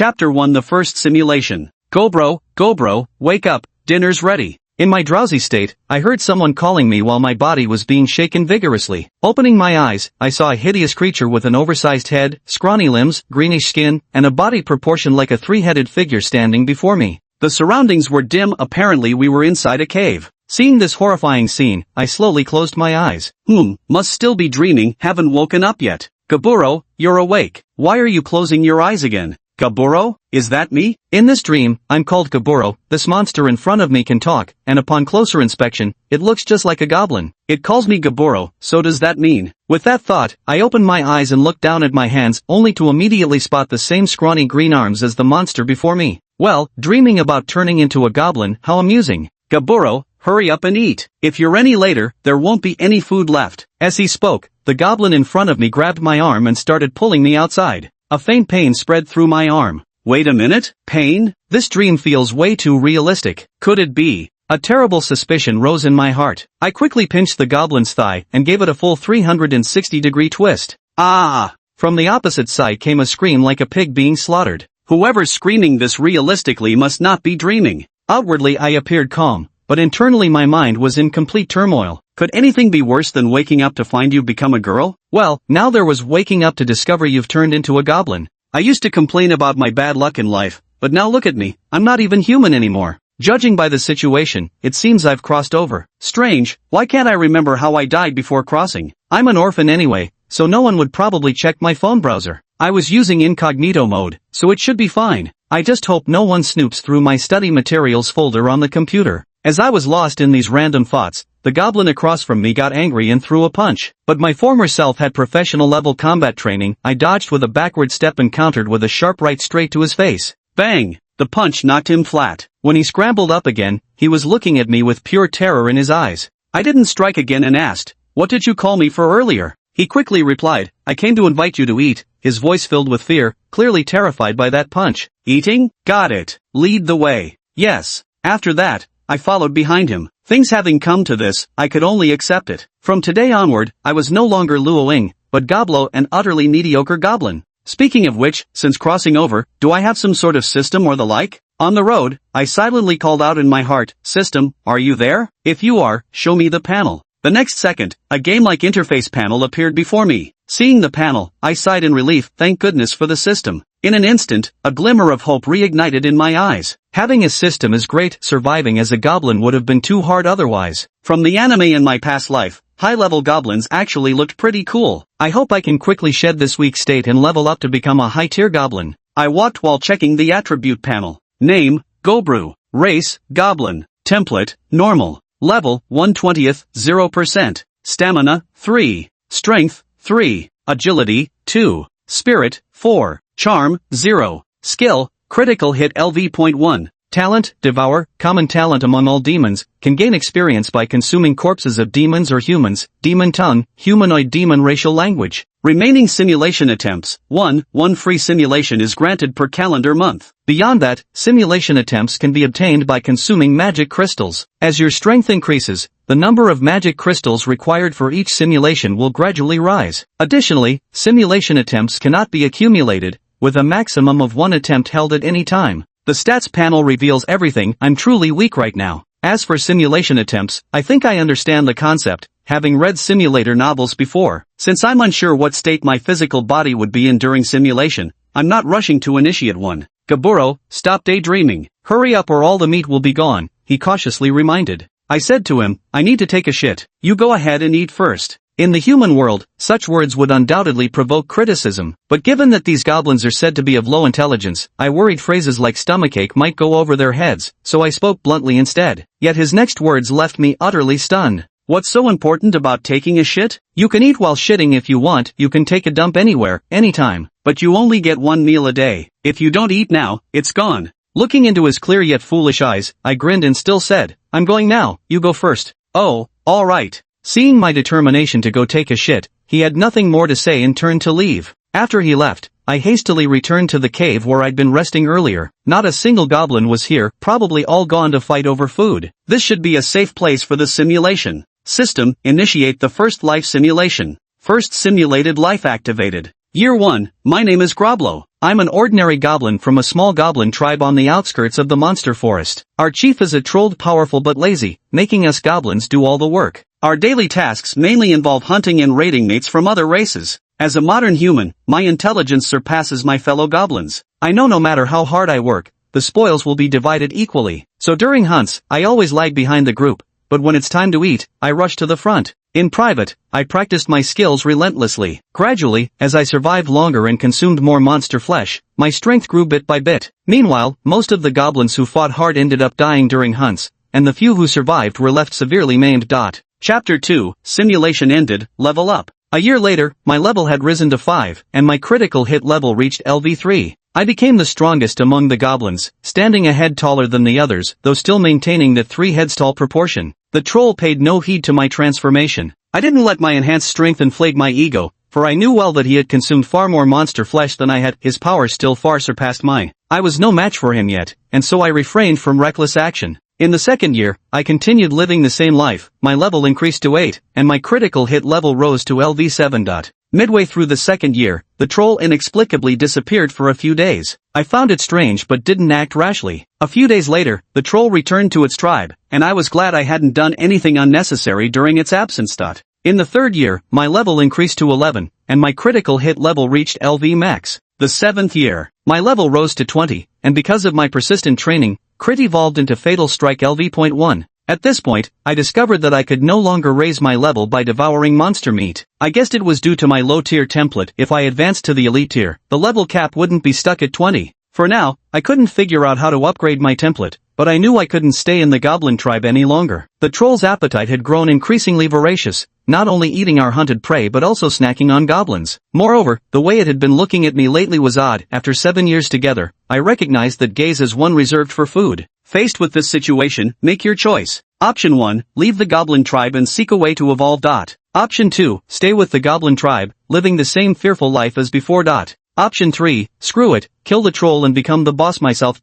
Chapter 1 The First Simulation. Go bro, wake up, dinner's ready. In my drowsy state, I heard someone calling me while my body was being shaken vigorously. Opening my eyes, I saw a hideous creature with an oversized head, scrawny limbs, greenish skin, and a body proportioned like a three-headed figure standing before me. The surroundings were dim, apparently we were inside a cave. Seeing this horrifying scene, I slowly closed my eyes. Must still be dreaming, haven't woken up yet. Gaburo, you're awake. Why are you closing your eyes again? Gaburo? Is that me? In this dream, I'm called Gaburo. This monster in front of me can talk, and upon closer inspection, it looks just like a goblin. It calls me Gaburo, so does that mean? With that thought, I opened my eyes and looked down at my hands, only to immediately spot the same scrawny green arms as the monster before me. Well, dreaming about turning into a goblin, how amusing. Gaburo, hurry up and eat. If you're any later, there won't be any food left. As he spoke, the goblin in front of me grabbed my arm and started pulling me outside. A faint pain spread through my arm. Wait a minute, pain? This dream feels way too realistic. Could it be? A terrible suspicion rose in my heart. I quickly pinched the goblin's thigh and gave it a full 360-degree twist. Ah! From the opposite side came a scream like a pig being slaughtered. Whoever's screaming this realistically must not be dreaming. Outwardly I appeared calm, but internally my mind was in complete turmoil. Could anything be worse than waking up to find you've become a girl? Well, now there was waking up to discover you've turned into a goblin. I used to complain about my bad luck in life, but now look at me, I'm not even human anymore. Judging by the situation, it seems I've crossed over. Strange, why can't I remember how I died before crossing? I'm an orphan anyway, so no one would probably check my phone browser. I was using incognito mode, so it should be fine. I just hope no one snoops through my study materials folder on the computer. As I was lost in these random thoughts, the goblin across from me got angry and threw a punch. But my former self had professional level combat training. I dodged with a backward step and countered with a sharp right straight to his face. Bang! The punch knocked him flat. When he scrambled up again, he was looking at me with pure terror in his eyes. I didn't strike again and asked, "What did you call me for earlier?" He quickly replied, "I came to invite you to eat," his voice filled with fear, clearly terrified by that punch. Eating? Got it. Lead the way. Yes. After that, I followed behind him. Things having come to this, I could only accept it. From today onward, I was no longer Luoing, but Goblo, an utterly mediocre goblin. Speaking of which, since crossing over, do I have some sort of system or the like? On the road, I silently called out in my heart, "System, are you there? If you are, show me the panel." The next second, a game-like interface panel appeared before me. Seeing the panel, I sighed in relief, thank goodness for the system. In an instant, a glimmer of hope reignited in my eyes. Having a system is great, surviving as a goblin would have been too hard otherwise. From the anime in my past life, high-level goblins actually looked pretty cool. I hope I can quickly shed this weak state and level up to become a high-tier goblin. I walked while checking the attribute panel. Name, Gobru. Race, Goblin. Template, Normal. Level, 1/20th, 0%. Stamina, 3. Strength, 3. Agility, 2. Spirit, 4. Charm, 0. Skill, Critical Hit LV.1. Talent, Devour, common talent among all demons, can gain experience by consuming corpses of demons or humans. Demon tongue, humanoid demon racial language. Remaining simulation attempts, 1 free simulation is granted per calendar month. Beyond that, simulation attempts can be obtained by consuming magic crystals. As your strength increases, the number of magic crystals required for each simulation will gradually rise. Additionally, simulation attempts cannot be accumulated, with a maximum of 1 attempt held at any time. The stats panel reveals everything. I'm truly weak right now. As for simulation attempts, I think I understand the concept, having read simulator novels before. Since I'm unsure what state my physical body would be in during simulation, I'm not rushing to initiate one. Gaburo, stop daydreaming. Hurry up or all the meat will be gone, he cautiously reminded. I said to him, I need to take a shit. You go ahead and eat first. In the human world, such words would undoubtedly provoke criticism, but given that these goblins are said to be of low intelligence, I worried phrases like stomachache might go over their heads, so I spoke bluntly instead. Yet his next words left me utterly stunned. What's so important about taking a shit? You can eat while shitting if you want, you can take a dump anywhere, anytime, but you only get 1 meal a day. If you don't eat now, it's gone. Looking into his clear yet foolish eyes, I grinned and still said, I'm going now, you go first. Oh, all right. Seeing my determination to go take a shit, he had nothing more to say and turned to leave. After he left, I hastily returned to the cave where I'd been resting earlier. Not a single goblin was here, probably all gone to fight over food. This should be a safe place for the simulation. System, initiate the first life simulation. First simulated life activated. Year 1, my name is Groblo. I'm an ordinary goblin from a small goblin tribe on the outskirts of the monster forest. Our chief is a troll, powerful but lazy, making us goblins do all the work. Our daily tasks mainly involve hunting and raiding mates from other races. As a modern human, my intelligence surpasses my fellow goblins. I know no matter how hard I work, the spoils will be divided equally. So during hunts, I always lag behind the group, but when it's time to eat, I rush to the front. In private, I practiced my skills relentlessly. Gradually, as I survived longer and consumed more monster flesh, my strength grew bit by bit. Meanwhile, most of the goblins who fought hard ended up dying during hunts, and the few who survived were left severely maimed. Chapter 2, Simulation ended, level up. A year later, my level had risen to 5, and my critical hit level reached LV3. I became the strongest among the goblins, standing a head taller than the others, though still maintaining the 3 heads tall proportion. The troll paid no heed to my transformation. I didn't let my enhanced strength inflate my ego, for I knew well that he had consumed far more monster flesh than I had. His power still far surpassed mine. I was no match for him yet, and so I refrained from reckless action. In the second year, I continued living the same life. My level increased to 8, and my critical hit level rose to LV7. Midway through the second year, the troll inexplicably disappeared for a few days. I found it strange but didn't act rashly. A few days later, the troll returned to its tribe, and I was glad I hadn't done anything unnecessary during its absence. In the third year, my level increased to 11, and my critical hit level reached LV max. The seventh year, my level rose to 20, and because of my persistent training, crit evolved into Fatal Strike LV.1. At this point, I discovered that I could no longer raise my level by devouring monster meat. I guessed it was due to my low-tier template. If I advanced to the elite tier, the level cap wouldn't be stuck at 20. For now, I couldn't figure out how to upgrade my template, but I knew I couldn't stay in the goblin tribe any longer. The troll's appetite had grown increasingly voracious, not only eating our hunted prey but also snacking on goblins. Moreover, the way it had been looking at me lately was odd. After 7 years together, I recognized that gaze is one reserved for food. Faced with this situation, make your choice. Option 1, leave the goblin tribe and seek a way to evolve. Option 2, stay with the goblin tribe, living the same fearful life as before. Option 3, screw it, kill the troll and become the boss myself.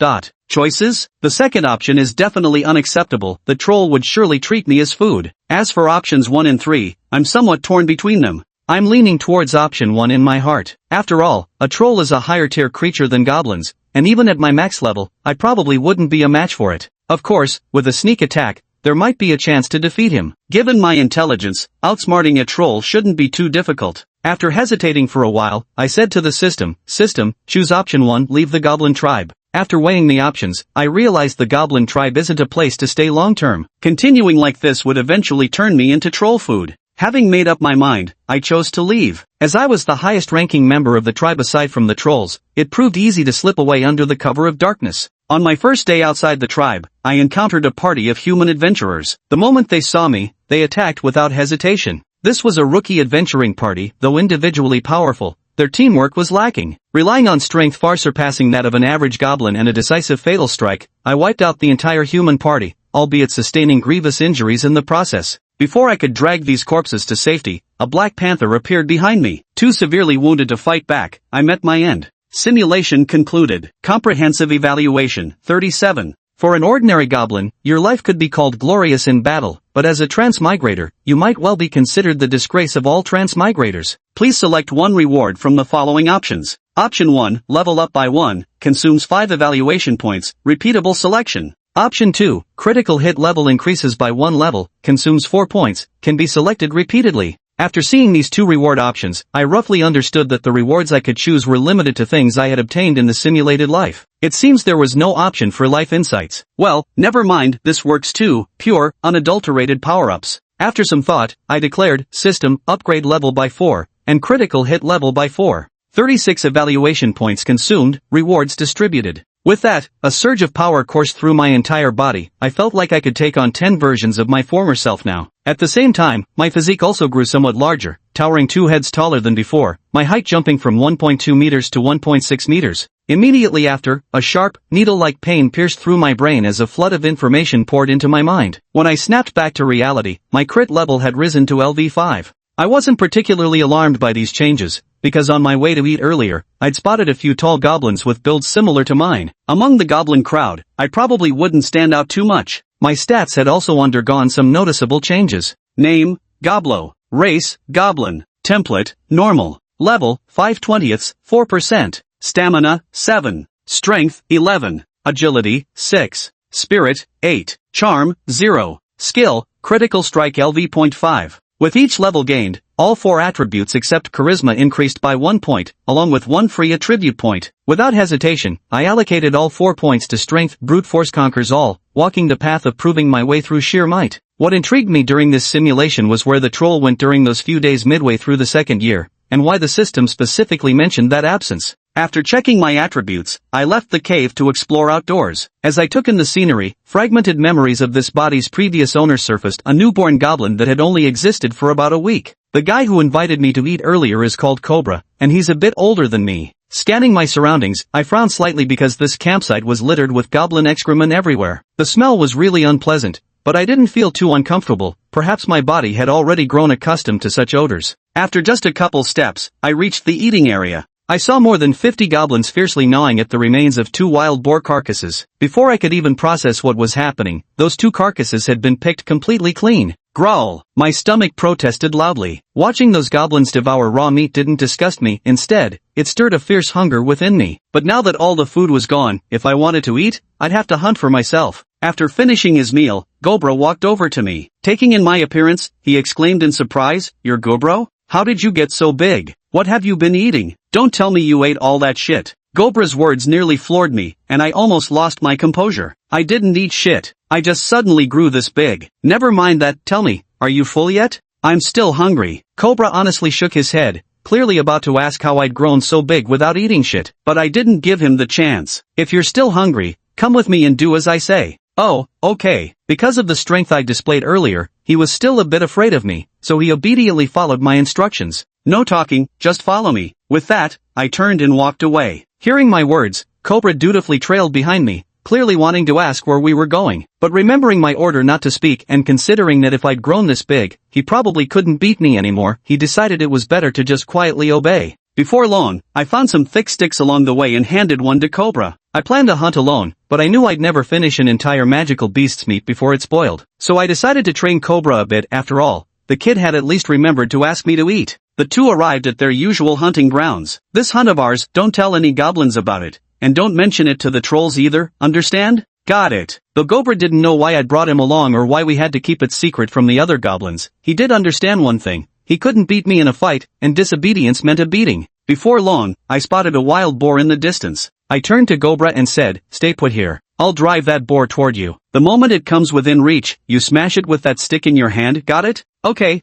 Choices? The second option is definitely unacceptable. The troll would surely treat me as food. As for options 1 and 3, I'm somewhat torn between them. I'm leaning towards option 1 in my heart. After all, a troll is a higher tier creature than goblins, and even at my max level, I probably wouldn't be a match for it. Of course, with a sneak attack, there might be a chance to defeat him. Given my intelligence, outsmarting a troll shouldn't be too difficult. After hesitating for a while, I said to the system, choose option 1, leave the goblin tribe. After weighing the options, I realized the goblin tribe isn't a place to stay long-term. Continuing like this would eventually turn me into troll food. Having made up my mind, I chose to leave. As I was the highest-ranking member of the tribe aside from the trolls, it proved easy to slip away under the cover of darkness. On my first day outside the tribe, I encountered a party of human adventurers. The moment they saw me, they attacked without hesitation. This was a rookie adventuring party, though individually powerful. Their teamwork was lacking. Relying on strength far surpassing that of an average goblin and a decisive fatal strike, I wiped out the entire human party, albeit sustaining grievous injuries in the process. Before I could drag these corpses to safety, a black panther appeared behind me. Too severely wounded to fight back, I met my end. Simulation concluded. Comprehensive evaluation, 37. For an ordinary goblin, your life could be called glorious in battle, but as a transmigrator, you might well be considered the disgrace of all transmigrators. Please select one reward from the following options. Option 1, level up by 1, consumes 5 evaluation points, repeatable selection. Option 2, critical hit level increases by 1 level, consumes 4 points, can be selected repeatedly. After seeing these 2 reward options, I roughly understood that the rewards I could choose were limited to things I had obtained in the simulated life. It seems there was no option for life insights. Well, never mind, this works too, pure, unadulterated power-ups. After some thought, I declared, system, upgrade level by 4, and critical hit level by 4. 36 evaluation points consumed, rewards distributed. With that, a surge of power coursed through my entire body. I felt like I could take on 10 versions of my former self now. At the same time, my physique also grew somewhat larger, towering 2 heads taller than before, my height jumping from 1.2 meters to 1.6 meters. Immediately after, a sharp, needle-like pain pierced through my brain as a flood of information poured into my mind. When I snapped back to reality, my crit level had risen to LV5. I wasn't particularly alarmed by these changes, because on my way to eat earlier, I'd spotted a few tall goblins with builds similar to mine. Among the goblin crowd, I probably wouldn't stand out too much. My stats had also undergone some noticeable changes. Name, Goblo. Race, Goblin. Template, Normal. Level, 5/20, 4%. Stamina, 7. Strength, 11. Agility, 6. Spirit, 8. Charm, 0. Skill, critical strike LV.5. With each level gained, all 4 attributes except charisma increased by 1 point, along with 1 free attribute point. Without hesitation, I allocated all 4 points to strength. Brute force conquers all, walking the path of proving my way through sheer might. What intrigued me during this simulation was where the troll went during those few days midway through the second year, and why the system specifically mentioned that absence. After checking my attributes, I left the cave to explore outdoors. As I took in the scenery, fragmented memories of this body's previous owner surfaced: a newborn goblin that had only existed for about a week. The guy who invited me to eat earlier is called Cobra, and he's a bit older than me. Scanning my surroundings, I frowned slightly because this campsite was littered with goblin excrement everywhere. The smell was really unpleasant, but I didn't feel too uncomfortable. Perhaps my body had already grown accustomed to such odors. After just a couple steps, I reached the eating area. I saw more than 50 goblins fiercely gnawing at the remains of 2 wild boar carcasses. Before I could even process what was happening, those 2 carcasses had been picked completely clean. Growl! My stomach protested loudly. Watching those goblins devour raw meat didn't disgust me. Instead, it stirred a fierce hunger within me. But now that all the food was gone, if I wanted to eat, I'd have to hunt for myself. After finishing his meal, Gobra walked over to me. Taking in my appearance, he exclaimed in surprise, "You're Gobro? How did you get so big? What have you been eating? Don't tell me you ate all that shit." Gobra's words nearly floored me, and I almost lost my composure. I didn't eat shit. I just suddenly grew this big. Never mind that. Tell me, are you full yet? I'm still hungry. Cobra honestly shook his head, clearly about to ask how I'd grown so big without eating shit. But I didn't give him the chance. If you're still hungry, come with me and do as I say. Oh, okay. Because of the strength I displayed earlier, he was still a bit afraid of me, so he obediently followed my instructions. No talking, just follow me. With that, I turned and walked away. Hearing my words, Cobra dutifully trailed behind me, clearly wanting to ask where we were going. But remembering my order not to speak and considering that if I'd grown this big, he probably couldn't beat me anymore, he decided it was better to just quietly obey. Before long, I found some thick sticks along the way and handed one to Cobra. I planned to hunt alone, but I knew I'd never finish an entire magical beast's meat before it spoiled. So I decided to train Cobra a bit. After all, the kid had at least remembered to ask me to eat. The 2 arrived at their usual hunting grounds. "This hunt of ours, don't tell any goblins about it, and don't mention it to the trolls either, understand?" "Got it." Though Gobra didn't know why I'd brought him along or why we had to keep it secret from the other goblins, he did understand one thing: he couldn't beat me in a fight, and disobedience meant a beating. Before long, I spotted a wild boar in the distance. I turned to Gobra and said, "Stay put here. I'll drive that boar toward you. The moment it comes within reach, you smash it with that stick in your hand, got it?" Okay.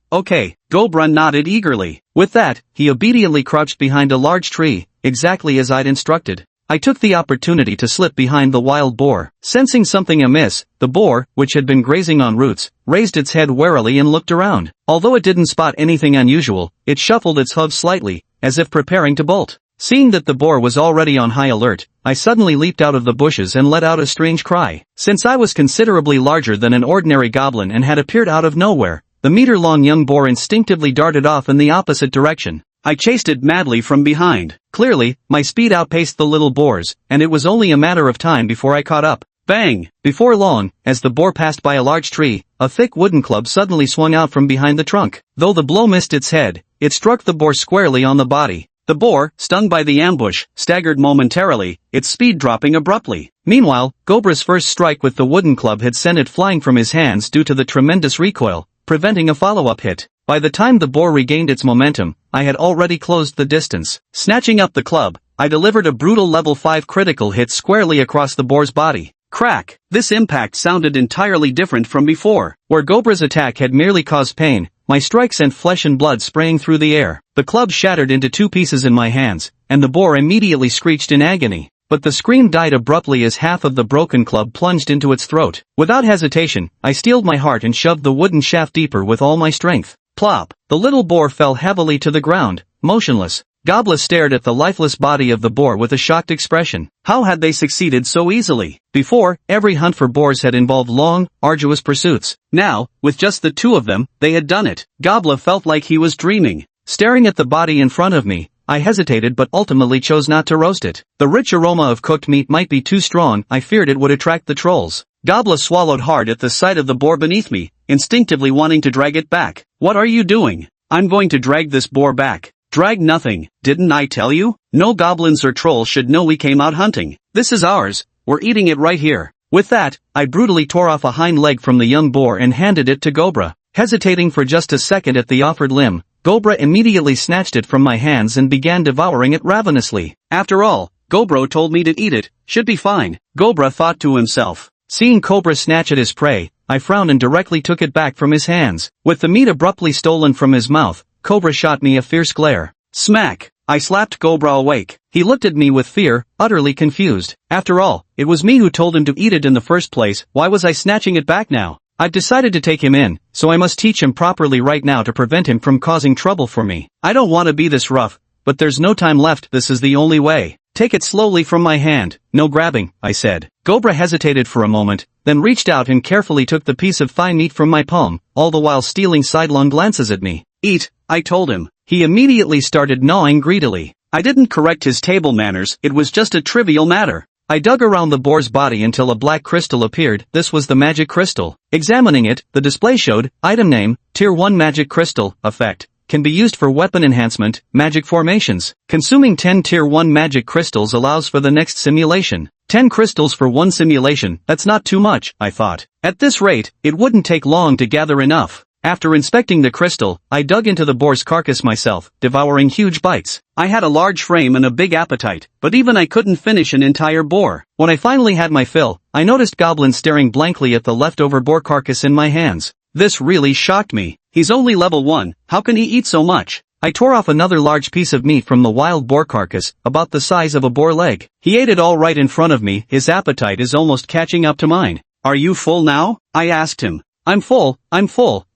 Gobra nodded eagerly. With that, he obediently crouched behind a large tree, exactly as I'd instructed. I took the opportunity to slip behind the wild boar. Sensing something amiss, the boar, which had been grazing on roots, raised its head warily and looked around. Although it didn't spot anything unusual, it shuffled its hooves slightly, as if preparing to bolt. Seeing that the boar was already on high alert, I suddenly leaped out of the bushes and let out a strange cry. Since I was considerably larger than an ordinary goblin and had appeared out of nowhere, the meter-long young boar instinctively darted off in the opposite direction. I chased it madly from behind. Clearly, my speed outpaced the little boar's, and it was only a matter of time before I caught up. Bang! Before long, as the boar passed by a large tree, a thick wooden club suddenly swung out from behind the trunk. Though the blow missed its head, it struck the boar squarely on the body. The boar, stung by the ambush, staggered momentarily, its speed dropping abruptly. Meanwhile, Gobra's first strike with the wooden club had sent it flying from his hands due to the tremendous recoil, preventing a follow-up hit. By the time the boar regained its momentum, I had already closed the distance. Snatching up the club, I delivered a brutal level 5 critical hit squarely across the boar's body. Crack! This impact sounded entirely different from before. Where Gobra's attack had merely caused pain, my strike sent flesh and blood spraying through the air. The club shattered into 2 pieces in my hands, and the boar immediately screeched in agony. But the scream died abruptly as half of the broken club plunged into its throat. Without hesitation, I steeled my heart and shoved the wooden shaft deeper with all my strength. Plop! The little boar fell heavily to the ground, motionless. Goblin stared at the lifeless body of the boar with a shocked expression. How had they succeeded so easily? Before, every hunt for boars had involved long, arduous pursuits. Now, with just the 2 of them, they had done it. Goblin felt like he was dreaming. Staring at the body in front of me, I hesitated but ultimately chose not to roast it. The rich aroma of cooked meat might be too strong. I feared it would attract the trolls. Goblin swallowed hard at the sight of the boar beneath me, instinctively wanting to drag it back. "What are you doing?" "I'm going to drag this boar back. Drag nothing, didn't I tell you? No goblins or trolls should know we came out hunting. This is ours, we're eating it right here. With that, I brutally tore off a hind leg from the young boar and handed it to Goblin. Hesitating for just a second at the offered limb, Goblin immediately snatched it from my hands and began devouring it ravenously. After all, Goblin told me to eat it, should be fine, Goblin thought to himself. Seeing Cobra snatch at his prey, I frowned and directly took it back from his hands. With the meat abruptly stolen from his mouth, Cobra shot me a fierce glare. Smack! I slapped Cobra awake. He looked at me with fear, utterly confused. After all, it was me who told him to eat it in the first place, why was I snatching it back now? I've decided to take him in, so I must teach him properly right now to prevent him from causing trouble for me. I don't want to be this rough, but there's no time left, this is the only way. Take it slowly from my hand, no grabbing, I said. Goblin hesitated for a moment, then reached out and carefully took the piece of thigh meat from my palm, all the while stealing sidelong glances at me. Eat, I told him. He immediately started gnawing greedily. I didn't correct his table manners, it was just a trivial matter. I dug around the boar's body until a black crystal appeared, this was the magic crystal. Examining it, the display showed, item name, Tier 1 magic crystal, effect. Can be used for weapon enhancement, magic formations. Consuming 10 Tier 1 magic crystals allows for the next simulation. 10 crystals for one simulation, that's not too much, I thought. At this rate, it wouldn't take long to gather enough. After inspecting the crystal, I dug into the boar's carcass myself, devouring huge bites. I had a large frame and a big appetite, but even I couldn't finish an entire boar. When I finally had my fill, I noticed Goblin staring blankly at the leftover boar carcass in my hands. This really shocked me. He's only level 1, how can he eat so much? I tore off another large piece of meat from the wild boar carcass, about the size of a boar leg. He ate it all right in front of me, his appetite is almost catching up to mine. Are you full now? I asked him. I'm full,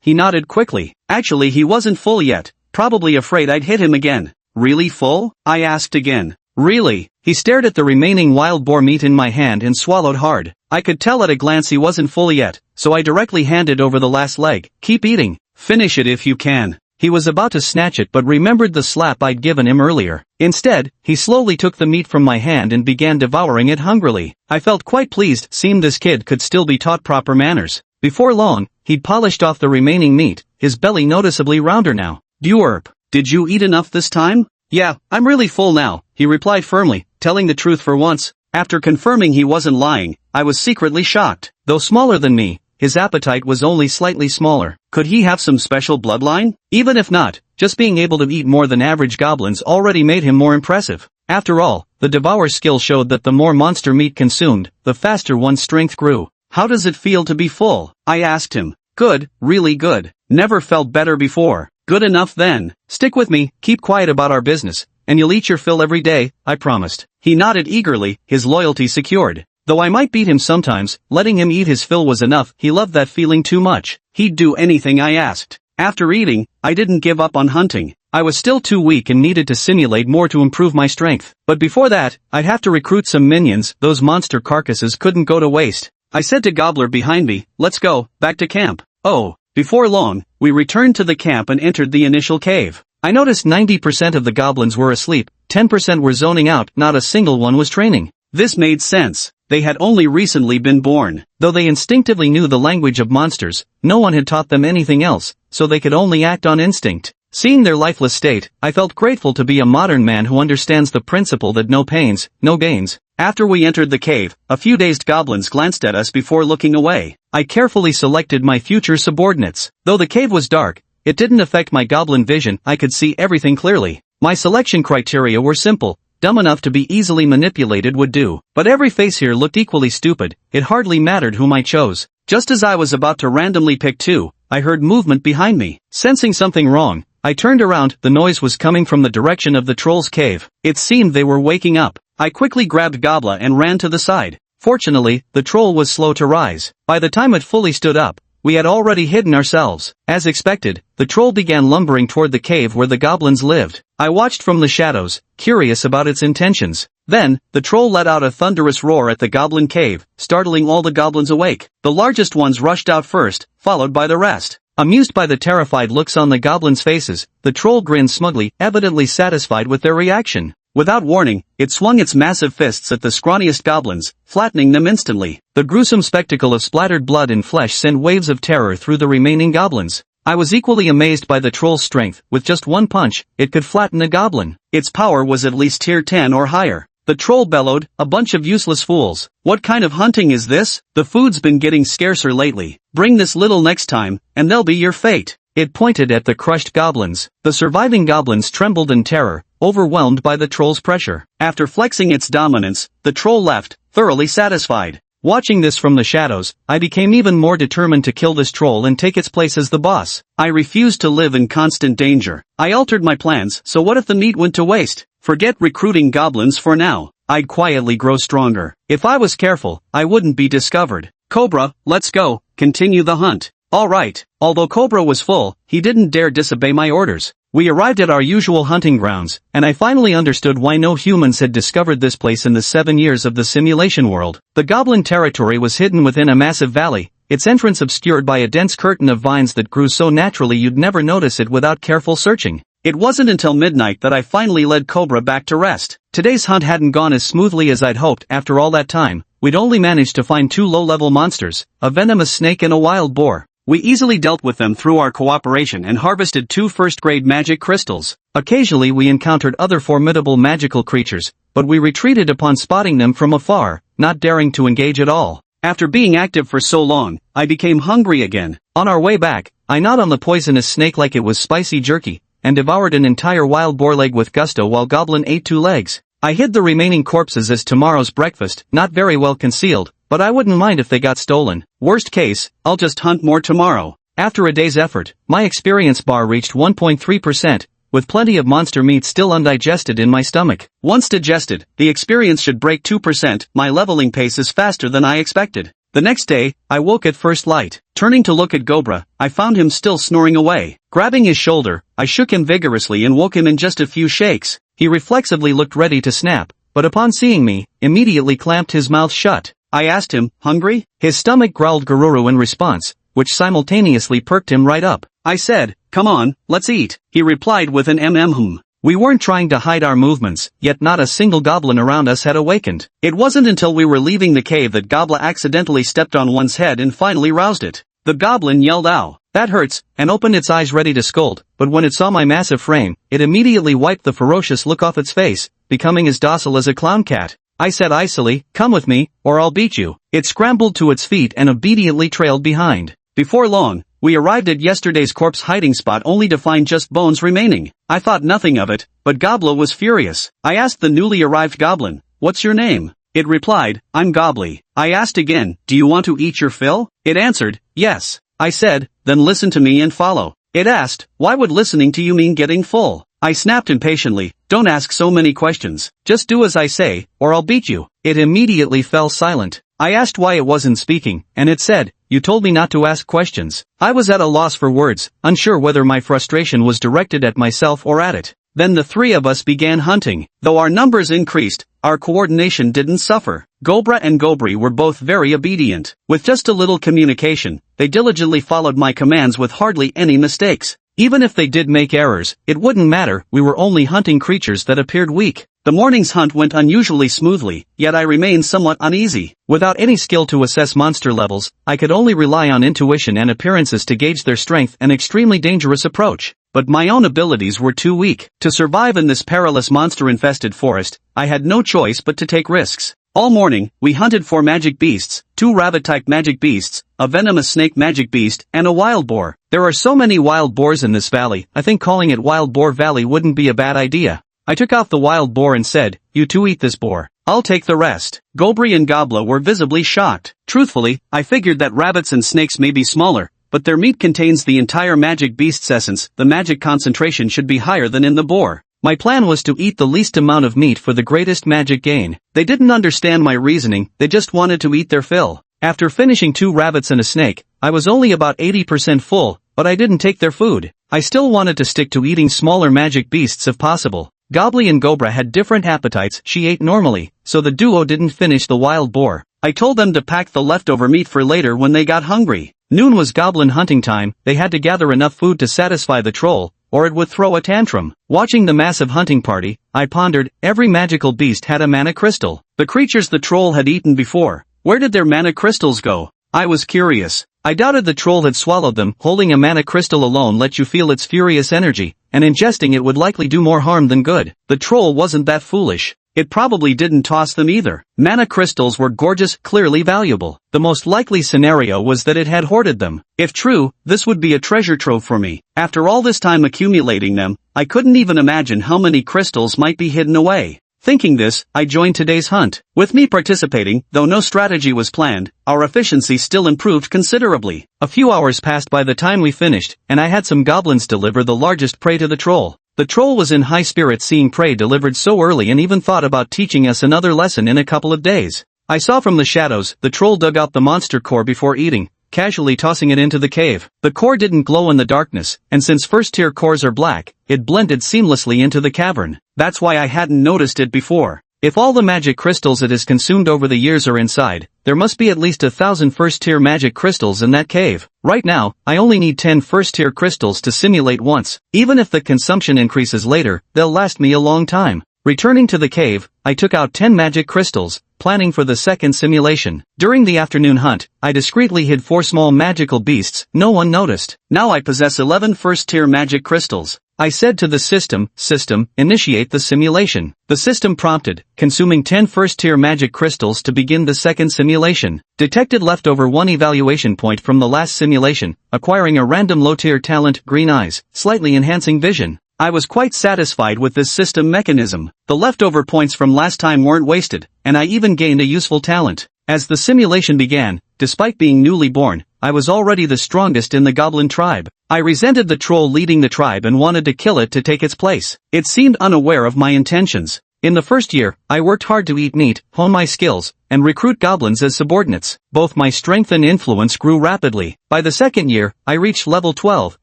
he nodded quickly. Actually he wasn't full yet, probably afraid I'd hit him again. Really full? I asked again. Really? He stared at the remaining wild boar meat in my hand and swallowed hard. I could tell at a glance he wasn't full yet, so I directly handed over the last leg. Keep eating. Finish it if you can. He was about to snatch it but remembered the slap I'd given him earlier. Instead, he slowly took the meat from my hand and began devouring it hungrily. I felt quite pleased, seemed this kid could still be taught proper manners. Before long, he'd polished off the remaining meat, his belly noticeably rounder now. Dwarf, did you eat enough this time? Yeah, I'm really full now, he replied firmly, telling the truth for once. After confirming he wasn't lying, I was secretly shocked. Though smaller than me, his appetite was only slightly smaller. Could he have some special bloodline? Even if not, just being able to eat more than average goblins already made him more impressive. After all, the devour skill showed that the more monster meat consumed, the faster one's strength grew. How does it feel to be full? I asked him. Good, really good. Never felt better before. Good enough then. Stick with me, keep quiet about our business, and you'll eat your fill every day, I promised. He nodded eagerly, his loyalty secured. Though I might beat him sometimes, letting him eat his fill was enough, he loved that feeling too much. He'd do anything I asked. After eating, I didn't give up on hunting. I was still too weak and needed to simulate more to improve my strength. But before that, I'd have to recruit some minions, those monster carcasses couldn't go to waste. I said to Gobbler behind me, let's go, back to camp. Oh, before long, we returned to the camp and entered the initial cave. I noticed 90% of the goblins were asleep, 10% were zoning out, not a single one was training. This made sense. They had only recently been born. Though they instinctively knew the language of monsters, no one had taught them anything else, so they could only act on instinct. Seeing their lifeless state, I felt grateful to be a modern man who understands the principle that no pains, no gains. After we entered the cave, a few dazed goblins glanced at us before looking away. I carefully selected my future subordinates. Though the cave was dark, it didn't affect my goblin vision, I could see everything clearly. My selection criteria were simple. Dumb enough to be easily manipulated would do. But every face here looked equally stupid, it hardly mattered whom I chose. Just as I was about to randomly pick two, I heard movement behind me. Sensing something wrong, I turned around, the noise was coming from the direction of the troll's cave. It seemed they were waking up. I quickly grabbed Goblin and ran to the side. Fortunately, the troll was slow to rise. By the time it fully stood up, we had already hidden ourselves. As expected, the troll began lumbering toward the cave where the goblins lived. I watched from the shadows, curious about its intentions. Then, the troll let out a thunderous roar at the goblin cave, startling all the goblins awake. The largest ones rushed out first, followed by the rest. Amused by the terrified looks on the goblins' faces, the troll grinned smugly, evidently satisfied with their reaction. Without warning, it swung its massive fists at the scrawniest goblins, flattening them instantly. The gruesome spectacle of splattered blood and flesh sent waves of terror through the remaining goblins. I was equally amazed by the troll's strength. With just one punch, it could flatten a goblin. Its power was at least tier 10 or higher. The troll bellowed, "A bunch of useless fools. What kind of hunting is this? The food's been getting scarcer lately. Bring this little next time, and they'll be your fate." It pointed at the crushed goblins. The surviving goblins trembled in terror, overwhelmed by the troll's pressure. After flexing its dominance, the troll left, thoroughly satisfied. Watching this from the shadows, I became even more determined to kill this troll and take its place as the boss. I refused to live in constant danger. I altered my plans, so what if the meat went to waste? Forget recruiting goblins for now. I'd quietly grow stronger. If I was careful, I wouldn't be discovered. "Cobra, let's go, continue the hunt." Alright. Although Cobra was full, he didn't dare disobey my orders. We arrived at our usual hunting grounds, and I finally understood why no humans had discovered this place in the 7 years of the simulation world. The goblin territory was hidden within a massive valley, its entrance obscured by a dense curtain of vines that grew so naturally you'd never notice it without careful searching. It wasn't until midnight that I finally led Cobra back to rest. Today's hunt hadn't gone as smoothly as I'd hoped. After all that time, we'd only managed to find 2 low-level monsters, a venomous snake and a wild boar. We easily dealt with them through our cooperation and harvested 2 first-grade magic crystals. Occasionally we encountered other formidable magical creatures, but we retreated upon spotting them from afar, not daring to engage at all. After being active for so long, I became hungry again. On our way back, I gnawed on the poisonous snake like it was spicy jerky, and devoured an entire wild boar leg with gusto while Goblin ate 2 legs. I hid the remaining corpses as tomorrow's breakfast, not very well concealed, but I wouldn't mind if they got stolen. Worst case, I'll just hunt more tomorrow. After a day's effort, my experience bar reached 1.3%, with plenty of monster meat still undigested in my stomach. Once digested, the experience should break 2%. My leveling pace is faster than I expected. The next day, I woke at first light. Turning to look at Cobra, I found him still snoring away. Grabbing his shoulder, I shook him vigorously and woke him in just a few shakes. He reflexively looked ready to snap, but upon seeing me, immediately clamped his mouth shut. I asked him, "Hungry?" His stomach growled Garuru in response, which simultaneously perked him right up. I said, "Come on, let's eat." He replied with an mm. We weren't trying to hide our movements, yet not a single goblin around us had awakened. It wasn't until we were leaving the cave that Goblin accidentally stepped on one's head and finally roused it. The goblin yelled, "Ow, that hurts," and opened its eyes ready to scold, but when it saw my massive frame, it immediately wiped the ferocious look off its face, becoming as docile as a clown cat. I said icily, "Come with me, or I'll beat you." It scrambled to its feet and obediently trailed behind. Before long, we arrived at yesterday's corpse hiding spot only to find just bones remaining. I thought nothing of it, but Goblin was furious. I asked the newly arrived goblin, "What's your name?" It replied, "I'm Goblin." I asked again, "Do you want to eat your fill?" It answered, "Yes." I said, "Then listen to me and follow." It asked, "Why would listening to you mean getting full?" I snapped impatiently, "Don't ask so many questions. Just do as I say, or I'll beat you." It immediately fell silent. I asked why it wasn't speaking, and it said, "You told me not to ask questions." I was at a loss for words, unsure whether my frustration was directed at myself or at it. Then the 3 of us began hunting. Though our numbers increased, our coordination didn't suffer. Cobra and Gobri were both very obedient. With just a little communication, they diligently followed my commands with hardly any mistakes. Even if they did make errors, it wouldn't matter. We were only hunting creatures that appeared weak. The morning's hunt went unusually smoothly, yet I remained somewhat uneasy. Without any skill to assess monster levels, I could only rely on intuition and appearances to gauge their strength, an extremely dangerous approach. But my own abilities were too weak. To survive in this perilous monster-infested forest, I had no choice but to take risks. All morning, we hunted for magic beasts, 2 rabbit-type magic beasts, a venomous snake magic beast, and a wild boar. There are so many wild boars in this valley, I think calling it Wild Boar Valley wouldn't be a bad idea. I took off the wild boar and said, "You 2 eat this boar. I'll take the rest." Gobri and Gobla were visibly shocked. Truthfully, I figured that rabbits and snakes may be smaller, but their meat contains the entire magic beast's essence. The magic concentration should be higher than in the boar. My plan was to eat the least amount of meat for the greatest magic gain. They didn't understand my reasoning, they just wanted to eat their fill. After finishing 2 rabbits and a snake, I was only about 80% full, but I didn't take their food. I still wanted to stick to eating smaller magic beasts if possible. Goblin and Cobra had different appetites. She ate normally, so the duo didn't finish the wild boar. I told them to pack the leftover meat for later when they got hungry. Noon was goblin hunting time. They had to gather enough food to satisfy the troll, or it would throw a tantrum. Watching the massive hunting party, I pondered, every magical beast had a mana crystal. The creatures the troll had eaten before, where did their mana crystals go? I was curious. I doubted the troll had swallowed them. Holding a mana crystal alone let you feel its furious energy, and ingesting it would likely do more harm than good. The troll wasn't that foolish. It probably didn't toss them either. Mana crystals were gorgeous, clearly valuable. The most likely scenario was that it had hoarded them. If true, this would be a treasure trove for me. After all this time accumulating them, I couldn't even imagine how many crystals might be hidden away. Thinking this, I joined today's hunt. With me participating, though no strategy was planned, our efficiency still improved considerably. A few hours passed by the time we finished, and I had some goblins deliver the largest prey to the troll. The troll was in high spirits seeing prey delivered so early and even thought about teaching us another lesson in a couple of days. I saw from the shadows, the troll dug out the monster core before eating, casually tossing it into the cave. The core didn't glow in the darkness, and since first-tier cores are black, it blended seamlessly into the cavern. That's why I hadn't noticed it before. If all the magic crystals it has consumed over the years are inside, there must be at least 1,000 first-tier magic crystals in that cave. Right now, I only need 10 first-tier crystals to simulate once. Even if the consumption increases later, they'll last me a long time. Returning to the cave, I took out 10 magic crystals, planning for the second simulation. During the afternoon hunt, I discreetly hid 4 small magical beasts. No one noticed. Now I possess 11 first-tier magic crystals. I said to the system, initiate the simulation. The system prompted, consuming 10 first-tier magic crystals to begin the second simulation. Detected leftover 1 evaluation point from the last simulation, acquiring a random low-tier talent, green eyes, slightly enhancing vision. I was quite satisfied with this system mechanism. The leftover points from last time weren't wasted, and I even gained a useful talent. As the simulation began, despite being newly born, I was already the strongest in the goblin tribe. I resented the troll leading the tribe and wanted to kill it to take its place. It seemed unaware of my intentions. In the first year, I worked hard to eat meat, hone my skills, and recruit goblins as subordinates. Both my strength and influence grew rapidly. By the second year, I reached level 12,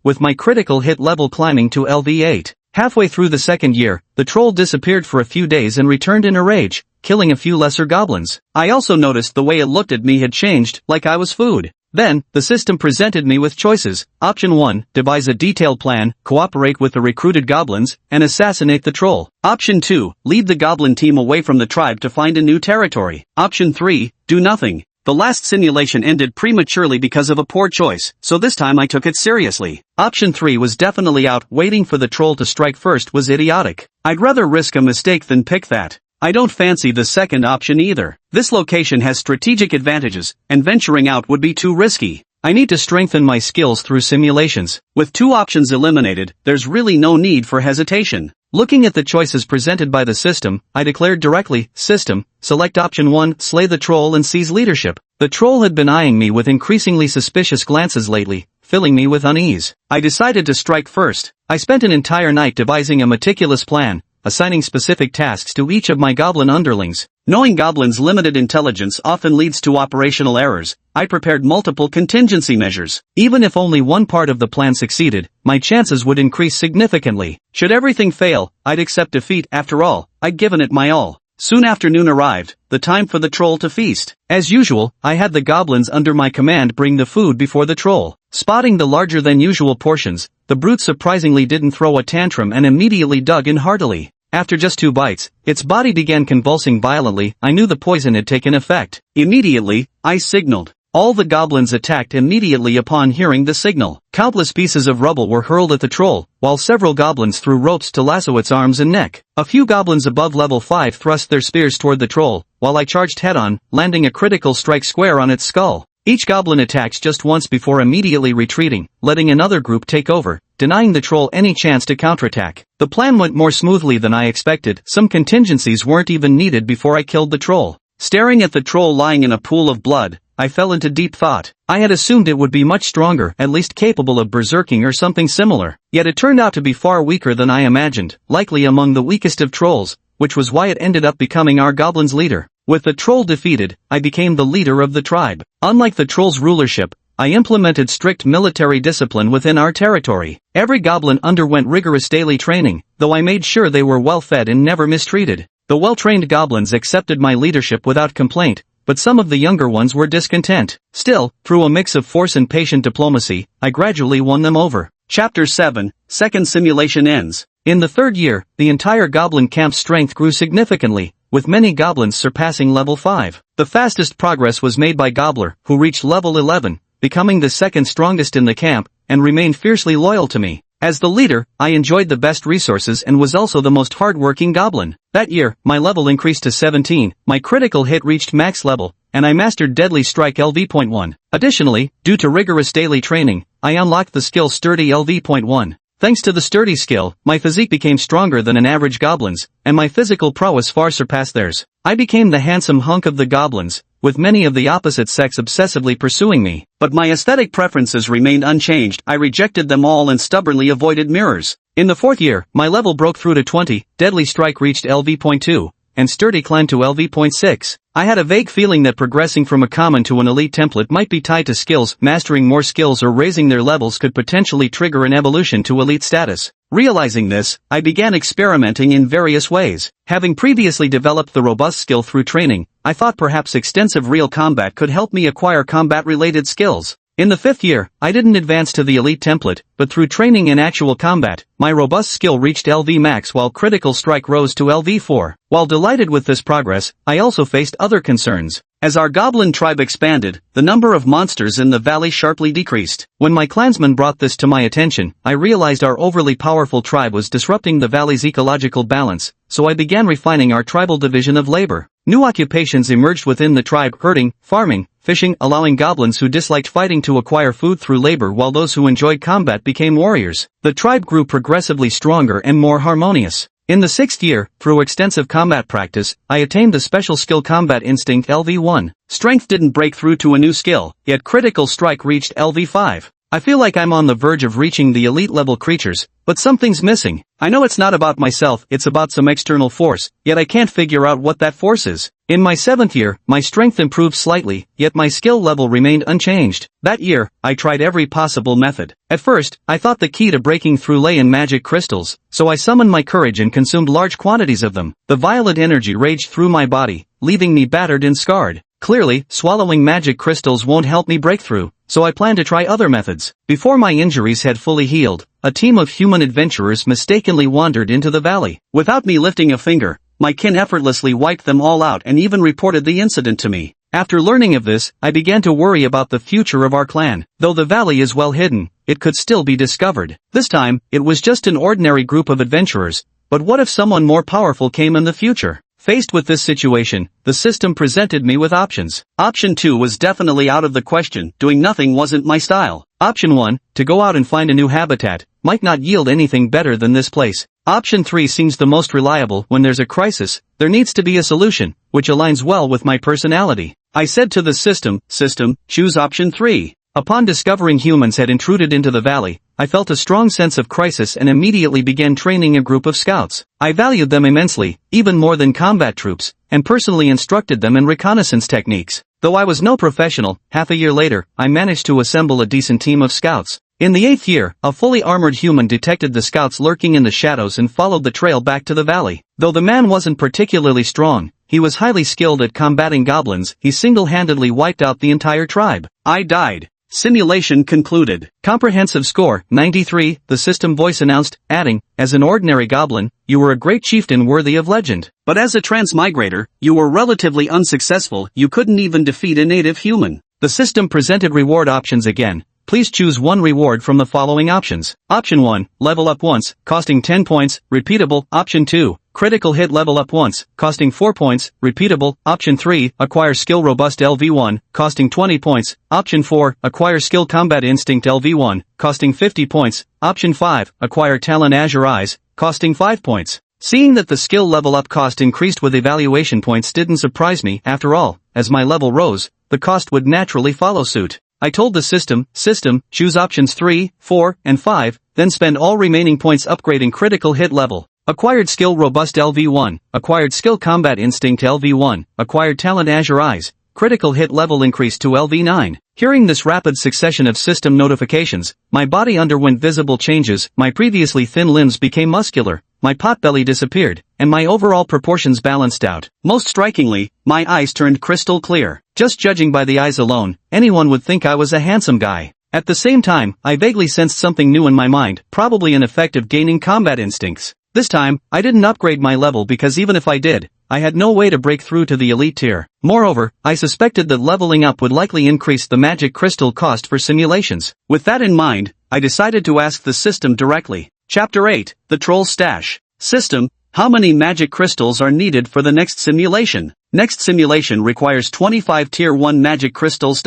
with my critical hit level climbing to LV8. Halfway through the second year, the troll disappeared for a few days and returned in a rage, killing a few lesser goblins. I also noticed the way it looked at me had changed, like I was food. Then, the system presented me with choices. Option 1, devise a detailed plan, cooperate with the recruited goblins, and assassinate the troll. Option 2, lead the goblin team away from the tribe to find a new territory. Option 3, do nothing. The last simulation ended prematurely because of a poor choice, so this time I took it seriously. Option 3 was definitely out. Waiting for the troll to strike first was idiotic. I'd rather risk a mistake than pick that. I don't fancy the second option either. This location has strategic advantages, and venturing out would be too risky. I need to strengthen my skills through simulations. With 2 options eliminated, there's really no need for hesitation. Looking at the choices presented by the system, I declared directly, System, select option 1, slay the troll and seize leadership. The troll had been eyeing me with increasingly suspicious glances lately, filling me with unease. I decided to strike first. I spent an entire night devising a meticulous plan, assigning specific tasks to each of my goblin underlings. Knowing goblins' limited intelligence often leads to operational errors, I prepared multiple contingency measures. Even if only one part of the plan succeeded, my chances would increase significantly. Should everything fail, I'd accept defeat. After all, I'd given it my all. Soon afternoon arrived, the time for the troll to feast. As usual, I had the goblins under my command bring the food before the troll. Spotting the larger-than-usual portions, the brute surprisingly didn't throw a tantrum and immediately dug in heartily. After just 2 bites, its body began convulsing violently. I knew the poison had taken effect. Immediately, I signaled. All the goblins attacked immediately upon hearing the signal. Countless pieces of rubble were hurled at the troll, while several goblins threw ropes to lasso its arms and neck. A few goblins above level 5 thrust their spears toward the troll, while I charged head-on, landing a critical strike square on its skull. Each goblin attacked just once before immediately retreating, letting another group take over, denying the troll any chance to counterattack. The plan went more smoothly than I expected. Some contingencies weren't even needed before I killed the troll. Staring at the troll lying in a pool of blood, I fell into deep thought. I had assumed it would be much stronger, at least capable of berserking or something similar. Yet it turned out to be far weaker than I imagined, likely among the weakest of trolls, which was why it ended up becoming our goblin's leader. With the troll defeated, I became the leader of the tribe. Unlike the troll's rulership, I implemented strict military discipline within our territory. Every goblin underwent rigorous daily training, though I made sure they were well fed and never mistreated. The well-trained goblins accepted my leadership without complaint, but some of the younger ones were discontent. Still, through a mix of force and patient diplomacy, I gradually won them over. Chapter 7, Second Simulation ends. In the third year, the entire goblin camp's strength grew significantly, with many goblins surpassing level 5. The fastest progress was made by Gobbler, who reached level 11, becoming the second strongest in the camp, and remained fiercely loyal to me. As the leader, I enjoyed the best resources and was also the most hard-working goblin. That year, my level increased to 17, my critical hit reached max level, and I mastered Deadly Strike LV.1. Additionally, due to rigorous daily training, I unlocked the skill Sturdy LV.1. Thanks to the Sturdy skill, my physique became stronger than an average goblin's, and my physical prowess far surpassed theirs. I became the handsome hunk of the goblins, with many of the opposite sex obsessively pursuing me. But my aesthetic preferences remained unchanged. I rejected them all and stubbornly avoided mirrors. In the 4th year, my level broke through to 20, Deadly Strike reached LV.2, and Sturdy climbed to LV.6. I had a vague feeling that progressing from a common to an elite template might be tied to skills. Mastering more skills or raising their levels could potentially trigger an evolution to elite status. Realizing this, I began experimenting in various ways. Having previously developed the robust skill through training, I thought perhaps extensive real combat could help me acquire combat-related skills. In the 5th year, I didn't advance to the elite template, but through training in actual combat, my robust skill reached LV max while critical strike rose to LV4. While delighted with this progress, I also faced other concerns. As our goblin tribe expanded, the number of monsters in the valley sharply decreased. When my clansmen brought this to my attention, I realized our overly powerful tribe was disrupting the valley's ecological balance, so I began refining our tribal division of labor. New occupations emerged within the tribe: herding, farming, fishing, allowing goblins who disliked fighting to acquire food through labor while those who enjoyed combat became warriors. The tribe grew progressively stronger and more harmonious. In the 6th year, through extensive combat practice, I attained the special skill Combat Instinct LV1. Strength didn't break through to a new skill, yet critical strike reached LV5. I feel like I'm on the verge of reaching the elite level creatures, but something's missing. I know it's not about myself, it's about some external force, yet I can't figure out what that force is. In my 7th year, my strength improved slightly, yet my skill level remained unchanged. That year, I tried every possible method. At first, I thought the key to breaking through lay in magic crystals, so I summoned my courage and consumed large quantities of them. The violent energy raged through my body, leaving me battered and scarred. Clearly, swallowing magic crystals won't help me break through, so I plan to try other methods. Before my injuries had fully healed, a team of human adventurers mistakenly wandered into the valley. Without me lifting a finger, my kin effortlessly wiped them all out and even reported the incident to me. After learning of this, I began to worry about the future of our clan. Though the valley is well hidden, it could still be discovered. This time, it was just an ordinary group of adventurers, but what if someone more powerful came in the future? Faced with this situation, the system presented me with options. Option 2 was definitely out of the question. Doing nothing wasn't my style. Option 1, to go out and find a new habitat, might not yield anything better than this place. Option 3 seems the most reliable. When there's a crisis, there needs to be a solution, which aligns well with my personality. I said to the system, choose option 3. Upon discovering humans had intruded into the valley, I felt a strong sense of crisis and immediately began training a group of scouts. I valued them immensely, even more than combat troops, and personally instructed them in reconnaissance techniques. Though I was no professional, half a year later, I managed to assemble a decent team of scouts. In the 8th year, a fully armored human detected the scouts lurking in the shadows and followed the trail back to the valley. Though the man wasn't particularly strong, he was highly skilled at combating goblins. He single-handedly wiped out the entire tribe. I died. Simulation concluded. Comprehensive score, 93, the system voice announced, adding, as an ordinary goblin, you were a great chieftain worthy of legend. But as a transmigrator, you were relatively unsuccessful. You couldn't even defeat a native human. The system presented reward options again. Please choose one reward from the following options. Option 1, level up once, costing 10 points, repeatable. Option 2, critical hit level up once, costing 4 points, repeatable. Option 3, acquire skill robust LV1, costing 20 points. Option 4, acquire skill combat instinct LV1, costing 50 points. Option 5, acquire talent azure eyes, costing 5 points. Seeing that the skill level up cost increased with evaluation points didn't surprise me. After all, as my level rose, the cost would naturally follow suit. I told the system, choose options 3, 4, and 5, then spend all remaining points upgrading critical hit level. Acquired skill robust LV1, acquired skill combat instinct LV1, acquired talent azure eyes, critical hit level increased to LV9. Hearing this rapid succession of system notifications, my body underwent visible changes. My previously thin limbs became muscular, my potbelly disappeared, and my overall proportions balanced out. Most strikingly, my eyes turned crystal clear. Just judging by the eyes alone, anyone would think I was a handsome guy. At the same time, I vaguely sensed something new in my mind, probably an effect of gaining combat instincts. This time, I didn't upgrade my level because even if I did, I had no way to break through to the elite tier. Moreover, I suspected that leveling up would likely increase the magic crystal cost for simulations. With that in mind, I decided to ask the system directly. Chapter 8, The Troll's Stash. System, how many magic crystals are needed for the next simulation? Next simulation requires 25 tier 1 magic crystals.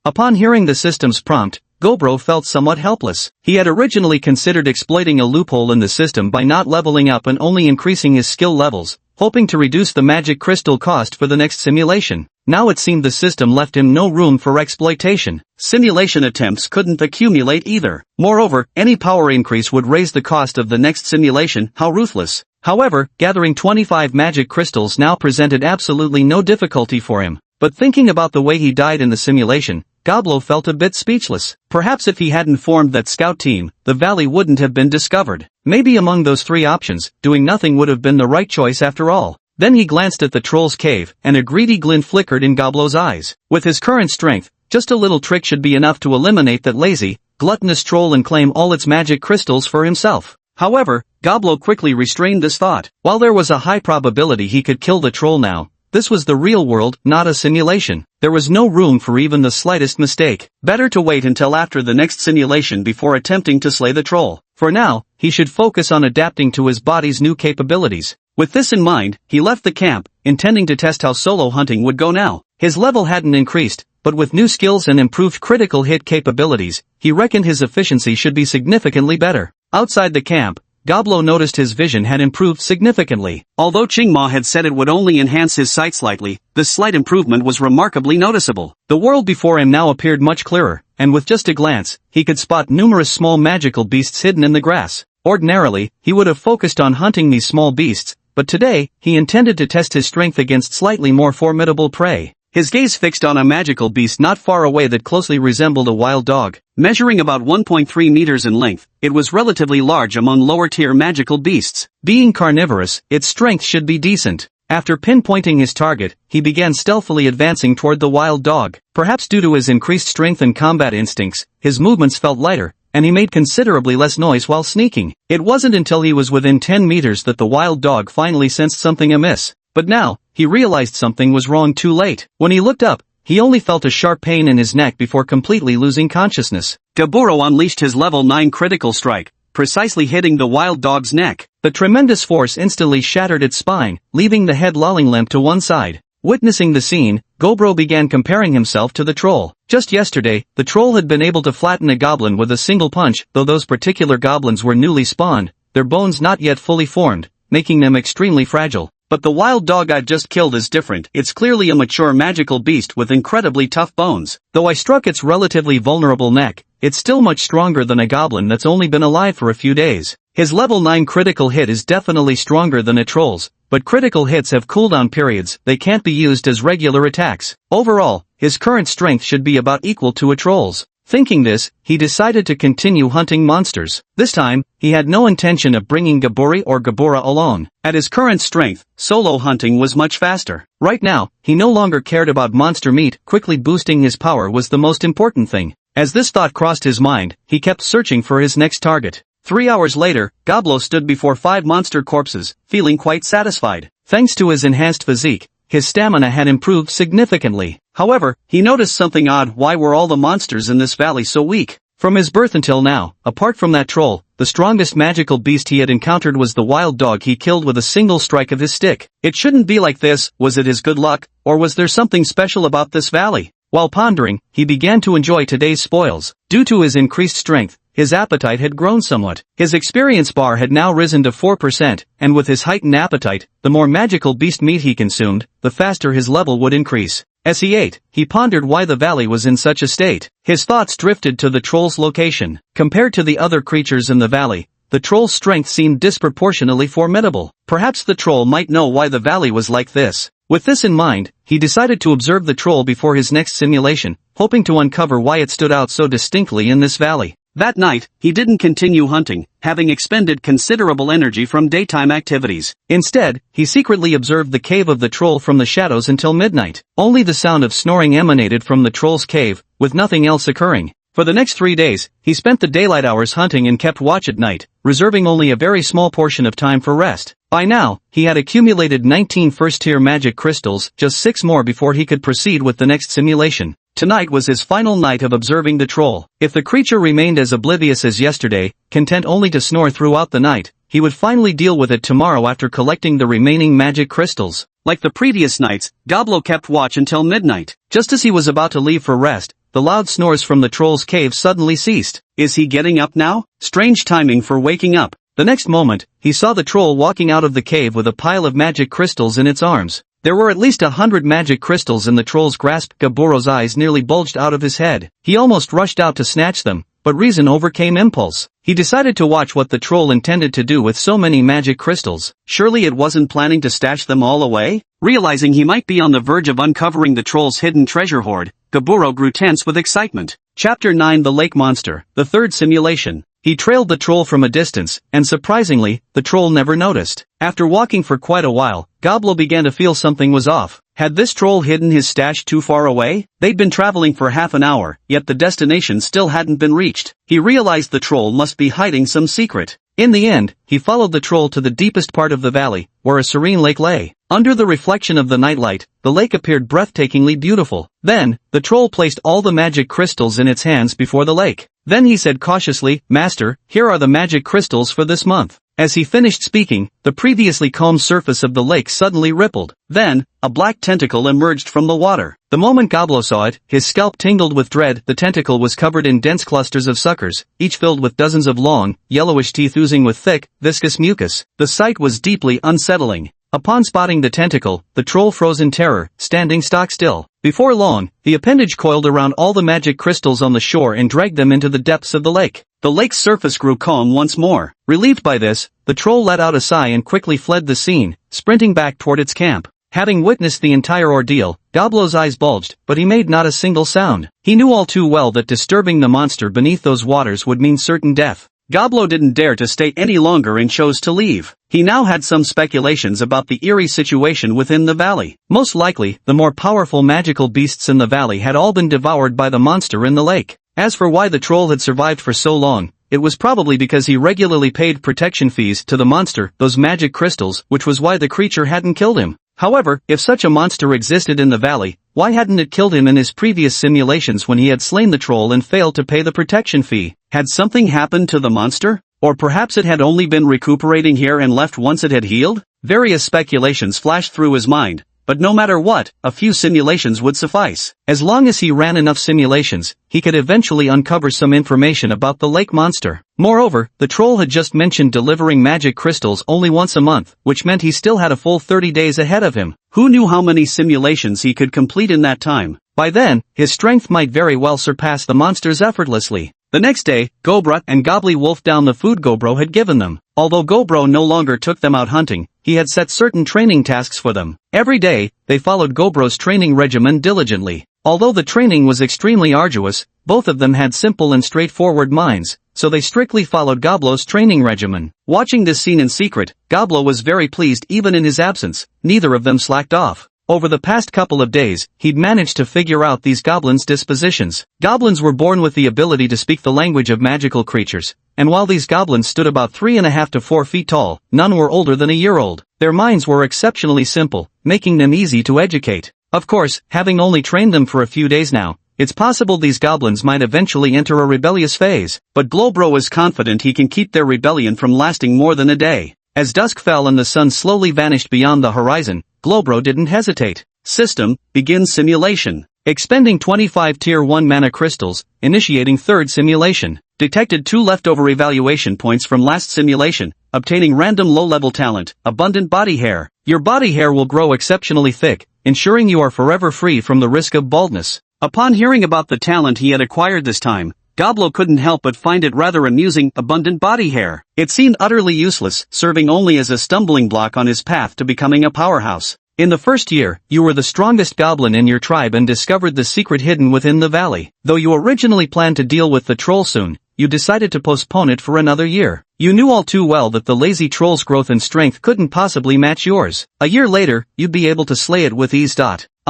Upon hearing the system's prompt, Goblin felt somewhat helpless. He had originally considered exploiting a loophole in the system by not leveling up and only increasing his skill levels, hoping to reduce the magic crystal cost for the next simulation. Now it seemed the system left him no room for exploitation. Simulation attempts couldn't accumulate either. Moreover, any power increase would raise the cost of the next simulation. How ruthless. However, gathering 25 magic crystals now presented absolutely no difficulty for him. But thinking about the way he died in the simulation, Goblin felt a bit speechless. Perhaps if he hadn't formed that scout team, the valley wouldn't have been discovered. Maybe among those three options, doing nothing would have been the right choice after all. Then he glanced at the troll's cave, and a greedy glint flickered in Goblin's eyes. With his current strength, just a little trick should be enough to eliminate that lazy, gluttonous troll and claim all its magic crystals for himself. However, Goblin quickly restrained this thought. While there was a high probability he could kill the troll now, this was the real world, not a simulation. There was no room for even the slightest mistake. Better to wait until after the next simulation before attempting to slay the troll. For now, he should focus on adapting to his body's new capabilities. With this in mind, he left the camp, intending to test how solo hunting would go now. His level hadn't increased, but with new skills and improved critical hit capabilities, he reckoned his efficiency should be significantly better. Outside the camp, Goblin noticed his vision had improved significantly. Although Qingma had said it would only enhance his sight slightly, this slight improvement was remarkably noticeable. The world before him now appeared much clearer, and with just a glance, he could spot numerous small magical beasts hidden in the grass. Ordinarily, he would have focused on hunting these small beasts, but today, he intended to test his strength against slightly more formidable prey. His gaze fixed on a magical beast not far away that closely resembled a wild dog. Measuring about 1.3 meters in length, it was relatively large among lower-tier magical beasts. Being carnivorous, its strength should be decent. After pinpointing his target, he began stealthily advancing toward the wild dog. Perhaps due to his increased strength and combat instincts, his movements felt lighter, and he made considerably less noise while sneaking. It wasn't until he was within 10 meters that the wild dog finally sensed something amiss. But now, he realized something was wrong too late. When he looked up, he only felt a sharp pain in his neck before completely losing consciousness. Gaburo unleashed his level 9 critical strike, precisely hitting the wild dog's neck. The tremendous force instantly shattered its spine, leaving the head lolling limp to one side. Witnessing the scene, Goblin began comparing himself to the troll. Just yesterday, the troll had been able to flatten a goblin with a single punch, though those particular goblins were newly spawned, their bones not yet fully formed, making them extremely fragile. But the wild dog I've just killed is different. It's clearly a mature magical beast with incredibly tough bones. Though I struck its relatively vulnerable neck, it's still much stronger than a goblin that's only been alive for a few days. His level 9 critical hit is definitely stronger than a troll's, but critical hits have cooldown periods, they can't be used as regular attacks. Overall, his current strength should be about equal to a troll's. Thinking this, he decided to continue hunting monsters. This time, he had no intention of bringing Gaburi or Gabura alone. At his current strength, solo hunting was much faster. Right now, he no longer cared about monster meat, quickly boosting his power was the most important thing. As this thought crossed his mind, he kept searching for his next target. 3 hours later, Goblin stood before 5 monster corpses, feeling quite satisfied. Thanks to his enhanced physique, his stamina had improved significantly. However, he noticed something odd. Why were all the monsters in this valley so weak? From his birth until now, apart from that troll, the strongest magical beast he had encountered was the wild dog he killed with a single strike of his stick. It shouldn't be like this. Was it his good luck, or was there something special about this valley? While pondering, he began to enjoy today's spoils. Due to his increased strength, his appetite had grown somewhat. His experience bar had now risen to 4%, and with his heightened appetite, the more magical beast meat he consumed, the faster his level would increase. As he ate, he pondered why the valley was in such a state. His thoughts drifted to the troll's location. Compared to the other creatures in the valley, the troll's strength seemed disproportionately formidable. Perhaps the troll might know why the valley was like this. With this in mind, he decided to observe the troll before his next simulation, hoping to uncover why it stood out so distinctly in this valley. That night, he didn't continue hunting, having expended considerable energy from daytime activities. Instead, he secretly observed the cave of the troll from the shadows until midnight. Only the sound of snoring emanated from the troll's cave, with nothing else occurring. For the next 3 days, he spent the daylight hours hunting and kept watch at night, reserving only a very small portion of time for rest. By now, he had accumulated 19 first-tier magic crystals, just 6 more before he could proceed with the next simulation. Tonight was his final night of observing the troll. If the creature remained as oblivious as yesterday, content only to snore throughout the night, he would finally deal with it tomorrow after collecting the remaining magic crystals. Like the previous nights, Goblin kept watch until midnight. Just as he was about to leave for rest, the loud snores from the troll's cave suddenly ceased. Is he getting up now? Strange timing for waking up. The next moment, he saw the troll walking out of the cave with a pile of magic crystals in its arms. There were at least 100 magic crystals in the troll's grasp. Gaburo's eyes nearly bulged out of his head. He almost rushed out to snatch them, but reason overcame impulse. He decided to watch what the troll intended to do with so many magic crystals. Surely it wasn't planning to stash them all away? Realizing he might be on the verge of uncovering the troll's hidden treasure hoard, Gaburo grew tense with excitement. Chapter 9: The Lake Monster, the third simulation. He trailed the troll from a distance, and surprisingly, the troll never noticed. After walking for quite a while, Goblin began to feel something was off. Had this troll hidden his stash too far away? They'd been traveling for half an hour, yet the destination still hadn't been reached. He realized the troll must be hiding some secret. In the end, he followed the troll to the deepest part of the valley, where a serene lake lay. Under the reflection of the nightlight, the lake appeared breathtakingly beautiful. Then, the troll placed all the magic crystals in its hands before the lake. Then he said cautiously, "Master, here are the magic crystals for this month." As he finished speaking, the previously calm surface of the lake suddenly rippled. Then, a black tentacle emerged from the water. The moment Goblin saw it, his scalp tingled with dread. The tentacle was covered in dense clusters of suckers, each filled with dozens of long, yellowish teeth oozing with thick, viscous mucus. The sight was deeply unsettling. Upon spotting the tentacle, the troll froze in terror, standing stock still. Before long, the appendage coiled around all the magic crystals on the shore and dragged them into the depths of the lake. The lake's surface grew calm once more. Relieved by this, the troll let out a sigh and quickly fled the scene, sprinting back toward its camp. Having witnessed the entire ordeal, Goblin's eyes bulged, but he made not a single sound. He knew all too well that disturbing the monster beneath those waters would mean certain death. Goblin didn't dare to stay any longer and chose to leave. He now had some speculations about the eerie situation within the valley. Most likely, the more powerful magical beasts in the valley had all been devoured by the monster in the lake. As for why the troll had survived for so long, it was probably because he regularly paid protection fees to the monster, those magic crystals, which was why the creature hadn't killed him. However, if such a monster existed in the valley, why hadn't it killed him in his previous simulations when he had slain the troll and failed to pay the protection fee? Had something happened to the monster? Or perhaps it had only been recuperating here and left once it had healed? Various speculations flashed through his mind, but no matter what, a few simulations would suffice. As long as he ran enough simulations, he could eventually uncover some information about the lake monster. Moreover, the troll had just mentioned delivering magic crystals only once a month, which meant he still had a full 30 days ahead of him. Who knew how many simulations he could complete in that time? By then, his strength might very well surpass the monster's effortlessly. The next day, Gobra and Goblin wolfed down the food Gobro had given them. Although Gobro no longer took them out hunting, he had set certain training tasks for them. Every day, they followed Gobro's training regimen diligently. Although the training was extremely arduous, both of them had simple and straightforward minds, so they strictly followed Goblo's training regimen. Watching this scene in secret, Goblo was very pleased even in his absence. Neither of them slacked off. Over the past couple of days, he'd managed to figure out these goblins' dispositions. Goblins were born with the ability to speak the language of magical creatures, and while these goblins stood about 3.5 to 4 feet tall, none were older than a year old. Their minds were exceptionally simple, making them easy to educate. Of course, having only trained them for a few days now, it's possible these goblins might eventually enter a rebellious phase, but Globro is confident he can keep their rebellion from lasting more than a day. As dusk fell and the sun slowly vanished beyond the horizon, Globro didn't hesitate. System, begin simulation. Expending 25 Tier 1 mana crystals, initiating third simulation. Detected 2 leftover evaluation points from last simulation, obtaining random low-level talent, abundant body hair. Your body hair will grow exceptionally thick, ensuring you are forever free from the risk of baldness. Upon hearing about the talent he had acquired this time, Goblo couldn't help but find it rather amusing. Abundant body hair. It seemed utterly useless, serving only as a stumbling block on his path to becoming a powerhouse. In the first year, you were the strongest goblin in your tribe and discovered the secret hidden within the valley. Though you originally planned to deal with the troll soon, you decided to postpone it for another year. You knew all too well that the lazy troll's growth and strength couldn't possibly match yours. A year later, you'd be able to slay it with ease.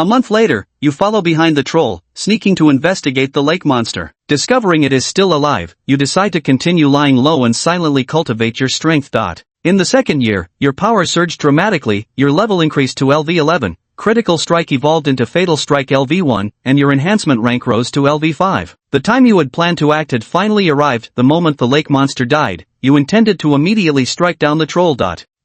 A month later, you follow behind the troll, sneaking to investigate the lake monster. Discovering it is still alive, you decide to continue lying low and silently cultivate your strength. In the second year, your power surged dramatically, your level increased to LV11, critical strike evolved into fatal strike LV1, and your enhancement rank rose to LV5. The time you had planned to act had finally arrived. The moment the lake monster died, you intended to immediately strike down the troll.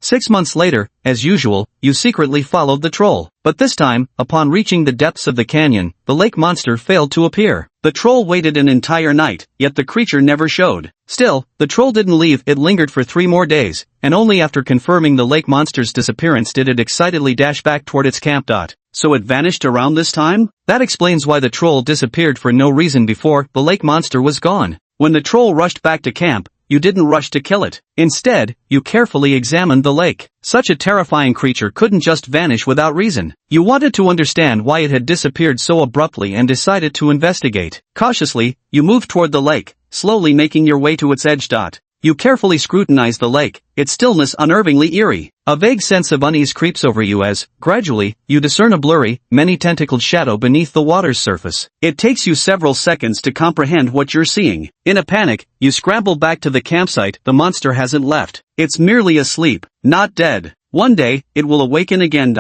6 months later, as usual, you secretly followed the troll. But this time, upon reaching the depths of the canyon, the lake monster failed to appear. The troll waited an entire night, yet the creature never showed. Still, the troll didn't leave. It lingered for 3 more days, and only after confirming the lake monster's disappearance did it excitedly dash back toward its camp. So it vanished around this time? That explains why the troll disappeared for no reason before the lake monster was gone. When the troll rushed back to camp, you didn't rush to kill it. Instead, you carefully examined the lake. Such a terrifying creature couldn't just vanish without reason. You wanted to understand why it had disappeared so abruptly and decided to investigate. Cautiously, you moved toward the lake, slowly making your way to its edge. You carefully scrutinize the lake, its stillness unnervingly eerie. A vague sense of unease creeps over you as, gradually, you discern a blurry, many-tentacled shadow beneath the water's surface. It takes you several seconds to comprehend what you're seeing. In a panic, you scramble back to the campsite. The monster hasn't left. It's merely asleep, not dead. One day, it will awaken again.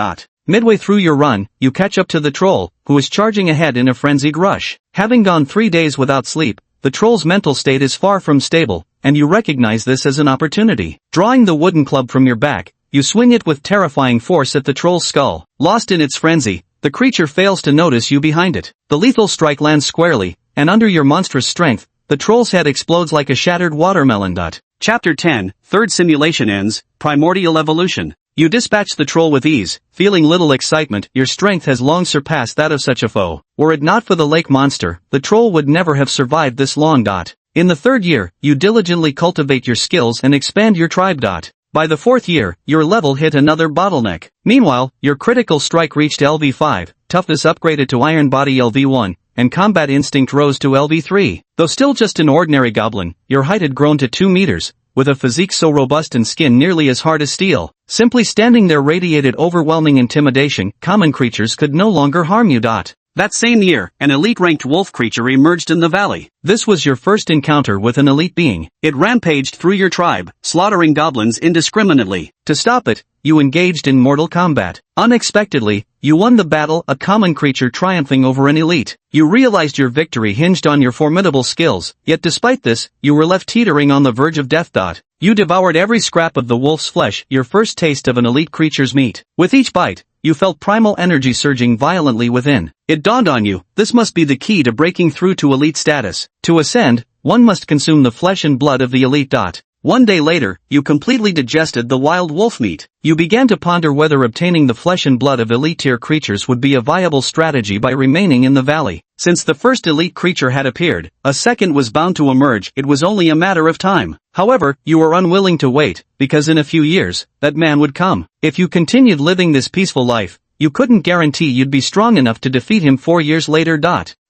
Midway through your run, you catch up to the troll, who is charging ahead in a frenzied rush. Having gone 3 days without sleep, the troll's mental state is far from stable, and you recognize this as an opportunity. Drawing the wooden club from your back, you swing it with terrifying force at the troll's skull. Lost in its frenzy, the creature fails to notice you behind it. The lethal strike lands squarely, and under your monstrous strength, the troll's head explodes like a shattered watermelon. Chapter 10, Third Simulation ends, Primordial Evolution. You dispatch the troll with ease, feeling little excitement. Your strength has long surpassed that of such a foe. Were it not for the lake monster, the troll would never have survived this long. In the 3rd year, you diligently cultivate your skills and expand your tribe. By the 4th year, your level hit another bottleneck. Meanwhile, your critical strike reached LV5, toughness upgraded to iron body LV1, and combat instinct rose to LV3. Though still just an ordinary goblin, your height had grown to 2 meters, with a physique so robust and skin nearly as hard as steel. Simply standing there radiated overwhelming intimidation. Common creatures could no longer harm you. That same year, an elite-ranked wolf creature emerged in the valley. This was your first encounter with an elite being. It rampaged through your tribe, slaughtering goblins indiscriminately. To stop it, you engaged in mortal combat. Unexpectedly, you won the battle, a common creature triumphing over an elite. You realized your victory hinged on your formidable skills, yet despite this, you were left teetering on the verge of death. You devoured every scrap of the wolf's flesh, your first taste of an elite creature's meat. With each bite, you felt primal energy surging violently within. It dawned on you, this must be the key to breaking through to elite status. To ascend, one must consume the flesh and blood of the elite. One day later, you completely digested the wild wolf meat. You began to ponder whether obtaining the flesh and blood of elite-tier creatures would be a viable strategy by remaining in the valley. Since the first elite creature had appeared, a second was bound to emerge. It was only a matter of time. However, you were unwilling to wait, because in a few years, that man would come. If you continued living this peaceful life, you couldn't guarantee you'd be strong enough to defeat him 4 years later.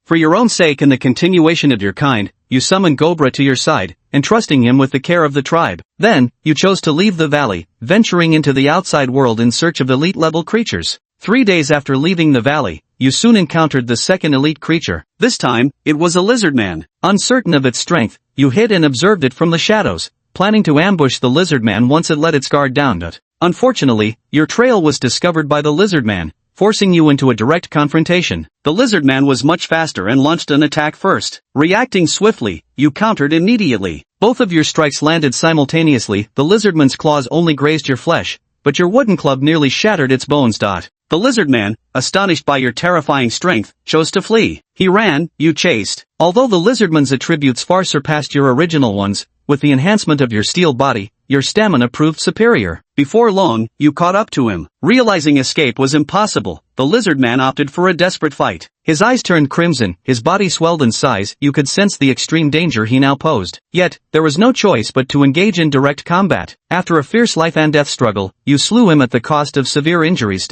For your own sake and the continuation of your kind, you summoned Goblin to your side, entrusting him with the care of the tribe. Then, you chose to leave the valley, venturing into the outside world in search of elite-level creatures. 3 days after leaving the valley, you soon encountered the second elite creature. This time, it was a lizard man. Uncertain of its strength, you hid and observed it from the shadows, planning to ambush the lizard man once it let its guard down. Unfortunately, your trail was discovered by the lizard man, forcing you into a direct confrontation. The lizard man was much faster and launched an attack first. Reacting swiftly, you countered immediately. Both of your strikes landed simultaneously. The lizardman's claws only grazed your flesh, but your wooden club nearly shattered its bones. The lizard man, astonished by your terrifying strength, chose to flee. He ran, you chased. Although the lizardman's attributes far surpassed your original ones, with the enhancement of your steel body, your stamina proved superior. Before long, you caught up to him. Realizing escape was impossible, the lizard man opted for a desperate fight. His eyes turned crimson, his body swelled in size. You could sense the extreme danger he now posed. Yet, there was no choice but to engage in direct combat. After a fierce life-and-death struggle, you slew him at the cost of severe injuries.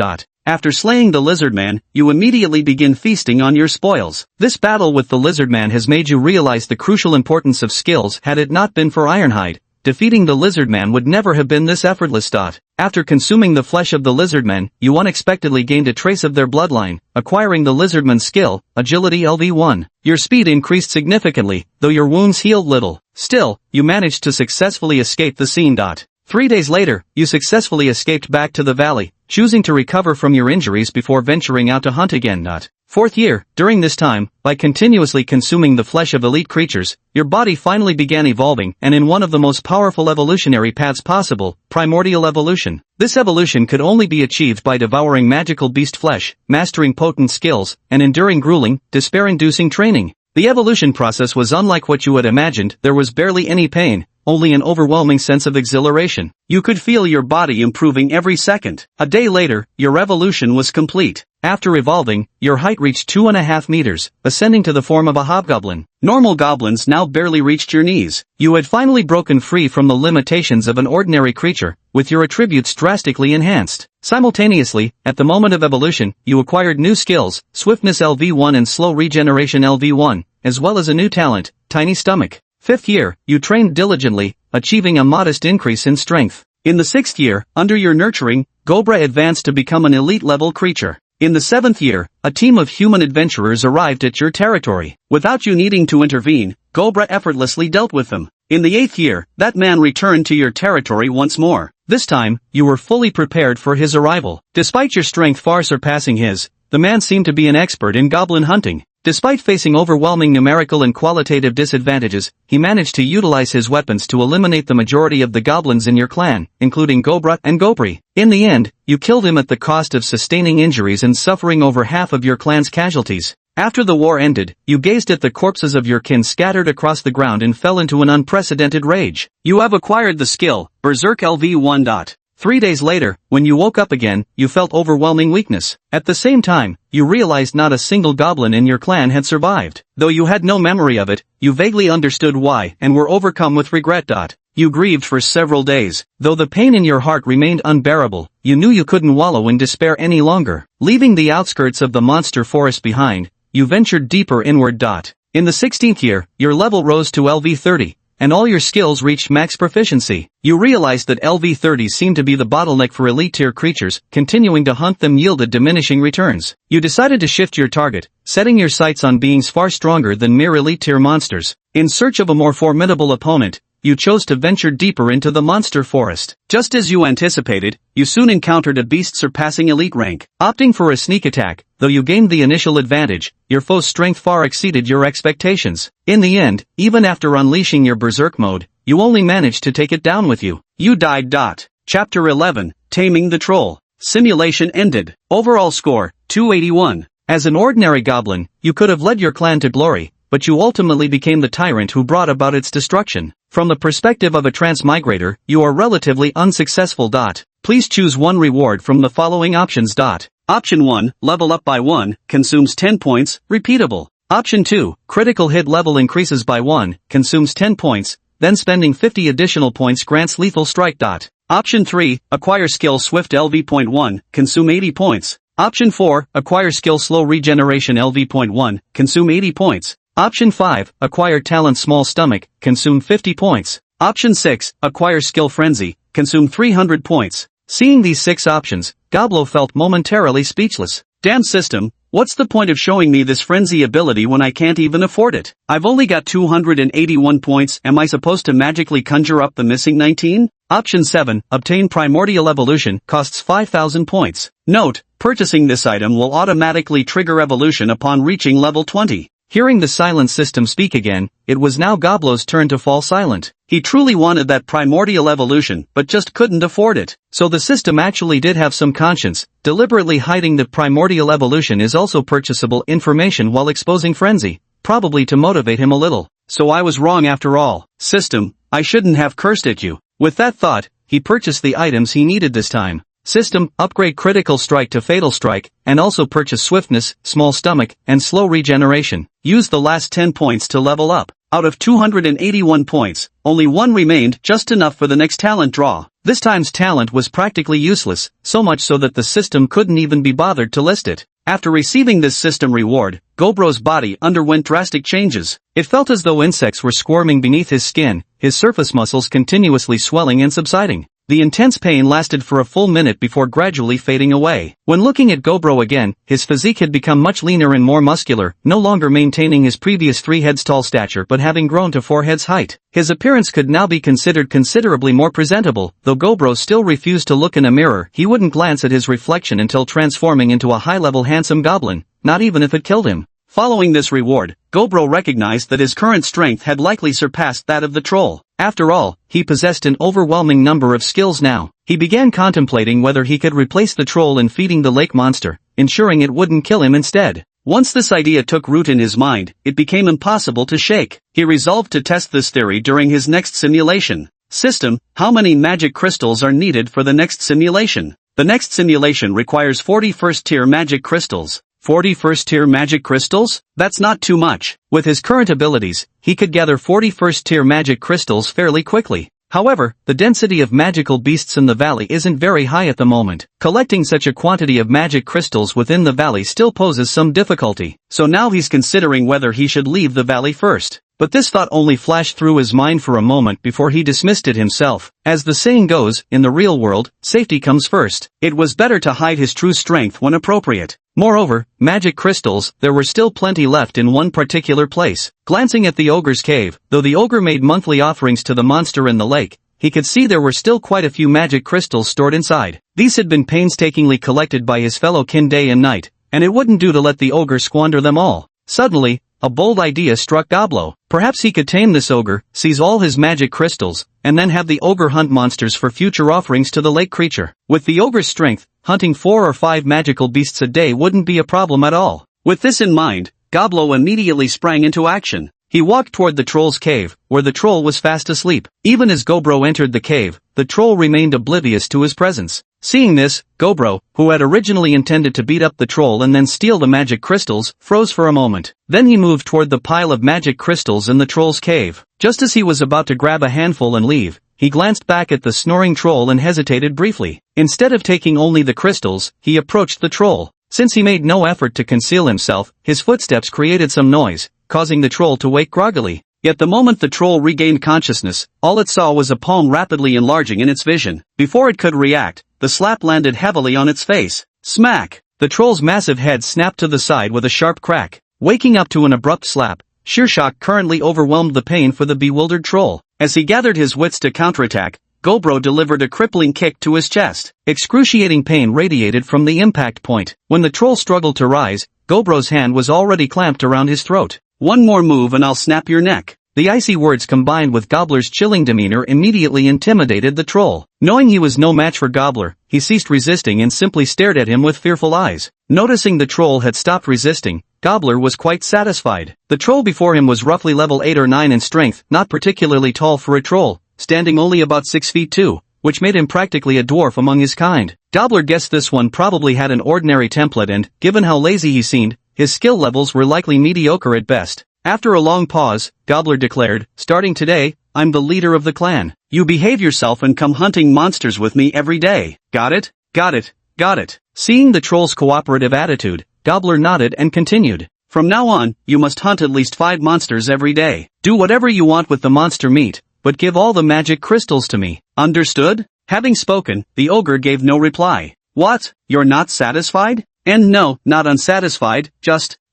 After slaying the lizard man, you immediately begin feasting on your spoils. This battle with the lizard man has made you realize the crucial importance of skills. Had it not been for Ironhide, defeating the lizard man would never have been this effortless. After consuming the flesh of the lizardmen, you unexpectedly gained a trace of their bloodline, acquiring the lizardman's skill, agility LV1. Your speed increased significantly, though your wounds healed little. Still, you managed to successfully escape the scene. 3 days later, you successfully escaped back to the valley, choosing to recover from your injuries before venturing out to hunt again. Fourth year, during this time, by continuously consuming the flesh of elite creatures, your body finally began evolving and in one of the most powerful evolutionary paths possible, primordial evolution. This evolution could only be achieved by devouring magical beast flesh, mastering potent skills, and enduring grueling, despair-inducing training. The evolution process was unlike what you had imagined. There was barely any pain, only an overwhelming sense of exhilaration. You could feel your body improving every second. A day later, your evolution was complete. After evolving, your height reached 2.5 meters, ascending to the form of a hobgoblin. Normal goblins now barely reached your knees. You had finally broken free from the limitations of an ordinary creature, with your attributes drastically enhanced. Simultaneously, at the moment of evolution, you acquired new skills, swiftness LV1 and slow regeneration LV1, as well as a new talent, tiny stomach. Fifth year, you trained diligently, achieving a modest increase in strength. In the sixth year, under your nurturing, Gobra advanced to become an elite-level creature. In the seventh year, a team of human adventurers arrived at your territory. Without you needing to intervene, Gobra effortlessly dealt with them. In the eighth year, that man returned to your territory once more. This time, you were fully prepared for his arrival. Despite your strength far surpassing his, the man seemed to be an expert in goblin hunting. Despite facing overwhelming numerical and qualitative disadvantages, he managed to utilize his weapons to eliminate the majority of the goblins in your clan, including Gobra and Gobri. In the end, you killed him at the cost of sustaining injuries and suffering over half of your clan's casualties. After the war ended, you gazed at the corpses of your kin scattered across the ground and fell into an unprecedented rage. You have acquired the skill, Berserk LV1. 3 days later, when you woke up again, you felt overwhelming weakness. At the same time, you realized not a single goblin in your clan had survived. Though you had no memory of it, you vaguely understood why and were overcome with regret. You grieved for several days. Though the pain in your heart remained unbearable, you knew you couldn't wallow in despair any longer. Leaving the outskirts of the monster forest behind, you ventured deeper inward. In the 16th year, your level rose to LV30. And all your skills reached max proficiency. You realized that LV30 seemed to be the bottleneck for elite-tier creatures. Continuing to hunt them yielded diminishing returns. You decided to shift your target, setting your sights on beings far stronger than mere elite-tier monsters. In search of a more formidable opponent, you chose to venture deeper into the monster forest. Just as you anticipated, you soon encountered a beast surpassing elite rank. Opting for a sneak attack, though you gained the initial advantage, your foe's strength far exceeded your expectations. In the end, even after unleashing your berserk mode, you only managed to take it down with you. You died. Chapter 11, Taming the Troll. Simulation ended. Overall score, 281. As an ordinary goblin, you could have led your clan to glory, but you ultimately became the tyrant who brought about its destruction. From the perspective of a transmigrator, you are relatively unsuccessful. Please choose one reward from the following options. Option 1, level up by 1, consumes 10 points, repeatable. Option 2, critical hit level increases by 1, consumes 10 points, then spending 50 additional points grants lethal strike. Option 3, acquire skill Swift LV.1, consume 80 points. Option 4, acquire skill Slow Regeneration LV.1, consume 80 points. Option 5, acquire talent Small Stomach, consume 50 points. Option 6, acquire skill Frenzy, consume 300 points. Seeing these 6 options, Goblo felt momentarily speechless. Damn system, what's the point of showing me this frenzy ability when I can't even afford it? I've only got 281 points, am I supposed to magically conjure up the missing 19? Option 7, obtain Primordial Evolution, costs 5,000 points. Note, purchasing this item will automatically trigger evolution upon reaching level 20. Hearing the silent system speak again, it was now Goblo's turn to fall silent. He truly wanted that primordial evolution, but just couldn't afford it. So the system actually did have some conscience, deliberately hiding that primordial evolution is also purchasable information while exposing frenzy, probably to motivate him a little. So I was wrong after all. System, I shouldn't have cursed at you. With that thought, he purchased the items he needed this time. System, upgrade Critical Strike to Fatal Strike, and also purchase Swiftness, Small Stomach, and Slow Regeneration. Use the last 10 points to level up. Out of 281 points, only 1 remained, just enough for the next talent draw. This time's talent was practically useless, so much so that the system couldn't even be bothered to list it. After receiving this system reward, Gobro's body underwent drastic changes. It felt as though insects were squirming beneath his skin, his surface muscles continuously swelling and subsiding. The intense pain lasted for a full minute before gradually fading away. When looking at Gobro again, his physique had become much leaner and more muscular, no longer maintaining his previous 3 heads tall stature but having grown to 4 heads height. His appearance could now be considered considerably more presentable, though Gobro still refused to look in a mirror. He wouldn't glance at his reflection until transforming into a high-level handsome goblin, not even if it killed him. Following this reward, Gobro recognized that his current strength had likely surpassed that of the troll. After all, he possessed an overwhelming number of skills now. He began contemplating whether he could replace the troll in feeding the lake monster, ensuring it wouldn't kill him instead. Once this idea took root in his mind, it became impossible to shake. He resolved to test this theory during his next simulation. System: how many magic crystals are needed for the next simulation? The next simulation requires 40 first-tier magic crystals. 40 first-tier magic crystals? That's not too much. With his current abilities, he could gather 40 first-tier magic crystals fairly quickly. However, the density of magical beasts in the valley isn't very high at the moment. Collecting such a quantity of magic crystals within the valley still poses some difficulty. So now he's considering whether he should leave the valley first. But this thought only flashed through his mind for a moment before he dismissed it himself. As the saying goes, in the real world, safety comes first. It was better to hide his true strength when appropriate. Moreover, magic crystals, there were still plenty left in one particular place. Glancing at the ogre's cave, though the ogre made monthly offerings to the monster in the lake, he could see there were still quite a few magic crystals stored inside. These had been painstakingly collected by his fellow kin day and night, and it wouldn't do to let the ogre squander them all. Suddenly, a bold idea struck Goblo. Perhaps he could tame this ogre, seize all his magic crystals, and then have the ogre hunt monsters for future offerings to the lake creature. With the ogre's strength, hunting 4 or 5 magical beasts a day wouldn't be a problem at all. With this in mind, Goblo immediately sprang into action. He walked toward the troll's cave, where the troll was fast asleep. Even as Gobro entered the cave, the troll remained oblivious to his presence. Seeing this, Gobro, who had originally intended to beat up the troll and then steal the magic crystals, froze for a moment. Then he moved toward the pile of magic crystals in the troll's cave. Just as he was about to grab a handful and leave, he glanced back at the snoring troll and hesitated briefly. Instead of taking only the crystals, he approached the troll. Since he made no effort to conceal himself, his footsteps created some noise, causing the troll to wake groggily. Yet the moment the troll regained consciousness, all it saw was a palm rapidly enlarging in its vision. Before it could react, the slap landed heavily on its face. Smack! The troll's massive head snapped to the side with a sharp crack. Waking up to an abrupt slap, sheer shock currently overwhelmed the pain for the bewildered troll. As he gathered his wits to counterattack, Gobro delivered a crippling kick to his chest. Excruciating pain radiated from the impact point. When the troll struggled to rise, Gobro's hand was already clamped around his throat. "One more move and I'll snap your neck." The icy words combined with Gobbler's chilling demeanor immediately intimidated the troll. Knowing he was no match for Gobbler, he ceased resisting and simply stared at him with fearful eyes. Noticing the troll had stopped resisting, Gobbler was quite satisfied. The troll before him was roughly level 8 or 9 in strength, not particularly tall for a troll, standing only about 6 feet 2, which made him practically a dwarf among his kind. Gobbler guessed this one probably had an ordinary template and, given how lazy he seemed, his skill levels were likely mediocre at best. After a long pause, Gobbler declared, "Starting today, I'm the leader of the clan. You behave yourself and come hunting monsters with me every day. Got it? Got it, got it." Seeing the troll's cooperative attitude, Gobbler nodded and continued. "From now on, you must hunt at least 5 monsters every day. Do whatever you want with the monster meat, but give all the magic crystals to me. Understood?" Having spoken, the ogre gave no reply. "What? You're not satisfied?" "And no, not unsatisfied,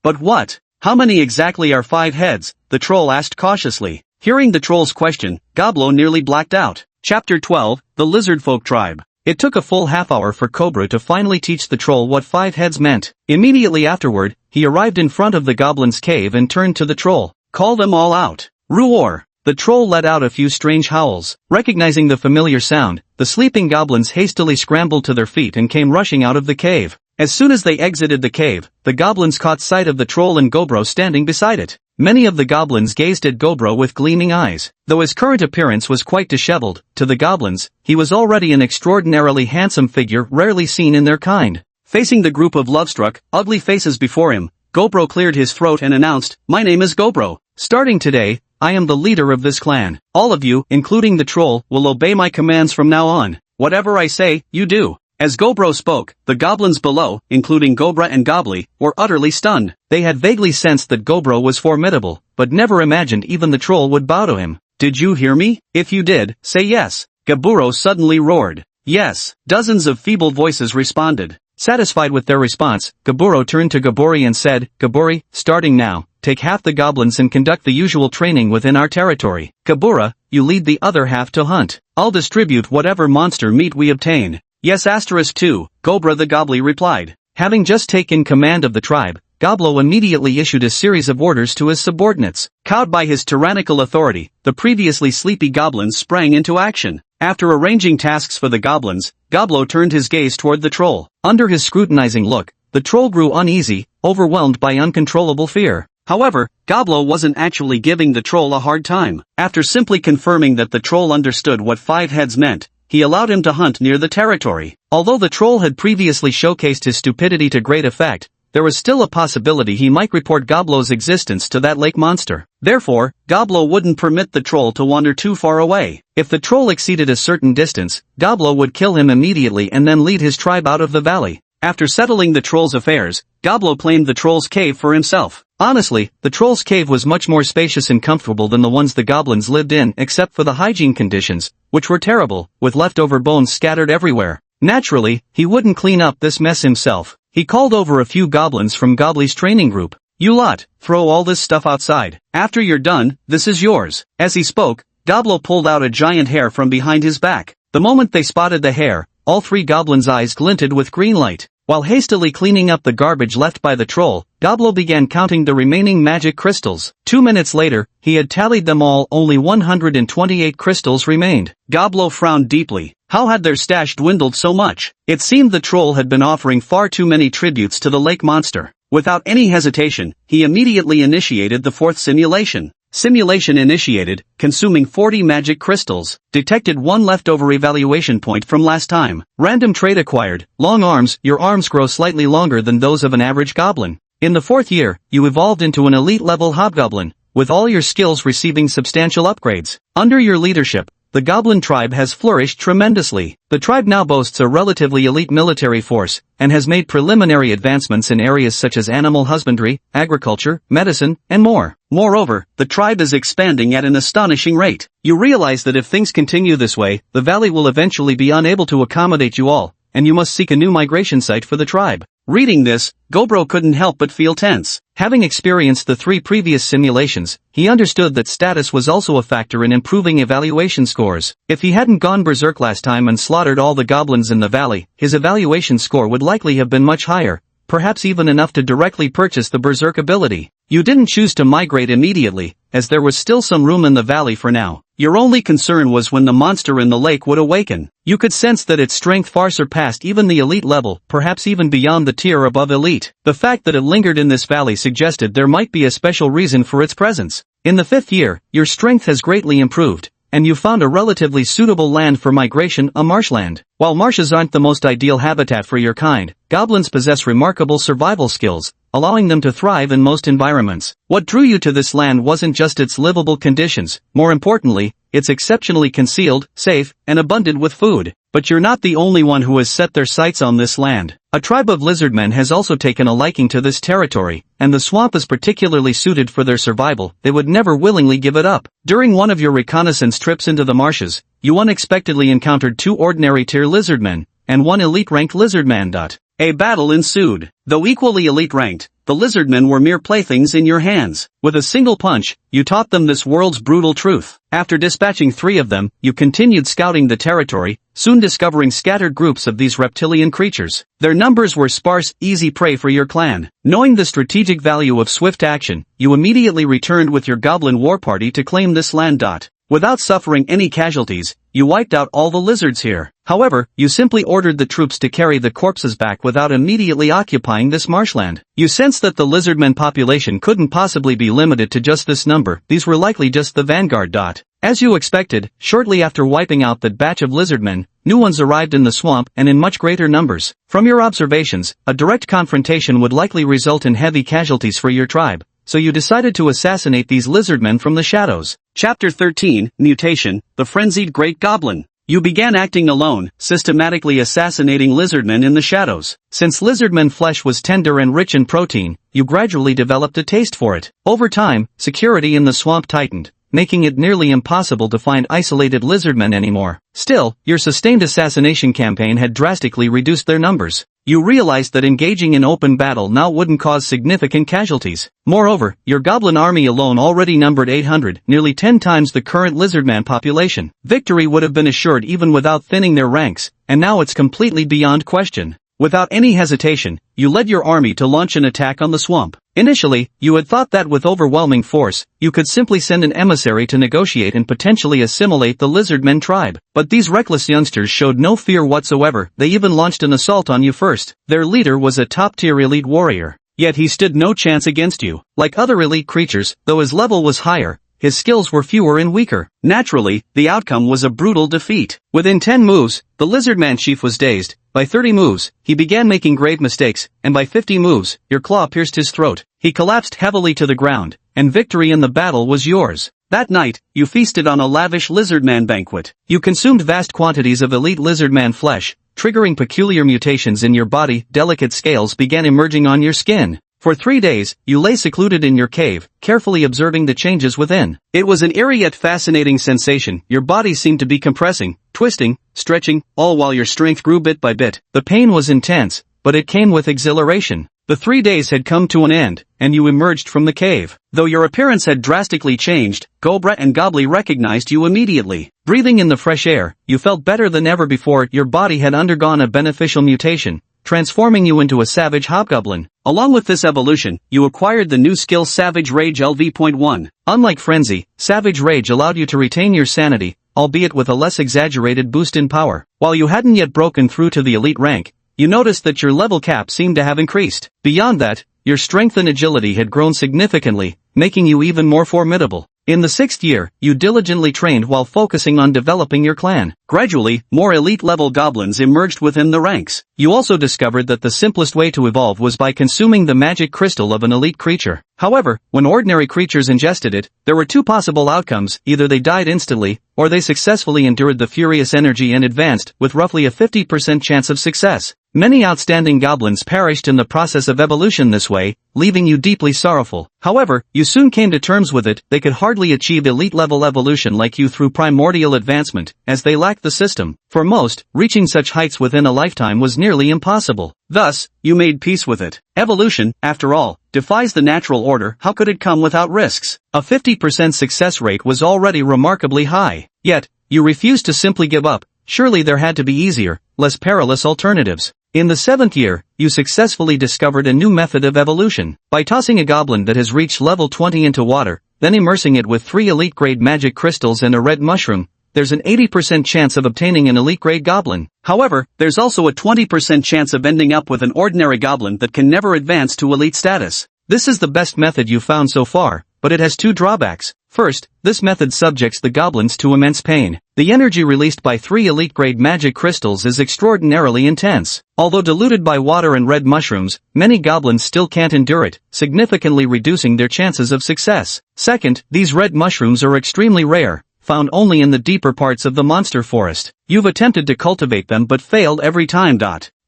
but what? How many exactly are 5 heads?" the troll asked cautiously. Hearing the troll's question, Goblo nearly blacked out. Chapter 12, The Lizardfolk Tribe. It took a full half-hour for Cobra to finally teach the troll what 5 heads meant. Immediately afterward, he arrived in front of the goblin's cave and turned to the troll. "Call them all out." "Roar!" The troll let out a few strange howls. Recognizing the familiar sound, the sleeping goblins hastily scrambled to their feet and came rushing out of the cave. As soon as they exited the cave, the goblins caught sight of the troll and Gobro standing beside it. Many of the goblins gazed at Gobro with gleaming eyes. Though his current appearance was quite disheveled, to the goblins, he was already an extraordinarily handsome figure rarely seen in their kind. Facing the group of love-struck, ugly faces before him, Gobro cleared his throat and announced, "My name is Gobro. Starting today, I am the leader of this clan. All of you, including the troll, will obey my commands from now on. Whatever I say, you do." As Gobro spoke, the goblins below, including Gobra and Gobli, were utterly stunned. They had vaguely sensed that Gobro was formidable, but never imagined even the troll would bow to him. "Did you hear me? If you did, say yes." Gaburo suddenly roared. Yes, dozens of feeble voices responded. Satisfied with their response, Gaburo turned to Gabori and said, Gabori, starting now, take half the goblins and conduct the usual training within our territory. Gabura, you lead the other half to hunt. I'll distribute whatever monster meat we obtain. Yes *2, Gobra the Goblin replied. Having just taken command of the tribe, Goblo immediately issued a series of orders to his subordinates. Cowed by his tyrannical authority, the previously sleepy goblins sprang into action. After arranging tasks for the goblins, Goblo turned his gaze toward the troll. Under his scrutinizing look, the troll grew uneasy, overwhelmed by uncontrollable fear. However, Goblo wasn't actually giving the troll a hard time. After simply confirming that the troll understood what 5 heads meant, he allowed him to hunt near the territory. Although the troll had previously showcased his stupidity to great effect, there was still a possibility he might report Goblo's existence to that lake monster. Therefore, Goblo wouldn't permit the troll to wander too far away. If the troll exceeded a certain distance, Goblo would kill him immediately and then lead his tribe out of the valley. After settling the troll's affairs, Goblo claimed the troll's cave for himself. Honestly, the troll's cave was much more spacious and comfortable than the ones the goblins lived in except for the hygiene conditions, which were terrible, with leftover bones scattered everywhere. Naturally, he wouldn't clean up this mess himself. He called over a few goblins from Gobli's training group. You lot, throw all this stuff outside. After you're done, this is yours. As he spoke, Goblo pulled out a giant hair from behind his back. The moment they spotted the hair, all 3 goblins' eyes glinted with green light. While hastily cleaning up the garbage left by the troll, Goblo began counting the remaining magic crystals. 2 minutes later, he had tallied them all. Only 128 crystals remained. Goblo frowned deeply. How had their stash dwindled so much? It seemed the troll had been offering far too many tributes to the lake monster. Without any hesitation, he immediately initiated the 4th simulation. Simulation initiated, consuming 40 magic crystals. Detected 1 leftover evaluation point from last time. Random trait acquired. Long arms. Your arms grow slightly longer than those of an average goblin. In the 4th year, you evolved into an elite-level hobgoblin, with all your skills receiving substantial upgrades. Under your leadership, the goblin tribe has flourished tremendously. The tribe now boasts a relatively elite military force, and has made preliminary advancements in areas such as animal husbandry, agriculture, medicine, and more. Moreover, the tribe is expanding at an astonishing rate. You realize that if things continue this way, the valley will eventually be unable to accommodate you all, and you must seek a new migration site for the tribe. Reading this, Gobro couldn't help but feel tense. Having experienced the 3 previous simulations, he understood that status was also a factor in improving evaluation scores. If he hadn't gone berserk last time and slaughtered all the goblins in the valley, his evaluation score would likely have been much higher, perhaps even enough to directly purchase the berserk ability. You didn't choose to migrate immediately, as there was still some room in the valley for now. Your only concern was when the monster in the lake would awaken. You could sense that its strength far surpassed even the elite level, perhaps even beyond the tier above elite. The fact that it lingered in this valley suggested there might be a special reason for its presence. In the 5th year, your strength has greatly improved, and you found a relatively suitable land for migration, a marshland. While marshes aren't the most ideal habitat for your kind, goblins possess remarkable survival skills, allowing them to thrive in most environments. What drew you to this land wasn't just its livable conditions, more importantly, it's exceptionally concealed, safe, and abundant with food. But you're not the only one who has set their sights on this land. A tribe of lizardmen has also taken a liking to this territory, and the swamp is particularly suited for their survival. They would never willingly give it up. During one of your reconnaissance trips into the marshes, you unexpectedly encountered 2 ordinary tier lizardmen, and 1 elite-ranked lizardman. A battle ensued. Though equally elite-ranked, the lizardmen were mere playthings in your hands. With a single punch, you taught them this world's brutal truth. After dispatching 3 of them, you continued scouting the territory, soon discovering scattered groups of these reptilian creatures. Their numbers were sparse, easy prey for your clan. Knowing the strategic value of swift action, you immediately returned with your goblin war party to claim this land. Without suffering any casualties, you wiped out all the lizards here. However, you simply ordered the troops to carry the corpses back without immediately occupying this marshland. You sensed that the lizardmen population couldn't possibly be limited to just this number. These were likely just the vanguard. As you expected, shortly after wiping out that batch of lizardmen, new ones arrived in the swamp and in much greater numbers. From your observations, a direct confrontation would likely result in heavy casualties for your tribe, so you decided to assassinate these lizardmen from the shadows. Chapter 13, Mutation, the Frenzied Great Goblin. You began acting alone, systematically assassinating lizardmen in the shadows. Since lizardmen flesh was tender and rich in protein, you gradually developed a taste for it. Over time, security in the swamp tightened, making it nearly impossible to find isolated lizardmen anymore. Still, your sustained assassination campaign had drastically reduced their numbers. You realized that engaging in open battle now wouldn't cause significant casualties. Moreover, your goblin army alone already numbered 800, nearly 10 times the current lizardman population. Victory would have been assured even without thinning their ranks, and now it's completely beyond question. Without any hesitation, you led your army to launch an attack on the swamp. Initially, you had thought that with overwhelming force, you could simply send an emissary to negotiate and potentially assimilate the lizardmen tribe. But these reckless youngsters showed no fear whatsoever. They even launched an assault on you first. Their leader was a top-tier elite warrior. Yet he stood no chance against you. Like other elite creatures, though his level was higher, his skills were fewer and weaker. Naturally, the outcome was a brutal defeat. Within 10 moves, the lizardman chief was dazed. By 30 moves, he began making grave mistakes, and by 50 moves, your claw pierced his throat. He collapsed heavily to the ground, and victory in the battle was yours. That night, you feasted on a lavish lizardman banquet. You consumed vast quantities of elite lizardman flesh, triggering peculiar mutations in your body. Delicate scales began emerging on your skin. For 3 days, you lay secluded in your cave, carefully observing the changes within. It was an eerie yet fascinating sensation. Your body seemed to be compressing, twisting, stretching, all while your strength grew bit by bit. The pain was intense, but it came with exhilaration. The 3 days had come to an end, and you emerged from the cave. Though your appearance had drastically changed, Goblin and Goblin recognized you immediately. Breathing in the fresh air, you felt better than ever before. Your body had undergone a beneficial mutation, transforming you into a savage hobgoblin. Along with this evolution, you acquired the new skill Savage Rage LV.1. Unlike Frenzy, Savage Rage allowed you to retain your sanity, albeit with a less exaggerated boost in power. While you hadn't yet broken through to the elite rank, you noticed that your level cap seemed to have increased. Beyond that, your strength and agility had grown significantly, making you even more formidable. In the 6th year, you diligently trained while focusing on developing your clan. Gradually, more elite-level goblins emerged within the ranks. You also discovered that the simplest way to evolve was by consuming the magic crystal of an elite creature. However, when ordinary creatures ingested it, there were 2 possible outcomes: either they died instantly, or they successfully endured the furious energy and advanced, with roughly a 50% chance of success. Many outstanding goblins perished in the process of evolution this way, leaving you deeply sorrowful. However, you soon came to terms with it. They could hardly achieve elite-level evolution like you through primordial advancement, as they lacked the system. For most, reaching such heights within a lifetime was nearly impossible. Thus, you made peace with it. Evolution, after all, defies the natural order. How could it come without risks? A 50% success rate was already remarkably high. Yet, you refused to simply give up. Surely there had to be easier, less perilous alternatives. In the 7th year, you successfully discovered a new method of evolution. By tossing a goblin that has reached level 20 into water, then immersing it with 3 elite-grade magic crystals and a red mushroom, there's an 80% chance of obtaining an elite-grade goblin. However, there's also a 20% chance of ending up with an ordinary goblin that can never advance to elite status. This is the best method you've found so far, but it has 2 drawbacks. First, this method subjects the goblins to immense pain. The energy released by 3 elite-grade magic crystals is extraordinarily intense. Although diluted by water and red mushrooms, many goblins still can't endure it, significantly reducing their chances of success. Second, these red mushrooms are extremely rare, found only in the deeper parts of the monster forest. You've attempted to cultivate them but failed every time.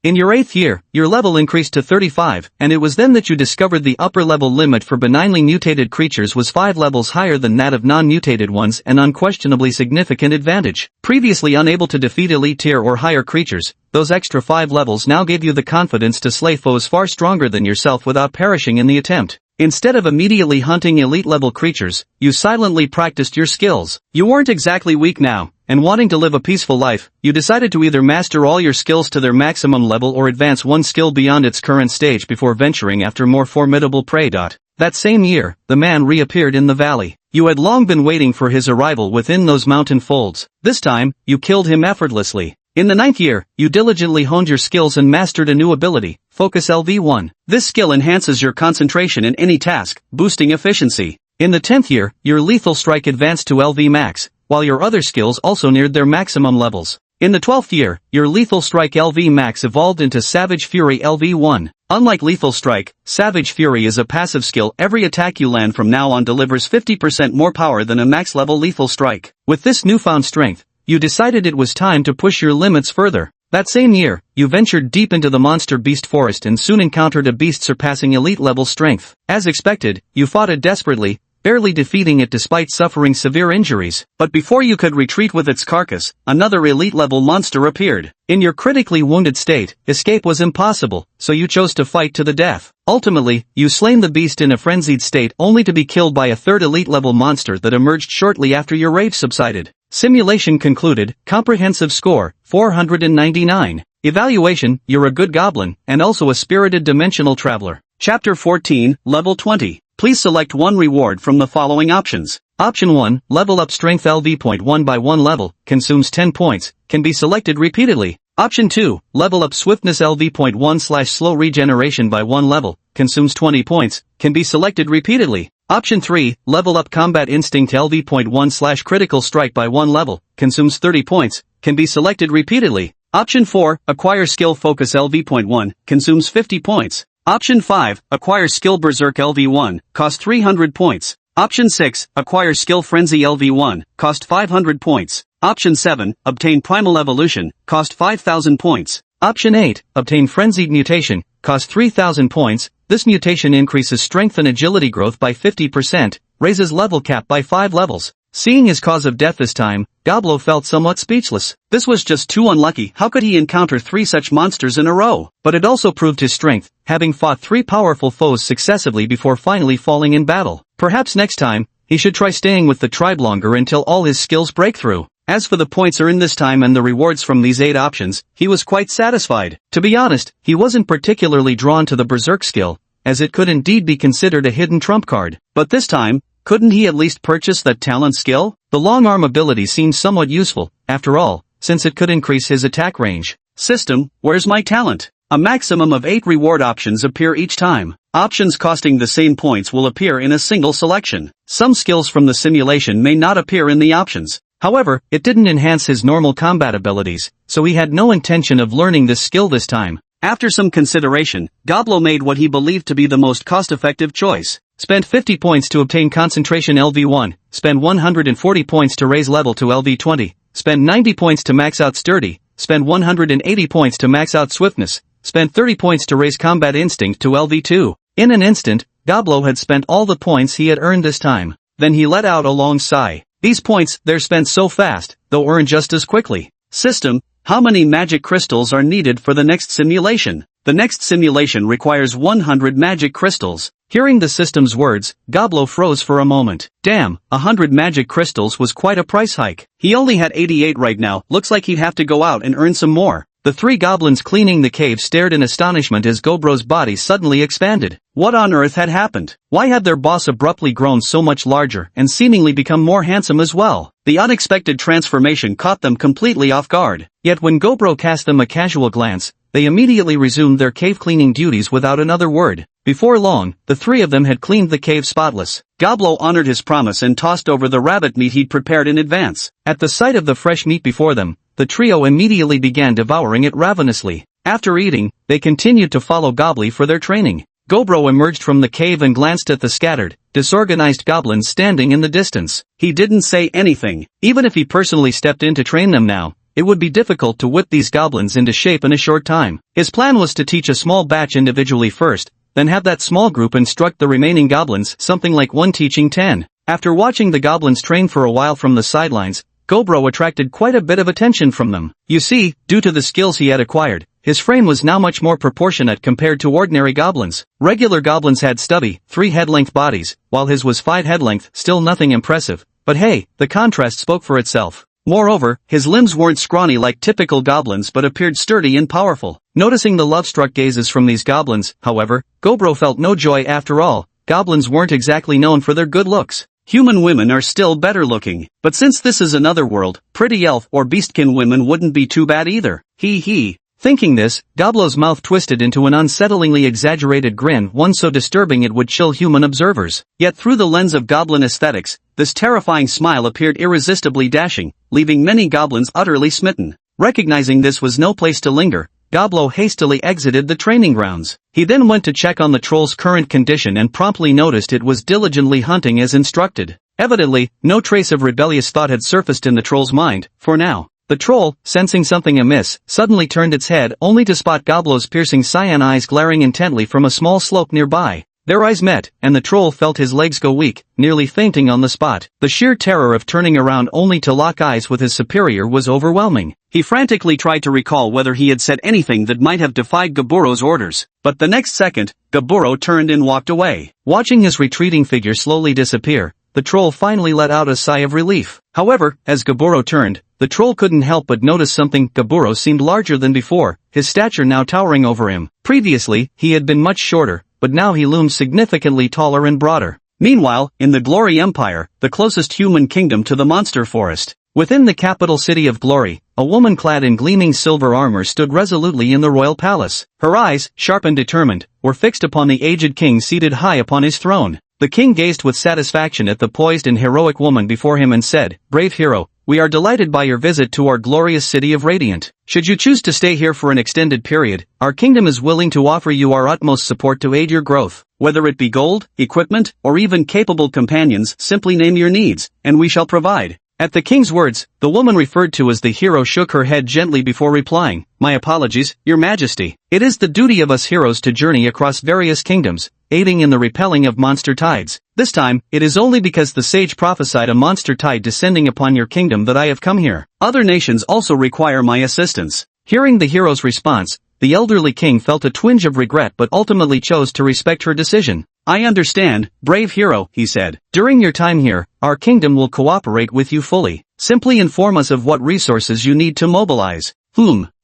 In your 8th year, your level increased to 35, and it was then that you discovered the upper-level limit for benignly mutated creatures was 5 levels higher than that of non-mutated ones, an unquestionably significant advantage. Previously unable to defeat elite tier or higher creatures, those extra 5 levels now gave you the confidence to slay foes far stronger than yourself without perishing in the attempt. Instead of immediately hunting elite-level creatures, you silently practiced your skills. You weren't exactly weak now, and wanting to live a peaceful life, you decided to either master all your skills to their maximum level or advance one skill beyond its current stage before venturing after more formidable prey. That same year, the man reappeared in the valley. You had long been waiting for his arrival within those mountain folds. This time, you killed him effortlessly. In the 9th year, you diligently honed your skills and mastered a new ability, Focus LV1. This skill enhances your concentration in any task, boosting efficiency. In the 10th year, your Lethal Strike advanced to LV Max, while your other skills also neared their maximum levels. In the 12th year, your Lethal Strike LV Max evolved into Savage Fury LV1. Unlike Lethal Strike, Savage Fury is a passive skill. Every attack you land from now on delivers 50% more power than a max-level Lethal Strike. With this newfound strength, you decided it was time to push your limits further. That same year, you ventured deep into the monster beast forest and soon encountered a beast surpassing elite-level strength. As expected, you fought it desperately, barely defeating it despite suffering severe injuries. But before you could retreat with its carcass, another elite-level monster appeared. In your critically wounded state, escape was impossible, so you chose to fight to the death. Ultimately, you slain the beast in a frenzied state only to be killed by a third elite-level monster that emerged shortly after your rage subsided. Simulation concluded, comprehensive score, 499. Evaluation, you're a good goblin, and also a spirited dimensional traveler. Chapter 14, Level 20. Please select one reward from the following options. Option 1, level up strength LV.1 by 1 level, consumes 10 points, can be selected repeatedly. Option 2, level up swiftness LV.1 / slow regeneration by 1 level, consumes 20 points, can be selected repeatedly. Option 3, level up combat instinct LV.1 / critical strike by 1 level, consumes 30 points, can be selected repeatedly. Option 4, acquire skill focus LV.1, consumes 50 points. Option 5, acquire skill berserk LV1, cost 300 points. Option 6, acquire skill frenzy LV1, cost 500 points. Option 7, obtain primal evolution, cost 5000 points. Option 8, obtain frenzied mutation, cost 3000 points. This mutation increases strength and agility growth by 50%, raises level cap by 5 levels. Seeing his cause of death this time, Goblin felt somewhat speechless. This was just too unlucky. How could he encounter 3 such monsters in a row? But it also proved his strength, having fought 3 powerful foes successively before finally falling in battle. Perhaps next time, he should try staying with the tribe longer until all his skills break through. As for the points earned this time and the rewards from these 8 options, he was quite satisfied. To be honest, he wasn't particularly drawn to the berserk skill, as it could indeed be considered a hidden trump card. But this time, couldn't he at least purchase that talent skill? The long arm ability seemed somewhat useful, after all, since it could increase his attack range. System, where's my talent? A maximum of 8 reward options appear each time. Options costing the same points will appear in a single selection. Some skills from the simulation may not appear in the options. However, it didn't enhance his normal combat abilities, so he had no intention of learning this skill this time. After some consideration, Goblin made what he believed to be the most cost-effective choice. Spend 50 points to obtain concentration LV1, spend 140 points to raise level to LV20, spend 90 points to max out sturdy, spend 180 points to max out swiftness, spend 30 points to raise combat instinct to LV2. In an instant, Goblin had spent all the points he had earned this time. Then he let out a long sigh. These points, they're spent so fast, though earned just as quickly. System, how many magic crystals are needed for the next simulation? The next simulation requires 100 magic crystals. Hearing the system's words, Goblin froze for a moment. Damn, 100 magic crystals was quite a price hike. He only had 88 right now, looks like he'd have to go out and earn some more. The 3 goblins cleaning the cave stared in astonishment as Gobro's body suddenly expanded. What on earth had happened? Why had their boss abruptly grown so much larger and seemingly become more handsome as well? The unexpected transformation caught them completely off guard. Yet when Gobro cast them a casual glance, they immediately resumed their cave cleaning duties without another word. Before long, the 3 of them had cleaned the cave spotless. Goblin honored his promise and tossed over the rabbit meat he'd prepared in advance. At the sight of the fresh meat before them, the trio immediately began devouring it ravenously. After eating, they continued to follow Goblin for their training. Gobro emerged from the cave and glanced at the scattered, disorganized goblins standing in the distance. He didn't say anything. Even if he personally stepped in to train them now, it would be difficult to whip these goblins into shape in a short time. His plan was to teach a small batch individually first, then have that small group instruct the remaining goblins, something like 1 teaching 10. After watching the goblins train for a while from the sidelines, Gobro attracted quite a bit of attention from them. You see, due to the skills he had acquired, his frame was now much more proportionate compared to ordinary goblins. Regular goblins had stubby, 3 head-length bodies, while his was 5 head-length, still nothing impressive. But hey, the contrast spoke for itself. Moreover, his limbs weren't scrawny like typical goblins but appeared sturdy and powerful. Noticing the love-struck gazes from these goblins, however, Gobro felt no joy after all. Goblins weren't exactly known for their good looks. Human women are still better looking. But since this is another world, pretty elf or beastkin women wouldn't be too bad either. Hee. Thinking this, Goblo's mouth twisted into an unsettlingly exaggerated grin, one so disturbing it would chill human observers. Yet through the lens of goblin aesthetics, this terrifying smile appeared irresistibly dashing, leaving many goblins utterly smitten. Recognizing this was no place to linger, Goblo hastily exited the training grounds. He then went to check on the troll's current condition and promptly noticed it was diligently hunting as instructed. Evidently, no trace of rebellious thought had surfaced in the troll's mind, for now. The troll, sensing something amiss, suddenly turned its head only to spot Goblo's piercing cyan eyes glaring intently from a small slope nearby. Their eyes met, and the troll felt his legs go weak, nearly fainting on the spot. The sheer terror of turning around only to lock eyes with his superior was overwhelming. He frantically tried to recall whether he had said anything that might have defied Gaburo's orders, but the next second, Gaburo turned and walked away. Watching his retreating figure slowly disappear, the troll finally let out a sigh of relief. However, as Gaburo turned, the troll couldn't help but notice something. Gaburo seemed larger than before, his stature now towering over him. Previously, he had been much shorter, but now he loomed significantly taller and broader. Meanwhile, in the Glory Empire, the closest human kingdom to the monster forest, within the capital city of Glory, a woman clad in gleaming silver armor stood resolutely in the royal palace. Her eyes, sharp and determined, were fixed upon the aged king seated high upon his throne. The king gazed with satisfaction at the poised and heroic woman before him and said, "Brave hero, we are delighted by your visit to our glorious city of Radiant. Should you choose to stay here for an extended period, our kingdom is willing to offer you our utmost support to aid your growth. Whether it be gold, equipment, or even capable companions, simply name your needs, and we shall provide." At the king's words, the woman referred to as the hero shook her head gently before replying, "My apologies, your majesty. It is the duty of us heroes to journey across various kingdoms, aiding in the repelling of monster tides. This time, it is only because the sage prophesied a monster tide descending upon your kingdom that I have come here. Other nations also require my assistance." Hearing the hero's response, the elderly king felt a twinge of regret but ultimately chose to respect her decision. "I understand, brave hero," he said. "During your time here, our kingdom will cooperate with you fully. Simply inform us of what resources you need to mobilize."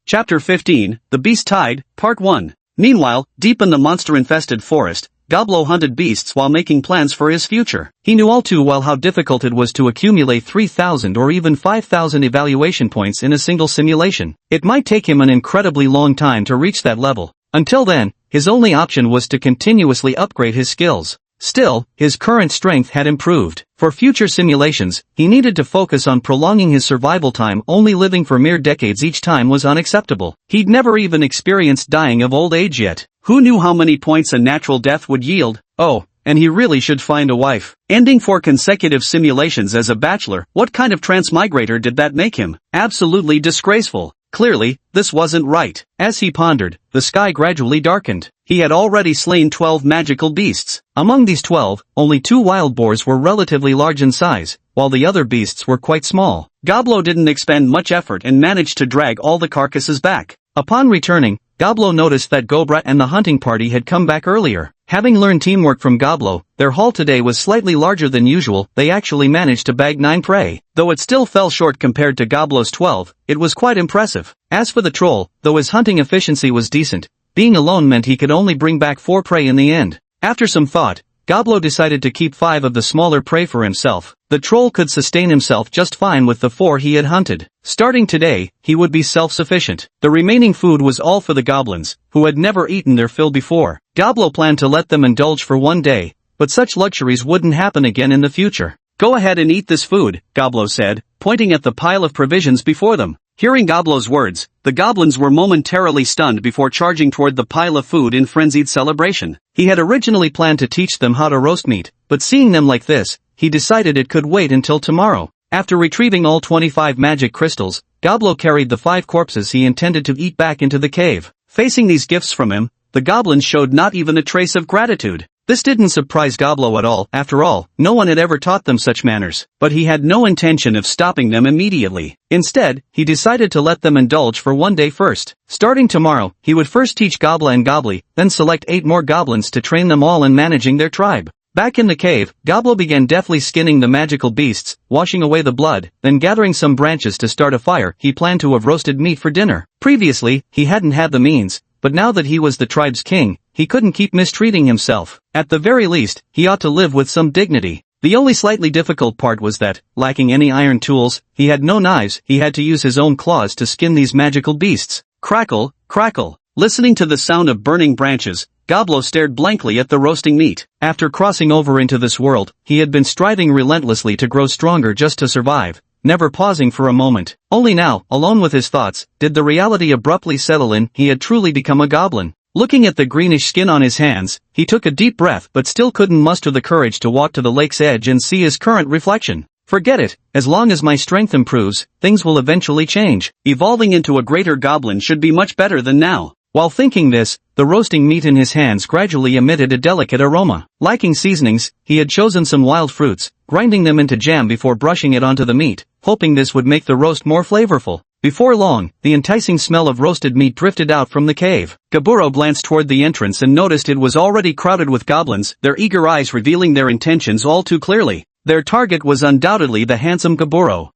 Chapter 15, The Beast Tide, Part 1. Meanwhile, deep in the monster-infested forest, Goblo hunted beasts while making plans for his future. He knew all too well how difficult it was to accumulate 3,000 or even 5,000 evaluation points in a single simulation. It might take him an incredibly long time to reach that level. Until then, his only option was to continuously upgrade his skills. Still, his current strength had improved. For future simulations, he needed to focus on prolonging his survival time. Only living for mere decades each time was unacceptable. He'd never even experienced dying of old age yet. Who knew how many points a natural death would yield? Oh, and he really should find a wife. Ending 4 consecutive simulations as a bachelor, what kind of transmigrator did that make him? Absolutely disgraceful. Clearly, this wasn't right. As he pondered, the sky gradually darkened. He had already slain 12 magical beasts. Among these 12, only 2 wild boars were relatively large in size, while the other beasts were quite small. Goblo didn't expend much effort and managed to drag all the carcasses back. Upon returning, Goblo noticed that Gobra and the hunting party had come back earlier. Having learned teamwork from Goblo, their haul today was slightly larger than usual. They actually managed to bag 9 prey. Though it still fell short compared to Goblo's 12, it was quite impressive. As for the troll, though his hunting efficiency was decent, being alone meant he could only bring back 4 prey in the end. After some thought, Goblo decided to keep 5 of the smaller prey for himself. The troll could sustain himself just fine with the 4 he had hunted. Starting today, he would be self-sufficient. The remaining food was all for the goblins, who had never eaten their fill before. Goblo planned to let them indulge for one day, but such luxuries wouldn't happen again in the future. "Go ahead and eat this food," Goblo said, pointing at the pile of provisions before them. Hearing Goblo's words, the goblins were momentarily stunned before charging toward the pile of food in frenzied celebration. He had originally planned to teach them how to roast meat, but seeing them like this, he decided it could wait until tomorrow. After retrieving all 25 magic crystals, Goblo carried the 5 corpses he intended to eat back into the cave. Facing these gifts from him, the goblins showed not even a trace of gratitude. This didn't surprise Goblo at all. After all, no one had ever taught them such manners. But he had no intention of stopping them immediately. Instead, he decided to let them indulge for one day first. Starting tomorrow, he would first teach Gobla and Gobli, then select 8 more goblins to train them all in managing their tribe. Back in the cave, Goblo began deftly skinning the magical beasts, washing away the blood, then gathering some branches to start a fire. He planned to have roasted meat for dinner. Previously, he hadn't had the means, but now that he was the tribe's king, he couldn't keep mistreating himself. At the very least, he ought to live with some dignity. The only slightly difficult part was that, lacking any iron tools, he had no knives. He had to use his own claws to skin these magical beasts. Crackle, crackle. Listening to the sound of burning branches, Goblo stared blankly at the roasting meat. After crossing over into this world, he had been striving relentlessly to grow stronger just to survive, never pausing for a moment. Only now, alone with his thoughts, did the reality abruptly settle in. He had truly become a goblin. Looking at the greenish skin on his hands, he took a deep breath but still couldn't muster the courage to walk to the lake's edge and see his current reflection. Forget it, as long as my strength improves, things will eventually change. Evolving into a greater goblin should be much better than now. While thinking this, the roasting meat in his hands gradually emitted a delicate aroma. Liking seasonings, he had chosen some wild fruits, grinding them into jam before brushing it onto the meat, hoping this would make the roast more flavorful. Before long, the enticing smell of roasted meat drifted out from the cave. Gaburo glanced toward the entrance and noticed it was already crowded with goblins, their eager eyes revealing their intentions all too clearly. Their target was undoubtedly the handsome Gaburo.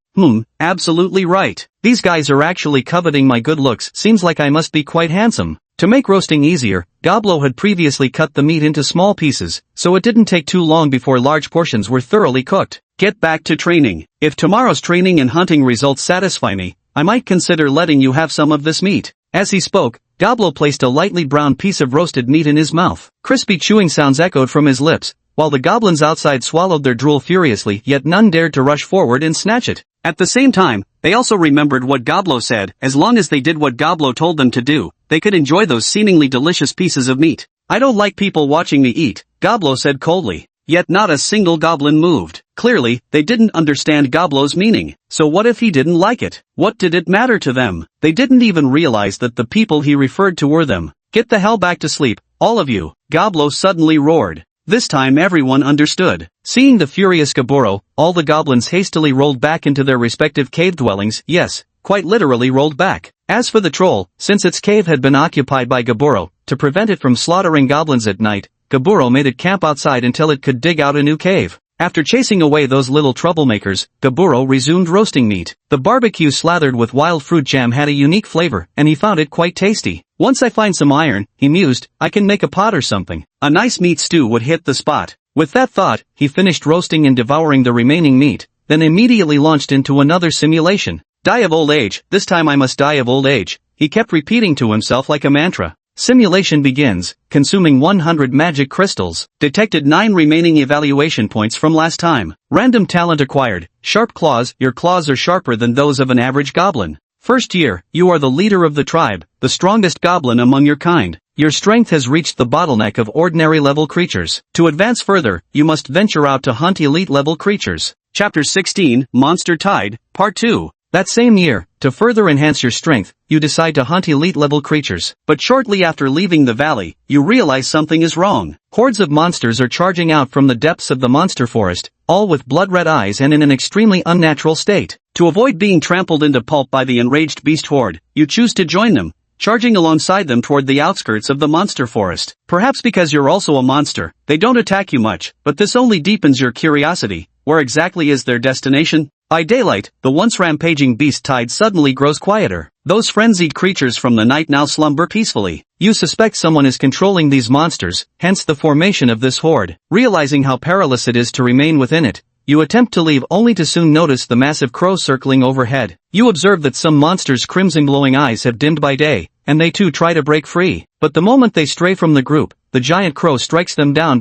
Absolutely right. These guys are actually coveting my good looks. Seems like I must be quite handsome. To make roasting easier, Goblo had previously cut the meat into small pieces, so it didn't take too long before large portions were thoroughly cooked. Get back to training. If tomorrow's training and hunting results satisfy me, I might consider letting you have some of this meat. As he spoke, Goblo placed a lightly browned piece of roasted meat in his mouth. Crispy chewing sounds echoed from his lips, while the goblins outside swallowed their drool furiously, yet none dared to rush forward and snatch it. At the same time, they also remembered what Goblo said. As long as they did what Goblo told them to do, they could enjoy those seemingly delicious pieces of meat. I don't like people watching me eat, Goblo said coldly. Yet not a single goblin moved. Clearly, they didn't understand Goblo's meaning. So what if he didn't like it? What did it matter to them? They didn't even realize that the people he referred to were them. Get the hell back to sleep, all of you, Goblo suddenly roared. This time everyone understood. Seeing the furious Gaburo, all the goblins hastily rolled back into their respective cave dwellings, yes, quite literally rolled back. As for the troll, since its cave had been occupied by Gaburo, to prevent it from slaughtering goblins at night, Gaburo made it camp outside until it could dig out a new cave. After chasing away those little troublemakers, Gaburo resumed roasting meat. The barbecue slathered with wild fruit jam had a unique flavor, and he found it quite tasty. Once I find some iron, he mused, I can make a pot or something. A nice meat stew would hit the spot. With that thought, he finished roasting and devouring the remaining meat, then immediately launched into another simulation. Die of old age, this time I must die of old age, he kept repeating to himself like a mantra. Simulation begins, consuming 100 magic crystals. Detected 9 remaining evaluation points from last time. Random talent acquired. Sharp claws, your claws are sharper than those of an average goblin. First year, you are the leader of the tribe, the strongest goblin among your kind. Your strength has reached the bottleneck of ordinary level creatures. To advance further, you must venture out to hunt elite level creatures. Chapter 16, Monster Tide, Part 2. That same year, to further enhance your strength, you decide to hunt elite-level creatures. But shortly after leaving the valley, you realize something is wrong. Hordes of monsters are charging out from the depths of the monster forest, all with blood-red eyes and in an extremely unnatural state. To avoid being trampled into pulp by the enraged beast horde, you choose to join them, charging alongside them toward the outskirts of the monster forest. Perhaps because you're also a monster, they don't attack you much, but this only deepens your curiosity. Where exactly is their destination? By daylight, the once rampaging beast tide suddenly grows quieter. Those frenzied creatures from the night now slumber peacefully. You suspect someone is controlling these monsters, hence the formation of this horde. Realizing how perilous it is to remain within it, you attempt to leave only to soon notice the massive crow circling overhead. You observe that some monsters' crimson glowing eyes have dimmed by day, and they too try to break free. But the moment they stray from the group, the giant crow strikes them down.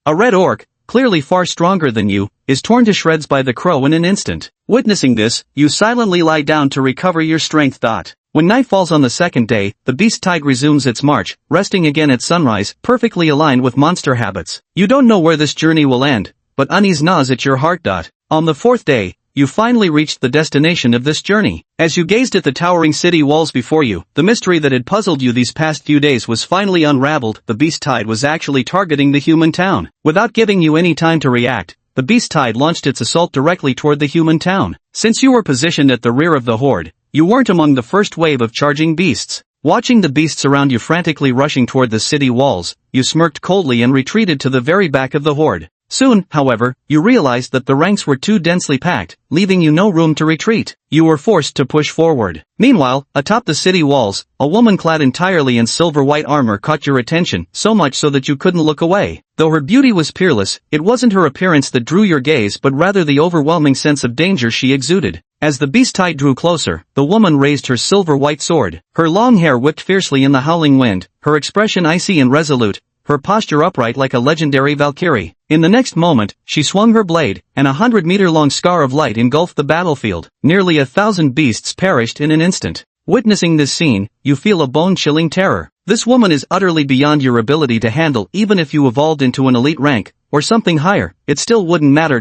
A red orc, clearly far stronger than you, is torn to shreds by the crow in an instant. Witnessing this, you silently lie down to recover your strength. When night falls on the second day, the beast tide resumes its march, resting again at sunrise, perfectly aligned with monster habits. You don't know where this journey will end, but unease gnaws at your heart. On the fourth day, you finally reached the destination of this journey. As you gazed at the towering city walls before you, the mystery that had puzzled you these past few days was finally unraveled. The beast tide was actually targeting the human town. Without giving you any time to react, the beast tide launched its assault directly toward the human town. Since you were positioned at the rear of the horde, you weren't among the first wave of charging beasts. Watching the beasts around you frantically rushing toward the city walls, you smirked coldly and retreated to the very back of the horde. Soon, however, you realized that the ranks were too densely packed, leaving you no room to retreat. You were forced to push forward. Meanwhile, atop the city walls, a woman clad entirely in silver-white armor caught your attention, so much so that you couldn't look away. Though her beauty was peerless, it wasn't her appearance that drew your gaze but rather the overwhelming sense of danger she exuded. As the beast tide drew closer, the woman raised her silver-white sword. Her long hair whipped fiercely in the howling wind, her expression icy and resolute, her posture upright like a legendary valkyrie. In the next moment, she swung her blade, and a 100-meter-long scar of light engulfed the battlefield. Nearly 1,000 beasts perished in an instant. Witnessing this scene, you feel a bone-chilling terror. This woman is utterly beyond your ability to handle. Even if you evolved into an elite rank, or something higher, it still wouldn't matter.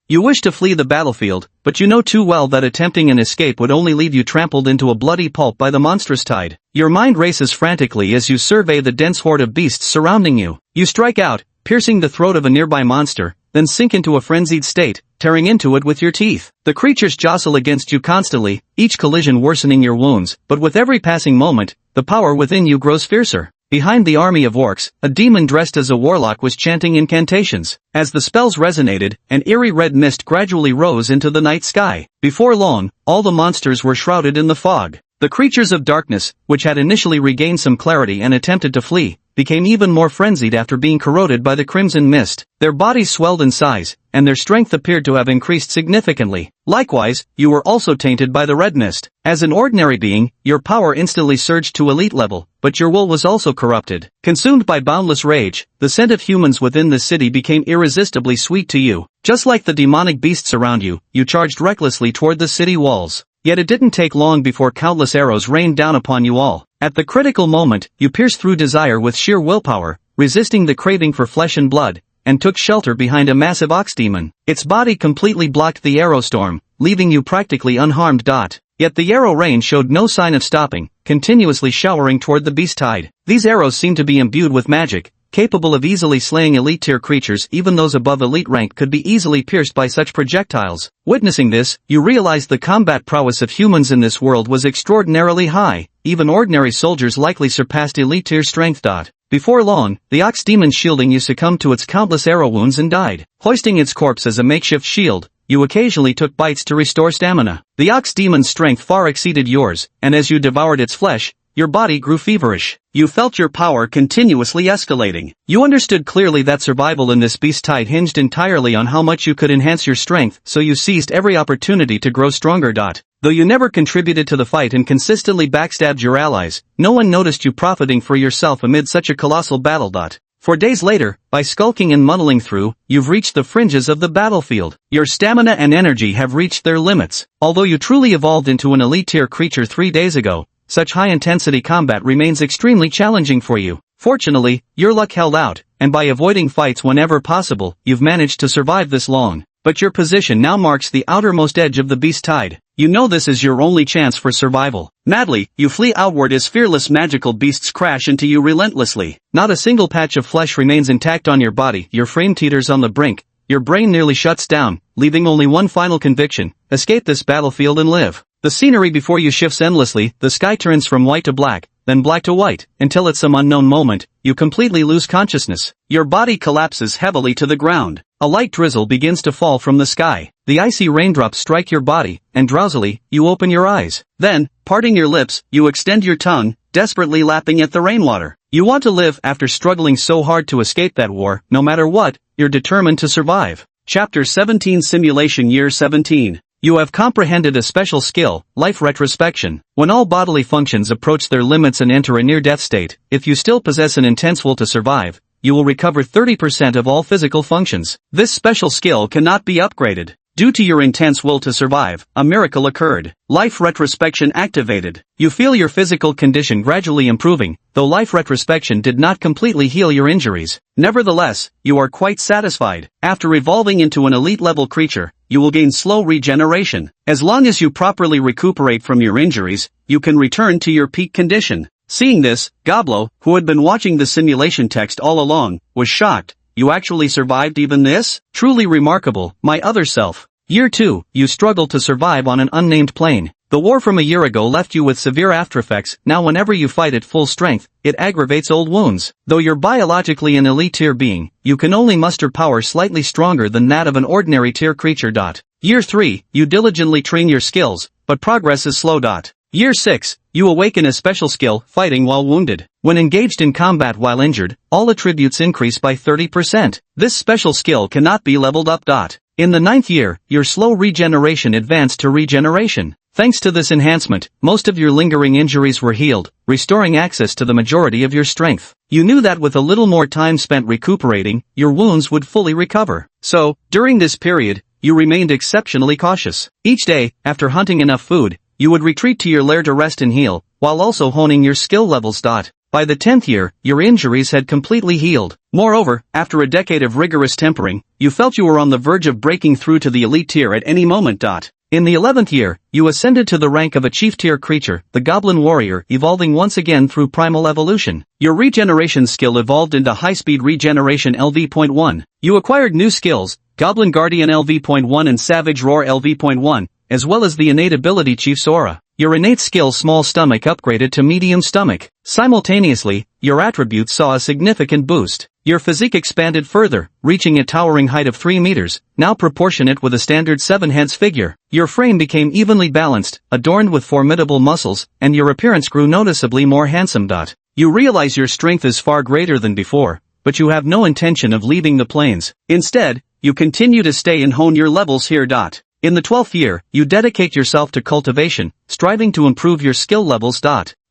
You wish to flee the battlefield, but you know too well that attempting an escape would only leave you trampled into a bloody pulp by the monstrous tide. Your mind races frantically as you survey the dense horde of beasts surrounding you. You strike out, piercing the throat of a nearby monster, then sink into a frenzied state, tearing into it with your teeth. The creatures jostle against you constantly, each collision worsening your wounds, but with every passing moment, the power within you grows fiercer. Behind the army of orcs, a demon dressed as a warlock was chanting incantations. As the spells resonated, an eerie red mist gradually rose into the night sky. Before long, all the monsters were shrouded in the fog. The creatures of darkness, which had initially regained some clarity and attempted to flee, became even more frenzied after being corroded by the crimson mist. Their bodies swelled in size, and their strength appeared to have increased significantly. Likewise, you were also tainted by the red mist. As an ordinary being, your power instantly surged to elite level, but your will was also corrupted. Consumed by boundless rage, the scent of humans within the city became irresistibly sweet to you. Just like the demonic beasts around you, you charged recklessly toward the city walls. Yet it didn't take long before countless arrows rained down upon you all. At the critical moment, you pierced through desire with sheer willpower, resisting the craving for flesh and blood, and took shelter behind a massive ox demon. Its body completely blocked the arrow storm, leaving you practically unharmed. Yet the arrow rain showed no sign of stopping, continuously showering toward the beast tide. These arrows seemed to be imbued with magic, capable of easily slaying elite-tier creatures. Even those above elite rank could be easily pierced by such projectiles. Witnessing this, you realized the combat prowess of humans in this world was extraordinarily high. Even ordinary soldiers likely surpassed elite-tier strength. Before long, the ox demon shielding you succumbed to its countless arrow wounds and died. Hoisting its corpse as a makeshift shield, you occasionally took bites to restore stamina. The ox demon's strength far exceeded yours, and as you devoured its flesh, your body grew feverish. You felt your power continuously escalating. You understood clearly that survival in this beast tide hinged entirely on how much you could enhance your strength, so you seized every opportunity to grow stronger. Though you never contributed to the fight and consistently backstabbed your allies, no one noticed you profiting for yourself amid such a colossal battle. For days later, by skulking and muddling through, you've reached the fringes of the battlefield. Your stamina and energy have reached their limits. Although you truly evolved into an elite-tier creature 3 days ago, such high-intensity combat remains extremely challenging for you. Fortunately, your luck held out, and by avoiding fights whenever possible, you've managed to survive this long. But your position now marks the outermost edge of the beast tide. You know this is your only chance for survival. Madly, you flee outward as fearless magical beasts crash into you relentlessly. Not a single patch of flesh remains intact on your body. Your frame teeters on the brink. Your brain nearly shuts down, leaving only one final conviction: escape this battlefield and live. The scenery before you shifts endlessly. The sky turns from white to black, then black to white, until at some unknown moment, you completely lose consciousness. Your body collapses heavily to the ground. A light drizzle begins to fall from the sky. The icy raindrops strike your body, and drowsily, you open your eyes. Then, parting your lips, you extend your tongue, desperately lapping at the rainwater. You want to live. After struggling so hard to escape that war, no matter what, you're determined to survive. Chapter 17 Simulation Year 17. You have comprehended a special skill, life retrospection. When all bodily functions approach their limits and enter a near-death state, if you still possess an intense will to survive, you will recover 30% of all physical functions. This special skill cannot be upgraded. Due to your intense will to survive, a miracle occurred. Life retrospection activated. You feel your physical condition gradually improving, though life retrospection did not completely heal your injuries. Nevertheless, you are quite satisfied. After evolving into an elite-level creature, you will gain slow regeneration. As long as you properly recuperate from your injuries, you can return to your peak condition. Seeing this, Goblin, who had been watching the simulation text all along, was shocked. You actually survived even this? Truly remarkable, my other self. Year 2, you struggled to survive on an unnamed plane. The war from a year ago left you with severe aftereffects. Now whenever you fight at full strength, it aggravates old wounds. Though you're biologically an elite tier being, you can only muster power slightly stronger than that of an ordinary tier creature. Year 3, you diligently train your skills, but progress is slow. Year 6, you awaken a special skill, fighting while wounded. When engaged in combat while injured, all attributes increase by 30%. This special skill cannot be leveled up. In the 9th year, your slow regeneration advanced to regeneration. Thanks to this enhancement, most of your lingering injuries were healed, restoring access to the majority of your strength. You knew that with a little more time spent recuperating, your wounds would fully recover. So, during this period, you remained exceptionally cautious. Each day, after hunting enough food, you would retreat to your lair to rest and heal, while also honing your skill levels. By the 10th year, your injuries had completely healed. Moreover, after a decade of rigorous tempering, you felt you were on the verge of breaking through to the elite tier at any moment. In the 11th year, you ascended to the rank of a chief-tier creature, the Goblin Warrior, evolving once again through primal evolution. Your regeneration skill evolved into high-speed regeneration LV.1. You acquired new skills, Goblin Guardian LV.1 and Savage Roar LV.1, as well as the innate ability Chief's Aura. Your innate skill Small Stomach upgraded to Medium Stomach. Simultaneously, your attributes saw a significant boost. Your physique expanded further, reaching a towering height of 3 meters, now proportionate with a standard 7 heads figure. Your frame became evenly balanced, adorned with formidable muscles, and your appearance grew noticeably more handsome. You realize your strength is far greater than before, but you have no intention of leaving the plains. Instead, you continue to stay and hone your levels here. In the 12th year, you dedicate yourself to cultivation, striving to improve your skill levels.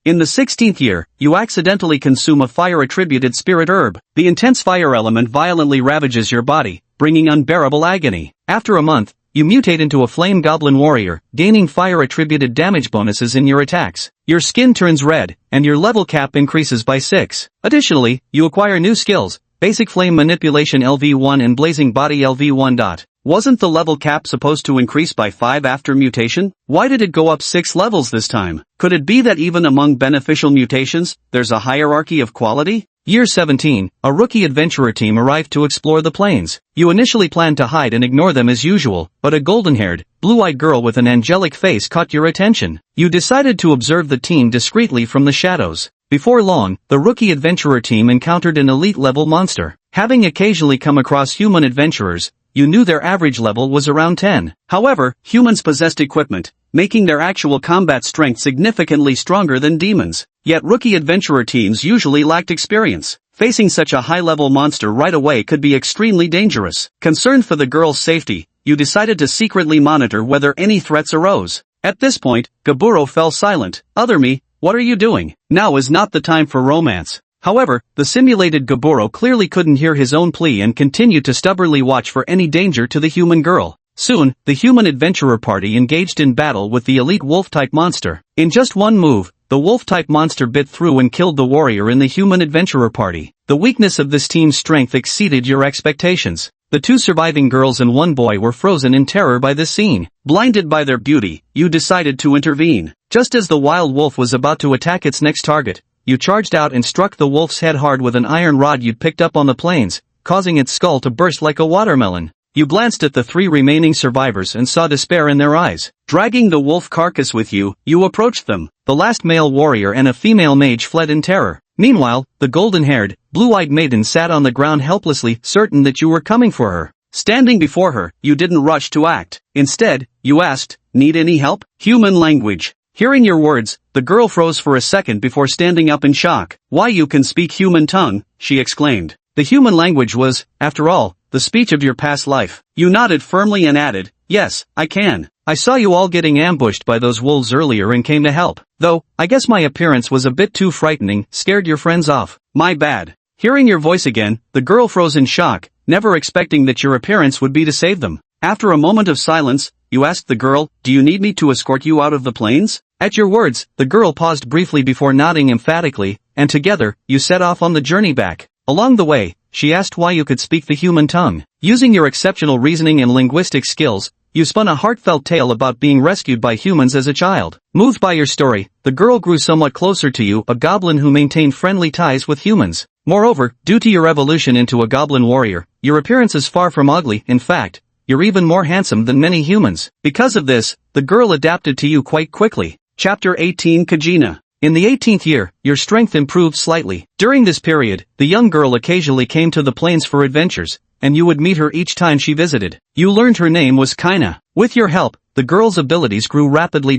In the 16th year, you accidentally consume a fire-attributed spirit herb. The intense fire element violently ravages your body, bringing unbearable agony. After a month, you mutate into a flame goblin warrior, gaining fire-attributed damage bonuses in your attacks. Your skin turns red, and your level cap increases by 6. Additionally, you acquire new skills, Basic Flame Manipulation LV1 and Blazing Body LV1. Wasn't the level cap supposed to increase by 5 after mutation? Why did it go up 6 levels this time? Could it be that even among beneficial mutations, there's a hierarchy of quality? Year 17, a rookie adventurer team arrived to explore the plains. You initially planned to hide and ignore them as usual, but a golden-haired, blue-eyed girl with an angelic face caught your attention. You decided to observe the team discreetly from the shadows. Before long, the rookie adventurer team encountered an elite-level monster. Having occasionally come across human adventurers, you knew their average level was around 10. However, humans possessed equipment, making their actual combat strength significantly stronger than demons. Yet rookie adventurer teams usually lacked experience. Facing such a high-level monster right away could be extremely dangerous. Concerned for the girl's safety, you decided to secretly monitor whether any threats arose. At this point, Gaburo fell silent. Other me, what are you doing? Now is not the time for romance. However, the simulated Gaburo clearly couldn't hear his own plea and continued to stubbornly watch for any danger to the human girl. Soon, the human adventurer party engaged in battle with the elite wolf-type monster. In just one move, the wolf-type monster bit through and killed the warrior in the human adventurer party. The weakness of this team's strength exceeded your expectations. The 2 surviving girls and 1 boy were frozen in terror by this scene. Blinded by their beauty, you decided to intervene. Just as the wild wolf was about to attack its next target, you charged out and struck the wolf's head hard with an iron rod you'd picked up on the plains, causing its skull to burst like a watermelon. You glanced at the 3 remaining survivors and saw despair in their eyes. Dragging the wolf carcass with you, you approached them. The last male warrior and a female mage fled in terror. Meanwhile, the golden-haired, blue-eyed maiden sat on the ground helplessly, certain that you were coming for her. Standing before her, you didn't rush to act. Instead, you asked, "Need any help?" Human language. Hearing your words, the girl froze for a second before standing up in shock. "Why, you can speak human tongue," she exclaimed. The human language was, after all, the speech of your past life. You nodded firmly and added, "Yes, I can. I saw you all getting ambushed by those wolves earlier and came to help. Though, I guess my appearance was a bit too frightening, scared your friends off. My bad." Hearing your voice again, the girl froze in shock, never expecting that your appearance would be to save them. After a moment of silence, you asked the girl, "Do you need me to escort you out of the plains?" At your words, the girl paused briefly before nodding emphatically, and together, you set off on the journey back. Along the way, she asked why you could speak the human tongue. Using your exceptional reasoning and linguistic skills, you spun a heartfelt tale about being rescued by humans as a child. Moved by your story, the girl grew somewhat closer to you, a goblin who maintained friendly ties with humans. Moreover, due to your evolution into a goblin warrior, your appearance is far from ugly. In fact, you're even more handsome than many humans. Because of this, the girl adapted to you quite quickly. Chapter 18 Kajina. In the 18th year, your strength improved slightly. During this period, the young girl occasionally came to the plains for adventures, and you would meet her each time she visited. You learned her name was Kaina. With your help, the girl's abilities grew rapidly.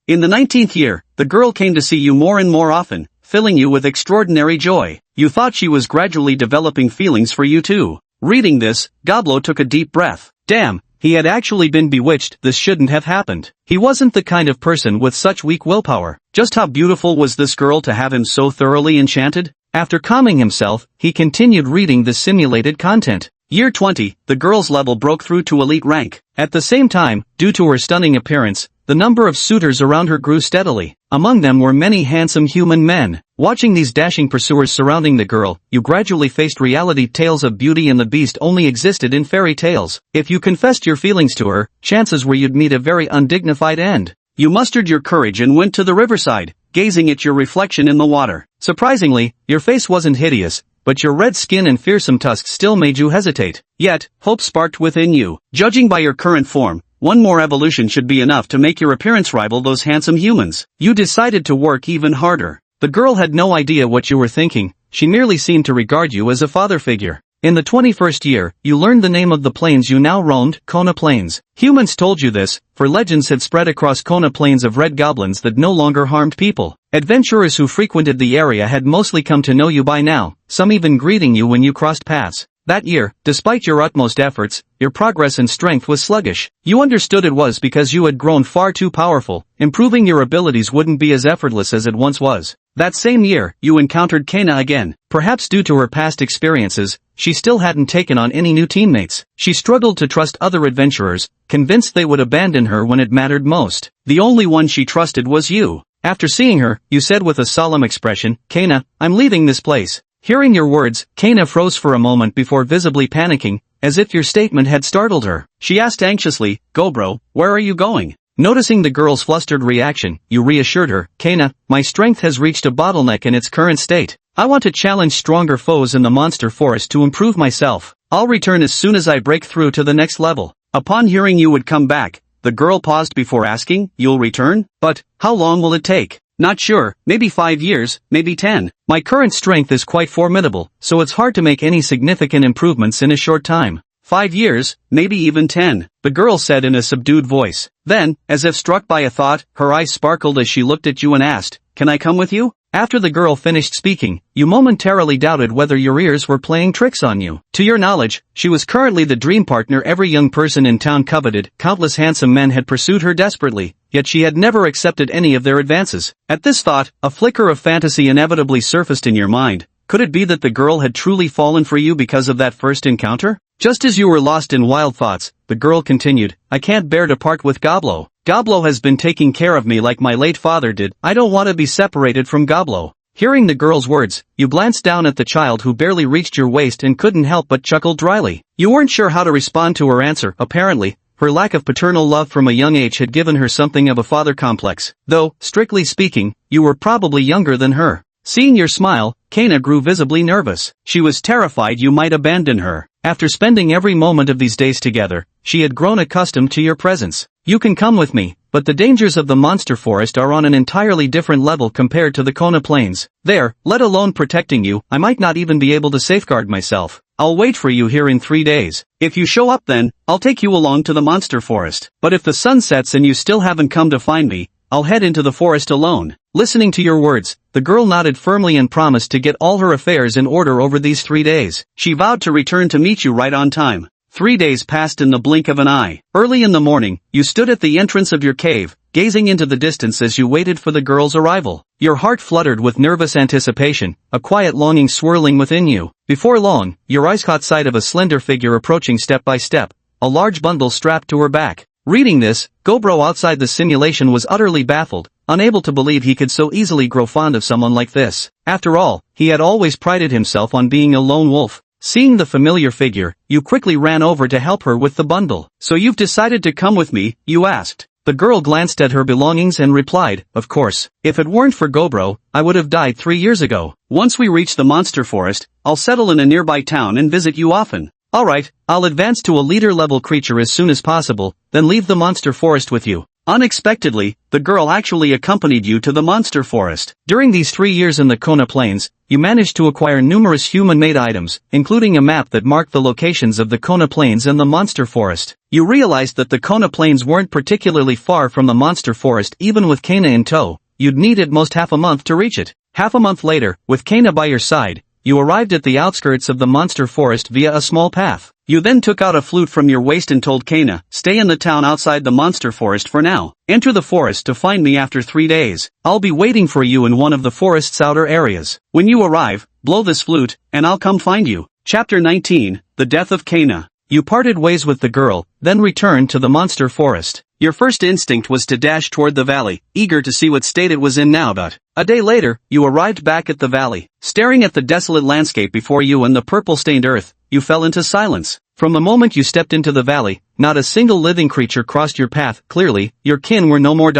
In the 19th year, the girl came to see you more and more often, filling you with extraordinary joy. You thought she was gradually developing feelings for you too. Reading this, Goblo took a deep breath. Damn, he had actually been bewitched. This shouldn't have happened. He wasn't the kind of person with such weak willpower. Just how beautiful was this girl to have him so thoroughly enchanted? After calming himself, he continued reading the simulated content. Year 20, the girl's level broke through to elite rank. At the same time, due to her stunning appearance, the number of suitors around her grew steadily. Among them were many handsome human men. Watching these dashing pursuers surrounding the girl, you gradually faced reality. Tales of Beauty and the Beast only existed in fairy tales. If you confessed your feelings to her, chances were you'd meet a very undignified end. You mustered your courage and went to the riverside, gazing at your reflection in the water. Surprisingly, your face wasn't hideous, but your red skin and fearsome tusks still made you hesitate. Yet, hope sparked within you. Judging by your current form, one more evolution should be enough to make your appearance rival those handsome humans. You decided to work even harder. The girl had no idea what you were thinking, she merely seemed to regard you as a father figure. In the 21st year, you learned the name of the plains you now roamed, Kona Plains. Humans told you this, for legends had spread across Kona Plains of red goblins that no longer harmed people. Adventurers who frequented the area had mostly come to know you by now, some even greeting you when you crossed paths. That year, despite your utmost efforts, your progress and strength was sluggish. You understood it was because you had grown far too powerful. Improving your abilities wouldn't be as effortless as it once was. That same year, you encountered Kana again. Perhaps due to her past experiences, she still hadn't taken on any new teammates. She struggled to trust other adventurers, convinced they would abandon her when it mattered most. The only one she trusted was you. After seeing her, you said with a solemn expression, "Kana, I'm leaving this place." Hearing your words, Kana froze for a moment before visibly panicking, as if your statement had startled her. She asked anxiously, "Gobro, where are you going?" Noticing the girl's flustered reaction, you reassured her, "Kana, my strength has reached a bottleneck in its current state. I want to challenge stronger foes in the monster forest to improve myself. I'll return as soon as I break through to the next level." Upon hearing you would come back, the girl paused before asking, "You'll return? But, how long will it take?" "Not sure, maybe 5 years, maybe 10. My current strength is quite formidable, so it's hard to make any significant improvements in a short time." 5 years, maybe even 10, the girl said in a subdued voice. Then, as if struck by a thought, her eyes sparkled as she looked at you and asked, "Can I come with you?" After the girl finished speaking, you momentarily doubted whether your ears were playing tricks on you. To your knowledge, she was currently the dream partner every young person in town coveted. Countless handsome men had pursued her desperately, yet she had never accepted any of their advances. At this thought, a flicker of fantasy inevitably surfaced in your mind. Could it be that the girl had truly fallen for you because of that first encounter? Just as you were lost in wild thoughts, the girl continued, "I can't bear to part with Goblo. Goblo has been taking care of me like my late father did. I don't want to be separated from Goblo." Hearing the girl's words, you glanced down at the child who barely reached your waist and couldn't help but chuckle dryly. You weren't sure how to respond to her answer. Apparently, her lack of paternal love from a young age had given her something of a father complex. Though, strictly speaking, you were probably younger than her. Seeing your smile, Kana grew visibly nervous. She was terrified you might abandon her. After spending every moment of these days together, she had grown accustomed to your presence. "You can come with me, but the dangers of the monster forest are on an entirely different level compared to the Kona Plains. There, let alone protecting you, I might not even be able to safeguard myself. I'll wait for you here in 3 days. If you show up then, I'll take you along to the monster forest. But if the sun sets and you still haven't come to find me, I'll head into the forest alone." Listening to your words, the girl nodded firmly and promised to get all her affairs in order over these 3 days. She vowed to return to meet you right on time. 3 days passed in the blink of an eye. Early in the morning, you stood at the entrance of your cave, gazing into the distance as you waited for the girl's arrival. Your heart fluttered with nervous anticipation, a quiet longing swirling within you. Before long, your eyes caught sight of a slender figure approaching step by step, a large bundle strapped to her back. Reading this, Gobro outside the simulation was utterly baffled, unable to believe he could so easily grow fond of someone like this. After all, he had always prided himself on being a lone wolf. Seeing the familiar figure, you quickly ran over to help her with the bundle. "So you've decided to come with me?" you asked. The girl glanced at her belongings and replied, "Of course. If it weren't for Gobro, I would have died 3 years ago. Once we reach the monster forest, I'll settle in a nearby town and visit you often." "Alright, I'll advance to a leader-level creature as soon as possible, then leave the monster forest with you." Unexpectedly, the girl actually accompanied you to the monster forest. During these 3 years in the Kona Plains, you managed to acquire numerous human-made items, including a map that marked the locations of the Kona Plains and the monster forest. You realized that the Kona Plains weren't particularly far from the monster forest even with Kana in tow. You'd need at most half a month to reach it. Half a month later, with Kana by your side, you arrived at the outskirts of the monster forest via a small path. You then took out a flute from your waist and told Kana, "Stay in the town outside the monster forest for now. Enter the forest to find me after 3 days. I'll be waiting for you in one of the forest's outer areas. When you arrive, blow this flute, and I'll come find you." Chapter 19, The Death of Kana. You parted ways with the girl, then returned to the monster forest. Your first instinct was to dash toward the valley, eager to see what state it was in now. A day later, you arrived back at the valley. Staring at the desolate landscape before you and the purple-stained earth, you fell into silence. From the moment you stepped into the valley, not a single living creature crossed your path. Clearly, your kin were no more.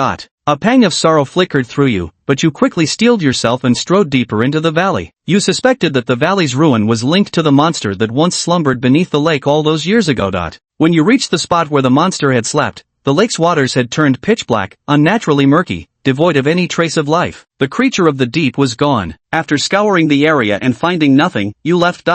A pang of sorrow flickered through you, but you quickly steeled yourself and strode deeper into the valley. You suspected that the valley's ruin was linked to the monster that once slumbered beneath the lake all those years ago. When you reached the spot where the monster had slept, the lake's waters had turned pitch black, unnaturally murky, devoid of any trace of life. The creature of the deep was gone. After scouring the area and finding nothing, you left.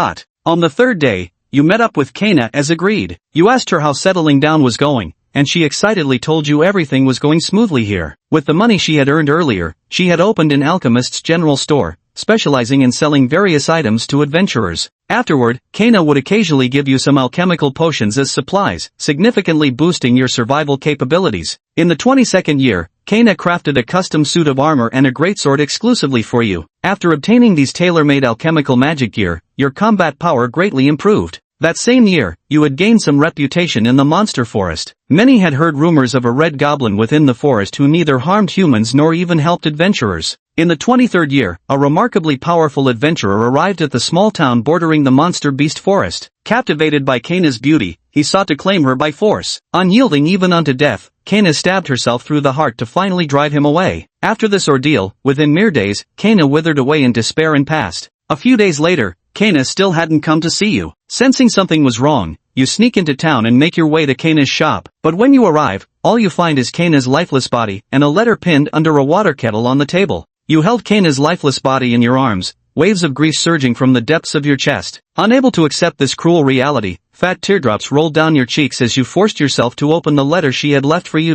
On the third day, you met up with Kana as agreed. You asked her how settling down was going, and she excitedly told you everything was going smoothly here. With the money she had earned earlier, she had opened an alchemist's general store, specializing in selling various items to adventurers. Afterward, Kana would occasionally give you some alchemical potions as supplies, significantly boosting your survival capabilities. In the 22nd year, Kana crafted a custom suit of armor and a greatsword exclusively for you. After obtaining these tailor-made alchemical magic gear, your combat power greatly improved. That same year, you had gained some reputation in the monster forest. Many had heard rumors of a red goblin within the forest who neither harmed humans nor even helped adventurers. In the 23rd year, a remarkably powerful adventurer arrived at the small town bordering the monster beast forest. Captivated by Kana's beauty, he sought to claim her by force. Unyielding even unto death, Kana stabbed herself through the heart to finally drive him away. After this ordeal, within mere days, Kana withered away in despair and passed. A few days later, Kana still hadn't come to see you. Sensing something was wrong, you sneak into town and make your way to Kana's shop. But when you arrive, all you find is Kana's lifeless body and a letter pinned under a water kettle on the table. You held Kana's lifeless body in your arms, waves of grief surging from the depths of your chest. Unable to accept this cruel reality, fat teardrops rolled down your cheeks as you forced yourself to open the letter she had left for you.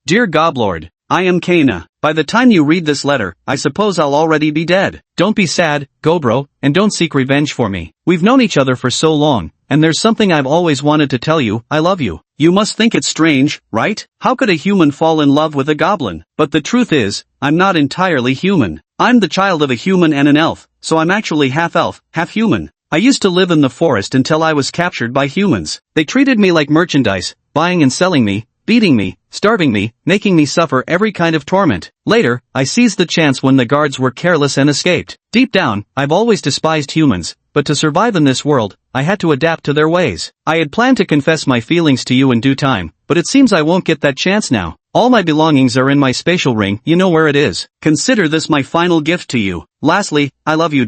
Dear Goblord, I am Kana. By the time you read this letter, I suppose I'll already be dead. Don't be sad, Gobro, and don't seek revenge for me. We've known each other for so long, and there's something I've always wanted to tell you. I love you. You must think it's strange, right? How could a human fall in love with a goblin? But the truth is, I'm not entirely human. I'm the child of a human and an elf, so I'm actually half elf, half human. I used to live in the forest until I was captured by humans. They treated me like merchandise, buying and selling me, beating me, starving me, making me suffer every kind of torment. Later, I seized the chance when the guards were careless and escaped. Deep down, I've always despised humans, but to survive in this world, I had to adapt to their ways. I had planned to confess my feelings to you in due time, but it seems I won't get that chance now. All my belongings are in my spatial ring, you know where it is. Consider this my final gift to you. Lastly, I love you.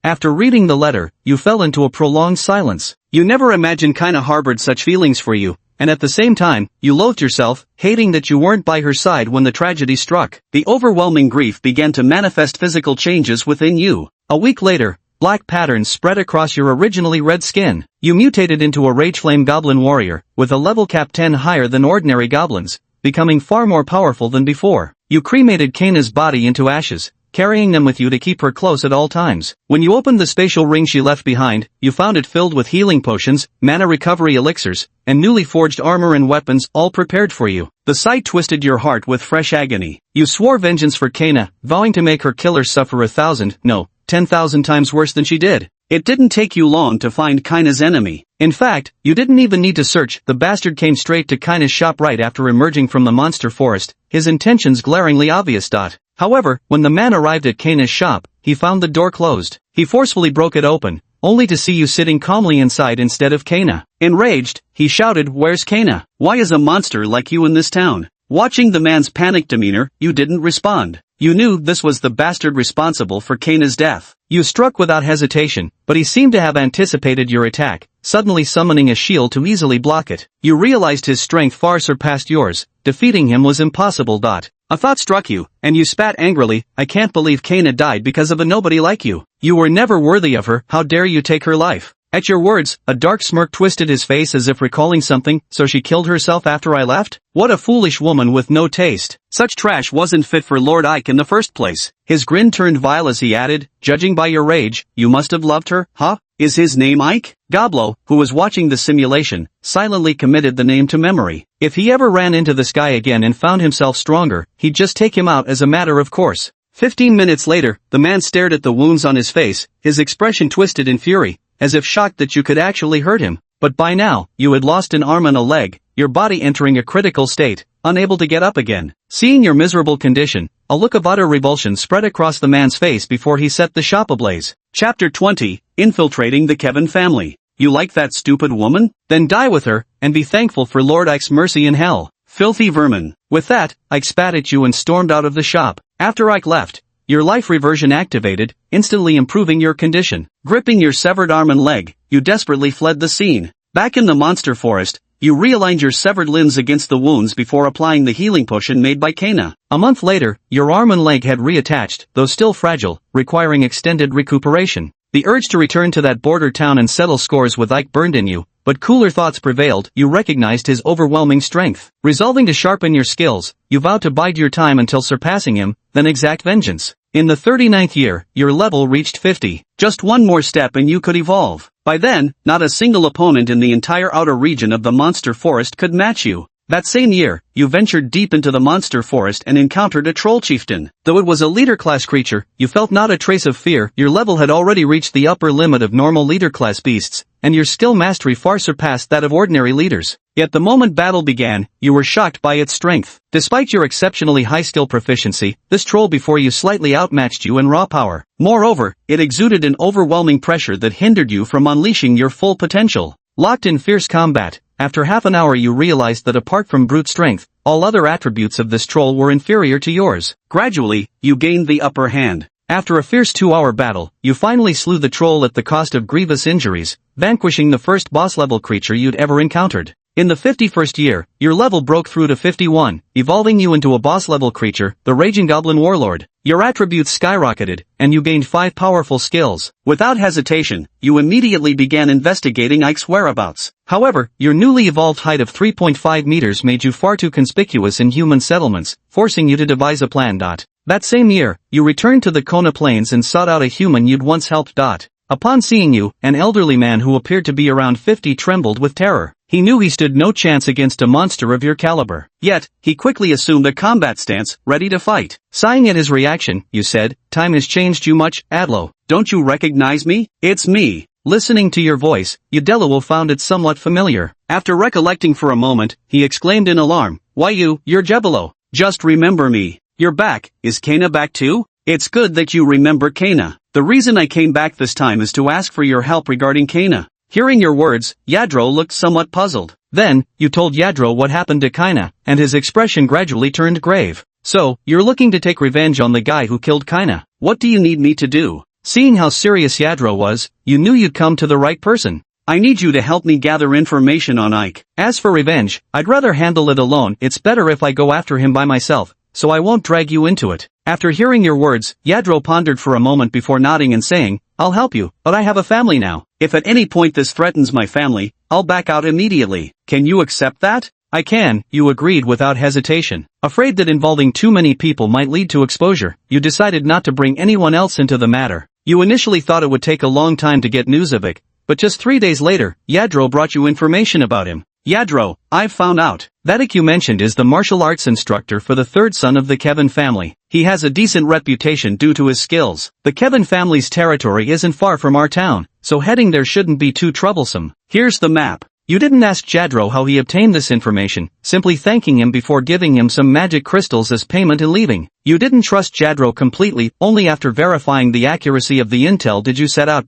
After reading the letter, you fell into a prolonged silence. You never imagined Kana harbored such feelings for you. And at the same time, you loathed yourself, hating that you weren't by her side when the tragedy struck. The overwhelming grief began to manifest physical changes within you. A week later, black patterns spread across your originally red skin. You mutated into a rage-flame goblin warrior, with a level cap 10 higher than ordinary goblins, becoming far more powerful than before. You cremated Kana's body into ashes, carrying them with you to keep her close at all times. When you opened the spatial ring she left behind, you found it filled with healing potions, mana recovery elixirs, and newly forged armor and weapons all prepared for you. The sight twisted your heart with fresh agony. You swore vengeance for Kana, vowing to make her killers suffer 1,000, no, 10,000 times worse than she did. It didn't take you long to find Kana's enemy. In fact, you didn't even need to search. The bastard came straight to Kana's shop right after emerging from the monster forest, his intentions glaringly obvious. However, when the man arrived at Kana's shop, he found the door closed. He forcefully broke it open, only to see you sitting calmly inside instead of Kana. Enraged, he shouted, "Where's Kana? Why is a monster like you in this town?" Watching the man's panicked demeanor, you didn't respond. You knew this was the bastard responsible for Kana's death. You struck without hesitation, but he seemed to have anticipated your attack, suddenly summoning a shield to easily block it. You realized his strength far surpassed yours. Defeating him was impossible. A thought struck you, and you spat angrily. I can't believe Kana died because of a nobody like you. You were never worthy of her. How dare you take her life? At your words, a dark smirk twisted his face as if recalling something. So she killed herself after I left? What a foolish woman with no taste. Such trash wasn't fit for Lord Ike in the first place. His grin turned vile as he added, judging by your rage, you must have loved her, huh? Is his name Ike? Goblo, who was watching the simulation, silently committed the name to memory. If he ever ran into this guy again and found himself stronger, he'd just take him out as a matter of course. 15 minutes later, the man stared at the wounds on his face, his expression twisted in fury, as if shocked that you could actually hurt him. But by now, you had lost an arm and a leg, your body entering a critical state. unable to get up again. Seeing your miserable condition, a look of utter revulsion spread across the man's face before he set the shop ablaze. Chapter 20, Infiltrating the Kevin Family. You like that stupid woman? Then die with her, and be thankful for Lord Ike's mercy in hell. Filthy vermin. With that, Ike spat at you and stormed out of the shop. After Ike left, your life reversion activated, instantly improving your condition. Gripping your severed arm and leg, you desperately fled the scene. Back in the monster forest, you realigned your severed limbs against the wounds before applying the healing potion made by Kana. A month later, your arm and leg had reattached, though still fragile, requiring extended recuperation. The urge to return to that border town and settle scores with Ike burned in you, but cooler thoughts prevailed. You recognized his overwhelming strength. Resolving to sharpen your skills, you vowed to bide your time until surpassing him, then exact vengeance. In the 39th year, your level reached 50. Just one more step and you could evolve. By then, not a single opponent in the entire outer region of the monster forest could match you. That same year, you ventured deep into the monster forest and encountered a troll chieftain. Though it was a leader-class creature, you felt not a trace of fear. Your level had already reached the upper limit of normal leader-class beasts, and your skill mastery far surpassed that of ordinary leaders. Yet the moment battle began, you were shocked by its strength. Despite your exceptionally high skill proficiency, this troll before you slightly outmatched you in raw power. Moreover, it exuded an overwhelming pressure that hindered you from unleashing your full potential. Locked in fierce combat, after half an hour you realized that apart from brute strength, all other attributes of this troll were inferior to yours. Gradually, you gained the upper hand. After a fierce 2-hour battle, you finally slew the troll at the cost of grievous injuries, vanquishing the first boss-level creature you'd ever encountered. In the 51st year, your level broke through to 51, evolving you into a boss-level creature, the Raging Goblin Warlord. Your attributes skyrocketed, and you gained 5 powerful skills. Without hesitation, you immediately began investigating Ike's whereabouts. However, your newly evolved height of 3.5 meters made you far too conspicuous in human settlements, forcing you to devise a plan. That same year, you returned to the Kona Plains and sought out a human you'd once helped. Upon seeing you, an elderly man who appeared to be around 50 trembled with terror. He knew he stood no chance against a monster of your caliber. Yet, he quickly assumed a combat stance, ready to fight. Sighing at his reaction, you said, "Time has changed you much, Adlo. Don't you recognize me? It's me." Listening to your voice, Udelo found it somewhat familiar. After recollecting for a moment, he exclaimed in alarm, "Why you're Jebelo. Just remember me. You're back. Is Kana back too?" "It's good that you remember Kana. The reason I came back this time is to ask for your help regarding Kana." Hearing your words, Yadro looked somewhat puzzled. Then, you told Yadro what happened to Kaina, and his expression gradually turned grave. "So, you're looking to take revenge on the guy who killed Kaina. What do you need me to do?" Seeing how serious Yadro was, you knew you'd come to the right person. "I need you to help me gather information on Ike. As for revenge, I'd rather handle it alone. It's better if I go after him by myself, so I won't drag you into it." After hearing your words, Yadro pondered for a moment before nodding and saying, "I'll help you, but I have a family now. If at any point this threatens my family, I'll back out immediately. Can you accept that?" "I can," you agreed without hesitation. Afraid that involving too many people might lead to exposure, you decided not to bring anyone else into the matter. You initially thought it would take a long time to get news of Ike, but just 3 days later, Yadro brought you information about him. "Yadro, I've found out. That Ike you mentioned is the martial arts instructor for the third son of the Kevin family. He has a decent reputation due to his skills. The Kevin family's territory isn't far from our town, so heading there shouldn't be too troublesome. Here's the map." You didn't ask Jadro how he obtained this information, simply thanking him before giving him some magic crystals as payment and leaving. You didn't trust Jadro completely, only after verifying the accuracy of the intel did you set out.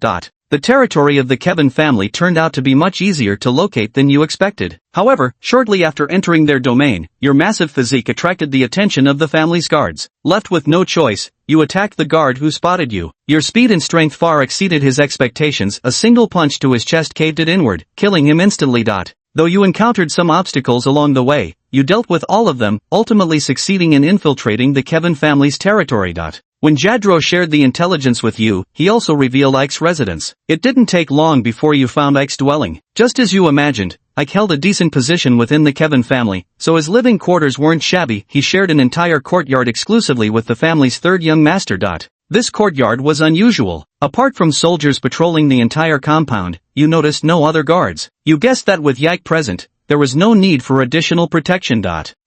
The territory of the Kevin family turned out to be much easier to locate than you expected. However, shortly after entering their domain, your massive physique attracted the attention of the family's guards. Left with no choice, you attacked the guard who spotted you. Your speed and strength far exceeded his expectations. A single punch to his chest caved it inward, killing him instantly. Though you encountered some obstacles along the way, you dealt with all of them, ultimately succeeding in infiltrating the Kevin family's territory. When Jadro shared the intelligence with you, he also revealed Ike's residence. It didn't take long before you found Ike's dwelling. Just as you imagined, Ike held a decent position within the Kevin family, so his living quarters weren't shabby. He shared an entire courtyard exclusively with the family's third young master. This courtyard was unusual. Apart from soldiers patrolling the entire compound, you noticed no other guards. You guessed that with Ike present, there was no need for additional protection.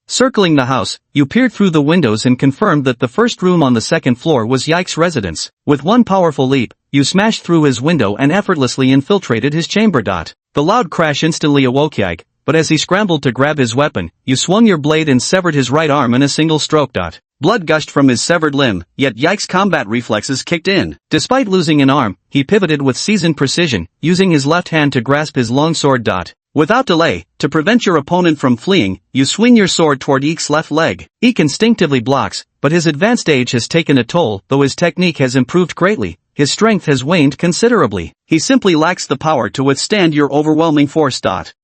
Circling the house, you peered through the windows and confirmed that the first room on the second floor was Ike's residence. With one powerful leap, you smashed through his window and effortlessly infiltrated his chamber. The loud crash instantly awoke Ike, but as he scrambled to grab his weapon, you swung your blade and severed his right arm in a single stroke. Blood gushed from his severed limb, yet Yike's combat reflexes kicked in. Despite losing an arm, he pivoted with seasoned precision, using his left hand to grasp his long sword. Without delay, to prevent your opponent from fleeing, you swing your sword toward Ike's left leg. Ike instinctively blocks, but his advanced age has taken a toll. Though his technique has improved greatly, his strength has waned considerably. He simply lacks the power to withstand your overwhelming force.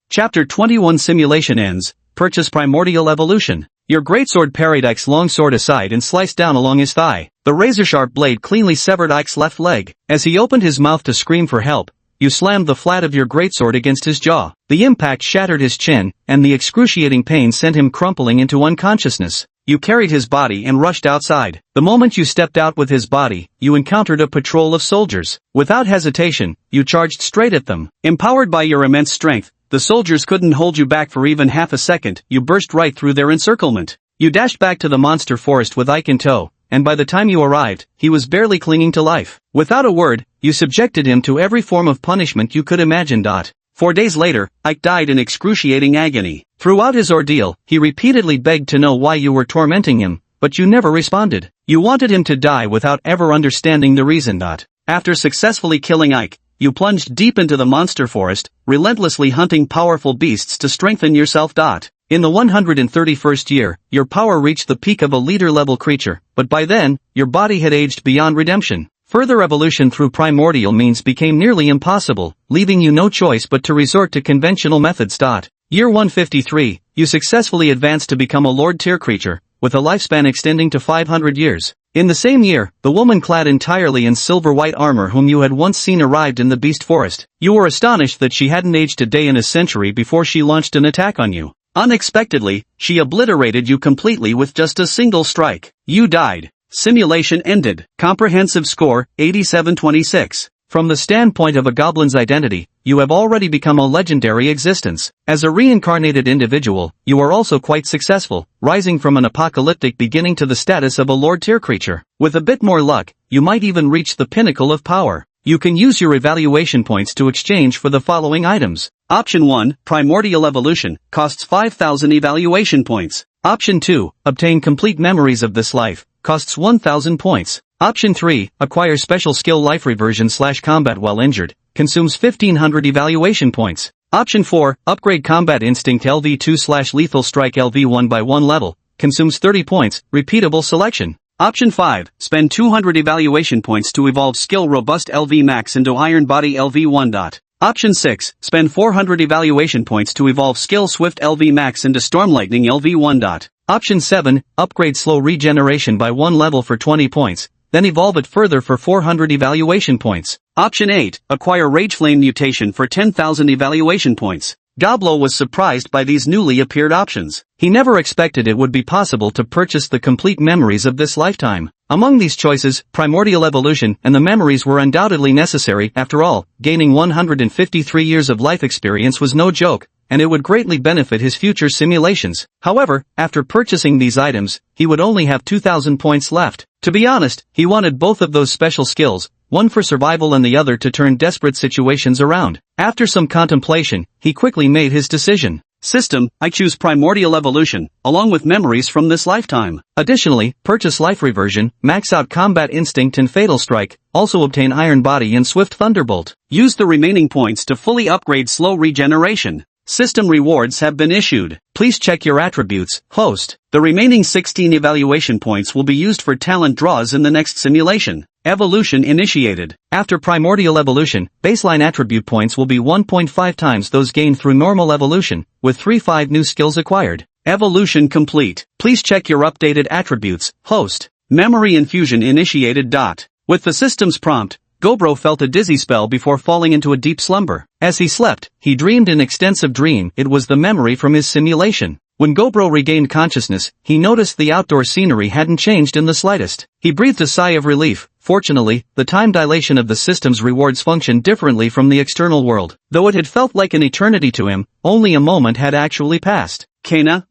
Chapter 21 Simulation ends. Purchase Primordial Evolution. Your greatsword parried Ike's long sword aside and sliced down along his thigh. The razor-sharp blade cleanly severed Ike's left leg. As he opened his mouth to scream for help, you slammed the flat of your greatsword against his jaw. The impact shattered his chin, and the excruciating pain sent him crumpling into unconsciousness. You carried his body and rushed outside. The moment you stepped out with his body, you encountered a patrol of soldiers. Without hesitation, you charged straight at them. Empowered by your immense strength, the soldiers couldn't hold you back for even half a second. You burst right through their encirclement. You dashed back to the monster forest with Ike in tow, and by the time you arrived, he was barely clinging to life. Without a word, you subjected him to every form of punishment you could imagine. 4 days later, Ike died in excruciating agony. Throughout his ordeal, he repeatedly begged to know why you were tormenting him, but you never responded. You wanted him to die without ever understanding the reason. After successfully killing Ike, you plunged deep into the monster forest, relentlessly hunting powerful beasts to strengthen yourself. In the 131st year, your power reached the peak of a leader-level creature, but by then, your body had aged beyond redemption. Further evolution through primordial means became nearly impossible, leaving you no choice but to resort to conventional methods. Year 153, you successfully advanced to become a Lord-tier creature, with a lifespan extending to 500 years. In the same year, the woman clad entirely in silver-white armor whom you had once seen arrived in the beast forest. You were astonished that she hadn't aged a day in a century before she launched an attack on you. Unexpectedly, she obliterated you completely with just a single strike. You died. Simulation ended. Comprehensive score, 8726. From the standpoint of a goblin's identity, you have already become a legendary existence. As a reincarnated individual, you are also quite successful, rising from an apocalyptic beginning to the status of a Lord-tier creature. With a bit more luck, you might even reach the pinnacle of power. You can use your evaluation points to exchange for the following items. Option 1, Primordial Evolution, costs 5,000 evaluation points. Option 2, obtain complete memories of this life, costs 1,000 points. Option 3, acquire special skill life reversion/combat while injured, consumes 1,500 evaluation points. Option 4, upgrade combat instinct LV2/lethal strike LV1 by 1 level, consumes 30 points, repeatable selection. Option 5, spend 200 evaluation points to evolve skill robust LV max into iron body LV1. Option 6, spend 400 evaluation points to evolve skill swift LV max into storm lightning LV1. Option 7, upgrade slow regeneration by 1 level for 20 points, then evolve it further for 400 evaluation points. Option 8, acquire rage flame mutation for 10,000 evaluation points. Goblo was surprised by these newly appeared options. He never expected it would be possible to purchase the complete memories of this lifetime. Among these choices, primordial evolution and the memories were undoubtedly necessary. After all, gaining 153 years of life experience was no joke, and it would greatly benefit his future simulations. However, after purchasing these items, he would only have 2,000 points left. To be honest, he wanted both of those special skills, one for survival and the other to turn desperate situations around. After some contemplation, he quickly made his decision. System, I choose Primordial Evolution, along with memories from this lifetime. Additionally, purchase Life Reversion, max out Combat Instinct and Fatal Strike, also obtain Iron Body and Swift Thunderbolt. Use the remaining points to fully upgrade Slow Regeneration. System rewards have been issued. Please check your attributes, host. The remaining 16 evaluation points will be used for talent draws in the next simulation. Evolution initiated. After Primordial Evolution, baseline attribute points will be 1.5 times those gained through normal evolution, with 5 new skills acquired. Evolution complete. Please check your updated attributes, host. Memory infusion initiated. With the system's prompt, Gobro felt a dizzy spell before falling into a deep slumber. As he slept, he dreamed an extensive dream. It was the memory from his simulation. When Gobro regained consciousness, he noticed the outdoor scenery hadn't changed in the slightest. He breathed a sigh of relief. Fortunately, the time dilation of the system's rewards functioned differently from the external world. Though it had felt like an eternity to him, only a moment had actually passed. Kana,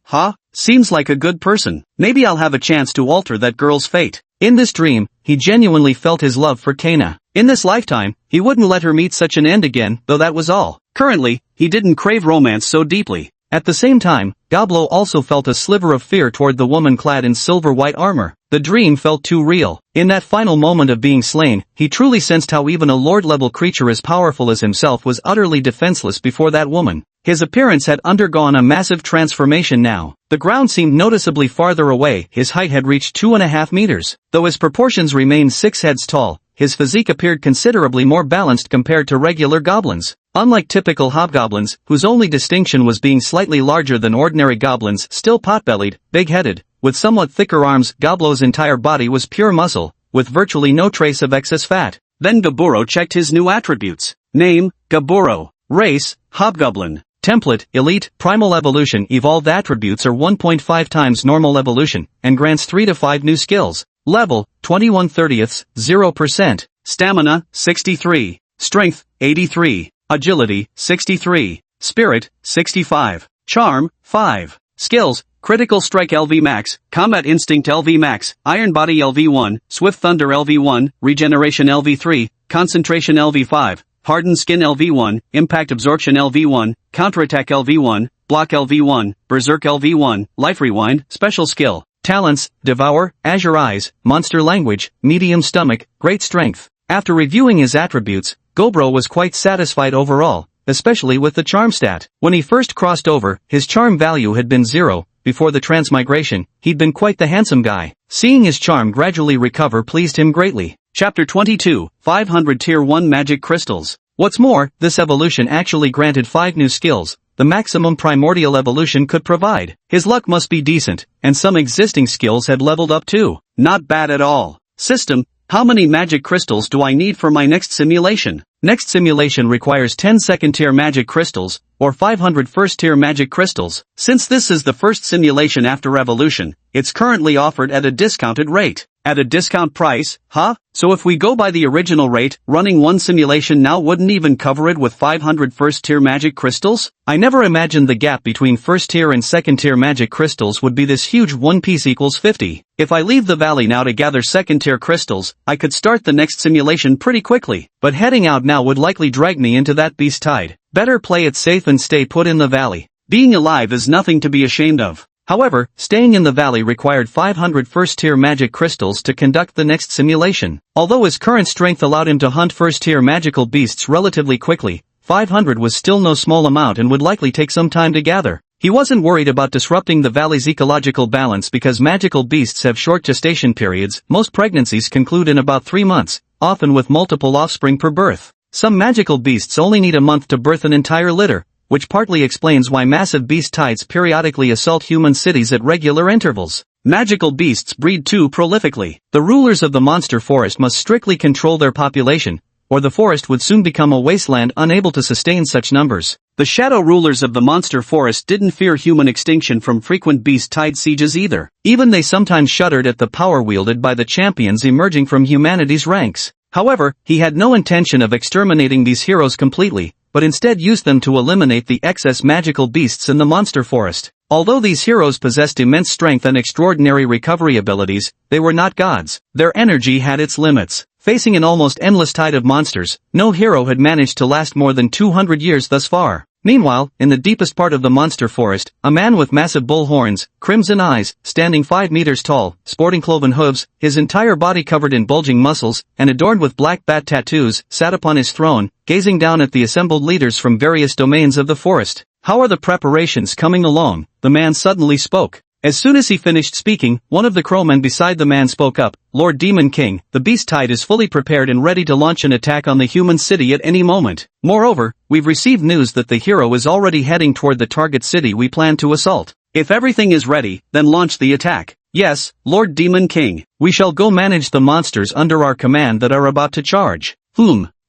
seems like a good person. Maybe I'll have a chance to alter that girl's fate. In this dream, he genuinely felt his love for Kana. In this lifetime, he wouldn't let her meet such an end again, though that was all. Currently, he didn't crave romance so deeply. At the same time, Goblo also felt a sliver of fear toward the woman clad in silver-white armor. The dream felt too real. In that final moment of being slain, he truly sensed how even a lord-level creature as powerful as himself was utterly defenseless before that woman. His appearance had undergone a massive transformation now. The ground seemed noticeably farther away, his height had reached 2.5 meters. Though his proportions remained 6 heads tall, his physique appeared considerably more balanced compared to regular goblins. Unlike typical hobgoblins, whose only distinction was being slightly larger than ordinary goblins, still pot-bellied, big-headed, with somewhat thicker arms, Goblo's entire body was pure muscle, with virtually no trace of excess fat. Then Gaburo checked his new attributes. Name, Gaburo. Race, Hobgoblin. Template, Elite, Primal Evolution. Evolved attributes are 1.5 times normal evolution, and grants 3 to 5 new skills. Level, 21/30ths, 0%. Stamina, 63. Strength, 83. Agility, 63. Spirit, 65. Charm, 5. Skills, Critical Strike LV Max, Combat Instinct LV Max, Iron Body LV1, Swift Thunder LV1, Regeneration LV3, Concentration LV5, Hardened Skin LV1, Impact Absorption LV1, Counterattack LV1, Block LV1, Berserk LV1, Life Rewind, Special Skill. Talents, Devour, Azure Eyes, Monster Language, Medium Stomach, Great Strength. After reviewing his attributes, Gobro was quite satisfied overall, especially with the charm stat. When he first crossed over, his charm value had been 0. Before the transmigration, he'd been quite the handsome guy. Seeing his charm gradually recover pleased him greatly. Chapter 22, 500 Tier 1 Magic Crystals. What's more, this evolution actually granted 5 new skills, the maximum primordial evolution could provide. His luck must be decent, and some existing skills had leveled up too. Not bad at all. System, how many magic crystals do I need for my next simulation? Next simulation requires 10 second-tier magic crystals, or 500 first-tier magic crystals. Since this is the first simulation after evolution, it's currently offered at a discounted rate. At a discount price, huh? So if we go by the original rate, running one simulation now wouldn't even cover it with 500 first-tier magic crystals? I never imagined the gap between first-tier and second-tier magic crystals would be this huge. 1 piece equals 50. If I leave the valley now to gather second-tier crystals, I could start the next simulation pretty quickly. But heading out now would likely drag me into that beast tide. Better play it safe and stay put in the valley. Being alive is nothing to be ashamed of. However, staying in the valley required 500 first-tier magic crystals to conduct the next simulation. Although his current strength allowed him to hunt first-tier magical beasts relatively quickly, 500 was still no small amount and would likely take some time to gather. He wasn't worried about disrupting the valley's ecological balance because magical beasts have short gestation periods. Most pregnancies conclude in about 3 months, often with multiple offspring per birth. Some magical beasts only need a month to birth an entire litter, which partly explains why massive beast tides periodically assault human cities at regular intervals. Magical beasts breed too prolifically. The rulers of the monster forest must strictly control their population, or the forest would soon become a wasteland unable to sustain such numbers. The shadow rulers of the monster forest didn't fear human extinction from frequent beast tide sieges either. Even they sometimes shuddered at the power wielded by the champions emerging from humanity's ranks. However, he had no intention of exterminating these heroes completely, but instead used them to eliminate the excess magical beasts in the monster forest. Although these heroes possessed immense strength and extraordinary recovery abilities, they were not gods. Their energy had its limits. Facing an almost endless tide of monsters, no hero had managed to last more than 200 years thus far. Meanwhile, in the deepest part of the monster forest, a man with massive bull horns, crimson eyes, standing 5 meters tall, sporting cloven hooves, his entire body covered in bulging muscles, and adorned with black bat tattoos, sat upon his throne, gazing down at the assembled leaders from various domains of the forest. "How are the preparations coming along?" the man suddenly spoke. As soon as he finished speaking, one of the crowmen beside the man spoke up. "Lord Demon King, the beast tide is fully prepared and ready to launch an attack on the human city at any moment. Moreover, we've received news that the hero is already heading toward the target city we plan to assault. If everything is ready, then launch the attack." "Yes, Lord Demon King. We shall go manage the monsters under our command that are about to charge."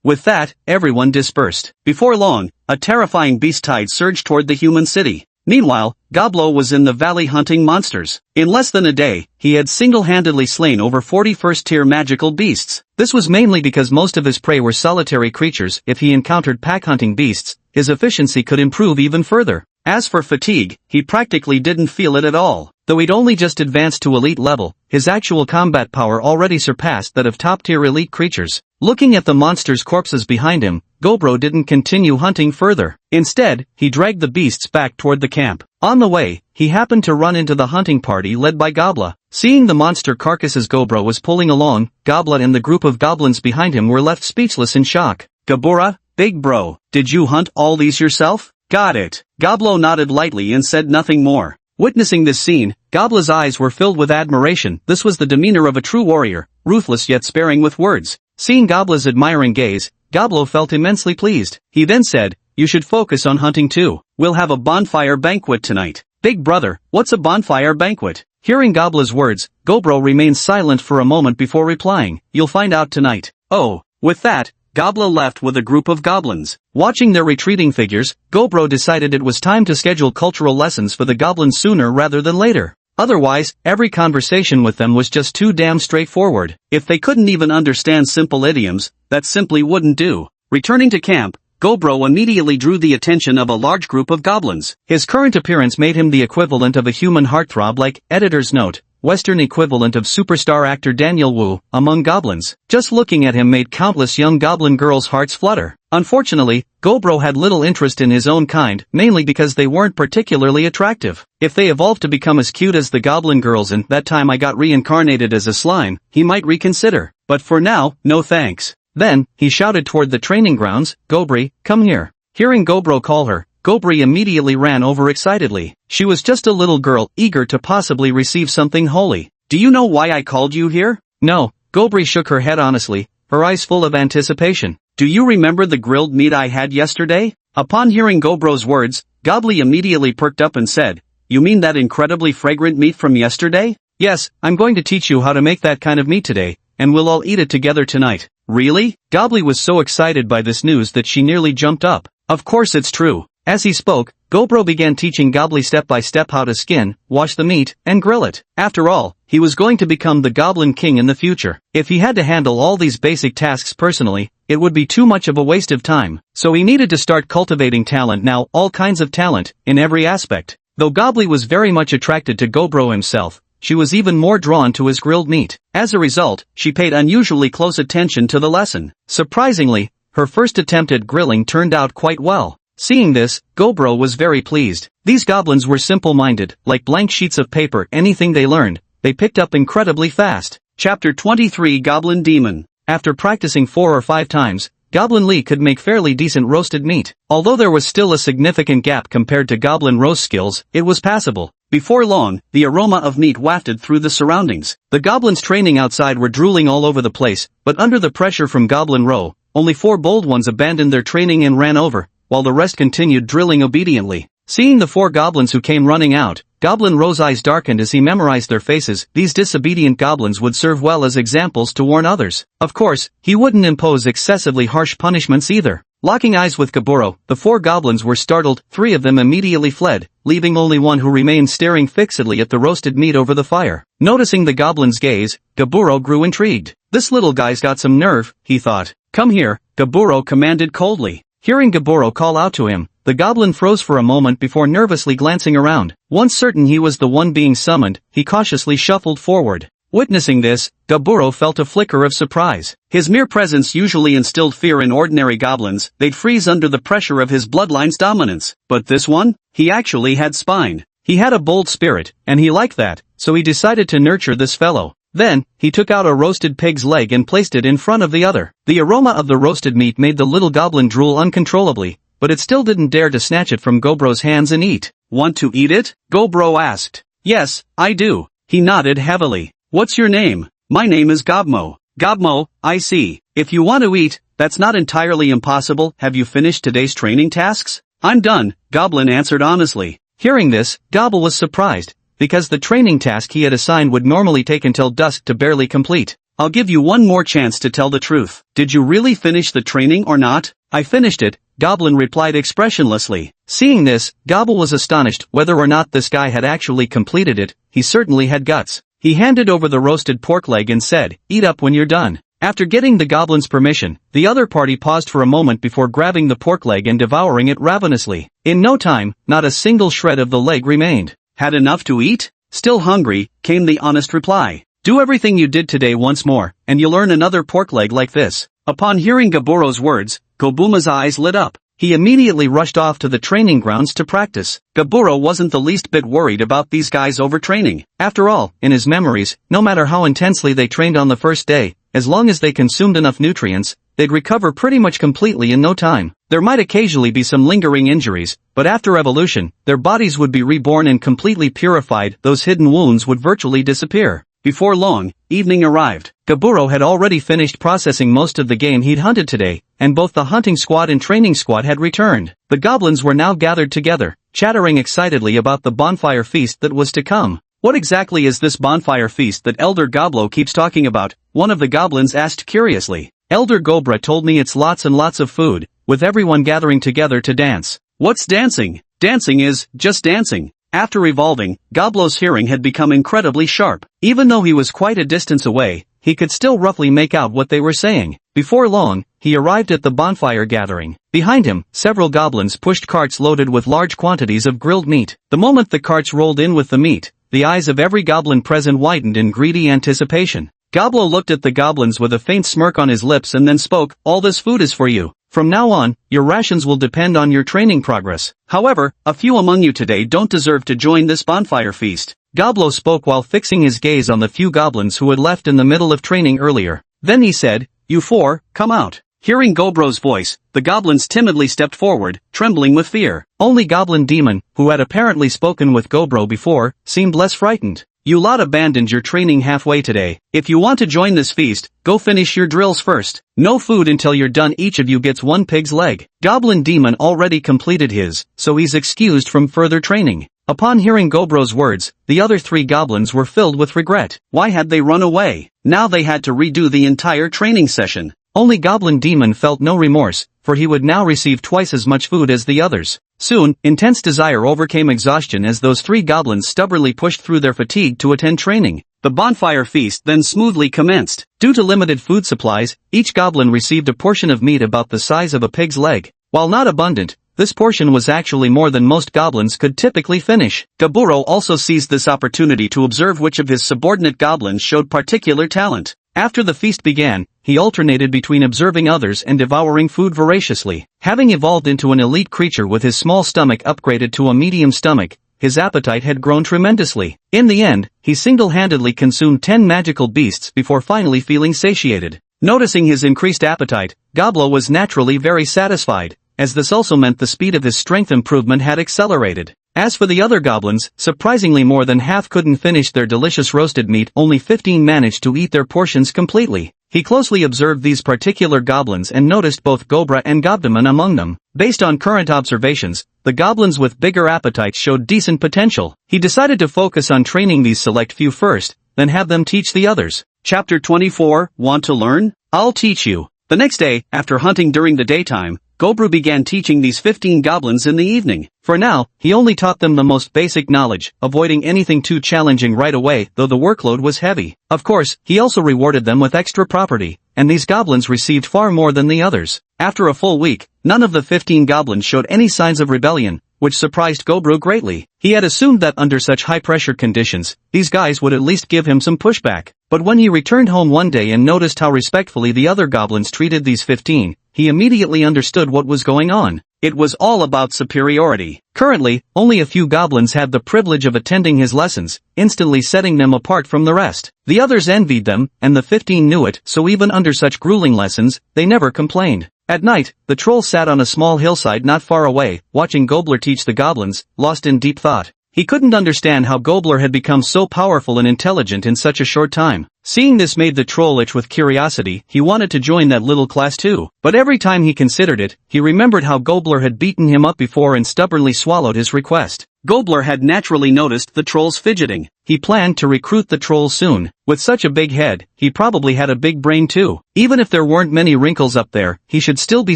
With that, everyone dispersed. Before long, a terrifying beast tide surged toward the human city. Meanwhile, Goblo was in the valley hunting monsters. In less than a day, he had single-handedly slain over 40 first-tier magical beasts. This was mainly because most of his prey were solitary creatures. If he encountered pack-hunting beasts, his efficiency could improve even further. As for fatigue, he practically didn't feel it at all. Though he'd only just advanced to elite level, his actual combat power already surpassed that of top-tier elite creatures. Looking at the monsters' corpses behind him, Gobro didn't continue hunting further. Instead, he dragged the beasts back toward the camp. On the way, he happened to run into the hunting party led by Gobla. Seeing the monster carcasses Gobro was pulling along, Gobla and the group of goblins behind him were left speechless in shock. Gabura, big bro, did you hunt all these yourself? Got it. Goblo nodded lightly and said nothing more. Witnessing this scene, Gobla's eyes were filled with admiration. This was the demeanor of a true warrior, ruthless yet sparing with words. Seeing Gobla's admiring gaze, Goblo felt immensely pleased. He then said, "You should focus on hunting too. We'll have a bonfire banquet tonight." Big brother, what's a bonfire banquet? Hearing Gobla's words, Gobro remained silent for a moment before replying, "You'll find out tonight." Oh. With that, Gobla left with a group of goblins. Watching their retreating figures, Gobro decided it was time to schedule cultural lessons for the goblins sooner rather than later. Otherwise, every conversation with them was just too damn straightforward. If they couldn't even understand simple idioms, that simply wouldn't do. Returning to camp, Gobro immediately drew the attention of a large group of goblins. His current appearance made him the equivalent of a human heartthrob, like, editor's note, Western equivalent of superstar actor Daniel Wu, among goblins. Just looking at him made countless young goblin girls' hearts flutter. Unfortunately, Gobro had little interest in his own kind, mainly because they weren't particularly attractive. If they evolved to become as cute as the goblin girls and that time I got reincarnated as a slime, he might reconsider. But for now, no thanks. Then, he shouted toward the training grounds, "Gobri, come here." Hearing Gobro call her, Gobri immediately ran over excitedly. She was just a little girl, eager to possibly receive something holy. "Do you know why I called you here?" No. Gobri shook her head honestly, her eyes full of anticipation. "Do you remember the grilled meat I had yesterday?" Upon hearing Gobro's words, Gobli immediately perked up and said, "You mean that incredibly fragrant meat from yesterday?" "Yes, I'm going to teach you how to make that kind of meat today, and we'll all eat it together tonight." "Really?" Gobli was so excited by this news that she nearly jumped up. "Of course it's true." As he spoke, Gobro began teaching Gobli step by step how to skin, wash the meat, and grill it. After all, he was going to become the Goblin King in the future. If he had to handle all these basic tasks personally, it would be too much of a waste of time. So he needed to start cultivating talent now, all kinds of talent, in every aspect. Though Gobli was very much attracted to Gobro himself, she was even more drawn to his grilled meat. As a result, she paid unusually close attention to the lesson. Surprisingly, her first attempt at grilling turned out quite well. Seeing this, Gobro was very pleased. These goblins were simple-minded, like blank sheets of paper. Anything they learned, they picked up incredibly fast. Chapter 23 Goblin Demon. After practicing 4 or 5 times, Goblin Lee could make fairly decent roasted meat. Although there was still a significant gap compared to Goblin roast skills, it was passable. Before long, the aroma of meat wafted through the surroundings. The goblins training outside were drooling all over the place, but under the pressure from Goblin Row, only 4 bold ones abandoned their training and ran over, while the rest continued drilling obediently. Seeing the 4 goblins who came running out, Goblin Row's eyes darkened as he memorized their faces. These disobedient goblins would serve well as examples to warn others. Of course, he wouldn't impose excessively harsh punishments either. Locking eyes with Gaburo, the 4 goblins were startled. 3 of them immediately fled, leaving only one who remained staring fixedly at the roasted meat over the fire. Noticing the goblin's gaze, Gaburo grew intrigued. This little guy's got some nerve, he thought. "Come here," Gaburo commanded coldly. Hearing Gaburo call out to him, the goblin froze for a moment before nervously glancing around. Once certain he was the one being summoned, he cautiously shuffled forward. Witnessing this, Gaburo felt a flicker of surprise. His mere presence usually instilled fear in ordinary goblins. They'd freeze under the pressure of his bloodline's dominance. But this one? He actually had spine. He had a bold spirit, and he liked that, so he decided to nurture this fellow. Then, he took out a roasted pig's leg and placed it in front of the other. The aroma of the roasted meat made the little goblin drool uncontrollably, but it still didn't dare to snatch it from Gobro's hands and eat. "Want to eat it?" Gobro asked. "Yes, I do." He nodded heavily. "What's your name?" "My name is Gobmo." "Gobmo, I see. If you want to eat, that's not entirely impossible. Have you finished today's training tasks?" "I'm done," Goblin answered honestly. Hearing this, Gobble was surprised, because the training task he had assigned would normally take until dusk to barely complete. "I'll give you one more chance to tell the truth. Did you really finish the training or not?" "I finished it," Goblin replied expressionlessly. Seeing this, Gobble was astonished. Whether or not this guy had actually completed it, he certainly had guts. He handed over the roasted pork leg and said, "Eat up when you're done." After getting the goblin's permission, the other party paused for a moment before grabbing the pork leg and devouring it ravenously. In no time, not a single shred of the leg remained. "Had enough to eat?" Still hungry, came the honest reply. Do everything you did today once more, and you'll earn another pork leg like this. Upon hearing Gaburo's words, Gobuma's eyes lit up. He immediately rushed off to the training grounds to practice. Gaburo wasn't the least bit worried about these guys overtraining. After all, in his memories, no matter how intensely they trained on the first day, as long as they consumed enough nutrients, they'd recover pretty much completely in no time. There might occasionally be some lingering injuries, but after evolution, their bodies would be reborn and completely purified. Those hidden wounds would virtually disappear. Before long, evening arrived. Gaburo had already finished processing most of the game he'd hunted today, and both the hunting squad and training squad had returned. The goblins were now gathered together, chattering excitedly about the bonfire feast that was to come. What exactly is this bonfire feast that Elder Goblo keeps talking about? One of the goblins asked curiously. Elder Gobra told me it's lots and lots of food, with everyone gathering together to dance. What's dancing? Dancing is just dancing. After evolving, Goblo's hearing had become incredibly sharp. Even though he was quite a distance away, he could still roughly make out what they were saying. Before long, he arrived at the bonfire gathering. Behind him, several goblins pushed carts loaded with large quantities of grilled meat. The moment the carts rolled in with the meat, the eyes of every goblin present widened in greedy anticipation. Goblo looked at the goblins with a faint smirk on his lips and then spoke, "All this food is for you. From now on, your rations will depend on your training progress. However, a few among you today don't deserve to join this bonfire feast." Goblo spoke while fixing his gaze on the few goblins who had left in the middle of training earlier. Then he said, "You four, come out." Hearing Gobro's voice, the goblins timidly stepped forward, trembling with fear. Only Goblin Demon, who had apparently spoken with Gobro before, seemed less frightened. "You lot abandoned your training halfway today. If you want to join this feast, go finish your drills first. No food until you're done. Each of you gets one pig's leg." Goblin Demon already completed his, so he's excused from further training. Upon hearing Gobro's words, the other three goblins were filled with regret. Why had they run away? Now they had to redo the entire training session. Only Goblin Demon felt no remorse, for he would now receive twice as much food as the others. Soon, intense desire overcame exhaustion as those three goblins stubbornly pushed through their fatigue to attend training. The bonfire feast then smoothly commenced. Due to limited food supplies, each goblin received a portion of meat about the size of a pig's leg. While not abundant, this portion was actually more than most goblins could typically finish. Gaburo also seized this opportunity to observe which of his subordinate goblins showed particular talent. After the feast began, he alternated between observing others and devouring food voraciously. Having evolved into an elite creature with his small stomach upgraded to a medium stomach, his appetite had grown tremendously. In the end, he single-handedly consumed 10 magical beasts before finally feeling satiated. Noticing his increased appetite, Goblo was naturally very satisfied, as this also meant the speed of his strength improvement had accelerated. As for the other goblins, surprisingly more than half couldn't finish their delicious roasted meat. Only 15 managed to eat their portions completely. He closely observed these particular goblins and noticed both Gobra and Gobdaman among them. Based on current observations, the goblins with bigger appetites showed decent potential. He decided to focus on training these select few first, then have them teach the others. Chapter 24, Want to learn? I'll teach you. The next day, after hunting during the daytime, Gobru began teaching these 15 goblins in the evening. For now, he only taught them the most basic knowledge, avoiding anything too challenging right away, though the workload was heavy. Of course, he also rewarded them with extra property, and these goblins received far more than the others. After a full week, none of the 15 goblins showed any signs of rebellion, which surprised Gobru greatly. He had assumed that under such high-pressure conditions, these guys would at least give him some pushback. But when he returned home one day and noticed how respectfully the other goblins treated these 15, he immediately understood what was going on. It was all about superiority. Currently, only a few goblins had the privilege of attending his lessons, instantly setting them apart from the rest. The others envied them, and the 15 knew it, so even under such grueling lessons, they never complained. At night, the troll sat on a small hillside not far away, watching Gobler teach the goblins, lost in deep thought. He couldn't understand how Gobler had become so powerful and intelligent in such a short time. Seeing this made the troll itch with curiosity. He wanted to join that little class too. But every time he considered it, he remembered how Gobler had beaten him up before and stubbornly swallowed his request. Gobler had naturally noticed the troll's fidgeting. He planned to recruit the troll soon. With such a big head, he probably had a big brain too. Even if there weren't many wrinkles up there, he should still be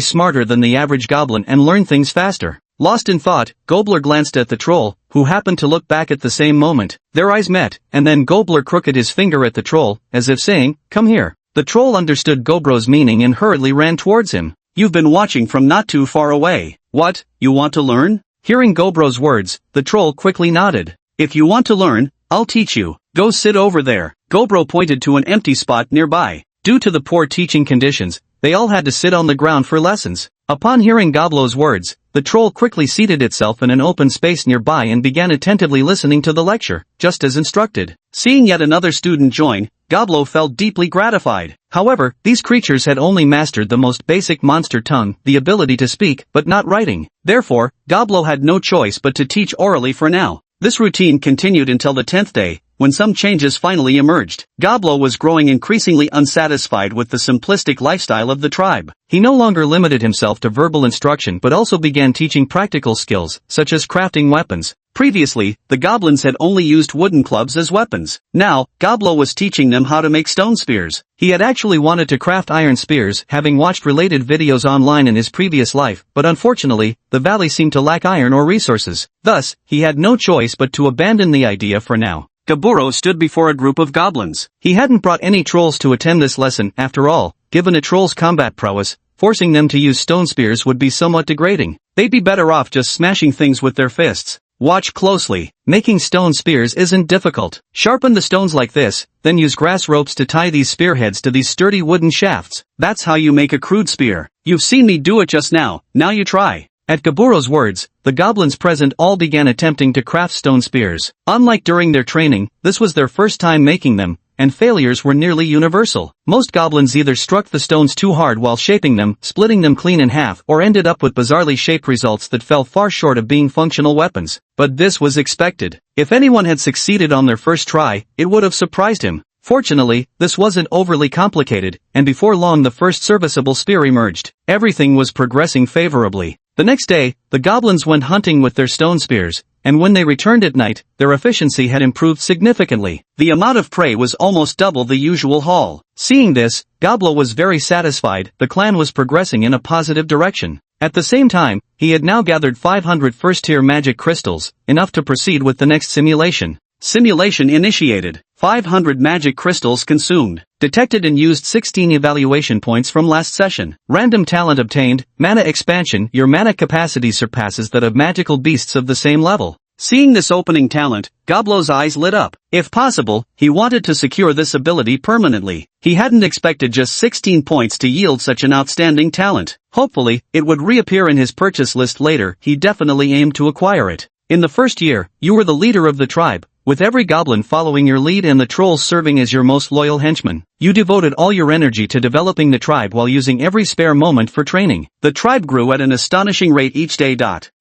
smarter than the average goblin and learn things faster. Lost in thought, Gobler glanced at the troll, who happened to look back at the same moment. Their eyes met, and then Gobler crooked his finger at the troll, as if saying, "Come here." The troll understood Gobro's meaning and hurriedly ran towards him. "You've been watching from not too far away. What, you want to learn?" Hearing Gobro's words, the troll quickly nodded. "If you want to learn, I'll teach you. Go sit over there. Goblin pointed to an empty spot nearby. Due to the poor teaching conditions, they all had to sit on the ground for lessons. Upon hearing Goblin's words, the troll quickly seated itself in an open space nearby and began attentively listening to the lecture, just as instructed. Seeing yet another student join, Goblin felt deeply gratified. However, these creatures had only mastered the most basic monster tongue, the ability to speak, but not writing. Therefore, Goblin had no choice but to teach orally for now. This routine continued until the 10th day, when some changes finally emerged. Goblin was growing increasingly unsatisfied with the simplistic lifestyle of the tribe. He no longer limited himself to verbal instruction but also began teaching practical skills, such as crafting weapons. Previously, the goblins had only used wooden clubs as weapons. Now, Goblin was teaching them how to make stone spears. He had actually wanted to craft iron spears, having watched related videos online in his previous life, but unfortunately, the valley seemed to lack iron or resources. Thus, he had no choice but to abandon the idea for now. Gaburo stood before a group of goblins. He hadn't brought any trolls to attend this lesson, after all. Given a troll's combat prowess, forcing them to use stone spears would be somewhat degrading. They'd be better off just smashing things with their fists. Watch closely. Making stone spears isn't difficult. Sharpen the stones like this, then use grass ropes to tie these spearheads to these sturdy wooden shafts. That's how you make a crude spear. You've seen me do it just now you try. At Gaburo's words, the goblins present all began attempting to craft stone spears. Unlike during their training, this was their first time making them, and failures were nearly universal. Most goblins either struck the stones too hard while shaping them, splitting them clean in half, or ended up with bizarrely shaped results that fell far short of being functional weapons. But this was expected. If anyone had succeeded on their first try, it would have surprised him. Fortunately, this wasn't overly complicated, and before long the first serviceable spear emerged. Everything was progressing favorably. The next day, the goblins went hunting with their stone spears, and when they returned at night, their efficiency had improved significantly. The amount of prey was almost double the usual haul. Seeing this, Goblin was very satisfied. The clan was progressing in a positive direction. At the same time, he had now gathered 500 first-tier magic crystals, enough to proceed with the next simulation. Simulation initiated. 500 magic crystals consumed. Detected and used 16 evaluation points from last session. Random talent obtained. Mana expansion. Your mana capacity surpasses that of magical beasts of the same level. Seeing this opening talent, Goblin's eyes lit up. If possible, he wanted to secure this ability permanently. He hadn't expected just 16 points to yield such an outstanding talent. Hopefully, it would reappear in his purchase list later. He definitely aimed to acquire it. In the first year, you were the leader of the tribe, with every goblin following your lead and the trolls serving as your most loyal henchmen. You devoted all your energy to developing the tribe while using every spare moment for training. The tribe grew at an astonishing rate each day.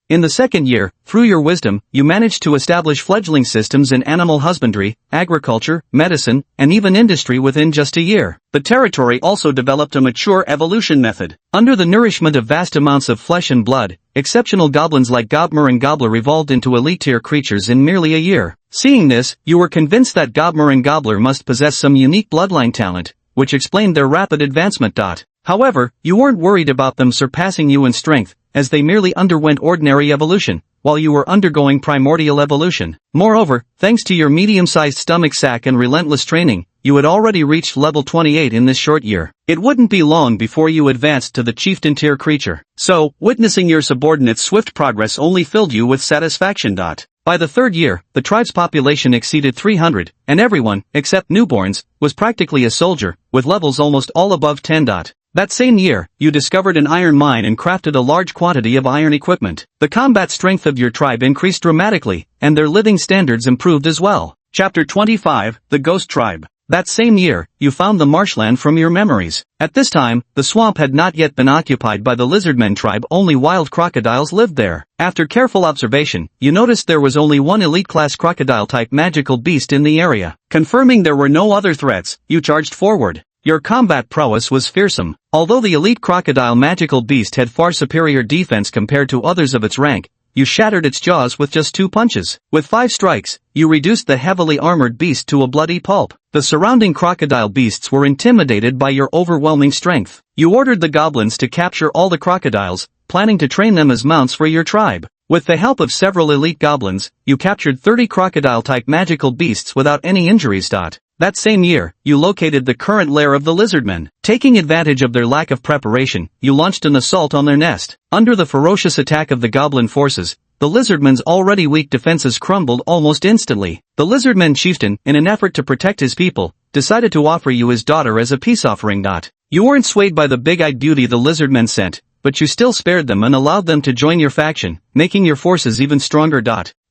In the second year, through your wisdom, you managed to establish fledgling systems in animal husbandry, agriculture, medicine, and even industry within just a year. The territory also developed a mature evolution method. Under the nourishment of vast amounts of flesh and blood, exceptional goblins like Gobmer and Gobbler evolved into elite-tier creatures in merely a year. Seeing this, you were convinced that Gobmer and Gobbler must possess some unique bloodline talent, which explained their rapid advancement. However, you weren't worried about them surpassing you in strength, as they merely underwent ordinary evolution, while you were undergoing primordial evolution. Moreover, thanks to your medium-sized stomach sac and relentless training, you had already reached level 28 in this short year. It wouldn't be long before you advanced to the chieftain tier creature. So, witnessing your subordinate's swift progress only filled you with satisfaction. By the third year, the tribe's population exceeded 300, and everyone, except newborns, was practically a soldier, with levels almost all above 10. That same year, you discovered an iron mine and crafted a large quantity of iron equipment. The combat strength of your tribe increased dramatically, and their living standards improved as well. Chapter 25, The Ghost Tribe. That same year, you found the marshland from your memories. At this time, the swamp had not yet been occupied by the lizardmen tribe, only wild crocodiles lived there. After careful observation, you noticed there was only one elite-class crocodile-type magical beast in the area. Confirming there were no other threats, you charged forward. Your combat prowess was fearsome. Although the elite crocodile magical beast had far superior defense compared to others of its rank, you shattered its jaws with just 2 punches. With 5 strikes, you reduced the heavily armored beast to a bloody pulp. The surrounding crocodile beasts were intimidated by your overwhelming strength. You ordered the goblins to capture all the crocodiles, planning to train them as mounts for your tribe. With the help of several elite goblins, you captured 30 crocodile-type magical beasts without any injuries. That same year, you located the current lair of the lizardmen. Taking advantage of their lack of preparation, you launched an assault on their nest. Under the ferocious attack of the goblin forces, the lizardman's already weak defenses crumbled almost instantly. The lizardman chieftain, in an effort to protect his people, decided to offer you his daughter as a peace offering. You weren't swayed by the big-eyed beauty the lizardmen sent, but you still spared them and allowed them to join your faction, making your forces even stronger.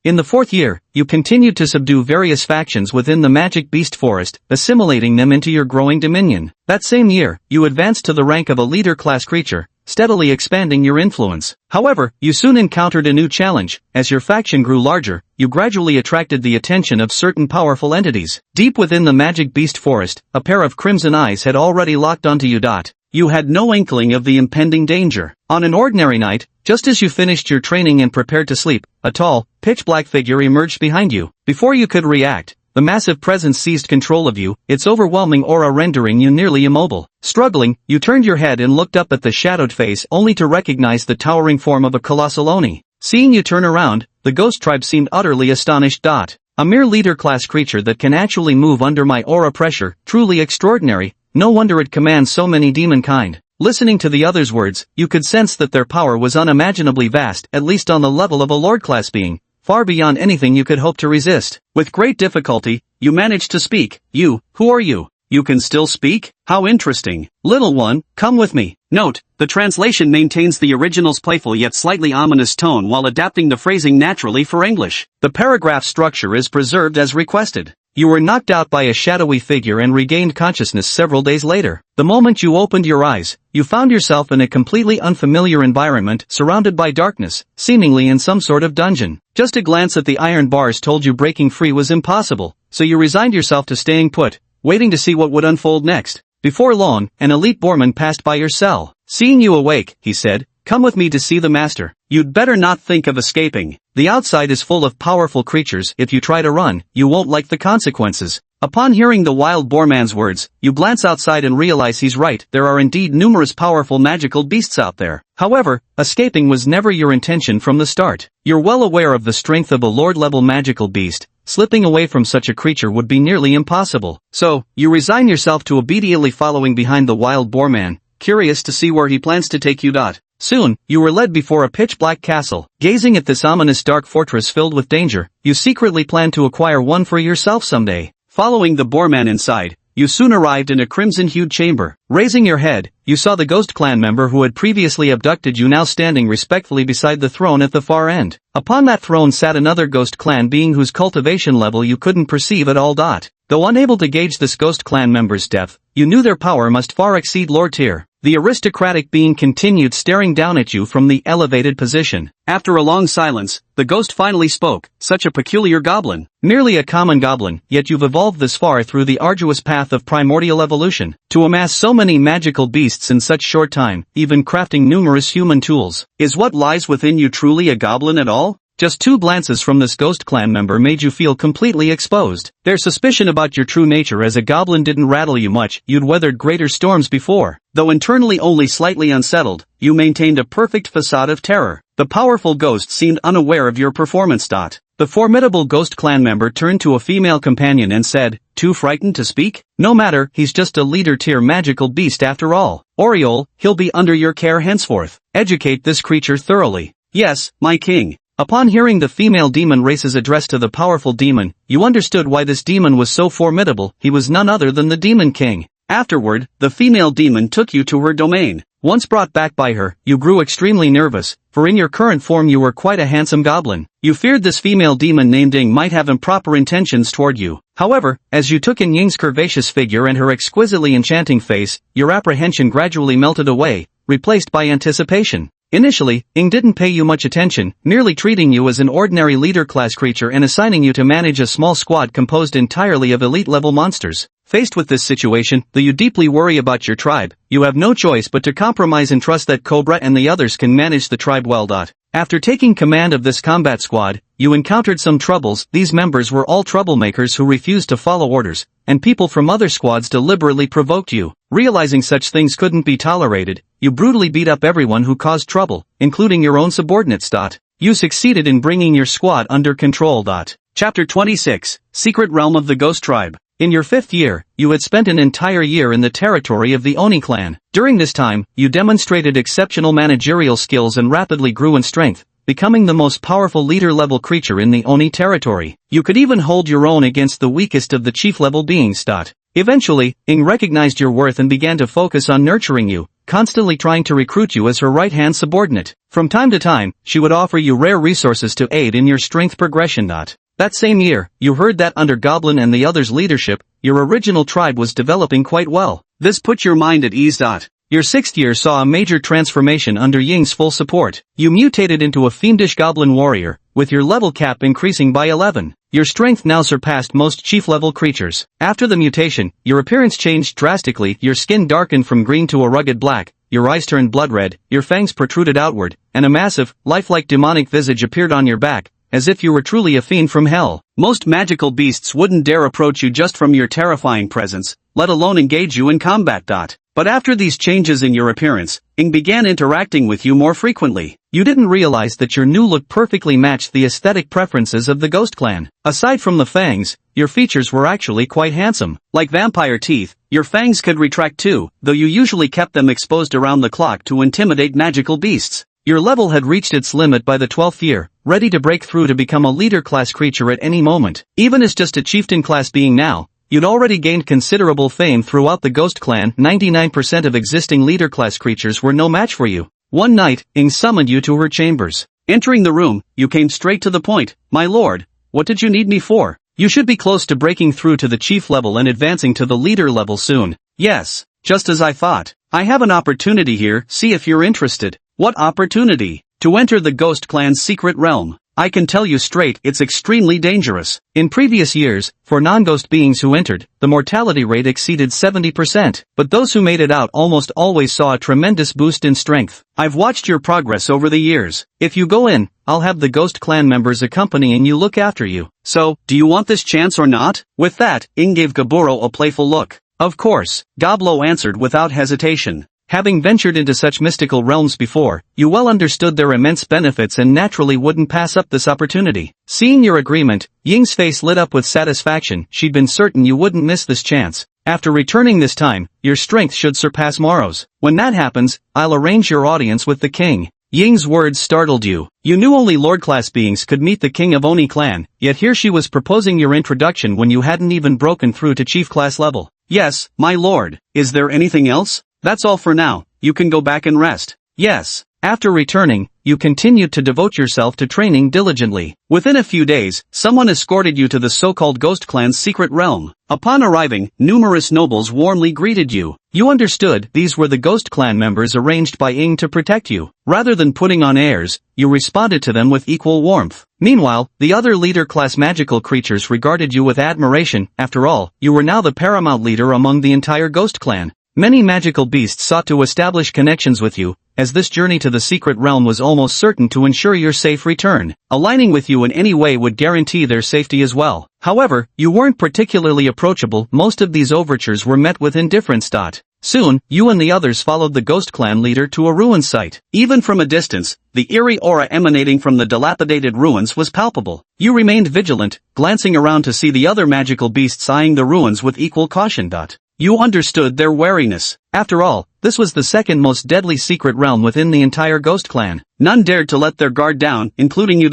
In the 4th year, you continued to subdue various factions within the magic beast forest, assimilating them into your growing dominion. That same year, you advanced to the rank of a leader-class creature, steadily expanding your influence. However, you soon encountered a new challenge. As your faction grew larger, you gradually attracted the attention of certain powerful entities. Deep within the magic beast forest, a pair of crimson eyes had already locked onto you. You had no inkling of the impending danger. On an ordinary night, just as you finished your training and prepared to sleep, a tall, pitch-black figure emerged behind you. Before you could react, the massive presence seized control of you, its overwhelming aura rendering you nearly immobile. Struggling, you turned your head and looked up at the shadowed face only to recognize the towering form of a colossal Oni. Seeing you turn around, the ghost tribe seemed utterly astonished. A mere leader-class creature that can actually move under my aura pressure, truly extraordinary. No wonder it commands so many demon kind. Listening to the others' words, you could sense that their power was unimaginably vast, at least on the level of a lord-class being, far beyond anything you could hope to resist. With great difficulty, you managed to speak. You, who are you? You can still speak? How interesting. Little one, come with me. Note, the translation maintains the original's playful yet slightly ominous tone while adapting the phrasing naturally for English. The paragraph structure is preserved as requested. You were knocked out by a shadowy figure and regained consciousness several days later. The moment you opened your eyes, you found yourself in a completely unfamiliar environment surrounded by darkness, seemingly in some sort of dungeon. Just a glance at the iron bars told you breaking free was impossible, so you resigned yourself to staying put, waiting to see what would unfold next. Before long, an elite boarman passed by your cell. Seeing you awake, he said, "Come with me to see the master." You'd better not think of escaping. The outside is full of powerful creatures. If you try to run, you won't like the consequences. Upon hearing the wild boarman's words, you glance outside and realize he's right. There are indeed numerous powerful magical beasts out there. However, escaping was never your intention from the start. You're well aware of the strength of a lord-level magical beast. Slipping away from such a creature would be nearly impossible. So, you resign yourself to obediently following behind the wild boarman, curious to see where he plans to take you. Soon, you were led before a pitch-black castle. Gazing at this ominous dark fortress filled with danger, you secretly planned to acquire one for yourself someday. Following the boarman inside, you soon arrived in a crimson-hued chamber. Raising your head, you saw the ghost clan member who had previously abducted you now standing respectfully beside the throne at the far end. Upon that throne sat another ghost clan being whose cultivation level you couldn't perceive at all. Though unable to gauge this ghost clan member's depth, you knew their power must far exceed lord tier. The aristocratic being continued staring down at you from the elevated position. After a long silence, the ghost finally spoke. "Such a peculiar goblin." "Merely a common goblin, yet you've evolved this far through the arduous path of primordial evolution. To amass so many magical beasts in such short time, even crafting numerous human tools. Is what lies within you truly a goblin at all?" Just 2 glances from this ghost clan member made you feel completely exposed. Their suspicion about your true nature as a goblin didn't rattle you much. You'd weathered greater storms before. Though internally only slightly unsettled, you maintained a perfect facade of terror. The powerful ghost seemed unaware of your performance. The formidable ghost clan member turned to a female companion and said, "Too frightened to speak? No matter, he's just a leader-tier magical beast after all. Oriole, he'll be under your care henceforth. Educate this creature thoroughly." "Yes, my king." Upon hearing the female demon race's address to the powerful demon, you understood why this demon was so formidable. He was none other than the Demon King. Afterward, the female demon took you to her domain. Once brought back by her, you grew extremely nervous, for in your current form you were quite a handsome goblin. You feared this female demon named Ying might have improper intentions toward you. However, as you took in Ying's curvaceous figure and her exquisitely enchanting face, your apprehension gradually melted away, replaced by anticipation. Initially, Ying didn't pay you much attention, merely treating you as an ordinary leader-class creature and assigning you to manage a small squad composed entirely of elite-level monsters. Faced with this situation, though you deeply worry about your tribe, you have no choice but to compromise and trust that Cobra and the others can manage the tribe well. After taking command of this combat squad, you encountered some troubles. These members were all troublemakers who refused to follow orders, and people from other squads deliberately provoked you. Realizing such things couldn't be tolerated, you brutally beat up everyone who caused trouble, including your own subordinates. You succeeded in bringing your squad under control. Chapter 26, Secret Realm of the Ghost Tribe. In your 5th year, you had spent an entire year in the territory of the Oni clan. During this time, you demonstrated exceptional managerial skills and rapidly grew in strength, becoming the most powerful leader-level creature in the Oni territory. You could even hold your own against the weakest of the chief-level beings. Eventually, Ing recognized your worth and began to focus on nurturing you, constantly trying to recruit you as her right-hand subordinate. From time to time, she would offer you rare resources to aid in your strength progression. That same year, you heard that under Goblin and the others' leadership, your original tribe was developing quite well. This put your mind at ease. Your 6th year saw a major transformation under Ying's full support. You mutated into a fiendish goblin warrior, with your level cap increasing by 11. Your strength now surpassed most chief-level creatures. After the mutation, your appearance changed drastically. Your skin darkened from green to a rugged black, your eyes turned blood red, your fangs protruded outward, and a massive, lifelike demonic visage appeared on your back, as if you were truly a fiend from hell. Most magical beasts wouldn't dare approach you just from your terrifying presence, let alone engage you in combat. But after these changes in your appearance, Ing began interacting with you more frequently. You didn't realize that your new look perfectly matched the aesthetic preferences of the Ghost Clan. Aside from the fangs, your features were actually quite handsome. Like vampire teeth, your fangs could retract too, though you usually kept them exposed around the clock to intimidate magical beasts. Your level had reached its limit by the 12th year, ready to break through to become a leader-class creature at any moment. Even as just a chieftain-class being now, you'd already gained considerable fame throughout the Ghost Clan. 99% of existing leader-class creatures were no match for you. One night, Ing summoned you to her chambers. Entering the room, you came straight to the point. My lord, what did you need me for? You should be close to breaking through to the chief level and advancing to the leader level soon. Yes, just as I thought. I have an opportunity here, see if you're interested. What opportunity? To enter the Ghost Clan's secret realm. I can tell you straight, it's extremely dangerous. In previous years, for non-ghost beings who entered, the mortality rate exceeded 70%, but those who made it out almost always saw a tremendous boost in strength. I've watched your progress over the years. If you go in, I'll have the Ghost Clan members accompanying you look after you. So, do you want this chance or not? With that, Ing gave Gaburo a playful look. Of course, Goblo answered without hesitation. Having ventured into such mystical realms before, you well understood their immense benefits and naturally wouldn't pass up this opportunity. Seeing your agreement, Ying's face lit up with satisfaction. She'd been certain you wouldn't miss this chance. After returning this time, your strength should surpass Moro's. When that happens, I'll arrange your audience with the king. Ying's words startled you. You knew only Lord-class beings could meet the king of Oni clan, yet here she was proposing your introduction when you hadn't even broken through to chief-class level. Yes, my lord. Is there anything else? That's all for now, you can go back and rest. Yes. After returning, you continued to devote yourself to training diligently. Within a few days, someone escorted you to the so-called Ghost Clan's secret realm. Upon arriving, numerous nobles warmly greeted you. You understood these were the Ghost Clan members arranged by Ing to protect you. Rather than putting on airs, you responded to them with equal warmth. Meanwhile, the other leader-class magical creatures regarded you with admiration. After all, you were now the paramount leader among the entire Ghost Clan. Many magical beasts sought to establish connections with you, as this journey to the secret realm was almost certain to ensure your safe return. Aligning with you in any way would guarantee their safety as well. However, you weren't particularly approachable. Most of these overtures were met with indifference. Soon, you and the others followed the Ghost Clan leader to a ruin site. Even from a distance, the eerie aura emanating from the dilapidated ruins was palpable. You remained vigilant, glancing around to see the other magical beasts eyeing the ruins with equal caution. You understood their wariness. After all, this was the second most deadly secret realm within the entire Ghost Clan. None dared to let their guard down, including you.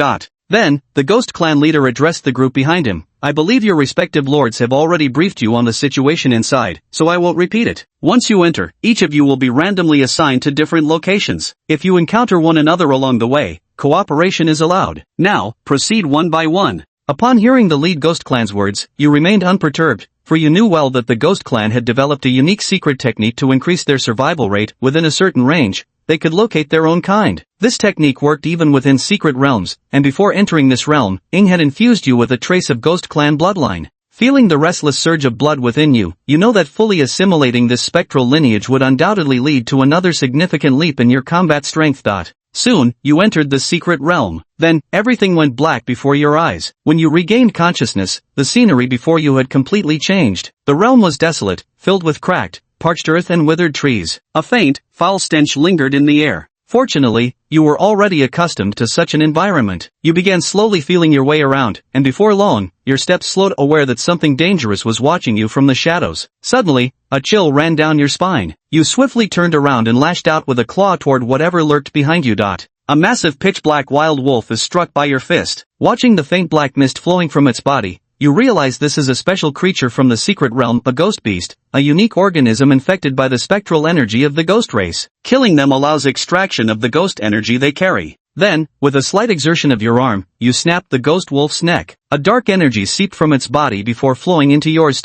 Then, the Ghost Clan leader addressed the group behind him. I believe your respective lords have already briefed you on the situation inside, so I won't repeat it. Once you enter, each of you will be randomly assigned to different locations. If you encounter one another along the way, cooperation is allowed. Now, proceed one by one. Upon hearing the lead Ghost Clan's words, you remained unperturbed, for you knew well that the Ghost Clan had developed a unique secret technique to increase their survival rate. Within a certain range, they could locate their own kind. This technique worked even within secret realms, and before entering this realm, Ing had infused you with a trace of Ghost Clan bloodline. Feeling the restless surge of blood within you, you know that fully assimilating this spectral lineage would undoubtedly lead to another significant leap in your combat strength. Soon, you entered the secret realm. Then, everything went black before your eyes. When you regained consciousness, the scenery before you had completely changed. The realm was desolate, filled with cracked, parched earth and withered trees. A faint, foul stench lingered in the air. Fortunately, you were already accustomed to such an environment. You began slowly feeling your way around, and before long, your steps slowed, aware that something dangerous was watching you from the shadows. Suddenly, a chill ran down your spine. You swiftly turned around and lashed out with a claw toward whatever lurked behind you. A massive pitch-black wild wolf is struck by your fist. Watching the faint black mist flowing from its body, you realize this is a special creature from the secret realm, a ghost beast, a unique organism infected by the spectral energy of the ghost race. Killing them allows extraction of the ghost energy they carry. Then, with a slight exertion of your arm, you snap the ghost wolf's neck. A dark energy seeped from its body before flowing into yours.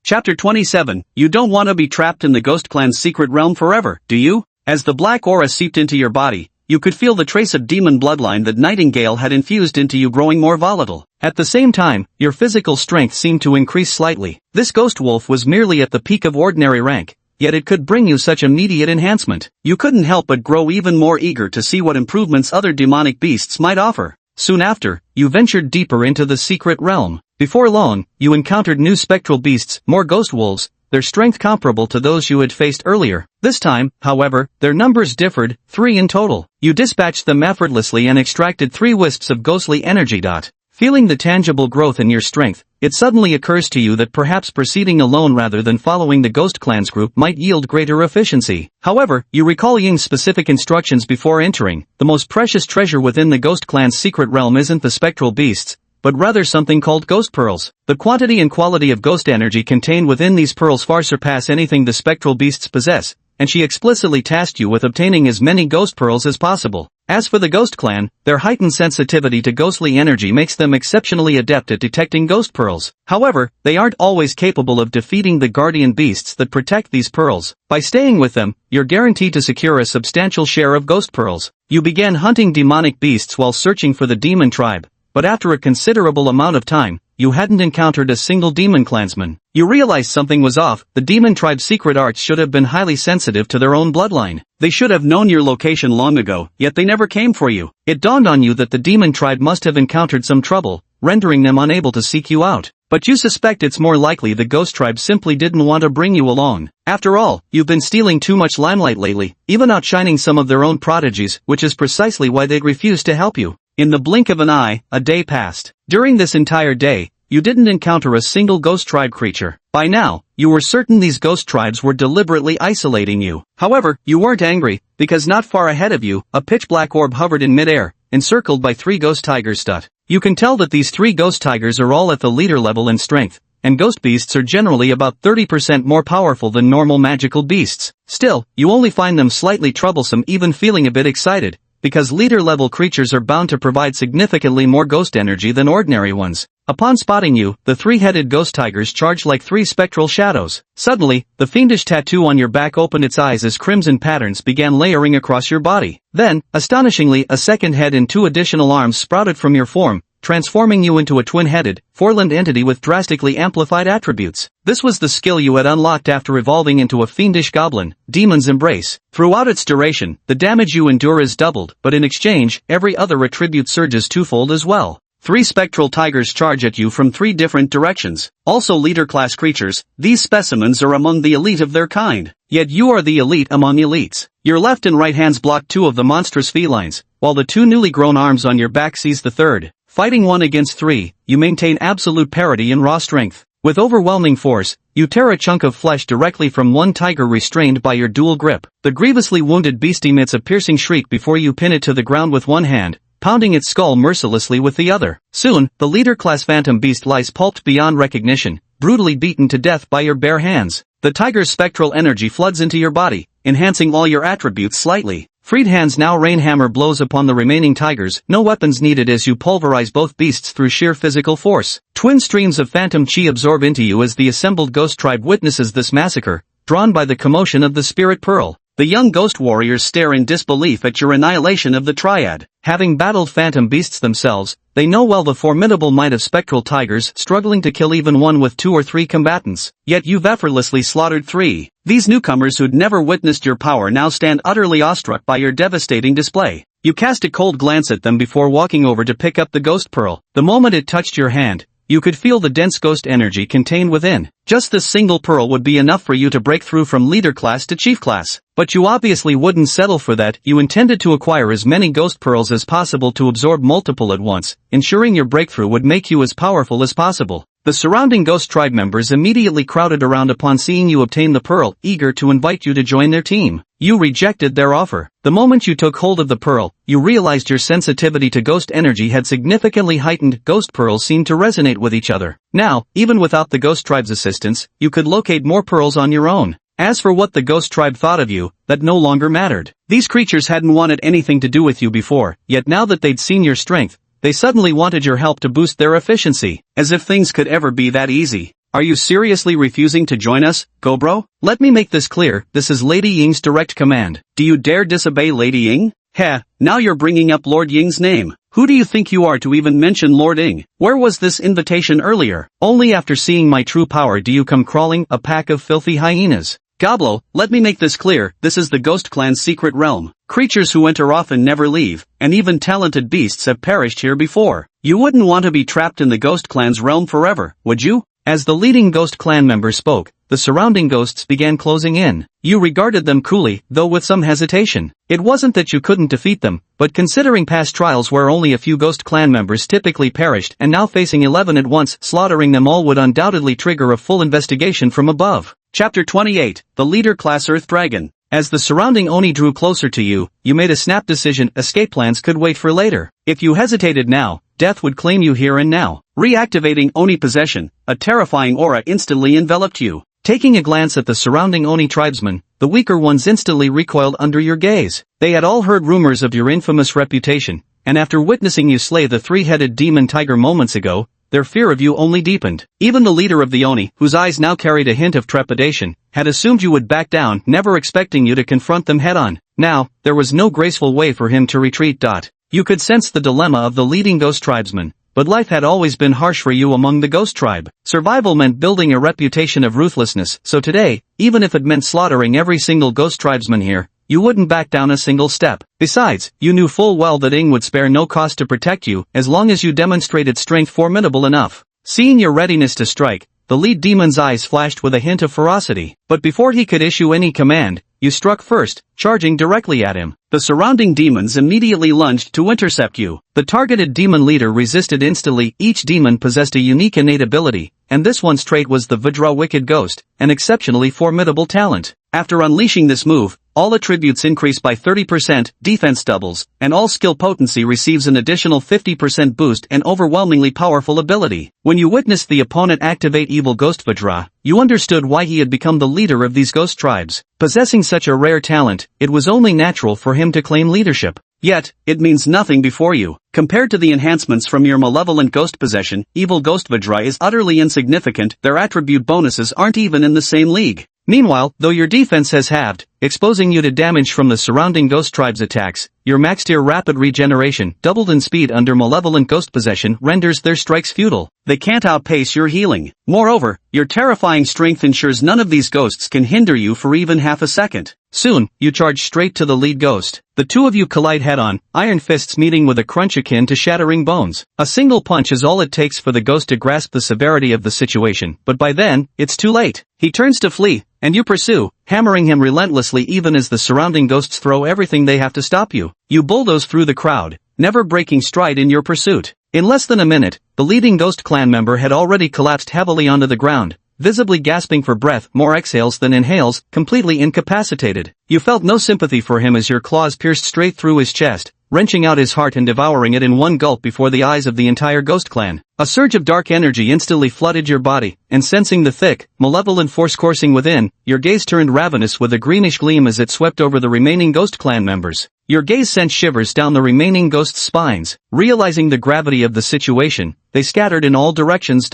Chapter 27. You don't want to be trapped in the Ghost Clan's secret realm forever, do you? As the black aura seeped into your body, you could feel the trace of demon bloodline that Nightingale had infused into you growing more volatile. At the same time, your physical strength seemed to increase slightly. This ghost wolf was merely at the peak of ordinary rank, yet it could bring you such immediate enhancement. You couldn't help but grow even more eager to see what improvements other demonic beasts might offer. Soon after, you ventured deeper into the secret realm. Before long, you encountered new spectral beasts, more ghost wolves, their strength comparable to those you had faced earlier. This time, however, their numbers differed, 3 in total. You dispatched them effortlessly and extracted 3 wisps of ghostly energy. Feeling the tangible growth in your strength, it suddenly occurs to you that perhaps proceeding alone rather than following the Ghost Clan's group might yield greater efficiency. However, you recall Ying's specific instructions before entering. The most precious treasure within the Ghost Clan's secret realm isn't the spectral beasts, but rather something called ghost pearls. The quantity and quality of ghost energy contained within these pearls far surpass anything the spectral beasts possess, and she explicitly tasked you with obtaining as many ghost pearls as possible. As for the Ghost Clan, their heightened sensitivity to ghostly energy makes them exceptionally adept at detecting ghost pearls. However, they aren't always capable of defeating the guardian beasts that protect these pearls. By staying with them, you're guaranteed to secure a substantial share of ghost pearls. You began hunting demonic beasts while searching for the demon tribe, but after a considerable amount of time, you hadn't encountered a single demon clansman. You realized something was off. The demon tribe's secret arts should have been highly sensitive to their own bloodline. They should have known your location long ago, yet they never came for you. It dawned on you that the demon tribe must have encountered some trouble, rendering them unable to seek you out. But you suspect it's more likely the ghost tribe simply didn't want to bring you along. After all, you've been stealing too much limelight lately, even outshining some of their own prodigies, which is precisely why they'd refuse to help you. In the blink of an eye, a day passed. During this entire day, you didn't encounter a single ghost tribe creature. By now, you were certain these ghost tribes were deliberately isolating you. However, you weren't angry, because not far ahead of you, a pitch-black orb hovered in midair, encircled by 3 ghost tigers. You can tell that these 3 ghost tigers are all at the leader level in strength, and ghost beasts are generally about 30% more powerful than normal magical beasts. Still, you only find them slightly troublesome, even feeling a bit excited, because leader-level creatures are bound to provide significantly more ghost energy than ordinary ones. Upon spotting you, the 3-headed ghost tigers charged like 3 spectral shadows. Suddenly, the fiendish tattoo on your back opened its eyes as crimson patterns began layering across your body. Then, astonishingly, a second head and 2 additional arms sprouted from your form, transforming you into a twin-headed, 4-limbed entity with drastically amplified attributes. This was the skill you had unlocked after evolving into a fiendish goblin, Demon's Embrace. Throughout its duration, the damage you endure is doubled, but in exchange, every other attribute surges twofold as well. 3 spectral tigers charge at you from 3 different directions. Also leader-class creatures, these specimens are among the elite of their kind. Yet you are the elite among elites. Your left and right hands block 2 of the monstrous felines, while the 2 newly grown arms on your back seize the third. Fighting 1 against 3, you maintain absolute parity in raw strength. With overwhelming force, you tear a chunk of flesh directly from one tiger restrained by your dual grip. The grievously wounded beast emits a piercing shriek before you pin it to the ground with one hand, pounding its skull mercilessly with the other. Soon, the leader-class phantom beast lies pulped beyond recognition, brutally beaten to death by your bare hands. The tiger's spectral energy floods into your body, enhancing all your attributes slightly. Freed hands now rain hammer blows upon the remaining tigers, no weapons needed as you pulverize both beasts through sheer physical force. Twin streams of phantom chi absorb into you as the assembled ghost tribe witnesses this massacre, drawn by the commotion of the spirit pearl. The young ghost warriors stare in disbelief at your annihilation of the triad. Having battled phantom beasts themselves, they know well the formidable might of spectral tigers struggling to kill even one with 2 or 3 combatants. Yet you've effortlessly slaughtered 3. These newcomers who'd never witnessed your power now stand utterly awestruck by your devastating display. You cast a cold glance at them before walking over to pick up the ghost pearl. The moment it touched your hand, you could feel the dense ghost energy contained within. Just this single pearl would be enough for you to break through from leader class to chief class. But you obviously wouldn't settle for that. You intended to acquire as many ghost pearls as possible to absorb multiple at once, ensuring your breakthrough would make you as powerful as possible. The surrounding ghost tribe members immediately crowded around upon seeing you obtain the pearl, eager to invite you to join their team. You rejected their offer. The moment you took hold of the pearl, you realized your sensitivity to ghost energy had significantly heightened. Ghost pearls seemed to resonate with each other. Now, even without the ghost tribe's assistance, you could locate more pearls on your own. As for what the ghost tribe thought of you, that no longer mattered. These creatures hadn't wanted anything to do with you before, yet now that they'd seen your strength, they suddenly wanted your help to boost their efficiency. As if things could ever be that easy. Are you seriously refusing to join us, Gobro? Let me make this clear, this is Lady Ying's direct command. Do you dare disobey Lady Ying? Heh, now you're bringing up Lord Ying's name. Who do you think you are to even mention Lord Ying? Where was this invitation earlier? Only after seeing my true power do you come crawling, a pack of filthy hyenas. Goblo, let me make this clear, this is the Ghost Clan's secret realm. Creatures who enter often never leave, and even talented beasts have perished here before. You wouldn't want to be trapped in the Ghost Clan's realm forever, would you? As the leading Ghost Clan member spoke, the surrounding ghosts began closing in. You regarded them coolly, though with some hesitation. It wasn't that you couldn't defeat them, but considering past trials where only a few Ghost Clan members typically perished and now facing 11 at once, slaughtering them all would undoubtedly trigger a full investigation from above. Chapter 28, The Leader Class Earth Dragon. As the surrounding Oni drew closer to you, you made a snap decision. Escape plans could wait for later. If you hesitated now, death would claim you here and now. Reactivating Oni possession, a terrifying aura instantly enveloped you. Taking a glance at the surrounding Oni tribesmen, the weaker ones instantly recoiled under your gaze. They had all heard rumors of your infamous reputation, and after witnessing you slay the three-headed demon tiger moments ago, their fear of you only deepened. Even the leader of the Oni, whose eyes now carried a hint of trepidation, had assumed you would back down, never expecting you to confront them head-on. Now, there was no graceful way for him to retreat. You could sense the dilemma of the leading ghost tribesman, but life had always been harsh for you among the ghost tribe. Survival meant building a reputation of ruthlessness, so today, even if it meant slaughtering every single ghost tribesman here, you wouldn't back down a single step. Besides, you knew full well that Ying would spare no cost to protect you, as long as you demonstrated strength formidable enough. Seeing your readiness to strike, the lead demon's eyes flashed with a hint of ferocity. But before he could issue any command, you struck first, charging directly at him. The surrounding demons immediately lunged to intercept you. The targeted demon leader resisted instantly. Each demon possessed a unique innate ability, and this one's trait was the Vajra Wicked Ghost, an exceptionally formidable talent. After unleashing this move, all attributes increase by 30%, defense doubles, and all skill potency receives an additional 50% boost. An overwhelmingly powerful ability. When you witnessed the opponent activate Evil Ghost Vajra, you understood why he had become the leader of these ghost tribes. Possessing such a rare talent, it was only natural for him to claim leadership. Yet, it means nothing before you. Compared to the enhancements from your malevolent ghost possession, Evil Ghost Vajra is utterly insignificant. Their attribute bonuses aren't even in the same league. Meanwhile, though your defense has halved, exposing you to damage from the surrounding ghost tribe's attacks, your max tier rapid regeneration, doubled in speed under malevolent ghost possession, renders their strikes futile. They can't outpace your healing. Moreover, your terrifying strength ensures none of these ghosts can hinder you for even half a second. Soon, you charge straight to the lead ghost. The two of you collide head-on, iron fists meeting with a crunch akin to shattering bones. A single punch is all it takes for the ghost to grasp the severity of the situation, but by then, it's too late. He turns to flee, and you pursue, hammering him relentlessly even as the surrounding ghosts throw everything they have to stop you. You bulldoze through the crowd, never breaking stride in your pursuit. In less than a minute, the leading Ghost Clan member had already collapsed heavily onto the ground, visibly gasping for breath, more exhales than inhales, completely incapacitated. You felt no sympathy for him as your claws pierced straight through his chest, wrenching out his heart and devouring it in one gulp before the eyes of the entire Ghost Clan. A surge of dark energy instantly flooded your body, and sensing the thick, malevolent force coursing within, your gaze turned ravenous with a greenish gleam as it swept over the remaining Ghost Clan members. Your gaze sent shivers down the remaining ghosts' spines. Realizing the gravity of the situation, they scattered in all directions.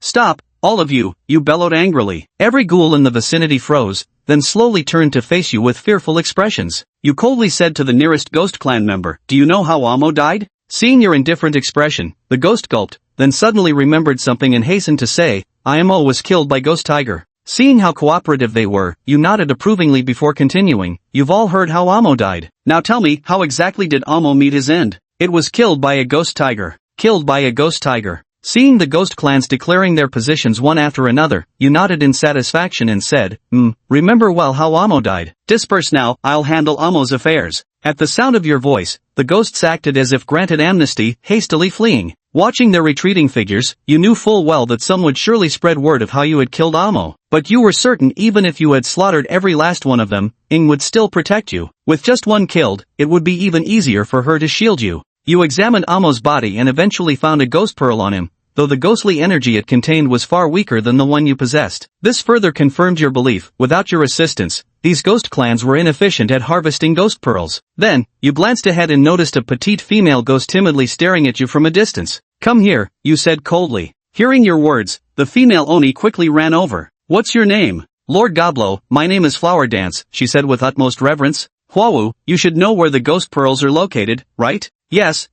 Stop, all of you, you bellowed angrily. Every ghoul in the vicinity froze, then slowly turned to face you with fearful expressions. You coldly said to the nearest Ghost Clan member, "Do you know how Amo died?" Seeing your indifferent expression, the ghost gulped, then suddenly remembered something and hastened to say, "Amo was killed by Ghost Tiger." Seeing how cooperative they were, you nodded approvingly before continuing, "You've all heard how Amo died. Now tell me, how exactly did Amo meet his end?" "It was killed by a ghost tiger." "Killed by a ghost tiger." Seeing the ghost clans declaring their positions one after another, you nodded in satisfaction and said, remember well how Amo died. Disperse now, I'll handle Amo's affairs." At the sound of your voice, the ghosts acted as if granted amnesty, hastily fleeing. Watching their retreating figures, you knew full well that some would surely spread word of how you had killed Amo. But you were certain even if you had slaughtered every last one of them, Ing would still protect you. With just one killed, it would be even easier for her to shield you. You examined Amo's body and eventually found a ghost pearl on him, though the ghostly energy it contained was far weaker than the one you possessed. This further confirmed your belief. Without your assistance, these ghost clans were inefficient at harvesting ghost pearls. Then, you glanced ahead and noticed a petite female ghost timidly staring at you from a distance. "Come here," you said coldly. Hearing your words, the female Oni quickly ran over. "What's your name?" "Lord Goblo, my name is Flower Dance," she said with utmost reverence. "Huawu, you should know where the ghost pearls are located, right?" Yes,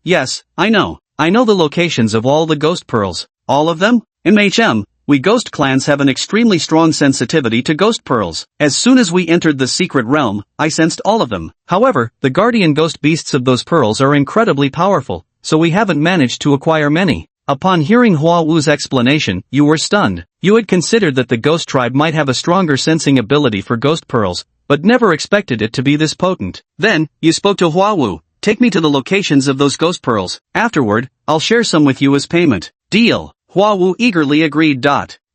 I know. I know the locations of all the ghost pearls." "All of them?" "MHM, we ghost clans have an extremely strong sensitivity to ghost pearls. As soon as we entered the secret realm, I sensed all of them. However, the guardian ghost beasts of those pearls are incredibly powerful, so we haven't managed to acquire many." Upon hearing Hua Wu's explanation, you were stunned. You had considered that the ghost tribe might have a stronger sensing ability for ghost pearls, but never expected it to be this potent. Then, you spoke to Hua Wu. "Take me to the locations of those ghost pearls. Afterward, I'll share some with you as payment." "Deal." Hua Wu eagerly agreed.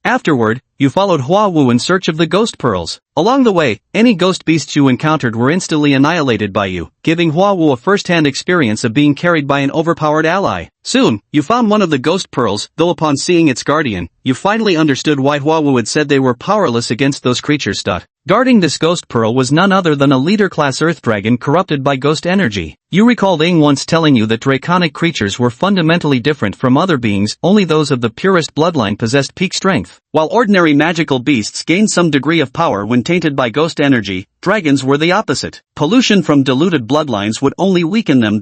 Afterward, you followed Hua Wu in search of the ghost pearls. Along the way, any ghost beasts you encountered were instantly annihilated by you, giving Hua Wu a first-hand experience of being carried by an overpowered ally. Soon, you found one of the ghost pearls, though upon seeing its guardian, you finally understood why Hua Wu had said they were powerless against those creatures. Guarding this ghost pearl was none other than a leader-class earth dragon corrupted by ghost energy. You recalled Ing once telling you that draconic creatures were fundamentally different from other beings, only those of the purest bloodline possessed peak strength. While ordinary magical beasts gained some degree of power when tainted by ghost energy, dragons were the opposite. Pollution from diluted bloodlines would only weaken them.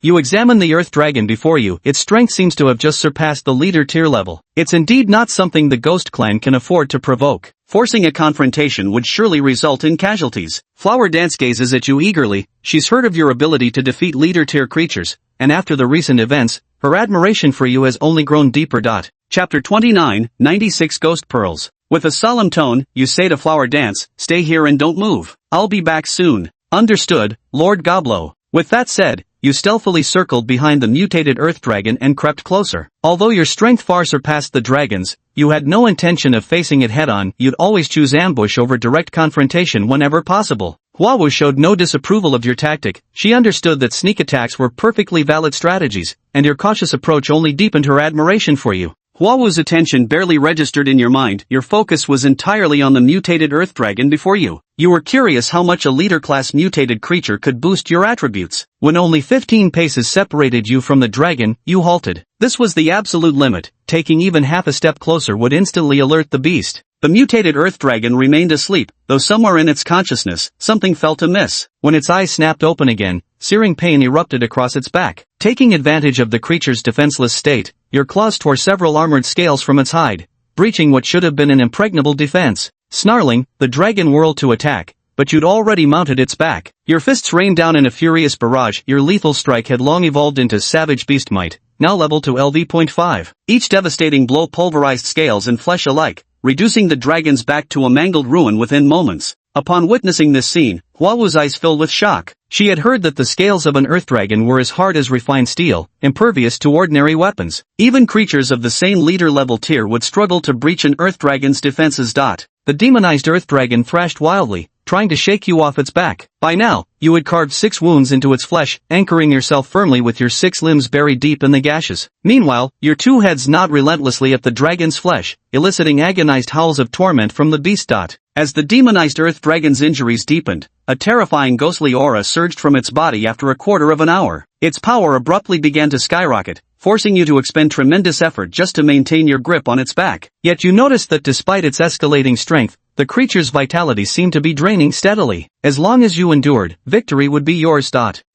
You examine the earth dragon before you. Its strength seems to have just surpassed the leader tier level. It's indeed not something the ghost clan can afford to provoke. Forcing a confrontation would surely result in casualties. Flower Dance gazes at you eagerly. She's heard of your ability to defeat leader tier creatures, and after the recent events, her admiration for you has only grown deeper. Chapter 29, 96 Ghost Pearls. With a solemn tone, you say to Flower Dance, "Stay here and don't move. I'll be back soon." "Understood, Lord Goblo." With that said, you stealthily circled behind the mutated earth dragon and crept closer. Although your strength far surpassed the dragon's, you had no intention of facing it head-on. You'd always choose ambush over direct confrontation whenever possible. Hua Wu showed no disapproval of your tactic. She understood that sneak attacks were perfectly valid strategies, and your cautious approach only deepened her admiration for you. Hua Wu's attention barely registered in your mind. Your focus was entirely on the mutated earth dragon before you. You were curious how much a leader-class mutated creature could boost your attributes. When only 15 paces separated you from the dragon, you halted. This was the absolute limit. Taking even half a step closer would instantly alert the beast. The mutated earth dragon remained asleep, though somewhere in its consciousness, something felt amiss. When its eyes snapped open again, searing pain erupted across its back. Taking advantage of the creature's defenseless state, your claws tore several armored scales from its hide, breaching what should have been an impregnable defense. Snarling, the dragon whirled to attack, but you'd already mounted its back. Your fists rained down in a furious barrage. Your lethal strike had long evolved into savage beast might, now leveled to LV.5. Each devastating blow pulverized scales and flesh alike, reducing the dragon's back to a mangled ruin within moments. Upon witnessing this scene, Hua Wu's eyes filled with shock. She had heard that the scales of an earth dragon were as hard as refined steel, impervious to ordinary weapons. Even creatures of the same leader-level tier would struggle to breach an earth dragon's defenses. The demonized earth dragon thrashed wildly, trying to shake you off its back. By now, you had carved 6 wounds into its flesh, anchoring yourself firmly with your 6 limbs buried deep in the gashes. Meanwhile, your 2 heads gnawed relentlessly at the dragon's flesh, eliciting agonized howls of torment from the beast. As the demonized earth dragon's injuries deepened, a terrifying ghostly aura surged from its body after a quarter of an hour. Its power abruptly began to skyrocket, forcing you to expend tremendous effort just to maintain your grip on its back. Yet you noticed that despite its escalating strength, the creature's vitality seemed to be draining steadily. As long as you endured, victory would be yours.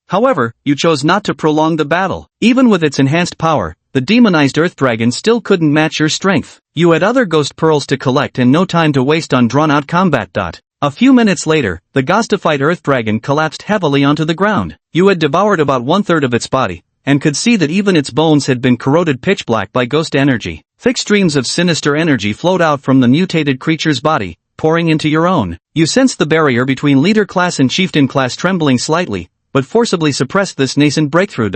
However, you chose not to prolong the battle. Even with its enhanced power, the demonized earth dragon still couldn't match your strength. You had other ghost pearls to collect and no time to waste on drawn-out combat. A few minutes later, the ghostified earth dragon collapsed heavily onto the ground. You had devoured about 1/3 of its body, and could see that even its bones had been corroded pitch black by ghost energy. Thick streams of sinister energy flowed out from the mutated creature's body, pouring into your own. You sensed the barrier between leader class and chieftain class trembling slightly, but forcibly suppressed this nascent breakthrough.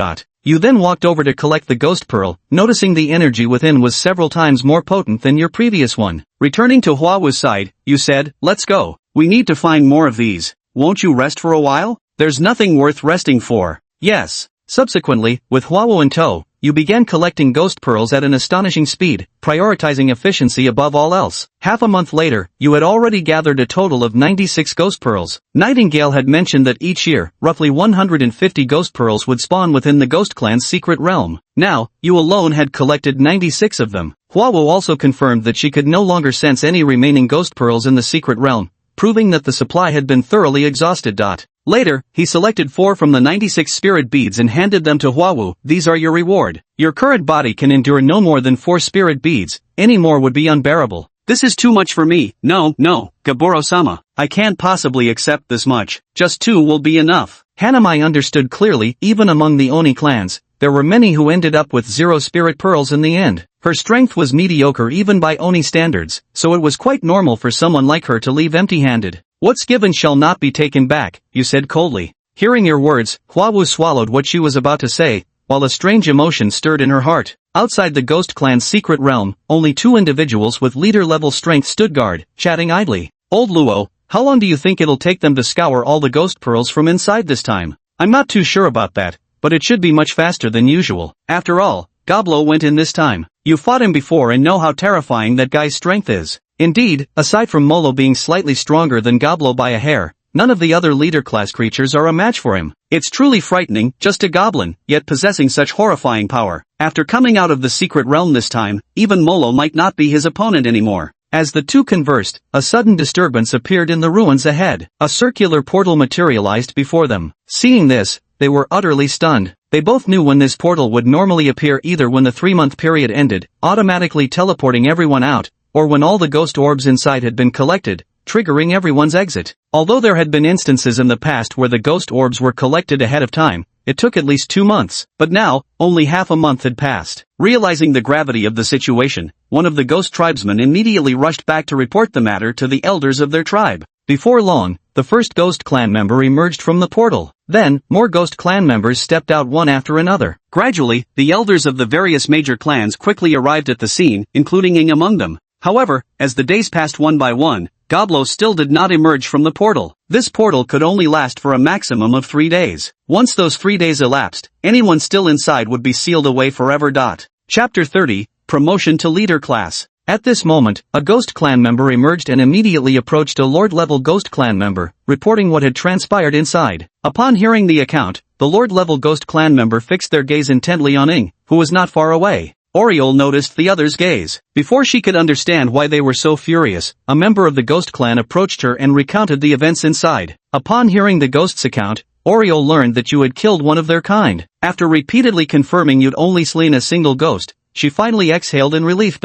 You then walked over to collect the ghost pearl, noticing the energy within was several times more potent than your previous one. Returning to Huawu's side, you said, "Let's go. We need to find more of these. Won't you rest for a while? There's nothing worth resting for." Yes. Subsequently, with Huawu in tow, you began collecting ghost pearls at an astonishing speed, prioritizing efficiency above all else. Half a month later, you had already gathered a total of 96 ghost pearls. Nightingale had mentioned that each year, roughly 150 ghost pearls would spawn within the Ghost Clan's secret realm. Now, you alone had collected 96 of them. Huawu also confirmed that she could no longer sense any remaining ghost pearls in the secret realm, proving that the supply had been thoroughly exhausted. Later, he selected 4 from the 96 spirit beads and handed them to Huawu. "These are your reward. Your current body can endure no more than 4 spirit beads, any more would be unbearable." "This is too much for me. No, Gaburo-sama. I can't possibly accept this much. Just 2 will be enough." Hanamai understood clearly, even among the Oni clans, there were many who ended up with 0 spirit pearls in the end. Her strength was mediocre even by Oni standards, so it was quite normal for someone like her to leave empty-handed. "What's given shall not be taken back," you said coldly. Hearing your words, Huawu swallowed what she was about to say, while a strange emotion stirred in her heart. Outside the Ghost Clan's secret realm, only 2 individuals with leader-level strength stood guard, chatting idly. "Old Luo, how long do you think it'll take them to scour all the ghost pearls from inside this time?" "I'm not too sure about that, but it should be much faster than usual. After all, Goblo went in this time. You fought him before and know how terrifying that guy's strength is." Indeed, aside from Molo being slightly stronger than Goblo by a hair, none of the other leader-class creatures are a match for him. It's truly frightening, just a goblin, yet possessing such horrifying power. After coming out of the secret realm this time, even Molo might not be his opponent anymore. As the two conversed, a sudden disturbance appeared in the ruins ahead. A circular portal materialized before them. Seeing this, they were utterly stunned. They both knew when this portal would normally appear, either when the 3-month period ended, automatically teleporting everyone out, or when all the ghost orbs inside had been collected, triggering everyone's exit. Although there had been instances in the past where the ghost orbs were collected ahead of time, it took at least 2 months, but now, only half a month had passed. Realizing the gravity of the situation, one of the ghost tribesmen immediately rushed back to report the matter to the elders of their tribe. Before long, the first ghost clan member emerged from the portal. Then, more ghost clan members stepped out one after another. Gradually, the elders of the various major clans quickly arrived at the scene, including Ing among them. However, as the days passed one by one, Goblo still did not emerge from the portal. This portal could only last for a maximum of 3 days. Once those 3 days elapsed, anyone still inside would be sealed away forever. Chapter 30, Promotion to Leader Class. At this moment, a ghost clan member emerged and immediately approached a lord-level ghost clan member, reporting what had transpired inside. Upon hearing the account, the lord-level ghost clan member fixed their gaze intently on Ing, who was not far away. Oriole noticed the other's gaze. Before she could understand why they were so furious, a member of the ghost clan approached her and recounted the events inside. Upon hearing the ghost's account, Oriole learned that you had killed one of their kind. After repeatedly confirming you'd only slain a single ghost, she finally exhaled in relief.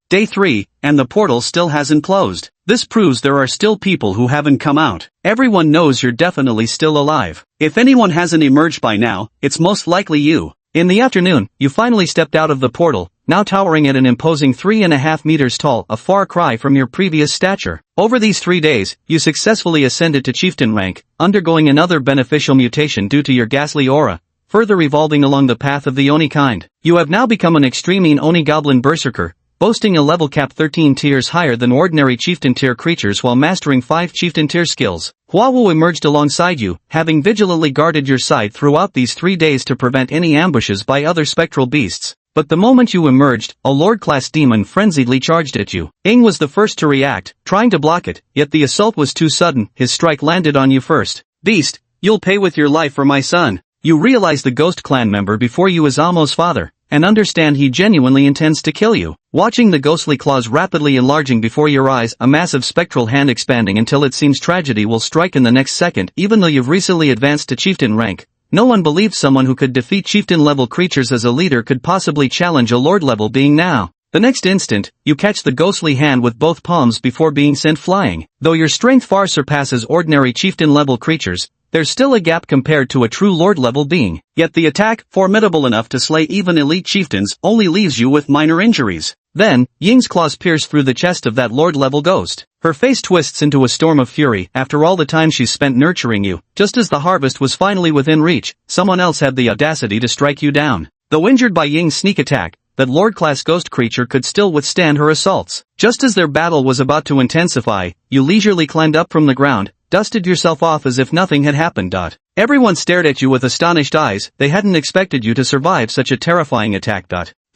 Day 3, and the portal still hasn't closed. This proves there are still people who haven't come out. Everyone knows you're definitely still alive. If anyone hasn't emerged by now, it's most likely you. In the afternoon, you finally stepped out of the portal, now towering at an imposing 3.5 meters tall, a far cry from your previous stature. Over these 3 days, you successfully ascended to chieftain rank, undergoing another beneficial mutation due to your ghastly aura, further evolving along the path of the Oni kind. You have now become an extreme Oni Goblin Berserker, boasting a level cap 13 tiers higher than ordinary chieftain tier creatures while mastering 5 chieftain tier skills. Huawu emerged alongside you, having vigilantly guarded your side throughout these 3 days to prevent any ambushes by other spectral beasts. But the moment you emerged, a lord-class demon frenziedly charged at you. Ing was the first to react, trying to block it, yet the assault was too sudden. His strike landed on you first. "Beast, you'll pay with your life for my son." You realize the ghost clan member before you is Amo's father, and understand he genuinely intends to kill you. Watching the ghostly claws rapidly enlarging before your eyes, a massive spectral hand expanding until it seems tragedy will strike in the next second. Even though you've recently advanced to chieftain rank, no one believed someone who could defeat chieftain-level creatures as a leader could possibly challenge a lord-level being now. The next instant, you catch the ghostly hand with both palms before being sent flying. Though your strength far surpasses ordinary chieftain-level creatures, there's still a gap compared to a true lord-level being. Yet the attack, formidable enough to slay even elite chieftains, only leaves you with minor injuries. Then, Ying's claws pierce through the chest of that lord-level ghost. Her face twists into a storm of fury. After all the time she's spent nurturing you, just as the harvest was finally within reach, someone else had the audacity to strike you down. Though injured by Ying's sneak attack, that lord-class ghost creature could still withstand her assaults. Just as their battle was about to intensify, you leisurely climbed up from the ground, dusted yourself off as if nothing had happened. Everyone stared at you with astonished eyes. They hadn't expected you to survive such a terrifying attack.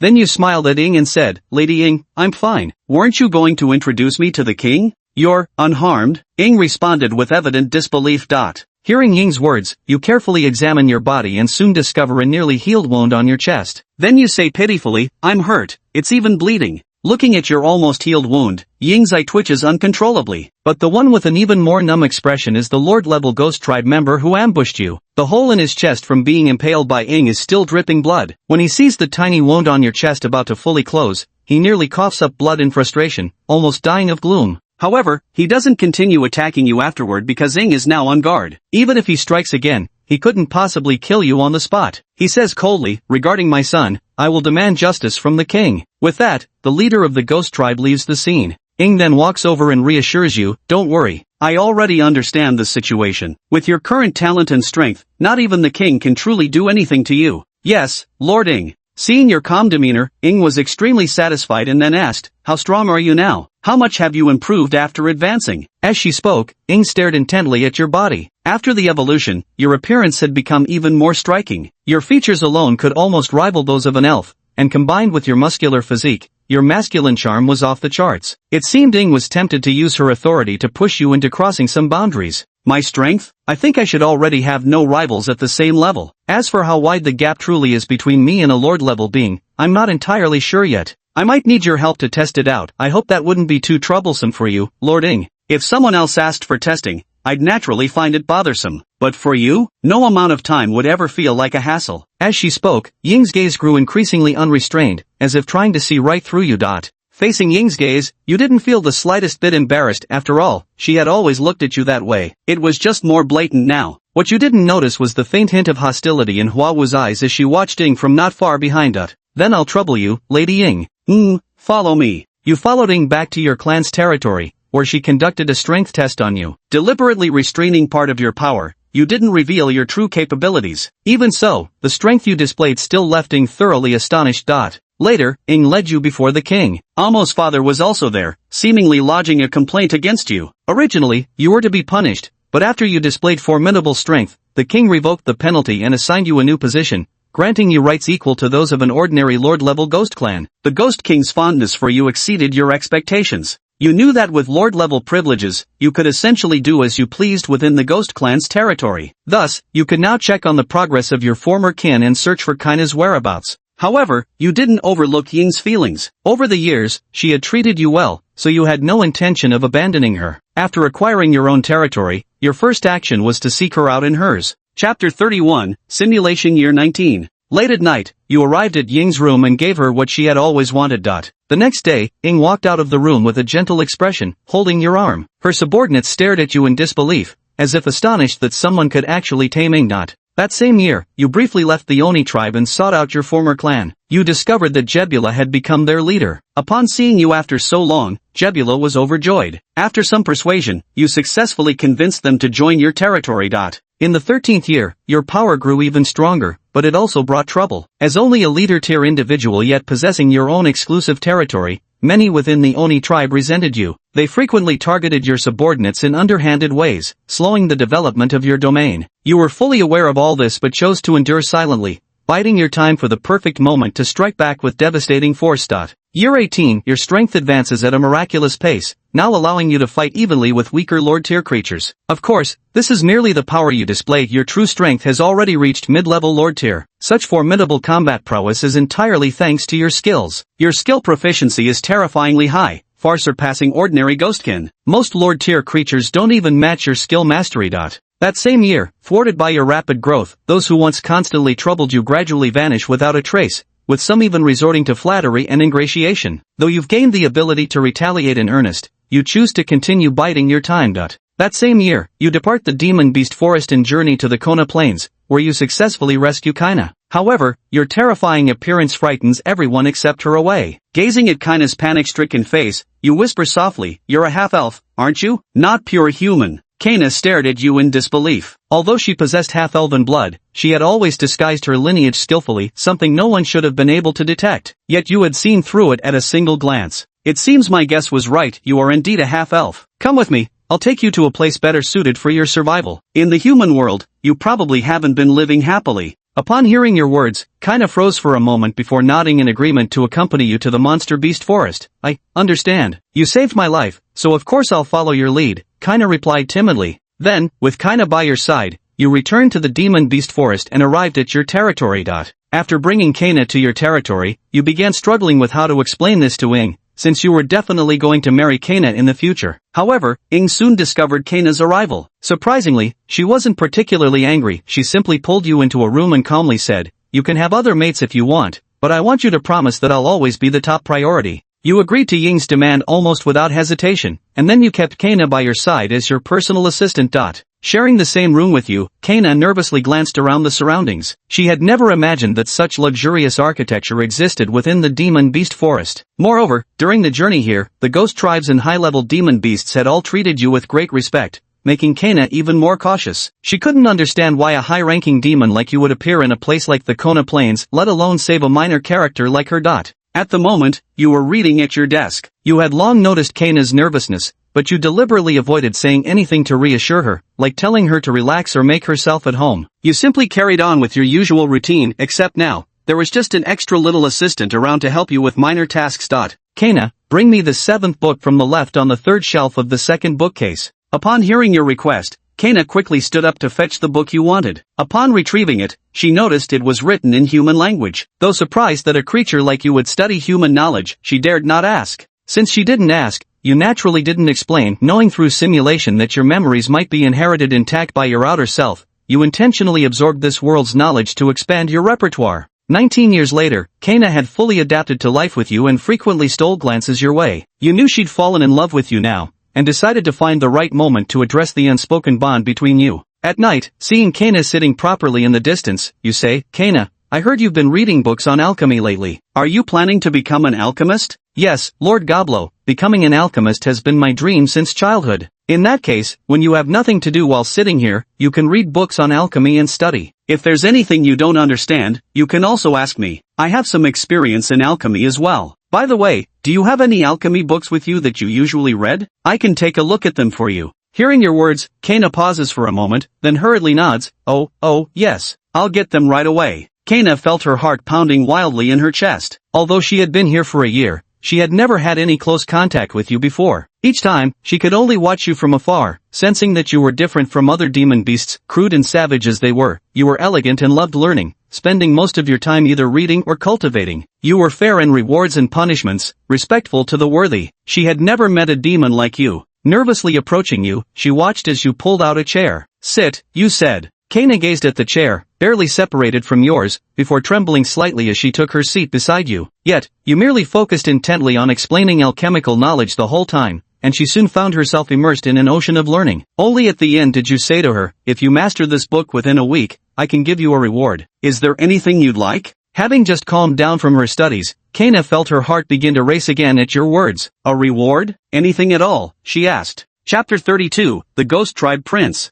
Then you smiled at Ying and said, "Lady Ying, I'm fine. Weren't you going to introduce me to the king? You're unharmed?" Ying responded with evident disbelief. Hearing Ying's words, you carefully examine your body and soon discover a nearly healed wound on your chest. Then you say pitifully, "I'm hurt, it's even bleeding." Looking at your almost healed wound, Ying's eye twitches uncontrollably. But the one with an even more numb expression is the lord-level ghost tribe member who ambushed you. The hole in his chest from being impaled by Ying is still dripping blood. When he sees the tiny wound on your chest about to fully close, he nearly coughs up blood in frustration, almost dying of gloom. However, he doesn't continue attacking you afterward because Ying is now on guard. Even if he strikes again, he couldn't possibly kill you on the spot. He says coldly, "Regarding my son, I will demand justice from the king." With that, the leader of the ghost tribe leaves the scene. Ying then walks over and reassures you, "Don't worry. I already understand the situation. With your current talent and strength, not even the king can truly do anything to you." "Yes, Lord Ying." Seeing your calm demeanor, Ying was extremely satisfied and then asked, "How strong are you now? How much have you improved after advancing?" As she spoke, Ying stared intently at your body. After the evolution, your appearance had become even more striking. Your features alone could almost rival those of an elf, and combined with your muscular physique, your masculine charm was off the charts. It seemed Ying was tempted to use her authority to push you into crossing some boundaries. "My strength? I think I should already have no rivals at the same level. As for how wide the gap truly is between me and a lord-level being, I'm not entirely sure yet. I might need your help to test it out. I hope that wouldn't be too troublesome for you, Lord Ying." If someone else asked for testing, I'd naturally find it bothersome. But for you, no amount of time would ever feel like a hassle. As she spoke, Ying's gaze grew increasingly unrestrained, as if trying to see right through you. Facing Ying's gaze, you didn't feel the slightest bit embarrassed. After all, she had always looked at you that way. It was just more blatant now. What you didn't notice was the faint hint of hostility in Hua Wu's eyes as she watched Ying from not far behind. "Then I'll trouble you, Lady Ying." Follow me." You followed Ying back to your clan's territory, where she conducted a strength test on you. Deliberately restraining part of your power, you didn't reveal your true capabilities. Even so, the strength you displayed still left Ying thoroughly astonished. Later, Ying led you before the king. Amo's father was also there, seemingly lodging a complaint against you. Originally, you were to be punished, but after you displayed formidable strength, the king revoked the penalty and assigned you a new position, granting you rights equal to those of an ordinary lord-level ghost clan. The Ghost King's fondness for you exceeded your expectations. You knew that with lord-level privileges, you could essentially do as you pleased within the Ghost Clan's territory. Thus, you could now check on the progress of your former kin and search for Kaina's whereabouts. However, you didn't overlook Ying's feelings. Over the years, she had treated you well, so you had no intention of abandoning her. After acquiring your own territory, your first action was to seek her out in hers. Chapter 31, Simulation Year 19. Late at night, you arrived at Ying's room and gave her what she had always wanted. The next day, Ying walked out of the room with a gentle expression, holding your arm. Her subordinates stared at you in disbelief, as if astonished that someone could actually tame Ying. That same year, you briefly left the Oni tribe and sought out your former clan. You discovered that Jebula had become their leader. Upon seeing you after so long, Jebula was overjoyed. After some persuasion, you successfully convinced them to join your territory. In the 13th year, your power grew even stronger, but it also brought trouble. As only a leader-tier individual yet possessing your own exclusive territory, many within the Oni tribe resented you. They frequently targeted your subordinates in underhanded ways, slowing the development of your domain. You were fully aware of all this but chose to endure silently, biding your time for the perfect moment to strike back with devastating force. Year 18, your strength advances at a miraculous pace, now allowing you to fight evenly with weaker lord-tier creatures. Of course, this is merely the power you display. Your true strength has already reached mid-level lord-tier. Such formidable combat prowess is entirely thanks to your skills. Your skill proficiency is terrifyingly high, far surpassing ordinary ghostkin. Most lord-tier creatures don't even match your skill mastery. That same year, thwarted by your rapid growth, those who once constantly troubled you gradually vanish without a trace, with some even resorting to flattery and ingratiation. Though you've gained the ability to retaliate in earnest, you choose to continue biding your time. That same year, you depart the Demon Beast Forest and journey to the Kona Plains, where you successfully rescue Kaina. However, your terrifying appearance frightens everyone except her away. Gazing at Kaina's panic-stricken face, you whisper softly, "You're a half-elf, aren't you? Not pure human." Kaina stared at you in disbelief. Although she possessed half-elven blood, she had always disguised her lineage skillfully, something no one should have been able to detect. Yet you had seen through it at a single glance. "It seems my guess was right, you are indeed a half-elf. Come with me, I'll take you to a place better suited for your survival. In the human world, you probably haven't been living happily." Upon hearing your words, Kaina froze for a moment before nodding in agreement to accompany you to the monster beast forest. "I understand. You saved my life, so of course I'll follow your lead," Kaina replied timidly. Then, with Kaina by your side, you returned to the demon beast forest and arrived at your territory. After bringing Kaina to your territory, you began struggling with how to explain this to Ing, since you were definitely going to marry Kaina in the future. However, Ing soon discovered Kaina's arrival. Surprisingly, she wasn't particularly angry. She simply pulled you into a room and calmly said, "You can have other mates if you want, but I want you to promise that I'll always be the top priority." You agreed to Ying's demand almost without hesitation, and then you kept Kaina by your side as your personal assistant. Sharing the same room with you, Kaina nervously glanced around the surroundings. She had never imagined that such luxurious architecture existed within the demon beast forest. Moreover, during the journey here, the ghost tribes and high-level demon beasts had all treated you with great respect, making Kaina even more cautious. She couldn't understand why a high-ranking demon like you would appear in a place like the Kona Plains, let alone save a minor character like her. At the moment, you were reading at your desk. You had long noticed Kaina's nervousness, but you deliberately avoided saying anything to reassure her, like telling her to relax or make herself at home. You simply carried on with your usual routine, except now, there was just an extra little assistant around to help you with minor tasks. "Kaina, bring me the 7th book from the left on the 3rd shelf of the 2nd bookcase." Upon hearing your request, Kaina quickly stood up to fetch the book you wanted. Upon retrieving it, she noticed it was written in human language. Though surprised that a creature like you would study human knowledge, she dared not ask. Since she didn't ask, you naturally didn't explain. Knowing through simulation that your memories might be inherited intact by your outer self, you intentionally absorbed this world's knowledge to expand your repertoire. 19 years later, Kaina had fully adapted to life with you and frequently stole glances your way. You knew she'd fallen in love with you now, and decided to find the right moment to address the unspoken bond between you. At night, seeing Kaina sitting properly in the distance, you say, "Kaina, I heard you've been reading books on alchemy lately. Are you planning to become an alchemist?" "Yes, Lord Goblin, becoming an alchemist has been my dream since childhood." "In that case, when you have nothing to do while sitting here, you can read books on alchemy and study. If there's anything you don't understand, you can also ask me. I have some experience in alchemy as well. By the way, do you have any alchemy books with you that you usually read? I can take a look at them for you." Hearing your words, Kaina pauses for a moment, then hurriedly nods. Oh, yes, I'll get them right away." Kaina felt her heart pounding wildly in her chest. Although she had been here for a year, she had never had any close contact with you before. Each time, she could only watch you from afar, sensing that you were different from other demon beasts. Crude and savage as they were, you were elegant and loved learning, spending most of your time either reading or cultivating. You were fair in rewards and punishments, respectful to the worthy. She had never met a demon like you. Nervously approaching you, she watched as you pulled out a chair. "Sit," you said. Kaina gazed at the chair, barely separated from yours, before trembling slightly as she took her seat beside you. Yet, you merely focused intently on explaining alchemical knowledge the whole time, and she soon found herself immersed in an ocean of learning. Only at the end did you say to her, "If you master this book within a week, I can give you a reward. Is there anything you'd like?" Having just calmed down from her studies, Kaina felt her heart begin to race again at your words. "A reward? Anything at all?" she asked. Chapter 32, The Ghost Tribe Prince.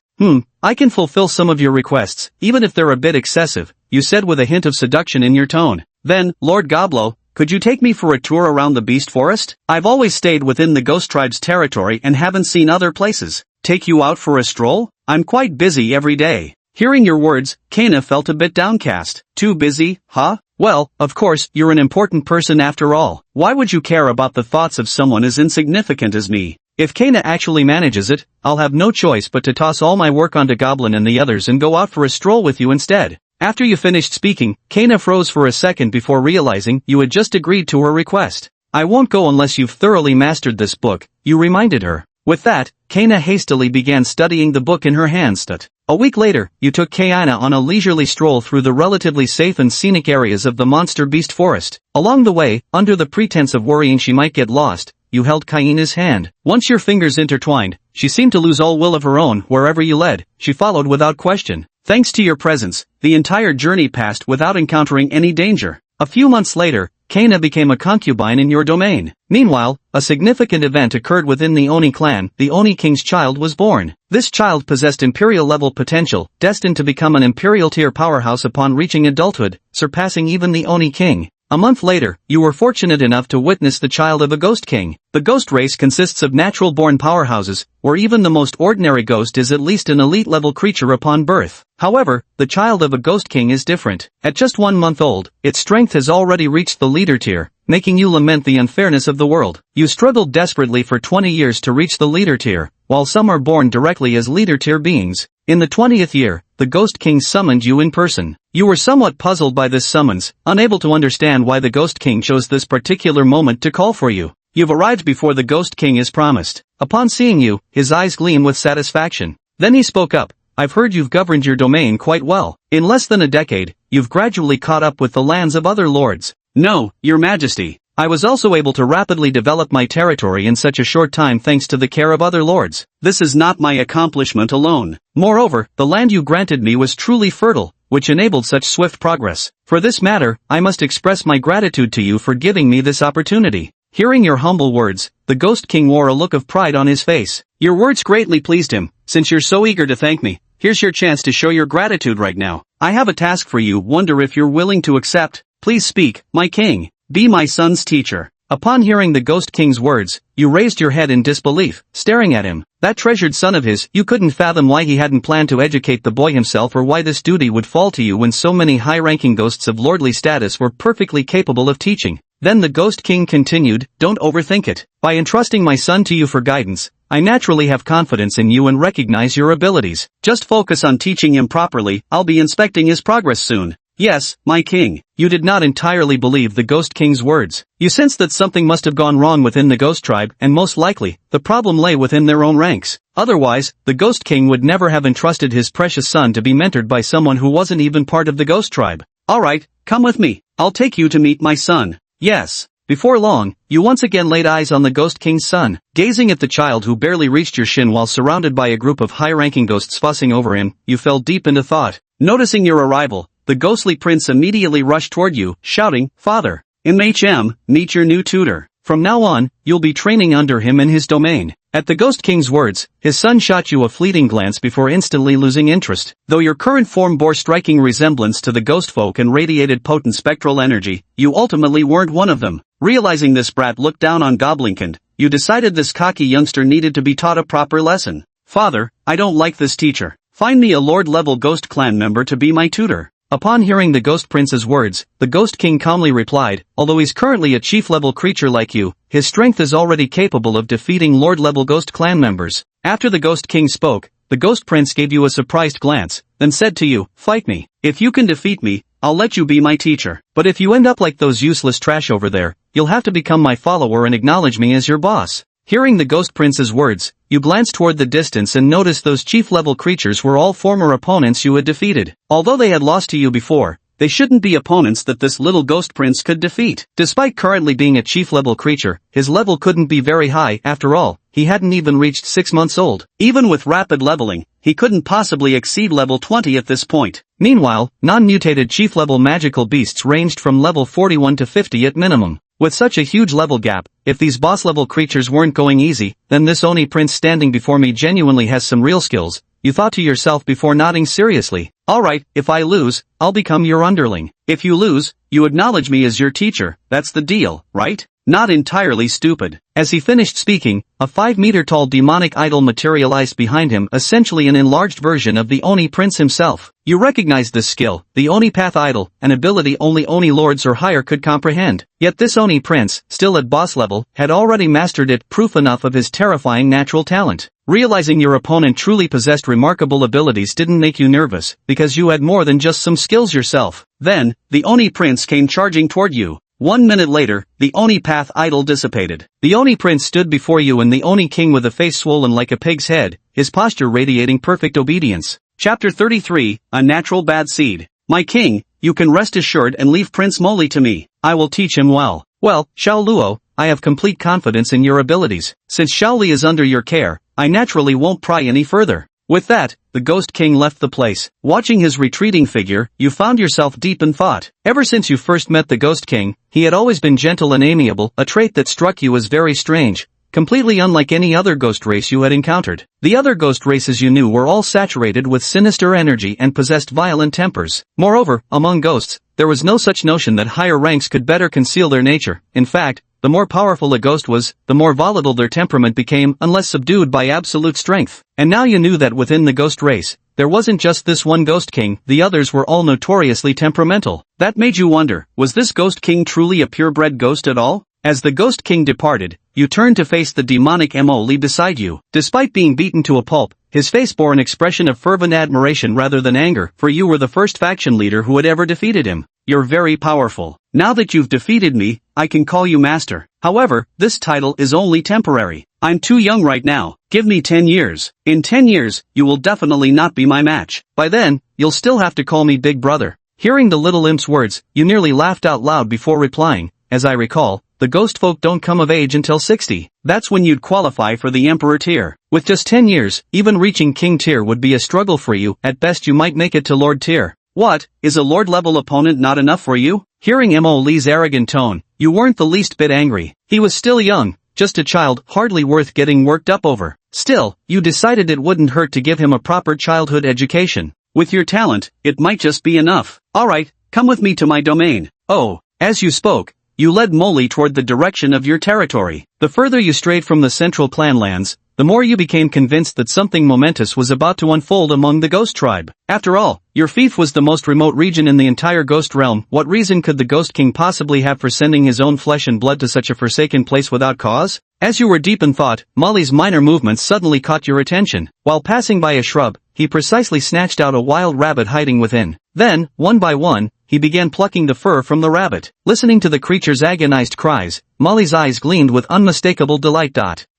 I can fulfill some of your requests, even if they're a bit excessive," you said with a hint of seduction in your tone. "Then, Lord Goblin, could you take me for a tour around the beast forest? I've always stayed within the ghost tribe's territory and haven't seen other places. Take you out for a stroll? I'm quite busy every day." Hearing your words, Kaina felt a bit downcast. "Too busy, huh? Well, of course, you're an important person after all. Why would you care about the thoughts of someone as insignificant as me? If Kaina actually manages it, I'll have no choice but to toss all my work onto Goblin and the others and go out for a stroll with you instead." After you finished speaking, Kaina froze for a second before realizing you had just agreed to her request. "I won't go unless you've thoroughly mastered this book," you reminded her. With that, Kaina hastily began studying the book in her hands. A week later, you took Kaina on a leisurely stroll through the relatively safe and scenic areas of the monster beast forest. Along the way, under the pretense of worrying she might get lost, you held Kaina's hand. Once your fingers intertwined, she seemed to lose all will of her own. Wherever you led, she followed without question. Thanks to your presence, the entire journey passed without encountering any danger. A few months later, Kaina became a concubine in your domain. Meanwhile, a significant event occurred within the Oni clan. The Oni king's child was born. This child possessed imperial-level potential, destined to become an imperial-tier powerhouse upon reaching adulthood, surpassing even the Oni king. A month later, you were fortunate enough to witness the child of a ghost king. The ghost race consists of natural-born powerhouses, where even the most ordinary ghost is at least an elite-level creature upon birth. However, the child of a ghost king is different. At just 1 month old, its strength has already reached the leader tier, making you lament the unfairness of the world. You struggled desperately for 20 years to reach the leader tier, while some are born directly as leader tier beings. In the 20th year, the Ghost King summoned you in person. You were somewhat puzzled by this summons, unable to understand why the Ghost King chose this particular moment to call for you. You've arrived before the Ghost King as promised. Upon seeing you, his eyes gleam with satisfaction. Then he spoke up. I've heard you've governed your domain quite well. In less than a decade, you've gradually caught up with the lands of other lords. No, your majesty. I was also able to rapidly develop my territory in such a short time thanks to the care of other lords. This is not my accomplishment alone. Moreover, the land you granted me was truly fertile, which enabled such swift progress. For this matter, I must express my gratitude to you for giving me this opportunity. Hearing your humble words, the Ghost King wore a look of pride on his face. Your words greatly pleased him. Since you're so eager to thank me, here's your chance to show your gratitude right now. I have a task for you. Wonder if you're willing to accept. Please speak, my king. Be my son's teacher. Upon hearing the Ghost King's words, you raised your head in disbelief, staring at him. That treasured son of his, you couldn't fathom why he hadn't planned to educate the boy himself or why this duty would fall to you when so many high-ranking ghosts of lordly status were perfectly capable of teaching. Then the Ghost King continued, don't overthink it. By entrusting my son to you for guidance, I naturally have confidence in you and recognize your abilities. Just focus on teaching him properly. I'll be inspecting his progress soon. Yes, my king. You did not entirely believe the Ghost King's words. You sensed that something must have gone wrong within the Ghost Tribe, and most likely, the problem lay within their own ranks. Otherwise, the Ghost King would never have entrusted his precious son to be mentored by someone who wasn't even part of the Ghost Tribe. Alright, come with me. I'll take you to meet my son. Yes. Before long, you once again laid eyes on the Ghost King's son. Gazing at the child who barely reached your shin while surrounded by a group of high-ranking ghosts fussing over him, you fell deep into thought. Noticing your arrival, the ghostly prince immediately rushed toward you, shouting, Father, MHM, meet your new tutor. From now on, you'll be training under him in his domain. At the Ghost King's words, his son shot you a fleeting glance before instantly losing interest. Though your current form bore striking resemblance to the ghost folk and radiated potent spectral energy, you ultimately weren't one of them. Realizing this brat looked down on Goblinkind, you decided this cocky youngster needed to be taught a proper lesson. Father, I don't like this teacher. Find me a lord-level ghost clan member to be my tutor. Upon hearing the Ghost Prince's words, the Ghost King calmly replied, although he's currently a chief-level creature like you, his strength is already capable of defeating lord-level ghost clan members. After the Ghost King spoke, the Ghost Prince gave you a surprised glance, then said to you, fight me. If you can defeat me, I'll let you be my teacher. But if you end up like those useless trash over there, you'll have to become my follower and acknowledge me as your boss. Hearing the Ghost Prince's words, you glanced toward the distance and noticed those chief-level creatures were all former opponents you had defeated. Although they had lost to you before, they shouldn't be opponents that this little Ghost Prince could defeat. Despite currently being a chief-level creature, his level couldn't be very high. After all, he hadn't even reached 6 months old. Even with rapid leveling, he couldn't possibly exceed level 20 at this point. Meanwhile, non-mutated chief-level magical beasts ranged from level 41 to 50 at minimum. With such a huge level gap, if these boss-level creatures weren't going easy, then this Oni prince standing before me genuinely has some real skills, you thought to yourself before nodding seriously. Alright, if I lose, I'll become your underling. If you lose, you acknowledge me as your teacher. That's the deal, right? Not entirely stupid. As he finished speaking, a 5-meter-tall demonic idol materialized behind him, essentially an enlarged version of the Oni prince himself. You recognized this skill, the Oni Path Idol, an ability only Oni lords or higher could comprehend. Yet this Oni prince, still at boss level, had already mastered it, proof enough of his terrifying natural talent. Realizing your opponent truly possessed remarkable abilities didn't make you nervous, because you had more than just some skills yourself. Then, the Oni prince came charging toward you. 1 minute later, the Oni Path Idol dissipated. The Oni Prince stood before you and the Oni King with a face swollen like a pig's head, his posture radiating perfect obedience. Chapter 33, A Natural Bad Seed. My king, you can rest assured and leave Prince Moli to me. I will teach him well. Well, Xiao Luo, I have complete confidence in your abilities. Since Shaoli is under your care, I naturally won't pry any further." With that, the Ghost King left the place. Watching his retreating figure, you found yourself deep in thought. Ever since you first met the Ghost King, he had always been gentle and amiable, a trait that struck you as very strange, completely unlike any other ghost race you had encountered. The other ghost races you knew were all saturated with sinister energy and possessed violent tempers. Moreover, among ghosts, there was no such notion that higher ranks could better conceal their nature. In fact, the more powerful a ghost was, the more volatile their temperament became unless subdued by absolute strength. And now you knew that within the ghost race, there wasn't just this one Ghost King, the others were all notoriously temperamental. That made you wonder, was this Ghost King truly a purebred ghost at all? As the Ghost King departed, you turned to face the demonic Mo-Li beside you. Despite being beaten to a pulp, his face bore an expression of fervent admiration rather than anger, for you were the first faction leader who had ever defeated him. "You're very powerful. Now that you've defeated me, I can call you master. However, this title is only temporary. I'm too young right now. Give me 10 years. In 10 years, you will definitely not be my match. By then, you'll still have to call me Big Brother." Hearing the little imp's words, you nearly laughed out loud before replying, "As I recall, the ghost folk don't come of age until 60. That's when you'd qualify for the Emperor tier. With just 10 years, even reaching King tier would be a struggle for you. At best you might make it to Lord tier." "What, is a Lord-level opponent not enough for you?" Hearing Mo-Li's arrogant tone, you weren't the least bit angry. He was still young, just a child, hardly worth getting worked up over. Still, you decided it wouldn't hurt to give him a proper childhood education. With your talent, it might just be enough. "Alright, come with me to my domain." Oh, as you spoke, you led Mo-Li toward the direction of your territory. The further you strayed from the central clan lands, the more you became convinced that something momentous was about to unfold among the Ghost Tribe. After all, your fief was the most remote region in the entire Ghost Realm. What reason could the Ghost King possibly have for sending his own flesh and blood to such a forsaken place without cause? As you were deep in thought, Molly's minor movements suddenly caught your attention. While passing by a shrub, he precisely snatched out a wild rabbit hiding within. Then, one by one, he began plucking the fur from the rabbit. Listening to the creature's agonized cries, Molly's eyes gleamed with unmistakable delight.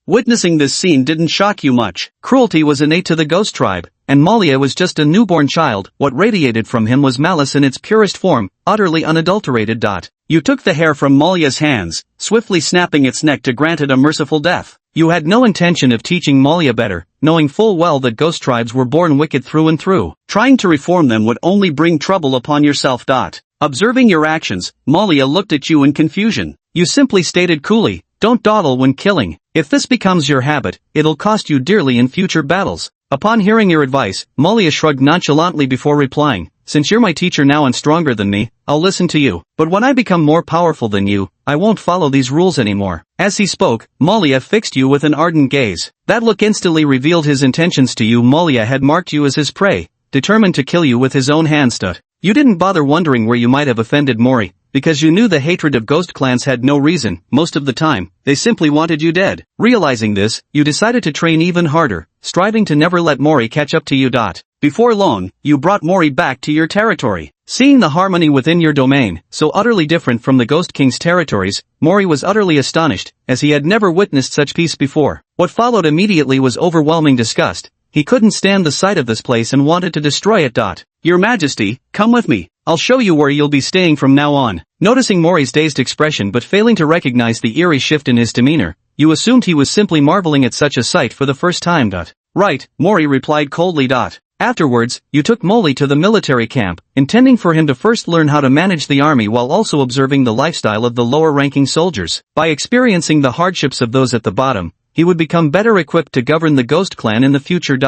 Witnessing this scene didn't shock you much. Cruelty was innate to the Ghost Tribe, and Malia was just a newborn child. What radiated from him was malice in its purest form, utterly unadulterated. You took the hair from Malia's hands, swiftly snapping its neck to grant it a merciful death. You had no intention of teaching Malia better, knowing full well that Ghost Tribes were born wicked through and through. Trying to reform them would only bring trouble upon yourself. Observing your actions, Malia looked at you in confusion. You simply stated coolly, "Don't dawdle when killing. If this becomes your habit, it'll cost you dearly in future battles." Upon hearing your advice, Malia shrugged nonchalantly before replying, "Since you're my teacher now and stronger than me, I'll listen to you. But when I become more powerful than you, I won't follow these rules anymore." As he spoke, Malia fixed you with an ardent gaze. That look instantly revealed his intentions to you. Malia had marked you as his prey, determined to kill you with his own hands. You didn't bother wondering where you might have offended Mori, because you knew the hatred of ghost clans had no reason. Most of the time, they simply wanted you dead. Realizing this, you decided to train even harder, striving to never let Mori catch up to you. Before long, you brought Mori back to your territory. Seeing the harmony within your domain, so utterly different from the Ghost King's territories, Mori was utterly astonished, as he had never witnessed such peace before. What followed immediately was overwhelming disgust. He couldn't stand the sight of this place and wanted to destroy it. "Your Majesty, come with me. I'll show you where you'll be staying from now on." Noticing Mori's dazed expression but failing to recognize the eerie shift in his demeanor, you assumed he was simply marveling at such a sight for the first time. "Right," Mori replied coldly. Afterwards, you took Moli to the military camp, intending for him to first learn how to manage the army while also observing the lifestyle of the lower-ranking soldiers. By experiencing the hardships of those at the bottom, he would become better equipped to govern the Ghost Clan in the future.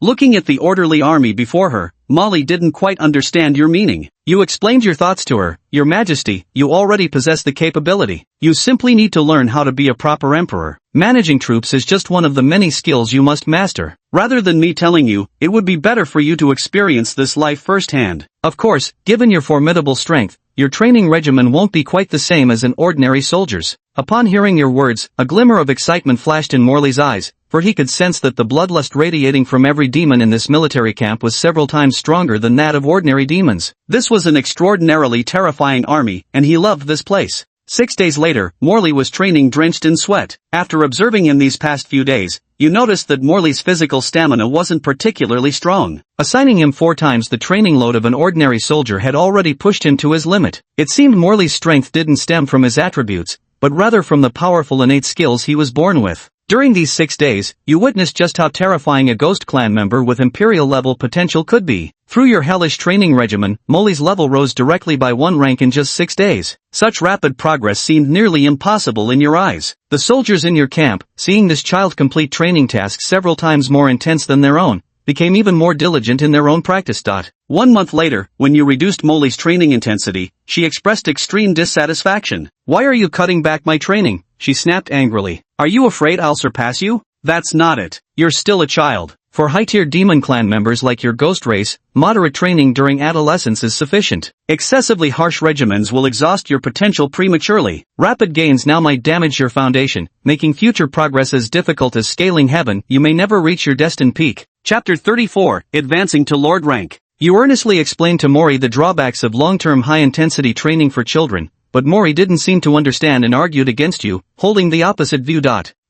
Looking at the orderly army before her, Molly didn't quite understand your meaning. You explained your thoughts to her. "Your Majesty, you already possess the capability. You simply need to learn how to be a proper emperor. Managing troops is just one of the many skills you must master. Rather than me telling you, it would be better for you to experience this life firsthand. Of course, given your formidable strength, your training regimen won't be quite the same as an ordinary soldier's." Upon hearing your words, a glimmer of excitement flashed in Morley's eyes, for he could sense that the bloodlust radiating from every demon in this military camp was several times stronger than that of ordinary demons. This was an extraordinarily terrifying army, and he loved this place. 6 days later, Morley was training drenched in sweat. After observing him these past few days, you noticed that Morley's physical stamina wasn't particularly strong. Assigning him 4 times the training load of an ordinary soldier had already pushed him to his limit. It seemed Morley's strength didn't stem from his attributes, but rather from the powerful innate skills he was born with. During these 6 days, you witnessed just how terrifying a ghost clan member with Imperial-level potential could be. Through your hellish training regimen, Molly's level rose directly by 1 rank in just 6 days. Such rapid progress seemed nearly impossible in your eyes. The soldiers in your camp, seeing this child complete training tasks several times more intense than their own, became even more diligent in their own practice. 1 month later, when you reduced Molly's training intensity, she expressed extreme dissatisfaction. "Why are you cutting back my training?" she snapped angrily. "Are you afraid I'll surpass you? That's not it. You're still a child. For high-tier demon clan members like your ghost race, moderate training during adolescence is sufficient. Excessively harsh regimens will exhaust your potential prematurely. Rapid gains now might damage your foundation, making future progress as difficult as scaling heaven. You may never reach your destined peak." Chapter 34, Advancing to Lord Rank. You earnestly explained to Mori the drawbacks of long-term high-intensity training for children, but Mori didn't seem to understand and argued against you, holding the opposite view.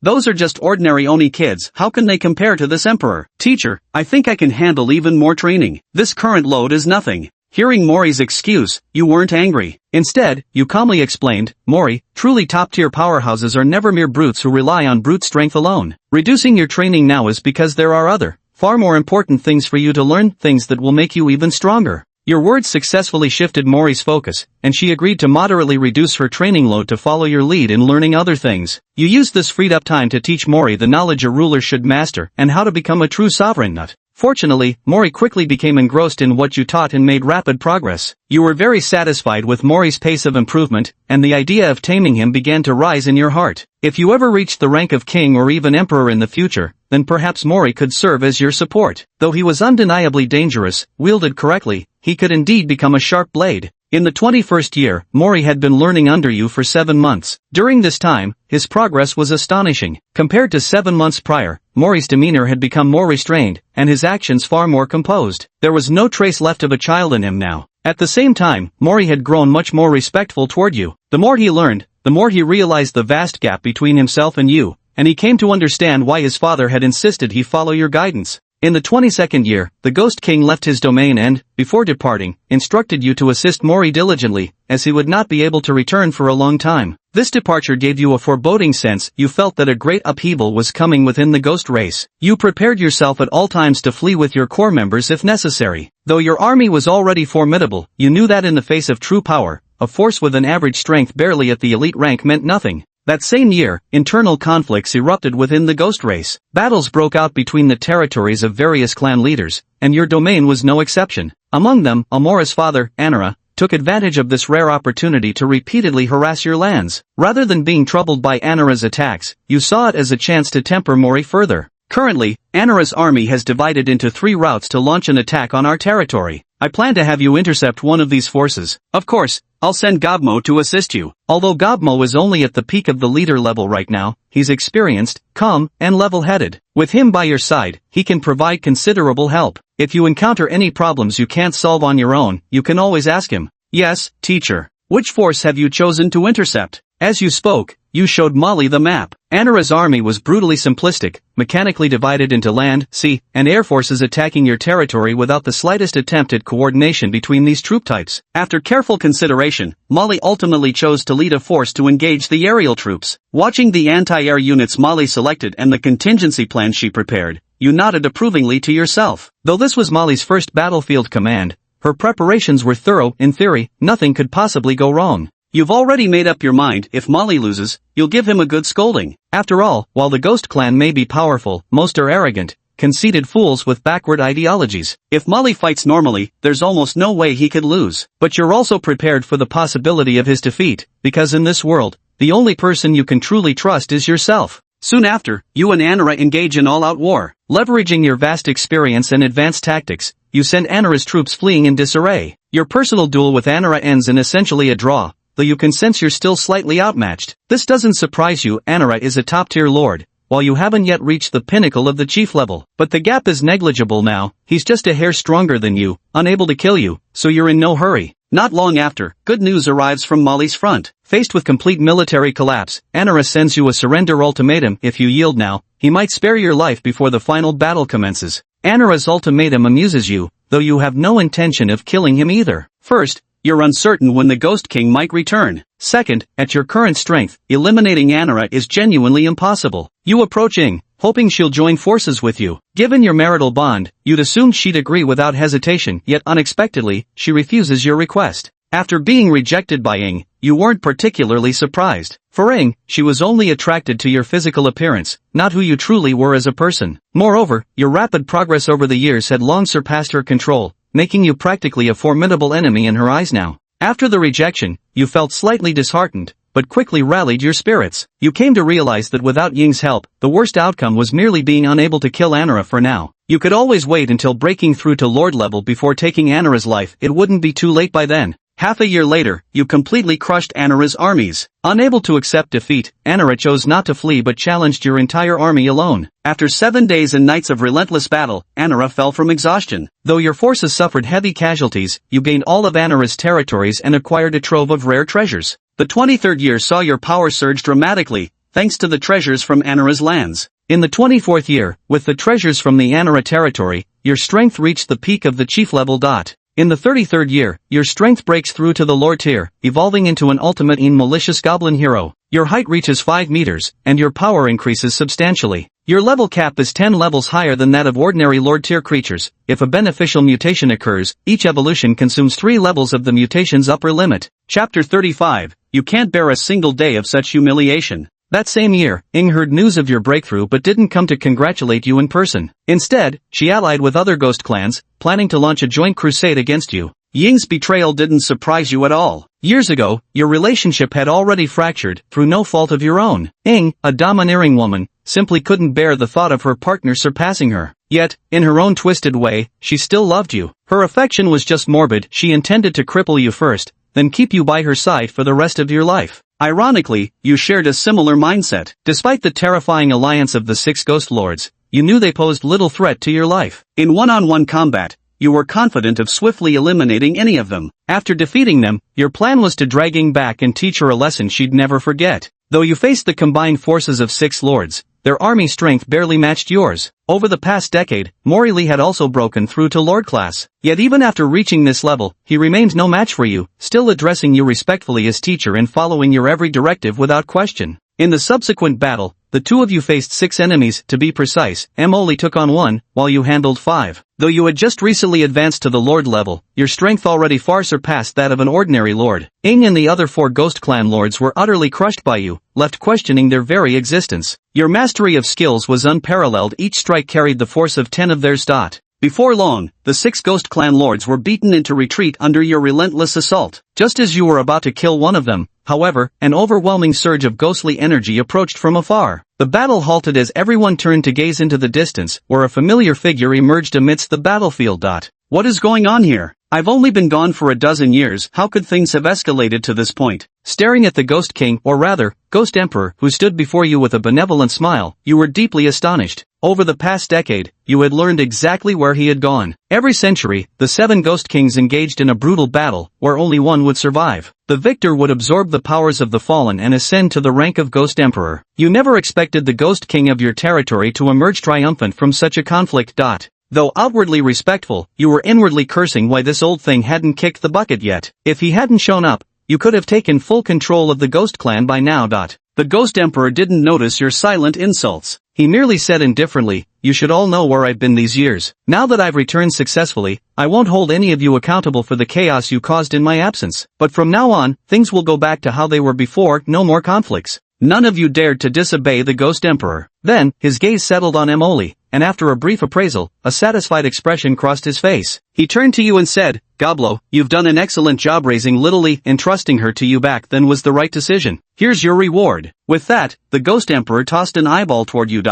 "Those are just ordinary Oni kids, how can they compare to this emperor? Teacher, I think I can handle even more training. This current load is nothing." Hearing Mori's excuse, you weren't angry. Instead, you calmly explained, "Mori, truly top-tier powerhouses are never mere brutes who rely on brute strength alone. Reducing your training now is because there are other, far more important things for you to learn, things that will make you even stronger." Your words successfully shifted Mori's focus, and she agreed to moderately reduce her training load to follow your lead in learning other things. You used this freed-up time to teach Mori the knowledge a ruler should master and how to become a true sovereign. Fortunately, Mori quickly became engrossed in what you taught and made rapid progress. You were very satisfied with Mori's pace of improvement, and the idea of taming him began to rise in your heart. If you ever reached the rank of king or even emperor in the future, then perhaps Mori could serve as your support. Though he was undeniably dangerous, wielded correctly, he could indeed become a sharp blade. In the 21st year, Mori had been learning under you for 7 months. During this time, his progress was astonishing. Compared to 7 months prior, Mori's demeanor had become more restrained, and his actions far more composed. There was no trace left of a child in him now. At the same time, Mori had grown much more respectful toward you. The more he learned, the more he realized the vast gap between himself and you, and he came to understand why his father had insisted he follow your guidance. In the 22nd year, the Ghost King left his domain and, before departing, instructed you to assist Mori diligently, as he would not be able to return for a long time. This departure gave you a foreboding sense. You felt that a great upheaval was coming within the ghost race. You prepared yourself at all times to flee with your core members if necessary. Though your army was already formidable, you knew that in the face of true power, a force with an average strength barely at the elite rank meant nothing. That same year, internal conflicts erupted within the ghost race. Battles broke out between the territories of various clan leaders, and your domain was no exception. Among them, Amora's father, Anara, took advantage of this rare opportunity to repeatedly harass your lands. Rather than being troubled by Anara's attacks, you saw it as a chance to temper Mori further. Currently, Anara's army has divided into 3 routes to launch an attack on our territory. I plan to have you intercept one of these forces. Of course, I'll send Gobmo to assist you. Although Gobmo is only at the peak of the leader level right now, he's experienced, calm, and level-headed. With him by your side, he can provide considerable help. If you encounter any problems you can't solve on your own, you can always ask him. Yes, teacher. Which force have you chosen to intercept? As you spoke, you showed Molly the map. Anara's army was brutally simplistic, mechanically divided into land, sea, and air forces attacking your territory without the slightest attempt at coordination between these troop types. After careful consideration, Molly ultimately chose to lead a force to engage the aerial troops. Watching the anti-air units Molly selected and the contingency plan she prepared, you nodded approvingly to yourself. Though this was Molly's first battlefield command, her preparations were thorough. In theory, nothing could possibly go wrong. You've already made up your mind. If Molly loses, you'll give him a good scolding. After all, while the Ghost Clan may be powerful, most are arrogant, conceited fools with backward ideologies. If Molly fights normally, there's almost no way he could lose. But you're also prepared for the possibility of his defeat, because in this world, the only person you can truly trust is yourself. Soon after, you and Anara engage in all-out war. Leveraging your vast experience and advanced tactics, you send Anara's troops fleeing in disarray. Your personal duel with Anara ends in essentially a draw, though you can sense you're still slightly outmatched. This doesn't surprise you. Anara is a top-tier lord, while you haven't yet reached the pinnacle of the chief level. But the gap is negligible now. He's just a hair stronger than you, unable to kill you, so you're in no hurry. Not long after, good news arrives from Molly's front. Faced with complete military collapse, Anara sends you a surrender ultimatum. If you yield now, he might spare your life before the final battle commences. Anara's ultimatum amuses you, though you have no intention of killing him either. First, you're uncertain when the Ghost King might return. Second, at your current strength, eliminating Anara is genuinely impossible. You approach Ing, hoping she'll join forces with you. Given your marital bond, you'd assume she'd agree without hesitation, yet unexpectedly, she refuses your request. After being rejected by Ing, you weren't particularly surprised. For Ing, she was only attracted to your physical appearance, not who you truly were as a person. Moreover, your rapid progress over the years had long surpassed her control, making you practically a formidable enemy in her eyes now. After the rejection, you felt slightly disheartened, but quickly rallied your spirits. You came to realize that without Ying's help, the worst outcome was merely being unable to kill Anara for now. You could always wait until breaking through to Lord level before taking Anara's life. It wouldn't be too late by then. Half a year later, you completely crushed Anara's armies. Unable to accept defeat, Anara chose not to flee but challenged your entire army alone. After 7 days and nights of relentless battle, Anara fell from exhaustion. Though your forces suffered heavy casualties, you gained all of Anara's territories and acquired a trove of rare treasures. The 23rd year saw your power surge dramatically, thanks to the treasures from Anara's lands. In the 24th year, with the treasures from the Anara territory, your strength reached the peak of the chief level. In the 33rd year, your strength breaks through to the Lord tier, evolving into an ultimate malicious goblin hero. Your height reaches 5 meters, and your power increases substantially. Your level cap is 10 levels higher than that of ordinary Lord tier creatures. If a beneficial mutation occurs, each evolution consumes 3 levels of the mutation's upper limit. Chapter 35, You can't bear a single day of such humiliation. That same year, Ing heard news of your breakthrough but didn't come to congratulate you in person. Instead, she allied with other ghost clans, planning to launch a joint crusade against you. Ying's betrayal didn't surprise you at all. Years ago, your relationship had already fractured, through no fault of your own. Ing, a domineering woman, simply couldn't bear the thought of her partner surpassing her. Yet, in her own twisted way, she still loved you. Her affection was just morbid. She intended to cripple you first, then keep you by her side for the rest of your life. Ironically, you shared a similar mindset. Despite the terrifying alliance of the 6 Ghost Lords, you knew they posed little threat to your life. In one-on-one combat, you were confident of swiftly eliminating any of them. After defeating them, your plan was to drag Ing back and teach her a lesson she'd never forget. Though you faced the combined forces of 6 lords, their army strength barely matched yours. Over the past decade, Morley had also broken through to Lord class. Yet even after reaching this level, he remained no match for you, still addressing you respectfully as teacher and following your every directive without question. In the subsequent battle, the two of you faced 6 enemies. To be precise, Morley took on 1, while you handled 5. Though you had just recently advanced to the Lord level, your strength already far surpassed that of an ordinary Lord. Ing and the other 4 Ghost Clan Lords were utterly crushed by you, left questioning their very existence. Your mastery of skills was unparalleled. Each strike carried the force of 10 of theirs. Before long, the 6 Ghost Clan Lords were beaten into retreat under your relentless assault. Just as you were about to kill one of them, however, an overwhelming surge of ghostly energy approached from afar. The battle halted as everyone turned to gaze into the distance, where a familiar figure emerged amidst the battlefield. What is going on here? I've only been gone for a dozen years. How could things have escalated to this point? Staring at the Ghost King, or rather, Ghost Emperor, who stood before you with a benevolent smile, you were deeply astonished. Over the past decade, you had learned exactly where he had gone. Every century, the 7 Ghost Kings engaged in a brutal battle, where only one would survive. The victor would absorb the powers of the fallen and ascend to the rank of Ghost Emperor. You never expected the Ghost King of your territory to emerge triumphant from such a conflict. Though outwardly respectful, you were inwardly cursing why this old thing hadn't kicked the bucket yet. If he hadn't shown up, you could have taken full control of the Ghost Clan by now. The Ghost Emperor didn't notice your silent insults. He merely said indifferently, "You should all know where I've been these years. Now that I've returned successfully, I won't hold any of you accountable for the chaos you caused in my absence. But from now on, things will go back to how they were before, no more conflicts." None of you dared to disobey the Ghost Emperor. Then, his gaze settled on Morley, and after a brief appraisal, a satisfied expression crossed his face. He turned to you and said, "Goblo, you've done an excellent job raising Lily. Entrusting her to you back then was the right decision. Here's your reward." With that, the Ghost Emperor tossed an eyeball toward you.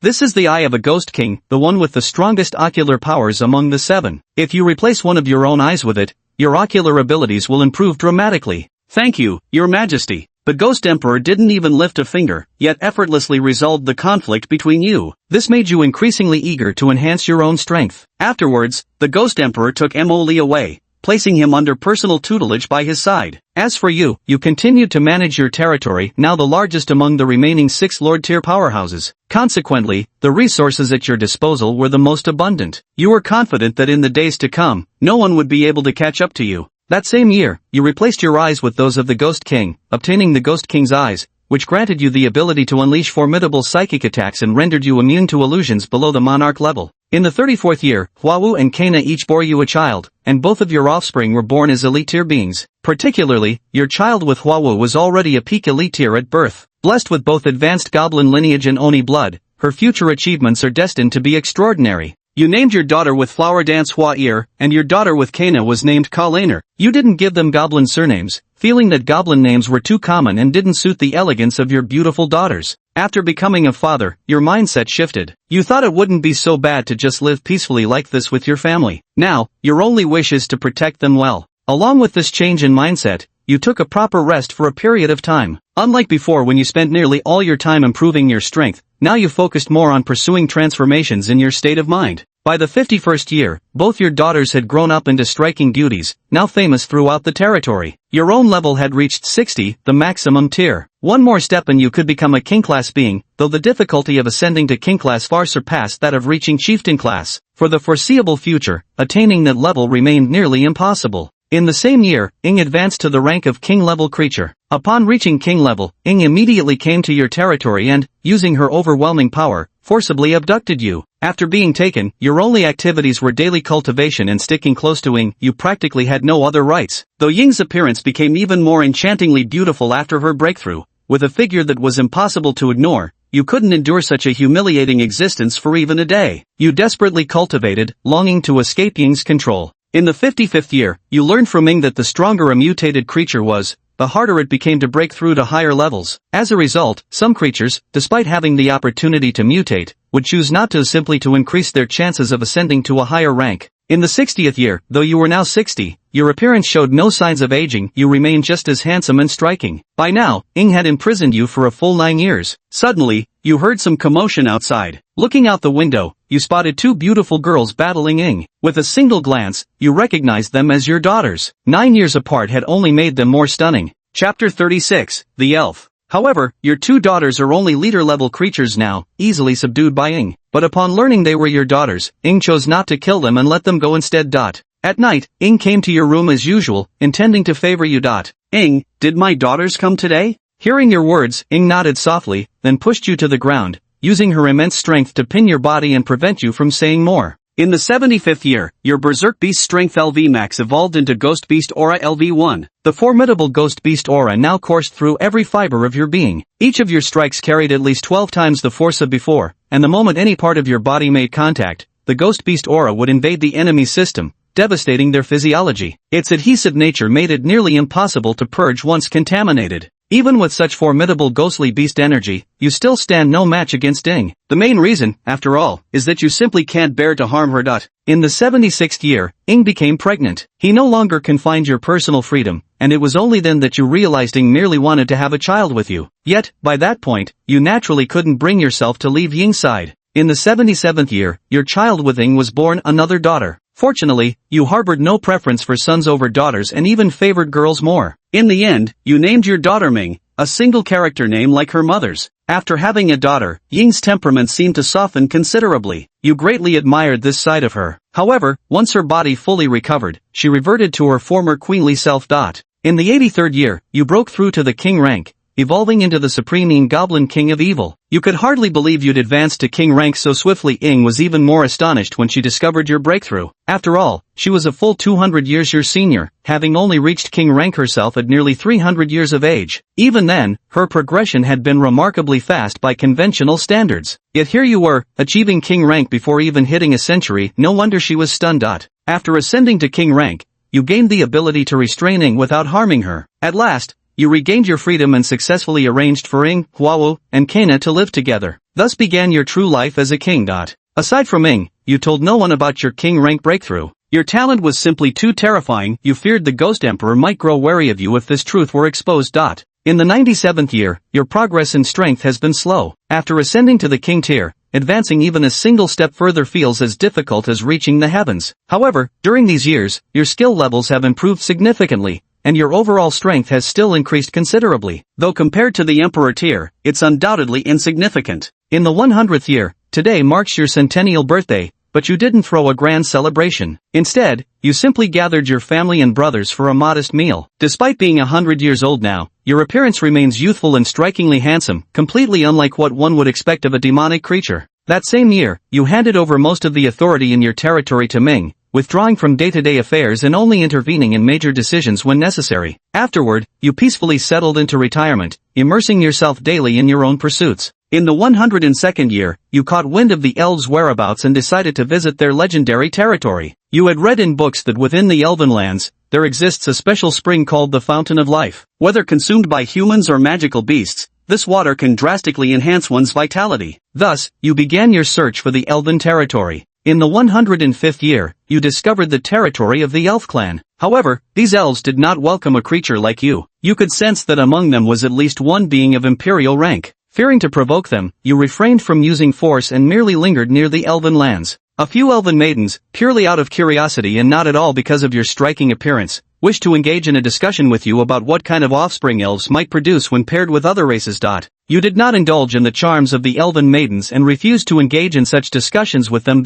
This is the eye of a Ghost King, the one with the strongest ocular powers among the 7. If you replace one of your own eyes with it, your ocular abilities will improve dramatically. "Thank you, Your Majesty." The Ghost Emperor didn't even lift a finger, yet effortlessly resolved the conflict between you. This made you increasingly eager to enhance your own strength. Afterwards, the Ghost Emperor took Morley away, placing him under personal tutelage by his side. As for you, you continued to manage your territory, now the largest among the remaining 6 Lord-tier powerhouses. Consequently, the resources at your disposal were the most abundant. You were confident that in the days to come, no one would be able to catch up to you. That same year, you replaced your eyes with those of the Ghost King, obtaining the Ghost King's eyes, which granted you the ability to unleash formidable psychic attacks and rendered you immune to illusions below the monarch level. In the 34th year, Huawu and Kana each bore you a child, and both of your offspring were born as elite tier beings. Particularly, your child with Huawu was already a peak elite tier at birth. Blessed with both advanced goblin lineage and Oni blood, her future achievements are destined to be extraordinary. You named your daughter with Flower Dance Hua-Ir, and your daughter with Kana was named Ka-Laner. You didn't give them goblin surnames, feeling that goblin names were too common and didn't suit the elegance of your beautiful daughters. After becoming a father, your mindset shifted. You thought it wouldn't be so bad to just live peacefully like this with your family. Now, your only wish is to protect them well. Along with this change in mindset, you took a proper rest for a period of time. Unlike before when you spent nearly all your time improving your strength, now you focused more on pursuing transformations in your state of mind. By the 51st year, both your daughters had grown up into striking beauties, now famous throughout the territory. Your own level had reached 60, the maximum tier. One more step and you could become a king class being, though the difficulty of ascending to king class far surpassed that of reaching chieftain class. For the foreseeable future, attaining that level remained nearly impossible. In the same year, Ing advanced to the rank of king-level creature. Upon reaching king level, Ing immediately came to your territory and, using her overwhelming power, forcibly abducted you. After being taken, your only activities were daily cultivation and sticking close to Ing. You practically had no other rights. Though Ying's appearance became even more enchantingly beautiful after her breakthrough, with a figure that was impossible to ignore, you couldn't endure such a humiliating existence for even a day. You desperately cultivated, longing to escape Ying's control. In the 55th year, you learned from Ing that the stronger a mutated creature was, the harder it became to break through to higher levels. As a result, some creatures, despite having the opportunity to mutate, would choose not to simply to increase their chances of ascending to a higher rank. In the 60th year, though you were now 60, your appearance showed no signs of aging, you remained just as handsome and striking. By now, Ing had imprisoned you for a full 9 years. Suddenly, you heard some commotion outside. Looking out the window, you spotted two beautiful girls battling Ing. With a single glance, you recognized them as your daughters. 9 years apart had only made them more stunning. Chapter 36, The Elf. However, your two daughters are only leader-level creatures now, easily subdued by Ing. But upon learning they were your daughters, Ing chose not to kill them and let them go instead. At night, Ing came to your room as usual, intending to favor you. Ing, did my daughters come today? Hearing your words, Ing nodded softly, then pushed you to the ground, using her immense strength to pin your body and prevent you from saying more. In the 75th year, your Berserk Beast Strength LV Max evolved into Ghost Beast Aura LV1. The formidable Ghost Beast Aura now coursed through every fiber of your being. Each of your strikes carried at least 12 times the force of before, and the moment any part of your body made contact, the Ghost Beast Aura would invade the enemy's system, devastating their physiology. Its adhesive nature made it nearly impossible to purge once contaminated. Even with such formidable ghostly beast energy, you still stand no match against Ing. The main reason, after all, is that you simply can't bear to harm her. In the 76th year, Ing became pregnant. He no longer confined your personal freedom, and it was only then that you realized Ing merely wanted to have a child with you. Yet, by that point, you naturally couldn't bring yourself to leave Ying's side. In the 77th year, your child with Ing was born another daughter. Fortunately, you harbored no preference for sons over daughters and even favored girls more. In the end, you named your daughter Ming, a single character name like her mother's. After having a daughter, Ying's temperament seemed to soften considerably. You greatly admired this side of her. However, once her body fully recovered, she reverted to her former queenly self. In the 83rd year, you broke through to the king rank, evolving into the supreme Goblin King of Evil. You could hardly believe you'd advanced to king rank so swiftly. Ing was even more astonished when she discovered your breakthrough. After all, she was a full 200 years your senior, having only reached king rank herself at nearly 300 years of age. Even then, her progression had been remarkably fast by conventional standards. Yet here you were, achieving king rank before even hitting a century. No wonder she was stunned. After ascending to king rank, you gained the ability to restrain Ing without harming her. At last, you regained your freedom and successfully arranged for Ing, Huawu, and Kana to live together. Thus began your true life as a king. Aside from Ing, you told no one about your king rank breakthrough. Your talent was simply too terrifying. You feared the Ghost Emperor might grow wary of you if this truth were exposed. In the 97th year, your progress in strength has been slow. After ascending to the king tier, advancing even a single step further feels as difficult as reaching the heavens. However, during these years, your skill levels have improved significantly, and your overall strength has still increased considerably. Though compared to the Emperor tier, it's undoubtedly insignificant. In the 100th year, today marks your centennial birthday, but you didn't throw a grand celebration. Instead, you simply gathered your family and brothers for a modest meal. Despite being 100 years old now, your appearance remains youthful and strikingly handsome, completely unlike what one would expect of a demonic creature. That same year, you handed over most of the authority in your territory to Ming, withdrawing from day-to-day affairs and only intervening in major decisions when necessary. Afterward, you peacefully settled into retirement, immersing yourself daily in your own pursuits. In the 102nd year, you caught wind of the elves' whereabouts and decided to visit their legendary territory. You had read in books that within the elven lands, there exists a special spring called the Fountain of Life. Whether consumed by humans or magical beasts, this water can drastically enhance one's vitality. Thus, you began your search for the elven territory. In the 105th year, you discovered the territory of the elf clan. However, these elves did not welcome a creature like you. You could sense that among them was at least one being of imperial rank. Fearing to provoke them, you refrained from using force and merely lingered near the elven lands. A few elven maidens, purely out of curiosity and not at all because of your striking appearance, wished to engage in a discussion with you about what kind of offspring elves might produce when paired with other races. You did not indulge in the charms of the elven maidens and refused to engage in such discussions with them.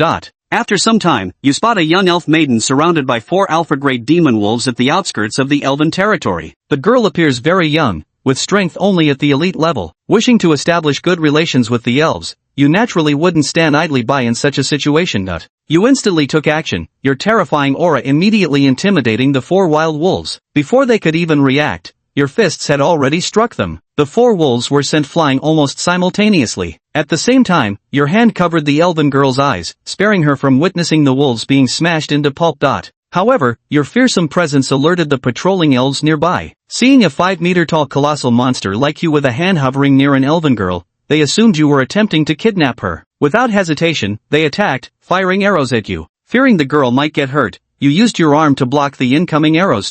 After some time, you spot a young elf maiden surrounded by 4 alpha-grade demon wolves at the outskirts of the elven territory. The girl appears very young, with strength only at the elite level. Wishing to establish good relations with the elves, you naturally wouldn't stand idly by in such a situation. You instantly took action, your terrifying aura immediately intimidating the 4 wild wolves. Before they could even react, your fists had already struck them. The 4 wolves were sent flying almost simultaneously. At the same time, your hand covered the elven girl's eyes, sparing her from witnessing the wolves being smashed into pulp. However, your fearsome presence alerted the patrolling elves nearby. Seeing a 5-meter-tall colossal monster like you with a hand hovering near an elven girl, they assumed you were attempting to kidnap her. Without hesitation, they attacked, firing arrows at you. Fearing the girl might get hurt, you used your arm to block the incoming arrows.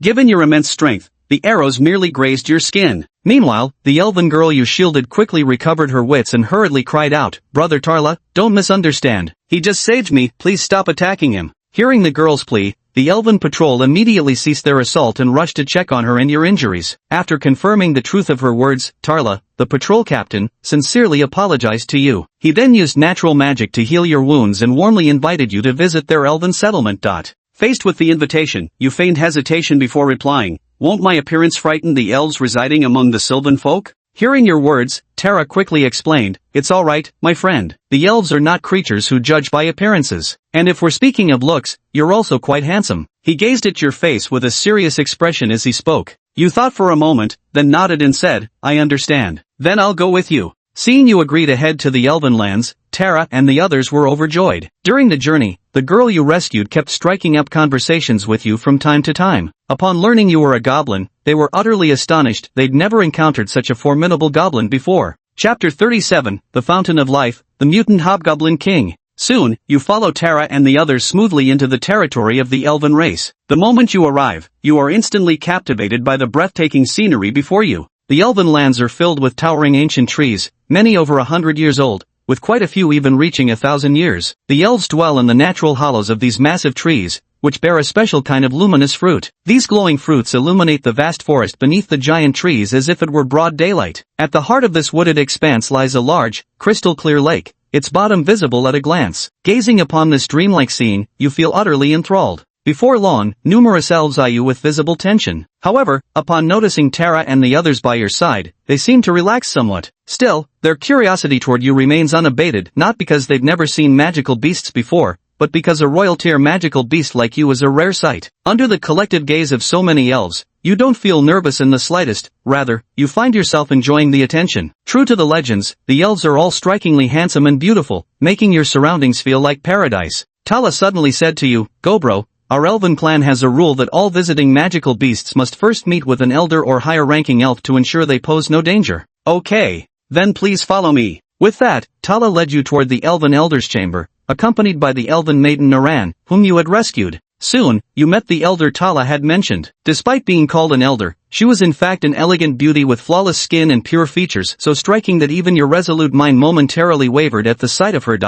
Given your immense strength, the arrows merely grazed your skin. Meanwhile, the elven girl you shielded quickly recovered her wits and hurriedly cried out, "Brother Tarla, don't misunderstand. He just saved me, please stop attacking him." Hearing the girl's plea, the elven patrol immediately ceased their assault and rushed to check on her and your injuries. After confirming the truth of her words, Tarla, the patrol captain, sincerely apologized to you. He then used natural magic to heal your wounds and warmly invited you to visit their elven settlement. Faced with the invitation, you feigned hesitation before replying, "Won't my appearance frighten the elves residing among the sylvan folk?" Hearing your words, Tara quickly explained, "It's alright, my friend. The elves are not creatures who judge by appearances. And if we're speaking of looks, you're also quite handsome." He gazed at your face with a serious expression as he spoke. You thought for a moment, then nodded and said, "I understand. Then I'll go with you." Seeing you agree to head to the elven lands, Tara and the others were overjoyed. During the journey, the girl you rescued kept striking up conversations with you from time to time. Upon learning you were a goblin, they were utterly astonished. They'd never encountered such a formidable goblin before. Chapter 37, The Fountain of Life, The Mutant Hobgoblin King. Soon, you follow Tara and the others smoothly into the territory of the elven race. The moment you arrive, you are instantly captivated by the breathtaking scenery before you. The elven lands are filled with towering ancient trees, many over 100 years old, with quite a few even reaching 1,000 years. The elves dwell in the natural hollows of these massive trees, which bear a special kind of luminous fruit. These glowing fruits illuminate the vast forest beneath the giant trees as if it were broad daylight. At the heart of this wooded expanse lies a large, crystal-clear lake, its bottom visible at a glance. Gazing upon this dreamlike scene, you feel utterly enthralled. Before long, numerous elves eye you with visible tension. However, upon noticing Tara and the others by your side, they seem to relax somewhat. Still, their curiosity toward you remains unabated, not because they've never seen magical beasts before, but because a royal tier magical beast like you is a rare sight. Under the collective gaze of so many elves, you don't feel nervous in the slightest, rather, you find yourself enjoying the attention. True to the legends, the elves are all strikingly handsome and beautiful, making your surroundings feel like paradise. Tala suddenly said to you, "Gobro, our elven clan has a rule that all visiting magical beasts must first meet with an elder or higher-ranking elf to ensure they pose no danger." "Okay. Then please follow me." With that, Tala led you toward the elven elder's chamber, accompanied by the elven maiden Naran, whom you had rescued. Soon, you met the elder Tala had mentioned. Despite being called an elder, she was in fact an elegant beauty with flawless skin and pure features so striking that even your resolute mind momentarily wavered at the sight of her.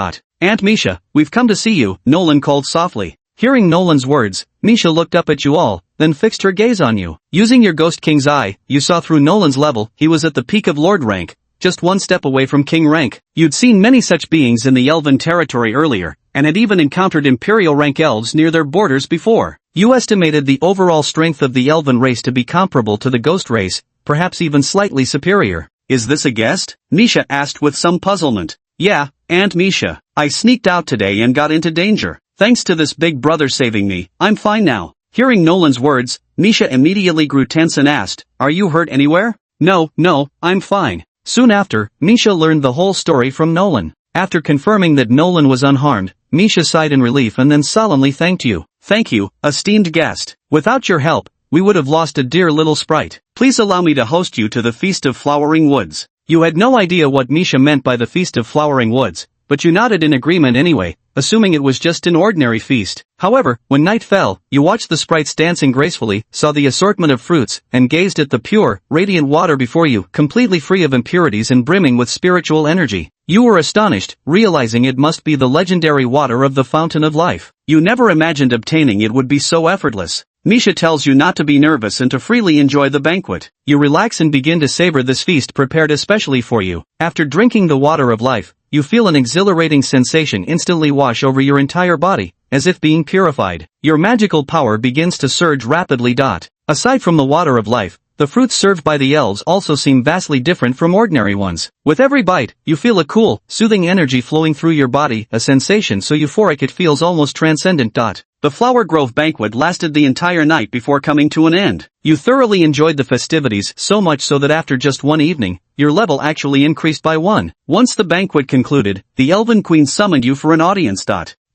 "Aunt Misha, we've come to see you," Nolan called softly. Hearing Nolan's words, Misha looked up at you all, then fixed her gaze on you. Using your Ghost King's eye, you saw through Nolan's level. He was at the peak of Lord rank, just one step away from king rank. You'd seen many such beings in the elven territory earlier, and had even encountered imperial rank elves near their borders before. You estimated the overall strength of the elven race to be comparable to the ghost race, perhaps even slightly superior. Is this a guest? Misha asked with some puzzlement. Yeah, Aunt Misha. I sneaked out today and got into danger. Thanks to this big brother saving me, I'm fine now. Hearing Nolan's words, Misha immediately grew tense and asked, Are you hurt anywhere? No, I'm fine. Soon after, Misha learned the whole story from Nolan. After confirming that Nolan was unharmed, Misha sighed in relief and then solemnly thanked you. Thank you, esteemed guest. Without your help, we would have lost a dear little sprite. Please allow me to host you to the Feast of Flowering Woods. You had no idea what Misha meant by the Feast of Flowering Woods, but you nodded in agreement anyway, assuming it was just an ordinary feast. However, when night fell, you watched the sprites dancing gracefully, saw the assortment of fruits, and gazed at the pure, radiant water before you, completely free of impurities and brimming with spiritual energy. You were astonished, realizing it must be the legendary water of the Fountain of Life. You never imagined obtaining it would be so effortless. Misha tells you not to be nervous and to freely enjoy the banquet. You relax and begin to savor this feast prepared especially for you. After drinking the water of life, you feel an exhilarating sensation instantly wash over your entire body, as if being purified. Your magical power begins to surge rapidly. Aside from the water of life, the fruits served by the elves also seem vastly different from ordinary ones. With every bite, you feel a cool, soothing energy flowing through your body, a sensation so euphoric it feels almost transcendent. The Flower Grove banquet lasted the entire night before coming to an end. You thoroughly enjoyed the festivities, so much so that after just one evening, your level actually increased by 1. Once the banquet concluded, the Elven Queen summoned you for an audience.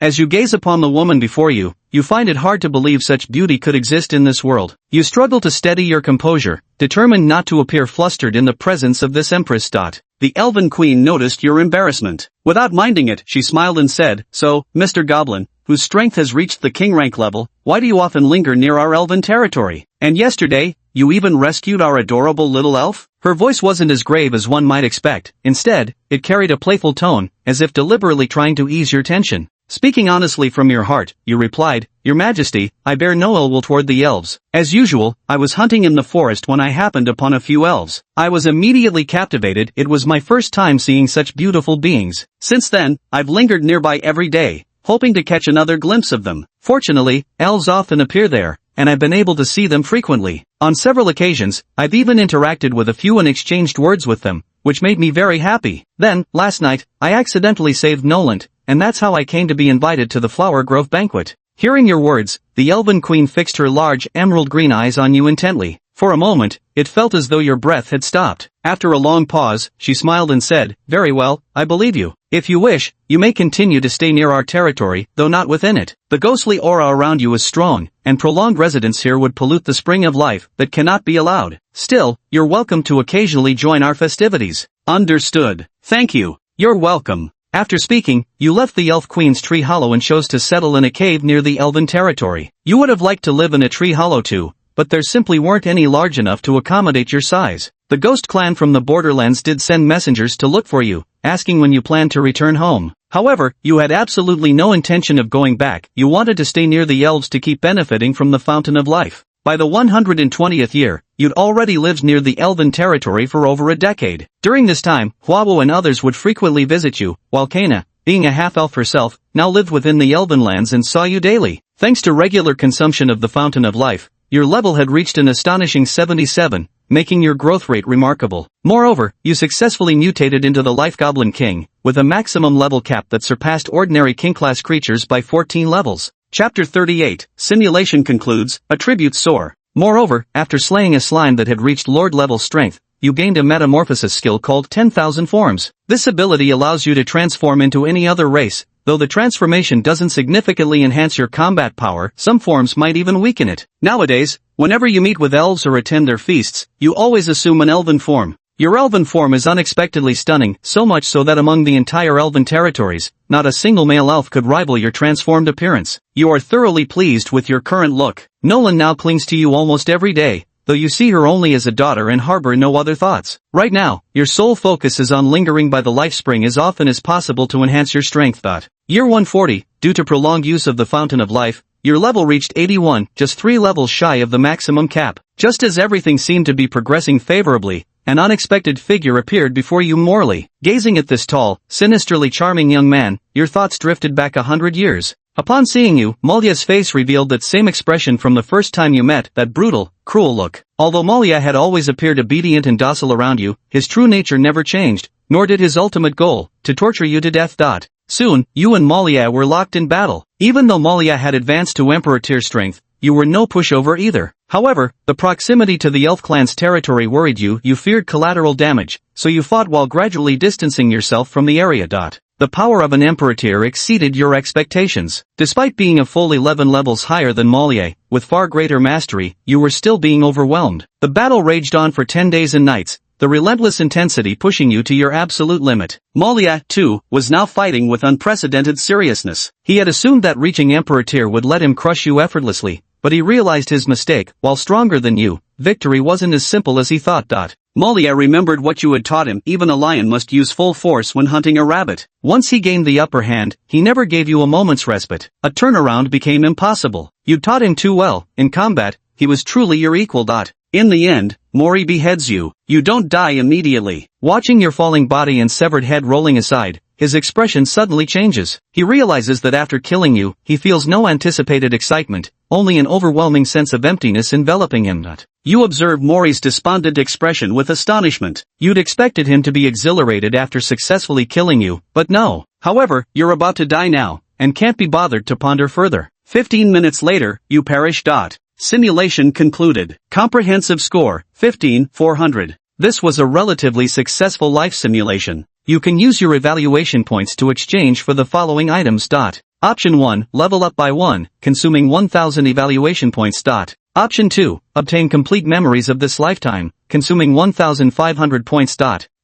As you gaze upon the woman before you, you find it hard to believe such beauty could exist in this world. You struggle to steady your composure, determined not to appear flustered in the presence of this empress. The Elven Queen noticed your embarrassment. Without minding it, she smiled and said, So, Mr. Goblin, whose strength has reached the king rank level, why do you often linger near our elven territory? And yesterday, you even rescued our adorable little elf? Her voice wasn't as grave as one might expect. Instead, it carried a playful tone, as if deliberately trying to ease your tension. Speaking honestly from your heart, you replied, Your Majesty, I bear no ill will toward the elves. As usual, I was hunting in the forest when I happened upon a few elves. I was immediately captivated. It was my first time seeing such beautiful beings. Since then, I've lingered nearby every day, hoping to catch another glimpse of them. Fortunately, elves often appear there, and I've been able to see them frequently. On several occasions, I've even interacted with a few and exchanged words with them, which made me very happy. Then, last night, I accidentally saved Nolan, and that's how I came to be invited to the Flower Grove banquet. Hearing your words, the Elven Queen fixed her large emerald green eyes on you intently. For a moment, it felt as though your breath had stopped. After a long pause, she smiled and said, Very well, I believe you. If you wish, you may continue to stay near our territory, though not within it. The ghostly aura around you is strong, and prolonged residence here would pollute the spring of life that cannot be allowed. Still, you're welcome to occasionally join our festivities. Understood. Thank you. You're welcome. After speaking, you left the Elf Queen's tree hollow and chose to settle in a cave near the elven territory. You would have liked to live in a tree hollow too, but there simply weren't any large enough to accommodate your size. The ghost clan from the borderlands did send messengers to look for you, asking when you planned to return home. However, you had absolutely no intention of going back. You wanted to stay near the elves to keep benefiting from the Fountain of Life. By the 120th year, you'd already lived near the elven territory for over a decade. During this time, Huawo and others would frequently visit you, while Kana, being a half-elf herself, now lived within the elven lands and saw you daily. Thanks to regular consumption of the Fountain of Life, your level had reached an astonishing 77, making your growth rate remarkable. Moreover, you successfully mutated into the Life Goblin King, with a maximum level cap that surpassed ordinary king-class creatures by 14 levels. Chapter 38, Simulation concludes, Attributes soar. Moreover, after slaying a slime that had reached Lord-level strength, you gained a metamorphosis skill called 10,000 Forms. This ability allows you to transform into any other race. Though the transformation doesn't significantly enhance your combat power, some forms might even weaken it. Nowadays, whenever you meet with elves or attend their feasts, you always assume an elven form. Your elven form is unexpectedly stunning, so much so that among the entire elven territories, not a single male elf could rival your transformed appearance. You are thoroughly pleased with your current look. Nolan now clings to you almost every day, though you see her only as a daughter and harbor no other thoughts. Right now, your sole focus is on lingering by the life spring as often as possible to enhance your strength. Year 140, due to prolonged use of the Fountain of Life, your level reached 81, just 3 levels shy of the maximum cap. Just as everything seemed to be progressing favorably, an unexpected figure appeared before you Morley. Gazing at this tall, sinisterly charming young man, your thoughts drifted back 100 years. Upon seeing you, Malia's face revealed that same expression from the first time you met, that brutal, cruel look. Although Malia had always appeared obedient and docile around you, his true nature never changed, nor did his ultimate goal, to torture you to death. Soon, you and Malia were locked in battle. Even though Malia had advanced to Emperor tier strength, you were no pushover either. However, the proximity to the Elf clan's territory worried you. You feared collateral damage, so you fought while gradually distancing yourself from the area. The power of an Emperor tier exceeded your expectations. Despite being a full 11 levels higher than Malia, with far greater mastery, you were still being overwhelmed. The battle raged on for 10 days and nights, the relentless intensity pushing you to your absolute limit. Malia, too, was now fighting with unprecedented seriousness. He had assumed that reaching Emperor tier would let him crush you effortlessly, but he realized his mistake. While stronger than you, victory wasn't as simple as he thought. Malia remembered what you had taught him. Even a lion must use full force when hunting a rabbit. Once he gained the upper hand, he never gave you a moment's respite. A turnaround became impossible. You taught him too well. In combat, he was truly your equal. In the end, Mori beheads you. You don't die immediately. Watching your falling body and severed head rolling aside, his expression suddenly changes. He realizes that after killing you, he feels no anticipated excitement, only an overwhelming sense of emptiness enveloping him. You observe Mori's despondent expression with astonishment. You'd expected him to be exhilarated after successfully killing you, but no. However, you're about to die now, and can't be bothered to ponder further. 15 minutes later, you perish. Simulation concluded. Comprehensive score, 15,400. This was a relatively successful life simulation. You can use your evaluation points to exchange for the following items. Option 1, level up by 1, consuming 1000 evaluation points. Option 2, obtain complete memories of this lifetime, consuming 1500 points.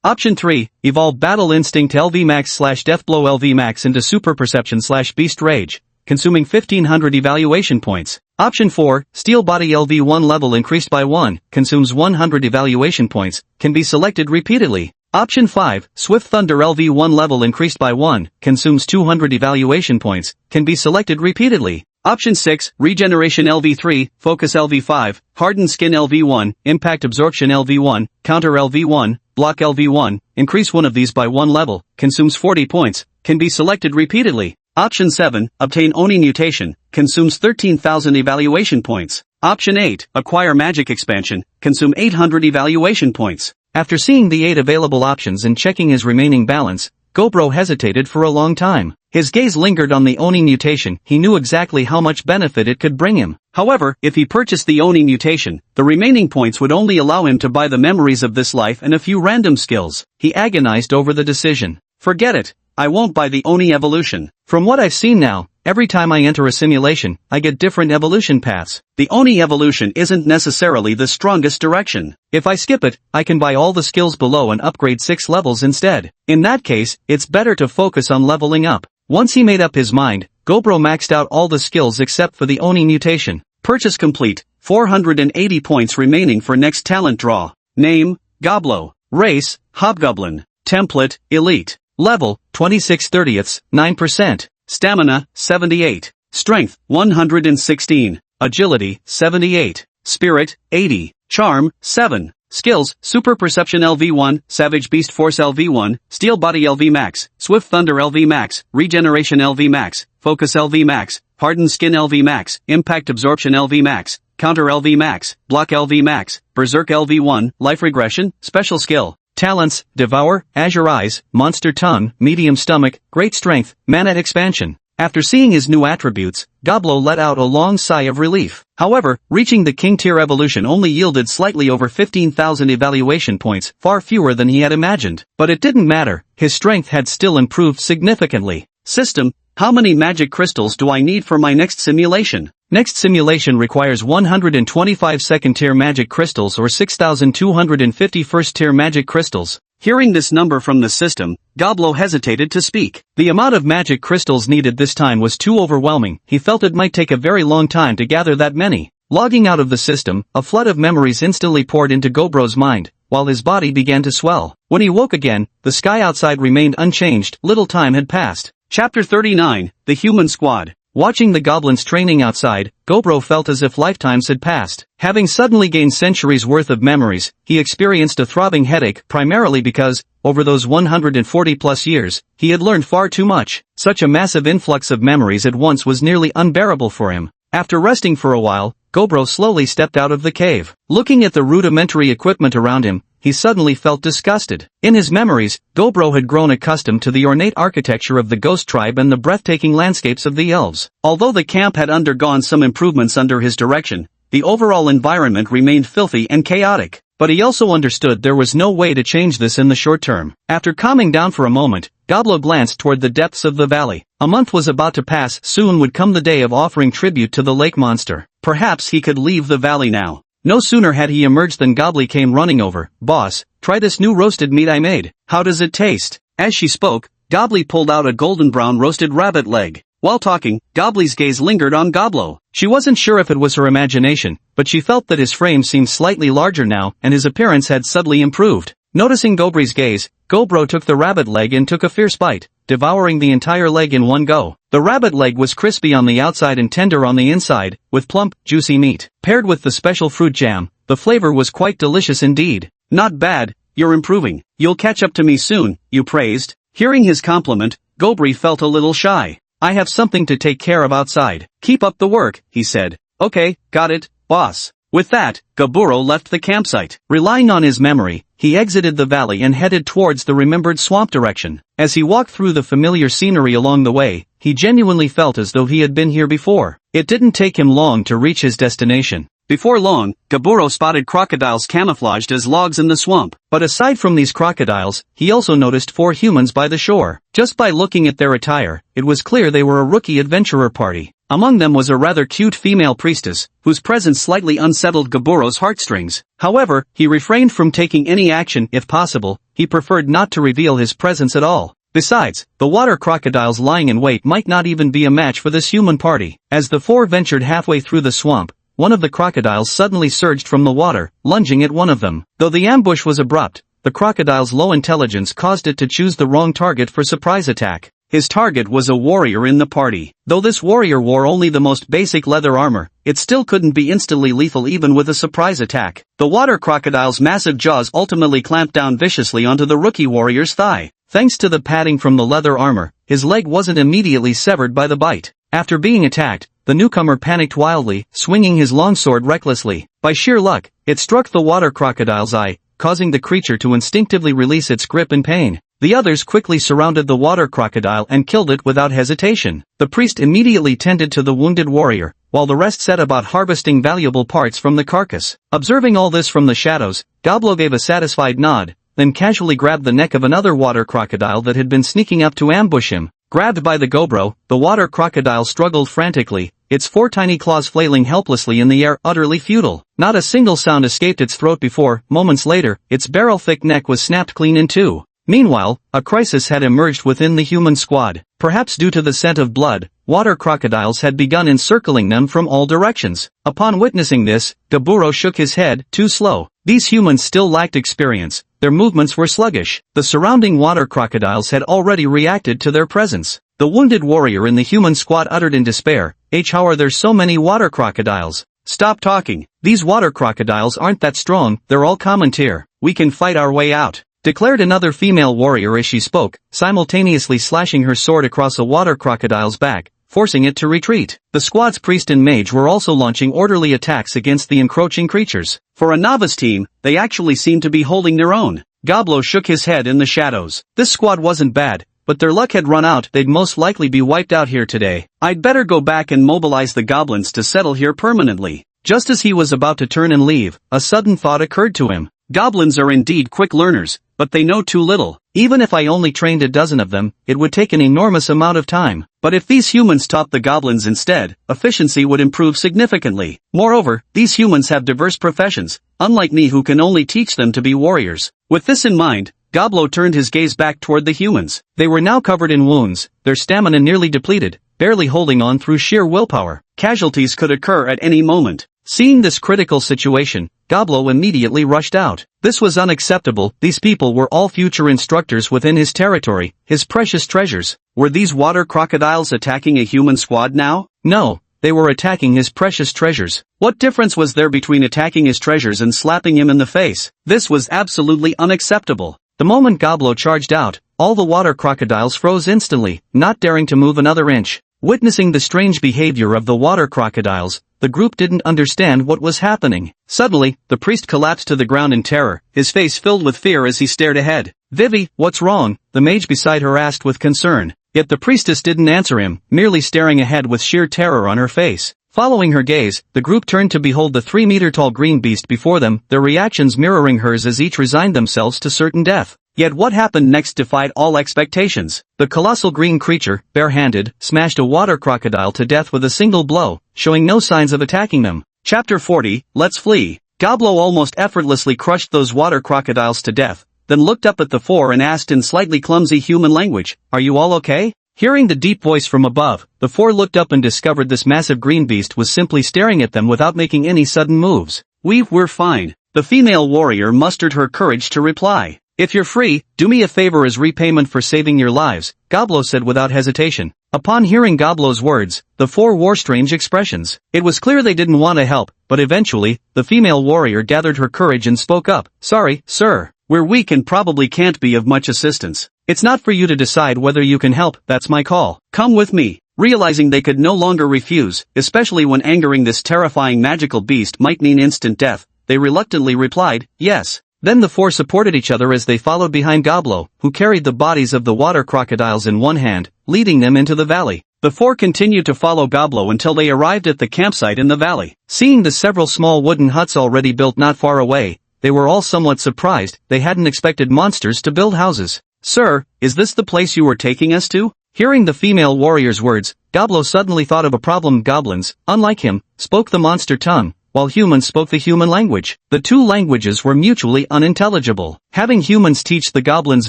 Option 3, evolve Battle Instinct LV Max / Deathblow LV Max into Super Perception / Beast Rage, consuming 1500 evaluation points. Option 4, Steel Body LV1 level increased by 1, consumes 100 evaluation points, can be selected repeatedly. Option 5, Swift Thunder LV1 level increased by 1, consumes 200 evaluation points, can be selected repeatedly. Option 6, Regeneration LV3, Focus LV5, Hardened Skin LV1, Impact Absorption LV1, Counter LV1, Block LV1, increase one of these by 1 level, consumes 40 points, can be selected repeatedly. Option 7, Obtain Oni Mutation, consumes 13,000 evaluation points. Option 8, Acquire Magic Expansion, consume 800 evaluation points. After seeing the 8 available options and checking his remaining balance, Gobro hesitated for a long time. His gaze lingered on the Oni mutation. He knew exactly how much benefit it could bring him. However, if he purchased the Oni mutation, the remaining points would only allow him to buy the memories of this life and a few random skills. He agonized over the decision. Forget it. I won't buy the Oni evolution. From what I've seen now, every time I enter a simulation, I get different evolution paths. The Oni evolution isn't necessarily the strongest direction. If I skip it, I can buy all the skills below and upgrade 6 levels instead. In that case, it's better to focus on leveling up. Once he made up his mind, Gobro maxed out all the skills except for the Oni mutation. Purchase complete. 480 points remaining for next talent draw. Name, Goblo. Race, Hobgoblin. Template, Elite. Level, 26/30ths, 9%. Stamina, 78. Strength, 116. Agility, 78. Spirit, 80. Charm, 7. Skills, Super Perception LV1, Savage Beast Force LV1, Steel Body LV Max, Swift Thunder LV Max, Regeneration LV Max, Focus LV Max, Hardened Skin LV Max, Impact Absorption LV Max, Counter LV Max, Block LV Max, Berserk LV1, Life Regression, Special Skill. Talents, Devour, Azure Eyes, Monster Tongue, Medium Stomach, Great Strength, Mana Expansion. After seeing his new attributes, Goblo let out a long sigh of relief. However, reaching the King tier evolution only yielded slightly over 15,000 evaluation points, far fewer than he had imagined. But it didn't matter, his strength had still improved significantly. System, how many magic crystals do I need for my next simulation? Next simulation requires 125 second tier magic crystals or 6,250 first tier magic crystals. Hearing this number from the system, Goblo hesitated to speak. The amount of magic crystals needed this time was too overwhelming. He felt it might take a very long time to gather that many. Logging out of the system, a flood of memories instantly poured into Gobro's mind, while his body began to swell. When he woke again, the sky outside remained unchanged. Little time had passed. Chapter 39, The Human Squad. Watching the goblins training outside, Gobro felt as if lifetimes had passed. Having suddenly gained centuries worth of memories, he experienced a throbbing headache primarily because, over those 140 plus years, he had learned far too much. Such a massive influx of memories at once was nearly unbearable for him. After resting for a while, Gobro slowly stepped out of the cave. Looking at the rudimentary equipment around him, he suddenly felt disgusted. In his memories, Gobro had grown accustomed to the ornate architecture of the ghost tribe and the breathtaking landscapes of the elves. Although the camp had undergone some improvements under his direction, the overall environment remained filthy and chaotic. But he also understood there was no way to change this in the short term. After calming down for a moment, Goblo glanced toward the depths of the valley. A month was about to pass, soon would come the day of offering tribute to the lake monster. Perhaps he could leave the valley now. No sooner had he emerged than Goblin came running over. "Boss, try this new roasted meat I made. How does it taste?" As she spoke, Goblin pulled out a golden brown roasted rabbit leg. While talking, Goblin's gaze lingered on Goblo. She wasn't sure if it was her imagination, but she felt that his frame seemed slightly larger now and his appearance had subtly improved. Noticing Gobri's gaze, Gobro took the rabbit leg and took a fierce bite, devouring the entire leg in one go. The rabbit leg was crispy on the outside and tender on the inside, with plump, juicy meat. Paired with the special fruit jam, the flavor was quite delicious indeed. "Not bad, you're improving. You'll catch up to me soon," you praised. Hearing his compliment, Gobri felt a little shy. "I have something to take care of outside." "Keep up the work," he said. "Okay, got it, boss." With that, Gaburo left the campsite. Relying on his memory, he exited the valley and headed towards the remembered swamp direction. As he walked through the familiar scenery along the way, he genuinely felt as though he had been here before. It didn't take him long to reach his destination. Before long, Gaburo spotted crocodiles camouflaged as logs in the swamp. But aside from these crocodiles, he also noticed 4 humans by the shore. Just by looking at their attire, it was clear they were a rookie adventurer party. Among them was a rather cute female priestess, whose presence slightly unsettled Gaburo's heartstrings. However, he refrained from taking any action if possible. He preferred not to reveal his presence at all. Besides, the water crocodiles lying in wait might not even be a match for this human party. As the 4 ventured halfway through the swamp, one of the crocodiles suddenly surged from the water, lunging at one of them. Though the ambush was abrupt, the crocodile's low intelligence caused it to choose the wrong target for surprise attack. His target was a warrior in the party. Though this warrior wore only the most basic leather armor, it still couldn't be instantly lethal even with a surprise attack. The water crocodile's massive jaws ultimately clamped down viciously onto the rookie warrior's thigh. Thanks to the padding from the leather armor, his leg wasn't immediately severed by the bite. After being attacked, the newcomer panicked wildly, swinging his longsword recklessly. By sheer luck, it struck the water crocodile's eye, causing the creature to instinctively release its grip in pain. The others quickly surrounded the water crocodile and killed it without hesitation. The priest immediately tended to the wounded warrior, while the rest set about harvesting valuable parts from the carcass. Observing all this from the shadows, Goblo gave a satisfied nod, then casually grabbed the neck of another water crocodile that had been sneaking up to ambush him. Grabbed by the Gobro, the water crocodile struggled frantically, its 4 tiny claws flailing helplessly in the air, utterly futile. Not a single sound escaped its throat before, moments later, its barrel-thick neck was snapped clean in two. Meanwhile, a crisis had emerged within the human squad. Perhaps due to the scent of blood, water crocodiles had begun encircling them from all directions. Upon witnessing this, Gaburo shook his head. Too slow. These humans still lacked experience. Their movements were sluggish. The surrounding water crocodiles had already reacted to their presence. The wounded warrior in the human squad uttered in despair, "How are there so many water crocodiles?" "Stop talking. These water crocodiles aren't that strong, they're all common tier. We can fight our way out," declared another female warrior as she spoke, simultaneously slashing her sword across a water crocodile's back, forcing it to retreat. The squad's priest and mage were also launching orderly attacks against the encroaching creatures. For a novice team, they actually seemed to be holding their own. Goblo shook his head in the shadows. This squad wasn't bad, but their luck had run out. They'd most likely be wiped out here today. I'd better go back and mobilize the goblins to settle here permanently. Just as he was about to turn and leave, a sudden thought occurred to him. Goblins are indeed quick learners, but they know too little. Even if I only trained a dozen of them, it would take an enormous amount of time. But if these humans taught the goblins instead, efficiency would improve significantly. Moreover, these humans have diverse professions, unlike me who can only teach them to be warriors. With this in mind, Goblo turned his gaze back toward the humans. They were now covered in wounds, their stamina nearly depleted, barely holding on through sheer willpower. Casualties could occur at any moment. Seeing this critical situation, Goblin immediately rushed out. This was unacceptable. These people were all future instructors within his territory, his precious treasures. Were these water crocodiles attacking a human squad now? No, they were attacking his precious treasures. What difference was there between attacking his treasures and slapping him in the face? This was absolutely unacceptable. The moment Goblin charged out, all the water crocodiles froze instantly, not daring to move another inch. Witnessing the strange behavior of the water crocodiles, the group didn't understand what was happening. Suddenly, the priest collapsed to the ground in terror, his face filled with fear as he stared ahead. "Vivi, what's wrong?" the mage beside her asked with concern. Yet the priestess didn't answer him, merely staring ahead with sheer terror on her face. Following her gaze, the group turned to behold the 3-meter-tall green beast before them, their reactions mirroring hers as each resigned themselves to certain death. Yet what happened next defied all expectations. The colossal green creature, barehanded, smashed a water crocodile to death with a single blow, showing no signs of attacking them. Chapter 40, Let's Flee. Goblin almost effortlessly crushed those water crocodiles to death, then looked up at the four and asked in slightly clumsy human language, "Are you all okay?" Hearing the deep voice from above, the four looked up and discovered this massive green beast was simply staring at them without making any sudden moves. We're fine. The female warrior mustered her courage to reply. "If you're free, do me a favor as repayment for saving your lives," Goblin said without hesitation. Upon hearing Goblin's words, the four wore strange expressions. It was clear they didn't want to help, but eventually, the female warrior gathered her courage and spoke up. "Sorry, sir. We're weak and probably can't be of much assistance. It's not for you to decide whether you can help, that's my call. Come with me." Realizing they could no longer refuse, especially when angering this terrifying magical beast might mean instant death, they reluctantly replied, "Yes." Then the four supported each other as they followed behind Goblin, who carried the bodies of the water crocodiles in one hand, leading them into the valley. The four continued to follow Goblin until they arrived at the campsite in the valley. Seeing the several small wooden huts already built not far away, they were all somewhat surprised. They hadn't expected monsters to build houses. "Sir, is this the place you were taking us to?" Hearing the female warrior's words, Goblin suddenly thought of a problem. Goblins, unlike him, spoke the monster tongue, while humans spoke the human language. The two languages were mutually unintelligible. Having humans teach the goblins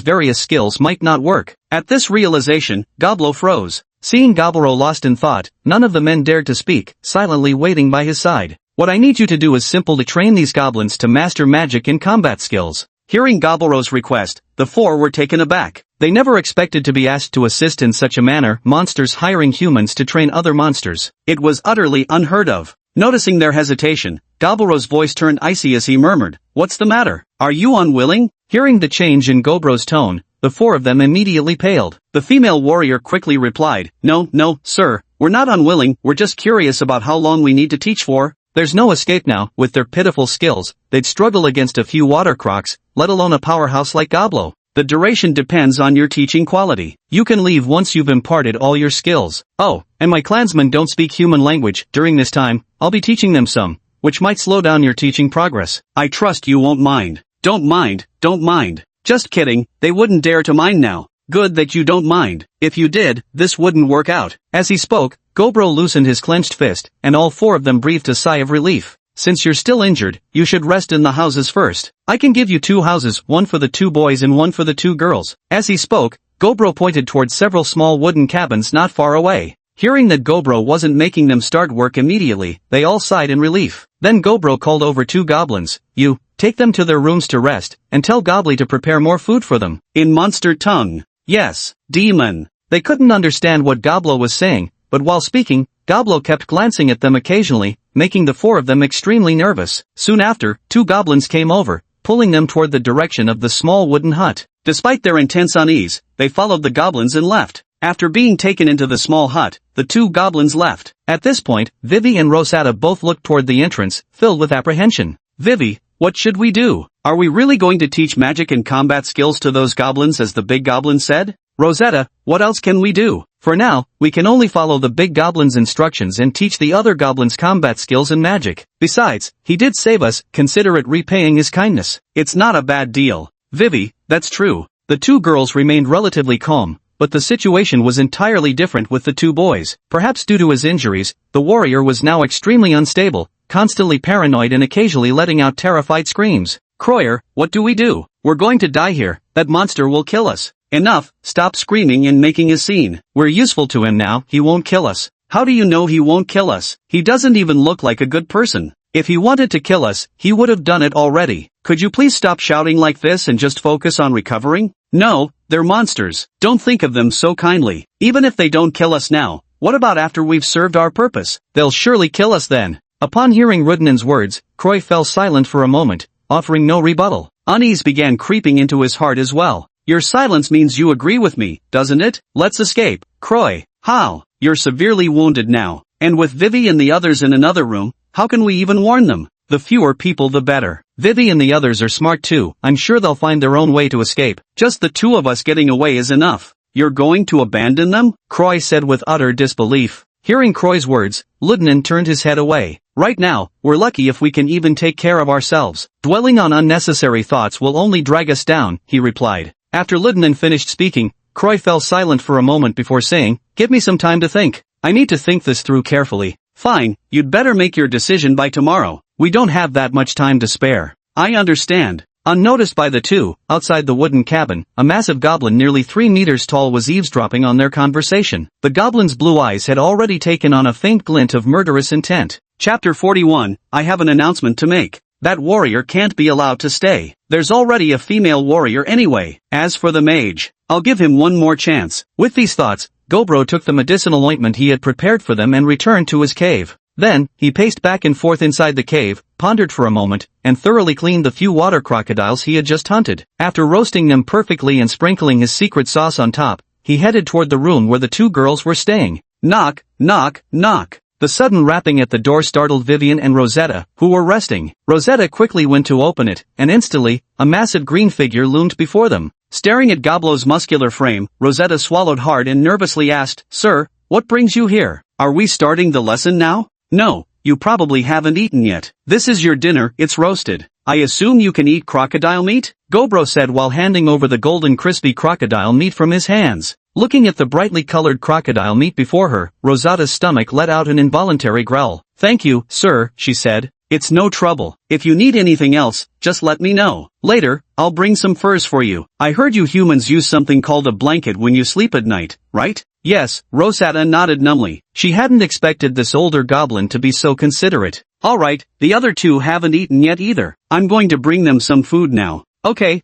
various skills might not work. At this realization, Goblin froze. Seeing Goblin lost in thought, none of the men dared to speak, silently waiting by his side. "What I need you to do is simple: to train these goblins to master magic and combat skills." Hearing Goblin's request, the four were taken aback. They never expected to be asked to assist in such a manner, monsters hiring humans to train other monsters. It was utterly unheard of. Noticing their hesitation, Goblin's voice turned icy as he murmured, "What's the matter? Are you unwilling?" Hearing the change in Goblin's tone, the four of them immediately paled. The female warrior quickly replied, No, sir, we're not unwilling, we're just curious about how long we need to teach for." There's no escape now. With their pitiful skills, they'd struggle against a few water crocs, let alone a powerhouse like Goblin. "The duration depends on your teaching quality. You can leave once you've imparted all your skills. Oh, and my clansmen don't speak human language. During this time, I'll be teaching them some, which might slow down your teaching progress. I trust you won't mind." Don't mind. "Just kidding, they wouldn't dare to mind now." "Good that you don't mind. If you did, this wouldn't work out." As he spoke, Goblin loosened his clenched fist, and all four of them breathed a sigh of relief. "Since you're still injured, you should rest in the houses first. I can give you 2 houses, one for the 2 boys and one for the 2 girls." As he spoke, Goblin pointed towards several small wooden cabins not far away. Hearing that Goblin wasn't making them start work immediately, they all sighed in relief. Then Goblin called over 2 goblins. "You, take them to their rooms to rest, and tell Goblin to prepare more food for them." In monster tongue. "Yes, demon." They couldn't understand what Goblin was saying, but while speaking, Goblin kept glancing at them occasionally, making the 4 of them extremely nervous. Soon after, 2 goblins came over, pulling them toward the direction of the small wooden hut. Despite their intense unease, they followed the goblins and left. After being taken into the small hut, the 2 goblins left. At this point, Vivi and Rosetta both looked toward the entrance, filled with apprehension. "Vivi, what should we do? Are we really going to teach magic and combat skills to those goblins as the big goblin said?" "Rosetta, what else can we do? For now, we can only follow the big goblin's instructions and teach the other goblins combat skills and magic. Besides, he did save us, consider it repaying his kindness." "It's not a bad deal. Vivi, that's true." The 2 girls remained relatively calm, but the situation was entirely different with the 2 boys. Perhaps due to his injuries, the warrior was now extremely unstable, constantly paranoid and occasionally letting out terrified screams. "Croyer, what do we do? We're going to die here. That monster will kill us." "Enough, stop screaming and making a scene. We're useful to him now, he won't kill us." "How do you know he won't kill us? He doesn't even look like a good person." If he wanted to kill us, he would have done it already. Could you please stop shouting like this and just focus on recovering? No, they're monsters. Don't think of them so kindly. Even if they don't kill us now, what about after we've served our purpose? They'll surely kill us then. Upon hearing Rudinan's words, Croy fell silent for a moment, offering no rebuttal. Unease began creeping into his heart as well. Your silence means you agree with me, doesn't it? Let's escape. Croy. How? You're severely wounded now. And with Vivi and the others in another room, how can we even warn them? The fewer people the better. Vivi and the others are smart too. I'm sure they'll find their own way to escape. Just the two of us getting away is enough. You're going to abandon them? Croy said with utter disbelief. Hearing Croy's words, Ludinan turned his head away. Right now, we're lucky if we can even take care of ourselves. Dwelling on unnecessary thoughts will only drag us down, he replied. After Ludinan finished speaking, Croy fell silent for a moment before saying, give me some time to think. I need to think this through carefully. Fine, you'd better make your decision by tomorrow. We don't have that much time to spare. I understand. Unnoticed by the two, outside the wooden cabin, a massive goblin nearly 3 meters tall was eavesdropping on their conversation. The goblin's blue eyes had already taken on a faint glint of murderous intent. Chapter 41, I have an announcement to make. That warrior can't be allowed to stay. There's already a female warrior anyway. As for the mage, I'll give him one more chance. With these thoughts, Gobro took the medicinal ointment he had prepared for them and returned to his cave. Then, he paced back and forth inside the cave, pondered for a moment, and thoroughly cleaned the few water crocodiles he had just hunted. After roasting them perfectly and sprinkling his secret sauce on top, he headed toward the room where the two girls were staying. Knock, knock, knock. The sudden rapping at the door startled Vivian and Rosetta, who were resting. Rosetta quickly went to open it, and instantly, a massive green figure loomed before them. Staring at Goblo's muscular frame, Rosetta swallowed hard and nervously asked, Sir, what brings you here? Are we starting the lesson now? No, you probably haven't eaten yet. This is your dinner, it's roasted. I assume you can eat crocodile meat? Gobro said while handing over the golden crispy crocodile meat from his hands. Looking at the brightly colored crocodile meat before her, Rosetta's stomach let out an involuntary growl. Thank you, sir, she said. It's no trouble. If you need anything else, just let me know. Later, I'll bring some furs for you. I heard you humans use something called a blanket when you sleep at night, right? Yes, Rosetta nodded numbly. She hadn't expected this older goblin to be so considerate. Alright, the other two haven't eaten yet either. I'm going to bring them some food now. Okay.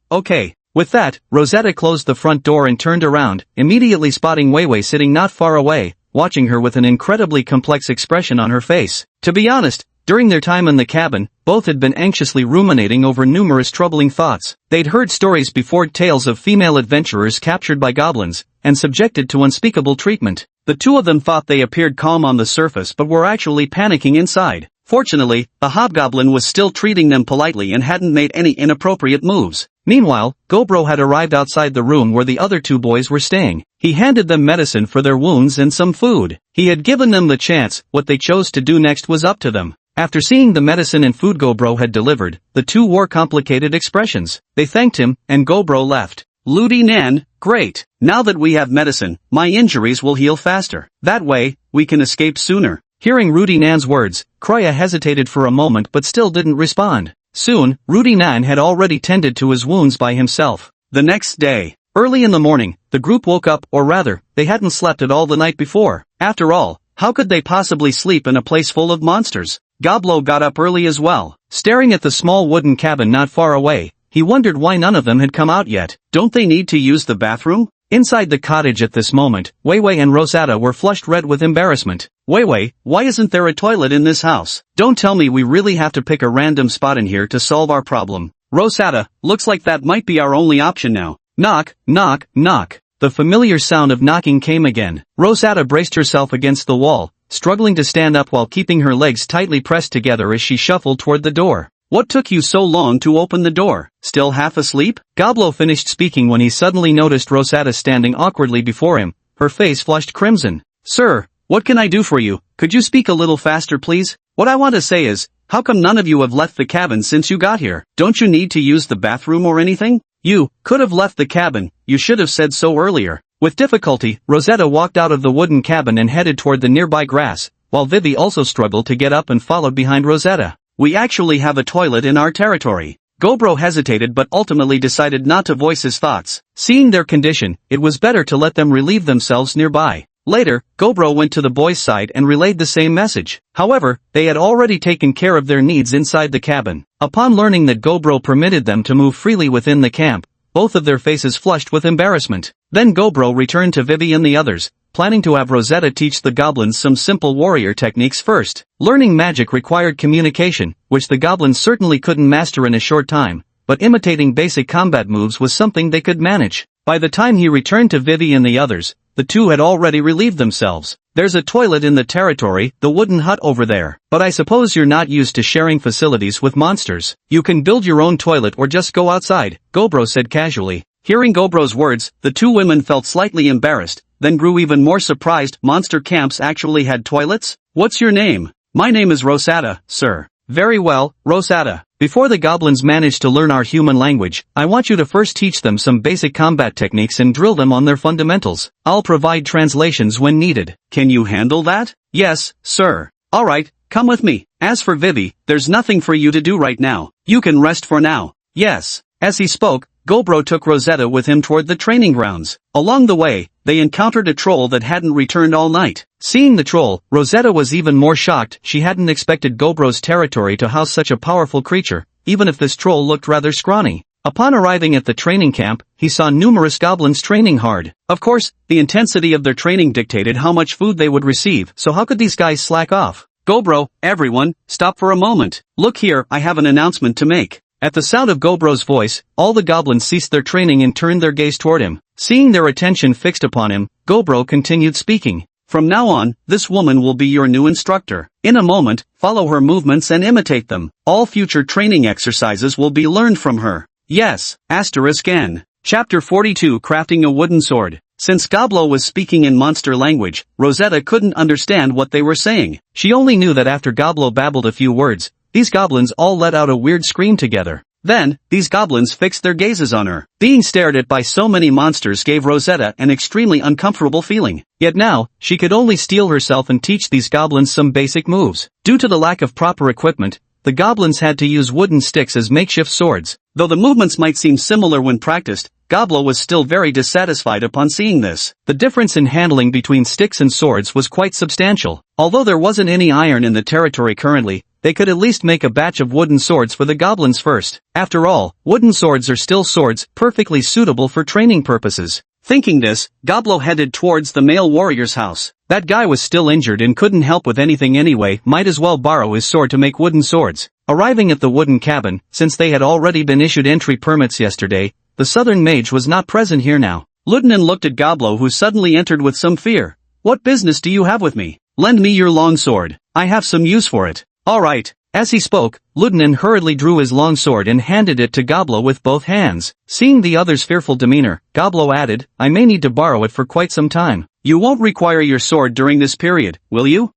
With that, Rosetta closed the front door and turned around, immediately spotting Weiwei sitting not far away, watching her with an incredibly complex expression on her face. To be honest, during their time in the cabin, both had been anxiously ruminating over numerous troubling thoughts. They'd heard stories before, tales of female adventurers captured by goblins, and subjected to unspeakable treatment. The two of them thought they appeared calm on the surface but were actually panicking inside. Fortunately, the hobgoblin was still treating them politely and hadn't made any inappropriate moves. Meanwhile, Gobro had arrived outside the room where the other two boys were staying. He handed them medicine for their wounds and some food. He had given them the chance, what they chose to do next was up to them. After seeing the medicine and food Gobro had delivered, the two wore complicated expressions. They thanked him, and Gobro left. Ludi Nan, great. Now that we have medicine, my injuries will heal faster. That way, we can escape sooner. Hearing Rudy Nan's words, Kroya hesitated for a moment but still didn't respond. Soon, Rudy Nan had already tended to his wounds by himself. The next day, early in the morning, the group woke up, or rather, they hadn't slept at all the night before. After all, how could they possibly sleep in a place full of monsters? Goblo got up early as well. Staring at the small wooden cabin not far away, he wondered why none of them had come out yet. Don't they need to use the bathroom? Inside the cottage at this moment, Weiwei and Rosetta were flushed red with embarrassment. Weiwei, why isn't there a toilet in this house? Don't tell me we really have to pick a random spot in here to solve our problem. Rosetta, looks like that might be our only option now. Knock, knock, knock. The familiar sound of knocking came again. Rosetta braced herself against the wall, struggling to stand up while keeping her legs tightly pressed together as she shuffled toward the door. What took you so long to open the door? Still half asleep? Goblo finished speaking when he suddenly noticed Rosetta standing awkwardly before him, her face flushed crimson. Sir, what can I do for you? Could you speak a little faster please? What I want to say is, how come none of you have left the cabin since you got here? Don't you need to use the bathroom or anything? You could have left the cabin, you should have said so earlier. With difficulty, Rosetta walked out of the wooden cabin and headed toward the nearby grass, while Vivi also struggled to get up and followed behind Rosetta. We actually have a toilet in our territory. Gobro hesitated but ultimately decided not to voice his thoughts. Seeing their condition, it was better to let them relieve themselves nearby. Later, Gobro went to the boys' side and relayed the same message. However, they had already taken care of their needs inside the cabin. Upon learning that Gobro permitted them to move freely within the camp, both of their faces flushed with embarrassment. Then Gobro returned to Vivi and the others, planning to have Rosetta teach the goblins some simple warrior techniques first. Learning magic required communication, which the goblins certainly couldn't master in a short time, but imitating basic combat moves was something they could manage. By the time he returned to Vivi and the others, the two had already relieved themselves. There's a toilet in the territory, the wooden hut over there. But I suppose you're not used to sharing facilities with monsters. You can build your own toilet or just go outside, Gobro said casually. Hearing Gobro's words, the two women felt slightly embarrassed, then grew even more surprised. Monster camps actually had toilets? What's your name? My name is Rosetta, sir. Very well, Rosetta. Before the goblins manage to learn our human language, I want you to first teach them some basic combat techniques and drill them on their fundamentals. I'll provide translations when needed. Can you handle that? Yes, sir. Alright, come with me. As for Vivi, there's nothing for you to do right now. You can rest for now. Yes. As he spoke, Gobro took Rosetta with him toward the training grounds. Along the way, they encountered a troll that hadn't returned all night. Seeing the troll, Rosetta was even more shocked. She hadn't expected Gobro's territory to house such a powerful creature, even if this troll looked rather scrawny. Upon arriving at the training camp, he saw numerous goblins training hard. Of course, the intensity of their training dictated how much food they would receive, so how could these guys slack off? Gobro, everyone, stop for a moment. Look here, I have an announcement to make. At the sound of Gobro's voice, all the goblins ceased their training and turned their gaze toward him. Seeing their attention fixed upon him, Gobro continued speaking. From now on, this woman will be your new instructor. In a moment, follow her movements and imitate them. All future training exercises will be learned from her. Yes, *N. Chapter 42 Crafting a Wooden Sword. Since Goblo was speaking in monster language, Rosetta couldn't understand what they were saying. She only knew that after Goblo babbled a few words, these goblins all let out a weird scream together. Then, these goblins fixed their gazes on her. Being stared at by so many monsters gave Rosetta an extremely uncomfortable feeling. Yet now, she could only steel herself and teach these goblins some basic moves. Due to the lack of proper equipment, the goblins had to use wooden sticks as makeshift swords. Though the movements might seem similar when practiced, Goblo was still very dissatisfied upon seeing this. The difference in handling between sticks and swords was quite substantial. Although there wasn't any iron in the territory currently, they could at least make a batch of wooden swords for the goblins first. After all, wooden swords are still swords, perfectly suitable for training purposes. Thinking this, Goblo headed towards the male warrior's house. That guy was still injured and couldn't help with anything anyway, might as well borrow his sword to make wooden swords. Arriving at the wooden cabin, since they had already been issued entry permits yesterday, the southern mage was not present here now. Lieutenant looked at Goblo, who suddenly entered with some fear. What business do you have with me? Lend me your long sword. I have some use for it. Alright. As he spoke, Lieutenant hurriedly drew his long sword and handed it to Goblo with both hands. Seeing the other's fearful demeanor, Goblo added, I may need to borrow it for quite some time. You won't require your sword during this period, will you?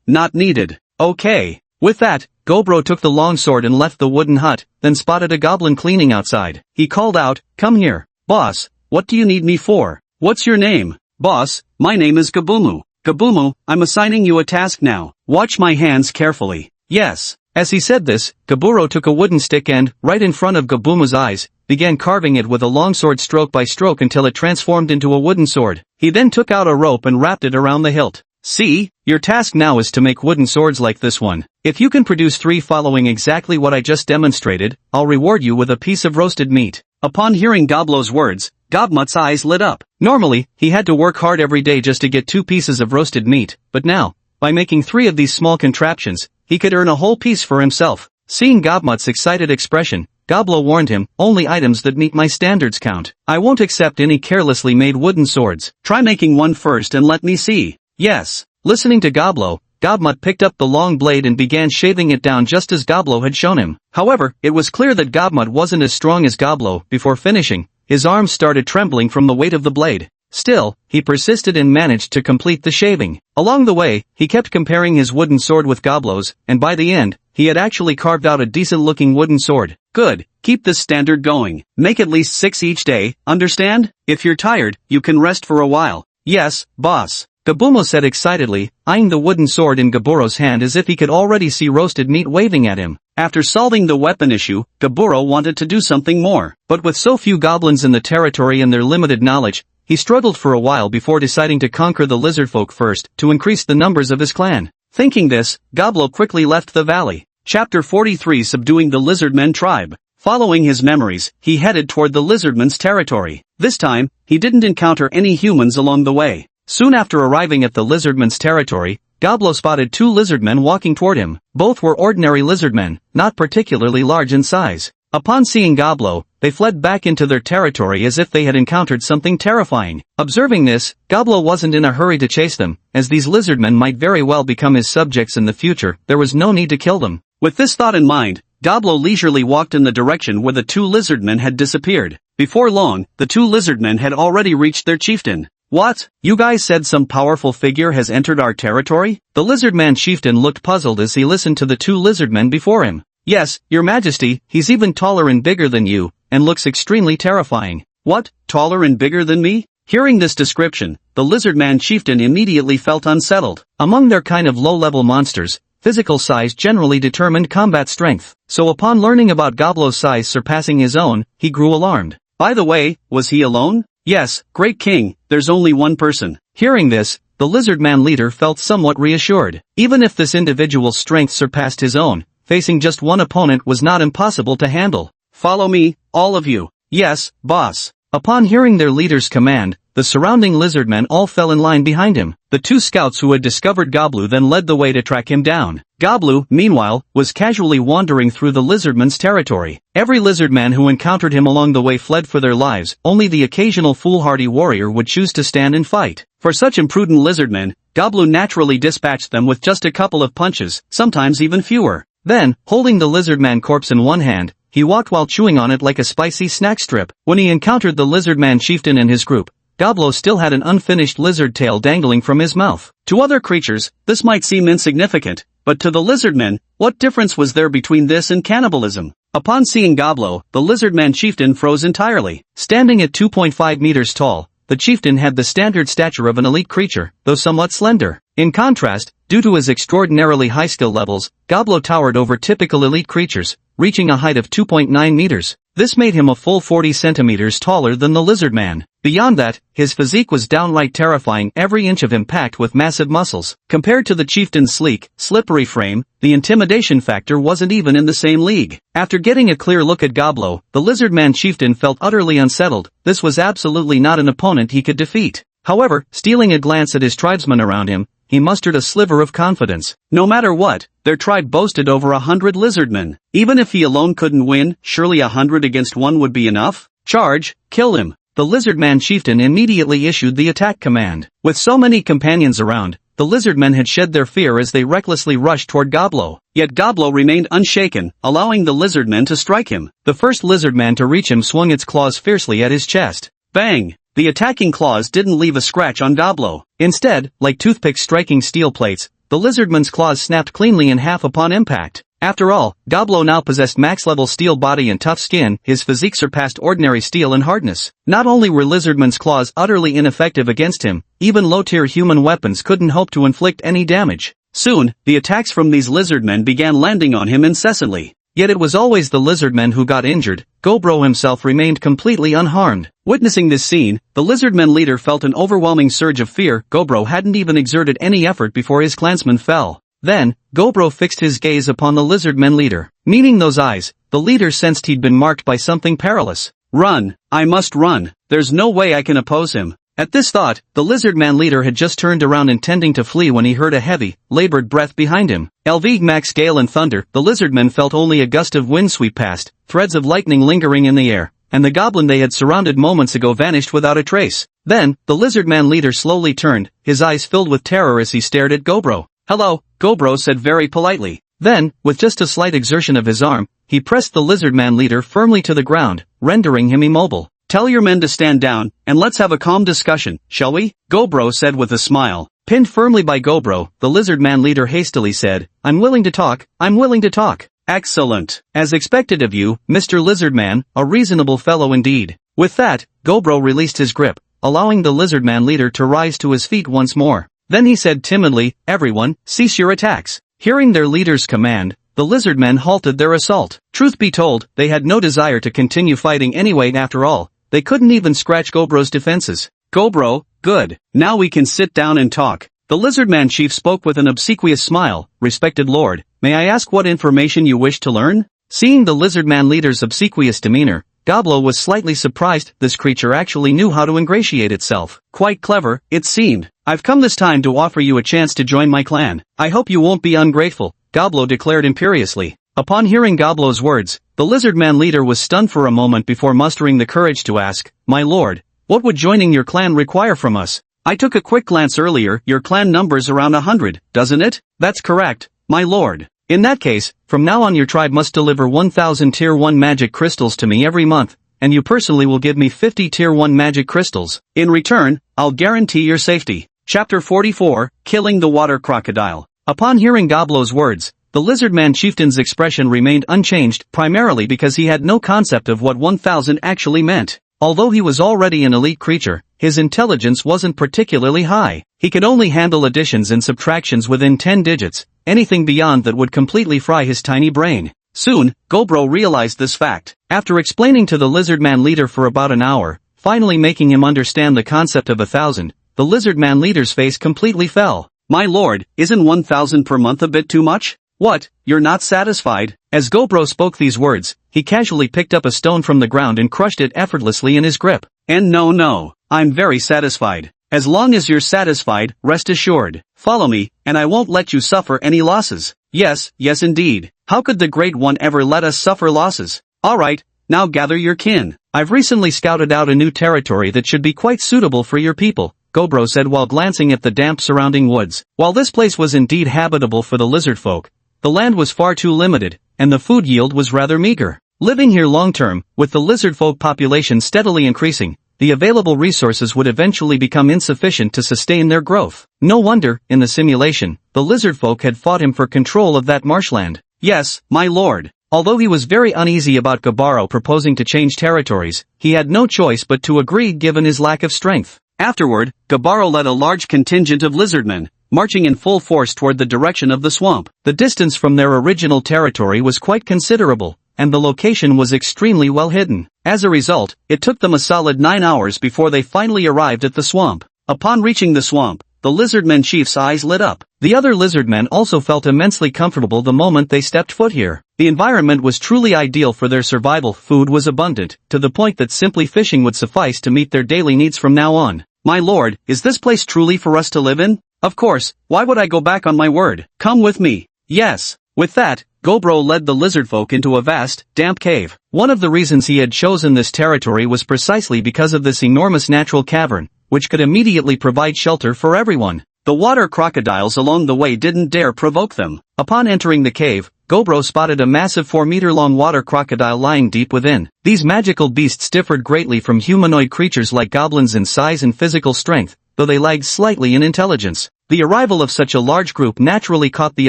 Not needed. Okay. With that, Gobro took the long sword and left the wooden hut, then spotted a goblin cleaning outside. He called out, Come here. Boss, what do you need me for? What's your name? Boss, my name is Gabumu. Gabumu, I'm assigning you a task now. Watch my hands carefully. Yes. As he said this, Gaburo took a wooden stick and, right in front of Gabumu's eyes, began carving it with a longsword stroke by stroke until it transformed into a wooden sword. He then took out a rope and wrapped it around the hilt. See, your task now is to make wooden swords like this one. If you can produce 3 following exactly what I just demonstrated, I'll reward you with a piece of roasted meat. Upon hearing Goblo's words, Gobmut's eyes lit up. Normally, he had to work hard every day just to get 2 pieces of roasted meat, but now, by making 3 of these small contraptions, he could earn a whole piece for himself. Seeing Gobmut's excited expression, Goblo warned him, only items that meet my standards count. I won't accept any carelessly made wooden swords. Try making one first and let me see. Yes. Listening to Goblo, Gobmut picked up the long blade and began shaving it down just as Goblo had shown him. However, it was clear that Gobmut wasn't as strong as Goblo. Before finishing, his arms started trembling from the weight of the blade. Still, he persisted and managed to complete the shaving. Along the way, he kept comparing his wooden sword with Goblo's, and by the end, he had actually carved out a decent-looking wooden sword. Good. Keep this standard going. Make at least 6 each day, understand? If you're tired, you can rest for a while. Yes, boss. Gabumo said excitedly, eyeing the wooden sword in Gaburo's hand as if he could already see roasted meat waving at him. After solving the weapon issue, Gaburo wanted to do something more. But with so few goblins in the territory and their limited knowledge, he struggled for a while before deciding to conquer the lizardfolk first to increase the numbers of his clan. Thinking this, Goblin quickly left the valley. Chapter 43 Subduing the Lizardmen Tribe. Following his memories, he headed toward the lizardmen's territory. This time, he didn't encounter any humans along the way. Soon after arriving at the lizardmen's territory, Goblin spotted two lizardmen walking toward him. Both were ordinary lizardmen, not particularly large in size. Upon seeing Goblin, they fled back into their territory as if they had encountered something terrifying. Observing this, Goblin wasn't in a hurry to chase them, as these lizardmen might very well become his subjects in the future. There was no need to kill them. With this thought in mind, Goblin leisurely walked in the direction where the two lizardmen had disappeared. Before long, the two lizardmen had already reached their chieftain. What? You guys said some powerful figure has entered our territory? The lizardman chieftain looked puzzled as he listened to the two lizardmen before him. Yes, your majesty, he's even taller and bigger than you, and looks extremely terrifying. What? Taller and bigger than me? Hearing this description, the lizardman chieftain immediately felt unsettled. Among their kind of low-level monsters, physical size generally determined combat strength. So upon learning about Goblin's size surpassing his own, he grew alarmed. By the way, was he alone? Yes, great king, there's only one person. Hearing this, the lizardman leader felt somewhat reassured. Even if this individual's strength surpassed his own, facing just one opponent was not impossible to handle. Follow me, all of you. Yes, boss. Upon hearing their leader's command, the surrounding lizardmen all fell in line behind him. The two scouts who had discovered Goblin then led the way to track him down. Goblin, meanwhile, was casually wandering through the lizardmen's territory. Every lizardman who encountered him along the way fled for their lives. Only the occasional foolhardy warrior would choose to stand and fight. For such imprudent lizardmen, Goblin naturally dispatched them with just a couple of punches, sometimes even fewer. Then, holding the lizardman corpse in one hand, he walked while chewing on it like a spicy snack strip. When he encountered the lizardman chieftain and his group, Goblin still had an unfinished lizard tail dangling from his mouth. To other creatures, this might seem insignificant, but to the lizardmen, what difference was there between this and cannibalism? Upon seeing Goblin, the lizardman chieftain froze entirely. Standing at 2.5 meters tall, the chieftain had the standard stature of an elite creature, though somewhat slender. In contrast, due to his extraordinarily high skill levels, Goblin towered over typical elite creatures, reaching a height of 2.9 meters. This made him a full 40 centimeters taller than the lizardman. Beyond that, his physique was downright terrifying, every inch of him packed with massive muscles. Compared to the chieftain's sleek, slippery frame, the intimidation factor wasn't even in the same league. After getting a clear look at Goblin, the lizardman chieftain felt utterly unsettled. This was absolutely not an opponent he could defeat. However, stealing a glance at his tribesmen around him, he mustered a sliver of confidence. No matter what, their tribe boasted over 100 lizardmen. Even if he alone couldn't win, surely 100 against 1 would be enough? Charge, kill him. The lizardman chieftain immediately issued the attack command. With so many companions around, the lizardmen had shed their fear as they recklessly rushed toward Goblin. Yet Goblin remained unshaken, allowing the lizardmen to strike him. The first lizardman to reach him swung its claws fiercely at his chest. Bang! The attacking claws didn't leave a scratch on Goblin. Instead, like toothpicks striking steel plates, the lizardman's claws snapped cleanly in half upon impact. After all, Goblin now possessed max-level steel body and tough skin. His physique surpassed ordinary steel in hardness. Not only were lizardman's claws utterly ineffective against him, even low-tier human weapons couldn't hope to inflict any damage. Soon, the attacks from these lizardmen began landing on him incessantly. Yet it was always the lizardmen who got injured. Goblin himself remained completely unharmed. Witnessing this scene, the lizardmen leader felt an overwhelming surge of fear. Goblin hadn't even exerted any effort before his clansmen fell. Then, Goblin fixed his gaze upon the lizardmen leader. Meeting those eyes, the leader sensed he'd been marked by something perilous. Run! I must run! There's no way I can oppose him. At this thought, the lizardman leader had just turned around intending to flee when he heard a heavy, labored breath behind him. LV max gale and thunder, the lizardmen felt only a gust of wind sweep past, threads of lightning lingering in the air, and the goblin they had surrounded moments ago vanished without a trace. Then, the lizardman leader slowly turned, his eyes filled with terror as he stared at Goblin. Hello, Goblin said very politely. Then, with just a slight exertion of his arm, he pressed the lizardman leader firmly to the ground, rendering him immobile. Tell your men to stand down, and let's have a calm discussion, shall we? Goblin said with a smile. Pinned firmly by Goblin, the lizardman leader hastily said, I'm willing to talk. Excellent. As expected of you, Mr. Lizardman, a reasonable fellow indeed. With that, Goblin released his grip, allowing the lizardman leader to rise to his feet once more. Then he said timidly, everyone, cease your attacks. Hearing their leader's command, the lizardmen halted their assault. Truth be told, they had no desire to continue fighting anyway. After all, they couldn't even scratch Goblin's defenses. Gobro, good. Now we can sit down and talk. The lizardman chief spoke with an obsequious smile. Respected lord, may I ask what information you wish to learn? Seeing the lizardman leader's obsequious demeanor, Goblo was slightly surprised. This creature actually knew how to ingratiate itself. Quite clever, it seemed. I've come this time to offer you a chance to join my clan. I hope you won't be ungrateful, Goblo declared imperiously. Upon hearing Goblo's words, the lizardman leader was stunned for a moment before mustering the courage to ask, My lord, what would joining your clan require from us? I took a quick glance earlier. Your clan number's around 100, doesn't it? That's correct, my lord. In that case, from now on your tribe must deliver 1,000 Tier 1 magic crystals to me every month, and you personally will give me 50 Tier 1 magic crystals. In return, I'll guarantee your safety. Chapter 44, Killing the Water Crocodile. Upon hearing Goblo's words, the lizardman chieftain's expression remained unchanged, primarily because he had no concept of what 1,000 actually meant. Although he was already an elite creature, his intelligence wasn't particularly high. He could only handle additions and subtractions within 10 digits. Anything beyond that would completely fry his tiny brain. Soon, Gobro realized this fact. After explaining to the lizardman leader for about an hour, finally making him understand the concept of 1,000, the lizardman leader's face completely fell. My lord, isn't 1,000 per month a bit too much? What, you're not satisfied? As Gobro spoke these words, he casually picked up a stone from the ground and crushed it effortlessly in his grip. And no, I'm very satisfied. As long as you're satisfied, rest assured. Follow me, and I won't let you suffer any losses. Yes indeed. How could the Great One ever let us suffer losses? Alright, now gather your kin. I've recently scouted out a new territory that should be quite suitable for your people, Gobro said while glancing at the damp surrounding woods. While this place was indeed habitable for the lizard folk, the land was far too limited, and the food yield was rather meager. Living here long-term, with the lizard folk population steadily increasing, the available resources would eventually become insufficient to sustain their growth. No wonder, in the simulation, the lizard folk had fought him for control of that marshland. Yes, my lord. Although he was very uneasy about Gobaro proposing to change territories, he had no choice but to agree given his lack of strength. Afterward, Gobaro led a large contingent of lizardmen, marching in full force toward the direction of the swamp. The distance from their original territory was quite considerable, and the location was extremely well hidden. As a result, it took them a solid 9 hours before they finally arrived at the swamp. Upon reaching the swamp, the lizardmen chief's eyes lit up. The other lizardmen also felt immensely comfortable the moment they stepped foot here. The environment was truly ideal for their survival. Food was abundant, to the point that simply fishing would suffice to meet their daily needs from now on. My lord, is this place truly for us to live in? Of course, why would I go back on my word? Come with me. Yes. With that, Gobro led the lizardfolk into a vast, damp cave. One of the reasons he had chosen this territory was precisely because of this enormous natural cavern, which could immediately provide shelter for everyone. The water crocodiles along the way didn't dare provoke them. Upon entering the cave, Gobro spotted a massive 4-meter-long water crocodile lying deep within. These magical beasts differed greatly from humanoid creatures like goblins in size and physical strength, though they lagged slightly in intelligence. The arrival of such a large group naturally caught the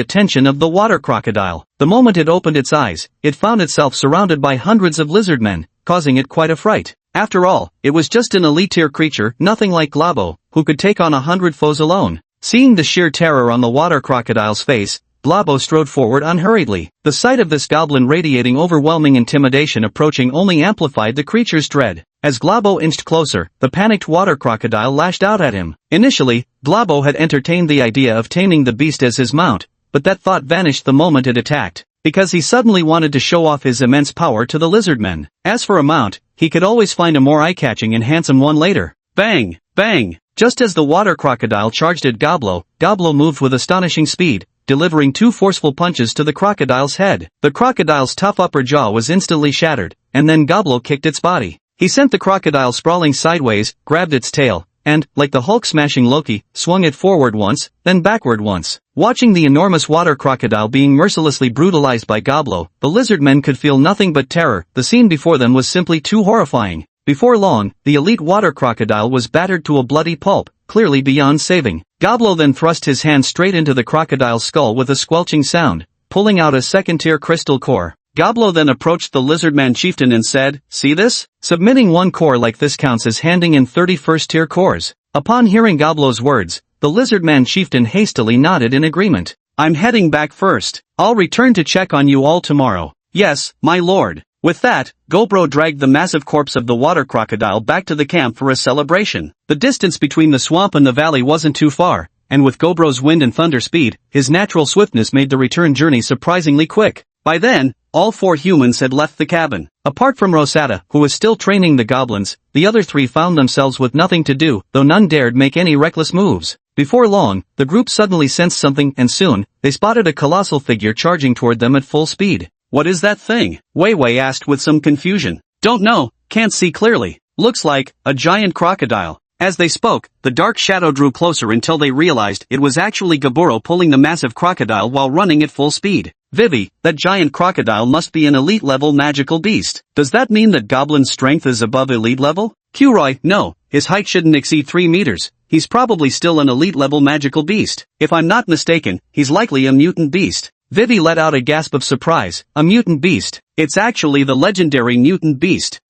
attention of the water crocodile. The moment it opened its eyes, it found itself surrounded by hundreds of lizardmen, causing it quite a fright. After all, it was just an elite-tier creature, nothing like Glabo, who could take on 100 foes alone. Seeing the sheer terror on the water crocodile's face, Glabo strode forward unhurriedly. The sight of this goblin radiating overwhelming intimidation approaching only amplified the creature's dread. As Glabo inched closer, the panicked water crocodile lashed out at him. Initially, Glabo had entertained the idea of taming the beast as his mount, but that thought vanished the moment it attacked, because he suddenly wanted to show off his immense power to the lizardmen. As for a mount, he could always find a more eye-catching and handsome one later. Bang! Bang! Just as the water crocodile charged at Goblo, Goblo moved with astonishing speed, delivering 2 forceful punches to the crocodile's head. The crocodile's tough upper jaw was instantly shattered, and then Goblo kicked its body. He sent the crocodile sprawling sideways, grabbed its tail, and, like the Hulk-smashing Loki, swung it forward once, then backward once. Watching the enormous water crocodile being mercilessly brutalized by Goblo, the lizardmen could feel nothing but terror. The scene before them was simply too horrifying. Before long, the elite water crocodile was battered to a bloody pulp, clearly beyond saving. Goblo then thrust his hand straight into the crocodile's skull with a squelching sound, pulling out a second-tier crystal core. Goblo then approached the lizardman chieftain and said, "See this? Submitting 1 core like this counts as handing in 31st-tier cores." Upon hearing Goblo's words, the lizardman chieftain hastily nodded in agreement. "I'm heading back first. I'll return to check on you all tomorrow." "Yes, my lord." With that, Gobro dragged the massive corpse of the water crocodile back to the camp for a celebration. The distance between the swamp and the valley wasn't too far, and with Gobro's wind and thunder speed, his natural swiftness made the return journey surprisingly quick. By then, all 4 humans had left the cabin. Apart from Rosetta, who was still training the goblins, the other 3 found themselves with nothing to do, though none dared make any reckless moves. Before long, the group suddenly sensed something and soon, they spotted a colossal figure charging toward them at full speed. "What is that thing?" Wei Wei asked with some confusion. "Don't know, can't see clearly. Looks like a giant crocodile." As they spoke, the dark shadow drew closer until they realized it was actually Gaburo pulling the massive crocodile while running at full speed. "Vivi, that giant crocodile must be an elite-level magical beast. Does that mean that Goblin's strength is above elite level?" "Qroy, no, his height shouldn't exceed 3 meters. He's probably still an elite-level magical beast. If I'm not mistaken, he's likely a mutant beast." Vivi let out a gasp of surprise. "A mutant beast? It's actually the legendary mutant beast.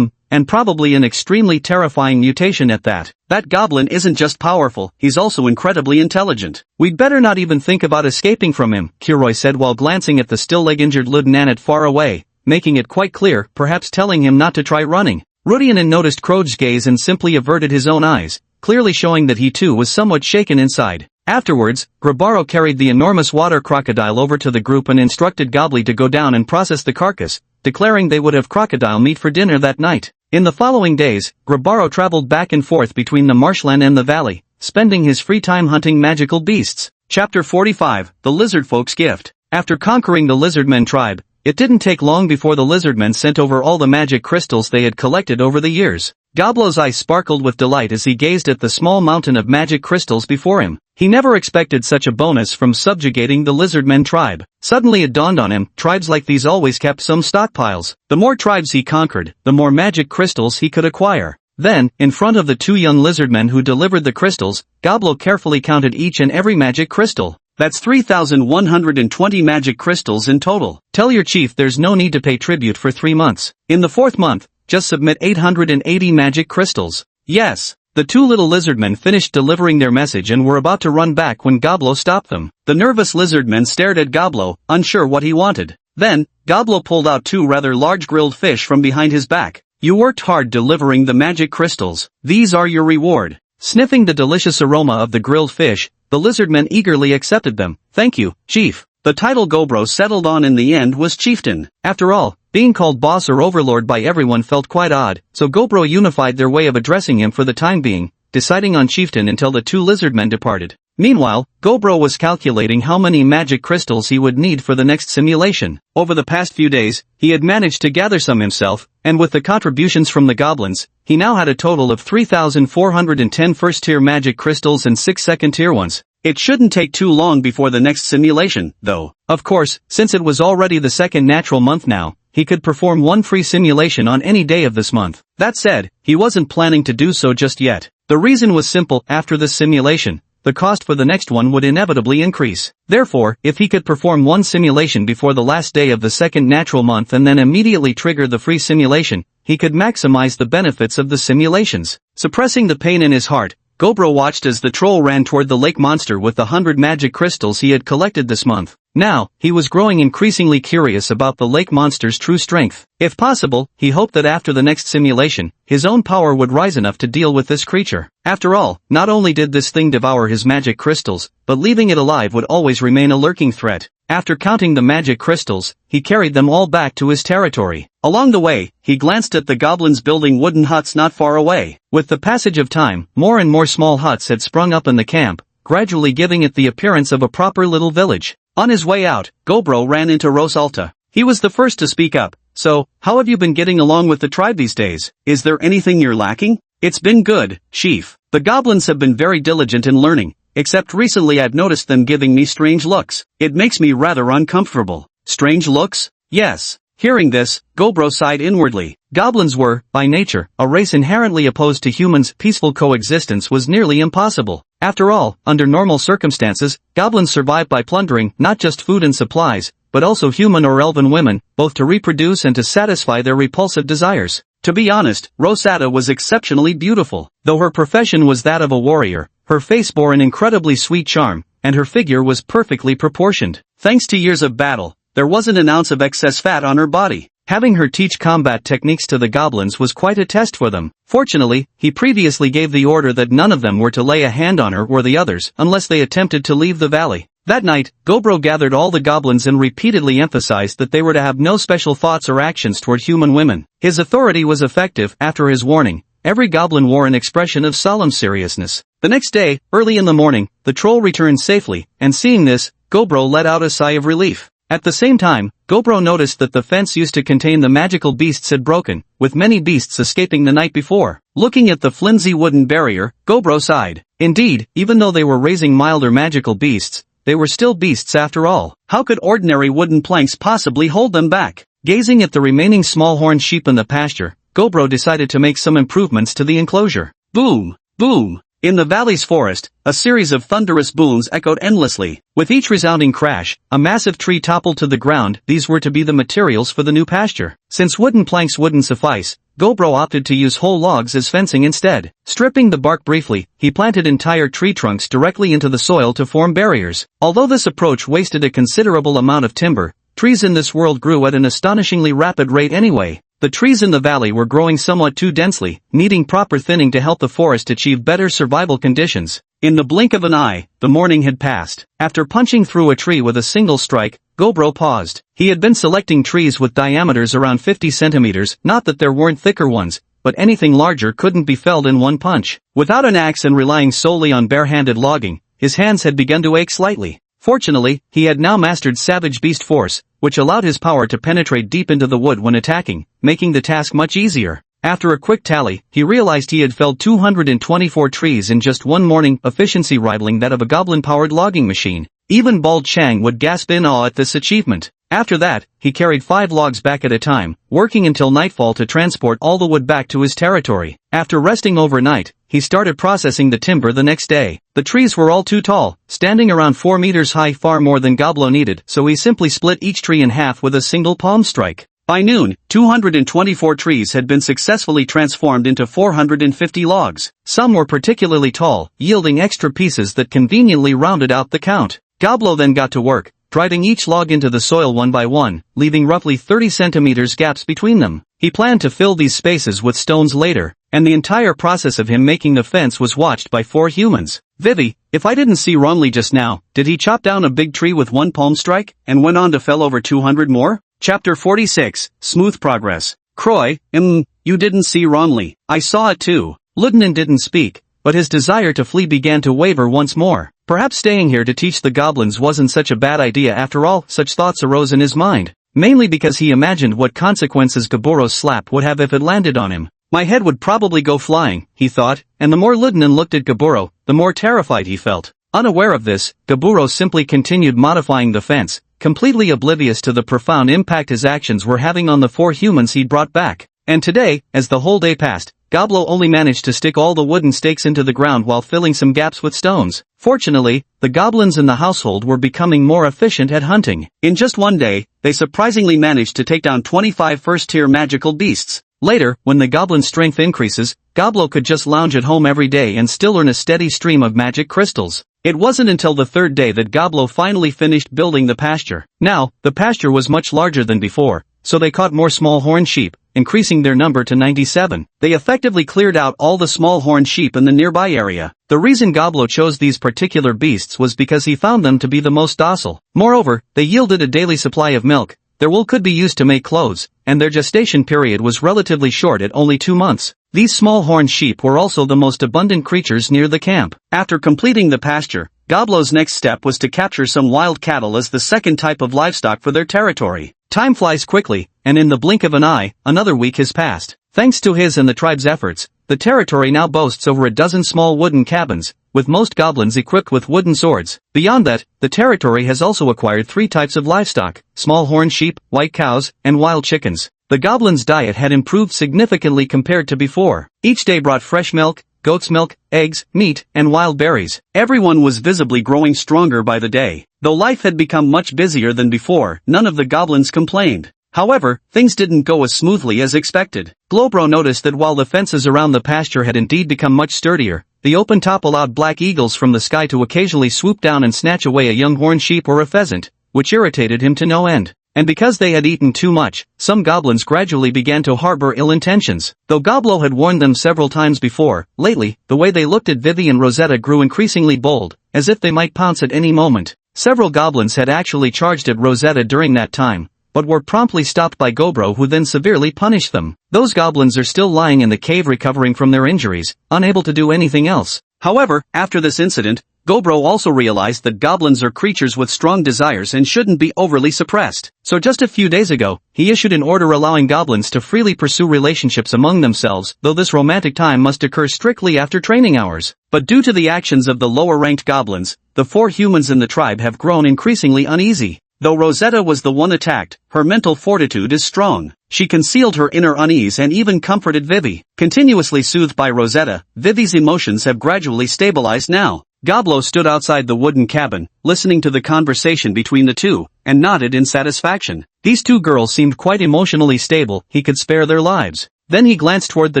And probably an extremely terrifying mutation at that. That goblin isn't just powerful, he's also incredibly intelligent. We'd better not even think about escaping from him," Qroy said while glancing at the still leg-injured lieutenant far away, making it quite clear, perhaps telling him not to try running. Rudianen noticed Krog's gaze and simply averted his own eyes, clearly showing that he too was somewhat shaken inside. Afterwards, Grabaro carried the enormous water crocodile over to the group and instructed Goblin to go down and process the carcass, declaring they would have crocodile meat for dinner that night. In the following days, Grabaro traveled back and forth between the marshland and the valley, spending his free time hunting magical beasts. Chapter 45, The Lizardfolk's Gift. After conquering the Lizardmen tribe, it didn't take long before the Lizardmen sent over all the magic crystals they had collected over the years. Goblo's eyes sparkled with delight as he gazed at the small mountain of magic crystals before him. He never expected such a bonus from subjugating the Lizardmen tribe. Suddenly it dawned on him, tribes like these always kept some stockpiles. The more tribes he conquered, the more magic crystals he could acquire. Then, in front of the 2 young lizardmen who delivered the crystals, Goblo carefully counted each and every magic crystal. "That's 3,120 magic crystals in total. Tell your chief there's no need to pay tribute for 3 months. In the 4th month, just submit 880 magic crystals." "Yes." The 2 little lizardmen finished delivering their message and were about to run back when Goblo stopped them. The nervous lizardmen stared at Goblo, unsure what he wanted. Then, Goblo pulled out 2 rather large grilled fish from behind his back. "You worked hard delivering the magic crystals. These are your reward." Sniffing the delicious aroma of the grilled fish, the lizardmen eagerly accepted them. "Thank you, Chief." The title Gobro settled on in the end was Chieftain. After all, being called boss or overlord by everyone felt quite odd, so Gobro unified their way of addressing him for the time being, deciding on Chieftain until the 2 lizardmen departed. Meanwhile, Gobro was calculating how many magic crystals he would need for the next simulation. Over the past few days, he had managed to gather some himself, and with the contributions from the goblins, he now had a total of 3,410 first-tier magic crystals and 6 second-tier ones. It shouldn't take too long before the next simulation, though. Of course, since it was already the 2nd natural month now, he could perform 1 free simulation on any day of this month. That said, he wasn't planning to do so just yet. The reason was simple: after this simulation, the cost for the next one would inevitably increase. Therefore, if he could perform 1 simulation before the last day of the 2nd natural month and then immediately trigger the free simulation, he could maximize the benefits of the simulations. Suppressing the pain in his heart, Gobro watched as the troll ran toward the lake monster with the 100 magic crystals he had collected this month. Now, he was growing increasingly curious about the lake monster's true strength. If possible, he hoped that after the next simulation, his own power would rise enough to deal with this creature. After all, not only did this thing devour his magic crystals, but leaving it alive would always remain a lurking threat. After counting the magic crystals, he carried them all back to his territory. Along the way, he glanced at the goblins building wooden huts not far away. With the passage of time, more and more small huts had sprung up in the camp, gradually giving it the appearance of a proper little village. On his way out, Gobro ran into Rosalta. He was the first to speak up. "So, how have you been getting along with the tribe these days? Is there anything you're lacking?" "It's been good, Chief. The goblins have been very diligent in learning, except recently I've noticed them giving me strange looks. It makes me rather uncomfortable." "Strange looks?" "Yes." Hearing this, Gobro sighed inwardly. Goblins were, by nature, a race inherently opposed to humans. Peaceful coexistence was nearly impossible. After all, under normal circumstances, goblins survive by plundering not just food and supplies, but also human or elven women, both to reproduce and to satisfy their repulsive desires. To be honest, Rosetta was exceptionally beautiful. Though her profession was that of a warrior, her face bore an incredibly sweet charm, and her figure was perfectly proportioned. Thanks to years of battle, there wasn't an ounce of excess fat on her body. Having her teach combat techniques to the goblins was quite a test for them. Fortunately, he previously gave the order that none of them were to lay a hand on her or the others unless they attempted to leave the valley. That night, Gobro gathered all the goblins and repeatedly emphasized that they were to have no special thoughts or actions toward human women. His authority was effective. After his warning, every goblin wore an expression of solemn seriousness. The next day, early in the morning, the troll returned safely, and seeing this, Gobro let out a sigh of relief. At the same time, Gobro noticed that the fence used to contain the magical beasts had broken, with many beasts escaping the night before. Looking at the flimsy wooden barrier, Gobro sighed. Indeed, even though they were raising milder magical beasts, they were still beasts after all. How could ordinary wooden planks possibly hold them back? Gazing at the remaining small-horned sheep in the pasture, Gobro decided to make some improvements to the enclosure. Boom! Boom! In the valley's forest, a series of thunderous booms echoed endlessly. With each resounding crash, a massive tree toppled to the ground. These were to be the materials for the new pasture. Since wooden planks wouldn't suffice, Gobro opted to use whole logs as fencing instead. Stripping the bark briefly, he planted entire tree trunks directly into the soil to form barriers. Although this approach wasted a considerable amount of timber, trees in this world grew at an astonishingly rapid rate anyway. The trees in the valley were growing somewhat too densely, needing proper thinning to help the forest achieve better survival conditions. In the blink of an eye, the morning had passed. After punching through a tree with a single strike, Gobro paused. He had been selecting trees with diameters around 50 centimeters, not that there weren't thicker ones, but anything larger couldn't be felled in one punch. Without an axe and relying solely on bare-handed logging, his hands had begun to ache slightly. Fortunately, he had now mastered Savage Beast Force, which allowed his power to penetrate deep into the wood when attacking, making the task much easier. After a quick tally, he realized he had felled 224 trees in just one morning, efficiency rivaling that of a goblin-powered logging machine. Even Bald Chang would gasp in awe at this achievement. After that, he carried 5 logs back at a time, working until nightfall to transport all the wood back to his territory. After resting overnight, he started processing the timber the next day. The trees were all too tall, standing around 4 meters high, far more than Goblo needed, so he simply split each tree in half with a single palm strike. By noon, 224 trees had been successfully transformed into 450 logs. Some were particularly tall, yielding extra pieces that conveniently rounded out the count. Goblo then got to work, driving each log into the soil one by one, leaving roughly 30 centimeters gaps between them. He planned to fill these spaces with stones later, and the entire process of him making the fence was watched by 4 humans. Vivi, if I didn't see wrongly just now, did he chop down a big tree with one palm strike, and went on to fell over 200 more? Chapter 46, Smooth Progress. Croy, you didn't see wrongly. I saw it too. Ludnan didn't speak, but his desire to flee began to waver once more. Perhaps staying here to teach the goblins wasn't such a bad idea after all. Such thoughts arose in his mind, mainly because he imagined what consequences Gaboro's slap would have if it landed on him. My head would probably go flying, he thought, and the more Ludnan looked at Gaboro, the more terrified he felt. Unaware of this, Gaboro simply continued modifying the fence, completely oblivious to the profound impact his actions were having on the 4 humans he'd brought back. And today, as the whole day passed, Goblo only managed to stick all the wooden stakes into the ground while filling some gaps with stones. Fortunately, the goblins in the household were becoming more efficient at hunting. In just one day, they surprisingly managed to take down 25 first-tier magical beasts. Later, when the goblin's strength increases, Goblo could just lounge at home every day and still earn a steady stream of magic crystals. It wasn't until the 3rd day that Goblo finally finished building the pasture. Now, the pasture was much larger than before, so they caught more small horned sheep, increasing their number to 97. They effectively cleared out all the small horned sheep in the nearby area. The reason Goblo chose these particular beasts was because he found them to be the most docile. Moreover, they yielded a daily supply of milk. Their wool could be used to make clothes, and their gestation period was relatively short at only 2 months. These small horned sheep were also the most abundant creatures near the camp. After completing the pasture, Goblo's next step was to capture some wild cattle as the second type of livestock for their territory. Time flies quickly, and in the blink of an eye, another week has passed. Thanks to his and the tribe's efforts, the territory now boasts over a dozen small wooden cabins, with most goblins equipped with wooden swords. Beyond that, the territory has also acquired 3 types of livestock: small horned sheep, white cows, and wild chickens. The goblins' diet had improved significantly compared to before. Each day brought fresh milk, goat's milk, eggs, meat, and wild berries. Everyone was visibly growing stronger by the day. Though life had become much busier than before, none of the goblins complained. However, things didn't go as smoothly as expected. Globro noticed that while the fences around the pasture had indeed become much sturdier, the open top allowed black eagles from the sky to occasionally swoop down and snatch away a young horned sheep or a pheasant, which irritated him to no end. And because they had eaten too much, some goblins gradually began to harbor ill intentions. Though Goblo had warned them several times before, lately, the way they looked at Vivi and Rosetta grew increasingly bold, as if they might pounce at any moment. Several goblins had actually charged at Rosetta during that time, but were promptly stopped by Gobro, who then severely punished them. Those goblins are still lying in the cave recovering from their injuries, unable to do anything else. However, after this incident, Gobro also realized that goblins are creatures with strong desires and shouldn't be overly suppressed. So just a few days ago, he issued an order allowing goblins to freely pursue relationships among themselves, though this romantic time must occur strictly after training hours. But due to the actions of the lower-ranked goblins, the 4 humans in the tribe have grown increasingly uneasy. Though Rosetta was the one attacked, her mental fortitude is strong. She concealed her inner unease and even comforted Vivi. Continuously soothed by Rosetta, Vivi's emotions have gradually stabilized now. Goblo stood outside the wooden cabin, listening to the conversation between the two, and nodded in satisfaction. These 2 girls seemed quite emotionally stable, he could spare their lives. Then he glanced toward the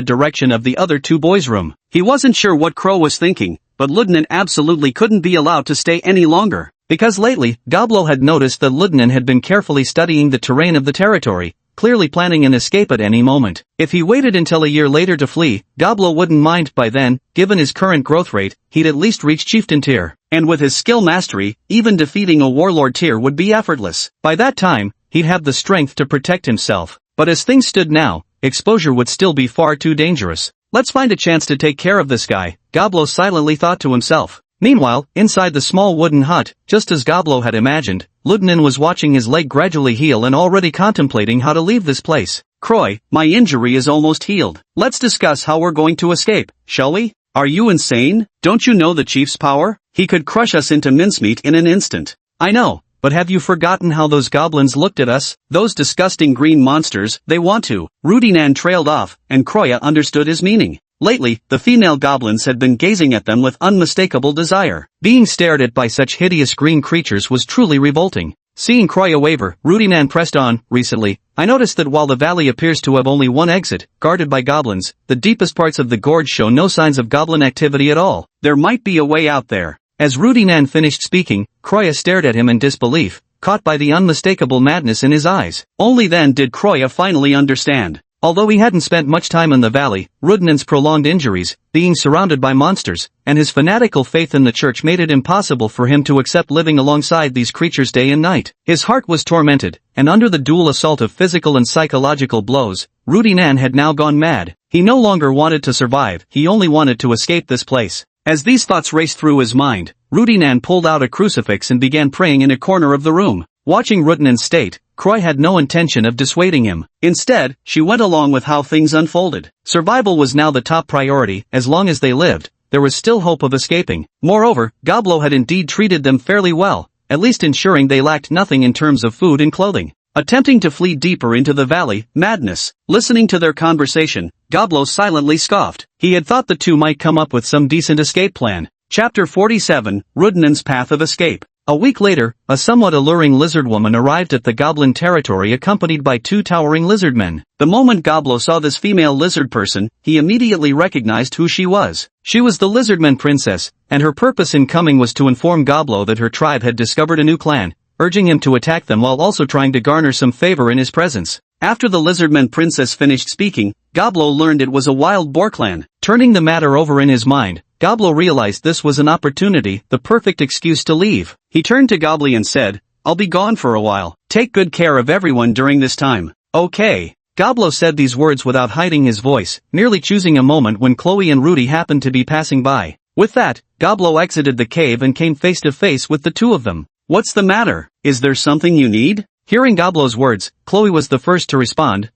direction of the other 2 boys' room. He wasn't sure what Crow was thinking, but Ludnan absolutely couldn't be allowed to stay any longer. Because lately, Goblo had noticed that Ludnan had been carefully studying the terrain of the territory, clearly planning an escape at any moment. If he waited until a year later to flee, Goblo wouldn't mind. By then, given his current growth rate, he'd at least reach chieftain tier. And with his skill mastery, even defeating a warlord tier would be effortless. By that time, he'd have the strength to protect himself. But as things stood now, exposure would still be far too dangerous. Let's find a chance to take care of this guy, Goblo silently thought to himself. Meanwhile, inside the small wooden hut, just as Goblo had imagined, Ludnan was watching his leg gradually heal and already contemplating how to leave this place. Croy, my injury is almost healed. Let's discuss how we're going to escape, shall we? Are you insane? Don't you know the chief's power? He could crush us into mincemeat in an instant. I know, but have you forgotten how those goblins looked at us? Those disgusting green monsters, they want to. Rudinan trailed off, and Croya understood his meaning. Lately, the female goblins had been gazing at them with unmistakable desire. Being stared at by such hideous green creatures was truly revolting. Seeing Croya waver, Rudinan pressed on. Recently, I noticed that while the valley appears to have only one exit, guarded by goblins, the deepest parts of the gorge show no signs of goblin activity at all. There might be a way out there. As Rudinan finished speaking, Croya stared at him in disbelief, caught by the unmistakable madness in his eyes. Only then did Croya finally understand. Although he hadn't spent much time in the valley, Rudinan's prolonged injuries, being surrounded by monsters, and his fanatical faith in the church made it impossible for him to accept living alongside these creatures day and night. His heart was tormented, and under the dual assault of physical and psychological blows, Rudinan had now gone mad. He no longer wanted to survive, he only wanted to escape this place. As these thoughts raced through his mind, Rudinan pulled out a crucifix and began praying in a corner of the room. Watching Rudinan's state, Croy had no intention of dissuading him. Instead, she went along with how things unfolded. Survival was now the top priority. As long as they lived, there was still hope of escaping. Moreover, Goblo had indeed treated them fairly well, at least ensuring they lacked nothing in terms of food and clothing. Attempting to flee deeper into the valley, madness. Listening to their conversation, Goblo silently scoffed. He had thought the two might come up with some decent escape plan. Chapter 47, Rudinan's Path of Escape. A week later, a somewhat alluring lizard woman arrived at the goblin territory accompanied by two towering lizard men. The moment Goblo saw this female lizard person, he immediately recognized who she was. She was the lizardman princess, and her purpose in coming was to inform Goblo that her tribe had discovered a new clan, urging him to attack them while also trying to garner some favor in his presence. After the lizardman princess finished speaking, Goblo learned it was a wild boar clan. Turning the matter over in his mind, Goblo realized this was an opportunity, the perfect excuse to leave. He turned to Goblin and said, "I'll be gone for a while. Take good care of everyone during this time." "Okay." Goblo said these words without hiding his voice, merely choosing a moment when Chloe and Rudy happened to be passing by. With that, Goblo exited the cave and came face to face with the two of them. "What's the matter? Is there something you need?" Hearing Goblo's words, Chloe was the first to respond.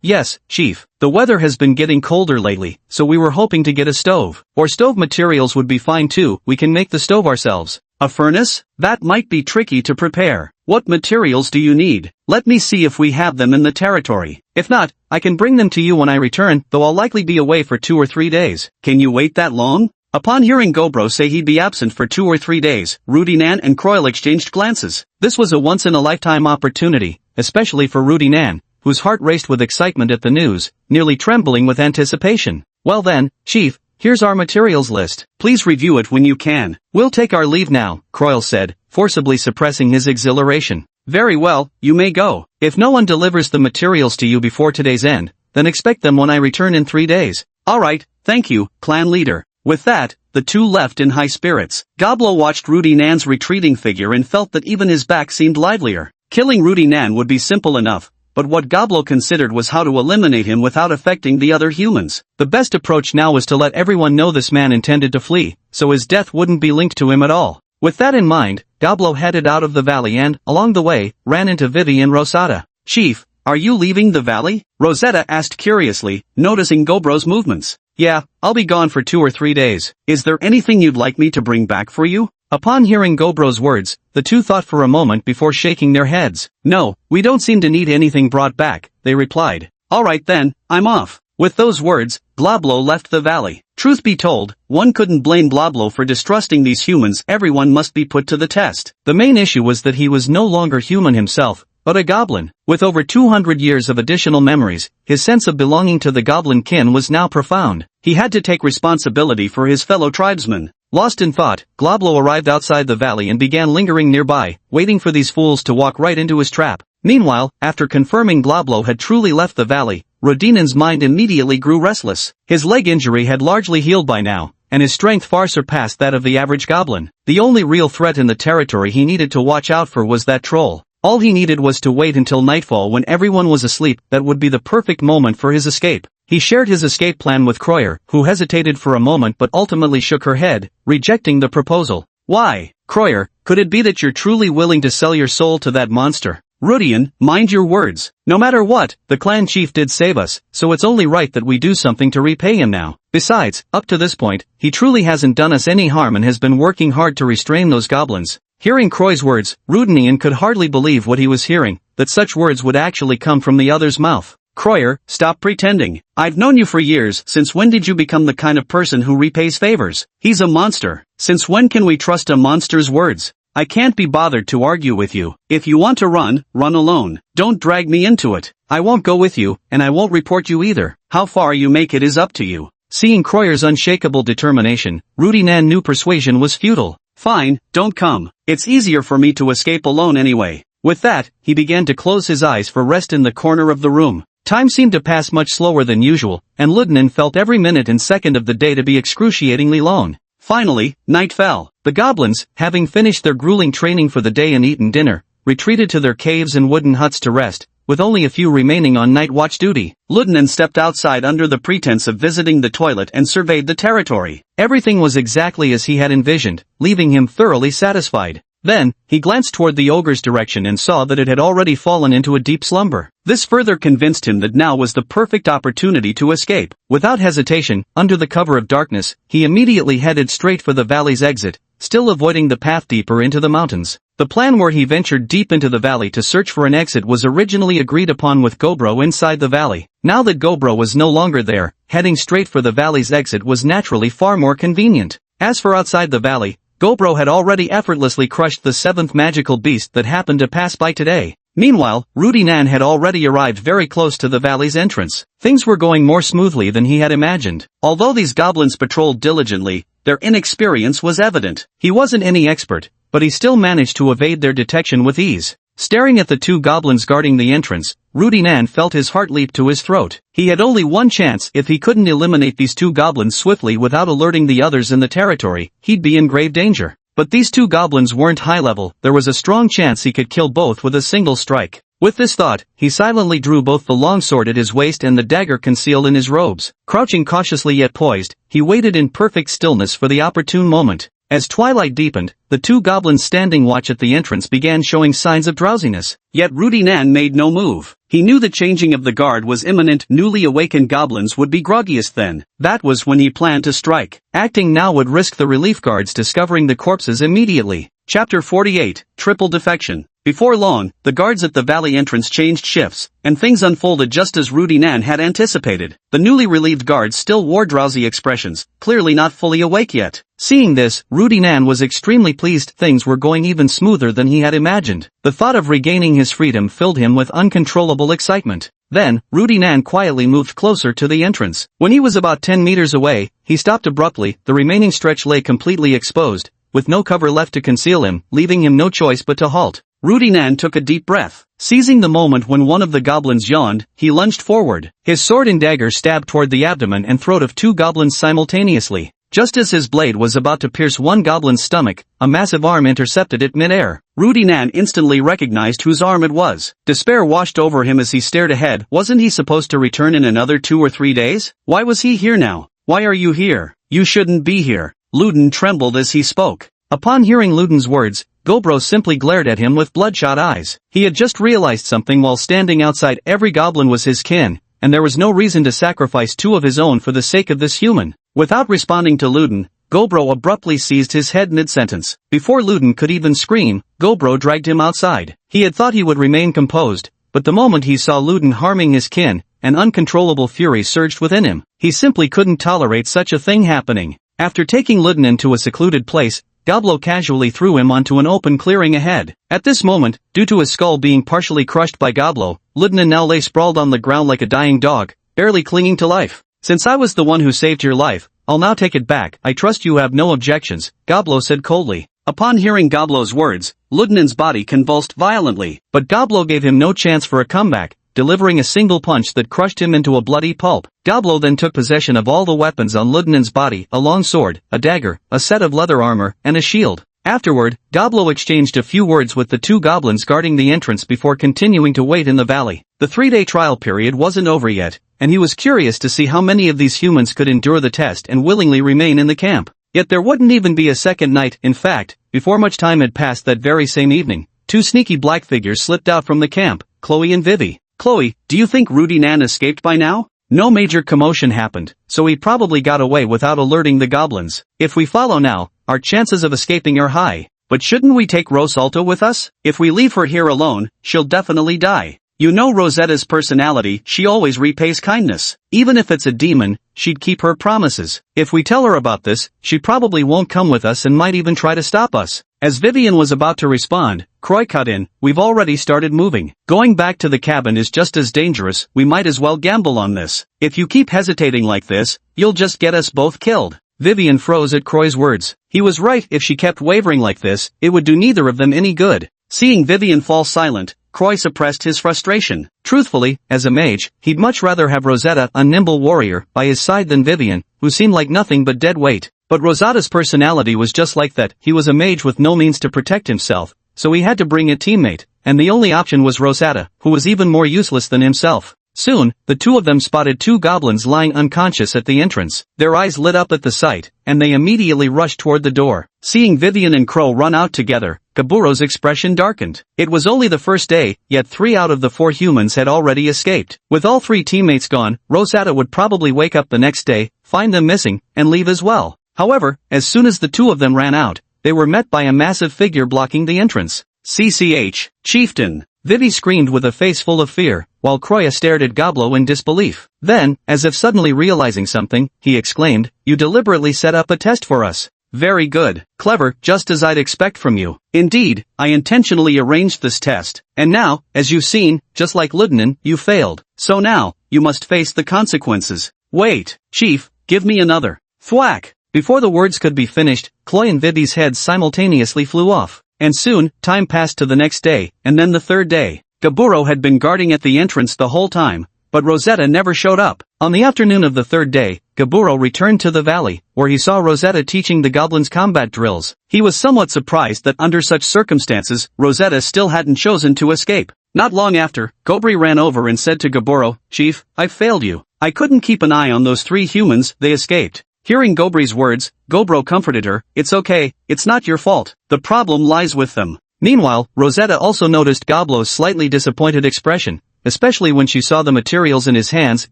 Yes, Chief. The weather has been getting colder lately, so we were hoping to get a stove. Or stove materials would be fine too, we can make the stove ourselves." "A furnace? That might be tricky to prepare. What materials do you need? Let me see if we have them in the territory. If not, I can bring them to you when I return, though I'll likely be away for 2 or 3 days." "Can you wait that long?" Upon hearing Gobro say he'd be absent for 2 or 3 days, Rudinan and Croyle exchanged glances. This was a once-in-a-lifetime opportunity, especially for Rudinan, whose heart raced with excitement at the news, nearly trembling with anticipation. "Well then, Chief, here's our materials list. Please review it when you can. We'll take our leave now," Croyle said, forcibly suppressing his exhilaration. Very well, you may go. If no one delivers the materials to you before today's end, then expect them when I return in 3 days. Alright, thank you, clan leader. With that, the two left in high spirits. Goblin watched Rudy Nan's retreating figure and felt that even his back seemed livelier. Killing Rudy Nan would be simple enough, but what Goblin considered was how to eliminate him without affecting the other humans. The best approach now was to let everyone know this man intended to flee, so his death wouldn't be linked to him at all. With that in mind, Goblin headed out of the valley and, along the way, ran into Vivi and Rosetta. Chief, are you leaving the valley? Rosetta asked curiously, noticing Gobro's movements. Yeah, I'll be gone for 2 or 3 days. Is there anything you'd like me to bring back for you? Upon hearing Gobro's words, the two thought for a moment before shaking their heads. No, we don't seem to need anything brought back, they replied. Alright then, I'm off. With those words, Blablo left the valley. Truth be told, one couldn't blame Blablo for distrusting these humans. Everyone must be put to the test. The main issue was that he was no longer human himself, but a goblin. With over 200 years of additional memories, his sense of belonging to the goblin kin was now profound. He had to take responsibility for his fellow tribesmen. Lost in thought, Globlo arrived outside the valley and began lingering nearby, waiting for these fools to walk right into his trap. Meanwhile, after confirming Globlo had truly left the valley, Rodinan's mind immediately grew restless. His leg injury had largely healed by now, and his strength far surpassed that of the average goblin. The only real threat in the territory he needed to watch out for was that troll. All he needed was to wait until nightfall when everyone was asleep. That would be the perfect moment for his escape. He shared his escape plan with Croyer, who hesitated for a moment but ultimately shook her head, rejecting the proposal. Why, Croyer, could it be that you're truly willing to sell your soul to that monster? Rudian, mind your words. No matter what, the clan chief did save us, so it's only right that we do something to repay him now. Besides, up to this point, he truly hasn't done us any harm and has been working hard to restrain those goblins. Hearing Croy's words, Rudinian could hardly believe what he was hearing, that such words would actually come from the other's mouth. Croyer, stop pretending. I've known you for years. Since when did you become the kind of person who repays favors? He's a monster. Since when can we trust a monster's words? I can't be bothered to argue with you. If you want to run, run alone. Don't drag me into it. I won't go with you, and I won't report you either. How far you make it is up to you. Seeing Croyer's unshakable determination, Rudinan knew persuasion was futile. Fine, don't come. It's easier for me to escape alone anyway. With that, he began to close his eyes for rest in the corner of the room. Time seemed to pass much slower than usual, and Ludinen felt every minute and second of the day to be excruciatingly long. Finally, night fell. The goblins, having finished their grueling training for the day and eaten dinner, retreated to their caves and wooden huts to rest, with only a few remaining on night watch duty. Ludinen stepped outside under the pretense of visiting the toilet and surveyed the territory. Everything was exactly as he had envisioned, leaving him thoroughly satisfied. Then, he glanced toward the ogre's direction and saw that it had already fallen into a deep slumber. This further convinced him that now was the perfect opportunity to escape. Without hesitation, under the cover of darkness, he immediately headed straight for the valley's exit, still avoiding the path deeper into the mountains. The plan where he ventured deep into the valley to search for an exit was originally agreed upon with Gobro inside the valley. Now that Gobro was no longer there, heading straight for the valley's exit was naturally far more convenient. As for outside the valley, Gobro had already effortlessly crushed the 7th magical beast that happened to pass by today. Meanwhile, Rudinan had already arrived very close to the valley's entrance. Things were going more smoothly than he had imagined. Although these goblins patrolled diligently, their inexperience was evident. He wasn't any expert, but he still managed to evade their detection with ease. Staring at the two goblins guarding the entrance, Rudinan felt his heart leap to his throat. He had only one chance. If he couldn't eliminate these two goblins swiftly without alerting the others in the territory, he'd be in grave danger. But these two goblins weren't high level. There was a strong chance he could kill both with a single strike. With this thought, he silently drew both the longsword at his waist and the dagger concealed in his robes. Crouching cautiously yet poised, he waited in perfect stillness for the opportune moment. As twilight deepened, the two goblins standing watch at the entrance began showing signs of drowsiness. Yet Rudinan made no move. He knew the changing of the guard was imminent. Newly awakened goblins would be groggiest then. That was when he planned to strike. Acting now would risk the relief guards discovering the corpses immediately. Chapter 48, Triple Defection. Before long, the guards at the valley entrance changed shifts, and things unfolded just as Rudinan had anticipated. The newly relieved guards still wore drowsy expressions, clearly not fully awake yet. Seeing this, Rudinan was extremely pleased. Things were going even smoother than he had imagined. The thought of regaining his freedom filled him with uncontrollable excitement. Then, Rudinan quietly moved closer to the entrance. When he was about 10 meters away, he stopped abruptly. The remaining stretch lay completely exposed, with no cover left to conceal him, leaving him no choice but to halt. Rudinan took a deep breath. Seizing the moment when one of the goblins yawned, he lunged forward. His sword and dagger stabbed toward the abdomen and throat of two goblins simultaneously. Just as his blade was about to pierce one goblin's stomach, a massive arm intercepted it mid-air. Rudinan instantly recognized whose arm it was. Despair washed over him as he stared ahead. Wasn't he supposed to return in another 2 or 3 days? Why was he here now? Why are you here? You shouldn't be here. Luden trembled as he spoke. Upon hearing Luden's words, Gobro simply glared at him with bloodshot eyes. He had just realized something while standing outside. Every goblin was his kin, and there was no reason to sacrifice 2 of his own for the sake of this human. Without responding to Luden, Gobro abruptly seized his head mid-sentence. Before Luden could even scream, Gobro dragged him outside. He had thought he would remain composed, but the moment he saw Luden harming his kin, an uncontrollable fury surged within him. He simply couldn't tolerate such a thing happening. After taking Luden into a secluded place, Goblo casually threw him onto an open clearing ahead. At this moment, due to his skull being partially crushed by Goblo, Luden now lay sprawled on the ground like a dying dog, barely clinging to life. Since I was the one who saved your life, I'll now take it back. I trust you have no objections, Goblo said coldly. Upon hearing Goblo's words, Luden's body convulsed violently, but Goblo gave him no chance for a comeback, delivering a single punch that crushed him into a bloody pulp. Goblo then took possession of all the weapons on Luden's body, a long sword, a dagger, a set of leather armor, and a shield. Afterward, Goblo exchanged a few words with the 2 goblins guarding the entrance before continuing to wait in the valley. The 3-day trial period wasn't over yet, and he was curious to see how many of these humans could endure the test and willingly remain in the camp. Yet there wouldn't even be a second night. In fact, before much time had passed that very same evening, 2 sneaky black figures slipped out from the camp, Chloe and Vivi. Chloe, do you think Rudinan escaped by now? No major commotion happened, so he probably got away without alerting the goblins. If we follow now, our chances of escaping are high. But shouldn't we take Rosalta with us? If we leave her here alone, she'll definitely die. You know Rosetta's personality, she always repays kindness. Even if it's a demon, she'd keep her promises. If we tell her about this, she probably won't come with us and might even try to stop us. As Vivian was about to respond, Croy cut in. We've already started moving. Going back to the cabin is just as dangerous. We might as well gamble on this. If you keep hesitating like this, you'll just get us both killed. Vivian froze at Croy's words. He was right. If she kept wavering like this, it would do neither of them any good. Seeing Vivian fall silent, Croy suppressed his frustration. Truthfully, as a mage, he'd much rather have Rosetta, a nimble warrior, by his side than Vivian, who seemed like nothing but dead weight. But Rosetta's personality was just like that. He was a mage with no means to protect himself, so he had to bring a teammate, and the only option was Rosetta, who was even more useless than himself. Soon, the 2 of them spotted 2 goblins lying unconscious at the entrance. Their eyes lit up at the sight, and they immediately rushed toward the door. Seeing Vivian and Crow run out together, Gaburo's expression darkened. It was only the first day, yet 3 out of the 4 humans had already escaped. With all 3 teammates gone, Rosetta would probably wake up the next day, find them missing, and leave as well. However, as soon as the 2 of them ran out, they were met by a massive figure blocking the entrance. CCH, Chieftain! Vivi screamed with a face full of fear, while Croya stared at Goblo in disbelief. Then, as if suddenly realizing something, he exclaimed, "You deliberately set up a test for us. Very good. Clever, just as I'd expect from you. Indeed, I intentionally arranged this test. And now, as you've seen, just like Ludinen, you failed. So now, you must face the consequences. Wait, Chief, give me another." Thwack! Before the words could be finished, Chloe and Vivi's heads simultaneously flew off. And soon, time passed to the next day, and then the 3rd day. Gaburo had been guarding at the entrance the whole time, but Rosetta never showed up. On the afternoon of the 3rd day, Gaburo returned to the valley, where he saw Rosetta teaching the goblins combat drills. He was somewhat surprised that under such circumstances, Rosetta still hadn't chosen to escape. Not long after, Gobri ran over and said to Gaburo, "Chief, I failed you. I couldn't keep an eye on those 3 humans, they escaped." Hearing Gobri's words, Gobro comforted her, "It's okay, it's not your fault. The problem lies with them." Meanwhile, Rosetta also noticed Goblo's slightly disappointed expression, especially when she saw the materials in his hands.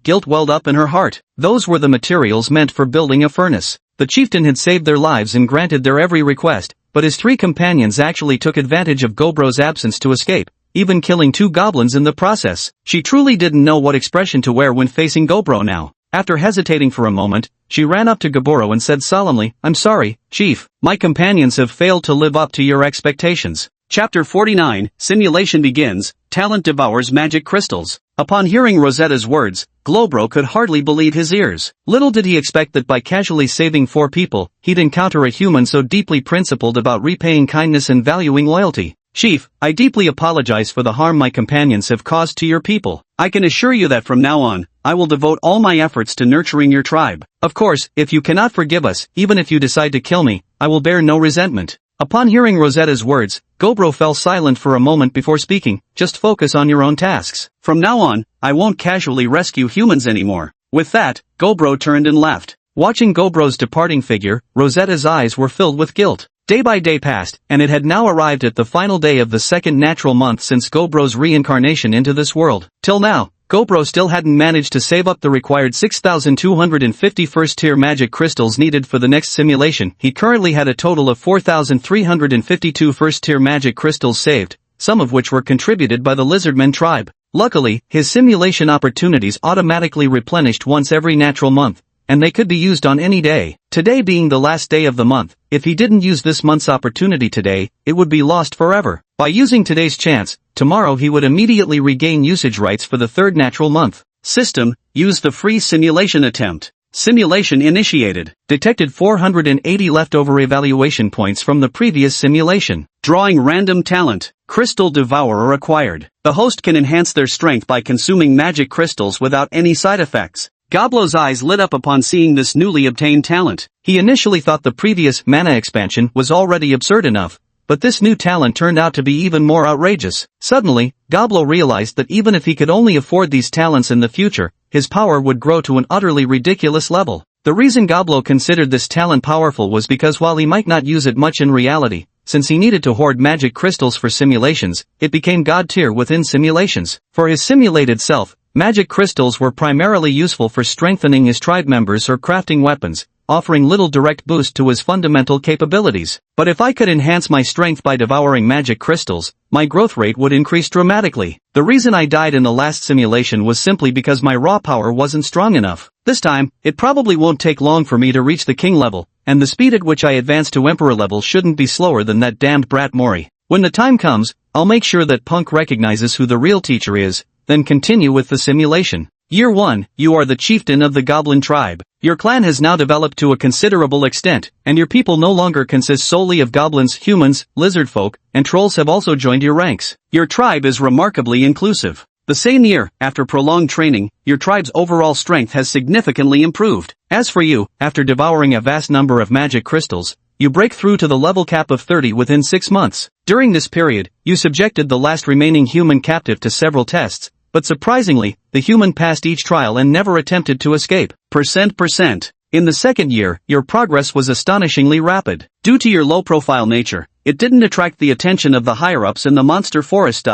Guilt welled up in her heart. Those were the materials meant for building a furnace. The chieftain had saved their lives and granted their every request, but his 3 companions actually took advantage of Gobro's absence to escape, even killing 2 goblins in the process. She truly didn't know what expression to wear when facing Gobro now. After hesitating for a moment, she ran up to Gaburo and said solemnly, "I'm sorry, Chief. My companions have failed to live up to your expectations." Chapter 49, Simulation begins. Talent devours magic crystals. Upon hearing Rosetta's words, Globro could hardly believe his ears. Little did he expect that by casually saving 4 people, he'd encounter a human so deeply principled about repaying kindness and valuing loyalty. Chief, I deeply apologize for the harm my companions have caused to your people. I can assure you that from now on, I will devote all my efforts to nurturing your tribe. Of course, if you cannot forgive us, even if you decide to kill me, I will bear no resentment. Upon hearing Rosetta's words, Goblin fell silent for a moment before speaking. Just focus on your own tasks. From now on, I won't casually rescue humans anymore. With that, Goblin turned and left. Watching Goblin's departing figure, Rosetta's eyes were filled with guilt. Day by day passed, and it had now arrived at the final day of the second natural month since Goblin's reincarnation into this world. Till now, Goblin still hadn't managed to save up the required 6,250 first-tier magic crystals needed for the next simulation. He currently had a total of 4,352 first-tier magic crystals saved, some of which were contributed by the Lizardmen tribe. Luckily, his simulation opportunities automatically replenished once every natural month, and they could be used on any day. Today being the last day of the month, if he didn't use this month's opportunity today, it would be lost forever. By using today's chance, tomorrow he would immediately regain usage rights for the third natural month. System, use the free simulation attempt. Simulation initiated. Detected 480 leftover evaluation points from the previous simulation. Drawing random talent. Crystal Devourer acquired. The host can enhance their strength by consuming magic crystals without any side effects. Goblin's eyes lit up upon seeing this newly obtained talent. He initially thought the previous mana expansion was already absurd enough, but this new talent turned out to be even more outrageous. Suddenly, Goblin realized that even if he could only afford these talents in the future, his power would grow to an utterly ridiculous level. The reason Goblin considered this talent powerful was because while he might not use it much in reality, since he needed to hoard magic crystals for simulations, it became god tier within simulations. For his simulated self, magic crystals were primarily useful for strengthening his tribe members or crafting weapons, offering little direct boost to his fundamental capabilities. But if I could enhance my strength by devouring magic crystals, my growth rate would increase dramatically. The reason I died in the last simulation was simply because my raw power wasn't strong enough. This time, it probably won't take long for me to reach the king level, and the speed at which I advance to emperor level shouldn't be slower than that damned brat Mori. When the time comes, I'll make sure that Punk recognizes who the real teacher is, then continue with the simulation. Year 1, you are the chieftain of the Goblin tribe. Your clan has now developed to a considerable extent, and your people no longer consist solely of goblins, humans, lizard folk, and trolls have also joined your ranks. Your tribe is remarkably inclusive. The same year, after prolonged training, your tribe's overall strength has significantly improved. As for you, after devouring a vast number of magic crystals, you break through to the level cap of 30 within 6 months. During this period, you subjected the last remaining human captive to several tests, but surprisingly, the human passed each trial and never attempted to escape. %. In the second year, your progress was astonishingly rapid. Due to your low-profile nature, it didn't attract the attention of the higher-ups in the monster forest.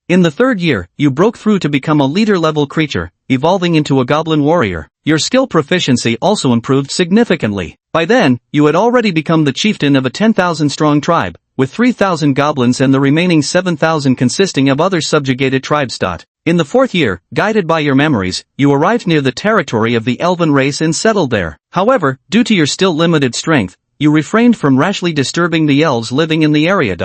In the third year, you broke through to become a leader-level creature, evolving into a goblin warrior. Your skill proficiency also improved significantly. By then, you had already become the chieftain of a 10,000-strong tribe, with 3,000 goblins and the remaining 7,000 consisting of other subjugated tribes. In the fourth year, guided by your memories, you arrived near the territory of the elven race and settled there. However, due to your still limited strength, you refrained from rashly disturbing the elves living in the area.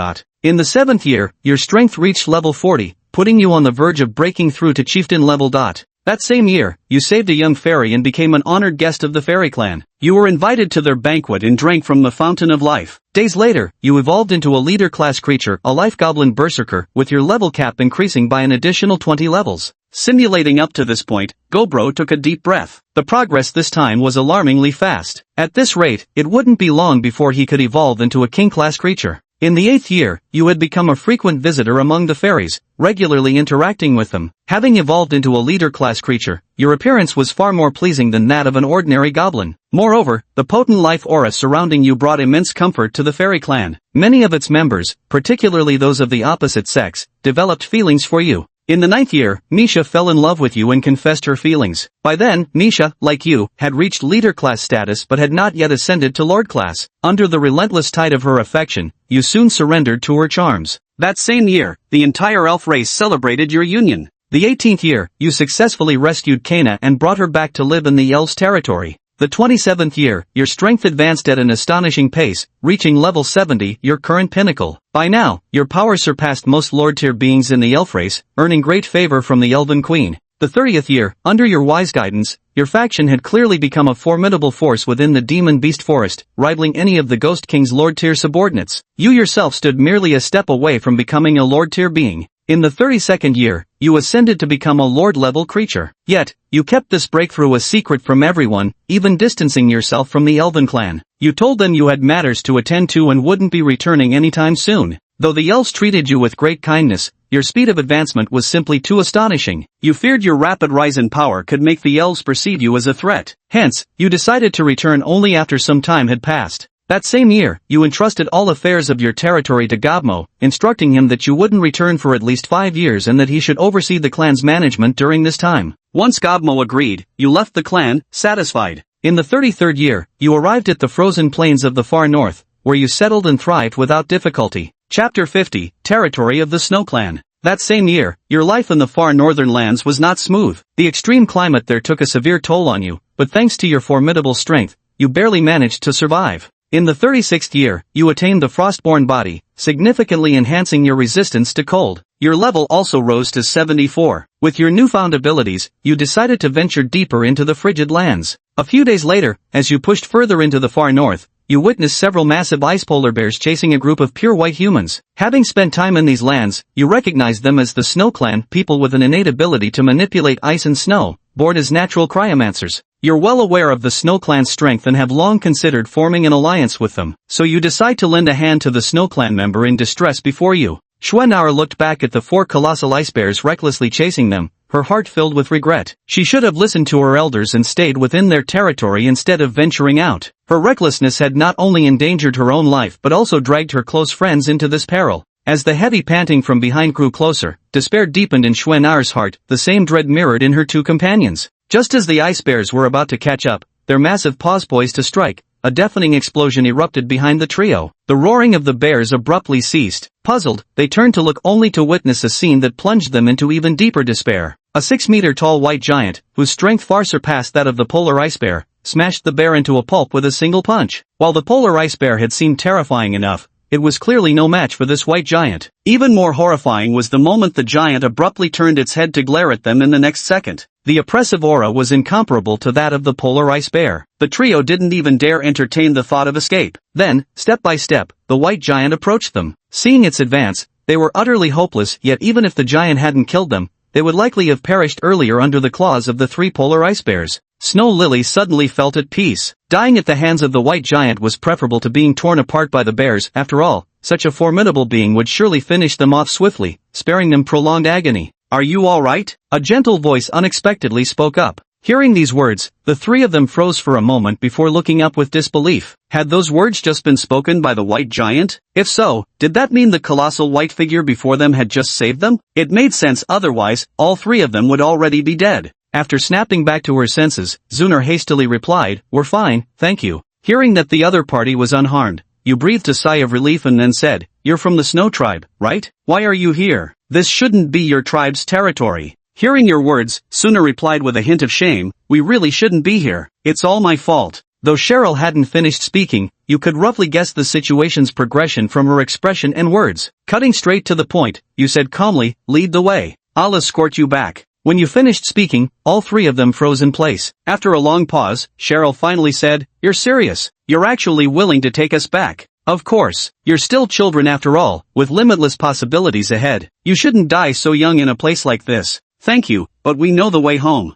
In the seventh year, your strength reached level 40, putting you on the verge of breaking through to chieftain level. That same year, you saved a young fairy and became an honored guest of the fairy clan. You were invited to their banquet and drank from the fountain of life. Days later, you evolved into a leader-class creature, a life goblin berserker, with your level cap increasing by an additional 20 levels. Simulating up to this point, Gobro took a deep breath. The progress this time was alarmingly fast. At this rate, it wouldn't be long before he could evolve into a king-class creature. In the 8th year, you had become a frequent visitor among the fairies, regularly interacting with them. Having evolved into a leader-class creature, your appearance was far more pleasing than that of an ordinary goblin. Moreover, the potent life aura surrounding you brought immense comfort to the fairy clan. Many of its members, particularly those of the opposite sex, developed feelings for you. In the 9th year, Misha fell in love with you and confessed her feelings. By then, Misha, like you, had reached leader class status but had not yet ascended to lord class. Under the relentless tide of her affection, you soon surrendered to her charms. That same year, the entire elf race celebrated your union. The 18th year, you successfully rescued Kana and brought her back to live in the elves' territory. The 27th year, your strength advanced at an astonishing pace, reaching level 70, your current pinnacle. By now, your power surpassed most lord-tier beings in the elf race, earning great favor from the elven queen. The 30th year, under your wise guidance, your faction had clearly become a formidable force within the demon beast forest, rivaling any of the Ghost King's Lord-tier subordinates. You yourself stood merely a step away from becoming a Lord-tier being. In the 32nd year, you ascended to become a Lord-level creature. Yet, you kept this breakthrough a secret from everyone, even distancing yourself from the Elven clan. You told them you had matters to attend to and wouldn't be returning anytime soon. Though the elves treated you with great kindness, your speed of advancement was simply too astonishing. You feared your rapid rise in power could make the elves perceive you as a threat. Hence, you decided to return only after some time had passed. That same year, you entrusted all affairs of your territory to Gobmo, instructing him that you wouldn't return for at least 5 years and that he should oversee the clan's management during this time. Once Gobmo agreed, you left the clan, satisfied. In the 33rd year, you arrived at the frozen plains of the far north, where you settled and thrived without difficulty. Chapter 50, Territory of the Snow Clan. That same year, your life in the far northern lands was not smooth. The extreme climate there took a severe toll on you, but thanks to your formidable strength, you barely managed to survive. In the 36th year, you attained the Frostborn body, significantly enhancing your resistance to cold. Your level also rose to 74. With your newfound abilities, you decided to venture deeper into the frigid lands. A few days later, as you pushed further into the far north, you witnessed several massive ice polar bears chasing a group of pure white humans. Having spent time in these lands, you recognized them as the Snow Clan, people with an innate ability to manipulate ice and snow, born as natural cryomancers. You're well aware of the Snow Clan's strength and have long considered forming an alliance with them, so you decide to lend a hand to the Snow Clan member in distress before you. Xuan'er looked back at the 4 colossal ice bears recklessly chasing them, her heart filled with regret. She should have listened to her elders and stayed within their territory instead of venturing out. Her recklessness had not only endangered her own life but also dragged her close friends into this peril. As the heavy panting from behind grew closer, despair deepened in Xuan'er's heart, the same dread mirrored in her 2 companions. Just as the ice bears were about to catch up, their massive paws poised to strike, a deafening explosion erupted behind the trio. The roaring of the bears abruptly ceased. Puzzled, they turned to look only to witness a scene that plunged them into even deeper despair. A 6-meter-tall white giant, whose strength far surpassed that of the polar ice bear, smashed the bear into a pulp with a single punch. While the polar ice bear had seemed terrifying enough, it was clearly no match for this white giant. Even more horrifying was the moment the giant abruptly turned its head to glare at them in the next second. The oppressive aura was incomparable to that of the polar ice bear. The trio didn't even dare entertain the thought of escape. Then, step by step, the white giant approached them. Seeing its advance, they were utterly hopeless, yet even if the giant hadn't killed them, they would likely have perished earlier under the claws of the 3 polar ice bears. Snow Lily suddenly felt at peace. Dying at the hands of the white giant was preferable to being torn apart by the bears. After all, such a formidable being would surely finish them off swiftly, sparing them prolonged agony. "Are you all right?" A gentle voice unexpectedly spoke up. Hearing these words, the 3 of them froze for a moment before looking up with disbelief. Had those words just been spoken by the white giant? If so, did that mean the colossal white figure before them had just saved them? It made sense, otherwise, all 3 of them would already be dead. After snapping back to her senses, Xuan'er hastily replied, "We're fine, thank you." Hearing that the other party was unharmed, you breathed a sigh of relief and then said, "You're from the Snow Tribe, right? Why are you here? This shouldn't be your tribe's territory." Hearing your words, Xuan'er replied with a hint of shame, "We really shouldn't be here. It's all my fault." Though Cheryl hadn't finished speaking, you could roughly guess the situation's progression from her expression and words. Cutting straight to the point, you said calmly, "Lead the way. I'll escort you back." When you finished speaking, all 3 of them froze in place. After a long pause, Cheryl finally said, "You're serious? You're actually willing to take us back?" "Of course. You're still children after all, with limitless possibilities ahead. You shouldn't die so young in a place like this." "Thank you, but we know the way home."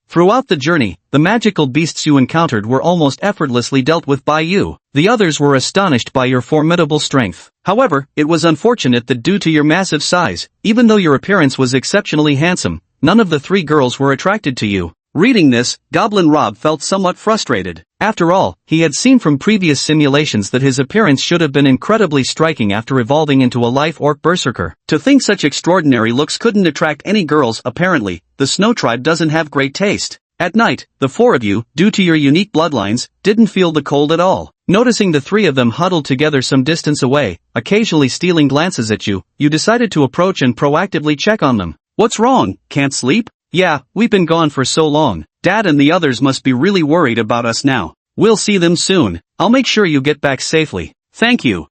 Throughout the journey, the magical beasts you encountered were almost effortlessly dealt with by you. The others were astonished by your formidable strength. However, it was unfortunate that due to your massive size, even though your appearance was exceptionally handsome, none of the 3 girls were attracted to you. Reading this, Goblin Rob felt somewhat frustrated. After all, he had seen from previous simulations that his appearance should have been incredibly striking after evolving into a life orc berserker. To think such extraordinary looks couldn't attract any girls, apparently, the Snow Tribe doesn't have great taste. At night, the 4 of you, due to your unique bloodlines, didn't feel the cold at all. Noticing the 3 of them huddled together some distance away, occasionally stealing glances at you, you decided to approach and proactively check on them. "What's wrong? Can't sleep?" "Yeah, we've been gone for so long. Dad and the others must be really worried about us now. We'll see them soon. I'll make sure you get back safely." "Thank you.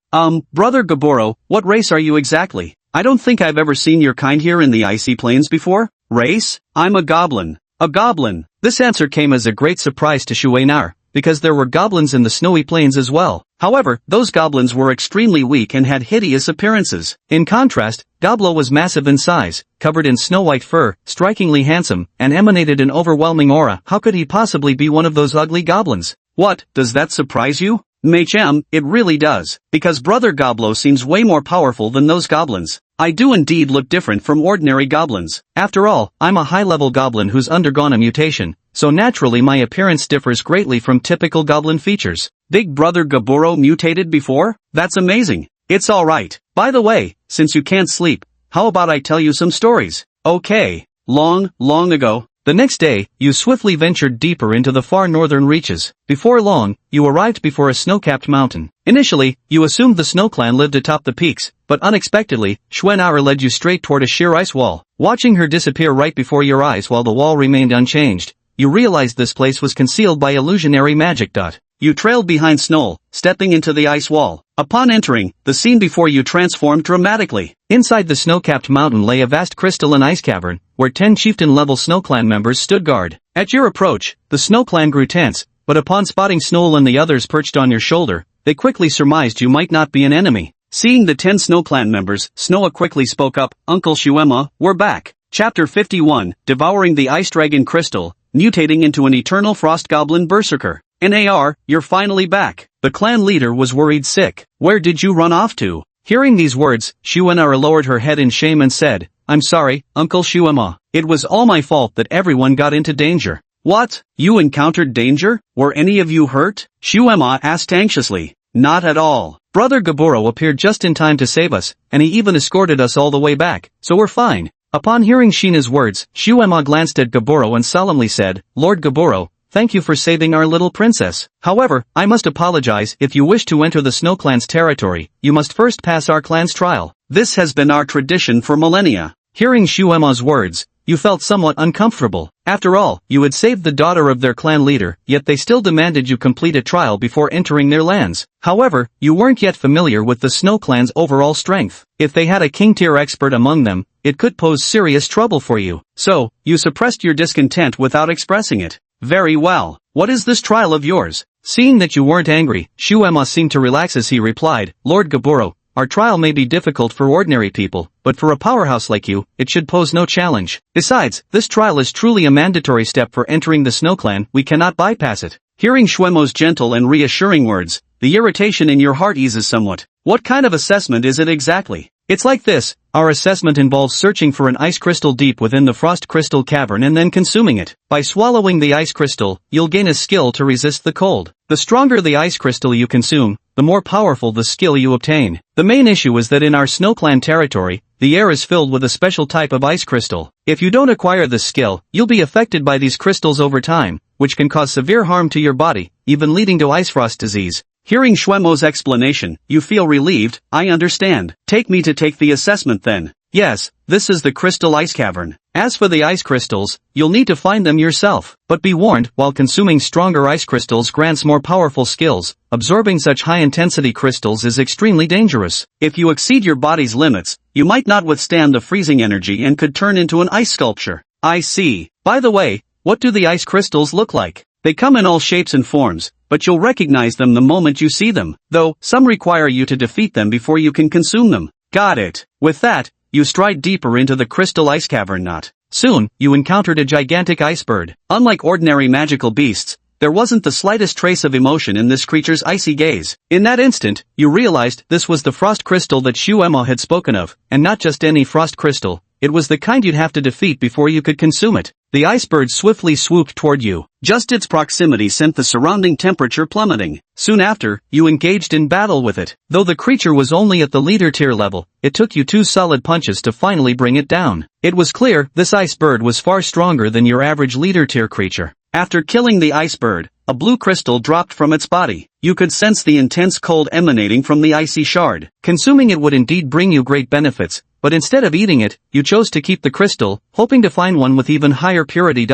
Brother Gaboro, what race are you exactly? I don't think I've ever seen your kind here in the icy plains before." Race? I'm a goblin. A goblin. This answer came as a great surprise to Shuenar, because there were goblins in the snowy plains as well. However, those goblins were extremely weak and had hideous appearances. In contrast, Goblo was massive in size, covered in snow-white fur, strikingly handsome, and emanated an overwhelming aura. How could he possibly be one of those ugly goblins? What, does that surprise you? Machem, it really does, because Brother Goblo seems way more powerful than those goblins. I do indeed look different from ordinary goblins. After all, I'm a high-level goblin who's undergone a mutation, so naturally my appearance differs greatly from typical goblin features. Big Brother Gaburo mutated before? That's amazing. It's alright. By the way, since you can't sleep, how about I tell you some stories? Okay. Long ago. The next day, you swiftly ventured deeper into the far northern reaches. Before long, you arrived before a snow-capped mountain. Initially, you assumed the Snow Clan lived atop the peaks, but unexpectedly, Schwenauer led you straight toward a sheer ice wall. Watching her disappear right before your eyes while the wall remained unchanged, you realized this place was concealed by illusionary magic. You trailed behind Snow, stepping into the ice wall. Upon entering, the scene before you transformed dramatically. Inside the snow-capped mountain lay a vast crystalline ice cavern, where 10 chieftain-level Snow Clan members stood guard. At your approach, the Snow Clan grew tense, but upon spotting Snow and the others perched on your shoulder, they quickly surmised you might not be an enemy. Seeing the 10 Snow Clan members, Snowa quickly spoke up, Uncle Shuema, we're back. Chapter 51, Devouring the Ice Dragon Crystal, mutating into an eternal frost goblin berserker. NAR, you're finally back. The clan leader was worried sick. Where did you run off to? Hearing these words, Shuenara lowered her head in shame and said, I'm sorry, Uncle Shuema. It was all my fault that everyone got into danger. What? You encountered danger? Were any of you hurt? Shuema asked anxiously. Not at all. Brother Gaburo appeared just in time to save us, and he even escorted us all the way back, so we're fine. Upon hearing Sheena's words, Shuema glanced at Gaburo and solemnly said, Lord Gaburo, thank you for saving our little princess. However, I must apologize. If you wish to enter the Snow Clan's territory, you must first pass our clan's trial. This has been our tradition for millennia. Hearing Shuema's words, you felt somewhat uncomfortable. After all, you had saved the daughter of their clan leader, yet they still demanded you complete a trial before entering their lands. However, you weren't yet familiar with the Snow Clan's overall strength. If they had a king-tier expert among them, it could pose serious trouble for you. So, you suppressed your discontent without expressing it. Very well. What is this trial of yours? Seeing that you weren't angry, Shuema seemed to relax as he replied, Lord Gaburo, our trial may be difficult for ordinary people, but for a powerhouse like you, it should pose no challenge. Besides, this trial is truly a mandatory step for entering the Snow Clan. We cannot bypass it. Hearing Shuemo's gentle and reassuring words, the irritation in your heart eases somewhat. What kind of assessment is it exactly? It's like this. Our assessment involves searching for an ice crystal deep within the frost crystal cavern and then consuming it. By swallowing the ice crystal, you'll gain a skill to resist the cold. The stronger the ice crystal you consume, the more powerful the skill you obtain. The main issue is that in our Snow Clan territory, the air is filled with a special type of ice crystal. If you don't acquire this skill, you'll be affected by these crystals over time, which can cause severe harm to your body, even leading to ice frost disease. Hearing Shuemo's explanation, you feel relieved. I understand. Take me to take the assessment then. Yes, this is the Crystal Ice Cavern. As for the ice crystals, you'll need to find them yourself. But be warned, while consuming stronger ice crystals grants more powerful skills, absorbing such high-intensity crystals is extremely dangerous. If you exceed your body's limits, you might not withstand the freezing energy and could turn into an ice sculpture. I see. By the way, what do the ice crystals look like? They come in all shapes and forms, but you'll recognize them the moment you see them, though some require you to defeat them before you can consume them. Got it. With that, you stride deeper into the Crystal Ice Cavern. Soon, you encountered a gigantic ice bird. Unlike ordinary magical beasts, there wasn't the slightest trace of emotion in this creature's icy gaze. In that instant, you realized this was the frost crystal that Shuema had spoken of, and not just any frost crystal. It was the kind you'd have to defeat before you could consume it. The ice bird swiftly swooped toward you. Just its proximity sent the surrounding temperature plummeting. Soon after, you engaged in battle with it. Though the creature was only at the leader tier level, it took you 2 solid punches to finally bring it down. It was clear this ice bird was far stronger than your average leader tier creature. After killing the ice bird, a blue crystal dropped from its body. You could sense the intense cold emanating from the icy shard. Consuming it would indeed bring you great benefits, but instead of eating it, you chose to keep the crystal, hoping to find one with even higher purity.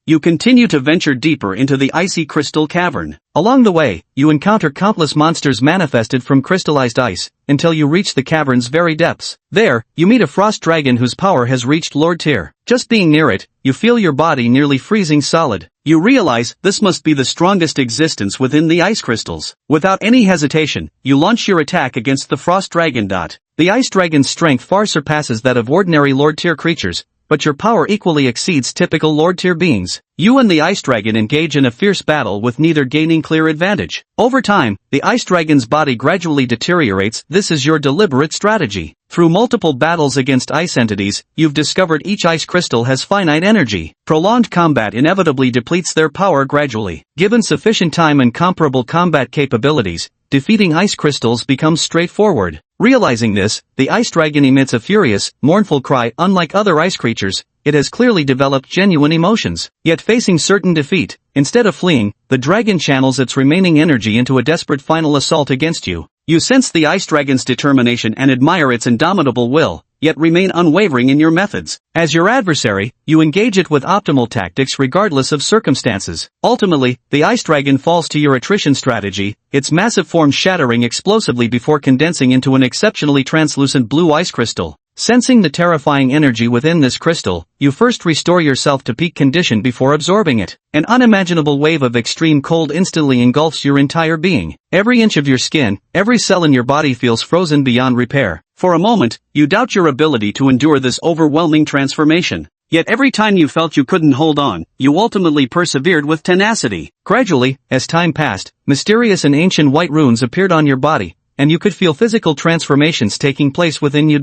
You continue to venture deeper into the icy crystal cavern. Along the way, you encounter countless monsters manifested from crystallized ice, until you reach the cavern's very depths. There, you meet a frost dragon whose power has reached Lord Tier. Just being near it, you feel your body nearly freezing solid. You realize this must be the strongest existence within the ice crystals. Without any hesitation, you launch your attack against the frost dragon. The ice dragon's strength far surpasses that of ordinary Lord Tier creatures, but your power equally exceeds typical Lord Tier beings. You and the ice dragon engage in a fierce battle with neither gaining clear advantage. Over time, the ice dragon's body gradually deteriorates. This is your deliberate strategy. Through multiple battles against ice entities, you've discovered each ice crystal has finite energy. Prolonged combat inevitably depletes their power gradually. Given sufficient time and comparable combat capabilities, defeating ice crystals becomes straightforward. Realizing this, the ice dragon emits a furious, mournful cry. Unlike other ice creatures, it has clearly developed genuine emotions. Yet facing certain defeat, instead of fleeing, the dragon channels its remaining energy into a desperate final assault against you. You sense the ice dragon's determination and admire its indomitable will, yet remain unwavering in your methods. As your adversary, you engage it with optimal tactics regardless of circumstances. Ultimately, the ice dragon falls to your attrition strategy, its massive form shattering explosively before condensing into an exceptionally translucent blue ice crystal. Sensing the terrifying energy within this crystal, you first restore yourself to peak condition before absorbing it. An unimaginable wave of extreme cold instantly engulfs your entire being. Every inch of your skin, every cell in your body feels frozen beyond repair. For a moment, you doubt your ability to endure this overwhelming transformation. Yet every time you felt you couldn't hold on, you ultimately persevered with tenacity. Gradually, as time passed, mysterious and ancient white runes appeared on your body, and you could feel physical transformations taking place within you.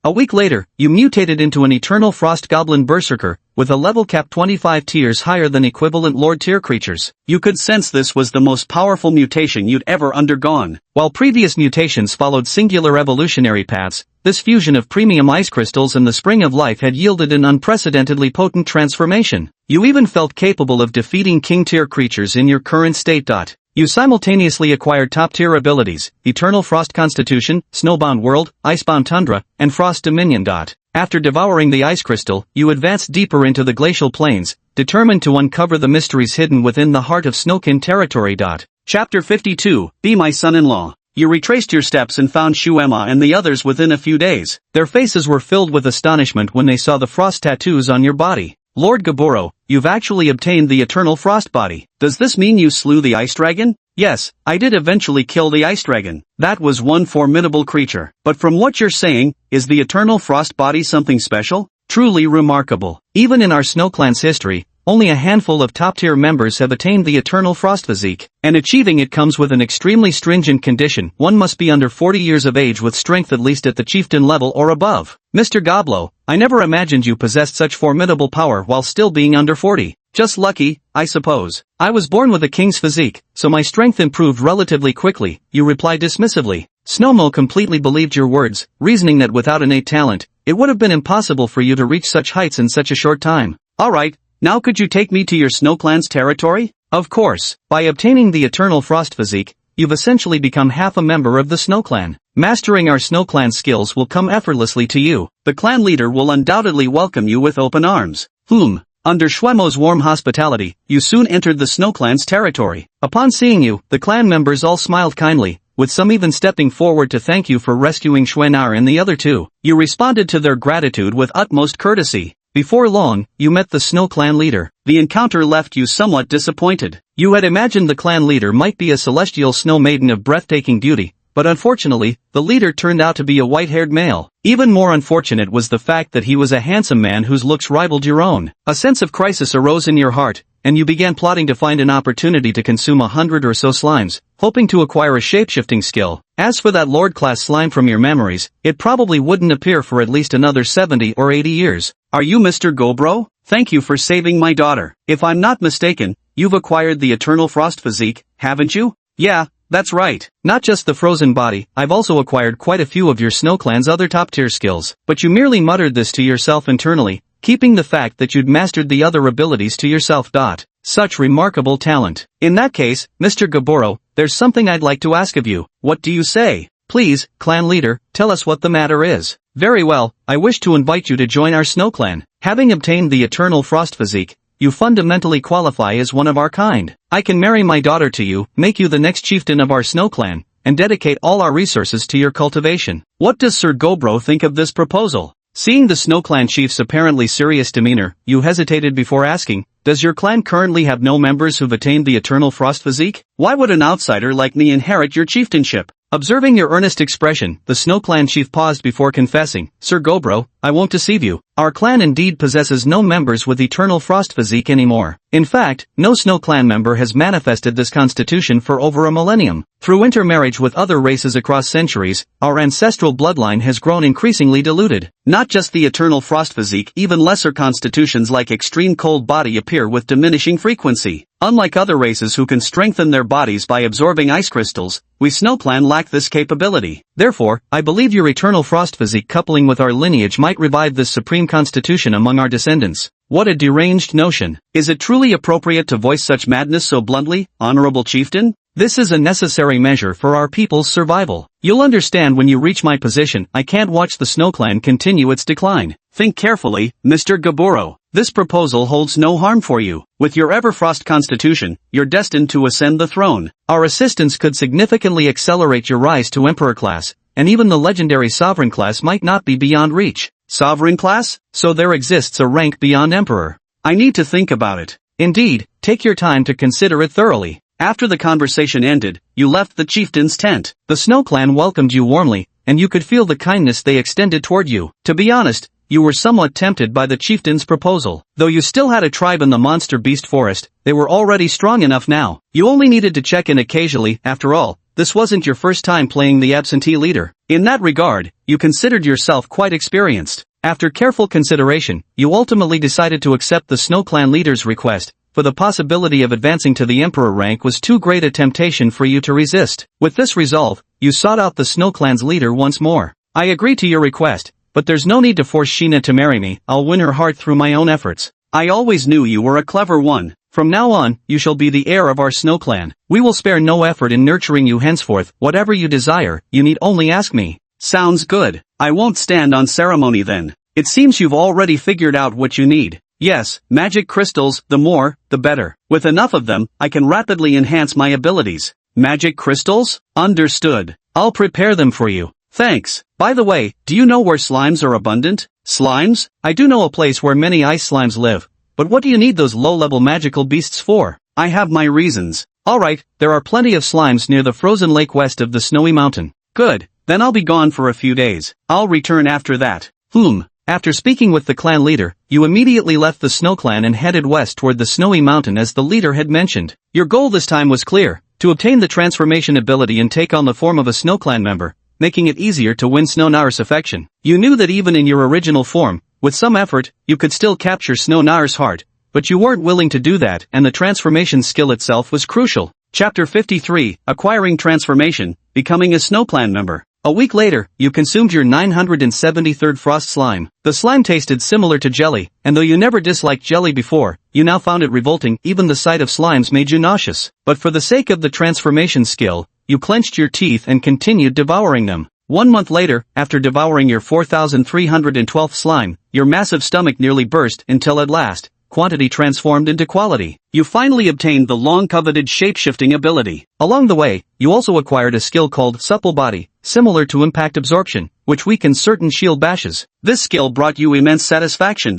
A week later, you mutated into an eternal frost goblin berserker, with a level cap 25 tiers higher than equivalent Lord Tier creatures. You could sense this was the most powerful mutation you'd ever undergone. While previous mutations followed singular evolutionary paths, this fusion of premium ice crystals and the spring of life had yielded an unprecedentedly potent transformation. You even felt capable of defeating king tier creatures in your current state. You simultaneously acquired top-tier abilities, Eternal Frost Constitution, Snowbound World, Icebound Tundra, and Frost Dominion. After devouring the ice crystal, you advanced deeper into the glacial plains, determined to uncover the mysteries hidden within the heart of Snowkin territory. Chapter 52, Be My Son-in-Law. You retraced your steps and found Shuema and the others within a few days. Their faces were filled with astonishment when they saw the frost tattoos on your body. Lord Gaburo, you've actually obtained the Eternal Frost Body. Does this mean you slew the Ice Dragon? Yes, I did eventually kill the Ice Dragon. That was one formidable creature. But from what you're saying, is the Eternal Frost Body something special? Truly remarkable. Even in our Snow Clan's history, only a handful of top-tier members have attained the Eternal Frost Physique, and achieving it comes with an extremely stringent condition. One must be under 40 years of age with strength at least at the chieftain level or above. Mr. Goblo, I never imagined you possessed such formidable power while still being under 40. Just lucky, I suppose. I was born with a king's physique, so my strength improved relatively quickly, you replied dismissively. Snowmo completely believed your words, reasoning that without innate talent, it would have been impossible for you to reach such heights in such a short time. Alright, now could you take me to your Snow Clan's territory? Of course. By obtaining the Eternal Frost Physique, you've essentially become half a member of the Snow Clan. Mastering our Snow Clan skills will come effortlessly to you. The clan leader will undoubtedly welcome you with open arms. Under Shwemo's warm hospitality, you soon entered the Snow Clan's territory. Upon seeing you, the clan members all smiled kindly, with some even stepping forward to thank you for rescuing Shwenar and the other two. You responded to their gratitude with utmost courtesy. Before long, you met the Snow Clan leader. The encounter left you somewhat disappointed. You had imagined the clan leader might be a celestial snow maiden of breathtaking beauty, but unfortunately, the leader turned out to be a white-haired male. Even more unfortunate was the fact that he was a handsome man whose looks rivaled your own. A sense of crisis arose in your heart, and you began plotting to find an opportunity to consume 100 or so slimes, hoping to acquire a shape-shifting skill. As for that Lord-class slime from your memories, it probably wouldn't appear for at least another 70 or 80 years. Are you Mr. Gobro? Thank you for saving my daughter. If I'm not mistaken, you've acquired the Eternal Frost Physique, haven't you? Yeah, that's right. Not just the frozen body, I've also acquired quite a few of your Snow Clan's other top-tier skills. But you merely muttered this to yourself internally, keeping the fact that you'd mastered the other abilities to yourself. Such remarkable talent. In that case, Mr. Gaburo, there's something I'd like to ask of you. What do you say? Please, clan leader, tell us what the matter is. Very well, I wish to invite you to join our Snow Clan. Having obtained the Eternal Frost Physique, you fundamentally qualify as one of our kind. I can marry my daughter to you, make you the next chieftain of our snow clan, and dedicate all our resources to your cultivation. What does Sir Gobro think of this proposal? Seeing the Snow Clan chief's apparently serious demeanor, you hesitated before asking, does your clan currently have no members who've attained the Eternal Frost physique? Why would an outsider like me inherit your chieftainship? Observing your earnest expression, the Snow Clan chief paused before confessing, Sir Gobro, I won't deceive you. Our clan indeed possesses no members with Eternal Frost physique anymore. In fact, no Snow Clan member has manifested this constitution for over a millennium. Through intermarriage with other races across centuries, our ancestral bloodline has grown increasingly diluted. Not just the Eternal Frost physique, even lesser constitutions like Extreme Cold Body appear with diminishing frequency. Unlike other races who can strengthen their bodies by absorbing ice crystals, we Snow Clan lack this capability. Therefore, I believe your Eternal Frost physique coupling with our lineage might revive this supreme constitution among our descendants. What a deranged notion. Is it truly appropriate to voice such madness so bluntly, honorable chieftain? This is a necessary measure for our people's survival. You'll understand when you reach my position, I can't watch the Snow Clan continue its decline. Think carefully, Mr. Gaburo. This proposal holds no harm for you. With your Everfrost constitution, you're destined to ascend the throne. Our assistance could significantly accelerate your rise to Emperor class, and even the legendary Sovereign class might not be beyond reach. Sovereign class? So there exists a rank beyond Emperor. I need to think about it. Indeed, take your time to consider it thoroughly. After the conversation ended, you left the chieftain's tent. The Snow Clan welcomed you warmly, and you could feel the kindness they extended toward you. To be honest, you were somewhat tempted by the chieftain's proposal. Though you still had a tribe in the monster beast forest, they were already strong enough now. You only needed to check in occasionally. After all, this wasn't your first time playing the absentee leader. In that regard, you considered yourself quite experienced. After careful consideration, you ultimately decided to accept the Snow Clan leader's request, for the possibility of advancing to the Emperor rank was too great a temptation for you to resist. With this resolve, you sought out the Snow Clan's leader once more. I agree to your request, but there's no need to force Sheena to marry me. I'll win her heart through my own efforts. I always knew you were a clever one. From now on, you shall be the heir of our Snow Clan. We will spare no effort in nurturing you henceforth. Whatever you desire, you need only ask me. Sounds good. I won't stand on ceremony then. It seems you've already figured out what you need. Yes, magic crystals, the more, the better. With enough of them, I can rapidly enhance my abilities. Magic crystals? Understood. I'll prepare them for you. Thanks. By the way, do you know where slimes are abundant? Slimes? I do know a place where many ice slimes live. But what do you need those low-level magical beasts for? I have my reasons. Alright, there are plenty of slimes near the frozen lake west of the snowy mountain. Good, then I'll be gone for a few days. I'll return after that. After speaking with the clan leader, you immediately left the Snow Clan and headed west toward the snowy mountain as the leader had mentioned. Your goal this time was clear, to obtain the transformation ability and take on the form of a Snow Clan member, making it easier to win Snow Nair's affection. You knew that even in your original form, with some effort, you could still capture Snow Nair's heart, but you weren't willing to do that, and the transformation skill itself was crucial. Chapter 53, Acquiring Transformation, Becoming a Snow Clan Member. A week later, you consumed your 973rd frost slime. The slime tasted similar to jelly, and though you never disliked jelly before, you now found it revolting. Even the sight of slimes made you nauseous. But for the sake of the transformation skill, you clenched your teeth and continued devouring them. 1 month later, after devouring your 4,312th slime, your massive stomach nearly burst until at last, quantity transformed into quality. You finally obtained the long-coveted shape-shifting ability. Along the way, you also acquired a skill called Supple Body, similar to Impact Absorption, which weakens certain shield bashes. This skill brought you immense satisfaction.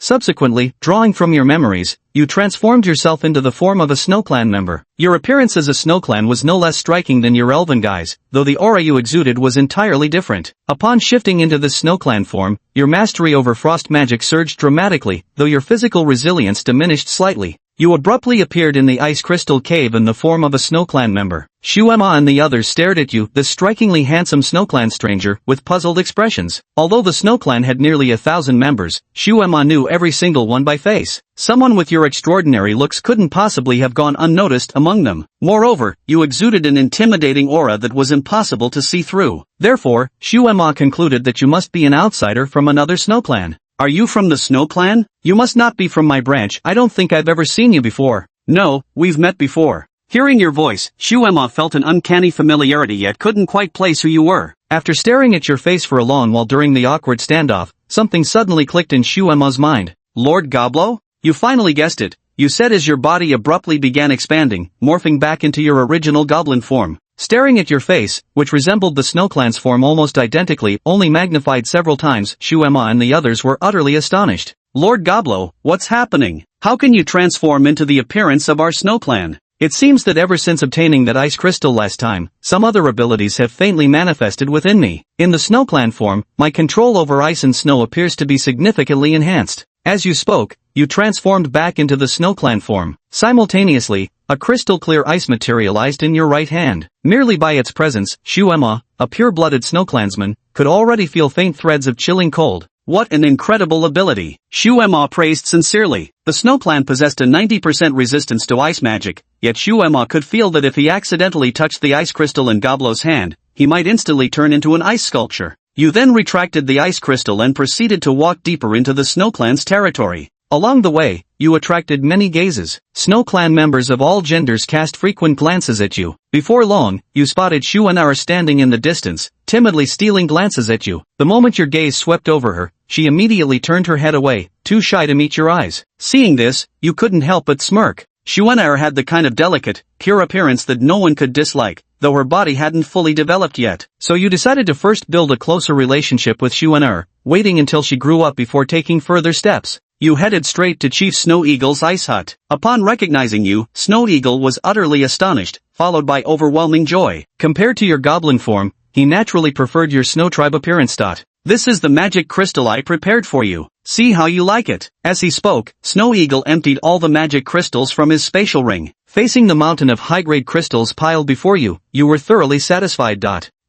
Subsequently, drawing from your memories, you transformed yourself into the form of a Snow Clan member. Your appearance as a Snow Clan was no less striking than your elven guise, though the aura you exuded was entirely different. Upon shifting into this Snow Clan form, your mastery over frost magic surged dramatically, though your physical resilience diminished slightly. You abruptly appeared in the ice crystal cave in the form of a Snow Clan member. Shuema and the others stared at you, the strikingly handsome Snow Clan stranger, with puzzled expressions. Although the Snow Clan had nearly 1,000 members, Shuema knew every single one by face. Someone with your extraordinary looks couldn't possibly have gone unnoticed among them. Moreover, you exuded an intimidating aura that was impossible to see through. Therefore, Shuema concluded that you must be an outsider from another Snow Clan. Are you from the Snow Clan? You must not be from my branch. I don't think I've ever seen you before. No, we've met before. Hearing your voice, Shuema felt an uncanny familiarity yet couldn't quite place who you were. After staring at your face for a long while during the awkward standoff, something suddenly clicked in Shuema's mind. Lord Goblo? You finally guessed it, you said as your body abruptly began expanding, morphing back into your original goblin form. Staring at your face, which resembled the SnowClan's form almost identically, only magnified several times, Shu Emma and the others were utterly astonished. Lord Goblo, what's happening? How can you transform into the appearance of our SnowClan? It seems that ever since obtaining that ice crystal last time, some other abilities have faintly manifested within me. In the SnowClan form, my control over ice and snow appears to be significantly enhanced. As you spoke, you transformed back into the SnowClan form. Simultaneously, a crystal-clear ice materialized in your right hand. Merely by its presence, Shu Emma, a pure-blooded SnowClansman, could already feel faint threads of chilling cold. What an incredible ability! Shu Emma praised sincerely. The SnowClan possessed a 90% resistance to ice magic, yet Shu Emma could feel that if he accidentally touched the ice crystal in Goblo's hand, he might instantly turn into an ice sculpture. You then retracted the ice crystal and proceeded to walk deeper into the SnowClan's territory. Along the way, you attracted many gazes. SnowClan members of all genders cast frequent glances at you. Before long, you spotted Shu Enara standing in the distance, timidly stealing glances at you. The moment your gaze swept over her, she immediately turned her head away, too shy to meet your eyes. Seeing this, you couldn't help but smirk. Shu Enara had the kind of delicate, pure appearance that no one could dislike, though her body hadn't fully developed yet. So you decided to first build a closer relationship with Shu Enara, waiting until she grew up before taking further steps. You headed straight to Chief Snow Eagle's ice hut. Upon recognizing you, Snow Eagle was utterly astonished, followed by overwhelming joy. Compared to your goblin form, he naturally preferred your snow tribe appearance. This is the magic crystal I prepared for you. See how you like it. As he spoke, Snow Eagle emptied all the magic crystals from his spatial ring. Facing the mountain of high-grade crystals piled before you, you were thoroughly satisfied.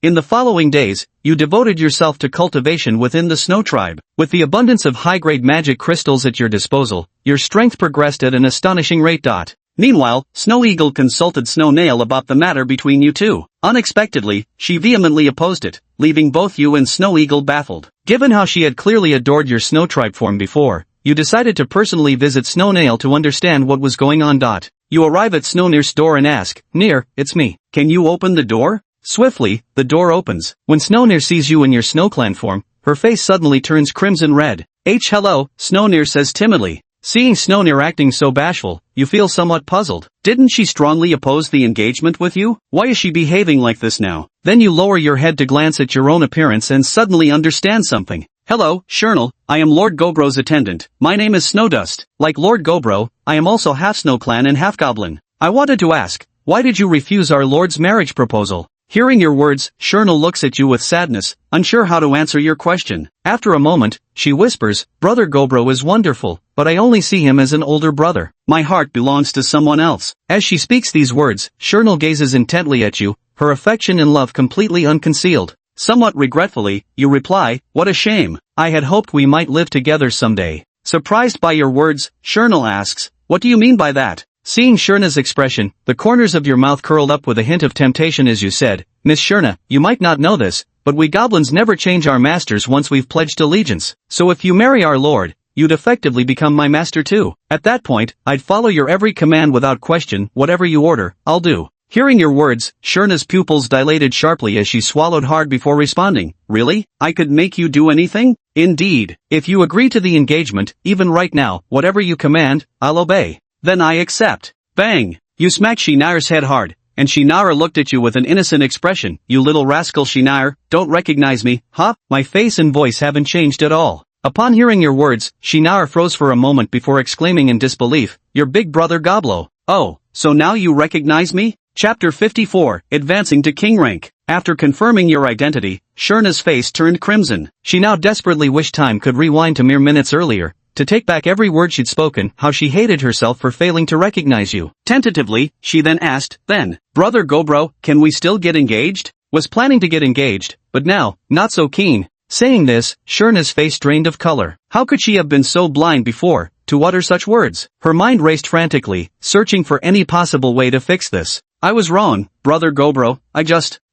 In the following days, you devoted yourself to cultivation within the Snow Tribe. With the abundance of high-grade magic crystals at your disposal, your strength progressed at an astonishing rate. Meanwhile, Snow Eagle consulted Snow Nail about the matter between you two. Unexpectedly, she vehemently opposed it, leaving both you and Snow Eagle baffled. Given how she had clearly adored your Snow Tribe form before, you decided to personally visit Snow Nail to understand what was going on. You arrive at Snow Near's door and ask, "Near, it's me. Can you open the door?" Swiftly, the door opens. When Snownear sees you in your SnowClan form, her face suddenly turns crimson red. Hello, Snownear says timidly. Seeing Snownear acting so bashful, you feel somewhat puzzled. Didn't she strongly oppose the engagement with you? Why is she behaving like this now? Then you lower your head to glance at your own appearance and suddenly understand something. Hello, Shernal, I am Lord Gobro's attendant. My name is Snowdust. Like Lord Gobro, I am also half SnowClan and half Goblin. I wanted to ask, why did you refuse our Lord's marriage proposal? Hearing your words, Shernal looks at you with sadness, unsure how to answer your question. After a moment, she whispers, Brother Gobro is wonderful, but I only see him as an older brother. My heart belongs to someone else. As she speaks these words, Shernal gazes intently at you, her affection and love completely unconcealed. Somewhat regretfully, you reply, what a shame. I had hoped we might live together someday. Surprised by your words, Shernal asks, what do you mean by that? Seeing Sherna's expression, the corners of your mouth curled up with a hint of temptation as you said, Miss Sherna, you might not know this, but we goblins never change our masters once we've pledged allegiance. So if you marry our lord, you'd effectively become my master too. At that point, I'd follow your every command without question. Whatever you order, I'll do. Hearing your words, Sherna's pupils dilated sharply as she swallowed hard before responding. Really? I could make you do anything? Indeed. If you agree to the engagement, even right now, whatever you command, I'll obey. Then I accept. Bang! You smacked Shinar's head hard, and Shinara looked at you with an innocent expression. You little rascal Shinar, don't recognize me, huh? My face and voice haven't changed at all. Upon hearing your words, Shinar froze for a moment before exclaiming in disbelief, your big brother Goblo. Oh, so now you recognize me? Chapter 54, Advancing to King Rank. After confirming your identity, Sherna's face turned crimson. She now desperately wished time could rewind to mere minutes earlier, to take back every word she'd spoken, how she hated herself for failing to recognize you. Tentatively, she then asked, then, Brother Gobro, can we still get engaged? Was planning to get engaged, but now, not so keen. Saying this, Sherna's face drained of color. How could she have been so blind before, to utter such words? Her mind raced frantically, searching for any possible way to fix this. I was wrong, Brother Gobro,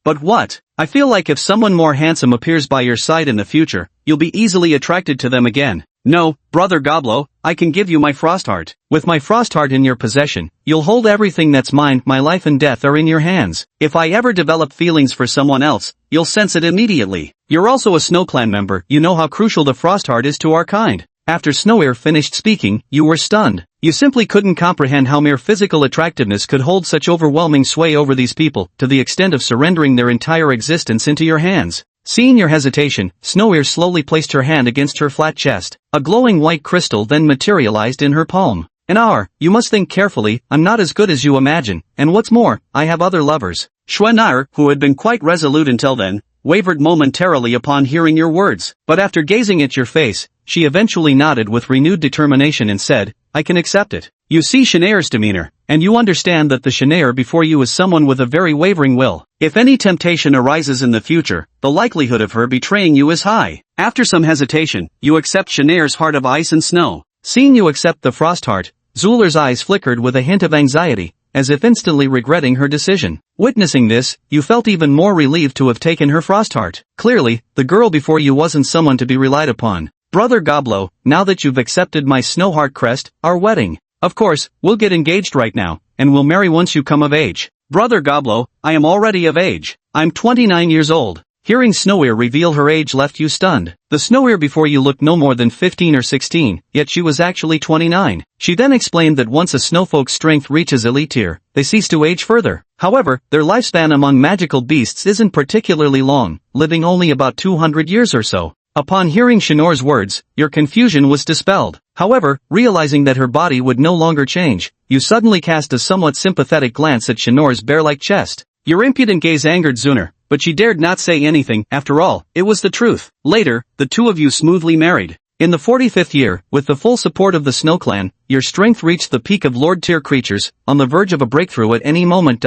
but what? I feel like if someone more handsome appears by your side in the future, you'll be easily attracted to them again. No, Brother Goblo, I can give you my frost heart. With my frost heart in your possession, you'll hold everything that's mine. My life and death are in your hands. If I ever develop feelings for someone else, you'll sense it immediately. You're also a SnowClan member. You know how crucial the frost heart is to our kind. After Snow finished speaking, you were stunned. You simply couldn't comprehend how mere physical attractiveness could hold such overwhelming sway over these people, to the extent of surrendering their entire existence into your hands. Seeing your hesitation, Snow slowly placed her hand against her flat chest. A glowing white crystal then materialized in her palm. You must think carefully, I'm not as good as you imagine, and what's more, I have other lovers. Xuan, who had been quite resolute until then, wavered momentarily upon hearing your words, but after gazing at your face, she eventually nodded with renewed determination and said, I can accept it. You see Shanair's demeanor, and you understand that the Shanair before you is someone with a very wavering will. If any temptation arises in the future, the likelihood of her betraying you is high. After some hesitation, you accept Shanair's heart of ice and snow. Seeing you accept the frost heart, Zuler's eyes flickered with a hint of anxiety, as if instantly regretting her decision. Witnessing this, you felt even more relieved to have taken her frost heart. Clearly, the girl before you wasn't someone to be relied upon. Brother Goblo, now that you've accepted my snow heart crest, our wedding. Of course, we'll get engaged right now, and we'll marry once you come of age. Brother Goblo, I am already of age. I'm 29 years old. Hearing Snow reveal her age left you stunned. The Snow before you looked no more than 15 or 16, yet she was actually 29. She then explained that once a snowfolk's strength reaches elite tier, they cease to age further. However, their lifespan among magical beasts isn't particularly long, living only about 200 years or so. Upon hearing Shinor's words, your confusion was dispelled. However, realizing that her body would no longer change, you suddenly cast a somewhat sympathetic glance at Shinor's bear-like chest. Your impudent gaze angered Zuner, but she dared not say anything. After all, it was the truth. Later, the two of you smoothly married. In the 45th year, with the full support of the Snow Clan, your strength reached the peak of Lord-tier creatures, on the verge of a breakthrough at any moment.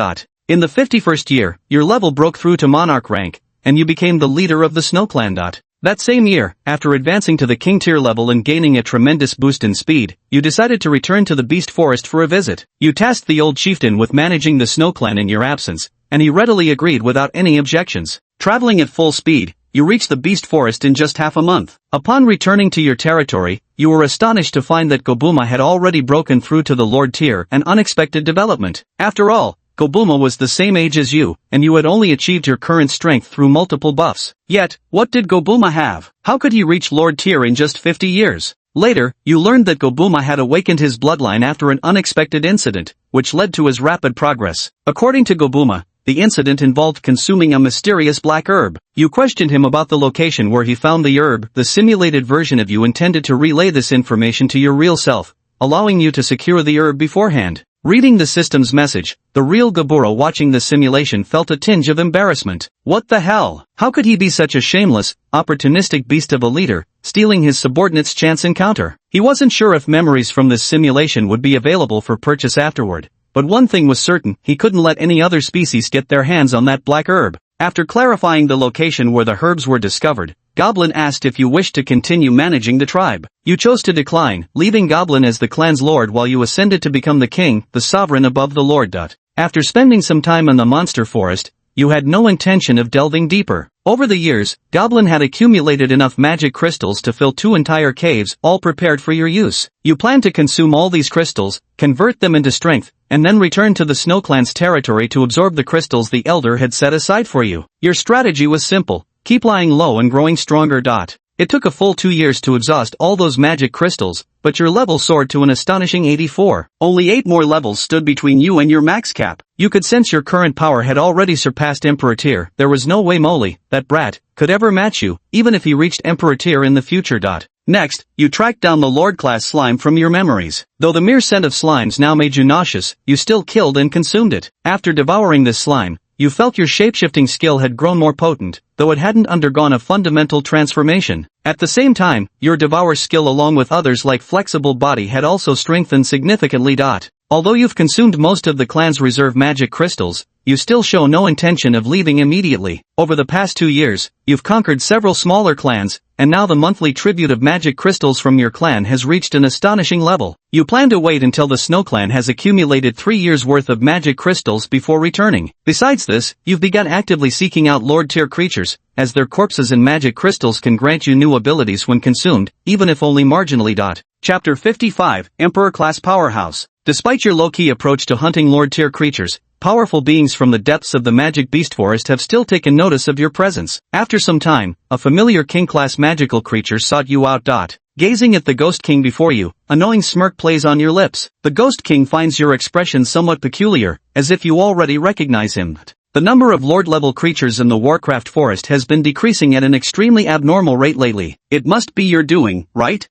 In the 51st year, your level broke through to Monarch rank, and you became the leader of the Snow Clan. That same year, after advancing to the King tier level and gaining a tremendous boost in speed, you decided to return to the Beast Forest for a visit. You tasked the old chieftain with managing the Snow Clan in your absence, and he readily agreed without any objections. Traveling at full speed, you reached the Beast Forest in just half a month. Upon returning to your territory, you were astonished to find that Gobuma had already broken through to the Lord tier, an unexpected development. After all, Gobuma was the same age as you, and you had only achieved your current strength through multiple buffs. Yet, what did Gobuma have? How could he reach Lord tier in just 50 years? Later, you learned that Gobuma had awakened his bloodline after an unexpected incident, which led to his rapid progress. According to Gobuma, the incident involved consuming a mysterious black herb. You questioned him about the location where he found the herb. The simulated version of you intended to relay this information to your real self, allowing you to secure the herb beforehand. Reading the system's message, the real Gaburo watching the simulation felt a tinge of embarrassment. What the hell? How could he be such a shameless, opportunistic beast of a leader, stealing his subordinate's chance encounter? He wasn't sure if memories from this simulation would be available for purchase afterward, but one thing was certain, he couldn't let any other species get their hands on that black herb. After clarifying the location where the herbs were discovered, Goblin asked if you wished to continue managing the tribe. You chose to decline, leaving Goblin as the clan's lord while you ascended to become the king, the sovereign above the lord. After spending some time in the monster forest, you had no intention of delving deeper. Over the years, Goblin had accumulated enough magic crystals to fill 2 entire caves, all prepared for your use. You planned to consume all these crystals, convert them into strength, and then return to the Snow Clan's territory to absorb the crystals the Elder had set aside for you. Your strategy was simple. Keep lying low and growing stronger. It took a full 2 years to exhaust all those magic crystals, but your level soared to an astonishing 84. Only 8 more levels stood between you and your max cap. You could sense your current power had already surpassed Emperor tier. There was no way Molly, that brat, could ever match you, even if he reached Emperor tier in the future. Next, you tracked down the Lord-class slime from your memories. Though the mere scent of slimes now made you nauseous, you still killed and consumed it. After devouring this slime, you felt your shapeshifting skill had grown more potent, though it hadn't undergone a fundamental transformation. At the same time, your devour skill along with others like flexible body had also strengthened significantly. Although you've consumed most of the clan's reserve magic crystals, you still show no intention of leaving immediately. Over the past 2 years, you've conquered several smaller clans, and now the monthly tribute of magic crystals from your clan has reached an astonishing level. You plan to wait until the Snow Clan has accumulated 3 years worth of magic crystals before returning. Besides this, you've begun actively seeking out Lord-tier creatures, as their corpses and magic crystals can grant you new abilities when consumed, even if only marginally. Chapter 55, Emperor Class Powerhouse. Despite your low-key approach to hunting Lord-tier creatures, Powerful beings from the depths of the magic beast forest have still taken notice of your presence. After some time, a familiar king-class magical creature sought you out. Gazing at the Ghost King before you, a knowing smirk plays on your lips. The Ghost King finds your expression somewhat peculiar, as if you already recognize him. The number of Lord-level creatures in the Warcraft forest has been decreasing at an extremely abnormal rate lately. It must be your doing, right?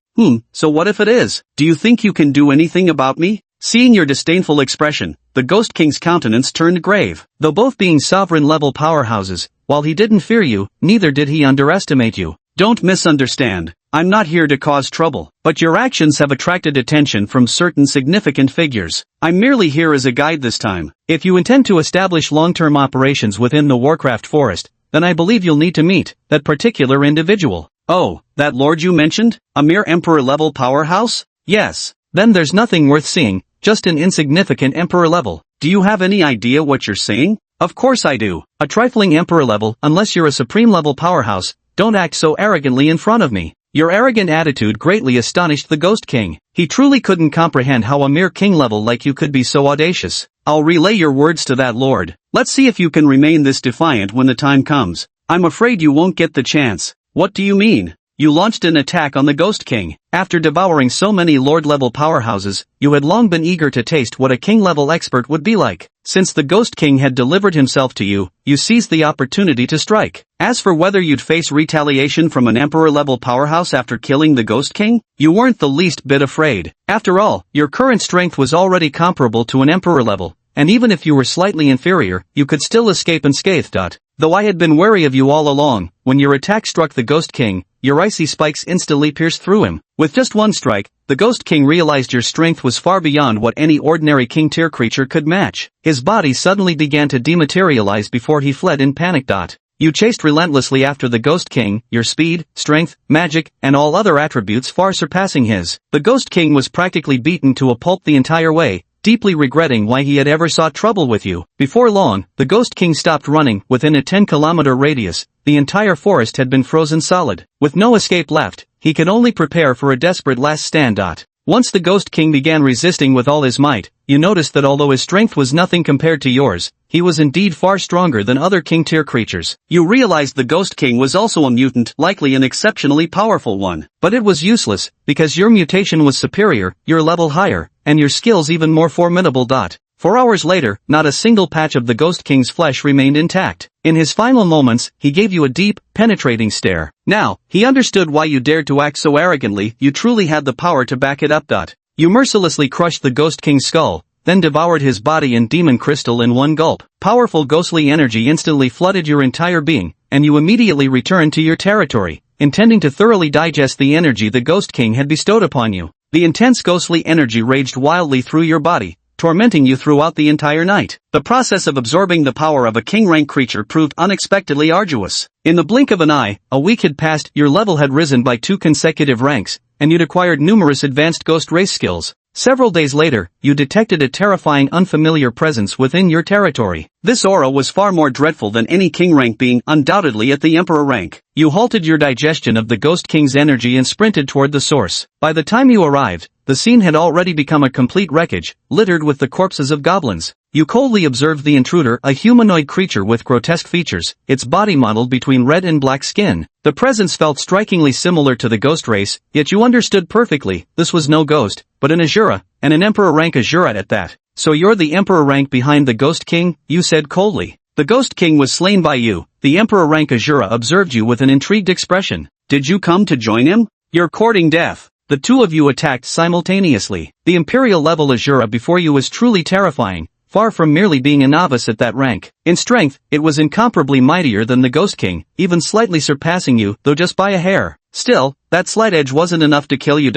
So what if it is? Do you think you can do anything about me? Seeing your disdainful expression, the Ghost King's countenance turned grave. Though both being sovereign-level powerhouses, while he didn't fear you, neither did he underestimate you. Don't misunderstand. I'm not here to cause trouble, but your actions have attracted attention from certain significant figures. I'm merely here as a guide this time. If you intend to establish long-term operations within the Warcraft forest, then I believe you'll need to meet that particular individual. Oh, that lord you mentioned? A mere emperor-level powerhouse? Yes. Then there's nothing worth seeing, just an insignificant emperor level. Do you have any idea what you're saying? Of course I do. A trifling emperor level, unless you're a supreme level powerhouse. Don't act so arrogantly in front of me. Your arrogant attitude greatly astonished the Ghost King. He truly couldn't comprehend how a mere king level like you could be so audacious. I'll relay your words to that lord. Let's see if you can remain this defiant when the time comes. I'm afraid you won't get the chance. What do you mean? You launched an attack on the Ghost King. After devouring so many Lord-level powerhouses, you had long been eager to taste what a king-level expert would be like. Since the Ghost King had delivered himself to you, you seized the opportunity to strike. As for whether you'd face retaliation from an Emperor-level powerhouse after killing the Ghost King, you weren't the least bit afraid. After all, your current strength was already comparable to an Emperor level, and even if you were slightly inferior, you could still escape unscathed. Though I had been wary of you all along, when your attack struck the Ghost King, your icy spikes instantly pierced through him. With just one strike, the Ghost King realized your strength was far beyond what any ordinary king-tier creature could match. His body suddenly began to dematerialize before he fled in panic. You chased relentlessly after the Ghost King, your speed, strength, magic, and all other attributes far surpassing his. The Ghost King was practically beaten to a pulp the entire way, deeply regretting why he had ever sought trouble with you. Before long, the Ghost King stopped running. Within a 10-kilometer radius, the entire forest had been frozen solid. With no escape left, he could only prepare for a desperate last stand. Once the Ghost King began resisting with all his might, you noticed that although his strength was nothing compared to yours, he was indeed far stronger than other king-tier creatures. You realized the Ghost King was also a mutant, likely an exceptionally powerful one. But it was useless, because your mutation was superior, your level higher, and your skills even more formidable. 4 hours later, not a single patch of the Ghost King's flesh remained intact. In his final moments, he gave you a deep, penetrating stare. Now, he understood why you dared to act so arrogantly. You truly had the power to back it up. You mercilessly crushed the Ghost King's skull, then devoured his body and demon crystal in one gulp. Powerful ghostly energy instantly flooded your entire being, and you immediately returned to your territory, intending to thoroughly digest the energy the Ghost King had bestowed upon you. The intense ghostly energy raged wildly through your body, tormenting you throughout the entire night. The process of absorbing the power of a king-rank creature proved unexpectedly arduous. In the blink of an eye, a week had passed, your level had risen by 2 consecutive ranks, and you'd acquired numerous advanced ghost race skills. Several days later, you detected a terrifying unfamiliar presence within your territory. This aura was far more dreadful than any king rank being, undoubtedly at the emperor rank. You halted your digestion of the Ghost King's energy and sprinted toward the source. By the time you arrived, the scene had already become a complete wreckage, littered with the corpses of goblins. You coldly observed the intruder, a humanoid creature with grotesque features, its body modeled between red and black skin. The presence felt strikingly similar to the ghost race, yet you understood perfectly, this was no ghost, but an Azura, and an Emperor rank Azura at that. So you're the Emperor rank behind the Ghost King, you said coldly. The Ghost King was slain by you. The Emperor rank Azura observed you with an intrigued expression. Did you come to join him? You're courting death. The two of you attacked simultaneously. The Imperial level Azura before you was truly terrifying, far from merely being a novice at that rank. In strength, it was incomparably mightier than the Ghost King, even slightly surpassing you, though just by a hair. Still, that slight edge wasn't enough to kill you.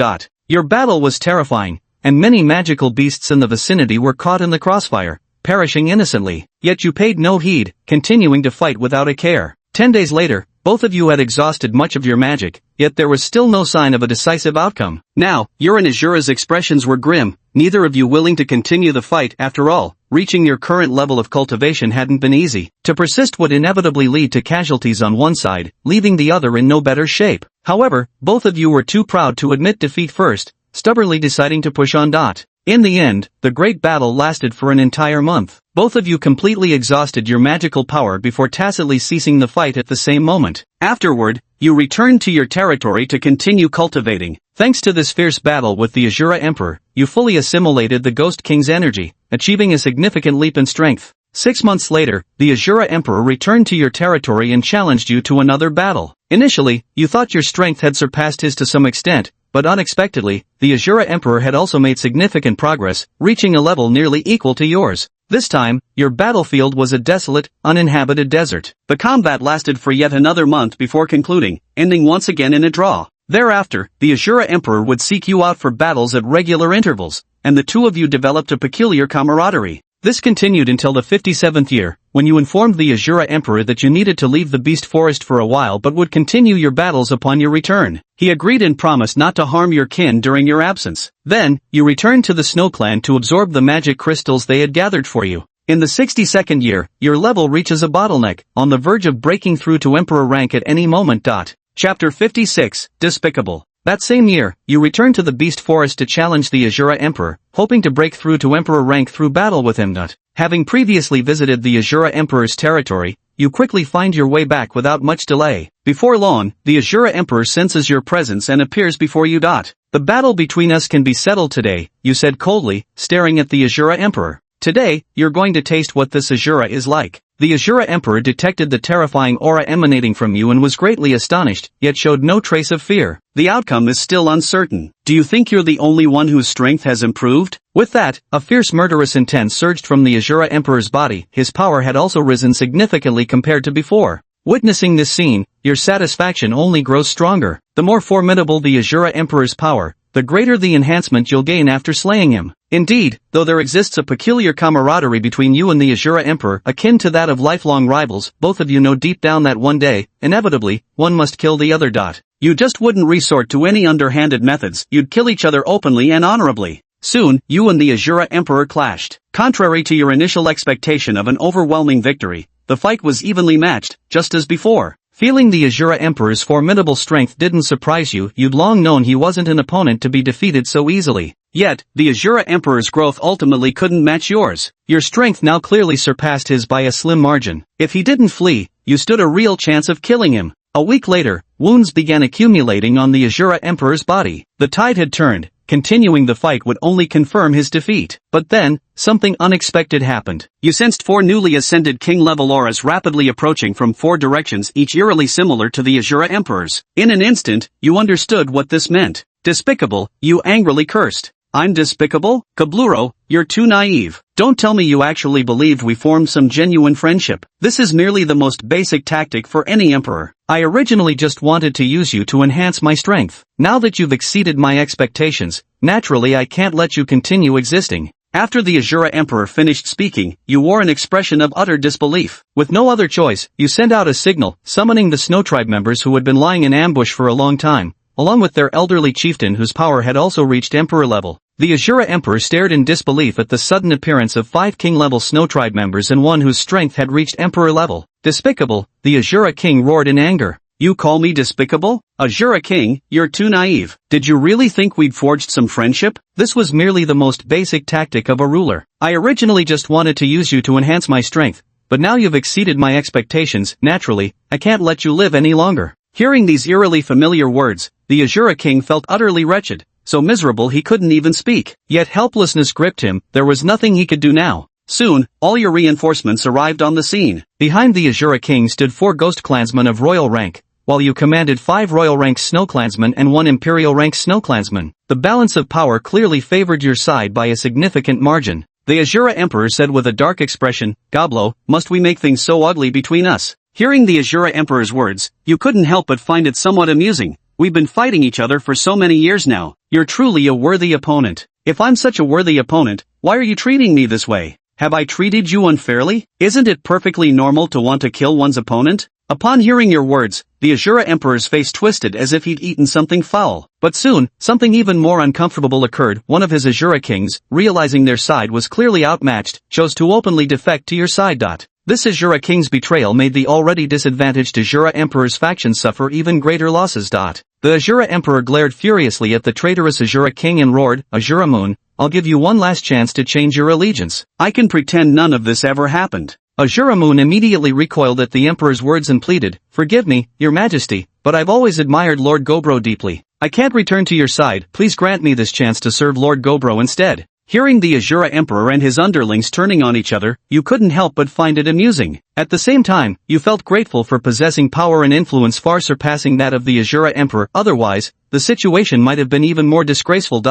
Your battle was terrifying, and many magical beasts in the vicinity were caught in the crossfire, perishing innocently. Yet you paid no heed, continuing to fight without a care. 10 days later, both of you had exhausted much of your magic, yet there was still no sign of a decisive outcome. Now, your and Azura's expressions were grim, neither of you willing to continue the fight. After all, reaching your current level of cultivation hadn't been easy. To persist would inevitably lead to casualties on one side, leaving the other in no better shape. However, both of you were too proud to admit defeat first, stubbornly deciding to push on. In the end, the great battle lasted for an entire month. Both of you completely exhausted your magical power before tacitly ceasing the fight at the same moment. Afterward, you returned to your territory to continue cultivating. Thanks to this fierce battle with the Azura Emperor, you fully assimilated the Ghost King's energy, achieving a significant leap in strength. 6 months later, the Azura Emperor returned to your territory and challenged you to another battle. Initially, you thought your strength had surpassed his to some extent, but unexpectedly, the Azura Emperor had also made significant progress, reaching a level nearly equal to yours. This time, your battlefield was a desolate, uninhabited desert. The combat lasted for yet another month before concluding, ending once again in a draw. Thereafter, the Azura Emperor would seek you out for battles at regular intervals, and the two of you developed a peculiar camaraderie. This continued until the 57th year, when you informed the Azura Emperor that you needed to leave the Beast Forest for a while but would continue your battles upon your return. He agreed and promised not to harm your kin during your absence. Then, you returned to the Snow Clan to absorb the magic crystals they had gathered for you. In the 62nd year, your level reaches a bottleneck, on the verge of breaking through to Emperor rank at any moment. Chapter 56, Despicable. That same year, you returned to the Beast Forest to challenge the Azura Emperor, hoping to break through to Emperor rank through battle with him. Having previously visited the Azura Emperor's territory, you quickly find your way back without much delay. Before long, the Azura Emperor senses your presence and appears before you. The battle between us can be settled today, you said coldly, staring at the Azura Emperor. Today, you're going to taste what this Azura is like. The Azura Emperor detected the terrifying aura emanating from you and was greatly astonished, yet showed no trace of fear. The outcome is still uncertain. Do you think you're the only one whose strength has improved? With that, a fierce murderous intent surged from the Azura Emperor's body. His power had also risen significantly compared to before. Witnessing this scene, your satisfaction only grows stronger. The more formidable the Azura Emperor's power, the greater the enhancement you'll gain after slaying him. Indeed, though there exists a peculiar camaraderie between you and the Azura Emperor akin to that of lifelong rivals, both of you know deep down that one day, inevitably, one must kill the other. You just wouldn't resort to any underhanded methods, you'd kill each other openly and honorably. Soon, you and the Azura Emperor clashed. Contrary to your initial expectation of an overwhelming victory, the fight was evenly matched, just as before. Feeling the Azura Emperor's formidable strength didn't surprise you, you'd long known he wasn't an opponent to be defeated so easily. Yet, the Azura Emperor's growth ultimately couldn't match yours. Your strength now clearly surpassed his by a slim margin. If he didn't flee, you stood a real chance of killing him. A week later, wounds began accumulating on the Azura Emperor's body. The tide had turned. Continuing the fight would only confirm his defeat. But then, something unexpected happened. You sensed 4 newly ascended king-level auras rapidly approaching from 4 directions, each eerily similar to the Azura Emperor's. In an instant, you understood what this meant. Despicable, you angrily cursed. I'm despicable? Kabluro, you're too naive. Don't tell me you actually believed we formed some genuine friendship. This is merely the most basic tactic for any emperor. I originally just wanted to use you to enhance my strength. Now that you've exceeded my expectations, naturally I can't let you continue existing. After the Azura Emperor finished speaking, you wore an expression of utter disbelief. With no other choice, you sent out a signal, summoning the Snow Tribe members who had been lying in ambush for a long time, along with their elderly chieftain whose power had also reached emperor level. The Azura Emperor stared in disbelief at the sudden appearance of 5 king-level Snow Tribe members and one whose strength had reached emperor level. Despicable, the Azura King roared in anger. You call me despicable? Azura King, you're too naive. Did you really think we'd forged some friendship? This was merely the most basic tactic of a ruler. I originally just wanted to use you to enhance my strength, but now you've exceeded my expectations. Naturally, I can't let you live any longer. Hearing these eerily familiar words, the Azura King felt utterly wretched. So miserable he couldn't even speak. Yet helplessness gripped him, there was nothing he could do now. Soon, all your reinforcements arrived on the scene. Behind the Azura King stood 4 ghost clansmen of royal rank, while you commanded 5 royal rank snow clansmen and 1 imperial rank snow clansman. The balance of power clearly favored your side by a significant margin. The Azura Emperor said with a dark expression, Goblo, must we make things so ugly between us? Hearing the Azura Emperor's words, you couldn't help but find it somewhat amusing. We've been fighting each other for so many years now. You're truly a worthy opponent. If I'm such a worthy opponent, why are you treating me this way? Have I treated you unfairly? Isn't it perfectly normal to want to kill one's opponent? Upon hearing your words, the Azura Emperor's face twisted as if he'd eaten something foul. But soon, something even more uncomfortable occurred. One of his Azura Kings, realizing their side was clearly outmatched, chose to openly defect to your side. This Azura King's betrayal made the already disadvantaged Azura Emperor's faction suffer even greater losses. The Azura Emperor glared furiously at the traitorous Azura King and roared, Azura Moon, I'll give you one last chance to change your allegiance. I can pretend none of this ever happened. Azura Moon immediately recoiled at the emperor's words and pleaded, "Forgive me, your majesty, but I've always admired Lord Gobro deeply. I can't return to your side, please grant me this chance to serve Lord Gobro instead." Hearing the Azura Emperor and his underlings turning on each other, you couldn't help but find it amusing. At the same time, you felt grateful for possessing power and influence far surpassing that of the Azura Emperor, otherwise, the situation might have been even more disgraceful.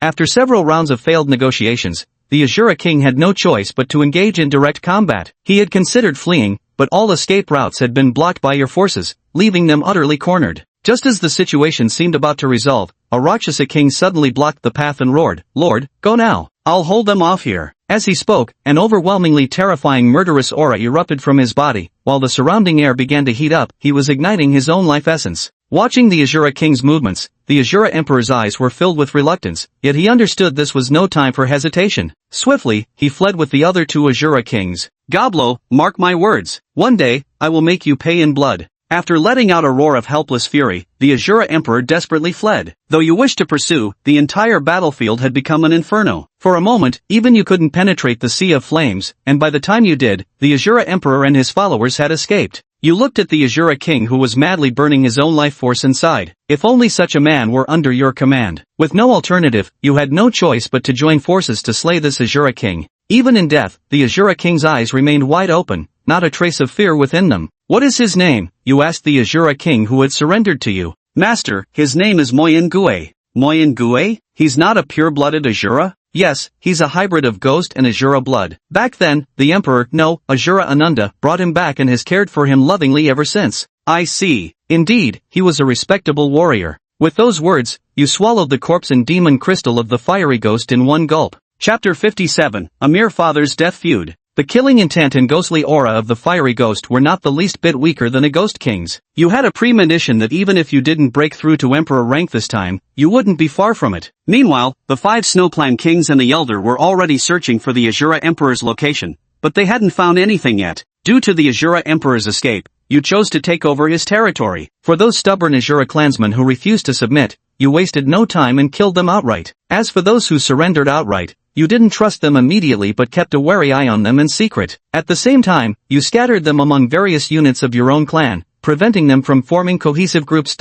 After several rounds of failed negotiations, the Azura King had no choice but to engage in direct combat. He had considered fleeing, but all escape routes had been blocked by your forces, leaving them utterly cornered. Just as the situation seemed about to resolve, a Rakshasa king suddenly blocked the path and roared, "Lord, go now. I'll hold them off here." As he spoke, an overwhelmingly terrifying murderous aura erupted from his body, while the surrounding air began to heat up, he was igniting his own life essence. Watching the Azura King's movements, the Azura Emperor's eyes were filled with reluctance, yet he understood this was no time for hesitation. Swiftly, he fled with the other two Azura Kings. "Goblo, mark my words. One day, I will make you pay in blood." After letting out a roar of helpless fury, the Azura Emperor desperately fled. Though you wished to pursue, the entire battlefield had become an inferno. For a moment, even you couldn't penetrate the sea of flames, and by the time you did, the Azura Emperor and his followers had escaped. You looked at the Azura King who was madly burning his own life force inside. If only such a man were under your command. With no alternative, you had no choice but to join forces to slay this Azura King. Even in death, the Azura King's eyes remained wide open, not a trace of fear within them. "What is his name?" you asked the Azura King who had surrendered to you. "Master, his name is Moyen Gue." "Moyen Gue? He's not a pure-blooded Azura?" "Yes, he's a hybrid of ghost and Azura blood. Back then, the Emperor, no, Azura Ananda, brought him back and has cared for him lovingly ever since." "I see. Indeed, he was a respectable warrior." With those words, you swallowed the corpse and demon crystal of the fiery ghost in one gulp. Chapter 57, A Mere Father's Death Feud. The killing intent and ghostly aura of the fiery ghost were not the least bit weaker than a ghost king's. You had a premonition that even if you didn't break through to emperor rank this time, you wouldn't be far from it. Meanwhile, the 5 Snowclan kings and the Elder were already searching for the Azura Emperor's location, but they hadn't found anything yet. Due to the Azura Emperor's escape, you chose to take over his territory. For those stubborn Azura clansmen who refused to submit, you wasted no time and killed them outright. As for those who surrendered outright, you didn't trust them immediately but kept a wary eye on them in secret. At the same time, you scattered them among various units of your own clan, preventing them from forming cohesive groups.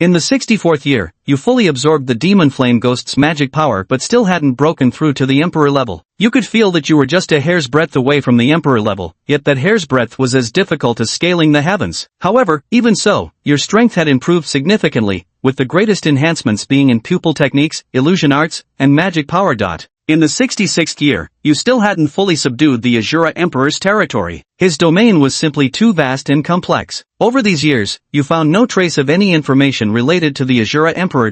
In the 64th year, you fully absorbed the Demon Flame Ghost's magic power but still hadn't broken through to the Emperor level. You could feel that you were just a hair's breadth away from the Emperor level, yet that hair's breadth was as difficult as scaling the heavens. However, even so, your strength had improved significantly, with the greatest enhancements being in pupil techniques, illusion arts, and magic power. In the 66th year, you still hadn't fully subdued the Azura Emperor's territory. His domain was simply too vast and complex. Over these years, you found no trace of any information related to the Azura Emperor.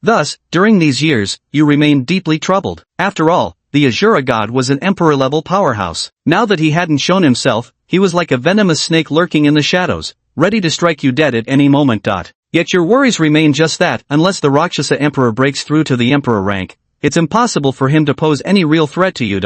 Thus, during these years, you remained deeply troubled. After all, the Azura god was an emperor-level powerhouse. Now that he hadn't shown himself, he was like a venomous snake lurking in the shadows, ready to strike you dead at any moment. Yet your worries remain just that. Unless the Rakshasa Emperor breaks through to the Emperor rank, it's impossible for him to pose any real threat to you.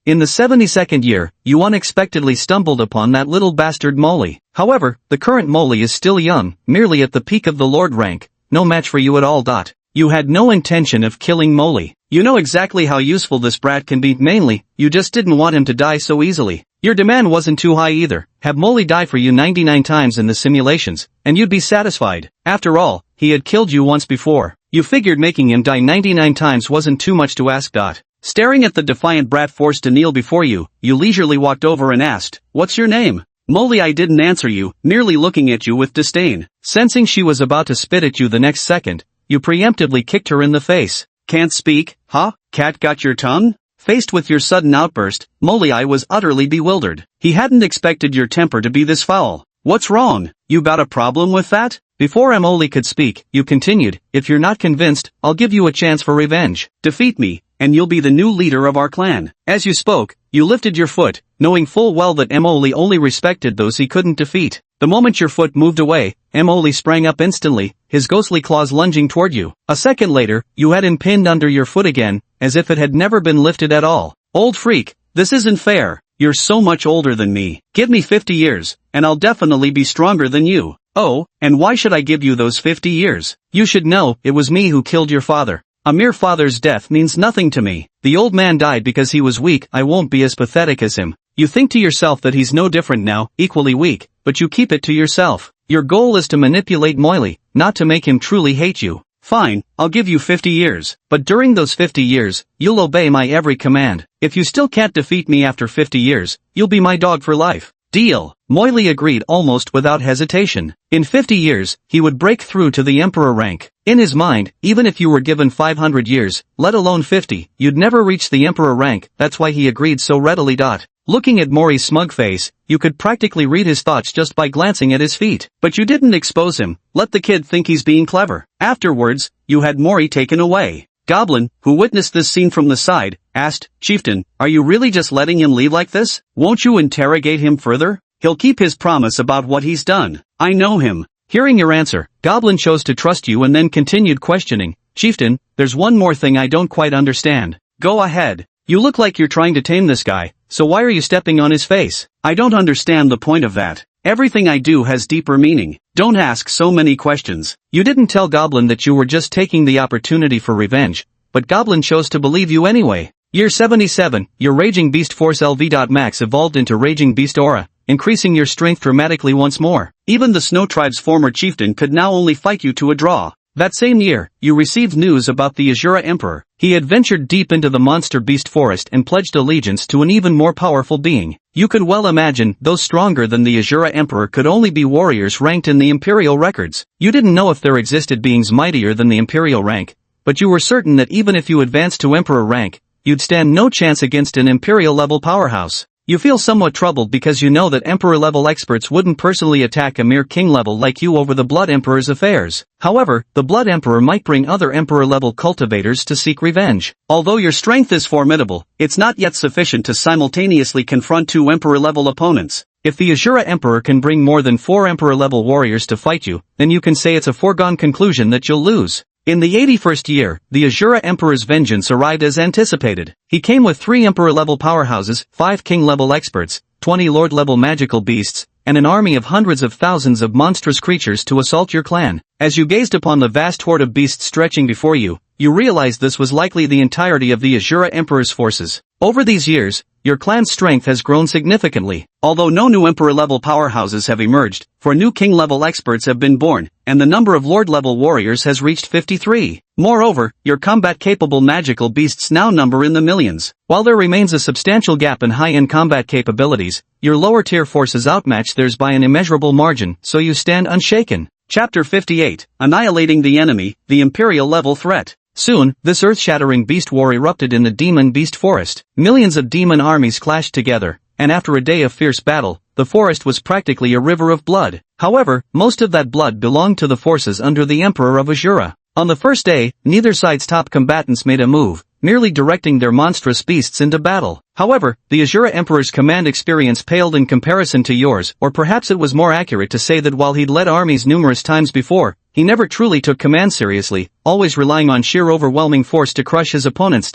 In the 72nd year, you unexpectedly stumbled upon that little bastard Moli. However, the current Moli is still young, merely at the peak of the Lord rank, no match for you at all. You had no intention of killing Moli. You know exactly how useful this brat can be, mainly, you just didn't want him to die so easily. Your demand wasn't too high either. Have Moli die for you 99 times in the simulations, and you'd be satisfied. After all, he had killed you once before. You figured making him die 99 times wasn't too much to ask. Staring at the defiant brat forced to kneel before you, you leisurely walked over and asked, "What's your name?" Moli didn't answer you, merely looking at you with disdain. Sensing she was about to spit at you the next second, you preemptively kicked her in the face. "Can't speak, huh? Cat got your tongue?" Faced with your sudden outburst, Moli was utterly bewildered. He hadn't expected your temper to be this foul. "What's wrong? You got a problem with that?" Before Moli could speak, you continued, "If you're not convinced, I'll give you a chance for revenge. Defeat me, and you'll be the new leader of our clan." As you spoke, you lifted your foot, knowing full well that Moli only respected those he couldn't defeat. The moment your foot moved away, Moli sprang up instantly, his ghostly claws lunging toward you. A second later, you had him pinned under your foot again, as if it had never been lifted at all. "Old freak, this isn't fair. You're so much older than me. Give me 50 years, and I'll definitely be stronger than you." "Oh, and why should I give you those 50 years? You should know, it was me who killed your father. A mere father's death means nothing to me." The old man died because he was weak. I won't be as pathetic as him. You think to yourself that he's no different now, equally weak, but you keep it to yourself. Your goal is to manipulate Moily, not to make him truly hate you. Fine, I'll give you 50 years. But during those 50 years, you'll obey my every command. If you still can't defeat me after 50 years, you'll be my dog for life. Deal. Moily agreed almost without hesitation. In 50 years, he would break through to the emperor rank. In his mind, even if you were given 500 years, let alone 50, you'd never reach the emperor rank. That's why he agreed so readily. Looking at Mori's smug face, you could practically read his thoughts just by glancing at his feet. But you didn't expose him. Let the kid think he's being clever. Afterwards, you had Mori taken away. Goblin, who witnessed this scene from the side, asked, "Chieftain, are you really just letting him leave like this? Won't you interrogate him further? He'll keep his promise about what he's done. I know him." Hearing your answer, Goblin chose to trust you and then continued questioning. "Chieftain, there's one more thing I don't quite understand." "Go ahead. You look like you're trying to tame this guy, so why are you stepping on his face?" "I don't understand the point of that. Everything I do has deeper meaning. Don't ask so many questions." You didn't tell Goblin that you were just taking the opportunity for revenge, but Goblin chose to believe you anyway. Year 77, your Raging Beast Force LV.max evolved into Raging Beast Aura, increasing your strength dramatically once more. Even the Snow Tribe's former chieftain could now only fight you to a draw. That same year, you received news about the Azura Emperor. He had ventured deep into the monster beast forest and pledged allegiance to an even more powerful being. You could well imagine, those stronger than the Azura Emperor could only be warriors ranked in the Imperial records. You didn't know if there existed beings mightier than the Imperial rank, but you were certain that even if you advanced to Emperor rank, you'd stand no chance against an Imperial-level powerhouse. You feel somewhat troubled because you know that Emperor-level experts wouldn't personally attack a mere king-level like you over the Blood Emperor's affairs. However, the Blood Emperor might bring other Emperor-level cultivators to seek revenge. Although your strength is formidable, it's not yet sufficient to simultaneously confront two Emperor-level opponents. If the Azura Emperor can bring more than 4 Emperor-level warriors to fight you, then you can say it's a foregone conclusion that you'll lose. In the 81st year, the Azura Emperor's vengeance arrived as anticipated. He came with 3 Emperor-level powerhouses, 5 King-level experts, 20 Lord-level magical beasts, and an army of hundreds of thousands of monstrous creatures to assault your clan. As you gazed upon the vast horde of beasts stretching before you, you realized this was likely the entirety of the Azura Emperor's forces. Over these years, your clan's strength has grown significantly. Although no new Emperor-level powerhouses have emerged, 4 new King-level experts have been born, and the number of Lord-level warriors has reached 53. Moreover, your combat-capable magical beasts now number in the millions. While there remains a substantial gap in high-end combat capabilities, your lower-tier forces outmatch theirs by an immeasurable margin, so you stand unshaken. Chapter 58, Annihilating the Enemy, the Imperial-level Threat. Soon, this earth-shattering beast war erupted in the demon beast forest. Millions of demon armies clashed together, and after a day of fierce battle, the forest was practically a river of blood. However, most of that blood belonged to the forces under the Emperor of Azura. On the first day, neither side's top combatants made a move, merely directing their monstrous beasts into battle. However, the Azura Emperor's command experience paled in comparison to yours, or perhaps it was more accurate to say that while he'd led armies numerous times before, he never truly took command seriously, always relying on sheer overwhelming force to crush his opponents.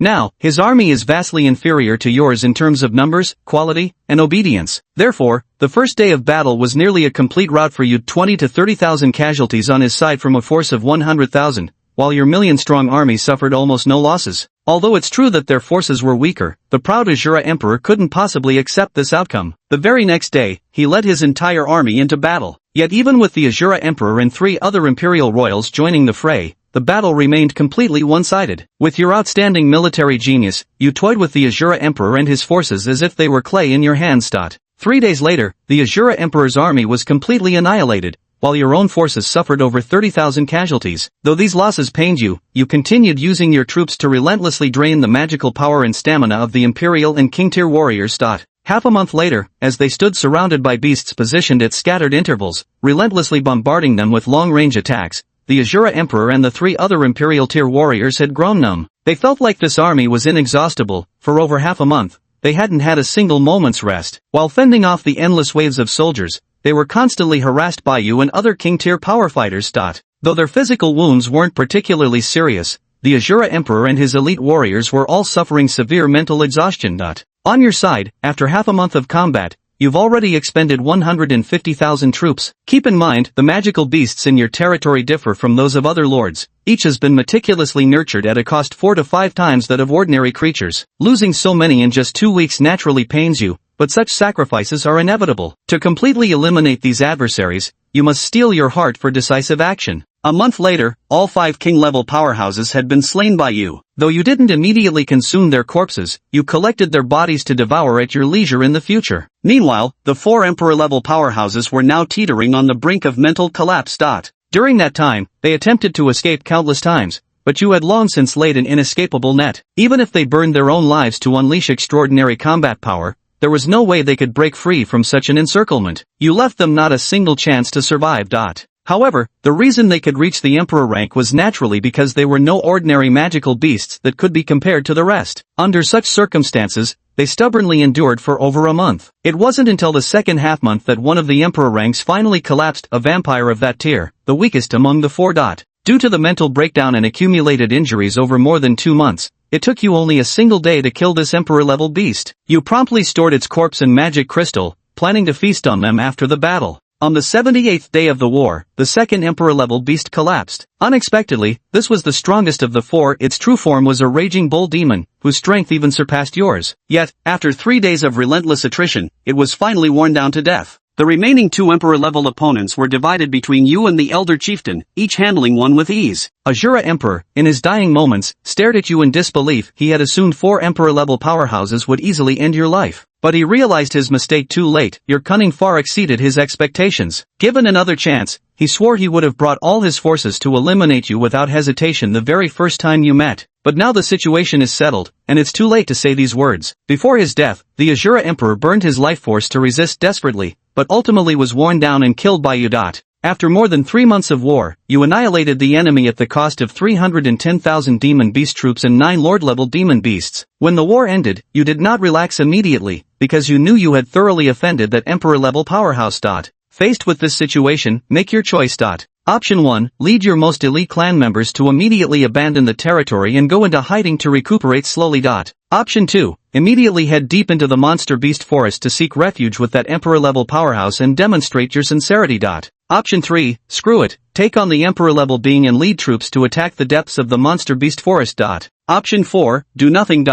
Now, his army is vastly inferior to yours in terms of numbers, quality, and obedience. Therefore, the first day of battle was nearly a complete rout for you. 20 to 30,000 casualties on his side from a force of 100,000, while your million-strong army suffered almost no losses. Although it's true that their forces were weaker, the proud Azura Emperor couldn't possibly accept this outcome. The very next day, he led his entire army into battle. Yet even with the Azura Emperor and 3 other Imperial royals joining the fray, the battle remained completely one-sided. With your outstanding military genius, you toyed with the Azura Emperor and his forces as if they were clay in your hands. 3 days later, the Azura Emperor's army was completely annihilated, while your own forces suffered over 30,000 casualties. Though these losses pained you, you continued using your troops to relentlessly drain the magical power and stamina of the Imperial and King-tier warriors. Half a month later, as they stood surrounded by beasts positioned at scattered intervals, relentlessly bombarding them with long-range attacks, the Azura Emperor and the 3 other Imperial-tier warriors had grown numb. They felt like this army was inexhaustible. For over half a month, they hadn't had a single moment's rest. While fending off the endless waves of soldiers, they were constantly harassed by you and other King-tier power fighters. Though their physical wounds weren't particularly serious, the Azura Emperor and his elite warriors were all suffering severe mental exhaustion. On your side, after half a month of combat, you've already expended 150,000 troops. Keep in mind, the magical beasts in your territory differ from those of other lords. Each has been meticulously nurtured at a cost 4 to 5 times that of ordinary creatures. Losing so many in just 2 weeks naturally pains you, but such sacrifices are inevitable. To completely eliminate these adversaries, you must steel your heart for decisive action. A month later, all 5 king-level powerhouses had been slain by you. Though you didn't immediately consume their corpses, you collected their bodies to devour at your leisure in the future. Meanwhile, the 4 emperor-level powerhouses were now teetering on the brink of mental collapse. During that time, they attempted to escape countless times, but you had long since laid an inescapable net. Even if they burned their own lives to unleash extraordinary combat power, there was no way they could break free from such an encirclement. You left them not a single chance to survive. However, the reason they could reach the emperor rank was naturally because they were no ordinary magical beasts that could be compared to the rest. Under such circumstances, they stubbornly endured for over a month. It wasn't until the second half-month that one of the emperor ranks finally collapsed, a vampire of that tier, the weakest among the 4. Due to the mental breakdown and accumulated injuries over more than 2 months, it took you only a single day to kill this emperor-level beast. You promptly stored its corpse in magic crystal, planning to feast on them after the battle. On the 78th day of the war, the second emperor-level beast collapsed. Unexpectedly, this was the strongest of the 4. Its true form was a raging bull demon, whose strength even surpassed yours. Yet, after 3 days of relentless attrition, it was finally worn down to death. The remaining 2 emperor-level opponents were divided between you and the elder chieftain, each handling one with ease. Azura Emperor, in his dying moments, stared at you in disbelief. He had assumed 4 emperor-level powerhouses would easily end your life. But he realized his mistake too late. Your cunning far exceeded his expectations. Given another chance, he swore he would have brought all his forces to eliminate you without hesitation the very first time you met. But now the situation is settled, and it's too late to say these words. Before his death, the Azura Emperor burned his life force to resist desperately, but ultimately was worn down and killed by you. After more than 3 months of war, you annihilated the enemy at the cost of 310,000 demon beast troops and 9 lord-level demon beasts. When the war ended, you did not relax immediately, because you knew you had thoroughly offended that emperor-level powerhouse. Faced with this situation, make your choice. Option 1, lead your most elite clan members to immediately abandon the territory and go into hiding to recuperate slowly. Option 2, immediately head deep into the monster beast forest to seek refuge with that emperor-level powerhouse and demonstrate your sincerity. Option 3, screw it, take on the emperor-level being and lead troops to attack the depths of the monster beast forest. Option 4, do nothing.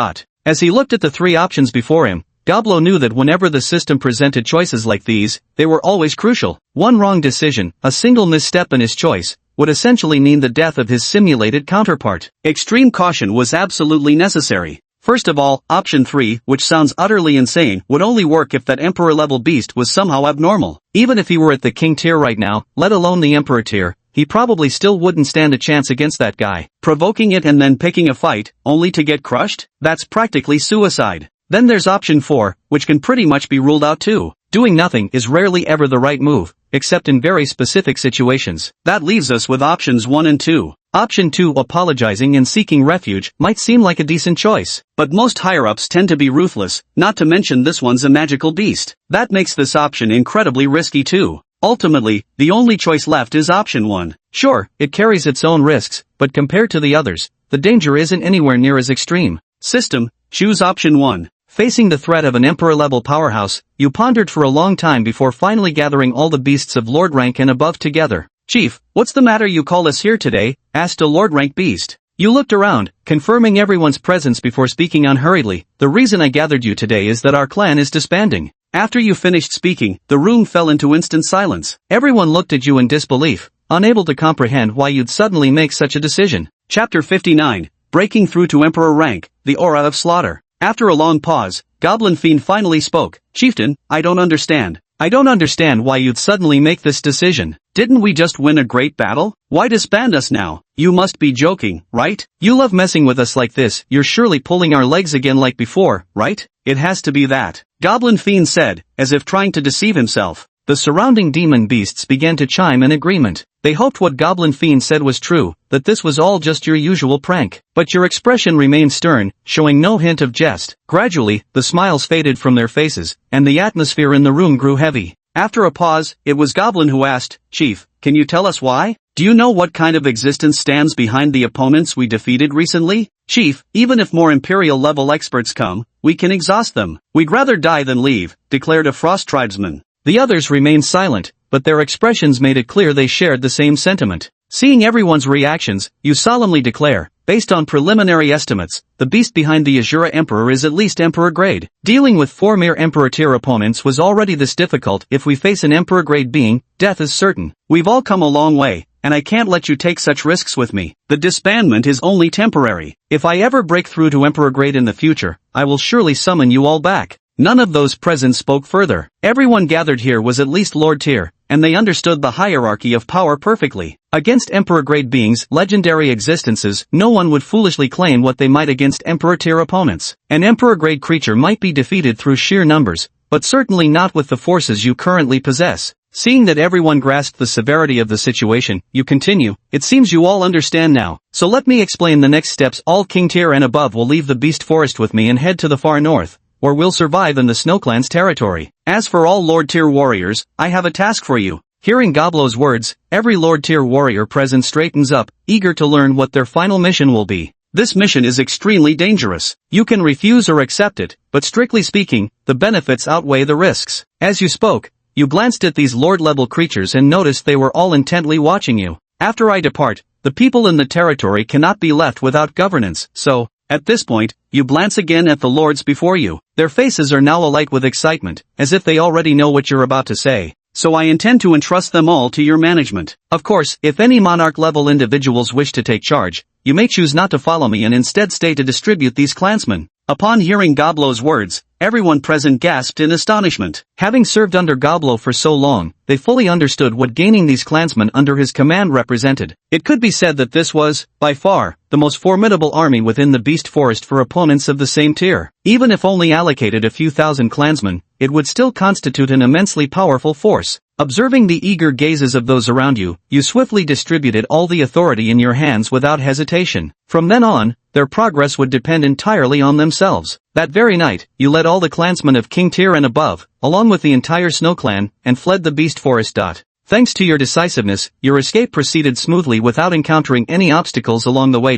As he looked at the 3 options before him, Goblin knew that whenever the system presented choices like these, they were always crucial. One wrong decision, a single misstep in his choice, would essentially mean the death of his simulated counterpart. Extreme caution was absolutely necessary. First of all, option 3, which sounds utterly insane, would only work if that emperor-level beast was somehow abnormal. Even if he were at the king tier right now, let alone the emperor tier, he probably still wouldn't stand a chance against that guy. Provoking it and then picking a fight, only to get crushed? That's practically suicide. Then there's option 4, which can pretty much be ruled out too. Doing nothing is rarely ever the right move, except in very specific situations. That leaves us with options 1 and 2. Option 2, apologizing and seeking refuge, might seem like a decent choice. But most higher-ups tend to be ruthless, not to mention this one's a magical beast. That makes this option incredibly risky too. Ultimately, the only choice left is option 1. Sure, it carries its own risks, but compared to the others, the danger isn't anywhere near as extreme. System, choose option 1. Facing the threat of an emperor-level powerhouse, you pondered for a long time before finally gathering all the beasts of lord rank and above together. Chief, what's the matter you call us here today? Asked a lord rank beast. You looked around, confirming everyone's presence before speaking unhurriedly. The reason I gathered you today is that our clan is disbanding. After you finished speaking, the room fell into instant silence. Everyone looked at you in disbelief, unable to comprehend why you'd suddenly make such a decision. Chapter 59, Breaking Through to Emperor Rank, The Aura of Slaughter. After a long pause, Goblin Fiend finally spoke. Chieftain, I don't understand. I don't understand why you'd suddenly make this decision. Didn't we just win a great battle? Why disband us now? You must be joking, right? You love messing with us like this. You're surely pulling our legs again like before, right? It has to be that. Goblin Fiend said, as if trying to deceive himself. The surrounding demon beasts began to chime in agreement. They hoped what Goblin Fiend said was true, that this was all just your usual prank. But your expression remained stern, showing no hint of jest. Gradually, the smiles faded from their faces, and the atmosphere in the room grew heavy. After a pause, it was Goblin who asked, "Chief, can you tell us why? Do you know what kind of existence stands behind the opponents we defeated recently?" "Chief, even if more Imperial-level experts come, we can exhaust them. We'd rather die than leave," declared a Frost tribesman. The others remained silent, but their expressions made it clear they shared the same sentiment. Seeing everyone's reactions, you solemnly declare, "Based on preliminary estimates, the beast behind the Azura Emperor is at least Emperor grade. Dealing with 4 mere Emperor tier opponents was already this difficult. If we face an Emperor grade being, death is certain. We've all come a long way, and I can't let you take such risks with me. The disbandment is only temporary. If I ever break through to Emperor grade in the future, I will surely summon you all back." None of those present spoke further. Everyone gathered here was at least Lord tier, and they understood the hierarchy of power perfectly. Against Emperor-grade beings, legendary existences, no one would foolishly claim what they might against Emperor-tier opponents. An Emperor-grade creature might be defeated through sheer numbers, but certainly not with the forces you currently possess. Seeing that everyone grasped the severity of the situation, you continue, "It seems you all understand now, so let me explain the next steps. All King tier and above will leave the Beast Forest with me and head to the far north, or will survive in the SnowClan's territory. As for all Lord tier warriors, I have a task for you." Hearing Goblo's words, every Lord tier warrior present straightens up, eager to learn what their final mission will be. This mission is extremely dangerous. You can refuse or accept it, but strictly speaking, the benefits outweigh the risks. As you spoke, you glanced at these Lord-level creatures and noticed they were all intently watching you. "After I depart, the people in the territory cannot be left without governance, so, at this point, you glance again at the lords before you. Their faces are now alight with excitement, as if they already know what you're about to say. So I intend to entrust them all to your management. Of course, if any monarch-level individuals wish to take charge, you may choose not to follow me and instead stay to distribute these clansmen." Upon hearing Goblo's words, everyone present gasped in astonishment. Having served under Goblo for so long, they fully understood what gaining these clansmen under his command represented. It could be said that this was, by far, the most formidable army within the Beast Forest for opponents of the same tier. Even if only allocated a few thousand clansmen, it would still constitute an immensely powerful force. Observing the eager gazes of those around you, you swiftly distributed all the authority in your hands without hesitation. From then on, their progress would depend entirely on themselves. That very night, you led all the clansmen of King tier and above, along with the entire Snow Clan, and fled the Beast Forest. Thanks to your decisiveness, your escape proceeded smoothly without encountering any obstacles along the way.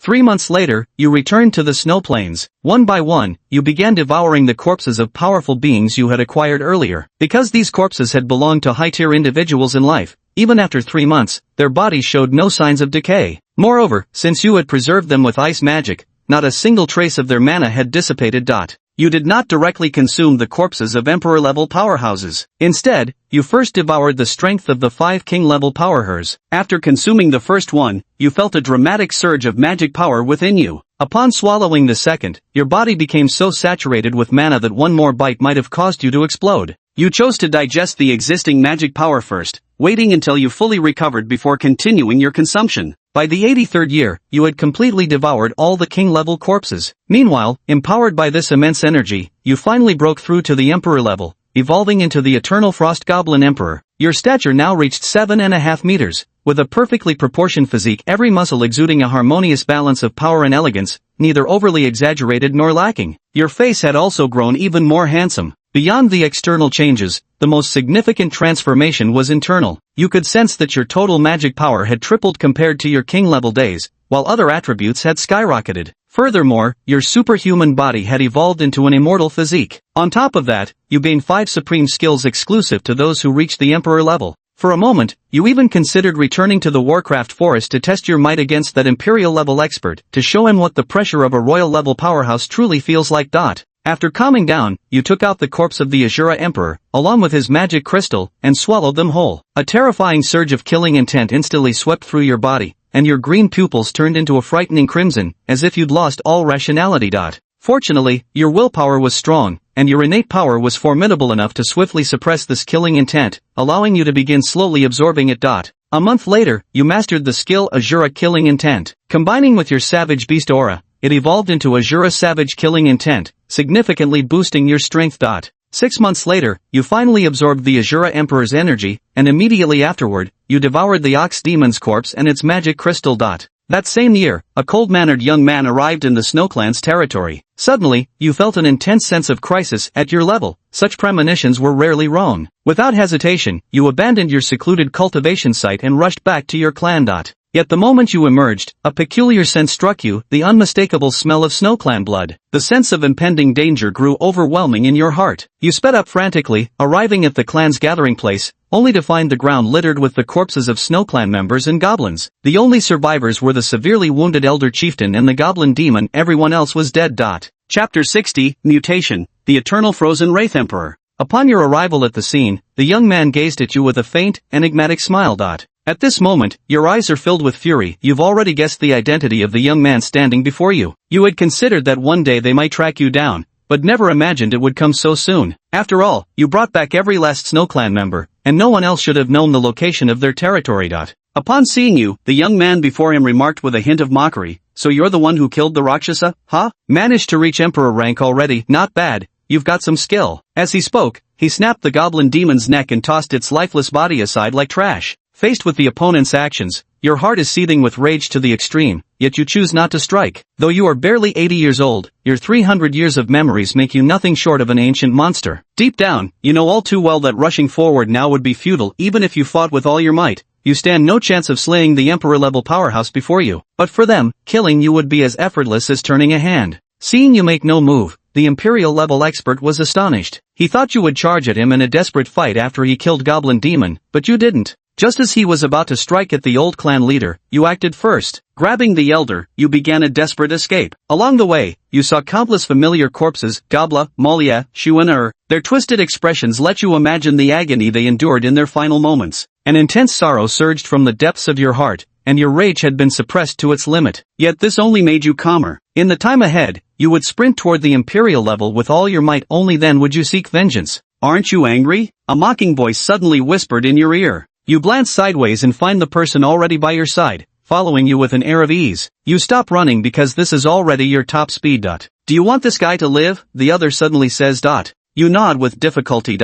3 months later, you returned to the snow plains. One by one, you began devouring the corpses of powerful beings you had acquired earlier. Because these corpses had belonged to high-tier individuals in life, even after 3 months, their bodies showed no signs of decay. Moreover, since you had preserved them with ice magic, not a single trace of their mana had dissipated. You did not directly consume the corpses of Emperor-level powerhouses. Instead, you first devoured the strength of the 5 King-level powerhers. After consuming the first one, you felt a dramatic surge of magic power within you. Upon swallowing the second, your body became so saturated with mana that one more bite might have caused you to explode. You chose to digest the existing magic power first, waiting until you fully recovered before continuing your consumption. By the 83rd year, you had completely devoured all the king-level corpses. Meanwhile, empowered by this immense energy, you finally broke through to the Emperor level, evolving into the Eternal Frost Goblin Emperor. Your stature now reached 7.5 meters, with a perfectly proportioned physique, every muscle exuding a harmonious balance of power and elegance, neither overly exaggerated nor lacking. Your face had also grown even more handsome. Beyond the external changes, the most significant transformation was internal. You could sense that your total magic power had tripled compared to your king-level days, while other attributes had skyrocketed. Furthermore, your superhuman body had evolved into an immortal physique. On top of that, you gained 5 supreme skills exclusive to those who reached the Emperor level. For a moment, you even considered returning to the Warcraft Forest to test your might against that Imperial-level expert, to show him what the pressure of a royal-level powerhouse truly feels like. After calming down, you took out the corpse of the Azura Emperor, along with his magic crystal, and swallowed them whole. A terrifying surge of killing intent instantly swept through your body, and your green pupils turned into a frightening crimson, as if you'd lost all rationality. Fortunately, your willpower was strong, and your innate power was formidable enough to swiftly suppress this killing intent, allowing you to begin slowly absorbing it. A month later, you mastered the skill Azura Killing Intent. Combining with your Savage Beast aura, it evolved into Azura Savage Killing Intent, significantly boosting your strength. 6 months later, you finally absorbed the Azura Emperor's energy, and immediately afterward, you devoured the Ox Demon's corpse and its magic crystal. That same year, a cold-mannered young man arrived in the Snow Clan's territory. Suddenly, you felt an intense sense of crisis at your level. Such premonitions were rarely wrong. Without hesitation, you abandoned your secluded cultivation site and rushed back to your clan. Yet the moment you emerged, a peculiar scent struck you, the unmistakable smell of Snow Clan blood. The sense of impending danger grew overwhelming in your heart. You sped up frantically, arriving at the clan's gathering place, only to find the ground littered with the corpses of Snow Clan members and goblins. The only survivors were the severely wounded elder chieftain and the goblin demon. Everyone else was dead. Chapter 60, Mutation, the Eternal Frozen Wraith Emperor. Upon your arrival at the scene, the young man gazed at you with a faint, enigmatic smile. At this moment, your eyes are filled with fury. You've already guessed the identity of the young man standing before you. You had considered that one day they might track you down, but never imagined it would come so soon. After all, you brought back every last Snow Clan member, and no one else should have known the location of their territory. Upon seeing you, the young man before him remarked with a hint of mockery, "So you're the one who killed the Rakshasa, huh? Managed to reach Emperor rank already, not bad, you've got some skill." As he spoke, he snapped the goblin demon's neck and tossed its lifeless body aside like trash. Faced with the opponent's actions, your heart is seething with rage to the extreme, yet you choose not to strike. Though you are barely 80 years old, your 300 years of memories make you nothing short of an ancient monster. Deep down, you know all too well that rushing forward now would be futile. Even if you fought with all your might, you stand no chance of slaying the emperor-level powerhouse before you. But for them, killing you would be as effortless as turning a hand. Seeing you make no move, the Imperial-level expert was astonished. He thought you would charge at him in a desperate fight after he killed Goblin Demon, but you didn't. Just as he was about to strike at the old clan leader, you acted first. Grabbing the elder, you began a desperate escape. Along the way, you saw countless familiar corpses, Gobla, Malia, Shu and Their twisted expressions let you imagine the agony they endured in their final moments. An intense sorrow surged from the depths of your heart, and your rage had been suppressed to its limit. Yet this only made you calmer. In the time ahead, you would sprint toward the Imperial level with all your might. Only then would you seek vengeance. "Aren't you angry?" a mocking voice suddenly whispered in your ear. You glance sideways and find the person already by your side, following you with an air of ease. You stop running because this is already your top speed. "Do you want this guy to live?" the other suddenly says. You nod with difficulty.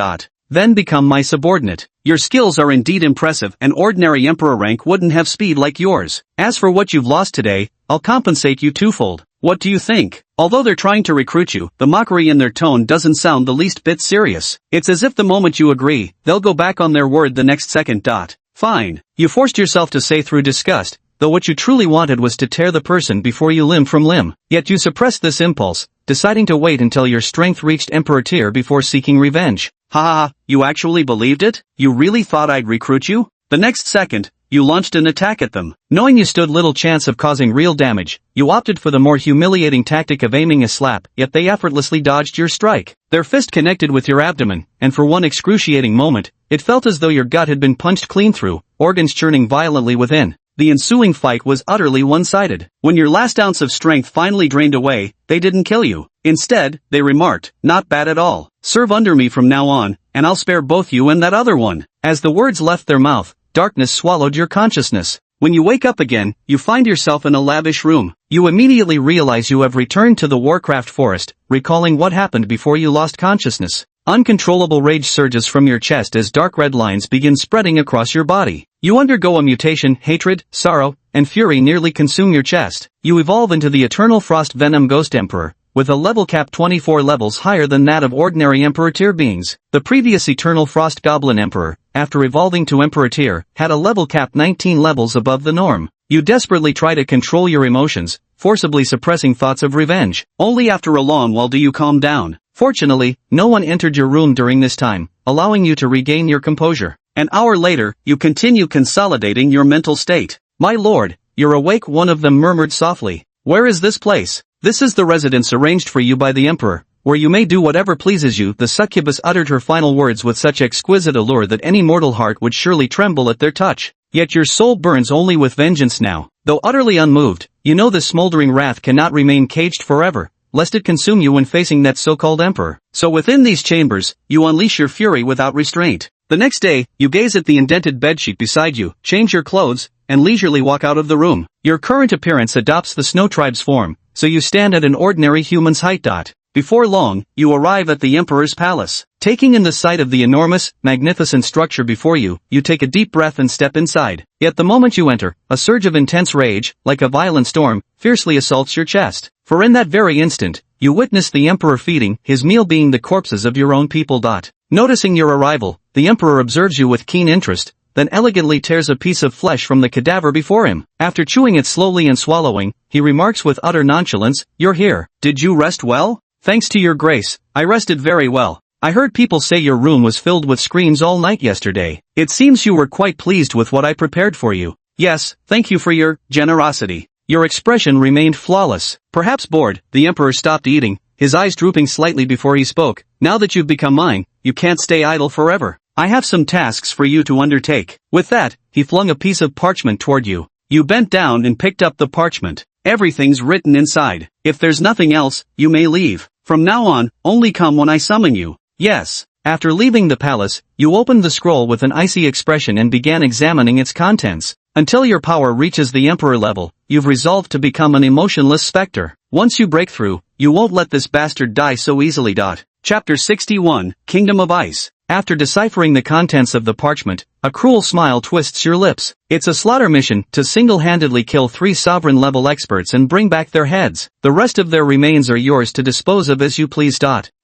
"Then become my subordinate. Your skills are indeed impressive. An ordinary emperor rank wouldn't have speed like yours. As for what you've lost today, I'll compensate you twofold." "What do you think?" Although they're trying to recruit you, the mockery in their tone doesn't sound the least bit serious. It's as if the moment you agree, they'll go back on their word the next second. "Fine." You forced yourself to say through disgust, though what you truly wanted was to tear the person before you limb from limb. Yet you suppressed this impulse, deciding to wait until your strength reached Emperor tier before seeking revenge. "Ha ha ha, you actually believed it? You really thought I'd recruit you?" The next second, you launched an attack at them. Knowing you stood little chance of causing real damage, you opted for the more humiliating tactic of aiming a slap, yet they effortlessly dodged your strike. Their fist connected with your abdomen, and for one excruciating moment, it felt as though your gut had been punched clean through, organs churning violently within. The ensuing fight was utterly one-sided. When your last ounce of strength finally drained away, they didn't kill you. Instead, they remarked, "Not bad at all. Serve under me from now on, and I'll spare both you and that other one." As the words left their mouth, darkness swallowed your consciousness. When you wake up again, you find yourself in a lavish room. You immediately realize you have returned to the Warcraft forest, recalling what happened before you lost consciousness. Uncontrollable rage surges from your chest as dark red lines begin spreading across your body. You undergo a mutation. Hatred, sorrow, and fury nearly consume your chest. You evolve into the Eternal Frost Venom Ghost Emperor, with a level cap 24 levels higher than that of ordinary Emperor tier beings. The previous Eternal Frost Goblin Emperor, after evolving to Emperor tier, had a level cap 19 levels above the norm. You desperately try to control your emotions, forcibly suppressing thoughts of revenge. Only after a long while do you calm down. Fortunately, no one entered your room during this time, allowing you to regain your composure. An hour later, you continue consolidating your mental state. "My lord, you're awake," one of them murmured softly. "Where is this place?" "This is the residence arranged for you by the Emperor, where you may do whatever pleases you." The succubus uttered her final words with such exquisite allure that any mortal heart would surely tremble at their touch. Yet your soul burns only with vengeance now. Though utterly unmoved, you know the smoldering wrath cannot remain caged forever, lest it consume you when facing that so-called emperor. So within these chambers, you unleash your fury without restraint. The next day, you gaze at the indented bedsheet beside you, change your clothes, and leisurely walk out of the room. Your current appearance adopts the Snow Tribe's form, so you stand at an ordinary human's height. Before long, you arrive at the emperor's palace. Taking in the sight of the enormous, magnificent structure before you, you take a deep breath and step inside. Yet the moment you enter, a surge of intense rage, like a violent storm, fiercely assaults your chest. For in that very instant, you witness the emperor feeding his meal being the corpses of your own people. Noticing your arrival, the emperor observes you with keen interest, then elegantly tears a piece of flesh from the cadaver before him. After chewing it slowly and swallowing, he remarks with utter nonchalance, "You're here. Did you rest well?" "Thanks to your grace, I rested very well. I heard people say your room was filled with screams all night yesterday. It seems you were quite pleased with what I prepared for you." "Yes, thank you for your generosity." Your expression remained flawless. Perhaps bored, the emperor stopped eating, his eyes drooping slightly before he spoke. "Now that you've become mine, you can't stay idle forever. I have some tasks for you to undertake." With that, he flung a piece of parchment toward you. You bent down and picked up the parchment. "Everything's written inside. If there's nothing else, you may leave. From now on, only come when I summon you." "Yes." After leaving the palace, you opened the scroll with an icy expression and began examining its contents. Until your power reaches the emperor level, you've resolved to become an emotionless specter. Once you break through, you won't let this bastard die so easily. Chapter 61, Kingdom of Ice. After deciphering the contents of the parchment, a cruel smile twists your lips. It's a slaughter mission to single-handedly kill 3 sovereign-level experts and bring back their heads. The rest of their remains are yours to dispose of as you please.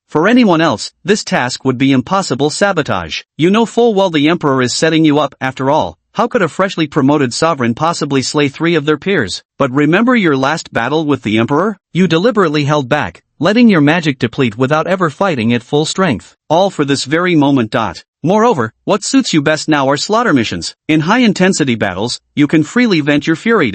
For anyone else, this task would be impossible sabotage. You know full well the emperor is setting you up. After all, how could a freshly promoted sovereign possibly slay 3 of their peers? But remember your last battle with the emperor? You deliberately held back, letting your magic deplete without ever fighting at full strength. All for this very moment. Moreover, what suits you best now are slaughter missions. In high-intensity battles, you can freely vent your fury.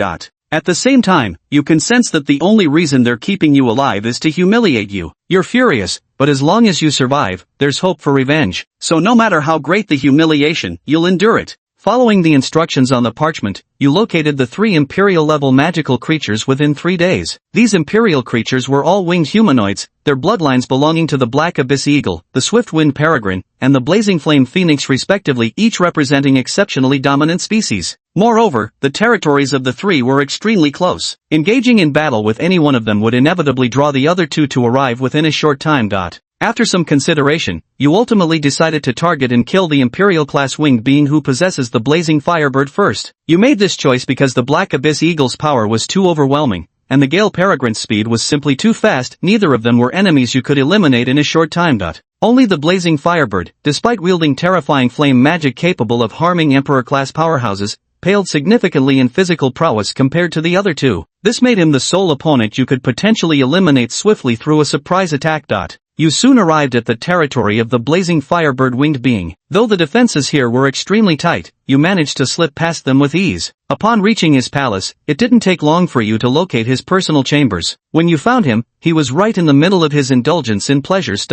At the same time, you can sense that the only reason they're keeping you alive is to humiliate you. You're furious, but as long as you survive, there's hope for revenge. So no matter how great the humiliation, you'll endure it. Following the instructions on the parchment, you located the 3 Imperial-level magical creatures within 3 days. These Imperial creatures were all winged humanoids, their bloodlines belonging to the Black Abyss Eagle, the Swift Wind Peregrine, and the Blazing Flame Phoenix respectively, each representing exceptionally dominant species. Moreover, the territories of the 3 were extremely close. Engaging in battle with any one of them would inevitably draw the other 2 to arrive within a short time. After some consideration, you ultimately decided to target and kill the Imperial-class winged being who possesses the Blazing Firebird first. You made this choice because the Black Abyss Eagle's power was too overwhelming, and the Gale Peregrine's speed was simply too fast. Neither of them were enemies you could eliminate in a short time. Only the Blazing Firebird, despite wielding terrifying flame magic capable of harming Emperor-class powerhouses, paled significantly in physical prowess compared to the other 2. This made him the sole opponent you could potentially eliminate swiftly through a surprise attack. You soon arrived at the territory of the Blazing Firebird winged being. Though the defenses here were extremely tight, you managed to slip past them with ease. Upon reaching his palace, it didn't take long for you to locate his personal chambers. When you found him, he was right in the middle of his indulgence in pleasures.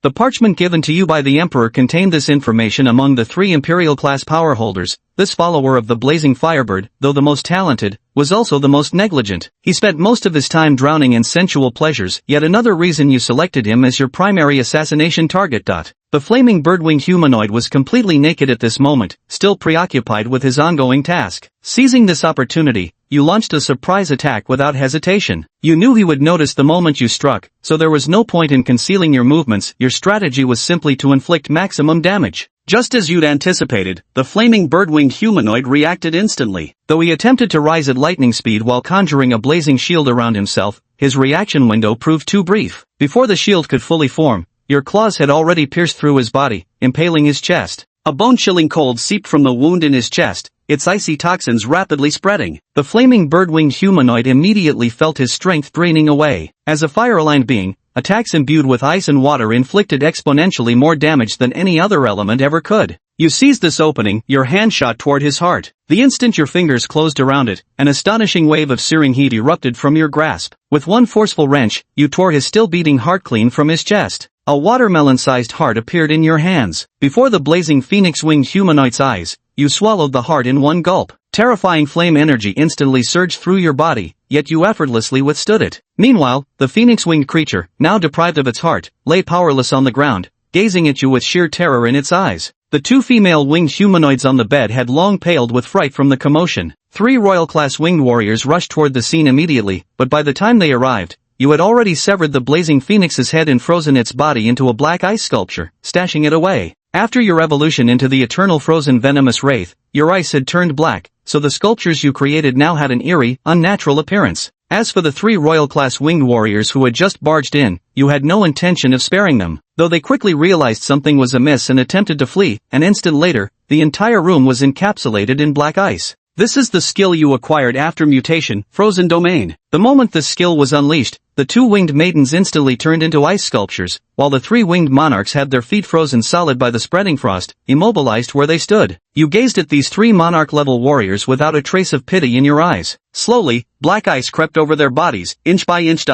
The parchment given to you by the emperor contained this information among the 3 Imperial-class power holders. This follower of the Blazing Firebird, though the most talented, was also the most negligent. He spent most of his time drowning in sensual pleasures, yet another reason you selected him as your primary assassination target. The flaming birdwing humanoid was completely naked at this moment, still preoccupied with his ongoing task. Seizing this opportunity, you launched a surprise attack without hesitation. You knew he would notice the moment you struck, so there was no point in concealing your movements. Your strategy was simply to inflict maximum damage. Just as you'd anticipated, the flaming bird-winged humanoid reacted instantly. Though he attempted to rise at lightning speed while conjuring a blazing shield around himself, his reaction window proved too brief. Before the shield could fully form, your claws had already pierced through his body, impaling his chest. A bone-chilling cold seeped from the wound in his chest, its icy toxins rapidly spreading. The flaming bird-winged humanoid immediately felt his strength draining away. As a fire-aligned being, attacks imbued with ice and water inflicted exponentially more damage than any other element ever could. You seized this opening, your hand shot toward his heart. The instant your fingers closed around it, an astonishing wave of searing heat erupted from your grasp. With one forceful wrench, you tore his still-beating heart clean from his chest. A watermelon-sized heart appeared in your hands. Before the blazing phoenix-winged humanoid's eyes, you swallowed the heart in one gulp. Terrifying flame energy instantly surged through your body, yet you effortlessly withstood it. Meanwhile, the phoenix-winged creature, now deprived of its heart, lay powerless on the ground, gazing at you with sheer terror in its eyes. The 2 female winged humanoids on the bed had long paled with fright from the commotion. 3 royal-class winged warriors rushed toward the scene immediately, but by the time they arrived, you had already severed the blazing phoenix's head and frozen its body into a black ice sculpture, stashing it away. After your evolution into the eternal frozen venomous wraith, your ice had turned black, so the sculptures you created now had an eerie, unnatural appearance. As for the 3 royal-class winged warriors who had just barged in, you had no intention of sparing them. Though they quickly realized something was amiss and attempted to flee, an instant later, the entire room was encapsulated in black ice. This is the skill you acquired after mutation, Frozen Domain. The moment this skill was unleashed, the 2 winged maidens instantly turned into ice sculptures, while the 3 winged monarchs had their feet frozen solid by the spreading frost, immobilized where they stood. You gazed at these 3 monarch-level warriors without a trace of pity in your eyes. Slowly, black ice crept over their bodies, inch by inch.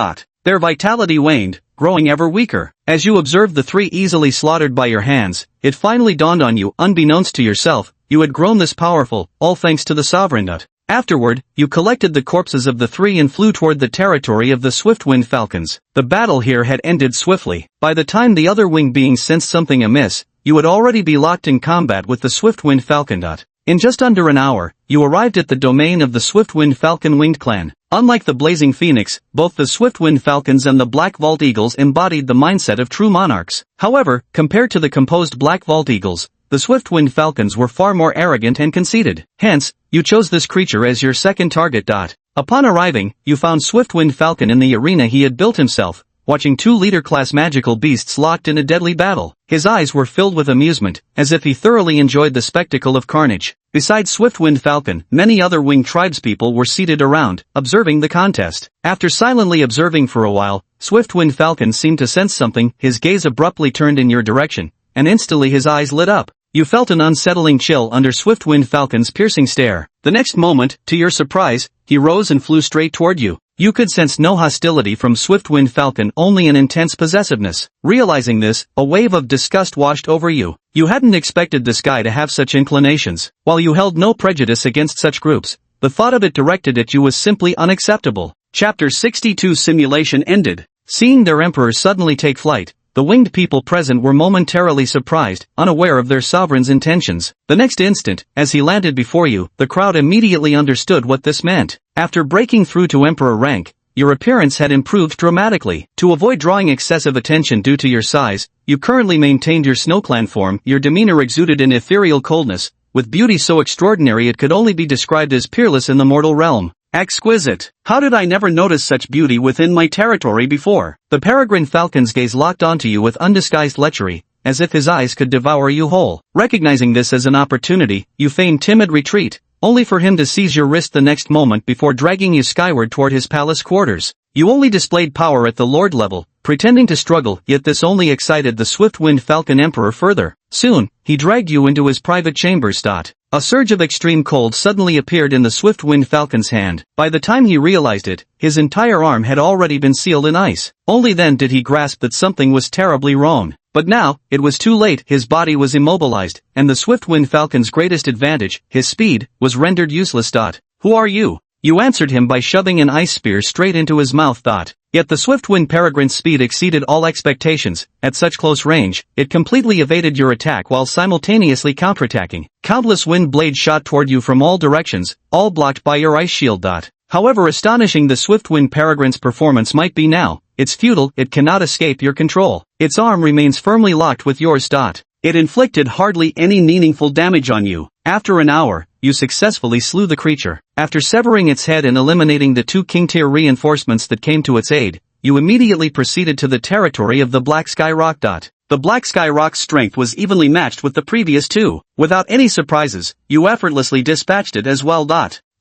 Their vitality waned, growing ever weaker. As you observed the 3 easily slaughtered by your hands, it finally dawned on you, unbeknownst to yourself, you had grown this powerful, all thanks to the sovereign. Afterward, you collected the corpses of the 3 and flew toward the territory of the swift-winged falcons. The battle here had ended swiftly. By the time the other winged beings sensed something amiss, you would already be locked in combat with the swift-winged falcon. In just under an hour, you arrived at the domain of the swift-winged falcon winged clan. Unlike the blazing phoenix, both the swift-winged falcons and the black vault eagles embodied the mindset of true monarchs. However, compared to the composed black vault eagles, the swift-winged falcons were far more arrogant and conceited. Hence, you chose this creature as your second target. Upon arriving, you found Swift-winged Falcon in the arena he had built himself, watching 2 leader-class magical beasts locked in a deadly battle. His eyes were filled with amusement, as if he thoroughly enjoyed the spectacle of carnage. Besides Swift-winged Falcon, many other winged tribespeople were seated around, observing the contest. After silently observing for a while, Swift-winged Falcon seemed to sense something. His gaze abruptly turned in your direction, and instantly his eyes lit up. You felt an unsettling chill under Swift-winged Falcon's piercing stare. The next moment, to your surprise, he rose and flew straight toward you. You could sense no hostility from Swift-winged Falcon, only an intense possessiveness. Realizing this, a wave of disgust washed over you. You hadn't expected this guy to have such inclinations. While you held no prejudice against such groups, the thought of it directed at you was simply unacceptable. Chapter 62 Simulation ended. Seeing their emperor suddenly take flight, the winged people present were momentarily surprised, unaware of their sovereign's intentions. The next instant, as he landed before you, the crowd immediately understood what this meant. After breaking through to emperor rank, your appearance had improved dramatically. To avoid drawing excessive attention due to your size, you currently maintained your SnowClan form. Your demeanor exuded an ethereal coldness, with beauty so extraordinary it could only be described as peerless in the mortal realm. Exquisite. How did I never notice such beauty within my territory before? The peregrine falcon's gaze locked onto you with undisguised lechery, as if his eyes could devour you whole. Recognizing this as an opportunity, you feigned timid retreat, only for him to seize your wrist the next moment before dragging you skyward toward his palace quarters. You only displayed power at the lord level, pretending to struggle, yet this only excited the swift-winged falcon emperor further. Soon, he dragged you into his private chambers. A surge of extreme cold suddenly appeared in the swift-winged falcon's hand. By the time he realized it, his entire arm had already been sealed in ice. Only then did he grasp that something was terribly wrong. But now, it was too late. His body was immobilized, and the swift-winged falcon's greatest advantage, his speed, was rendered useless. Who are you? You answered him by shoving an ice spear straight into his mouth. Yet the swift-winged peregrine's speed exceeded all expectations. At such close range, it completely evaded your attack while simultaneously counterattacking. Countless wind blades shot toward you from all directions, all blocked by your ice shield. However astonishing the swift-winged peregrine's performance might be now, it's futile. It cannot escape your control. Its arm remains firmly locked with yours. It inflicted hardly any meaningful damage on you. After an hour, you successfully slew the creature. After severing its head and eliminating the 2 king-tier reinforcements that came to its aid, you immediately proceeded to the territory of the Black Sky Rock. The Black Sky Rock's strength was evenly matched with the previous 2. Without any surprises, you effortlessly dispatched it as well.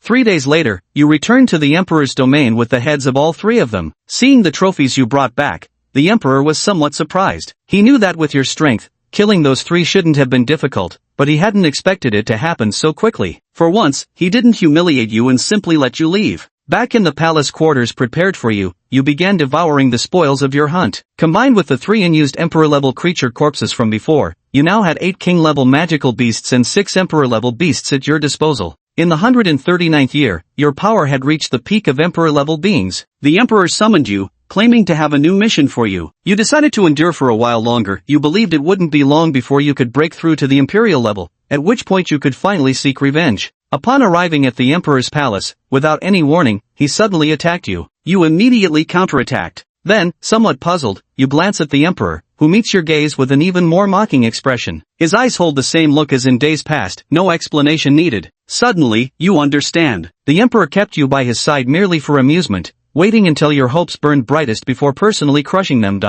3 days later, you returned to the Emperor's domain with the heads of all 3 of them. Seeing the trophies you brought back, the Emperor was somewhat surprised. He knew that with your strength, killing those 3 shouldn't have been difficult, but he hadn't expected it to happen so quickly. For once, he didn't humiliate you and simply let you leave. Back in the palace quarters prepared for you, you began devouring the spoils of your hunt. Combined with the 3 unused Emperor-level creature corpses from before, you now had 8 king-level magical beasts and 6 Emperor-level beasts at your disposal. In the 139th year, your power had reached the peak of Emperor-level beings. The Emperor summoned you, claiming to have a new mission for you. You decided to endure for a while longer. You believed it wouldn't be long before you could break through to the Imperial level, at which point you could finally seek revenge. Upon arriving at the Emperor's palace, without any warning, he suddenly attacked you. You immediately counterattacked. Then, somewhat puzzled, you glance at the Emperor, who meets your gaze with an even more mocking expression. His eyes hold the same look as in days past, no explanation needed. Suddenly, you understand. The Emperor kept you by his side merely for amusement, waiting until your hopes burned brightest before personally crushing them.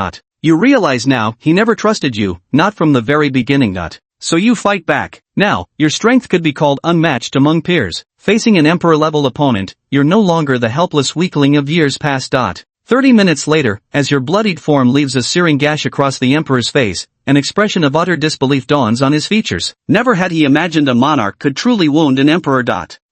You realize now, he never trusted you, not from the very beginning. So you fight back. Now, your strength could be called unmatched among peers. Facing an Emperor-level opponent, you're no longer the helpless weakling of years past. 30 minutes later, as your bloodied form leaves a searing gash across the Emperor's face, an expression of utter disbelief dawns on his features. Never had he imagined a monarch could truly wound an Emperor.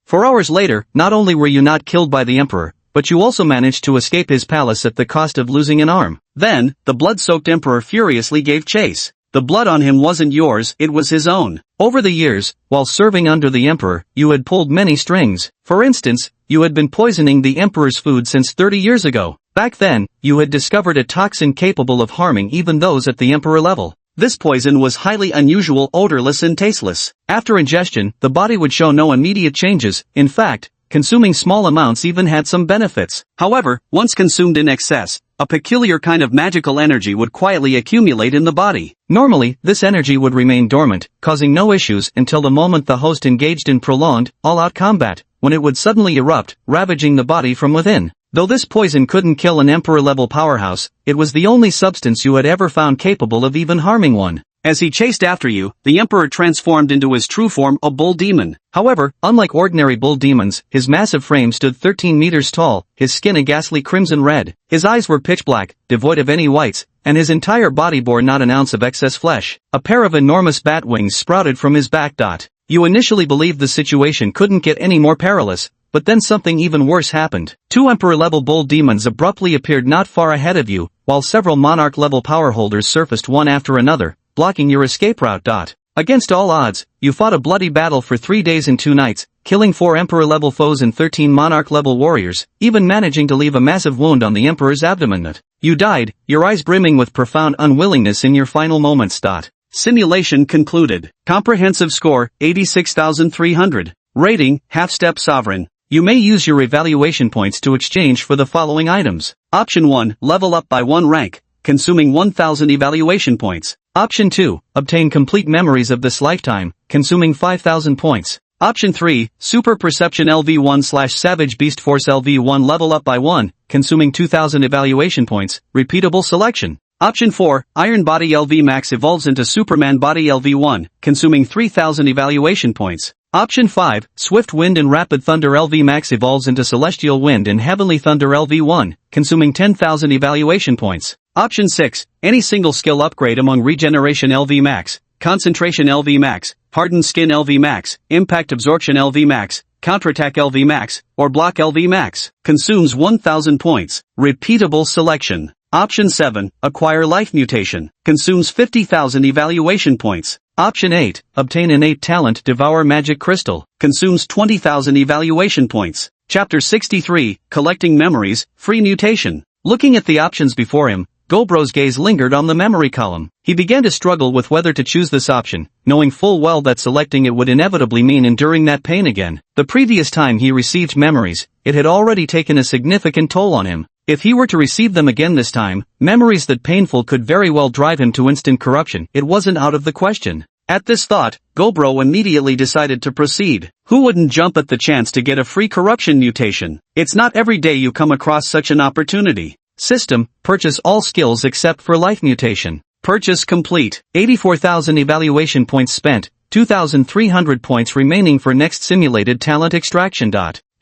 4 hours later, not only were you not killed by the Emperor, but you also managed to escape his palace at the cost of losing an arm. Then, the blood-soaked Emperor furiously gave chase. The blood on him wasn't yours, it was his own. Over the years, while serving under the Emperor, you had pulled many strings. For instance, you had been poisoning the Emperor's food since 30 years ago. Back then, you had discovered a toxin capable of harming even those at the Emperor level. This poison was highly unusual, odorless and tasteless. After ingestion, the body would show no immediate changes. In fact, consuming small amounts even had some benefits. However, once consumed in excess, a peculiar kind of magical energy would quietly accumulate in the body. Normally, this energy would remain dormant, causing no issues until the moment the host engaged in prolonged, all-out combat, when it would suddenly erupt, ravaging the body from within. Though this poison couldn't kill an Emperor-level powerhouse, it was the only substance you had ever found capable of even harming one. As he chased after you, the Emperor transformed into his true form, a bull demon. However, unlike ordinary bull demons, his massive frame stood 13 meters tall, his skin a ghastly crimson red, his eyes were pitch black, devoid of any whites, and his entire body bore not an ounce of excess flesh. A pair of enormous bat wings sprouted from his back. You initially believed the situation couldn't get any more perilous, but then something even worse happened. 2 Emperor-level bull demons abruptly appeared not far ahead of you, while several Monarch-level power holders surfaced one after another, blocking your escape route. Against all odds, you fought a bloody battle for 3 days and 2 nights, killing 4 Emperor-level foes and 13 Monarch-level warriors, even managing to leave a massive wound on the Emperor's abdomen. You died, your eyes brimming with profound unwillingness in your final moments. Simulation concluded. Comprehensive score, 86,300. Rating, half-step sovereign. You may use your evaluation points to exchange for the following items. Option 1, level up by 1 rank, consuming 1,000 evaluation points. Option 2, obtain complete memories of this lifetime, consuming 5,000 points. Option 3, Super Perception LV1/Savage Beast Force LV1 level up by 1, consuming 2,000 evaluation points, repeatable selection. Option 4, Iron Body LV Max evolves into Superman Body LV1, consuming 3,000 evaluation points. Option 5, Swift Wind and Rapid Thunder LV Max evolves into Celestial Wind and Heavenly Thunder LV1, consuming 10,000 evaluation points. Option 6, any single skill upgrade among Regeneration LV Max, Concentration LV Max, Hardened Skin LV Max, Impact Absorption LV Max, Counterattack LV Max, or Block LV Max, consumes 1,000 points. Repeatable selection. Option 7, Acquire Life Mutation, consumes 50,000 evaluation points. Option 8, Obtain Innate Talent Devour Magic Crystal, consumes 20,000 evaluation points. Chapter 63, Collecting Memories, Free Mutation. Looking at the options before him, Gobro's gaze lingered on the memory column. He began to struggle with whether to choose this option, knowing full well that selecting it would inevitably mean enduring that pain again. The previous time he received memories, it had already taken a significant toll on him. If he were to receive them again this time, memories that painful could very well drive him to instant corruption. It wasn't out of the question. At this thought, Gobro immediately decided to proceed. Who wouldn't jump at the chance to get a free corruption mutation? It's not every day you come across such an opportunity. System, purchase all skills except for life mutation. Purchase complete. 84,000 evaluation points spent, 2,300 points remaining for next simulated talent extraction.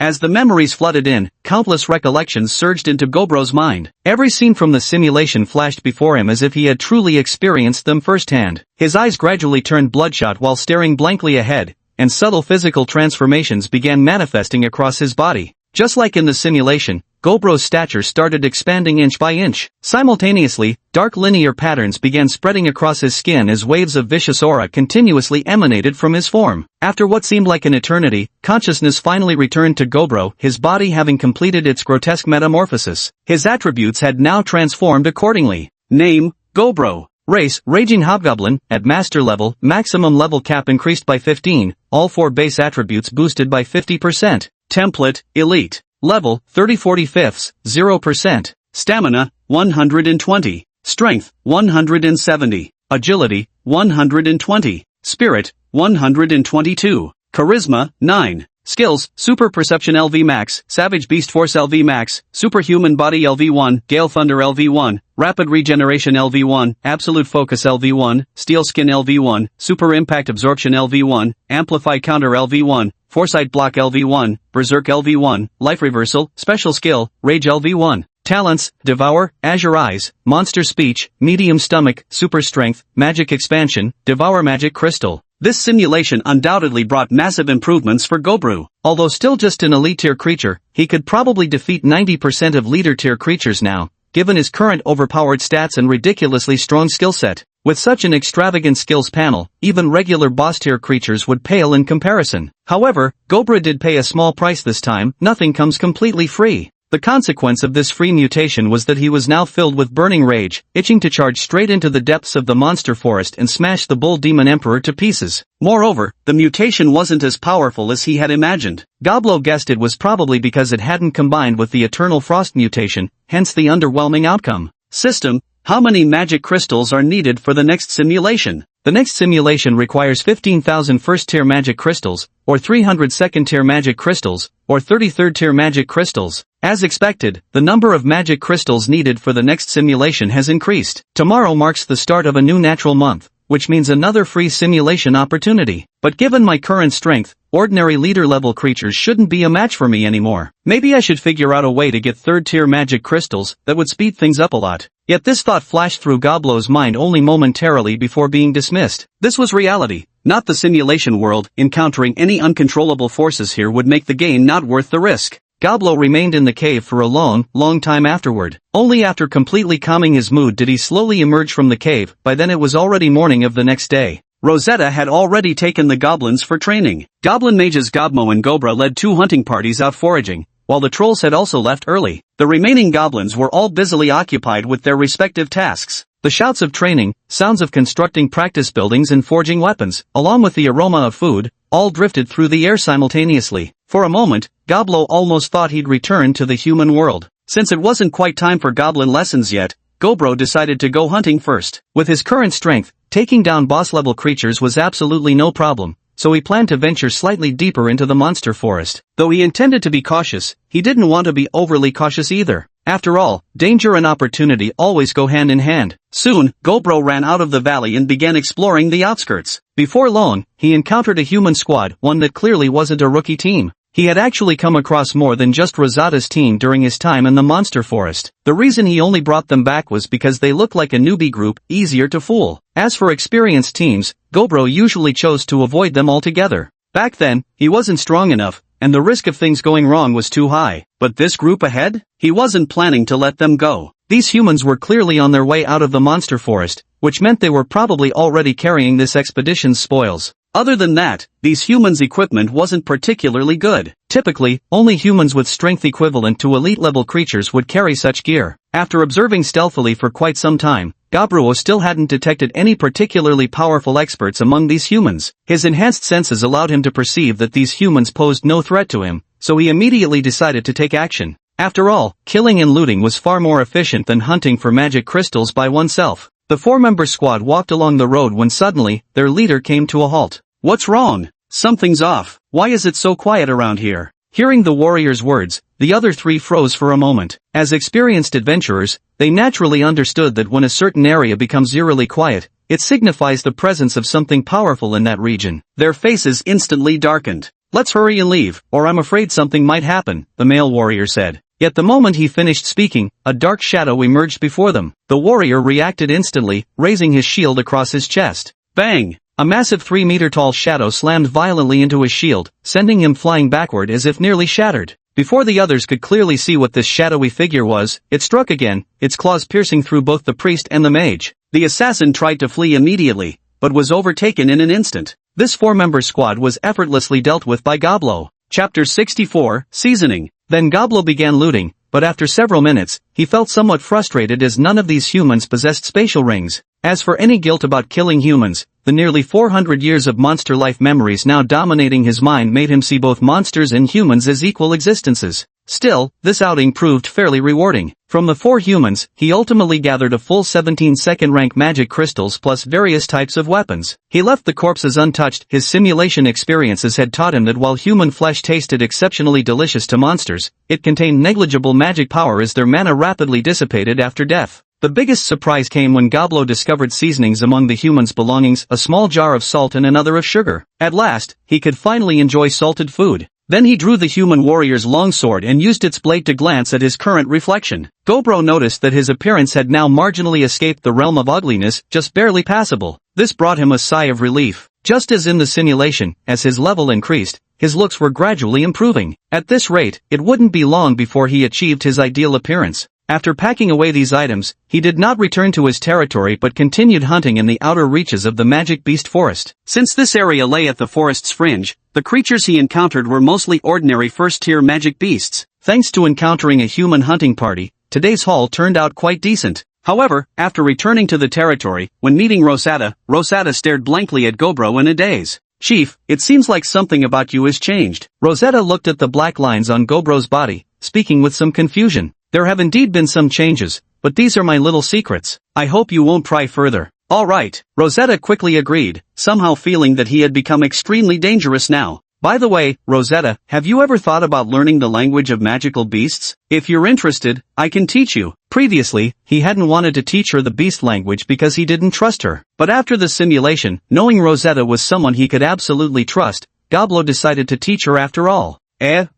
As the memories flooded in, countless recollections surged into Gobro's mind. Every scene from the simulation flashed before him as if he had truly experienced them firsthand. His eyes gradually turned bloodshot while staring blankly ahead, and subtle physical transformations began manifesting across his body. Just like in the simulation, Gobro's stature started expanding inch by inch. Simultaneously, dark linear patterns began spreading across his skin as waves of vicious aura continuously emanated from his form. After what seemed like an eternity, consciousness finally returned to Gobro, his body having completed its grotesque metamorphosis. His attributes had now transformed accordingly. Name, Gobro. Race, Raging Hobgoblin, at Master level, maximum level cap increased by 15, all 4 base attributes boosted by 50%. Template, Elite. Level, 30/45, 0%. Stamina, 120. Strength, 170. Agility, 120. Spirit, 122. Charisma, 9. Skills, Super Perception LV Max, Savage Beast Force LV Max, Superhuman Body LV1, Gale Thunder LV1, Rapid Regeneration LV1, Absolute Focus LV1, Steel Skin LV1, Super Impact Absorption LV1, Amplify Counter LV1, Foresight Block LV1, Berserk LV1, Life Reversal, Special Skill, Rage LV1. Talents, Devour, Azure Eyes, Monster Speech, Medium Stomach, Super Strength, Magic Expansion, Devour Magic Crystal. This simulation undoubtedly brought massive improvements for Gobru. Although still just an elite tier creature, he could probably defeat 90% of leader tier creatures now, given his current overpowered stats and ridiculously strong skill set. With such an extravagant skills panel, even regular boss tier creatures would pale in comparison. However, Gobra did pay a small price this time. Nothing comes completely free. The consequence of this free mutation was that he was now filled with burning rage, itching to charge straight into the depths of the monster forest and smash the bull demon emperor to pieces. Moreover, the mutation wasn't as powerful as he had imagined. Goblo guessed it was probably because it hadn't combined with the Eternal Frost mutation, hence the underwhelming outcome. System, how many magic crystals are needed for the next simulation? The next simulation requires 15,000 first-tier magic crystals, or 300 second-tier magic crystals, or 33rd-tier magic crystals. As expected, the number of magic crystals needed for the next simulation has increased. Tomorrow marks the start of a new natural month, which means another free simulation opportunity. But given my current strength, ordinary leader-level creatures shouldn't be a match for me anymore. Maybe I should figure out a way to get third-tier magic crystals that would speed things up a lot. Yet this thought flashed through Goblo's mind only momentarily before being dismissed. This was reality, not the simulation world. Encountering any uncontrollable forces here would make the gain not worth the risk. Goblo remained in the cave for a long time afterward. Only after completely calming his mood did he slowly emerge from the cave. By then it was already morning of the next day. Rosetta had already taken the goblins for training. Goblin mages Gobmo and Gobra led 2 hunting parties out foraging, while the trolls had also left early. The remaining goblins were all busily occupied with their respective tasks. The shouts of training, sounds of constructing practice buildings and forging weapons, along with the aroma of food, all drifted through the air simultaneously. For a moment, Goblo almost thought he'd returned to the human world. Since it wasn't quite time for goblin lessons yet, Gobro decided to go hunting first. With his current strength, taking down boss-level creatures was absolutely no problem, so he planned to venture slightly deeper into the monster forest. Though he intended to be cautious, he didn't want to be overly cautious either. After all, danger and opportunity always go hand in hand. Soon, Gobro ran out of the valley and began exploring the outskirts. Before long, he encountered a human squad, one that clearly wasn't a rookie team. He had actually come across more than just Rosada's team during his time in the monster forest. The reason he only brought them back was because they looked like a newbie group, easier to fool. As for experienced teams, Gobro usually chose to avoid them altogether. Back then, he wasn't strong enough, and the risk of things going wrong was too high. But this group ahead? He wasn't planning to let them go. These humans were clearly on their way out of the monster forest, which meant they were probably already carrying this expedition's spoils. Other than that, these humans' equipment wasn't particularly good. Typically, only humans with strength equivalent to elite-level creatures would carry such gear. After observing stealthily for quite some time, Gobruo still hadn't detected any particularly powerful experts among these humans. His enhanced senses allowed him to perceive that these humans posed no threat to him, so he immediately decided to take action. After all, killing and looting was far more efficient than hunting for magic crystals by oneself. The 4-member squad walked along the road when suddenly, their leader came to a halt. "What's wrong? Something's off. Why is it so quiet around here?" Hearing the warrior's words, the other 3 froze for a moment. As experienced adventurers, they naturally understood that when a certain area becomes eerily quiet, it signifies the presence of something powerful in that region. Their faces instantly darkened. "Let's hurry and leave, or I'm afraid something might happen," the male warrior said. Yet the moment he finished speaking, a dark shadow emerged before them. The warrior reacted instantly, raising his shield across his chest. Bang! A massive 3-meter-tall shadow slammed violently into his shield, sending him flying backward as if nearly shattered. Before the others could clearly see what this shadowy figure was, it struck again, its claws piercing through both the priest and the mage. The assassin tried to flee immediately, but was overtaken in an instant. This 4-member squad was effortlessly dealt with by Goblo. Chapter 64, Seasoning. Then Goblo began looting, but after several minutes, he felt somewhat frustrated as none of these humans possessed spatial rings. As for any guilt about killing humans, the nearly 400 years of monster life memories now dominating his mind made him see both monsters and humans as equal existences. Still, this outing proved fairly rewarding. From the 4 humans, he ultimately gathered a full 17 second-rank magic crystals plus various types of weapons. He left the corpses untouched. His simulation experiences had taught him that while human flesh tasted exceptionally delicious to monsters, it contained negligible magic power as their mana rapidly dissipated after death. The biggest surprise came when Goblin discovered seasonings among the humans' belongings, a small jar of salt and another of sugar. At last, he could finally enjoy salted food. Then he drew the human warrior's longsword and used its blade to glance at his current reflection. Goblin noticed that his appearance had now marginally escaped the realm of ugliness, just barely passable. This brought him a sigh of relief. Just as in the simulation, as his level increased, his looks were gradually improving. At this rate, it wouldn't be long before he achieved his ideal appearance. After packing away these items, he did not return to his territory but continued hunting in the outer reaches of the magic beast forest. Since this area lay at the forest's fringe, the creatures he encountered were mostly ordinary first-tier magic beasts. Thanks to encountering a human hunting party, today's haul turned out quite decent. However, after returning to the territory, when meeting Rosetta stared blankly at Goblin in a daze. "Chief, it seems like something about you has changed." Rosetta looked at the black lines on Gobro's body, speaking with some confusion. "There have indeed been some changes, but these are my little secrets. I hope you won't pry further." "All right," Rosetta quickly agreed, somehow feeling that he had become extremely dangerous now. "By the way, Rosetta, have you ever thought about learning the language of magical beasts? If you're interested, I can teach you." Previously, he hadn't wanted to teach her the beast language because he didn't trust her. But after the simulation, knowing Rosetta was someone he could absolutely trust, Goblin decided to teach her after all.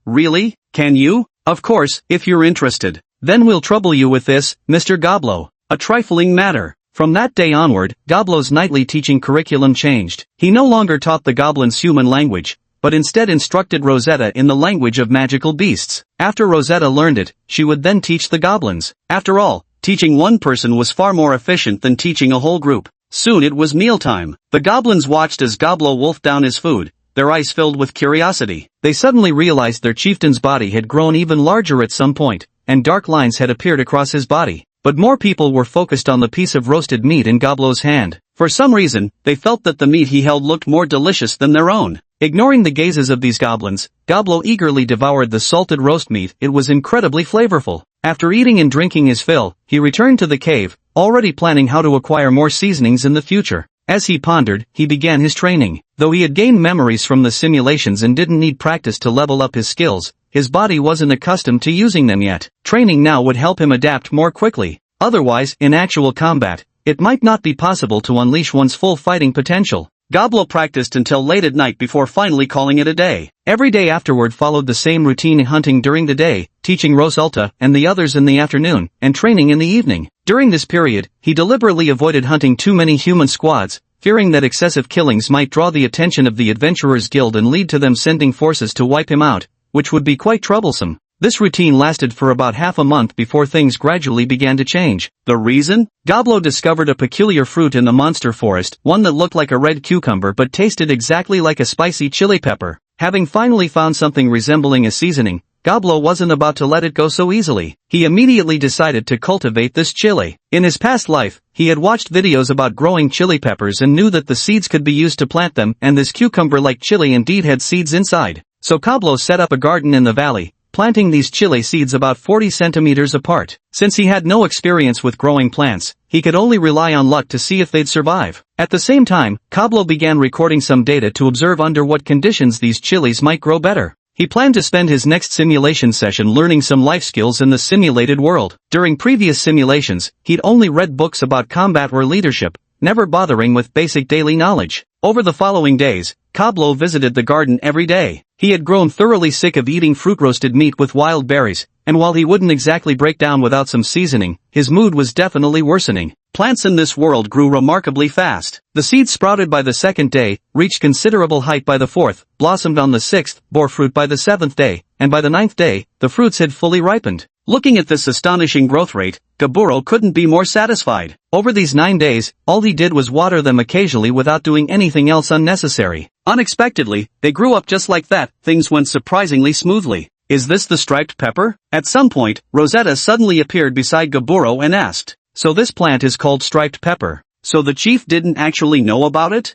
Really? Can you? "Of course, if you're interested. Then we'll trouble you with this, Mr. Goblin. A trifling matter." From that day onward, Goblin's nightly teaching curriculum changed. He no longer taught the goblins human language, but instead instructed Rosetta in the language of magical beasts. After Rosetta learned it, she would then teach the goblins. After all, teaching one person was far more efficient than teaching a whole group. Soon it was mealtime. The goblins watched as Goblin wolfed down his food, their eyes filled with curiosity. They suddenly realized their chieftain's body had grown even larger at some point, and dark lines had appeared across his body. But more people were focused on the piece of roasted meat in Goblin's hand. For some reason, they felt that the meat he held looked more delicious than their own. Ignoring the gazes of these goblins, Goblin eagerly devoured the salted roast meat. It was incredibly flavorful. After eating and drinking his fill, he returned to the cave, already planning how to acquire more seasonings in the future. As he pondered, he began his training. Though he had gained memories from the simulations and didn't need practice to level up his skills, his body wasn't accustomed to using them yet. Training now would help him adapt more quickly. Otherwise, in actual combat, it might not be possible to unleash one's full fighting potential. Goblin practiced until late at night before finally calling it a day. Every day afterward followed the same routine: hunting during the day, teaching Rosetta and the others in the afternoon, and training in the evening. During this period, he deliberately avoided hunting too many human squads, fearing that excessive killings might draw the attention of the Adventurers Guild and lead to them sending forces to wipe him out, which would be quite troublesome. This routine lasted for about half a month before things gradually began to change. The reason? Goblin discovered a peculiar fruit in the monster forest, one that looked like a red cucumber but tasted exactly like a spicy chili pepper. Having finally found something resembling a seasoning, Goblin wasn't about to let it go so easily. He immediately decided to cultivate this chili. In his past life, he had watched videos about growing chili peppers and knew that the seeds could be used to plant them, and this cucumber-like chili indeed had seeds inside. So Goblin set up a garden in the valley, planting these chili seeds about 40 centimeters apart. Since he had no experience with growing plants, he could only rely on luck to see if they'd survive. At the same time, Goblin began recording some data to observe under what conditions these chilies might grow better. He planned to spend his next simulation session learning some life skills in the simulated world. During previous simulations, he'd only read books about combat or leadership, never bothering with basic daily knowledge. Over the following days, Goblin visited the garden every day. He had grown thoroughly sick of eating fruit-roasted meat with wild berries, and while he wouldn't exactly break down without some seasoning, his mood was definitely worsening. Plants in this world grew remarkably fast. The seeds sprouted by the second day, reached considerable height by the fourth, blossomed on the sixth, bore fruit by the seventh day, and by the ninth day, the fruits had fully ripened. Looking at this astonishing growth rate, Goblin couldn't be more satisfied. Over these 9 days, all he did was water them occasionally without doing anything else unnecessary. Unexpectedly, they grew up just like that. Things went surprisingly smoothly. "Is this the striped pepper?" At some point, Rosetta suddenly appeared beside Goblin and asked, "So this plant is called striped pepper?" So the chief didn't actually know about it?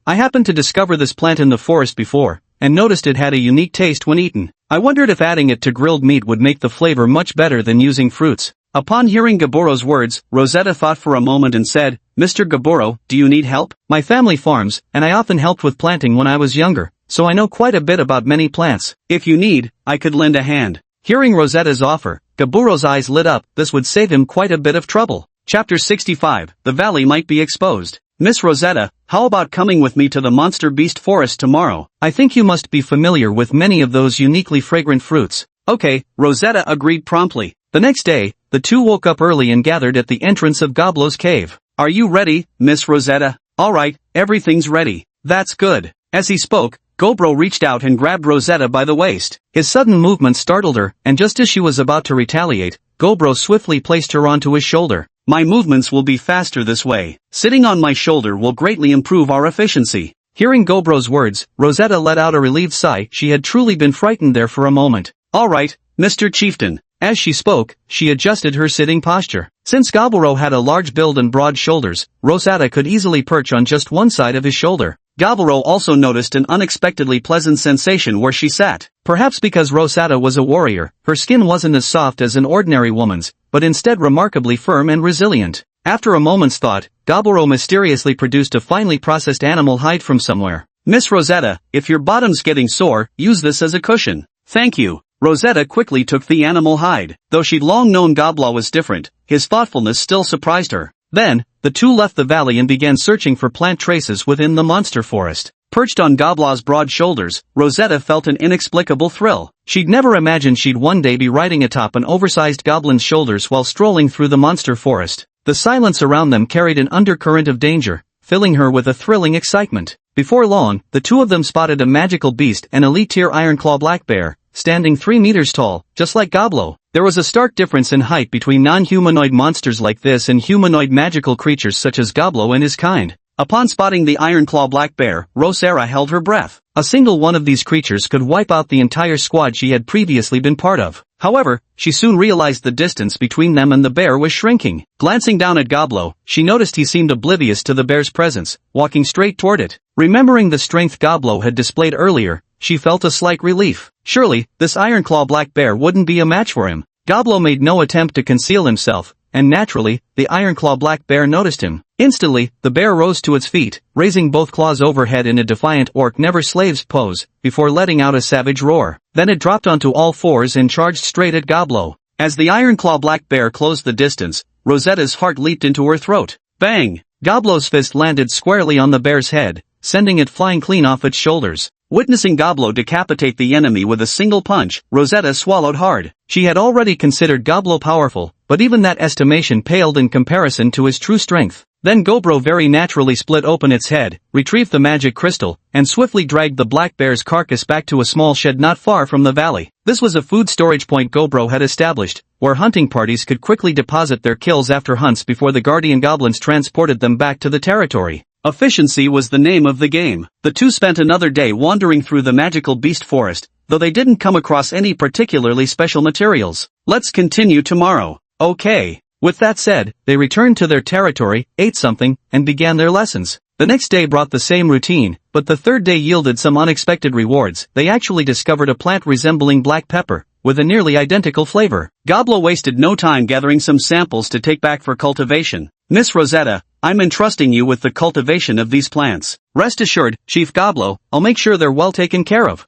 I happened to discover this plant in the forest before, and noticed it had a unique taste when eaten. I wondered if adding it to grilled meat would make the flavor much better than using fruits. Upon hearing Gaboro's words, Rosetta thought for a moment and said, Mr. Gaboro, do you need help? My family farms, and I often helped with planting when I was younger, so I know quite a bit about many plants. If you need, I could lend a hand. Hearing Rosetta's offer, Gaboro's eyes lit up. This would save him quite a bit of trouble. Chapter 65, The Valley Might Be Exposed. Miss Rosetta, how about coming with me to the monster beast forest tomorrow? I think you must be familiar with many of those uniquely fragrant fruits. Okay, Rosetta agreed promptly. The next day, the two woke up early and gathered at the entrance of Goblo's cave. Are you ready, Miss Rosetta? Alright, everything's ready. That's good. As he spoke, Gobro reached out and grabbed Rosetta by the waist. His sudden movement startled her, and just as she was about to retaliate, Gobro swiftly placed her onto his shoulder. My movements will be faster this way. Sitting on my shoulder will greatly improve our efficiency. Hearing Gobro's words, Rosetta let out a relieved sigh. She had truly been frightened there for a moment. Alright, Mr. Chieftain. As she spoke, she adjusted her sitting posture. Since Goboro had a large build and broad shoulders, Rosetta could easily perch on just one side of his shoulder. Gaboro also noticed an unexpectedly pleasant sensation where she sat. Perhaps because Rosetta was a warrior, her skin wasn't as soft as an ordinary woman's, but instead remarkably firm and resilient. After a moment's thought, Gaboro mysteriously produced a finely processed animal hide from somewhere. Miss Rosetta, if your bottom's getting sore, use this as a cushion. Thank you. Rosetta quickly took the animal hide. Though she'd long known Gobla was different, his thoughtfulness still surprised her. Then, the two left the valley and began searching for plant traces within the monster forest. Perched on Gobla's broad shoulders, Rosetta felt an inexplicable thrill. She'd never imagined she'd one day be riding atop an oversized goblin's shoulders while strolling through the monster forest. The silence around them carried an undercurrent of danger, filling her with a thrilling excitement. Before long, the two of them spotted a magical beast, an elite-tier ironclaw black bear, standing 3 meters tall, just like Goblo. There was a stark difference in height between non-humanoid monsters like this and humanoid magical creatures such as Goblo and his kind. Upon spotting the ironclaw black bear, Rosetta held her breath. A single one of these creatures could wipe out the entire squad she had previously been part of. However, she soon realized the distance between them and the bear was shrinking. Glancing down at Goblo, she noticed he seemed oblivious to the bear's presence, walking straight toward it. Remembering the strength Goblo had displayed earlier, she felt a slight relief. Surely, this ironclaw black bear wouldn't be a match for him. Goblo made no attempt to conceal himself, and naturally, the ironclaw black bear noticed him. Instantly, the bear rose to its feet, raising both claws overhead in a defiant orc-never-slaves pose, before letting out a savage roar. Then it dropped onto all fours and charged straight at Goblo. As the ironclaw black bear closed the distance, Rosetta's heart leaped into her throat. Bang! Goblo's fist landed squarely on the bear's head, sending it flying clean off its shoulders. Witnessing Goblo decapitate the enemy with a single punch, Rosetta swallowed hard. She had already considered Goblo powerful, but even that estimation paled in comparison to his true strength. Then Gobro very naturally split open its head, retrieved the magic crystal, and swiftly dragged the black bear's carcass back to a small shed not far from the valley. This was a food storage point Gobro had established, where hunting parties could quickly deposit their kills after hunts before the guardian goblins transported them back to the territory. Efficiency was the name of the game. The two spent another day wandering through the magical beast forest, though they didn't come across any particularly special materials. Let's continue tomorrow. Okay. With that said, they returned to their territory, ate something, and began their lessons. The next day brought the same routine, but the third day yielded some unexpected rewards. They actually discovered a plant resembling black pepper, with a nearly identical flavor. Goblo wasted no time gathering some samples to take back for cultivation. Miss Rosetta, I'm entrusting you with the cultivation of these plants. Rest assured, Chief Goblo, I'll make sure they're well taken care of.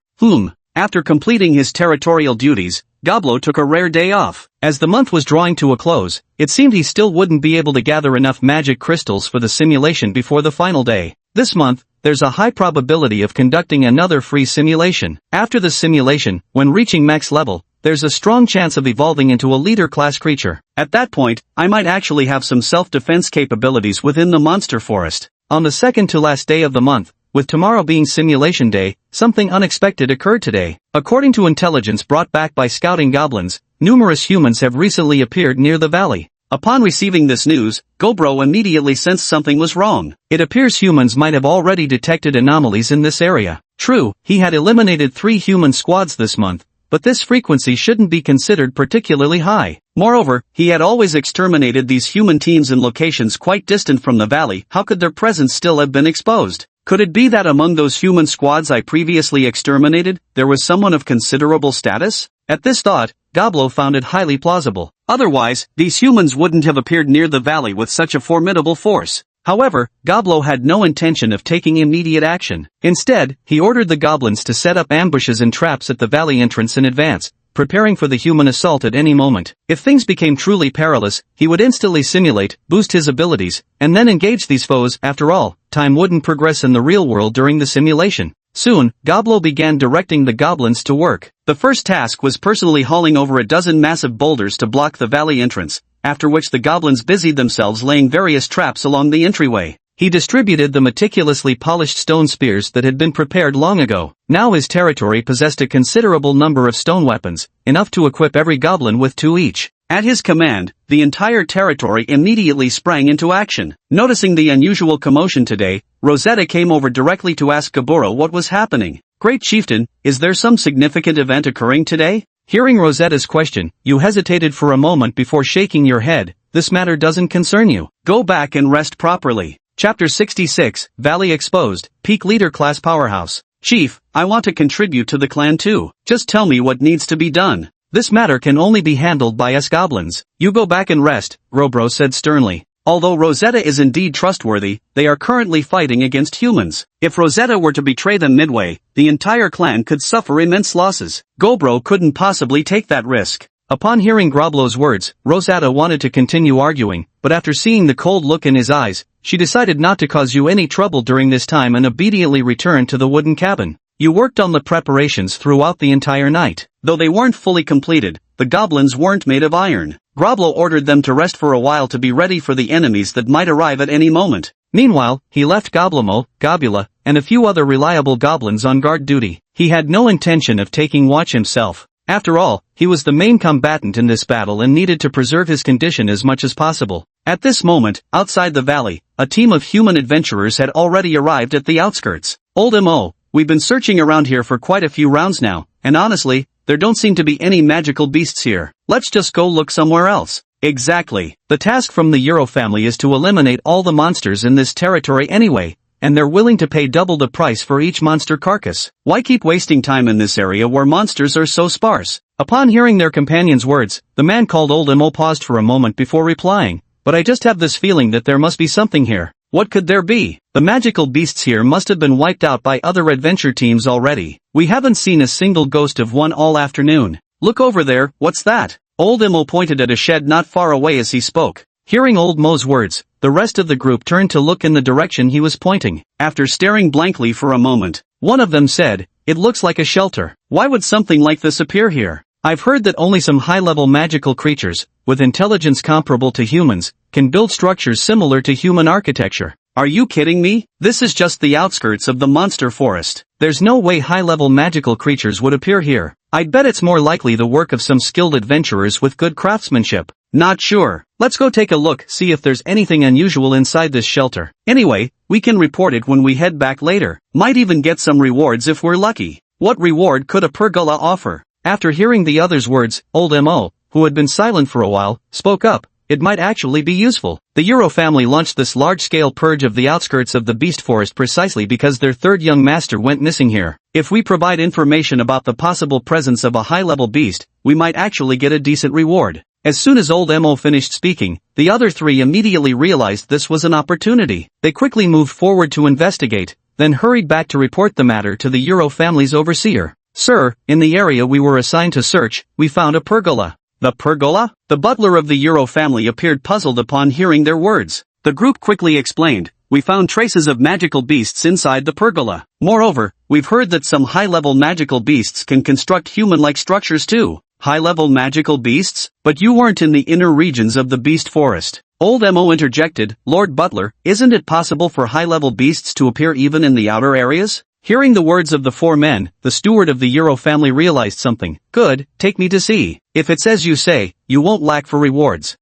After completing his territorial duties, Goblo took a rare day off. As the month was drawing to a close, it seemed he still wouldn't be able to gather enough magic crystals for the simulation before the final day. This month, there's a high probability of conducting another free simulation. After the simulation, when reaching max level, there's a strong chance of evolving into a leader-class creature. At that point, I might actually have some self-defense capabilities within the monster forest. On the second to last day of the month, with tomorrow being simulation day, something unexpected occurred today. According to intelligence brought back by scouting goblins, numerous humans have recently appeared near the valley. Upon receiving this news, Gobro immediately sensed something was wrong. It appears humans might have already detected anomalies in this area. True, he had eliminated 3 human squads this month, but this frequency shouldn't be considered particularly high. Moreover, he had always exterminated these human teams in locations quite distant from the valley. How could their presence still have been exposed? Could it be that among those human squads I previously exterminated, there was someone of considerable status? At this thought, Goblin found it highly plausible. Otherwise, these humans wouldn't have appeared near the valley with such a formidable force. However, Goblin had no intention of taking immediate action. Instead, he ordered the goblins to set up ambushes and traps at the valley entrance in advance, preparing for the human assault at any moment. If things became truly perilous, he would instantly simulate, boost his abilities, and then engage these foes. After all, time wouldn't progress in the real world during the simulation. Soon, Goblin began directing the goblins to work. The first task was personally hauling over a dozen massive boulders to block the valley entrance, after which the goblins busied themselves laying various traps along the entryway. He distributed the meticulously polished stone spears that had been prepared long ago. Now his territory possessed a considerable number of stone weapons, enough to equip every goblin with 2 each. At his command, the entire territory immediately sprang into action. Noticing the unusual commotion today, Rosetta came over directly to ask Gaburo what was happening. "Great Chieftain, is there some significant event occurring today?" Hearing Rosetta's question, you hesitated for a moment before shaking your head. "This matter doesn't concern you. Go back and rest properly." Chapter 66, Valley Exposed, Peak Leader Class Powerhouse. "Chief, I want to contribute to the clan too. Just tell me what needs to be done. This matter can only be handled by us goblins." "You go back and rest," Robro said sternly. Although Rosetta is indeed trustworthy, they are currently fighting against humans. If Rosetta were to betray them midway, the entire clan could suffer immense losses. Gobro couldn't possibly take that risk. Upon hearing Groblo's words, Rosetta wanted to continue arguing, but after seeing the cold look in his eyes, she decided not to cause you any trouble during this time and obediently returned to the wooden cabin. You worked on the preparations throughout the entire night. Though they weren't fully completed, the goblins weren't made of iron. Groblo ordered them to rest for a while to be ready for the enemies that might arrive at any moment. Meanwhile, he left Goblimo, Gobula, and a few other reliable goblins on guard duty. He had no intention of taking watch himself. After all, he was the main combatant in this battle and needed to preserve his condition as much as possible. At this moment, outside the valley, a team of human adventurers had already arrived at the outskirts. "Old M.O., we've been searching around here for quite a few rounds now, and honestly, there don't seem to be any magical beasts here. Let's just go look somewhere else." Exactly. The task from the Euro family is to eliminate all the monsters in this territory anyway, and they're willing to pay double the price for each monster carcass. Why keep wasting time in this area where monsters are so sparse? Upon hearing their companion's words, the man called Old Mo paused for a moment before replying, "But I just have this feeling that there must be something here." What could there be? The magical beasts here must have been wiped out by other adventure teams already. We haven't seen a single ghost of one all afternoon. "Look over there, what's that?" Old Mo pointed at a shed not far away as he spoke. Hearing Old Mo's words, the rest of the group turned to look in the direction he was pointing. After staring blankly for a moment, one of them said, "It looks like a shelter. Why would something like this appear here? I've heard that only some high-level magical creatures, with intelligence comparable to humans, can build structures similar to human architecture." "Are you kidding me? This is just the outskirts of the monster forest. There's no way high-level magical creatures would appear here. I'd bet it's more likely the work of some skilled adventurers with good craftsmanship." "Not sure. Let's go take a look, see if there's anything unusual inside this shelter. Anyway, we can report it when we head back later. Might even get some rewards if we're lucky." What reward could a pergola offer? After hearing the other's words, Old M.O., who had been silent for a while, spoke up. It might actually be useful. The Euro family launched this large-scale purge of the outskirts of the beast forest precisely because their third young master went missing here. If we provide information about the possible presence of a high-level beast, we might actually get a decent reward. As soon as Old M.O. finished speaking, the other three immediately realized this was an opportunity. They quickly moved forward to investigate, then hurried back to report the matter to the Euro family's overseer. "Sir, in the area we were assigned to search, we found a pergola." "The pergola?" The butler of the Euro family appeared puzzled upon hearing their words. The group quickly explained, "We found traces of magical beasts inside the pergola. Moreover, we've heard that some high-level magical beasts can construct human-like structures too." "High-level magical beasts? But you weren't in the inner regions of the beast forest." Old M.O. interjected, "Lord Butler, isn't it possible for high-level beasts to appear even in the outer areas?" Hearing the words of the four men, the steward of the Euro family realized something. "Good, take me to see. If it's as you say, you won't lack for rewards."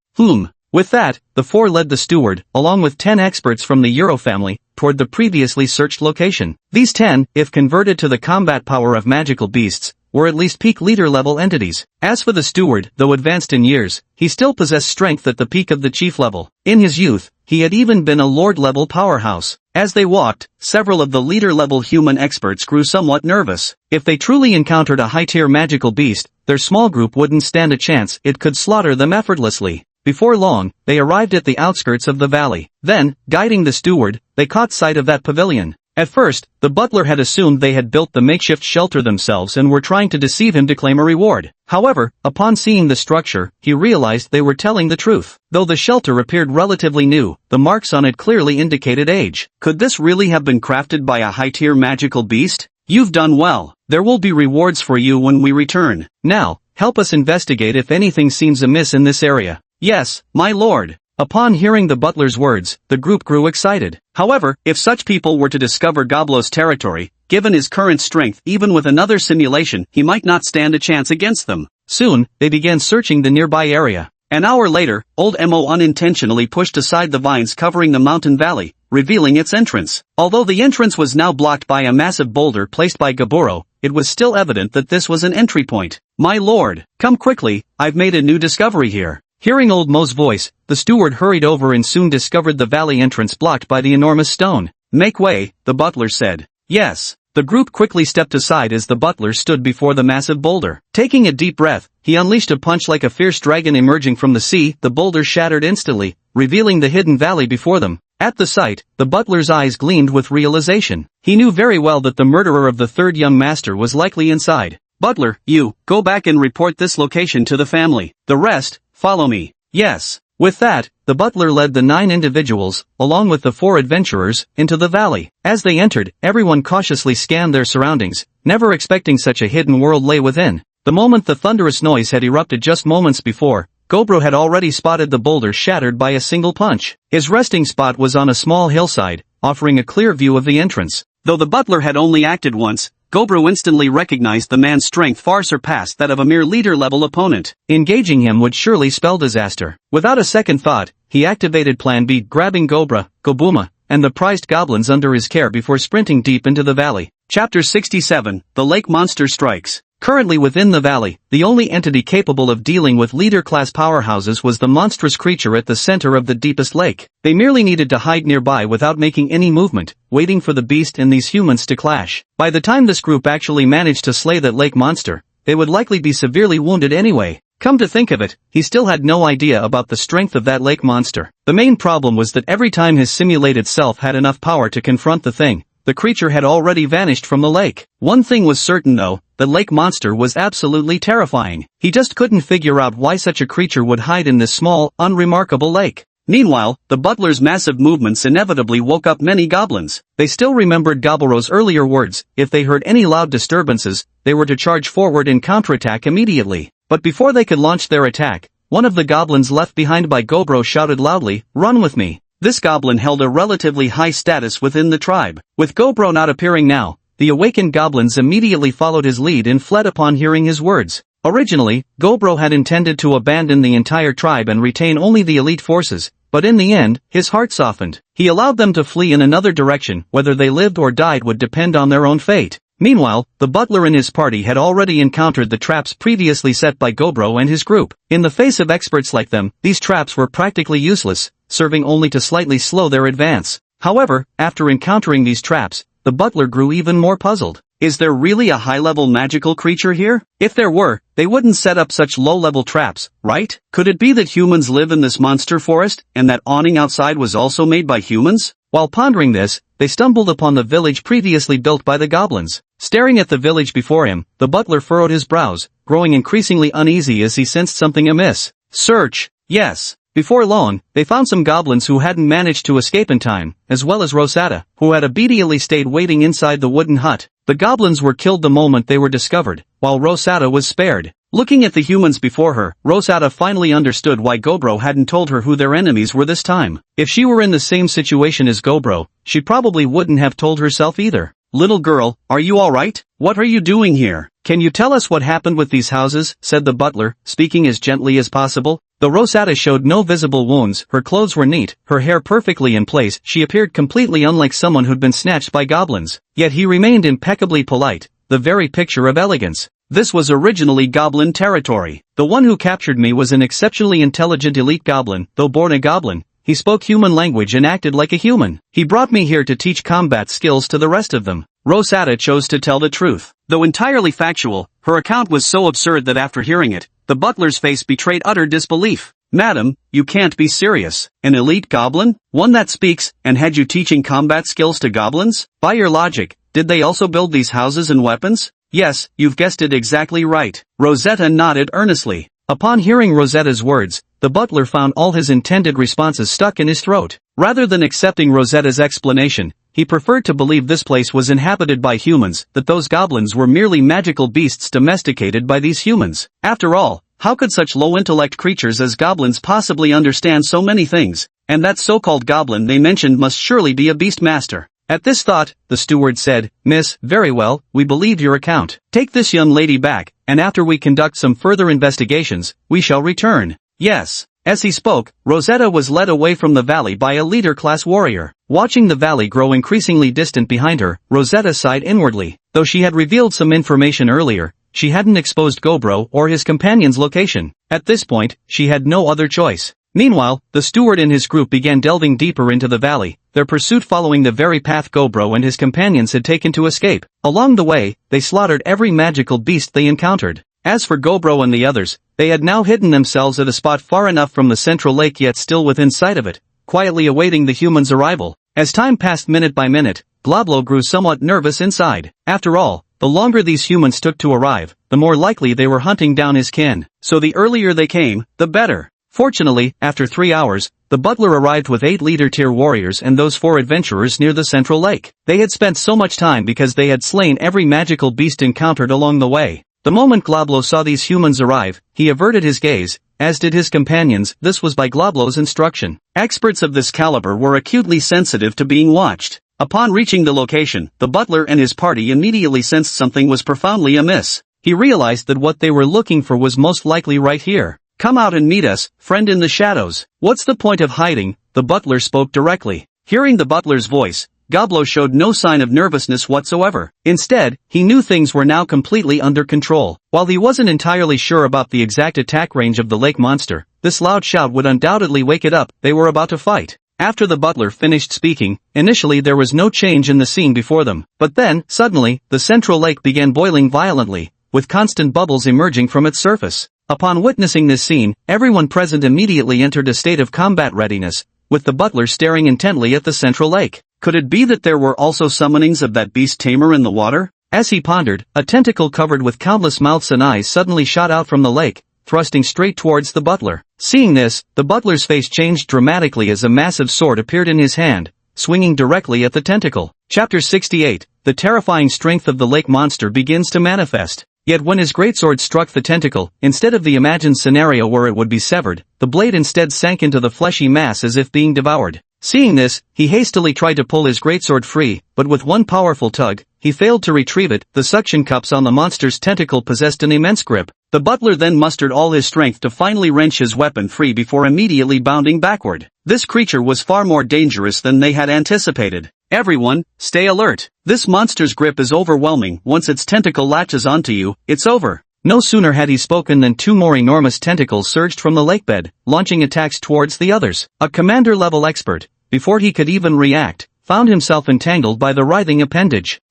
With that, the four led the steward, along with 10 experts from the Euro family, toward the previously searched location. These 10, if converted to the combat power of magical beasts, were at least peak leader-level entities. As for the steward, though advanced in years, he still possessed strength at the peak of the chief level. In his youth, he had even been a lord-level powerhouse. As they walked, several of the leader-level human experts grew somewhat nervous. If they truly encountered a high-tier magical beast, their small group wouldn't stand a chance. It could slaughter them effortlessly. Before long, they arrived at the outskirts of the valley. Then, guiding the steward, they caught sight of that pavilion. At first, the butler had assumed they had built the makeshift shelter themselves and were trying to deceive him to claim a reward. However, upon seeing the structure, he realized they were telling the truth. Though the shelter appeared relatively new, the marks on it clearly indicated age. Could this really have been crafted by a high-tier magical beast? You've done well. There will be rewards for you when we return. Now, help us investigate if anything seems amiss in this area. Yes, my lord. Upon hearing the butler's words, the group grew excited. However, if such people were to discover Goblo's territory, given his current strength even with another simulation, he might not stand a chance against them. Soon, they began searching the nearby area. An hour later, old Mo unintentionally pushed aside the vines covering the mountain valley, revealing its entrance. Although the entrance was now blocked by a massive boulder placed by Gaburo, it was still evident that this was an entry point. My lord, come quickly, I've made a new discovery here. Hearing old Mo's voice, the steward hurried over and soon discovered the valley entrance blocked by the enormous stone. Make way, the butler said. Yes. The group quickly stepped aside as the butler stood before the massive boulder. Taking a deep breath, he unleashed a punch like a fierce dragon emerging from the sea. The boulder shattered instantly, revealing the hidden valley before them. At the sight, the butler's eyes gleamed with realization. He knew very well that the murderer of the third young master was likely inside. Butler, you, go back and report this location to the family. The rest, follow me. Yes. With that, the butler led the 9 individuals, along with the 4 adventurers, into the valley. As they entered, everyone cautiously scanned their surroundings, never expecting such a hidden world lay within. The moment the thunderous noise had erupted just moments before, Gobro had already spotted the boulder shattered by a single punch. His resting spot was on a small hillside, offering a clear view of the entrance. Though the butler had only acted once, Gobro instantly recognized the man's strength far surpassed that of a mere leader-level opponent. Engaging him would surely spell disaster. Without a second thought, he activated Plan B, grabbing Gobuma, and the prized goblins under his care before sprinting deep into the valley. Chapter 67, The Lake Monster Strikes. Currently within the valley, the only entity capable of dealing with leader-class powerhouses was the monstrous creature at the center of the deepest lake. They merely needed to hide nearby without making any movement, waiting for the beast and these humans to clash. By the time this group actually managed to slay that lake monster, they would likely be severely wounded anyway. Come to think of it, he still had no idea about the strength of that lake monster. The main problem was that every time his simulated self had enough power to confront the thing, the creature had already vanished from the lake. One thing was certain though, the lake monster was absolutely terrifying. He just couldn't figure out why such a creature would hide in this small, unremarkable lake. Meanwhile, the butler's massive movements inevitably woke up many goblins. They still remembered Gaburo's earlier words: if they heard any loud disturbances, they were to charge forward and counterattack immediately. But before they could launch their attack, one of the goblins left behind by Gobro shouted loudly, "Run with me." This goblin held a relatively high status within the tribe. With Gobro not appearing now, the awakened goblins immediately followed his lead and fled upon hearing his words. Originally, Gobro had intended to abandon the entire tribe and retain only the elite forces, but in the end, his heart softened. He allowed them to flee in another direction. Whether they lived or died would depend on their own fate. Meanwhile, the butler and his party had already encountered the traps previously set by Gobro and his group. In the face of experts like them, these traps were practically useless, serving only to slightly slow their advance. However, after encountering these traps, the butler grew even more puzzled. Is there really a high-level magical creature here? If there were, they wouldn't set up such low-level traps, right? Could it be that humans live in this monster forest, and that awning outside was also made by humans? While pondering this, they stumbled upon the village previously built by the goblins. Staring at the village before him, the butler furrowed his brows, growing increasingly uneasy as he sensed something amiss. Search. Yes. Before long, they found some goblins who hadn't managed to escape in time, as well as Rosata, who had obediently stayed waiting inside the wooden hut. The goblins were killed the moment they were discovered, while Rosata was spared. Looking at the humans before her, Rosata finally understood why Gobro hadn't told her who their enemies were this time. If she were in the same situation as Gobro, she probably wouldn't have told herself either. Little girl, are you alright? What are you doing here? Can you tell us what happened with these houses? Said the butler, speaking as gently as possible. Though Rosata showed no visible wounds, her clothes were neat, her hair perfectly in place, she appeared completely unlike someone who'd been snatched by goblins. Yet he remained impeccably polite, the very picture of elegance. This was originally Goblin territory. The one who captured me was an exceptionally intelligent elite Goblin. Though born a Goblin, he spoke human language and acted like a human. He brought me here to teach combat skills to the rest of them. Rosetta chose to tell the truth. Though entirely factual, her account was so absurd that after hearing it, the butler's face betrayed utter disbelief. Madam, you can't be serious. An elite Goblin? One that speaks, and had you teaching combat skills to goblins? By your logic, did they also build these houses and weapons? Yes, you've guessed it exactly right. Rosetta nodded earnestly. Upon hearing Rosetta's words, the butler found all his intended responses stuck in his throat. Rather than accepting Rosetta's explanation, he preferred to believe this place was inhabited by humans, that those goblins were merely magical beasts domesticated by these humans. After all, how could such low-intellect creatures as goblins possibly understand so many things? And that so-called goblin they mentioned must surely be a beast master. At this thought, the steward said, Miss, very well, we believe your account. Take this young lady back, and after we conduct some further investigations, we shall return. Yes. As he spoke, Rosetta was led away from the valley by a leader-class warrior. Watching the valley grow increasingly distant behind her, Rosetta sighed inwardly. Though she had revealed some information earlier, she hadn't exposed Gobro or his companion's location. At this point, she had no other choice. Meanwhile, the steward and his group began delving deeper into the valley, their pursuit following the very path Gobro and his companions had taken to escape. Along the way, they slaughtered every magical beast they encountered. As for Gobro and the others, they had now hidden themselves at a spot far enough from the central lake yet still within sight of it, quietly awaiting the humans' arrival. As time passed minute by minute, Globlo grew somewhat nervous inside. After all, the longer these humans took to arrive, the more likely they were hunting down his kin. So the earlier they came, the better. Fortunately, after 3 hours, the butler arrived with 8 leader-tier warriors and those 4 adventurers near the central lake. They had spent so much time because they had slain every magical beast encountered along the way. The moment Globlo saw these humans arrive, he averted his gaze, as did his companions. This was by Globlo's instruction. Experts of this caliber were acutely sensitive to being watched. Upon reaching the location, the butler and his party immediately sensed something was profoundly amiss. He realized that what they were looking for was most likely right here. Come out and meet us, friend in the shadows. What's the point of hiding? The butler spoke directly. Hearing the butler's voice, Goblo showed no sign of nervousness whatsoever. Instead, he knew things were now completely under control. While he wasn't entirely sure about the exact attack range of the lake monster, this loud shout would undoubtedly wake it up. They were about to fight. After the butler finished speaking, initially there was no change in the scene before them. But then, suddenly, the central lake began boiling violently, with constant bubbles emerging from its surface. Upon witnessing this scene, everyone present immediately entered a state of combat readiness, with the butler staring intently at the central lake. Could it be that there were also summonings of that beast tamer in the water? As he pondered, a tentacle covered with countless mouths and eyes suddenly shot out from the lake, thrusting straight towards the butler. Seeing this, the butler's face changed dramatically as a massive sword appeared in his hand, swinging directly at the tentacle. Chapter 68, The terrifying strength of the lake monster begins to manifest. Yet when his greatsword struck the tentacle, instead of the imagined scenario where it would be severed, the blade instead sank into the fleshy mass as if being devoured. Seeing this, he hastily tried to pull his greatsword free, but with one powerful tug, he failed to retrieve it. The suction cups on the monster's tentacle possessed an immense grip. The butler then mustered all his strength to finally wrench his weapon free before immediately bounding backward. This creature was far more dangerous than they had anticipated. Everyone, stay alert. This monster's grip is overwhelming. Once its tentacle latches onto you, it's over. No sooner had he spoken than 2 more enormous tentacles surged from the lakebed, launching attacks towards the others. A commander-level expert, before he could even react, found himself entangled by the writhing appendage.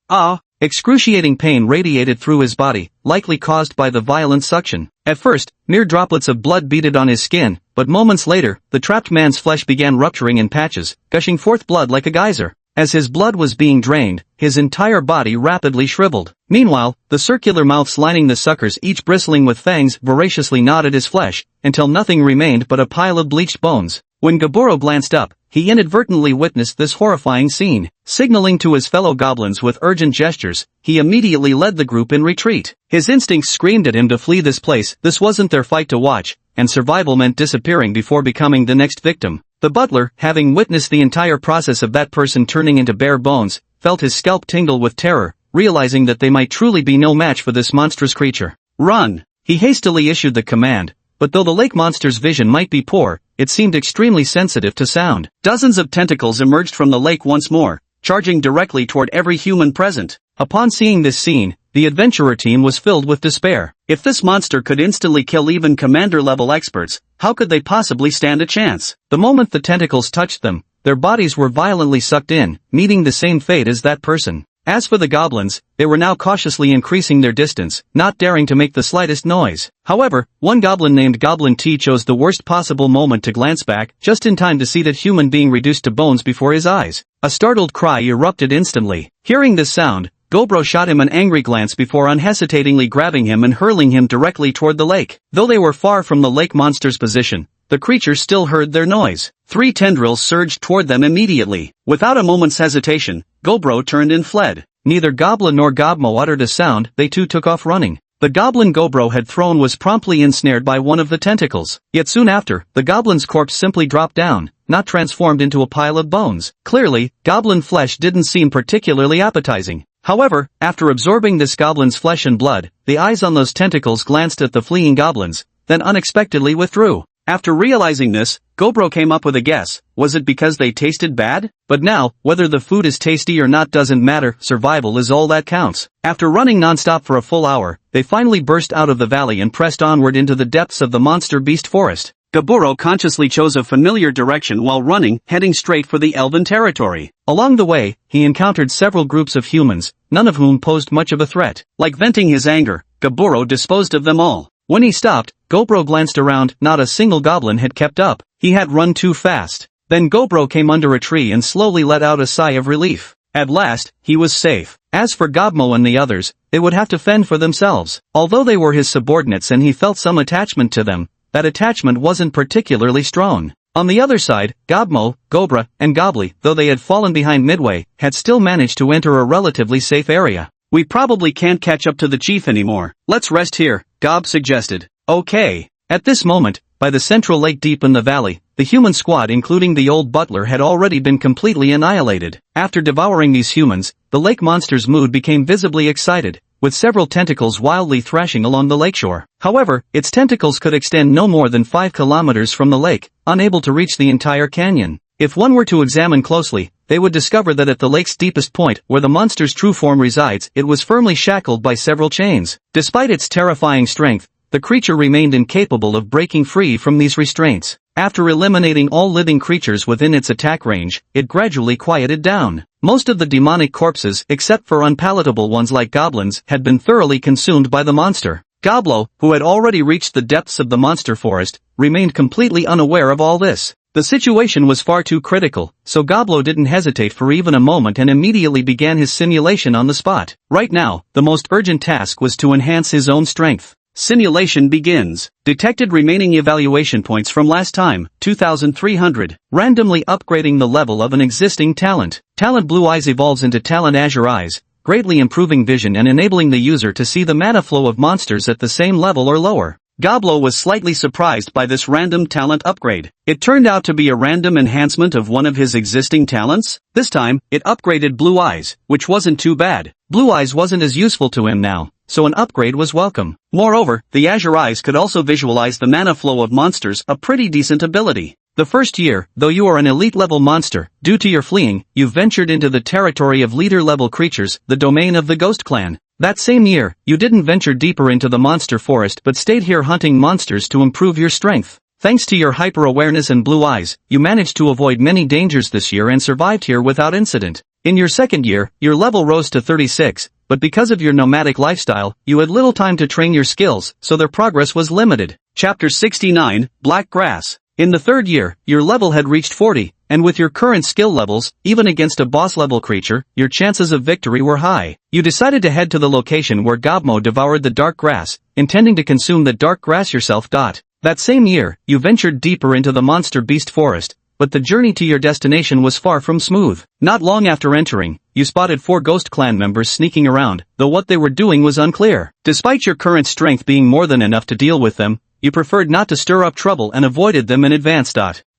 Excruciating pain radiated through his body, likely caused by the violent suction. At first, mere droplets of blood beaded on his skin, but moments later, the trapped man's flesh began rupturing in patches, gushing forth blood like a geyser. As his blood was being drained, his entire body rapidly shriveled. Meanwhile, the circular mouths lining the suckers, each bristling with fangs, voraciously gnawed at his flesh, until nothing remained but a pile of bleached bones. When Gaburo glanced up, he inadvertently witnessed this horrifying scene. Signaling to his fellow goblins with urgent gestures, he immediately led the group in retreat. His instincts screamed at him to flee this place. This wasn't their fight to watch, and survival meant disappearing before becoming the next victim. The butler, having witnessed the entire process of that person turning into bare bones, felt his scalp tingle with terror, realizing that they might truly be no match for this monstrous creature. Run! He hastily issued the command, but though the lake monster's vision might be poor, it seemed extremely sensitive to sound. Dozens of tentacles emerged from the lake once more, charging directly toward every human present. Upon seeing this scene, the adventurer team was filled with despair. If this monster could instantly kill even commander-level experts, how could they possibly stand a chance? The moment the tentacles touched them, their bodies were violently sucked in, meeting the same fate as that person. As for the goblins, they were now cautiously increasing their distance, not daring to make the slightest noise. However, one goblin named Goblin T chose the worst possible moment to glance back, just in time to see that human being reduced to bones before his eyes. A startled cry erupted instantly. Hearing this sound, Gobro shot him an angry glance before unhesitatingly grabbing him and hurling him directly toward the lake. Though they were far from the lake monster's position, the creature still heard their noise. 3 tendrils surged toward them immediately. Without a moment's hesitation, Gobro turned and fled. Neither Goblin nor Gobmo uttered a sound, they too took off running. The goblin Gobro had thrown was promptly ensnared by one of the tentacles. Yet soon after, the goblin's corpse simply dropped down, not transformed into a pile of bones. Clearly, goblin flesh didn't seem particularly appetizing. However, after absorbing this goblin's flesh and blood, the eyes on those tentacles glanced at the fleeing goblins, then unexpectedly withdrew. After realizing this, Gobro came up with a guess. Was it because they tasted bad? But now, whether the food is tasty or not doesn't matter, survival is all that counts. After running non-stop for a full hour, they finally burst out of the valley and pressed onward into the depths of the monster beast forest. Gaburo consciously chose a familiar direction while running, heading straight for the elven territory. Along the way, he encountered several groups of humans, none of whom posed much of a threat. Like venting his anger, Gaburo disposed of them all. When he stopped, Gobro glanced around, not a single goblin had kept up. He had run too fast. Then Gobro came under a tree and slowly let out a sigh of relief. At last, he was safe. As for Gobmo and the others, they would have to fend for themselves. Although they were his subordinates and he felt some attachment to them, that attachment wasn't particularly strong. On the other side, Gobmo, Gobra, and Gobli, though they had fallen behind midway, had still managed to enter a relatively safe area. We probably can't catch up to the chief anymore. Let's rest here, Gob suggested. Okay. At this moment, by the central lake deep in the valley, the human squad including the old butler had already been completely annihilated. After devouring these humans, the lake monster's mood became visibly excited, with several tentacles wildly thrashing along the lakeshore. However, its tentacles could extend no more than 5 kilometers from the lake, unable to reach the entire canyon. If one were to examine closely, they would discover that at the lake's deepest point, where the monster's true form resides, it was firmly shackled by several chains. Despite its terrifying strength, the creature remained incapable of breaking free from these restraints. After eliminating all living creatures within its attack range, it gradually quieted down. Most of the demonic corpses, except for unpalatable ones like goblins, had been thoroughly consumed by the monster. Goblo, who had already reached the depths of the monster forest, remained completely unaware of all this. The situation was far too critical, so Goblo didn't hesitate for even a moment and immediately began his simulation on the spot. Right now, the most urgent task was to enhance his own strength. Simulation begins. Detected remaining evaluation points from last time, 2,300. Randomly upgrading the level of an existing talent. Talent Blue Eyes evolves into Talent Azure Eyes, greatly improving vision and enabling the user to see the mana flow of monsters at the same level or lower. Goblo was slightly surprised by this random talent upgrade. It turned out to be a random enhancement of one of his existing talents. This time, it upgraded Blue Eyes, which wasn't too bad. Blue Eyes wasn't as useful to him now, so an upgrade was welcome. Moreover, the Azure Eyes could also visualize the mana flow of monsters, a pretty decent ability. The first year, though you are an elite-level monster, due to your fleeing, you've ventured into the territory of leader-level creatures, the domain of the Ghost Clan. That same year, you didn't venture deeper into the monster forest but stayed here hunting monsters to improve your strength. Thanks to your hyper-awareness and blue eyes, you managed to avoid many dangers this year and survived here without incident. In your second year, your level rose to 36, but because of your nomadic lifestyle, you had little time to train your skills, so their progress was limited. Chapter 69, Black Grass. In the third year, your level had reached 40, and with your current skill levels, even against a boss-level creature, your chances of victory were high. You decided to head to the location where Gobmo devoured the dark grass, intending to consume the dark grass yourself. That same year, you ventured deeper into the monster beast forest, but the journey to your destination was far from smooth. Not long after entering, you spotted 4 Ghost Clan members sneaking around, though what they were doing was unclear. Despite your current strength being more than enough to deal with them, you preferred not to stir up trouble and avoided them in advance.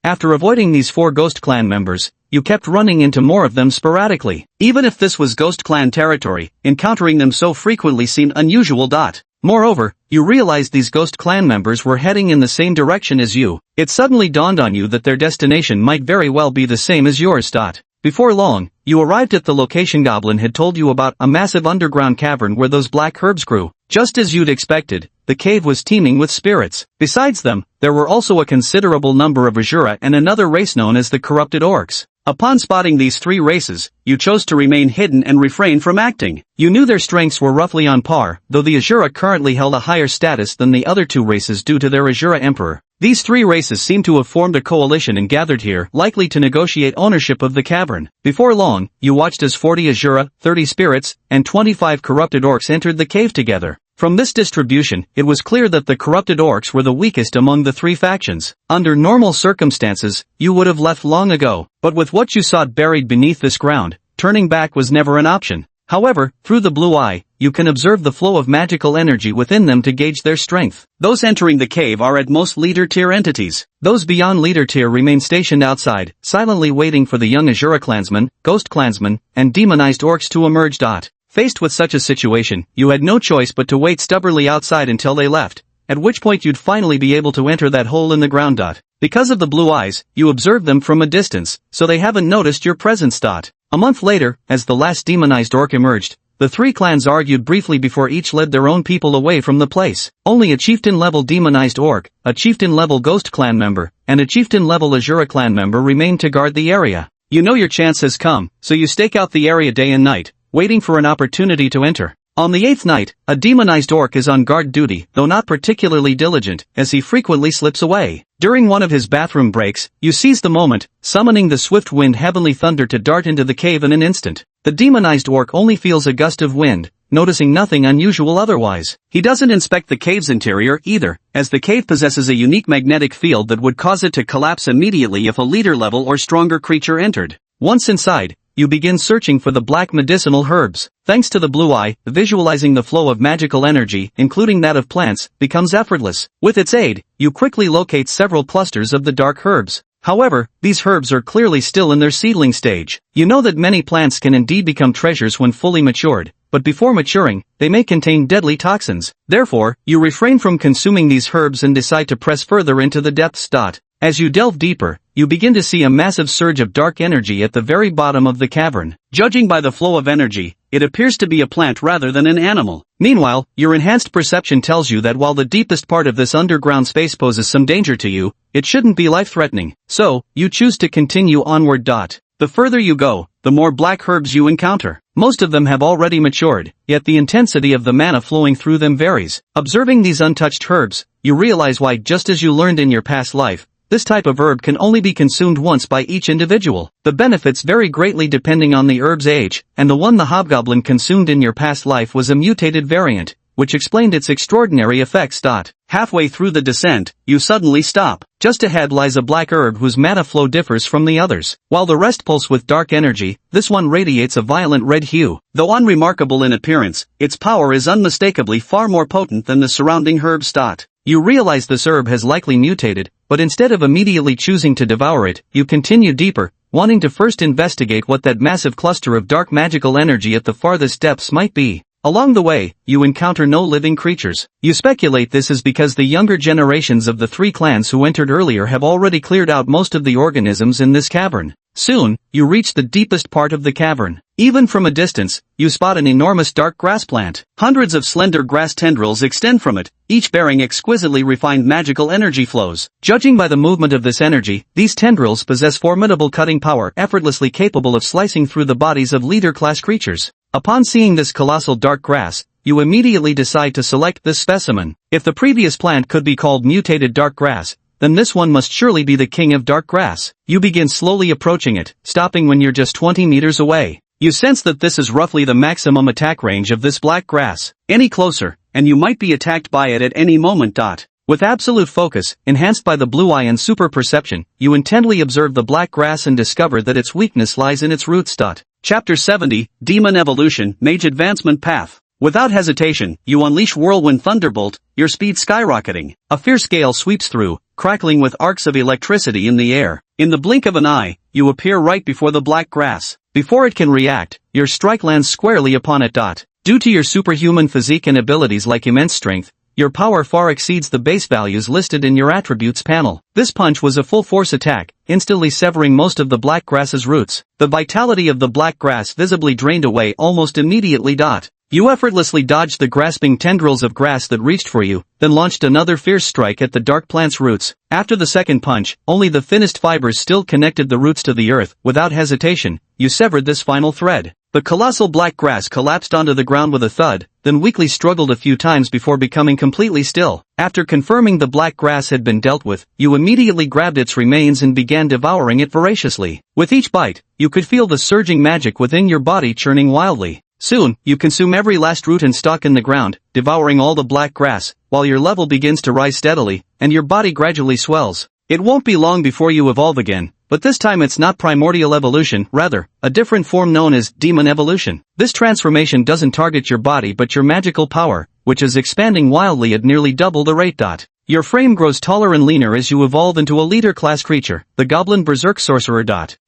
After avoiding these 4 Ghost Clan members, you kept running into more of them sporadically. Even if this was Ghost Clan territory, encountering them so frequently seemed unusual. Moreover, you realized these Ghost Clan members were heading in the same direction as you. It suddenly dawned on you that their destination might very well be the same as yours. Before long, you arrived at the location Goblin had told you about, a massive underground cavern where those black herbs grew. Just as you'd expected, the cave was teeming with spirits. Besides them, there were also a considerable number of Azura and another race known as the Corrupted Orcs. Upon spotting these three races, you chose to remain hidden and refrain from acting. You knew their strengths were roughly on par, though the Azura currently held a higher status than the other two races due to their Azura Emperor. These three races seem to have formed a coalition and gathered here, likely to negotiate ownership of the cavern. Before long, you watched as 40 Azura, 30 spirits, and 25 corrupted orcs entered the cave together. From this distribution, it was clear that the corrupted orcs were the weakest among the three factions. Under normal circumstances, you would have left long ago, but with what you sought buried beneath this ground, turning back was never an option. However, through the blue eye, you can observe the flow of magical energy within them to gauge their strength. Those entering the cave are at most leader tier entities. Those beyond leader tier remain stationed outside, silently waiting for the young Azura clansmen, ghost clansmen, and demonized orcs to emerge. Faced with such a situation, you had no choice but to wait stubbornly outside until they left, at which point you'd finally be able to enter that hole in the ground. Because of the blue eyes, you observe them from a distance, so they haven't noticed your presence. A month later, as the last demonized orc emerged, the three clans argued briefly before each led their own people away from the place. Only a chieftain-level demonized orc, a chieftain-level ghost clan member, and a chieftain-level Azura clan member remained to guard the area. You know your chance has come, so you stake out the area day and night, waiting for an opportunity to enter. On the 8th night, a demonized orc is on guard duty, though not particularly diligent, as he frequently slips away. During one of his bathroom breaks, you seize the moment, summoning the swift wind heavenly thunder to dart into the cave in an instant. The demonized orc only feels a gust of wind, noticing nothing unusual otherwise. He doesn't inspect the cave's interior either, as the cave possesses a unique magnetic field that would cause it to collapse immediately if a leader-level or stronger creature entered. Once inside, you begin searching for the black medicinal herbs. Thanks to the blue eye, visualizing the flow of magical energy, including that of plants, becomes effortless. With its aid, you quickly locate several clusters of the dark herbs. However, these herbs are clearly still in their seedling stage. You know that many plants can indeed become treasures when fully matured, but before maturing, they may contain deadly toxins. Therefore, you refrain from consuming these herbs and decide to press further into the depths. As you delve deeper, you begin to see a massive surge of dark energy at the very bottom of the cavern. Judging by the flow of energy, it appears to be a plant rather than an animal. Meanwhile, your enhanced perception tells you that while the deepest part of this underground space poses some danger to you, it shouldn't be life-threatening. So, you choose to continue onward. The further you go, the more black herbs you encounter. Most of them have already matured, yet the intensity of the mana flowing through them varies. Observing these untouched herbs, you realize why, just as you learned in your past life, this type of herb can only be consumed once by each individual. The benefits vary greatly depending on the herb's age, and the one the hobgoblin consumed in your past life was a mutated variant, which explained its extraordinary effects. Halfway through the descent, you suddenly stop. Just ahead lies a black herb whose mana flow differs from the others. While the rest pulse with dark energy, this one radiates a violent red hue. Though unremarkable in appearance, its power is unmistakably far more potent than the surrounding herbs. You realize this herb has likely mutated, but instead of immediately choosing to devour it, you continue deeper, wanting to first investigate what that massive cluster of dark magical energy at the farthest depths might be. Along the way, you encounter no living creatures. You speculate this is because the younger generations of the three clans who entered earlier have already cleared out most of the organisms in this cavern. Soon, you reach the deepest part of the cavern. Even from a distance, you spot an enormous dark grass plant. Hundreds of slender grass tendrils extend from it, each bearing exquisitely refined magical energy flows. Judging by the movement of this energy, these tendrils possess formidable cutting power, effortlessly capable of slicing through the bodies of leader-class creatures. Upon seeing this colossal dark grass, you immediately decide to select this specimen. If the previous plant could be called mutated dark grass, then this one must surely be the king of dark grass. You begin slowly approaching it, stopping when you're just 20 meters away. You sense that this is roughly the maximum attack range of this black grass. Any closer, and you might be attacked by it at any moment. With absolute focus, enhanced by the blue eye and super perception, you intently observe the black grass and discover that its weakness lies in its roots. Chapter 70, Demon Evolution, Mage Advancement Path. Without hesitation, you unleash Whirlwind Thunderbolt, your speed skyrocketing. A fierce gale sweeps through, crackling with arcs of electricity in the air. In the blink of an eye, you appear right before the black grass. Before it can react, your strike lands squarely upon it. Due to your superhuman physique and abilities like immense strength, your power far exceeds the base values listed in your attributes panel. This punch was a full-force attack, instantly severing most of the black grass's roots. The vitality of the black grass visibly drained away almost immediately. You effortlessly dodged the grasping tendrils of grass that reached for you, then launched another fierce strike at the dark plant's roots. After the second punch, only the thinnest fibers still connected the roots to the earth. Without hesitation, you severed this final thread. The colossal black grass collapsed onto the ground with a thud, then weakly struggled a few times before becoming completely still. After confirming the black grass had been dealt with, you immediately grabbed its remains and began devouring it voraciously. With each bite, you could feel the surging magic within your body churning wildly. Soon, you consume every last root and stalk in the ground, devouring all the black grass, while your level begins to rise steadily, and your body gradually swells. It won't be long before you evolve again, but this time it's not primordial evolution, rather, a different form known as demon evolution. This transformation doesn't target your body but your magical power, which is expanding wildly at nearly double the rate. Your frame grows taller and leaner as you evolve into a leader-class creature, the Goblin Berserk Sorcerer.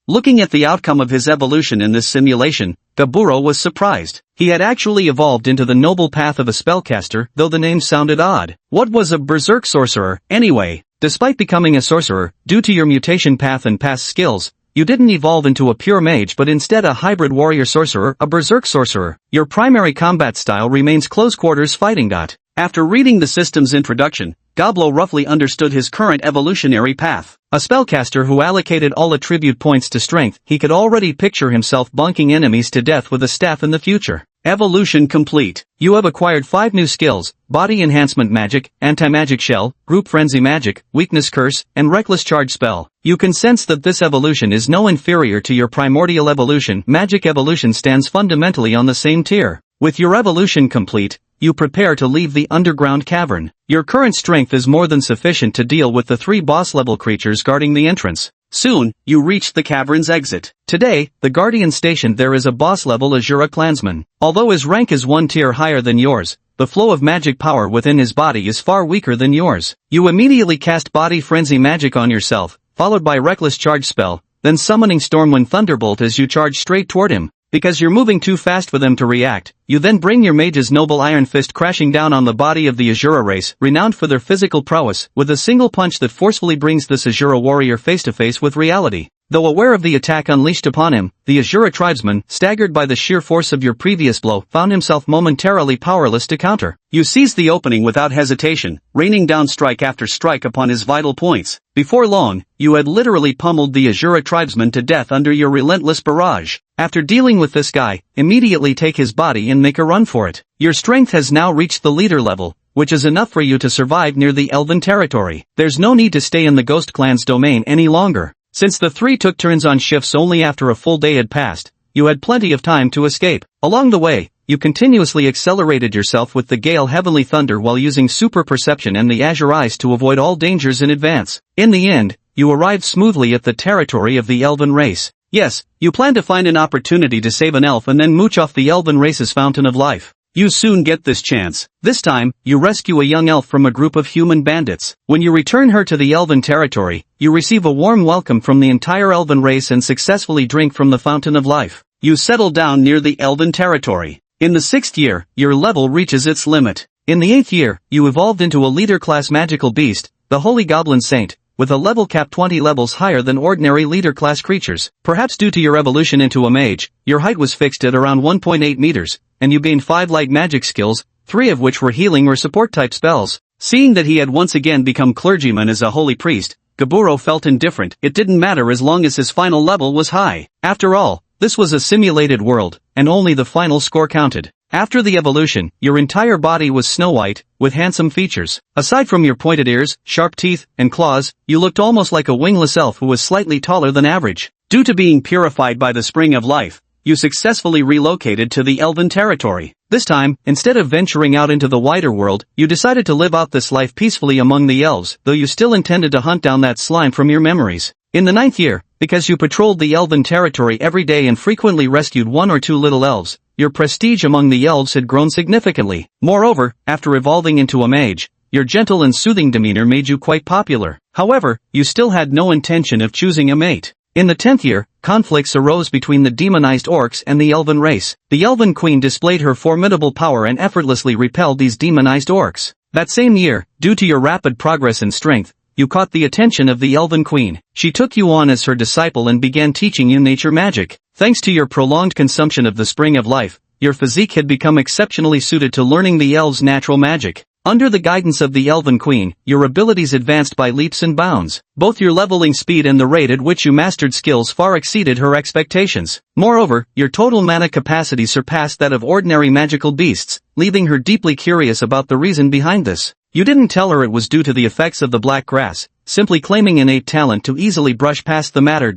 Looking at the outcome of his evolution in this simulation, Gaburo was surprised. He had actually evolved into the noble path of a spellcaster, though the name sounded odd. What was a Berserk Sorcerer, anyway? Despite becoming a sorcerer, due to your mutation path and past skills, you didn't evolve into a pure mage but instead a hybrid warrior sorcerer, a Berserk Sorcerer. Your primary combat style remains close quarters fighting. After reading the system's introduction, Goblo roughly understood his current evolutionary path. A spellcaster who allocated all attribute points to strength, he could already picture himself bunking enemies to death with a staff in the future. Evolution complete. You have acquired 5 new skills: Body Enhancement Magic, Anti-Magic Shell, Group Frenzy Magic, Weakness Curse, and Reckless Charge Spell. You can sense that this evolution is no inferior to your primordial evolution. Magic evolution stands fundamentally on the same tier. With your evolution complete, you prepare to leave the underground cavern. Your current strength is more than sufficient to deal with the 3 boss-level creatures guarding the entrance. Soon, you reach the cavern's exit. Today, the guardian stationed there is a boss-level Azura clansman. Although his rank is 1 tier higher than yours, the flow of magic power within his body is far weaker than yours. You immediately cast Body Frenzy Magic on yourself, followed by Reckless Charge Spell, then summoning Stormwind Thunderbolt as you charge straight toward him. Because you're moving too fast for them to react, you then bring your mage's noble Iron Fist crashing down on the body of the Azura race, renowned for their physical prowess, with a single punch that forcefully brings this Azura warrior face-to-face with reality. Though aware of the attack unleashed upon him, the Azura tribesman, staggered by the sheer force of your previous blow, found himself momentarily powerless to counter. You seized the opening without hesitation, raining down strike after strike upon his vital points. Before long, you had literally pummeled the Azura tribesman to death under your relentless barrage. After dealing with this guy, immediately take his body and make a run for it. Your strength has now reached the leader level, which is enough for you to survive near the Elven territory. There's no need to stay in the Ghost Clan's domain any longer. Since the 3 took turns on shifts only after a full day had passed, you had plenty of time to escape. Along the way, you continuously accelerated yourself with the Gale Heavenly Thunder while using Super Perception and the Azure Eyes to avoid all dangers in advance. In the end, you arrived smoothly at the territory of the Elven race. Yes, you plan to find an opportunity to save an elf and then mooch off the Elven race's fountain of life. You soon get this chance. This time, you rescue a young elf from a group of human bandits. When you return her to the Elven territory, you receive a warm welcome from the entire Elven race and successfully drink from the fountain of life. You settle down near the Elven territory. In the 6th year, your level reaches its limit. In the 8th year, you evolved into a leader-class magical beast, the Holy Goblin Saint, with a level cap 20 levels higher than ordinary leader-class creatures. Perhaps due to your evolution into a mage, your height was fixed at around 1.8 meters, and you gained 5 light magic skills, 3 of which were healing or support-type spells. Seeing that he had once again become clergyman as a holy priest, Gaburo felt indifferent. It didn't matter as long as his final level was high. After all, this was a simulated world, and only the final score counted. After the evolution, your entire body was snow white, with handsome features. Aside from your pointed ears, sharp teeth, and claws, you looked almost like a wingless elf who was slightly taller than average. Due to being purified by the spring of life, you successfully relocated to the Elven territory. This time, instead of venturing out into the wider world, you decided to live out this life peacefully among the elves, though you still intended to hunt down that slime from your memories. In the 9th year, because you patrolled the Elven territory every day and frequently rescued 1 or 2 little elves, your prestige among the elves had grown significantly. Moreover, after evolving into a mage, your gentle and soothing demeanor made you quite popular. However, you still had no intention of choosing a mate. In the 10th year, conflicts arose between the demonized orcs and the Elven race. The Elven queen displayed her formidable power and effortlessly repelled these demonized orcs. That same year, due to your rapid progress in strength, you caught the attention of the Elven Queen. She took you on as her disciple and began teaching you nature magic. Thanks to your prolonged consumption of the spring of life, your physique had become exceptionally suited to learning the elves' natural magic. Under the guidance of the Elven Queen, your abilities advanced by leaps and bounds. Both your leveling speed and the rate at which you mastered skills far exceeded her expectations. Moreover, your total mana capacity surpassed that of ordinary magical beasts, leaving her deeply curious about the reason behind this. You didn't tell her it was due to the effects of the black grass, simply claiming innate talent to easily brush past the matter.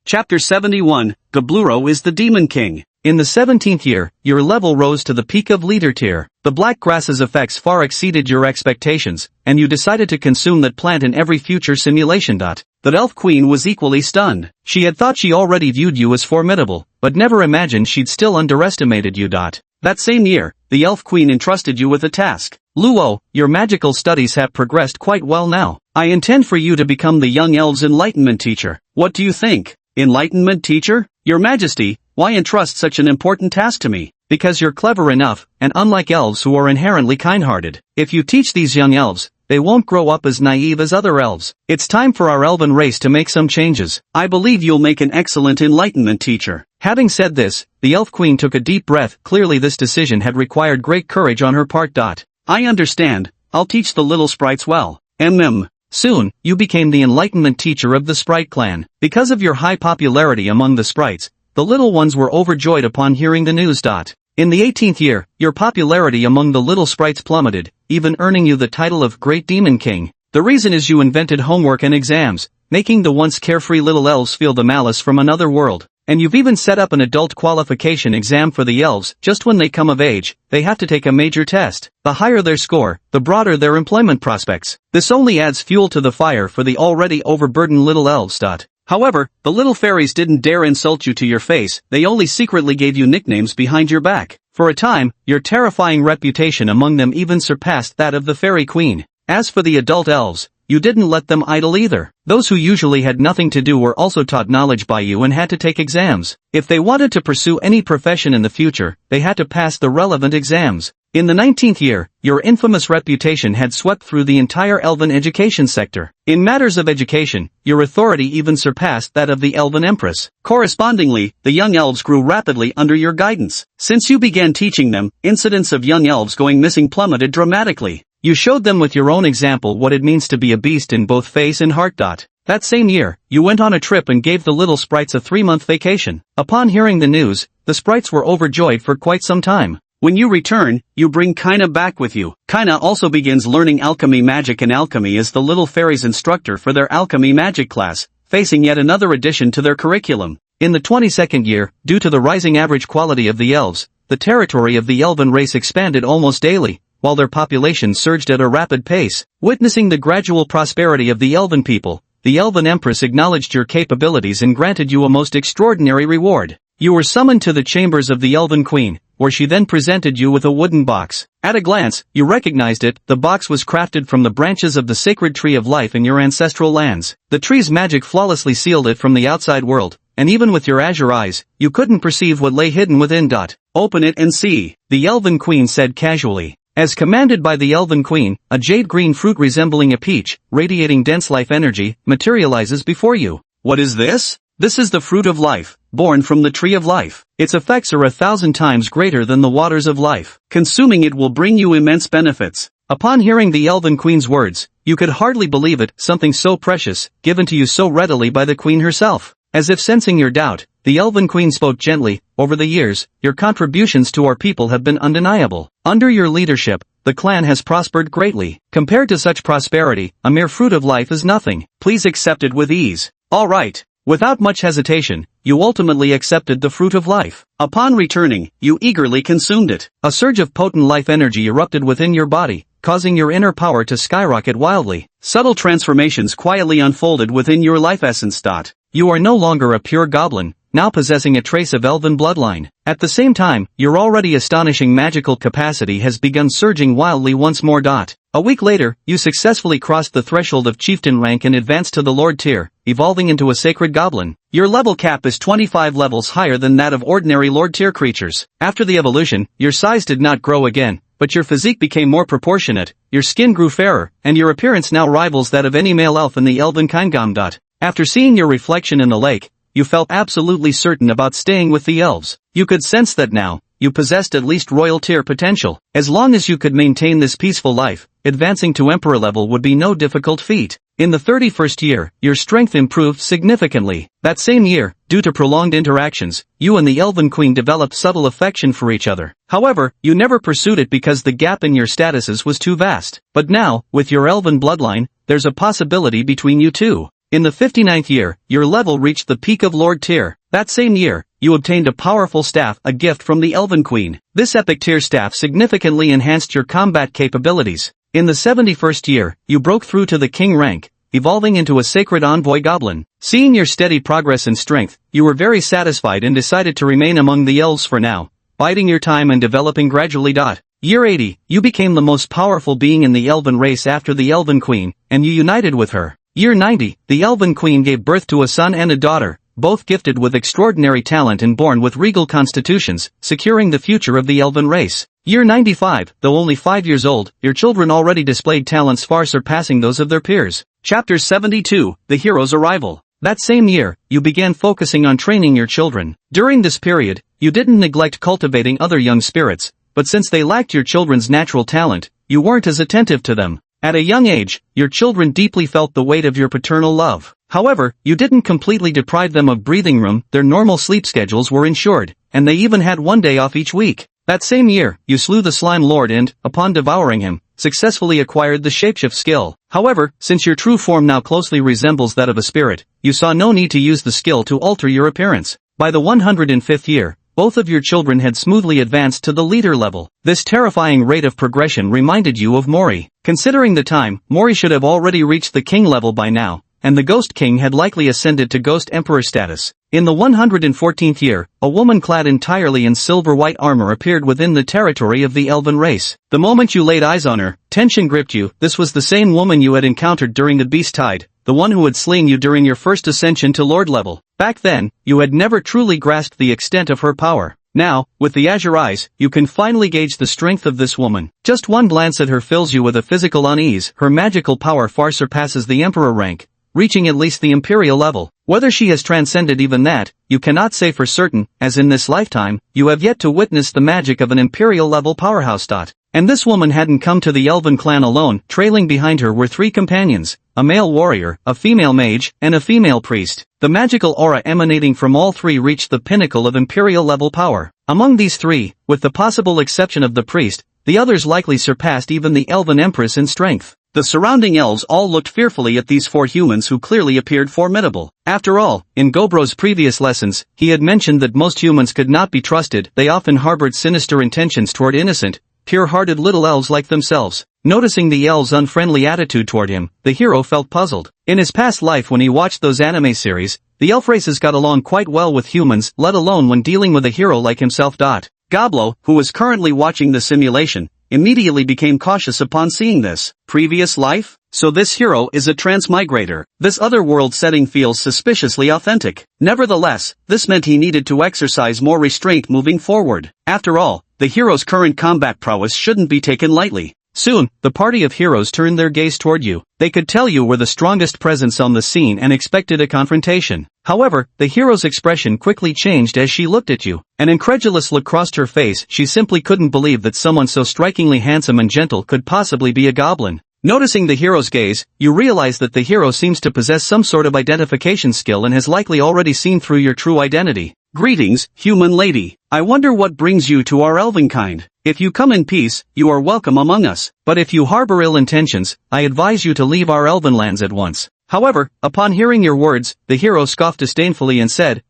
Chapter 71, Gabluro is the Demon King. In the 17th year, your level rose to the peak of leader tier. The black grass's effects far exceeded your expectations, and you decided to consume that plant in every future simulation. The Elf Queen was equally stunned. She had thought she already viewed you as formidable, but never imagined she'd still underestimated you. That same year, the Elf Queen entrusted you with a task. Luo, your magical studies have progressed quite well now. I intend for you to become the young elves' enlightenment teacher. What do you think? Enlightenment teacher? Your Majesty, why entrust such an important task to me? Because you're clever enough, and unlike elves who are inherently kind-hearted, if you teach these young elves, they won't grow up as naive as other elves. It's time for our elven race to make some changes. I believe you'll make an excellent enlightenment teacher. Having said this, the Elf Queen took a deep breath. Clearly this decision had required great courage on her part. I understand. I'll teach the little sprites well. Soon, you became the enlightenment teacher of the Sprite clan. Because of your high popularity among the sprites, the little ones were overjoyed upon hearing the news. In the 18th year, your popularity among the little sprites plummeted, even earning you the title of Great Demon King. The reason is you invented homework and exams, making the once carefree little elves feel the malice from another world. And you've even set up an adult qualification exam for the elves. Just when they come of age, they have to take a major test. The higher their score, the broader their employment prospects. This only adds fuel to the fire for the already overburdened little elves. However, the little fairies didn't dare insult you to your face. They only secretly gave you nicknames behind your back. For a time, your terrifying reputation among them even surpassed that of the Fairy Queen. As for the adult elves, you didn't let them idle either. Those who usually had nothing to do were also taught knowledge by you and had to take exams. If they wanted to pursue any profession in the future, they had to pass the relevant exams. In the 19th year, your infamous reputation had swept through the entire elven education sector. In matters of education, your authority even surpassed that of the Elven Empress. Correspondingly, the young elves grew rapidly under your guidance. Since you began teaching them, incidents of young elves going missing plummeted dramatically. You showed them with your own example what it means to be a beast in both face and heart. That same year, you went on a trip and gave the little sprites a 3-month vacation. Upon hearing the news, the sprites were overjoyed for quite some time. When you return, you bring Kaina back with you. Kaina also begins learning alchemy magic and alchemy as the little fairies' instructor for their alchemy magic class, facing yet another addition to their curriculum. In the 22nd year, due to the rising average quality of the elves, the territory of the elven race expanded almost daily, while their population surged at a rapid pace. Witnessing the gradual prosperity of the elven people, the Elven Empress acknowledged your capabilities and granted you a most extraordinary reward. You were summoned to the chambers of the Elven Queen, where she then presented you with a wooden box. At a glance, you recognized it. The box was crafted from the branches of the sacred tree of life in your ancestral lands. The tree's magic flawlessly sealed it from the outside world, and even with your azure eyes, you couldn't perceive what lay hidden within. Open it and see, the Elven Queen said casually. As commanded by the Elven Queen, a jade-green fruit resembling a peach, radiating dense life energy, materializes before you. What is this? This is the fruit of life, born from the tree of life. Its effects are 1,000 times greater than the waters of life. Consuming it will bring you immense benefits. Upon hearing the Elven Queen's words, you could hardly believe it, something so precious, given to you so readily by the Queen herself. As if sensing your doubt, the Elven Queen spoke gently. Over the years, your contributions to our people have been undeniable. Under your leadership, the clan has prospered greatly. Compared to such prosperity, a mere fruit of life is nothing. Please accept it with ease. All right. Without much hesitation, you ultimately accepted the fruit of life. Upon returning, you eagerly consumed it. A surge of potent life energy erupted within your body, causing your inner power to skyrocket wildly. Subtle transformations quietly unfolded within your life essence. You are no longer a pure goblin, now possessing a trace of elven bloodline. At the same time, your already astonishing magical capacity has begun surging wildly once more. A week later, you successfully crossed the threshold of chieftain rank and advanced to the Lord tier, evolving into a sacred goblin. Your level cap is 25 levels higher than that of ordinary Lord tier creatures. After the evolution, your size did not grow again, but your physique became more proportionate, your skin grew fairer, and your appearance now rivals that of any male elf in the elven kingdom. After seeing your reflection in the lake, you felt absolutely certain about staying with the elves. You could sense that now, you possessed at least royal tier potential. As long as you could maintain this peaceful life, advancing to emperor level would be no difficult feat. In the 31st year, your strength improved significantly. That same year, due to prolonged interactions, you and the Elven Queen developed subtle affection for each other. However, you never pursued it because the gap in your statuses was too vast. But now, with your Elven bloodline, there's a possibility between you two. In the 59th year, your level reached the peak of Lord Tier. That same year, you obtained a powerful staff, a gift from the Elven Queen. This epic tier staff significantly enhanced your combat capabilities. In the 71st year, you broke through to the king rank, evolving into a sacred envoy goblin. Seeing your steady progress in strength, you were very satisfied and decided to remain among the elves for now, biding your time and developing gradually. Year 80, you became the most powerful being in the elven race after the Elven Queen, and you united with her. Year 90, the Elven Queen gave birth to a son and a daughter, both gifted with extraordinary talent and born with regal constitutions, securing the future of the elven race. Year 95, though only 5 years old, your children already displayed talents far surpassing those of their peers. Chapter 72, The Hero's Arrival. That same year, you began focusing on training your children. During this period, you didn't neglect cultivating other young spirits, but since they lacked your children's natural talent, you weren't as attentive to them. At a young age, your children deeply felt the weight of your paternal love. However, you didn't completely deprive them of breathing room, their normal sleep schedules were ensured, and they even had one day off each week. That same year, you slew the Slime Lord and, upon devouring him, successfully acquired the shapeshift skill. However, since your true form now closely resembles that of a spirit, you saw no need to use the skill to alter your appearance. By the 105th year, both of your children had smoothly advanced to the leader level. This terrifying rate of progression reminded you of Mori. Considering the time, Mori should have already reached the king level by now, and the Ghost King had likely ascended to Ghost Emperor status. In the 114th year, a woman clad entirely in silver-white armor appeared within the territory of the elven race. The moment you laid eyes on her, tension gripped you. This was the same woman you had encountered during the Beast Tide, the one who had slain you during your first ascension to Lord level. Back then, you had never truly grasped the extent of her power. Now, with the azure eyes, you can finally gauge the strength of this woman. Just one glance at her fills you with a physical unease. Her magical power far surpasses the Emperor rank, reaching at least the Imperial level. Whether she has transcended even that, you cannot say for certain, as in this lifetime, you have yet to witness the magic of an Imperial level powerhouse. And this woman hadn't come to the Elven clan alone. Trailing behind her were 3 companions, a male warrior, a female mage, and a female priest. The magical aura emanating from all 3 reached the pinnacle of Imperial level power. Among these 3, with the possible exception of the priest, the others likely surpassed even the Elven Empress in strength. The surrounding elves all looked fearfully at these 4 humans who clearly appeared formidable. After all, in Gobro's previous lessons, he had mentioned that most humans could not be trusted. They often harbored sinister intentions toward innocent, pure-hearted little elves like themselves. Noticing the elves' unfriendly attitude toward him, the hero felt puzzled. In his past life when he watched those anime series, the elf races got along quite well with humans, let alone when dealing with a hero like himself. Goblin, who was currently watching the simulation, immediately became cautious upon seeing this. Previous life? So this hero is a transmigrator. This otherworld setting feels suspiciously authentic. Nevertheless, this meant he needed to exercise more restraint moving forward. After all, the hero's current combat prowess shouldn't be taken lightly. Soon, the party of heroes turned their gaze toward you. They could tell you were the strongest presence on the scene and expected a confrontation. However, the hero's expression quickly changed as she looked at you. An incredulous look crossed her face. She simply couldn't believe that someone so strikingly handsome and gentle could possibly be a goblin. Noticing the hero's gaze, you realize that the hero seems to possess some sort of identification skill and has likely already seen through your true identity. Greetings, human lady. I wonder what brings you to our elven kind. If you come in peace, you are welcome among us. But if you harbor ill intentions, I advise you to leave our elven lands at once. However, upon hearing your words, the hero scoffed disdainfully and said,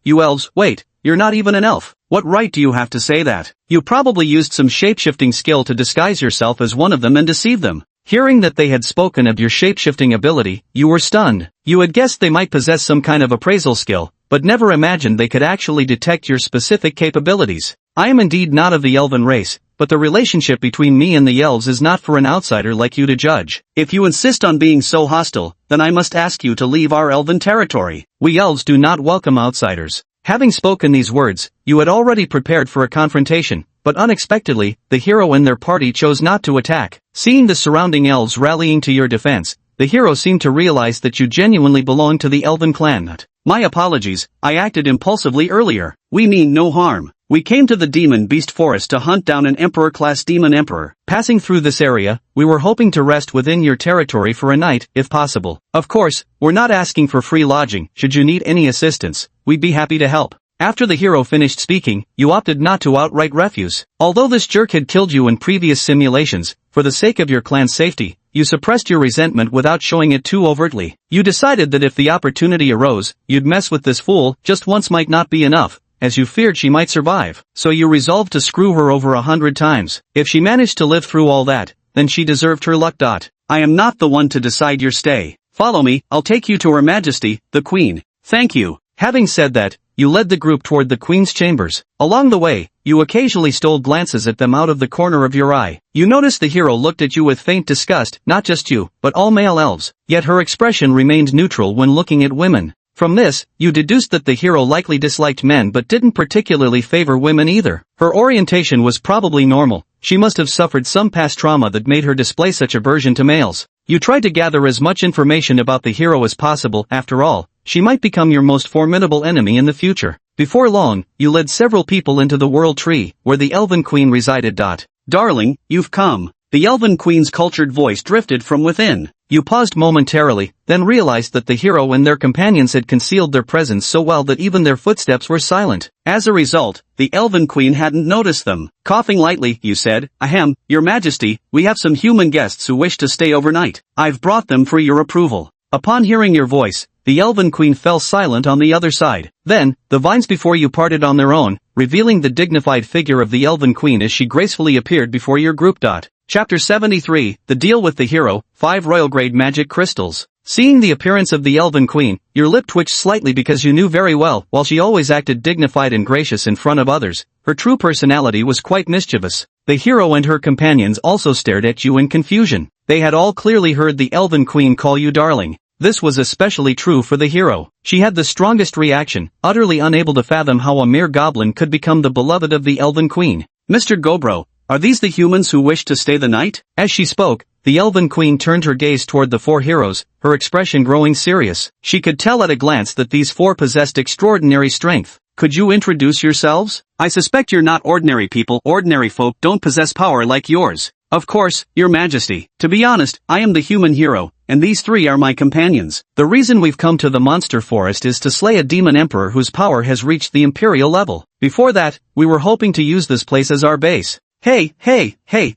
you elves, wait, you're not even an elf. What right do you have to say that? You probably used some shapeshifting skill to disguise yourself as one of them and deceive them. Hearing that they had spoken of your shapeshifting ability, you were stunned. You had guessed they might possess some kind of appraisal skill, but never imagined they could actually detect your specific capabilities. I am indeed not of the elven race, but the relationship between me and the elves is not for an outsider like you to judge. If you insist on being so hostile, then I must ask you to leave our elven territory. We elves do not welcome outsiders. Having spoken these words, you had already prepared for a confrontation, but unexpectedly, the hero and their party chose not to attack. Seeing the surrounding elves rallying to your defense, the hero seemed to realize that you genuinely belonged to the elven clan. My apologies, I acted impulsively earlier. We mean no harm. We came to the Demon Beast Forest to hunt down an Emperor-class demon emperor. Passing through this area, we were hoping to rest within your territory for a night, if possible. Of course, we're not asking for free lodging. Should you need any assistance, we'd be happy to help. After the hero finished speaking, you opted not to outright refuse. Although this jerk had killed you in previous simulations, for the sake of your clan's safety, you suppressed your resentment without showing it too overtly. You decided that if the opportunity arose, you'd mess with this fool. Just once might not be enough, as you feared she might survive. So you resolved to screw her over 100 times. If she managed to live through all that, then she deserved her luck. I am not the one to decide your stay. Follow me, I'll take you to Her Majesty, the Queen. Thank you. Having said that, you led the group toward the Queen's chambers. Along the way, you occasionally stole glances at them out of the corner of your eye. You noticed the hero looked at you with faint disgust, not just you, but all male elves, yet her expression remained neutral when looking at women. From this, you deduced that the hero likely disliked men but didn't particularly favor women either. Her orientation was probably normal. She must have suffered some past trauma that made her display such aversion to males. You tried to gather as much information about the hero as possible. After all, she might become your most formidable enemy in the future. Before long, you led several people into the World Tree, where the Elven Queen resided. Darling, you've come. The Elven Queen's cultured voice drifted from within. You paused momentarily, then realized that the hero and their companions had concealed their presence so well that even their footsteps were silent. As a result, the Elven Queen hadn't noticed them. Coughing lightly, you said, "Ahem, Your Majesty, we have some human guests who wish to stay overnight. I've brought them for your approval." Upon hearing your voice, the Elven Queen fell silent on the other side. Then, the vines before you parted on their own, revealing the dignified figure of the Elven Queen as she gracefully appeared before your group. Chapter 73, The Deal with the Hero, 5 Royal-Grade Magic Crystals. Seeing the appearance of the Elven Queen, your lip twitched slightly because you knew very well, while she always acted dignified and gracious in front of others, her true personality was quite mischievous. The hero and her companions also stared at you in confusion. They had all clearly heard the Elven Queen call you darling. This was especially true for the hero. She had the strongest reaction, utterly unable to fathom how a mere goblin could become the beloved of the Elven Queen. Mr. Gobro, are these the humans who wish to stay the night? As she spoke, the Elven Queen turned her gaze toward the 4 heroes, her expression growing serious. She could tell at a glance that these 4 possessed extraordinary strength. Could you introduce yourselves? I suspect you're not ordinary people. Ordinary folk don't possess power like yours. Of course, Your Majesty. To be honest, I am the human hero, and these 3 are my companions. The reason we've come to the Monster Forest is to slay a demon emperor whose power has reached the imperial level. Before that, we were hoping to use this place as our base. Hey,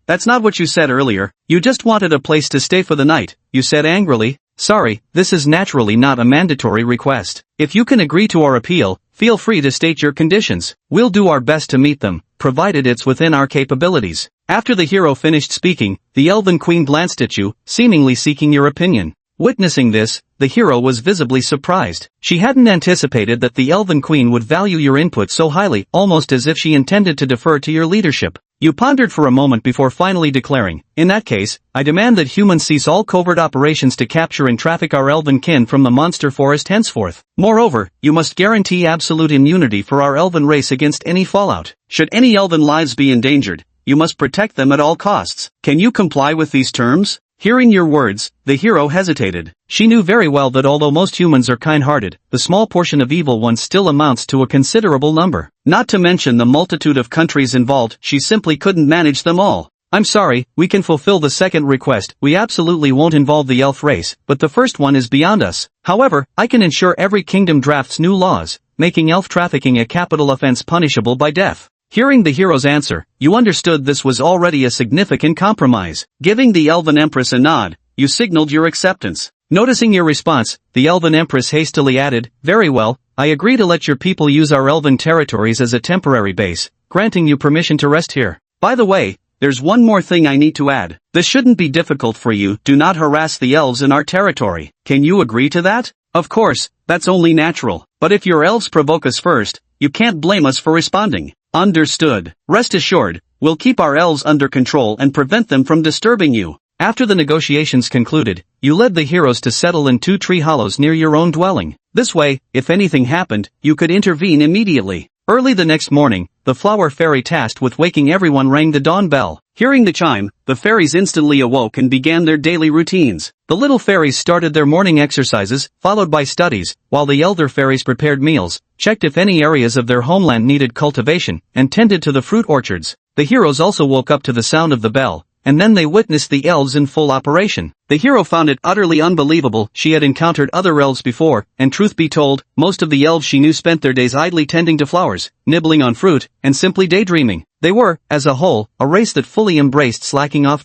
that's not what you said earlier. You just wanted a place to stay for the night, you said angrily. Sorry, this is naturally not a mandatory request. If you can agree to our appeal, feel free to state your conditions. We'll do our best to meet them, provided it's within our capabilities. After the hero finished speaking, the Elven Queen glanced at you, seemingly seeking your opinion. Witnessing this, the hero was visibly surprised. She hadn't anticipated that the Elven Queen would value your input so highly, almost as if she intended to defer to your leadership. You pondered for a moment before finally declaring, "In that case, I demand that humans cease all covert operations to capture and traffic our elven kin from the Monster Forest henceforth. Moreover, you must guarantee absolute immunity for our elven race against any fallout. Should any elven lives be endangered, you must protect them at all costs. Can you comply with these terms?" Hearing your words, the hero hesitated. She knew very well that although most humans are kind-hearted, the small portion of evil ones still amounts to a considerable number. Not to mention the multitude of countries involved, she simply couldn't manage them all. "I'm sorry, we can fulfill the second request. We absolutely won't involve the elf race, but the first one is beyond us. However, I can ensure every kingdom drafts new laws, making elf trafficking a capital offense punishable by death." Hearing the hero's answer, you understood this was already a significant compromise. Giving the Elven Empress a nod, you signaled your acceptance. Noticing your response, the Elven Empress hastily added, "Very well, I agree to let your people use our elven territories as a temporary base, granting you permission to rest here. By the way, there's one more thing I need to add. This shouldn't be difficult for you. Do not harass the elves in our territory. Can you agree to that? Of course, that's only natural. But if your elves provoke us first, you can't blame us for responding." Understood. Rest assured, we'll keep our elves under control and prevent them from disturbing you. After the negotiations concluded, you led the heroes to settle in 2 tree hollows near your own dwelling. This way, if anything happened, you could intervene immediately. Early the next morning, the flower fairy tasked with waking everyone rang the dawn bell. Hearing the chime, the fairies instantly awoke and began their daily routines. The little fairies started their morning exercises, followed by studies, while the elder fairies prepared meals, checked if any areas of their homeland needed cultivation, and tended to the fruit orchards. The heroes also woke up to the sound of the bell, and then they witnessed the elves in full operation. The hero found it utterly unbelievable. She had encountered other elves before, and truth be told, most of the elves she knew spent their days idly tending to flowers, nibbling on fruit, and simply daydreaming. They were, as a whole, a race that fully embraced slacking off.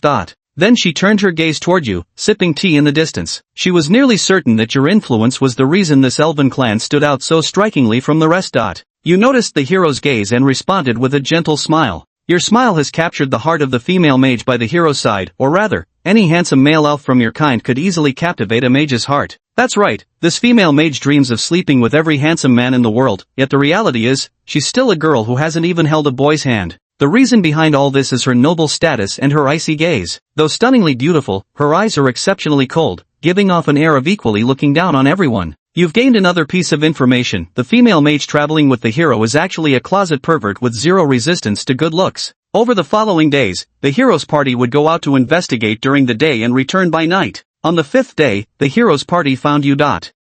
Then she turned her gaze toward you, sipping tea in the distance. She was nearly certain that your influence was the reason this elven clan stood out so strikingly from the rest. You noticed the hero's gaze and responded with a gentle smile. Your smile has captured the heart of the female mage by the hero's side, or rather, any handsome male elf from your kind could easily captivate a mage's heart. That's right, this female mage dreams of sleeping with every handsome man in the world, yet the reality is, she's still a girl who hasn't even held a boy's hand. The reason behind all this is her noble status and her icy gaze. Though stunningly beautiful, her eyes are exceptionally cold, giving off an air of equally looking down on everyone. You've gained another piece of information. The female mage traveling with the hero is actually a closet pervert with zero resistance to good looks. Over the following days, the hero's party would go out to investigate during the day and return by night. On the 5th day, the hero's party found you.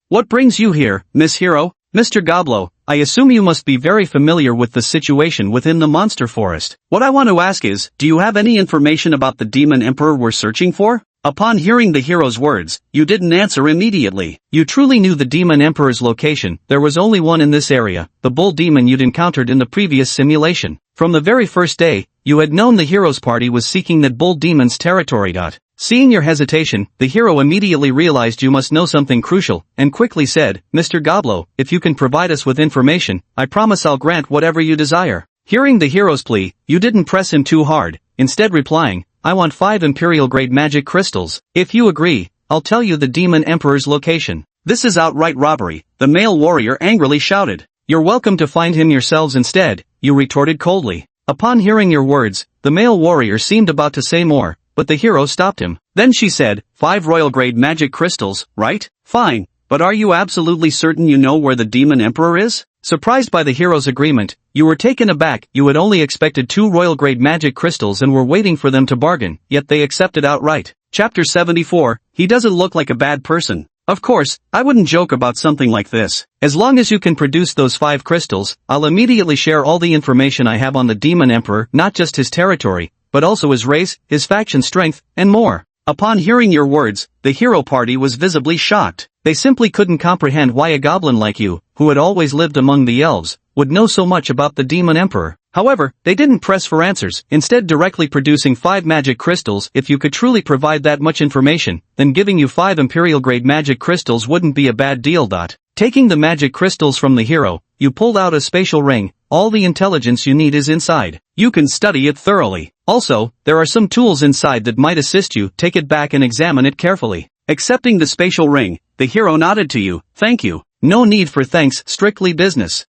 What brings you here, Miss Hero? Mr. Goblin, I assume you must be very familiar with the situation within the monster forest. What I want to ask is, do you have any information about the demon emperor we're searching for? Upon hearing the hero's words, you didn't answer immediately. You truly knew the demon emperor's location. There was only one in this area, the bull demon you'd encountered in the previous simulation. From the very first day, you had known the hero's party was seeking that bull demon's territory. Seeing your hesitation, the hero immediately realized you must know something crucial, and quickly said, Mr. Goblin, if you can provide us with information, I promise I'll grant whatever you desire. Hearing the hero's plea, you didn't press him too hard, instead replying, I want 5 Imperial-grade magic crystals. If you agree, I'll tell you the demon emperor's location. This is outright robbery, the male warrior angrily shouted. You're welcome to find him yourselves instead, you retorted coldly. Upon hearing your words, the male warrior seemed about to say more, but the hero stopped him. Then she said, 5 royal-grade magic crystals, right? Fine, but are you absolutely certain you know where the demon emperor is? Surprised by the hero's agreement, you were taken aback. You had only expected 2 royal-grade magic crystals and were waiting for them to bargain, yet they accepted outright. Chapter 74, He doesn't look like a bad person. Of course, I wouldn't joke about something like this. As long as you can produce those 5 crystals, I'll immediately share all the information I have on the demon emperor, not just his territory, but also his race, his faction strength, and more. Upon hearing your words, the hero party was visibly shocked. They simply couldn't comprehend why a goblin like you, who had always lived among the elves, would know so much about the demon emperor. However, they didn't press for answers, instead directly producing 5 magic crystals. If you could truly provide that much information, then giving you 5 imperial-grade magic crystals wouldn't be a bad deal. Taking the magic crystals from the hero, you pulled out a spatial ring. All the intelligence you need is inside. You can study it thoroughly. Also, there are some tools inside that might assist you. Take it back and examine it carefully. Accepting the spatial ring, the hero nodded to you. Thank you. No need for thanks, strictly business.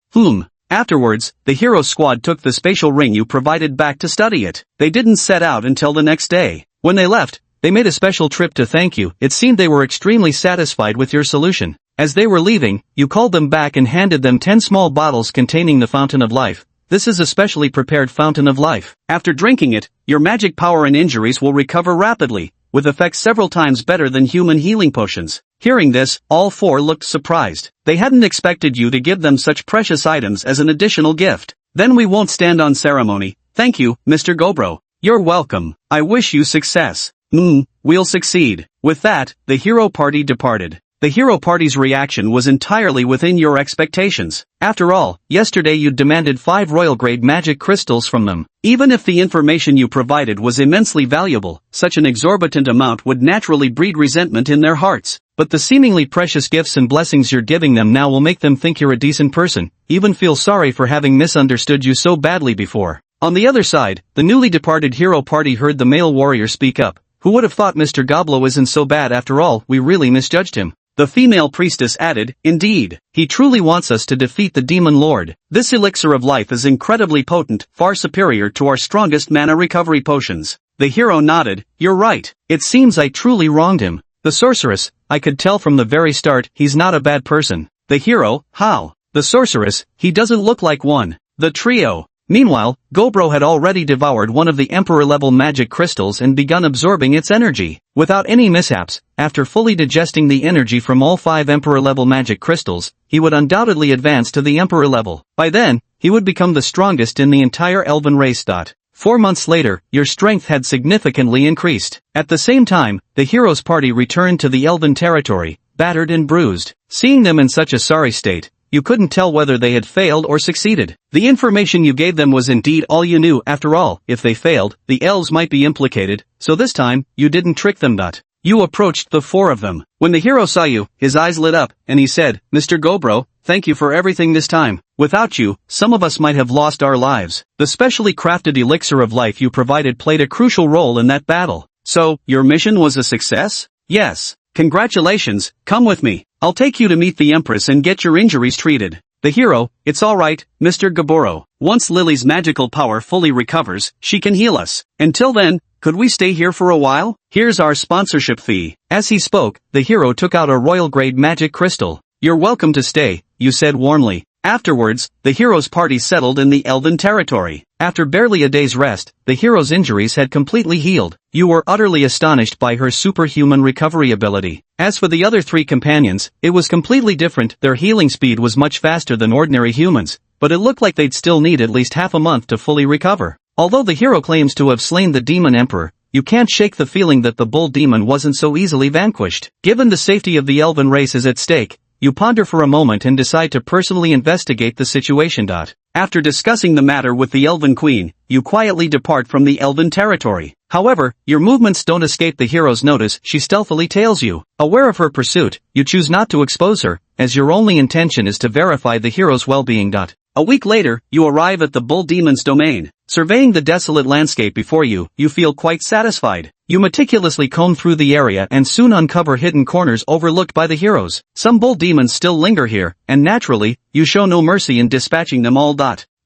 Afterwards, the hero squad took the spatial ring you provided back to study it. They didn't set out until the next day. When they left, they made a special trip to thank you. It seemed they were extremely satisfied with your solution. As they were leaving, you called them back and handed them 10 small bottles containing the Fountain of Life. This is a specially prepared Fountain of Life. After drinking it, your magic power and injuries will recover rapidly, with effects several times better than human healing potions. Hearing this, all 4 looked surprised. They hadn't expected you to give them such precious items as an additional gift. Then we won't stand on ceremony. Thank you, Mr. Goblin. You're welcome. I wish you success. We'll succeed. With that, the hero party departed. The hero party's reaction was entirely within your expectations. After all, yesterday you demanded 5 royal-grade magic crystals from them. Even if the information you provided was immensely valuable, such an exorbitant amount would naturally breed resentment in their hearts. But the seemingly precious gifts and blessings you're giving them now will make them think you're a decent person, even feel sorry for having misunderstood you so badly before. On the other side, the newly departed hero party heard the male warrior speak up. Who would have thought Mr. Goblin isn't so bad after all? We really misjudged him. The female priestess added, Indeed, he truly wants us to defeat the demon lord. This elixir of life is incredibly potent, far superior to our strongest mana recovery potions. The hero nodded, You're right. It seems I truly wronged him. The sorceress, I could tell from the very start, he's not a bad person. The hero, how? The sorceress, he doesn't look like one. The trio, Meanwhile, Gobro had already devoured one of the Emperor-level magic crystals and begun absorbing its energy. Without any mishaps, after fully digesting the energy from all 5 Emperor-level magic crystals, he would undoubtedly advance to the Emperor level. By then, he would become the strongest in the entire elven race. 4 months later, your strength had significantly increased. At the same time, the hero's party returned to the elven territory, battered and bruised. Seeing them in such a sorry state, you couldn't tell whether they had failed or succeeded. The information you gave them was indeed all you knew. After all, if they failed, the elves might be implicated, so this time, you didn't trick them. You approached the 4 of them. When the hero saw you, his eyes lit up, and he said, "Mr. Gobro, thank you for everything this time. Without you, some of us might have lost our lives. The specially crafted elixir of life you provided played a crucial role in that battle. So, your mission was a success?" "Yes. Congratulations, come with me. I'll take you to meet the Empress and get your injuries treated." The hero, "It's alright, Mr. Goboro. Once Lily's magical power fully recovers, she can heal us. Until then, could we stay here for a while? Here's our sponsorship fee." As he spoke, the hero took out a royal-grade magic crystal. "You're welcome to stay," you said warmly. Afterwards, the hero's party settled in the elven territory. After barely a day's rest, the hero's injuries had completely healed. You were utterly astonished by her superhuman recovery ability. As for the other 3 companions, it was completely different. Their healing speed was much faster than ordinary humans, but it looked like they'd still need at least half a month to fully recover. Although the hero claims to have slain the demon emperor, you can't shake the feeling that the bull demon wasn't so easily vanquished. Given the safety of the elven race is at stake, you ponder for a moment and decide to personally investigate the situation. After discussing the matter with the Elven Queen, you quietly depart from the Elven territory. However, your movements don't escape the hero's notice. She stealthily tails you. Aware of her pursuit, you choose not to expose her, as your only intention is to verify the hero's well-being. A week later, you arrive at the bull demon's domain. Surveying the desolate landscape before you, you feel quite satisfied. You meticulously comb through the area and soon uncover hidden corners overlooked by the heroes. Some bull demons still linger here, and naturally, you show no mercy in dispatching them all.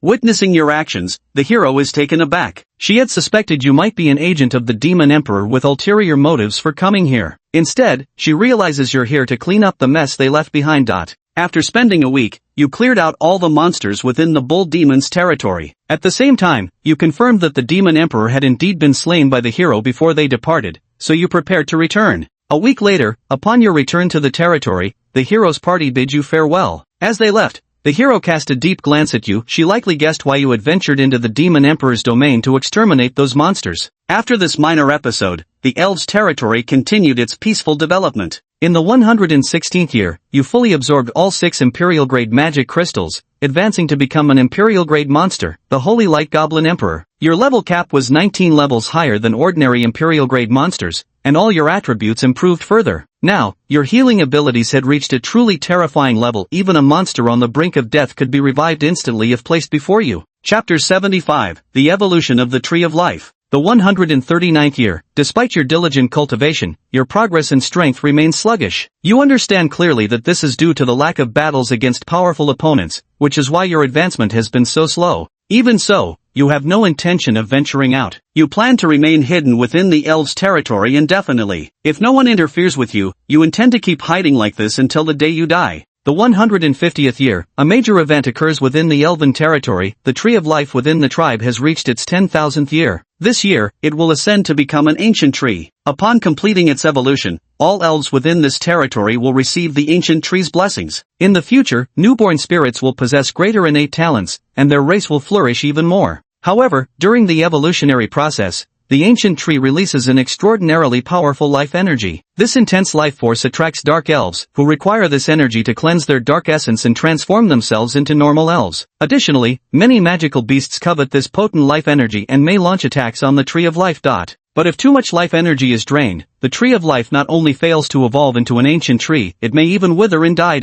Witnessing your actions, the hero is taken aback. She had suspected you might be an agent of the demon emperor with ulterior motives for coming here. Instead, she realizes you're here to clean up the mess they left behind. After spending a week, you cleared out all the monsters within the bull demon's territory. At the same time, you confirmed that the demon emperor had indeed been slain by the hero before they departed, so you prepared to return. A week later, upon your return to the territory, the hero's party bid you farewell. As they left, the hero cast a deep glance at you. She likely guessed why you had ventured into the demon emperor's domain to exterminate those monsters. After this minor episode, the elves' territory continued its peaceful development. In the 116th year, you fully absorbed all 6 Imperial-grade magic crystals, advancing to become an Imperial-grade monster, the Holy Light Goblin Emperor. Your level cap was 19 levels higher than ordinary Imperial-grade monsters, and all your attributes improved further. Now, your healing abilities had reached a truly terrifying level. Even a monster on the brink of death could be revived instantly if placed before you. Chapter 75, The Evolution of the Tree of Life. The 139th year, despite your diligent cultivation, your progress and strength remain sluggish. You understand clearly that this is due to the lack of battles against powerful opponents, which is why your advancement has been so slow. Even so, you have no intention of venturing out. You plan to remain hidden within the elves' territory indefinitely. If no one interferes with you, you intend to keep hiding like this until the day you die. The 150th year, a major event occurs within the elven territory. The Tree of Life within the tribe has reached its 10,000th year. This year, it will ascend to become an ancient tree. Upon completing its evolution, all elves within this territory will receive the ancient tree's blessings. In the future, newborn spirits will possess greater innate talents, and their race will flourish even more. However, during the evolutionary process, the ancient tree releases an extraordinarily powerful life energy. This intense life force attracts dark elves, who require this energy to cleanse their dark essence and transform themselves into normal elves. Additionally, many magical beasts covet this potent life energy and may launch attacks on the Tree of Life. But if too much life energy is drained, the Tree of Life not only fails to evolve into an ancient tree, it may even wither and die.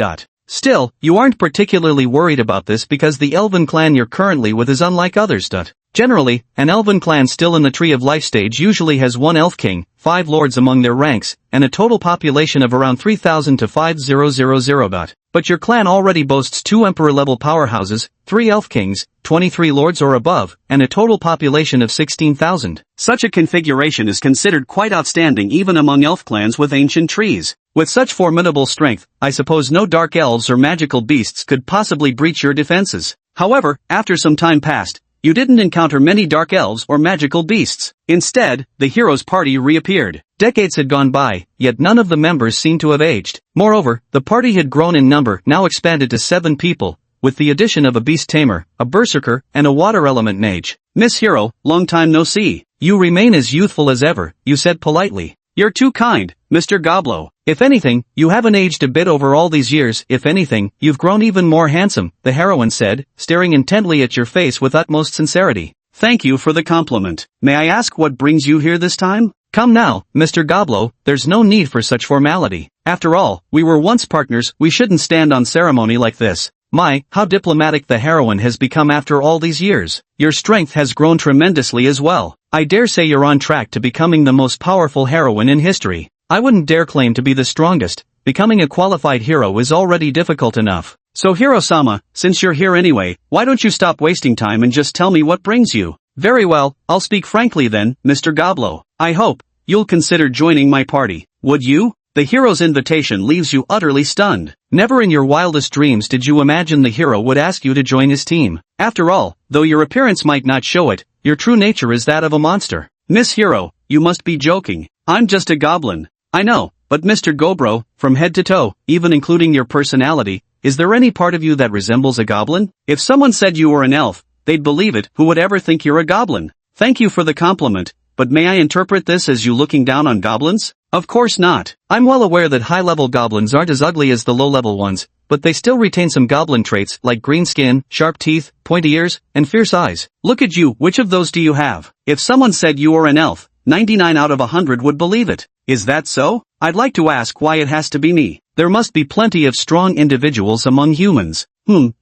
Still, you aren't particularly worried about this because the elven clan you're currently with is unlike others. Generally, an elven clan still in the Tree of Life stage usually has 1 elf king, 5 lords among their ranks, and a total population of around 3,000 to 5,000. But your clan already boasts 2 emperor-level powerhouses, 3 elf kings, 23 lords or above, and a total population of 16,000. Such a configuration is considered quite outstanding even among elf clans with ancient trees. With such formidable strength, I suppose no dark elves or magical beasts could possibly breach your defenses. However, after some time passed, you didn't encounter many dark elves or magical beasts. Instead, the hero's party reappeared. Decades had gone by, yet none of the members seemed to have aged. Moreover, the party had grown in number, now expanded to 7 people, with the addition of a beast tamer, a berserker, and a water element mage. Miss Hero, long time no see. You remain as youthful as ever, you said politely. You're too kind, Mr. Goblo. If anything, you haven't aged a bit over all these years. If anything, you've grown even more handsome, the heroine said, staring intently at your face with utmost sincerity. Thank you for the compliment. May I ask what brings you here this time? Come now, Mr. Goblo, there's no need for such formality. After all, we were once partners, we shouldn't stand on ceremony like this. My, how diplomatic the heroine has become after all these years. Your strength has grown tremendously as well. I dare say you're on track to becoming the most powerful heroine in history. I wouldn't dare claim to be the strongest. Becoming a qualified hero is already difficult enough. So Hiro-sama, since you're here anyway, why don't you stop wasting time and just tell me what brings you? Very well, I'll speak frankly then, Mr. Goblo. I hope you'll consider joining my party. Would you? The hero's invitation leaves you utterly stunned. Never in your wildest dreams did you imagine the hero would ask you to join his team. After all, though your appearance might not show it, your true nature is that of a monster. Miss Hero, you must be joking. I'm just a goblin. I know, but Mr. Gobro, from head to toe, even including your personality, is there any part of you that resembles a goblin? If someone said you were an elf, they'd believe it. Who would ever think you're a goblin? Thank you for the compliment, but may I interpret this as you looking down on goblins? Of course not. I'm well aware that high-level goblins aren't as ugly as the low-level ones, but they still retain some goblin traits like green skin, sharp teeth, pointy ears, and fierce eyes. Look at you, which of those do you have? If someone said you were an elf, 99 out of 100 would believe it. Is that so? I'd like to ask why it has to be me. There must be plenty of strong individuals among humans.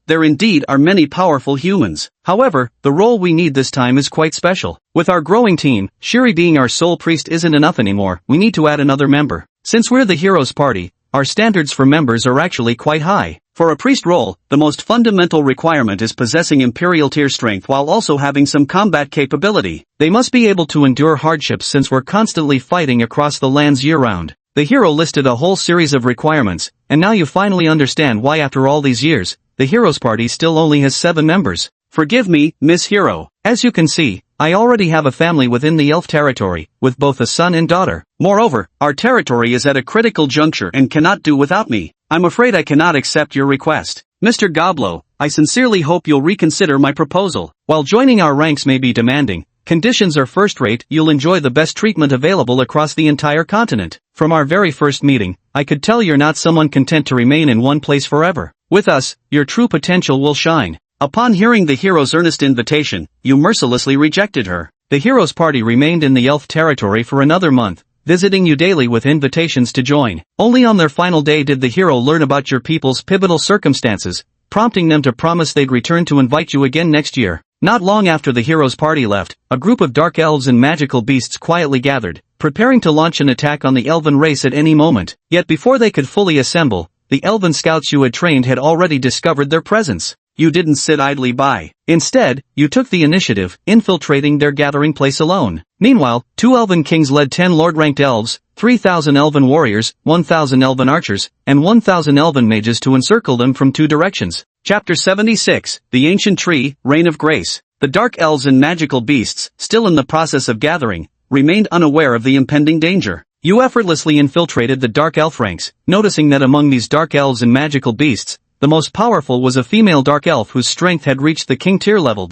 There indeed are many powerful humans. However, the role we need this time is quite special. With our growing team, Shiri being our sole priest isn't enough anymore. We need to add another member. Since we're the hero's party, our standards for members are actually quite high. For a priest role, the most fundamental requirement is possessing imperial tier strength while also having some combat capability. They must be able to endure hardships since we're constantly fighting across the lands year-round. The hero listed a whole series of requirements, and now you finally understand why after all these years, the hero's party still only has 7 members. Forgive me, Miss Hero. As you can see, I already have a family within the elf territory, with both a son and daughter. Moreover, our territory is at a critical juncture and cannot do without me. I'm afraid I cannot accept your request. Mr. Goblo, I sincerely hope you'll reconsider my proposal. While joining our ranks may be demanding, conditions are first-rate. You'll enjoy the best treatment available across the entire continent. From our very first meeting, I could tell you're not someone content to remain in one place forever. With us, your true potential will shine. Upon hearing the hero's earnest invitation, you mercilessly rejected her. The hero's party remained in the elf territory for another month, visiting you daily with invitations to join. Only on their final day did the hero learn about your people's pivotal circumstances, prompting them to promise they'd return to invite you again next year. Not long after the hero's party left, a group of dark elves and magical beasts quietly gathered, preparing to launch an attack on the elven race at any moment. Yet before they could fully assemble, the elven scouts you had trained had already discovered their presence. You didn't sit idly by. Instead, you took the initiative, infiltrating their gathering place alone. Meanwhile, 2 elven kings led 10 lord-ranked elves, 3,000 elven warriors, 1,000 elven archers, and 1,000 elven mages to encircle them from 2 directions. Chapter 76, The Ancient Tree, Reign of Grace. The dark elves and magical beasts, still in the process of gathering, remained unaware of the impending danger. You effortlessly infiltrated the dark elf ranks, noticing that among these dark elves and magical beasts, the most powerful was a female dark elf whose strength had reached the king tier level.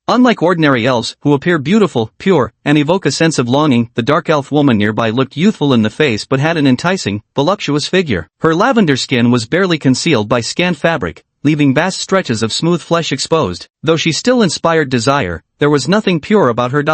Unlike ordinary elves, who appear beautiful, pure, and evoke a sense of longing, the dark elf woman nearby looked youthful in the face but had an enticing, voluptuous figure. Her lavender skin was barely concealed by scant fabric, leaving vast stretches of smooth flesh exposed. Though she still inspired desire, there was nothing pure about her.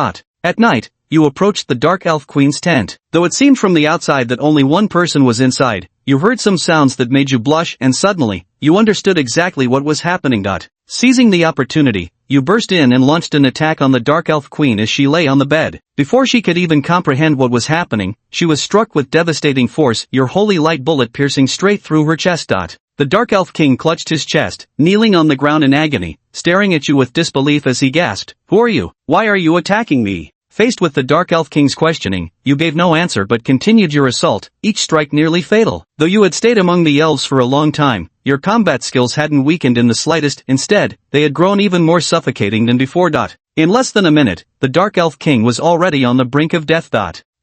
At night, you approached the dark elf queen's tent. Though it seemed from the outside that only one person was inside, you heard some sounds that made you blush, and suddenly, you understood exactly what was happening. Seizing the opportunity, you burst in and launched an attack on the dark elf queen as she lay on the bed. Before she could even comprehend what was happening, she was struck with devastating force, your holy light bullet piercing straight through her chest. The dark elf king clutched his chest, kneeling on the ground in agony, staring at you with disbelief as he gasped, "Who are you? Why are you attacking me?" Faced with the dark elf king's questioning, you gave no answer but continued your assault, each strike nearly fatal. Though you had stayed among the elves for a long time, your combat skills hadn't weakened in the slightest, instead, they had grown even more suffocating than before. In less than a minute, the Dark Elf King was already on the brink of death.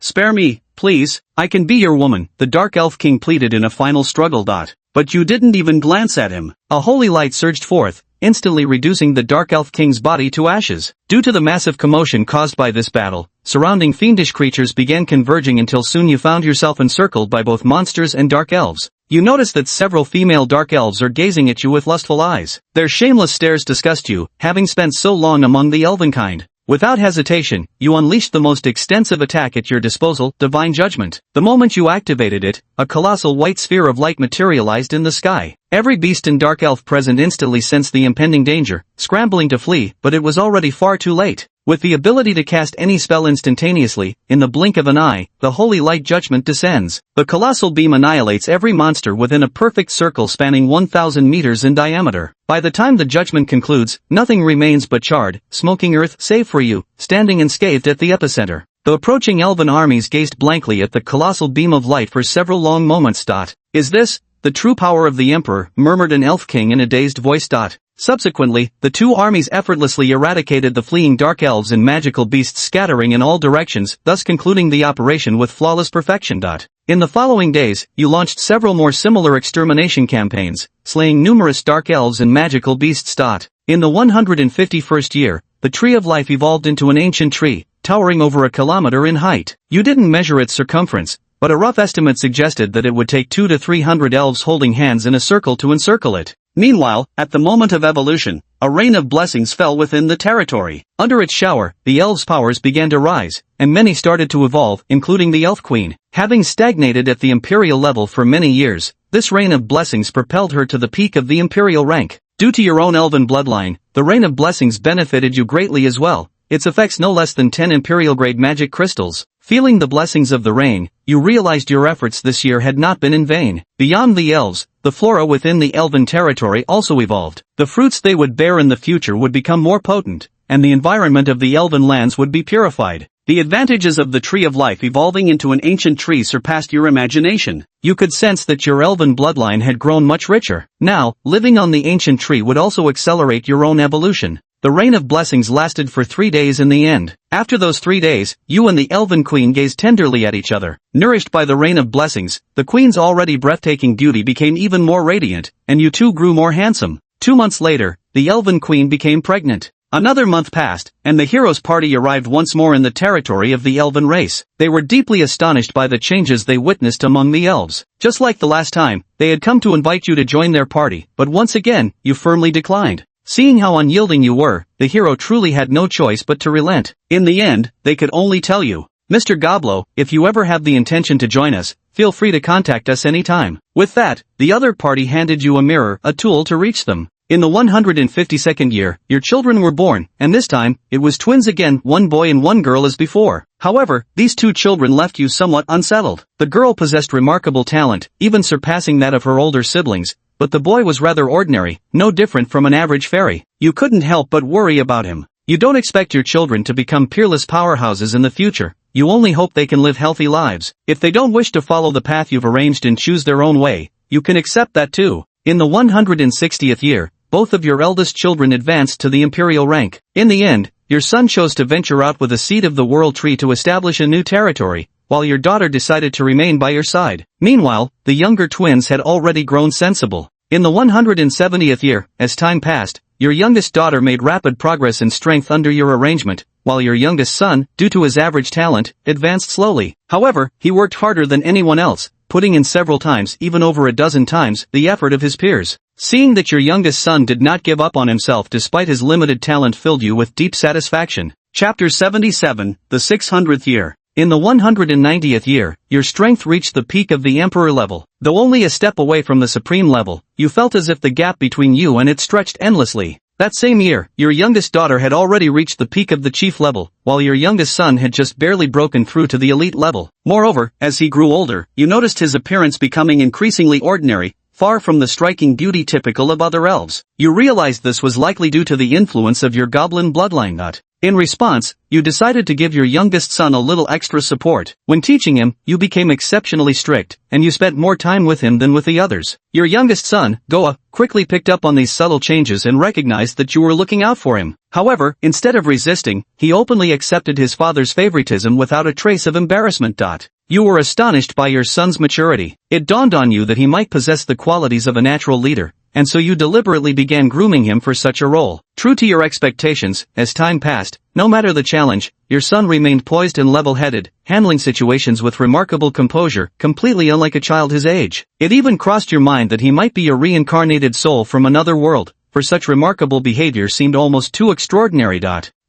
Spare me, please, I can be your woman, the Dark Elf King pleaded in a final struggle. But you didn't even glance at him. A holy light surged forth, instantly reducing the Dark Elf King's body to ashes. Due to the massive commotion caused by this battle, surrounding fiendish creatures began converging until soon you found yourself encircled by both monsters and dark elves. You notice that several female dark elves are gazing at you with lustful eyes. Their shameless stares disgust you, having spent so long among the elvenkind. Without hesitation, you unleashed the most extensive attack at your disposal, Divine Judgment. The moment you activated it, a colossal white sphere of light materialized in the sky. Every beast and dark elf present instantly sensed the impending danger, scrambling to flee, but it was already far too late. With the ability to cast any spell instantaneously, in the blink of an eye, the holy light judgment descends. The colossal beam annihilates every monster within a perfect circle spanning 1,000 meters in diameter. By the time the judgment concludes, nothing remains but charred, smoking earth, save for you, standing unscathed at the epicenter. The approaching elven armies gazed blankly at the colossal beam of light for several long moments. Is this the true power of the Emperor? Murmured an elf king in a dazed voice. Subsequently, the two armies effortlessly eradicated the fleeing dark elves and magical beasts scattering in all directions, thus concluding the operation with flawless perfection. In the following days, you launched several more similar extermination campaigns, slaying numerous dark elves and magical beasts. In the 151st year, the Tree of Life evolved into an ancient tree, towering over a kilometer in height. You didn't measure its circumference, but a rough estimate suggested that it would take 200 to 300 elves holding hands in a circle to encircle it. Meanwhile, at the moment of evolution, a rain of blessings fell within the territory. Under its shower, the elves' powers began to rise, and many started to evolve, including the Elf Queen. Having stagnated at the imperial level for many years, this rain of blessings propelled her to the peak of the imperial rank. Due to your own elven bloodline, the rain of blessings benefited you greatly as well. Its effects no less than 10 imperial-grade magic crystals. Feeling the blessings of the rain, you realized your efforts this year had not been in vain. Beyond the elves, the flora within the elven territory also evolved. The fruits they would bear in the future would become more potent, and the environment of the elven lands would be purified. The advantages of the Tree of Life evolving into an ancient tree surpassed your imagination. You could sense that your elven bloodline had grown much richer. Now, living on the ancient tree would also accelerate your own evolution. The rain of blessings lasted for 3 days in the end. After those 3 days, you and the Elven Queen gazed tenderly at each other. Nourished by the rain of blessings, the Queen's already breathtaking beauty became even more radiant, and you two grew more handsome. 2 months later, the Elven Queen became pregnant. Another month passed, and the heroes' party arrived once more in the territory of the elven race. They were deeply astonished by the changes they witnessed among the elves. Just like the last time, they had come to invite you to join their party, but once again, you firmly declined. Seeing how unyielding you were, the hero truly had no choice but to relent. In the end, they could only tell you, Mr. Goblin, if you ever have the intention to join us, feel free to contact us anytime. With that, the other party handed you a mirror, a tool to reach them. In the 152nd year, your children were born, and this time, it was twins again, one boy and one girl as before. However, these two children left you somewhat unsettled. The girl possessed remarkable talent, even surpassing that of her older siblings, but the boy was rather ordinary, no different from an average fairy. You couldn't help but worry about him. You don't expect your children to become peerless powerhouses in the future. You only hope they can live healthy lives. If they don't wish to follow the path you've arranged and choose their own way, you can accept that too. In the 160th year, both of your eldest children advanced to the imperial rank. In the end, your son chose to venture out with a seed of the world tree to establish a new territory, while your daughter decided to remain by your side. Meanwhile, the younger twins had already grown sensible. In the 170th year, as time passed, your youngest daughter made rapid progress in strength under your arrangement, while your youngest son, due to his average talent, advanced slowly. However, he worked harder than anyone else, putting in several times, even over a dozen times, the effort of his peers. Seeing that your youngest son did not give up on himself despite his limited talent filled you with deep satisfaction. Chapter 77, the 600th year. In the 190th year, your strength reached the peak of the Emperor level. Though only a step away from the Supreme level, you felt as if the gap between you and it stretched endlessly. That same year, your youngest daughter had already reached the peak of the Chief level, while your youngest son had just barely broken through to the Elite level. Moreover, as he grew older, you noticed his appearance becoming increasingly ordinary, far from the striking beauty typical of other elves. You realized this was likely due to the influence of your goblin bloodline. In response, you decided to give your youngest son a little extra support. When teaching him, you became exceptionally strict, and you spent more time with him than with the others. Your youngest son, Goa, quickly picked up on these subtle changes and recognized that you were looking out for him. However, instead of resisting, he openly accepted his father's favoritism without a trace of embarrassment. You were astonished by your son's maturity. It dawned on you that he might possess the qualities of a natural leader, and so you deliberately began grooming him for such a role. True to your expectations, as time passed, no matter the challenge, your son remained poised and level-headed, handling situations with remarkable composure, completely unlike a child his age. It even crossed your mind that he might be a reincarnated soul from another world, for such remarkable behavior seemed almost too extraordinary.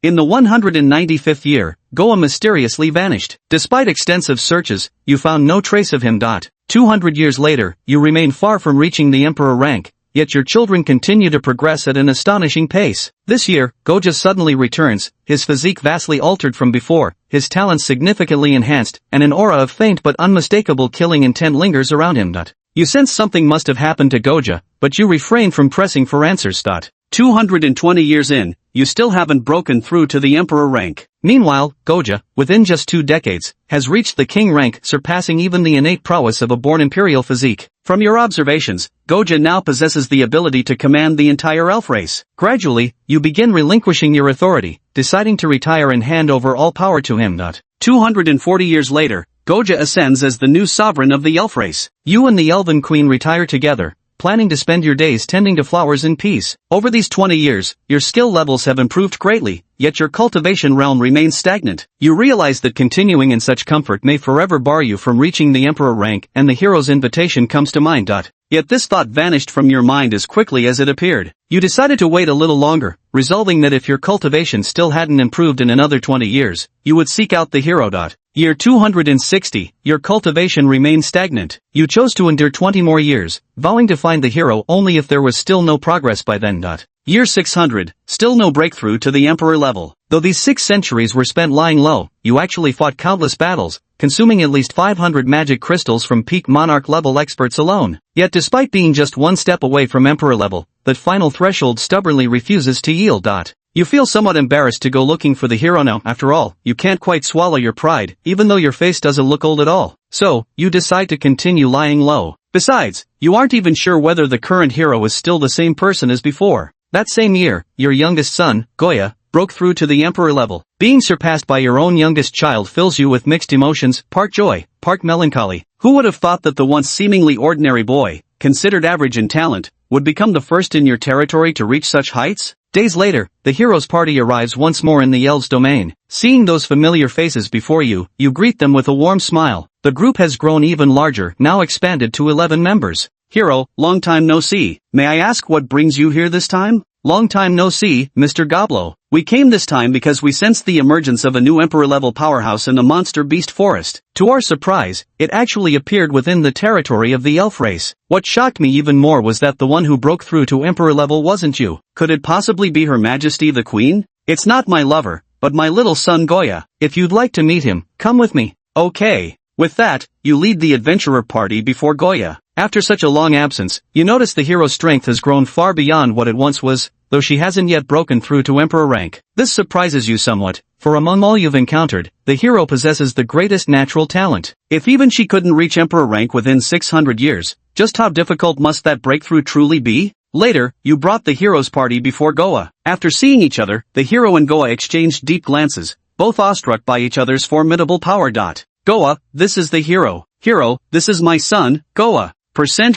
In the 195th year, Goa mysteriously vanished. Despite extensive searches, you found no trace of him. 200 years later, you remain far from reaching the emperor rank, yet your children continue to progress at an astonishing pace. This year, Goja suddenly returns, his physique vastly altered from before, his talents significantly enhanced, and an aura of faint but unmistakable killing intent lingers around him. You sense something must have happened to Goja, but you refrain from pressing for answers. 220 years in, you still haven't broken through to the emperor rank. Meanwhile, Goja, within just 2 decades, has reached the king rank, surpassing even the innate prowess of a born imperial physique. From your observations, Goja now possesses the ability to command the entire elf race. Gradually, you begin relinquishing your authority, deciding to retire and hand over all power to him. 240 years later, Goja ascends as the new sovereign of the elf race. You and the elven queen retire together, planning to spend your days tending to flowers in peace. Over these 20 years, your skill levels have improved greatly, yet your cultivation realm remains stagnant. You realize that continuing in such comfort may forever bar you from reaching the emperor rank, and the hero's invitation comes to mind. Yet this thought vanished from your mind as quickly as it appeared. You decided to wait a little longer, resolving that if your cultivation still hadn't improved in another 20 years, you would seek out the hero. Year 260, your cultivation remained stagnant. You chose to endure 20 more years, vowing to find the hero only if there was still no progress by then. Year 600, still no breakthrough to the emperor level. Though these 6 centuries were spent lying low, you actually fought countless battles, consuming at least 500 magic crystals from peak monarch level experts alone. Yet despite being just one step away from emperor level, that final threshold stubbornly refuses to yield. You feel somewhat embarrassed to go looking for the hero now. After all, you can't quite swallow your pride, even though your face doesn't look old at all. So, you decide to continue lying low. Besides, you aren't even sure whether the current hero is still the same person as before. That same year, your youngest son, Goya, broke through to the emperor level. Being surpassed by your own youngest child fills you with mixed emotions, part joy, part melancholy. Who would have thought that the once seemingly ordinary boy, considered average in talent, would become the first in your territory to reach such heights? Days later, the hero's party arrives once more in the elves' domain. Seeing those familiar faces before you, you greet them with a warm smile. The group has grown even larger, now expanded to 11 members. Hero, long time no see. May I ask what brings you here this time? Long time no see, Mr. Goblin. We came this time because we sensed the emergence of a new emperor-level powerhouse in the monster beast forest. To our surprise, it actually appeared within the territory of the elf race. What shocked me even more was that the one who broke through to emperor level wasn't you. Could it possibly be Her Majesty the Queen? It's not my lover, but my little son Goya. If you'd like to meet him, come with me. Okay. With that, you lead the adventurer party before Goya. After such a long absence, you notice the hero's strength has grown far beyond what it once was, though she hasn't yet broken through to emperor rank. This surprises you somewhat, for among all you've encountered, the hero possesses the greatest natural talent. If even she couldn't reach emperor rank within 600 years, just how difficult must that breakthrough truly be? Later, you brought the hero's party before Goa. After seeing each other, the hero and Goa exchanged deep glances, both awestruck by each other's formidable power. Goa, this is the hero. Hero, this is my son, Goa.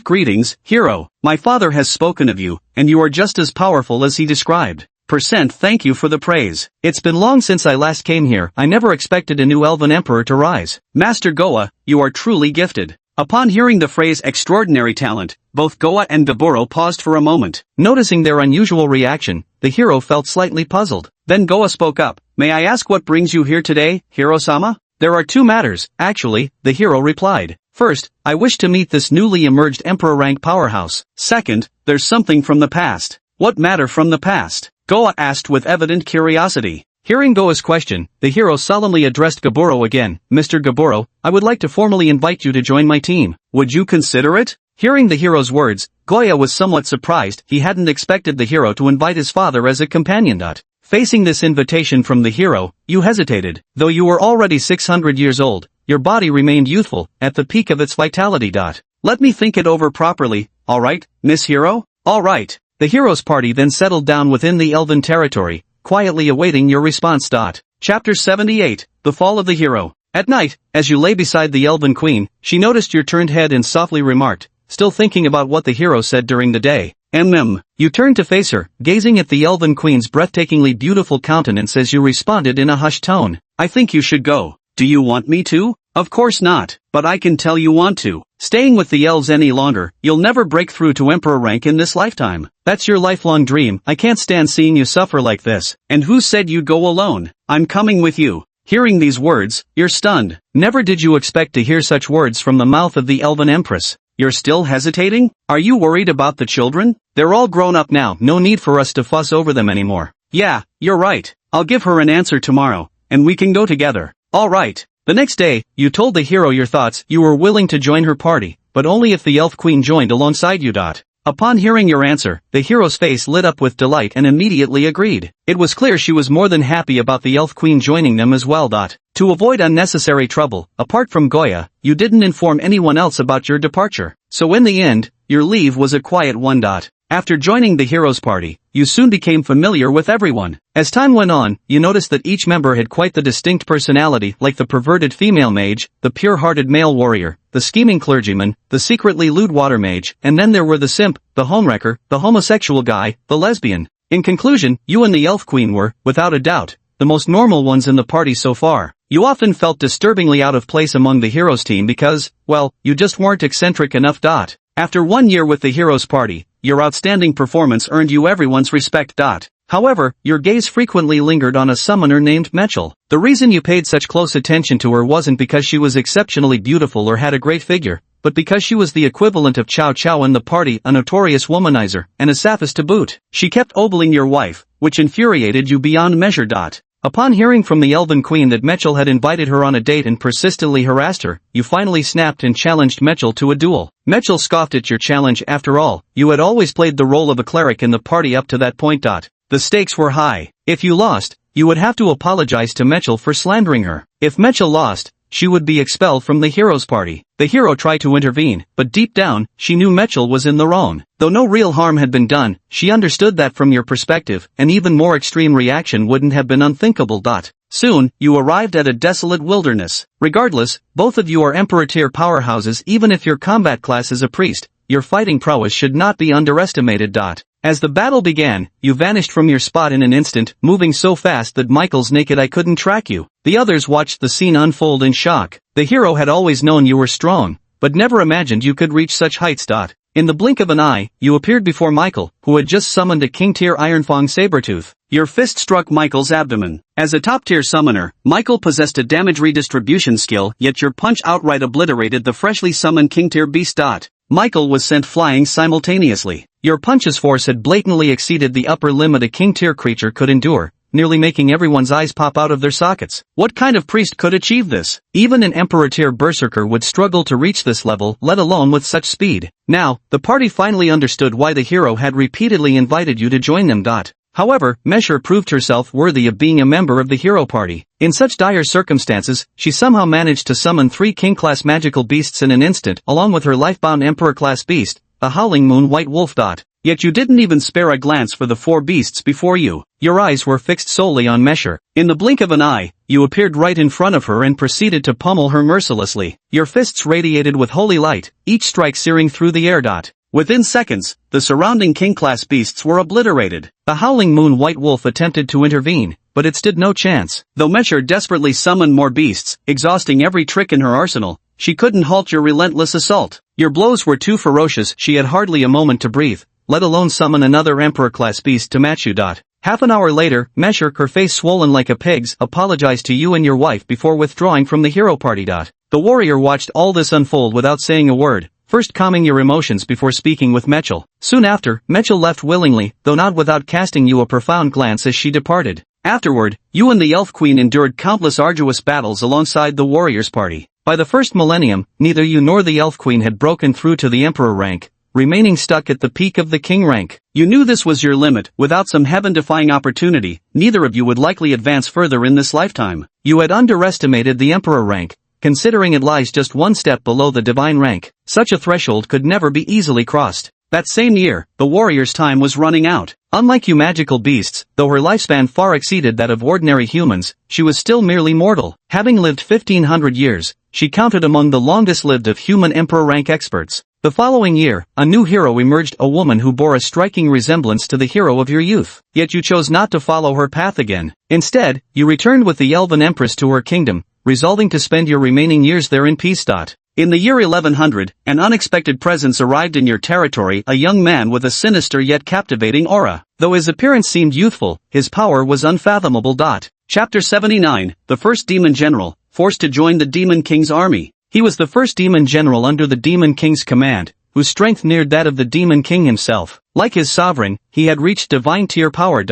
Greetings, hero. My father has spoken of you, and you are just as powerful as he described. Thank you for the praise. It's been long since I last came here. I never expected a new elven emperor to rise. Master Goa, you are truly gifted. Upon hearing the phrase extraordinary talent, both Goa and Gaburo paused for a moment. Noticing their unusual reaction, the hero felt slightly puzzled. Then Goa spoke up. May I ask what brings you here today, Hiro-sama? There are 2 matters, actually, the hero replied. First, I wish to meet this newly emerged emperor rank powerhouse. Second, there's something from the past. What matter from the past? Goa asked with evident curiosity. Hearing Goa's question, the hero solemnly addressed Gaburo again. Mr. Gaburo, I would like to formally invite you to join my team. Would you consider it? Hearing the hero's words, Goya was somewhat surprised. He hadn't expected the hero to invite his father as a companion. Facing this invitation from the hero, you hesitated. Though you were already 600 years old, your body remained youthful, at the peak of its vitality. Let me think it over properly, alright, Miss Hero? Alright. The hero's party then settled down within the elven territory, quietly awaiting your response. Chapter 78, The Fall of the Hero. At night, as you lay beside the elven queen, she noticed your turned head and softly remarked, still thinking about what the hero said during the day. You turned to face her, gazing at the elven queen's breathtakingly beautiful countenance as you responded in a hushed tone. I think you should go. Do you want me to? Of course not, but I can tell you want to. Staying with the elves any longer, you'll never break through to emperor rank in this lifetime. That's your lifelong dream. I can't stand seeing you suffer like this. And who said you'd go alone? I'm coming with you. Hearing these words, you're stunned. Never did you expect to hear such words from the mouth of the elven empress. You're still hesitating? Are you worried about the children? They're all grown up now, no need for us to fuss over them anymore. Yeah, you're right. I'll give her an answer tomorrow, and we can go together. Alright. The next day, you told the hero your thoughts. You were willing to join her party, but only if the elf queen joined alongside you. Upon hearing your answer, the hero's face lit up with delight and immediately agreed. It was clear she was more than happy about the elf queen joining them as well. To avoid unnecessary trouble, apart from Goya, you didn't inform anyone else about your departure. So in the end, your leave was a quiet one. After joining the hero's party, you soon became familiar with everyone. As time went on, you noticed that each member had quite the distinct personality, like the perverted female mage, the pure-hearted male warrior, the scheming clergyman, the secretly lewd water mage, and then there were the simp, the homewrecker, the homosexual guy, the lesbian. In conclusion, you and the elf queen were, without a doubt, the most normal ones in the party so far. You often felt disturbingly out of place among the hero's team because, well, you just weren't eccentric enough. After 1 year with the hero's party, your outstanding performance earned you everyone's respect. However, your gaze frequently lingered on a summoner named Mechel. The reason you paid such close attention to her wasn't because she was exceptionally beautiful or had a great figure, but because she was the equivalent of Chow Chow in the party, a notorious womanizer, and a sappist to boot. She kept ogling your wife, which infuriated you beyond measure. Upon hearing from the elven queen that Mechel had invited her on a date and persistently harassed her, you finally snapped and challenged Mechel to a duel. Mechel scoffed at your challenge. After all, you had always played the role of a cleric in the party up to that point. The stakes were high. If you lost, you would have to apologize to Mechel for slandering her. If Mechel lost, she would be expelled from the hero's party. The hero tried to intervene, but deep down, she knew Mechel was in the wrong. Though no real harm had been done, she understood that from your perspective, an even more extreme reaction wouldn't have been unthinkable. Soon, you arrived at a desolate wilderness. Regardless, both of you are Emperor-tier powerhouses. Even if your combat class is a priest, your fighting prowess should not be underestimated. As the battle began, you vanished from your spot in an instant, moving so fast that Michael's naked eye couldn't track you. The others watched the scene unfold in shock. The hero had always known you were strong, but never imagined you could reach such heights. In the blink of an eye, you appeared before Michael, who had just summoned a king-tier Ironfang Sabretooth. Your fist struck Michael's abdomen. As a top-tier summoner, Michael possessed a damage redistribution skill, yet your punch outright obliterated the freshly summoned king-tier beast. Michael was sent flying simultaneously. Your punch's force had blatantly exceeded the upper limit a king-tier creature could endure, nearly making everyone's eyes pop out of their sockets. What kind of priest could achieve this? Even an emperor-tier berserker would struggle to reach this level, let alone with such speed. Now, the party finally understood why the hero had repeatedly invited you to join them. However, Mesher proved herself worthy of being a member of the hero party. In such dire circumstances, she somehow managed to summon 3 king-class magical beasts in an instant, along with her life-bound emperor-class beast, the Howling Moon White Wolf. Yet you didn't even spare a glance for the 4 beasts before you. Your eyes were fixed solely on Mesher. In the blink of an eye, you appeared right in front of her and proceeded to pummel her mercilessly. Your fists radiated with holy light, each strike searing through the air. Within seconds, the surrounding king-class beasts were obliterated. The Howling Moon White Wolf attempted to intervene, but it stood no chance. Though Mesher desperately summoned more beasts, exhausting every trick in her arsenal, she couldn't halt your relentless assault. Your blows were too ferocious. She had hardly a moment to breathe, let alone summon another Emperor-class beast to match you. Half an hour later, Mesher, her face swollen like a pig's, apologized to you and your wife before withdrawing from the hero party. The warrior watched all this unfold without saying a word, first calming your emotions before speaking with Mechel. Soon after, Mechel left willingly, though not without casting you a profound glance as she departed. Afterward, you and the Elf Queen endured countless arduous battles alongside the warriors' party. By the first millennium, neither you nor the Elf Queen had broken through to the Emperor rank, remaining stuck at the peak of the king rank. You knew this was your limit. Without some heaven-defying opportunity, neither of you would likely advance further in this lifetime. You had underestimated the emperor rank, considering it lies just one step below the divine rank. Such a threshold could never be easily crossed. That same year, the warrior's time was running out. Unlike you magical beasts, though her lifespan far exceeded that of ordinary humans, she was still merely mortal. Having lived 1500 years, she counted among the longest-lived of human emperor rank experts. The following year, a new hero emerged, a woman who bore a striking resemblance to the hero of your youth. Yet you chose not to follow her path again. Instead, you returned with the elven empress to her kingdom, resolving to spend your remaining years there in peace. In the year 1100, an unexpected presence arrived in your territory, a young man with a sinister yet captivating aura. Though his appearance seemed youthful, his power was unfathomable. Chapter 79, the first demon general, forced to join the Demon King's army. He was the first demon general under the Demon King's command, whose strength neared that of the Demon King himself. Like his sovereign, he had reached divine tier power.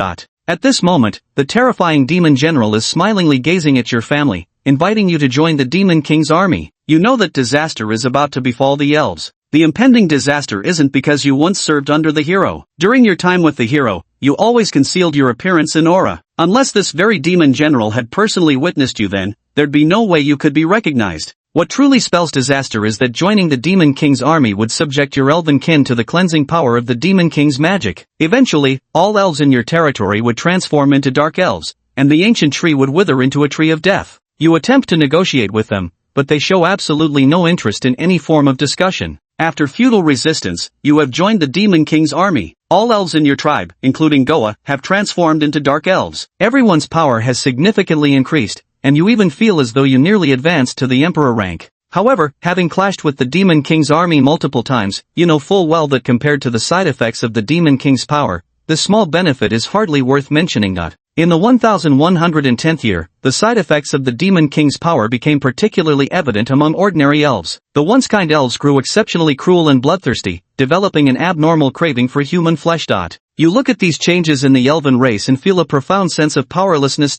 At this moment, the terrifying demon general is smilingly gazing at your family, inviting you to join the Demon King's army. You know that disaster is about to befall the elves. The impending disaster isn't because you once served under the hero. During your time with the hero, you always concealed your appearance and aura. Unless this very demon general had personally witnessed you, then there'd be no way you could be recognized. What truly spells disaster is that joining the Demon King's army would subject your elven kin to the cleansing power of the Demon King's magic. Eventually, all elves in your territory would transform into dark elves, and the ancient tree would wither into a tree of death. You attempt to negotiate with them, but they show absolutely no interest in any form of discussion. After futile resistance, you have joined the Demon King's army. All elves in your tribe, including Goa, have transformed into dark elves. Everyone's power has significantly increased, and you even feel as though you nearly advanced to the emperor rank. However, having clashed with the Demon King's army multiple times, you know full well that compared to the side effects of the Demon King's power, this small benefit is hardly worth mentioning. In the 1110th year, the side effects of the Demon King's power became particularly evident among ordinary elves. The once kind elves grew exceptionally cruel and bloodthirsty, developing an abnormal craving for human flesh. You look at these changes in the elven race and feel a profound sense of powerlessness.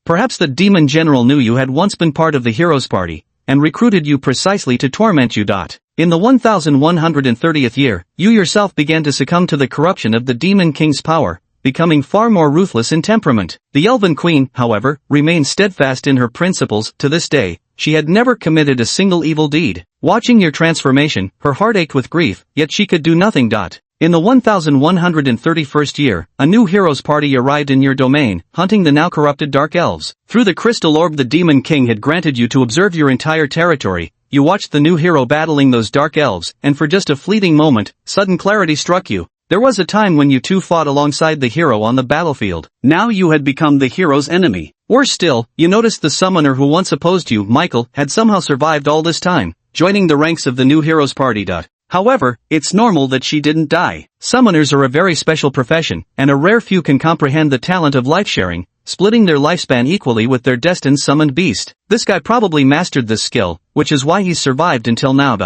Perhaps the demon general knew you had once been part of the hero's party, and recruited you precisely to torment you. In the 1130th year, you yourself began to succumb to the corruption of the Demon King's power, becoming far more ruthless in temperament. The Elven Queen, however, remained steadfast in her principles. To this day, she had never committed a single evil deed. Watching your transformation, her heart ached with grief, yet she could do nothing. In the 1131st year, a new heroes party arrived in your domain, hunting the now corrupted Dark Elves. Through the crystal orb the Demon King had granted you to observe your entire territory, you watched the new hero battling those Dark Elves, and for just a fleeting moment, sudden clarity struck you. There was a time when you two fought alongside the hero on the battlefield. Now you had become the hero's enemy. Worse still, you noticed the summoner who once opposed you, Michael, had somehow survived all this time, joining the ranks of the new hero's party. However, it's normal that she didn't die. Summoners are a very special profession, and a rare few can comprehend the talent of life-sharing, splitting their lifespan equally with their destined summoned beast. This guy probably mastered this skill, which is why he's survived until now.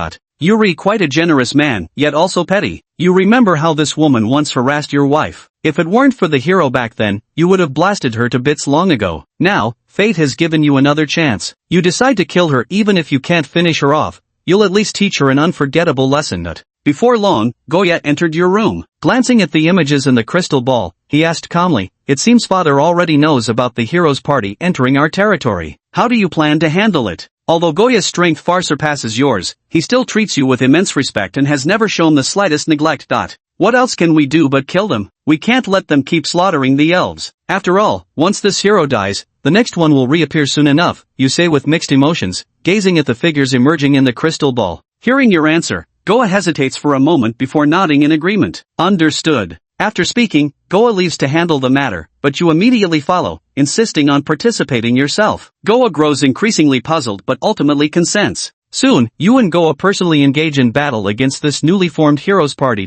Yuri, quite a generous man, yet also petty. You remember how this woman once harassed your wife. If it weren't for the hero back then, you would have blasted her to bits long ago. Now, fate has given you another chance. You decide to kill her even if you can't finish her off. You'll at least teach her an unforgettable lesson. Before long, Goya entered your room. Glancing at the images in the crystal ball, he asked calmly, "It seems Father already knows about the hero's party entering our territory. How do you plan to handle it?" Although Goya's strength far surpasses yours, he still treats you with immense respect and has never shown the slightest neglect. What else can we do but kill them? We can't let them keep slaughtering the elves. After all, once this hero dies, the next one will reappear soon enough, you say with mixed emotions, gazing at the figures emerging in the crystal ball. Hearing your answer, Goa hesitates for a moment before nodding in agreement. Understood. After speaking, Goa leaves to handle the matter, but you immediately follow, insisting on participating yourself. Goa grows increasingly puzzled but ultimately consents. Soon, you and Goa personally engage in battle against this newly formed heroes party.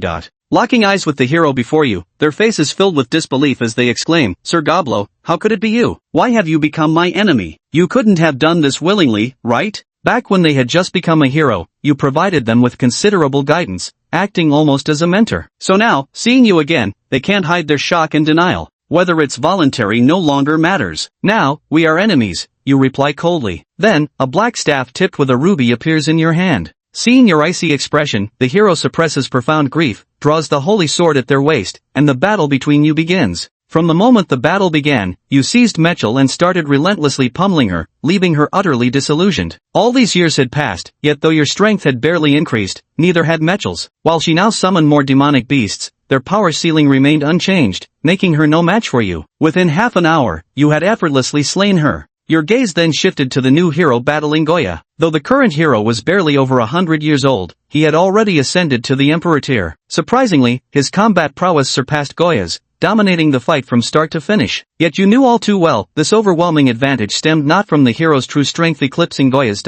Locking eyes with the hero before you, their faces filled with disbelief as they exclaim, "Sir Goblo, how could it be you? Why have you become my enemy? You couldn't have done this willingly, right?" Back when they had just become a hero, you provided them with considerable guidance, acting almost as a mentor. So now, seeing you again, they can't hide their shock and denial. Whether it's voluntary no longer matters. "Now, we are enemies," you reply coldly. Then, a black staff tipped with a ruby appears in your hand. Seeing your icy expression, the hero suppresses profound grief, draws the holy sword at their waist, and the battle between you begins. From the moment the battle began, you seized Mechel and started relentlessly pummeling her, leaving her utterly disillusioned. All these years had passed, yet though your strength had barely increased, neither had Mechel's. While she now summoned more demonic beasts, their power ceiling remained unchanged, making her no match for you. Within half an hour, you had effortlessly slain her. Your gaze then shifted to the new hero battling Goya. Though the current hero was barely over 100 years old, he had already ascended to the Emperor tier. Surprisingly, his combat prowess surpassed Goya's, dominating the fight from start to finish. Yet you knew all too well, this overwhelming advantage stemmed not from the hero's true strength eclipsing Goya's.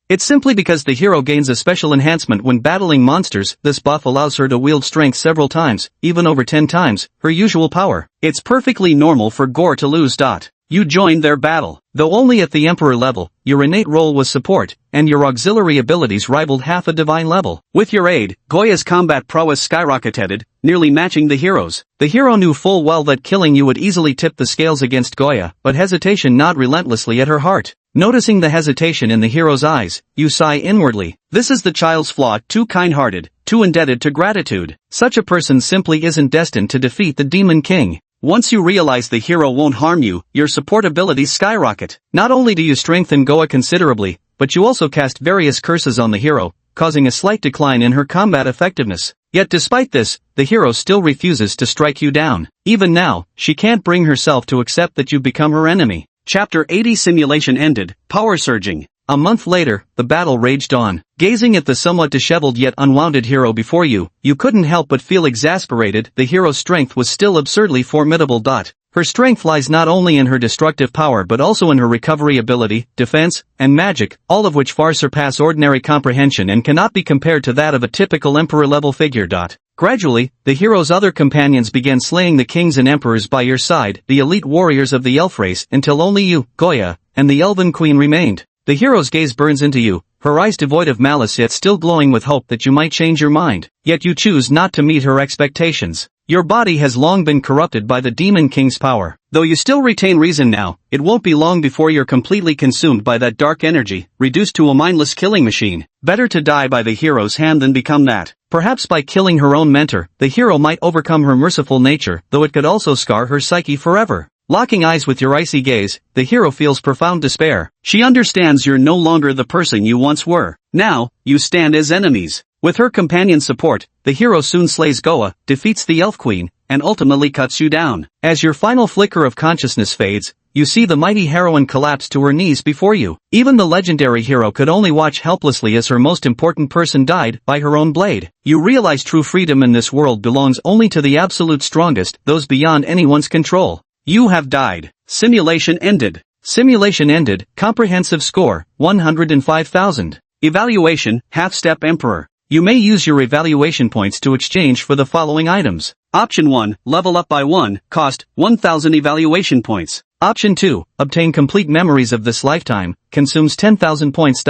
It's simply because the hero gains a special enhancement when battling monsters. This buff allows her to wield strength several times, even over 10 times, her usual power. It's perfectly normal for Gore to lose. You joined their battle. Though only at the Emperor level, your innate role was support, and your auxiliary abilities rivaled half a divine level. With your aid, Goya's combat prowess skyrocketed, nearly matching the hero's. The hero knew full well that killing you would easily tip the scales against Goya, but hesitation gnawed relentlessly at her heart. Noticing the hesitation in the hero's eyes, you sigh inwardly. This is the child's flaw, too kind-hearted, too indebted to gratitude. Such a person simply isn't destined to defeat the Demon King. Once you realize the hero won't harm you, your support abilities skyrocket. Not only do you strengthen Goa considerably, but you also cast various curses on the hero, causing a slight decline in her combat effectiveness. Yet despite this, the hero still refuses to strike you down. Even now, she can't bring herself to accept that you've become her enemy. Chapter 80 Simulation ended, power surging. A month later, the battle raged on. Gazing at the somewhat disheveled yet unwounded hero before you, you couldn't help but feel exasperated. The hero's strength was still absurdly formidable. Her strength lies not only in her destructive power but also in her recovery ability, defense, and magic, all of which far surpass ordinary comprehension and cannot be compared to that of a typical emperor-level figure. Gradually, the hero's other companions began slaying the kings and emperors by your side, the elite warriors of the elf race, until only you, Goya, and the elven queen remained. The hero's gaze burns into you, her eyes devoid of malice yet still glowing with hope that you might change your mind. Yet you choose not to meet her expectations. Your body has long been corrupted by the Demon King's power. Though you still retain reason now, it won't be long before you're completely consumed by that dark energy, reduced to a mindless killing machine. Better to die by the hero's hand than become that. Perhaps by killing her own mentor, the hero might overcome her merciful nature, though it could also scar her psyche forever. Locking eyes with your icy gaze, the hero feels profound despair. She understands you're no longer the person you once were. Now, you stand as enemies. With her companion's support, the hero soon slays Goa, defeats the Elf Queen, and ultimately cuts you down. As your final flicker of consciousness fades, you see the mighty heroine collapse to her knees before you. Even the legendary hero could only watch helplessly as her most important person died by her own blade. You realize true freedom in this world belongs only to the absolute strongest, those beyond anyone's control. You have died. Simulation ended. Simulation ended. Comprehensive score, 105,000. Evaluation, half-step Emperor. You may use your evaluation points to exchange for the following items. Option 1, level up by 1, cost 1,000 evaluation points. Option 2, obtain complete memories of this lifetime, consumes 10,000 points.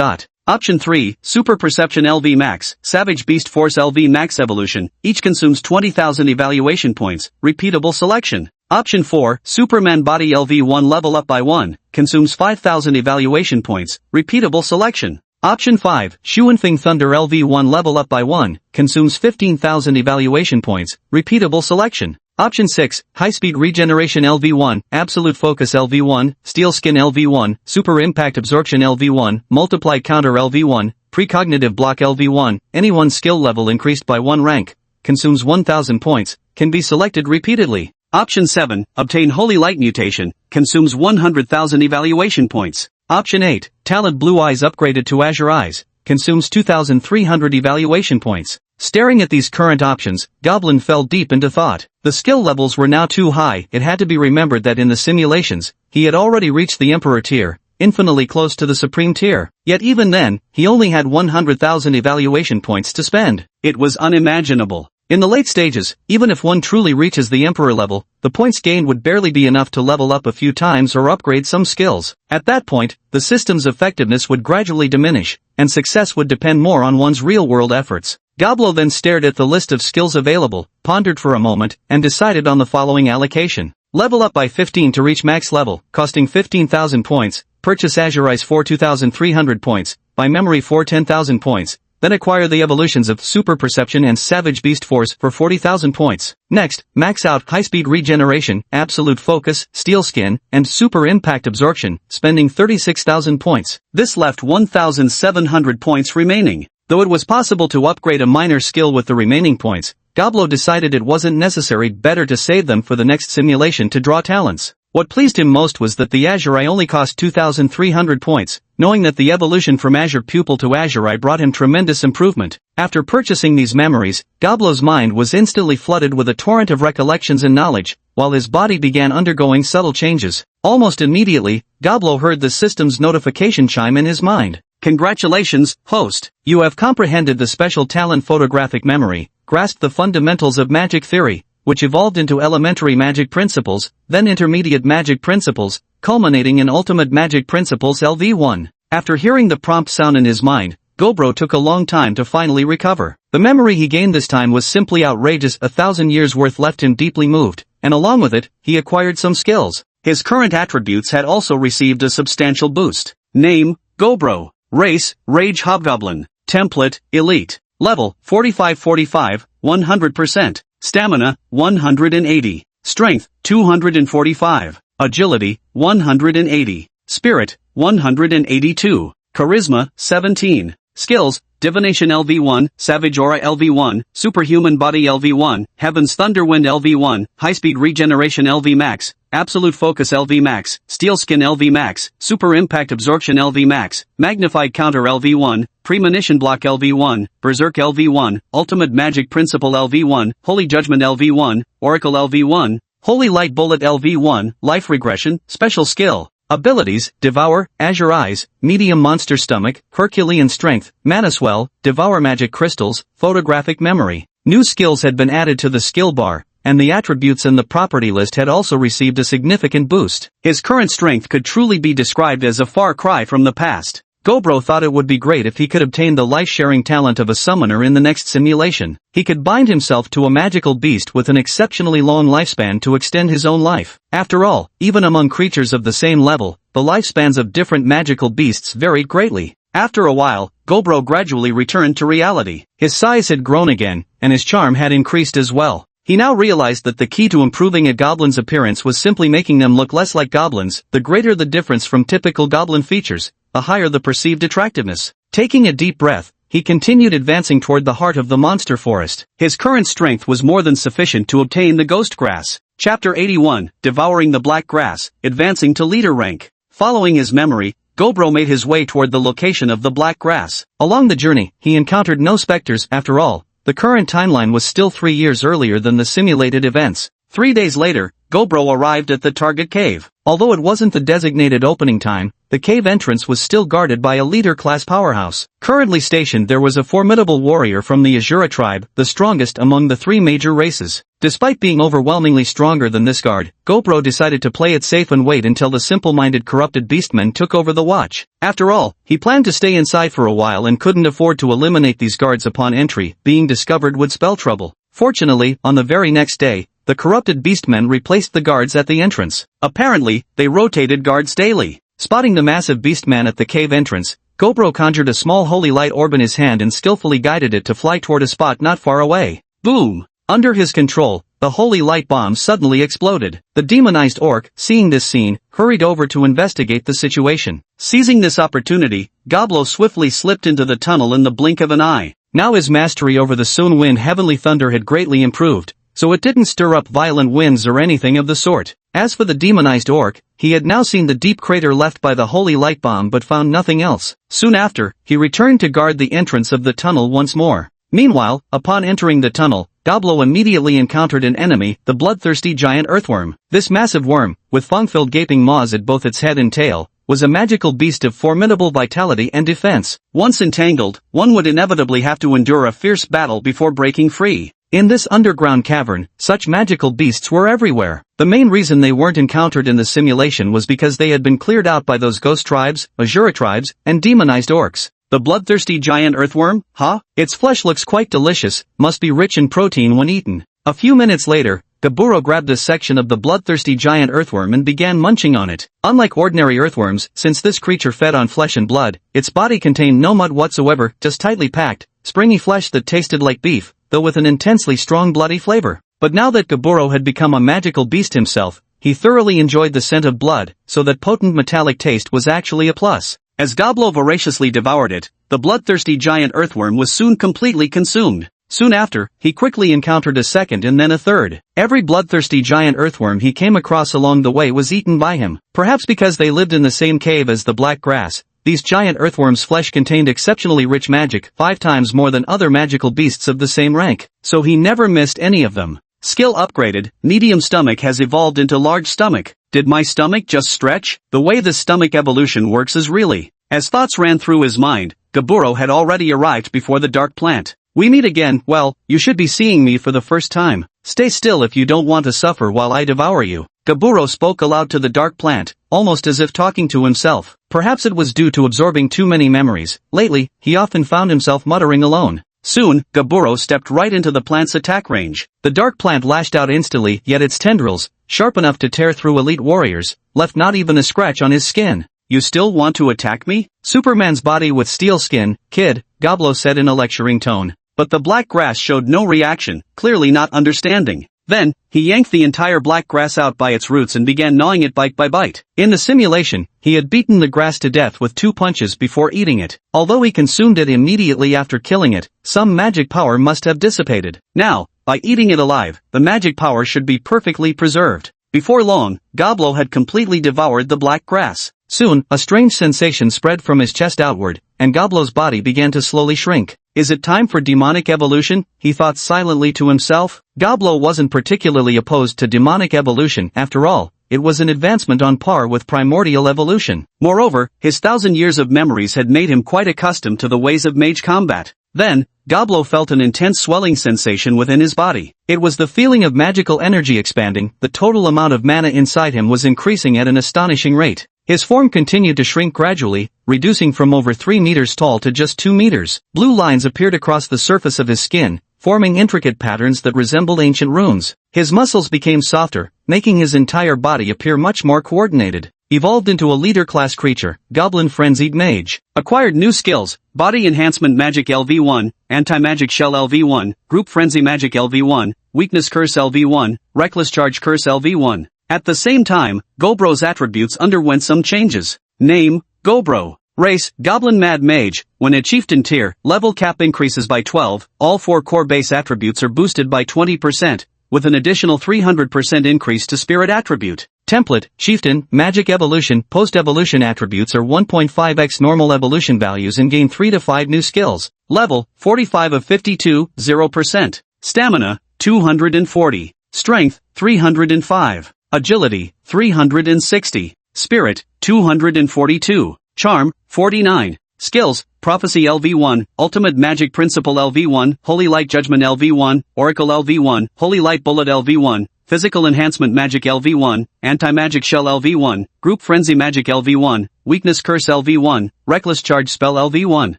Option 3, Super Perception LV Max, Savage Beast Force LV Max Evolution, each consumes 20,000 evaluation points, repeatable selection. Option 4, Superman Body LV1 level up by 1, consumes 5,000 evaluation points, repeatable selection. Option 5, Shuanfeng Thunder LV1 level up by 1, consumes 15,000 evaluation points, repeatable selection. Option 6, High Speed Regeneration LV1, Absolute Focus LV1, Steel Skin LV1, Super Impact Absorption LV1, Multiply Counter LV1, Precognitive Block LV1, any one skill level increased by 1 rank, consumes 1,000 points, can be selected repeatedly. Option 7, Obtain Holy Light Mutation, consumes 100,000 evaluation points. Option 8, Talent Blue Eyes upgraded to Azure Eyes, consumes 2,300 evaluation points. Staring at these current options, Goblin fell deep into thought. The skill levels were now too high. It had to be remembered that in the simulations, he had already reached the Emperor tier, infinitely close to the Supreme tier. Yet even then, he only had 100,000 evaluation points to spend. It was unimaginable. In the late stages, even if one truly reaches the Emperor level, the points gained would barely be enough to level up a few times or upgrade some skills. At that point, the system's effectiveness would gradually diminish, and success would depend more on one's real-world efforts. Goblo then stared at the list of skills available, pondered for a moment, and decided on the following allocation. Level up by 15 to reach max level, costing 15,000 points, purchase Azure Eyes for 2,300 points, by memory for 10,000 points, then acquire the evolutions of Super Perception and Savage Beast Force for 40,000 points. Next, max out High-Speed Regeneration, Absolute Focus, Steel Skin, and Super Impact Absorption, spending 36,000 points. This left 1,700 points remaining. Though it was possible to upgrade a minor skill with the remaining points, Goblin decided it wasn't necessary, better to save them for the next simulation to draw talents. What pleased him most was that the Azure Eye only cost 2,300 points, knowing that the evolution from Azure Pupil to Azure Eye brought him tremendous improvement. After purchasing these memories, Goblin's mind was instantly flooded with a torrent of recollections and knowledge, while his body began undergoing subtle changes. Almost immediately, Goblin heard the system's notification chime in his mind. Congratulations, host! You have comprehended the special talent photographic memory, grasped the fundamentals of magic theory, which evolved into elementary magic principles, then intermediate magic principles, culminating in ultimate magic principles LV1. After hearing the prompt sound in his mind, Goblin took a long time to finally recover. The memory he gained this time was simply outrageous. 1,000 years worth left him deeply moved, and along with it, he acquired some skills. His current attributes had also received a substantial boost. Name, Goblin. Race, Rage Hobgoblin. Template, Elite. Level, 45-45, 100%. Stamina, 180. Strength, 245. Agility, 180. Spirit, 182. Charisma, 17. Skills, Divination LV1, Savage Aura LV1, Superhuman Body LV1, Heaven's Thunderwind LV1, High-Speed Regeneration LV Max, Absolute Focus LV Max, Steel Skin LV Max, Super Impact Absorption LV Max, Magnified Counter LV1, Premonition Block LV1, Berserk LV1, Ultimate Magic Principle LV1, Holy Judgment LV1, Oracle LV1, Holy Light Bullet LV1, Life Regression, Special Skill. Abilities, Devour, Azure Eyes, Medium Monster Stomach, Herculean Strength, Mana Swell, Devour Magic Crystals, Photographic Memory. New skills had been added to the skill bar, and the attributes in the property list had also received a significant boost. His current strength could truly be described as a far cry from the past. Goblin thought it would be great if he could obtain the life-sharing talent of a summoner in the next simulation. He could bind himself to a magical beast with an exceptionally long lifespan to extend his own life. After all, even among creatures of the same level, the lifespans of different magical beasts varied greatly. After a while, Goblin gradually returned to reality. His size had grown again, and his charm had increased as well. He now realized that the key to improving a goblin's appearance was simply making them look less like goblins. The greater the difference from typical goblin features, the higher the perceived attractiveness. Taking a deep breath, he continued advancing toward the heart of the monster forest. His current strength was more than sufficient to obtain the ghost grass. Chapter 81, Devouring the Black Grass, advancing to leader rank. Following his memory, Goblin made his way toward the location of the black grass. Along the journey, he encountered no specters. After all, the current timeline was still 3 years earlier than the simulated events. 3 days later, Goblin arrived at the target cave. Although it wasn't the designated opening time, the cave entrance was still guarded by a leader-class powerhouse. Currently stationed there was a formidable warrior from the Azura tribe, the strongest among the 3 major races. Despite being overwhelmingly stronger than this guard, Goblin decided to play it safe and wait until the simple-minded corrupted beastmen took over the watch. After all, he planned to stay inside for a while and couldn't afford to eliminate these guards upon entry. Being discovered would spell trouble. Fortunately, on the very next day, the corrupted beastmen replaced the guards at the entrance. Apparently, they rotated guards daily. Spotting the massive beastman at the cave entrance, Goblin conjured a small holy light orb in his hand and skillfully guided it to fly toward a spot not far away. Boom! Under his control, the holy light bomb suddenly exploded. The demonized orc, seeing this scene, hurried over to investigate the situation. Seizing this opportunity, Goblin swiftly slipped into the tunnel in the blink of an eye. Now his mastery over the Soon Wind Heavenly Thunder had greatly improved, so it didn't stir up violent winds or anything of the sort. As for the demonized orc, he had now seen the deep crater left by the holy light bomb but found nothing else. Soon after, he returned to guard the entrance of the tunnel once more. Meanwhile, upon entering the tunnel, Goblin immediately encountered an enemy, the bloodthirsty giant earthworm. This massive worm, with fang-filled gaping maws at both its head and tail, was a magical beast of formidable vitality and defense. Once entangled, one would inevitably have to endure a fierce battle before breaking free. In this underground cavern, such magical beasts were everywhere. The main reason they weren't encountered in the simulation was because they had been cleared out by those ghost tribes, Azura tribes, and demonized orcs. The bloodthirsty giant earthworm, huh? Its flesh looks quite delicious, must be rich in protein when eaten. A few minutes later, Gaburo grabbed a section of the bloodthirsty giant earthworm and began munching on it. Unlike ordinary earthworms, since this creature fed on flesh and blood, its body contained no mud whatsoever, just tightly packed, springy flesh that tasted like beef, though with an intensely strong bloody flavor. But now that Gaburo had become a magical beast himself, he thoroughly enjoyed the scent of blood, so that potent metallic taste was actually a plus. As Goblo voraciously devoured it, the bloodthirsty giant earthworm was soon completely consumed. Soon after, he quickly encountered a second and then a third. Every bloodthirsty giant earthworm he came across along the way was eaten by him. Perhaps because they lived in the same cave as the black grass, these giant earthworms' flesh contained exceptionally rich magic, 5 times more than other magical beasts of the same rank, so he never missed any of them. Skill upgraded, medium stomach has evolved into large stomach. Did my stomach just stretch? The way the stomach evolution works is really. As thoughts ran through his mind, Gaburo had already arrived before the dark plant. We meet again, well, you should be seeing me for the first time. Stay still if you don't want to suffer while I devour you. Gaburo spoke aloud to the dark plant, almost as if talking to himself. Perhaps it was due to absorbing too many memories. Lately, he often found himself muttering alone. Soon, Gaburo stepped right into the plant's attack range. The dark plant lashed out instantly, yet its tendrils, sharp enough to tear through elite warriors, left not even a scratch on his skin. You still want to attack me? Superman's body with steel skin, kid, Goblo said in a lecturing tone. But the black grass showed no reaction, clearly not understanding. Then, he yanked the entire black grass out by its roots and began gnawing it bite by bite. In the simulation, he had beaten the grass to death with 2 punches before eating it. Although he consumed it immediately after killing it, some magic power must have dissipated. Now, by eating it alive, the magic power should be perfectly preserved. Before long, Goblo had completely devoured the black grass. Soon, a strange sensation spread from his chest outward, and Goblo's body began to slowly shrink. Is it time for demonic evolution? He thought silently to himself. Goblo wasn't particularly opposed to demonic evolution after all. It was an advancement on par with primordial evolution. Moreover, his 1,000 years of memories had made him quite accustomed to the ways of mage combat. Then, Goblo felt an intense swelling sensation within his body. It was the feeling of magical energy expanding. The total amount of mana inside him was increasing at an astonishing rate. His form continued to shrink gradually, reducing from over 3 meters tall to just 2 meters. Blue lines appeared across the surface of his skin, forming intricate patterns that resembled ancient runes. His muscles became softer, making his entire body appear much more coordinated. Evolved into a leader-class creature, Goblin Frenzied Mage. Acquired new skills, Body Enhancement Magic LV1, Anti-Magic Shell LV1, Group Frenzy Magic LV1, Weakness Curse LV1, Reckless Charge Curse LV1. At the same time, Gobro's attributes underwent some changes. Name, Gobro. Race, Goblin Mad Mage. When at Chieftain tier, level cap increases by 12, all 4 core base attributes are boosted by 20%, with an additional 300% increase to Spirit attribute. Template, Chieftain, Magic Evolution, Post-Evolution attributes are 1.5x normal evolution values and gain 3 to 5 new skills. Level, 45 of 52, 0%. Stamina, 240. Strength, 305. Agility, 360. Spirit, 242. Charm, 49. Skills, Prophecy LV1, Ultimate Magic Principle LV1, Holy Light Judgment LV1, Oracle LV1, Holy Light Bullet LV1, Physical Enhancement Magic LV1, Anti-Magic Shell LV1, Group Frenzy Magic LV1, Weakness Curse LV1, Reckless Charge Spell LV1.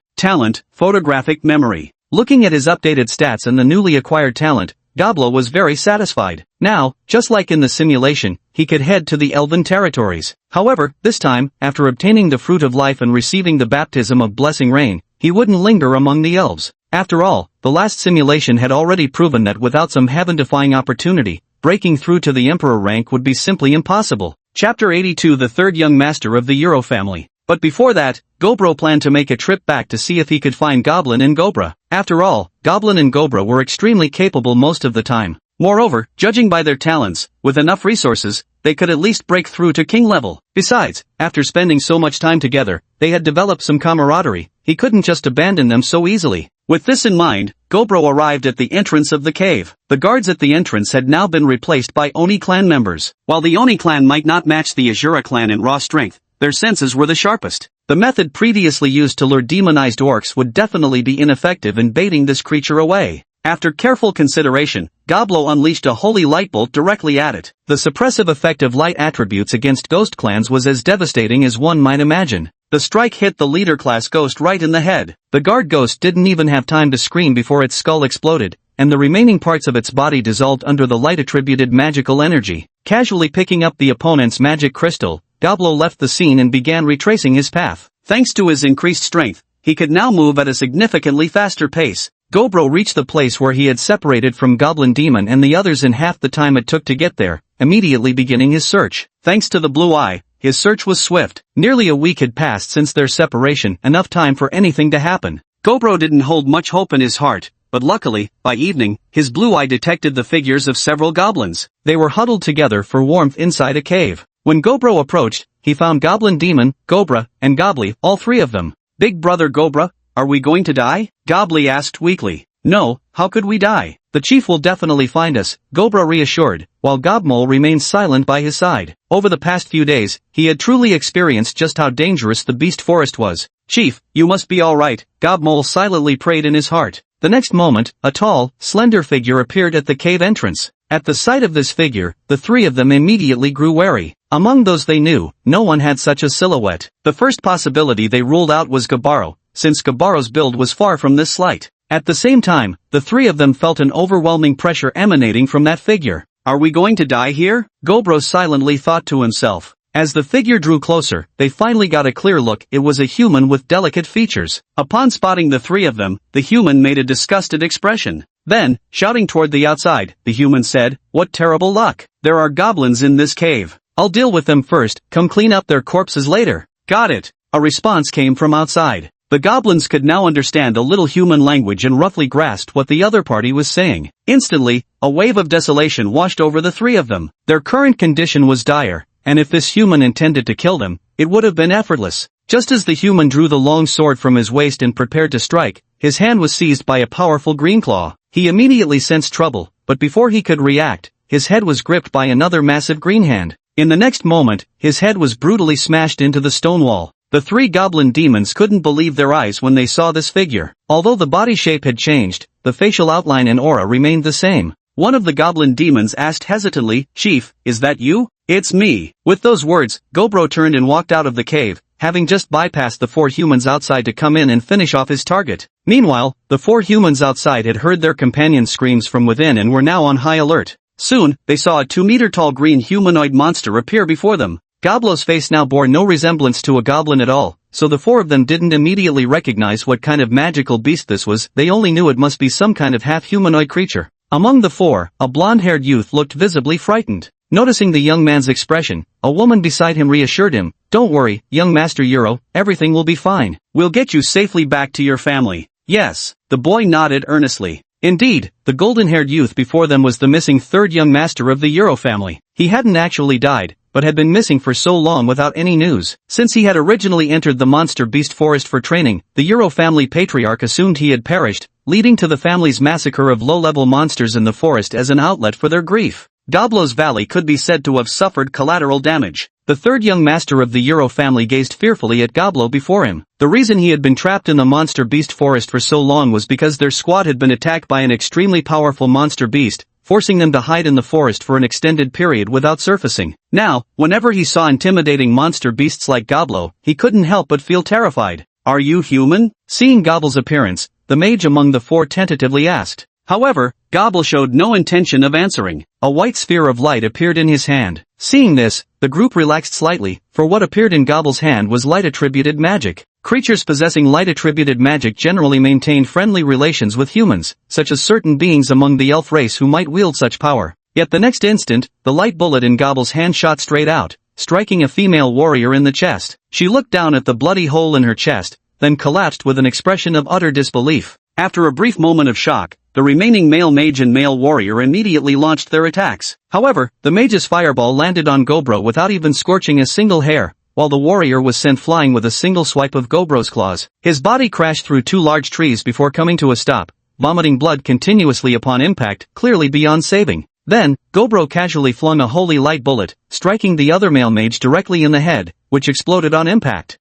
Talent, Photographic Memory. Looking at his updated stats and the newly acquired talent, Goblo was very satisfied. Now, just like in the simulation, he could head to the Elven territories. However, this time, after obtaining the Fruit of Life and receiving the baptism of Blessing Rain, he wouldn't linger among the elves. After all, the last simulation had already proven that without some heaven-defying opportunity, breaking through to the Emperor rank would be simply impossible. Chapter 82 The third young master of the Euro family. But before that, Gobro planned to make a trip back to see if he could find Goblin and Gobra. After all, Goblin and Gobra were extremely capable most of the time. Moreover, judging by their talents, with enough resources, they could at least break through to king level. Besides, after spending so much time together, they had developed some camaraderie. He couldn't just abandon them so easily. With this in mind, Gobro arrived at the entrance of the cave. The guards at the entrance had now been replaced by Oni clan members. While the Oni clan might not match the Azura clan in raw strength, their senses were the sharpest. The method previously used to lure demonized orcs would definitely be ineffective in baiting this creature away. After careful consideration, Goblo unleashed a holy light bolt directly at it. The suppressive effect of light attributes against ghost clans was as devastating as one might imagine. The strike hit the leader class ghost right in the head. The guard ghost didn't even have time to scream before its skull exploded, and the remaining parts of its body dissolved under the light-attributed magical energy. Casually picking up the opponent's magic crystal, Goblo left the scene and began retracing his path. Thanks to his increased strength, he could now move at a significantly faster pace. Gobro reached the place where he had separated from Goblin Demon and the others in half the time it took to get there, immediately beginning his search. Thanks to the blue eye, his search was swift. Nearly a week had passed since their separation, enough time for anything to happen. Gobro didn't hold much hope in his heart, but luckily, by evening, his blue eye detected the figures of several goblins. They were huddled together for warmth inside a cave. When Gobro approached, he found Goblin Demon, Gobra, and Gobli, all three of them. "Big brother Gobra, are we going to die?" Gobli asked weakly. "No, how could we die? The chief will definitely find us," Gobra reassured, while Gobmole remained silent by his side. Over the past few days, he had truly experienced just how dangerous the beast forest was. "Chief, you must be alright," Gobmole silently prayed in his heart. The next moment, a tall, slender figure appeared at the cave entrance. At the sight of this figure, the three of them immediately grew wary. Among those they knew, no one had such a silhouette. The first possibility they ruled out was Gabaro, since Gabaro's build was far from this slight. At the same time, the three of them felt an overwhelming pressure emanating from that figure. "Are we going to die here?" Gobro silently thought to himself. As the figure drew closer, they finally got a clear look. It was a human with delicate features. Upon spotting the three of them, the human made a disgusted expression. Then, shouting toward the outside, the human said, "What terrible luck! There are goblins in this cave. I'll deal with them first, come clean up their corpses later." "Got it," a response came from outside. The goblins could now understand a little human language and roughly grasped what the other party was saying. Instantly, a wave of desolation washed over the three of them. Their current condition was dire, and if this human intended to kill them, it would have been effortless. Just as the human drew the long sword from his waist and prepared to strike, his hand was seized by a powerful green claw. He immediately sensed trouble, but before he could react, his head was gripped by another massive green hand. In the next moment, his head was brutally smashed into the stone wall. The three goblin demons couldn't believe their eyes when they saw this figure. Although the body shape had changed, the facial outline and aura remained the same. One of the goblin demons asked hesitantly, "Chief, is that you?" "It's me." With those words, Gobro turned and walked out of the cave, having just bypassed the four humans outside to come in and finish off his target. Meanwhile, the four humans outside had heard their companions' screams from within and were now on high alert. Soon, they saw a 2-meter-tall green humanoid monster appear before them. Goblo's face now bore no resemblance to a goblin at all, so the four of them didn't immediately recognize what kind of magical beast this was. They only knew it must be some kind of half-humanoid creature. Among the four, a blonde-haired youth looked visibly frightened. Noticing the young man's expression, a woman beside him reassured him, "Don't worry, young Master Euro, everything will be fine. We'll get you safely back to your family." "Yes," the boy nodded earnestly. Indeed, the golden-haired youth before them was the missing third young master of the Euro family. He hadn't actually died, but had been missing for so long without any news. Since he had originally entered the monster beast forest for training, the Euro family patriarch assumed he had perished, leading to the family's massacre of low-level monsters in the forest as an outlet for their grief. Goblo's valley could be said to have suffered collateral damage. The third young master of the Euro family gazed fearfully at Goblo before him. The reason he had been trapped in the monster beast forest for so long was because their squad had been attacked by an extremely powerful monster beast, forcing them to hide in the forest for an extended period without surfacing. Now, whenever he saw intimidating monster beasts like Goblo, he couldn't help but feel terrified. "Are you human?" Seeing Goble's appearance, the mage among the four tentatively asked. However, Gobble showed no intention of answering. A white sphere of light appeared in his hand. Seeing this, the group relaxed slightly, for what appeared in Gobble's hand was light-attributed magic. Creatures possessing light-attributed magic generally maintained friendly relations with humans, such as certain beings among the elf race who might wield such power. Yet the next instant, the light bullet in Gobble's hand shot straight out, striking a female warrior in the chest. She looked down at the bloody hole in her chest, then collapsed with an expression of utter disbelief. After a brief moment of shock, the remaining male mage and male warrior immediately launched their attacks. However, the mage's fireball landed on Gobro without even scorching a single hair, while the warrior was sent flying with a single swipe of Gobro's claws. His body crashed through two large trees before coming to a stop, vomiting blood continuously upon impact, clearly beyond saving. Then, Gobro casually flung a holy light bullet, striking the other male mage directly in the head, which exploded on impact.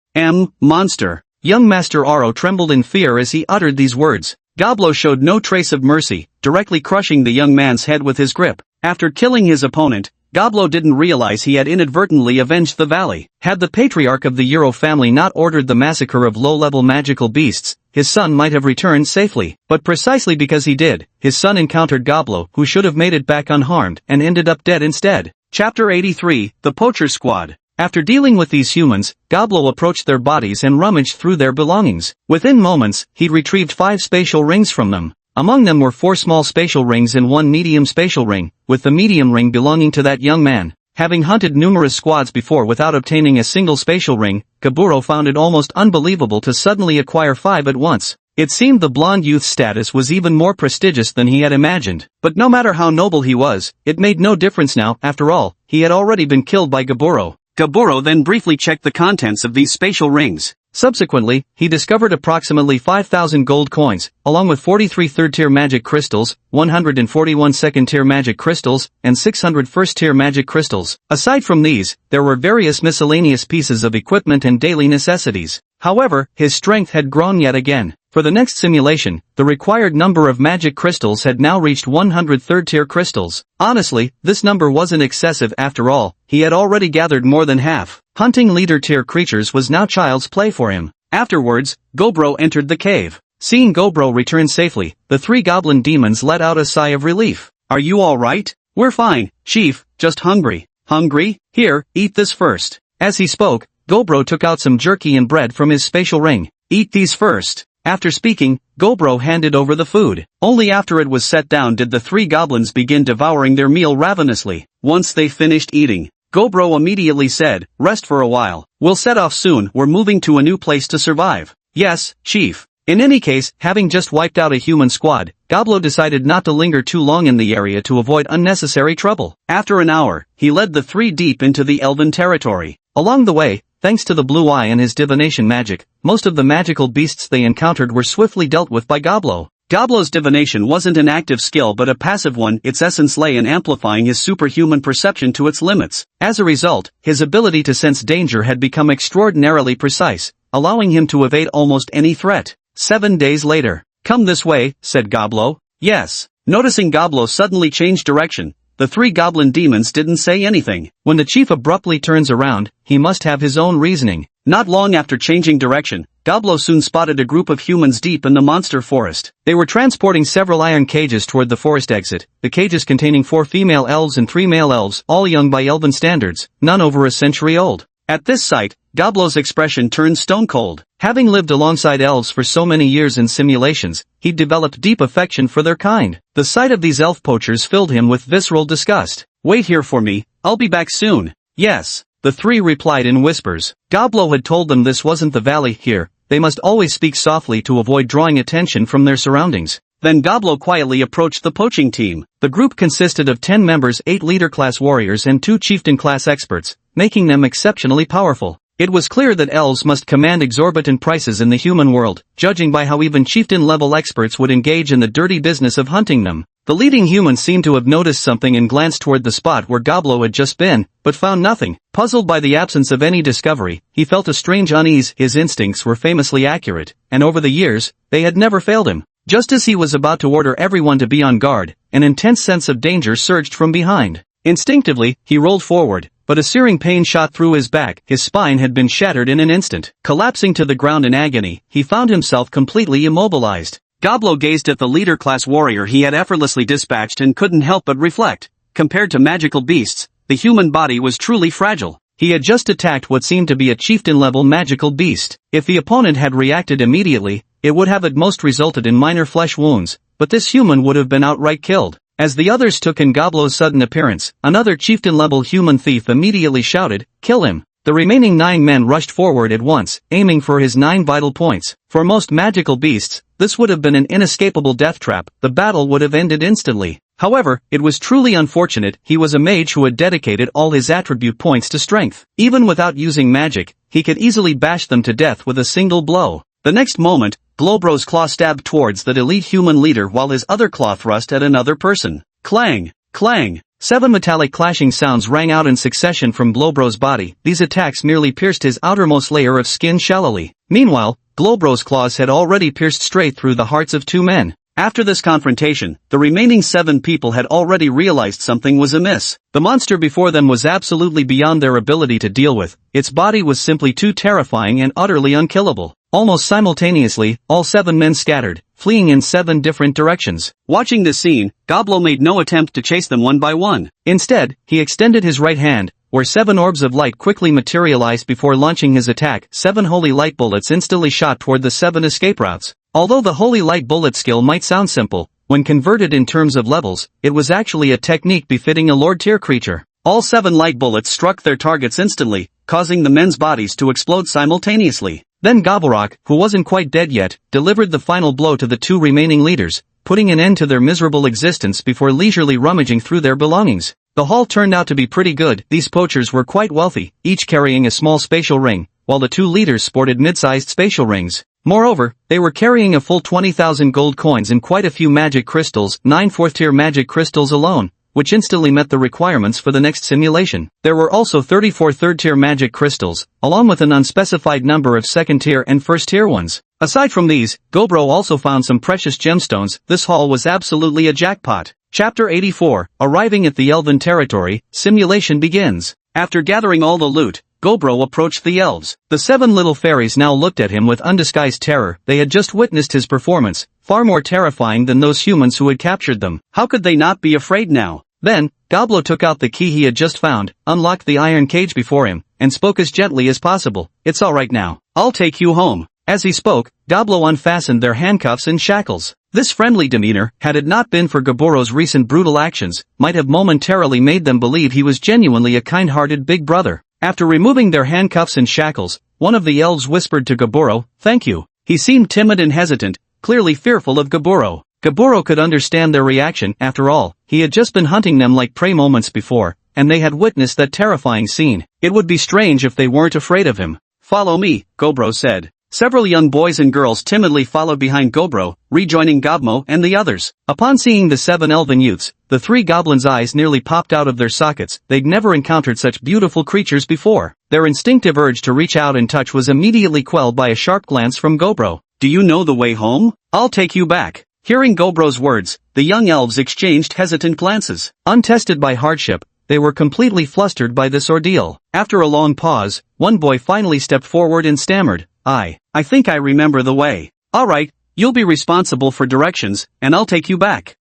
Monster. Young Master Aro trembled in fear as he uttered these words. Goblo showed no trace of mercy, directly crushing the young man's head with his grip. After killing his opponent, Goblo didn't realize he had inadvertently avenged the valley. Had the patriarch of the Euro family not ordered the massacre of low-level magical beasts, his son might have returned safely. But precisely because he did, his son encountered Goblo, who should have made it back unharmed, and ended up dead instead. Chapter 83, The Poacher Squad. After dealing with these humans, Goblo approached their bodies and rummaged through their belongings. Within moments, he'd retrieved 5 spatial rings from them. Among them were 4 small spatial rings and 1 medium spatial ring, with the medium ring belonging to that young man. Having hunted numerous squads before without obtaining a single spatial ring, Gaburo found it almost unbelievable to suddenly acquire 5 at once. It seemed the blonde youth's status was even more prestigious than he had imagined. But no matter how noble he was, it made no difference now. After all, he had already been killed by Gaburo. Gaburo then briefly checked the contents of these spatial rings. Subsequently, he discovered approximately 5,000 gold coins, along with 43 third-tier magic crystals, 141 second-tier magic crystals, and 600 first-tier magic crystals. Aside from these, there were various miscellaneous pieces of equipment and daily necessities. However, his strength had grown yet again. For the next simulation, the required number of magic crystals had now reached 100 third-tier crystals. Honestly, this number wasn't excessive after all, he had already gathered more than half. Hunting leader-tier creatures was now child's play for him. Afterwards, Gobro entered the cave. Seeing Gobro return safely, the 3 goblin demons let out a sigh of relief. Are you alright? We're fine, Chief, just hungry. Hungry? Here, eat this first. As he spoke, Gobro took out some jerky and bread from his spatial ring. Eat these first. After speaking, Gobro handed over the food. Only after it was set down did the 3 goblins begin devouring their meal ravenously. Once they finished eating, Gobro immediately said, "Rest for a while. We'll set off soon. We're moving to a new place to survive." Yes, Chief. In any case, having just wiped out a human squad, Goblo decided not to linger too long in the area to avoid unnecessary trouble. After an hour, he led the 3 deep into the elven territory. Along the way, thanks to the Blue Eye and his divination magic, most of the magical beasts they encountered were swiftly dealt with by Goblo. Goblo's divination wasn't an active skill but a passive one. Its essence lay in amplifying his superhuman perception to its limits. As a result, his ability to sense danger had become extraordinarily precise, allowing him to evade almost any threat. 7 days later. "Come this way," said Goblo. "Yes." Noticing Goblo suddenly change direction, the 3 goblin demons didn't say anything. When the chief abruptly turns around, he must have his own reasoning. Not long after changing direction, Goblo soon spotted a group of humans deep in the monster forest. They were transporting several iron cages toward the forest exit, the cages containing 4 female elves and 3 male elves, all young by elven standards, none over a century old. At this sight, Goblo's expression turned stone cold. Having lived alongside elves for so many years in simulations, he'd developed deep affection for their kind. The sight of these elf poachers filled him with visceral disgust. "Wait here for me, I'll be back soon." "Yes," the 3 replied in whispers. Goblo had told them this wasn't the valley here, they must always speak softly to avoid drawing attention from their surroundings. Then Goblo quietly approached the poaching team. The group consisted of 10 members, 8 leader-class warriors and 2 chieftain-class experts, making them exceptionally powerful. It was clear that elves must command exorbitant prices in the human world, judging by how even chieftain-level experts would engage in the dirty business of hunting them. The leading human seemed to have noticed something and glanced toward the spot where Goblo had just been, but found nothing. Puzzled by the absence of any discovery, he felt a strange unease. His instincts were famously accurate, and over the years, they had never failed him. Just as he was about to order everyone to be on guard, an intense sense of danger surged from behind. Instinctively, he rolled forward, but a searing pain shot through his back. His spine had been shattered in an instant. Collapsing to the ground in agony, he found himself completely immobilized. Goblo gazed at the leader-class warrior he had effortlessly dispatched and couldn't help but reflect. Compared to magical beasts, the human body was truly fragile. He had just attacked what seemed to be a chieftain-level magical beast. If the opponent had reacted immediately, it would have at most resulted in minor flesh wounds, but this human would have been outright killed. As the others took in Goblo's sudden appearance, another chieftain-level human thief immediately shouted, "Kill him!" The remaining 9 men rushed forward at once, aiming for his 9 vital points. For most magical beasts, this would have been an inescapable death trap. The battle would have ended instantly. However, it was truly unfortunate. He was a mage who had dedicated all his attribute points to strength. Even without using magic, he could easily bash them to death with a single blow. The next moment, Globro's claw stabbed towards that elite human leader while his other claw thrust at another person. Clang! Clang! 7 metallic clashing sounds rang out in succession from Globro's body. These attacks merely pierced his outermost layer of skin shallowly. Meanwhile, Globro's claws had already pierced straight through the hearts of 2 men. After this confrontation, the remaining 7 people had already realized something was amiss. The monster before them was absolutely beyond their ability to deal with. Its body was simply too terrifying and utterly unkillable. Almost simultaneously, all 7 men scattered, fleeing in 7 different directions. Watching this scene, Goblo made no attempt to chase them one by one. Instead, he extended his right hand, where 7 orbs of light quickly materialized before launching his attack. 7 holy light bullets instantly shot toward the 7 escape routes. Although the holy light bullet skill might sound simple, when converted in terms of levels, it was actually a technique befitting a Lord tier creature. All 7 light bullets struck their targets instantly, causing the men's bodies to explode simultaneously. Then Gobblerock, who wasn't quite dead yet, delivered the final blow to the 2 remaining leaders, putting an end to their miserable existence before leisurely rummaging through their belongings. The haul turned out to be pretty good. These poachers were quite wealthy, each carrying a small spatial ring, while the 2 leaders sported mid-sized spatial rings. Moreover, they were carrying a full 20,000 gold coins and quite a few magic crystals, 9 4th-tier magic crystals alone, which instantly met the requirements for the next simulation. There were also 34 3rd-tier magic crystals, along with an unspecified number of 2nd-tier and 1st-tier ones. Aside from these, Gobro also found some precious gemstones. This haul was absolutely a jackpot. Chapter 84, Arriving at the Elven Territory, Simulation begins. After gathering all the loot, Gobro approached the elves. The 7 little fairies now looked at him with undisguised terror. They had just witnessed his performance, far more terrifying than those humans who had captured them. How could they not be afraid now? Then, Goblo took out the key he had just found, unlocked the iron cage before him, and spoke as gently as possible. "It's alright now. I'll take you home." As he spoke, Goblo unfastened their handcuffs and shackles. This friendly demeanor, had it not been for Goboro's recent brutal actions, might have momentarily made them believe he was genuinely a kind-hearted big brother. After removing their handcuffs and shackles, one of the elves whispered to Goboro, "Thank you." He seemed timid and hesitant, clearly fearful of Goboro. Goboro could understand their reaction. After all, he had just been hunting them like prey moments before, and they had witnessed that terrifying scene. It would be strange if they weren't afraid of him. "Follow me," Gobro said. Several young boys and girls timidly followed behind Gobro, rejoining Gobmo and the others. Upon seeing the 7 elven youths, the 3 goblins' eyes nearly popped out of their sockets. They'd never encountered such beautiful creatures before. Their instinctive urge to reach out and touch was immediately quelled by a sharp glance from Gobro. "Do you know the way home? I'll take you back." Hearing Gobro's words, the young elves exchanged hesitant glances. Untested by hardship, they were completely flustered by this ordeal. After a long pause, one boy finally stepped forward and stammered, I think I remember the way." "Alright, you'll be responsible for directions, and I'll take you back."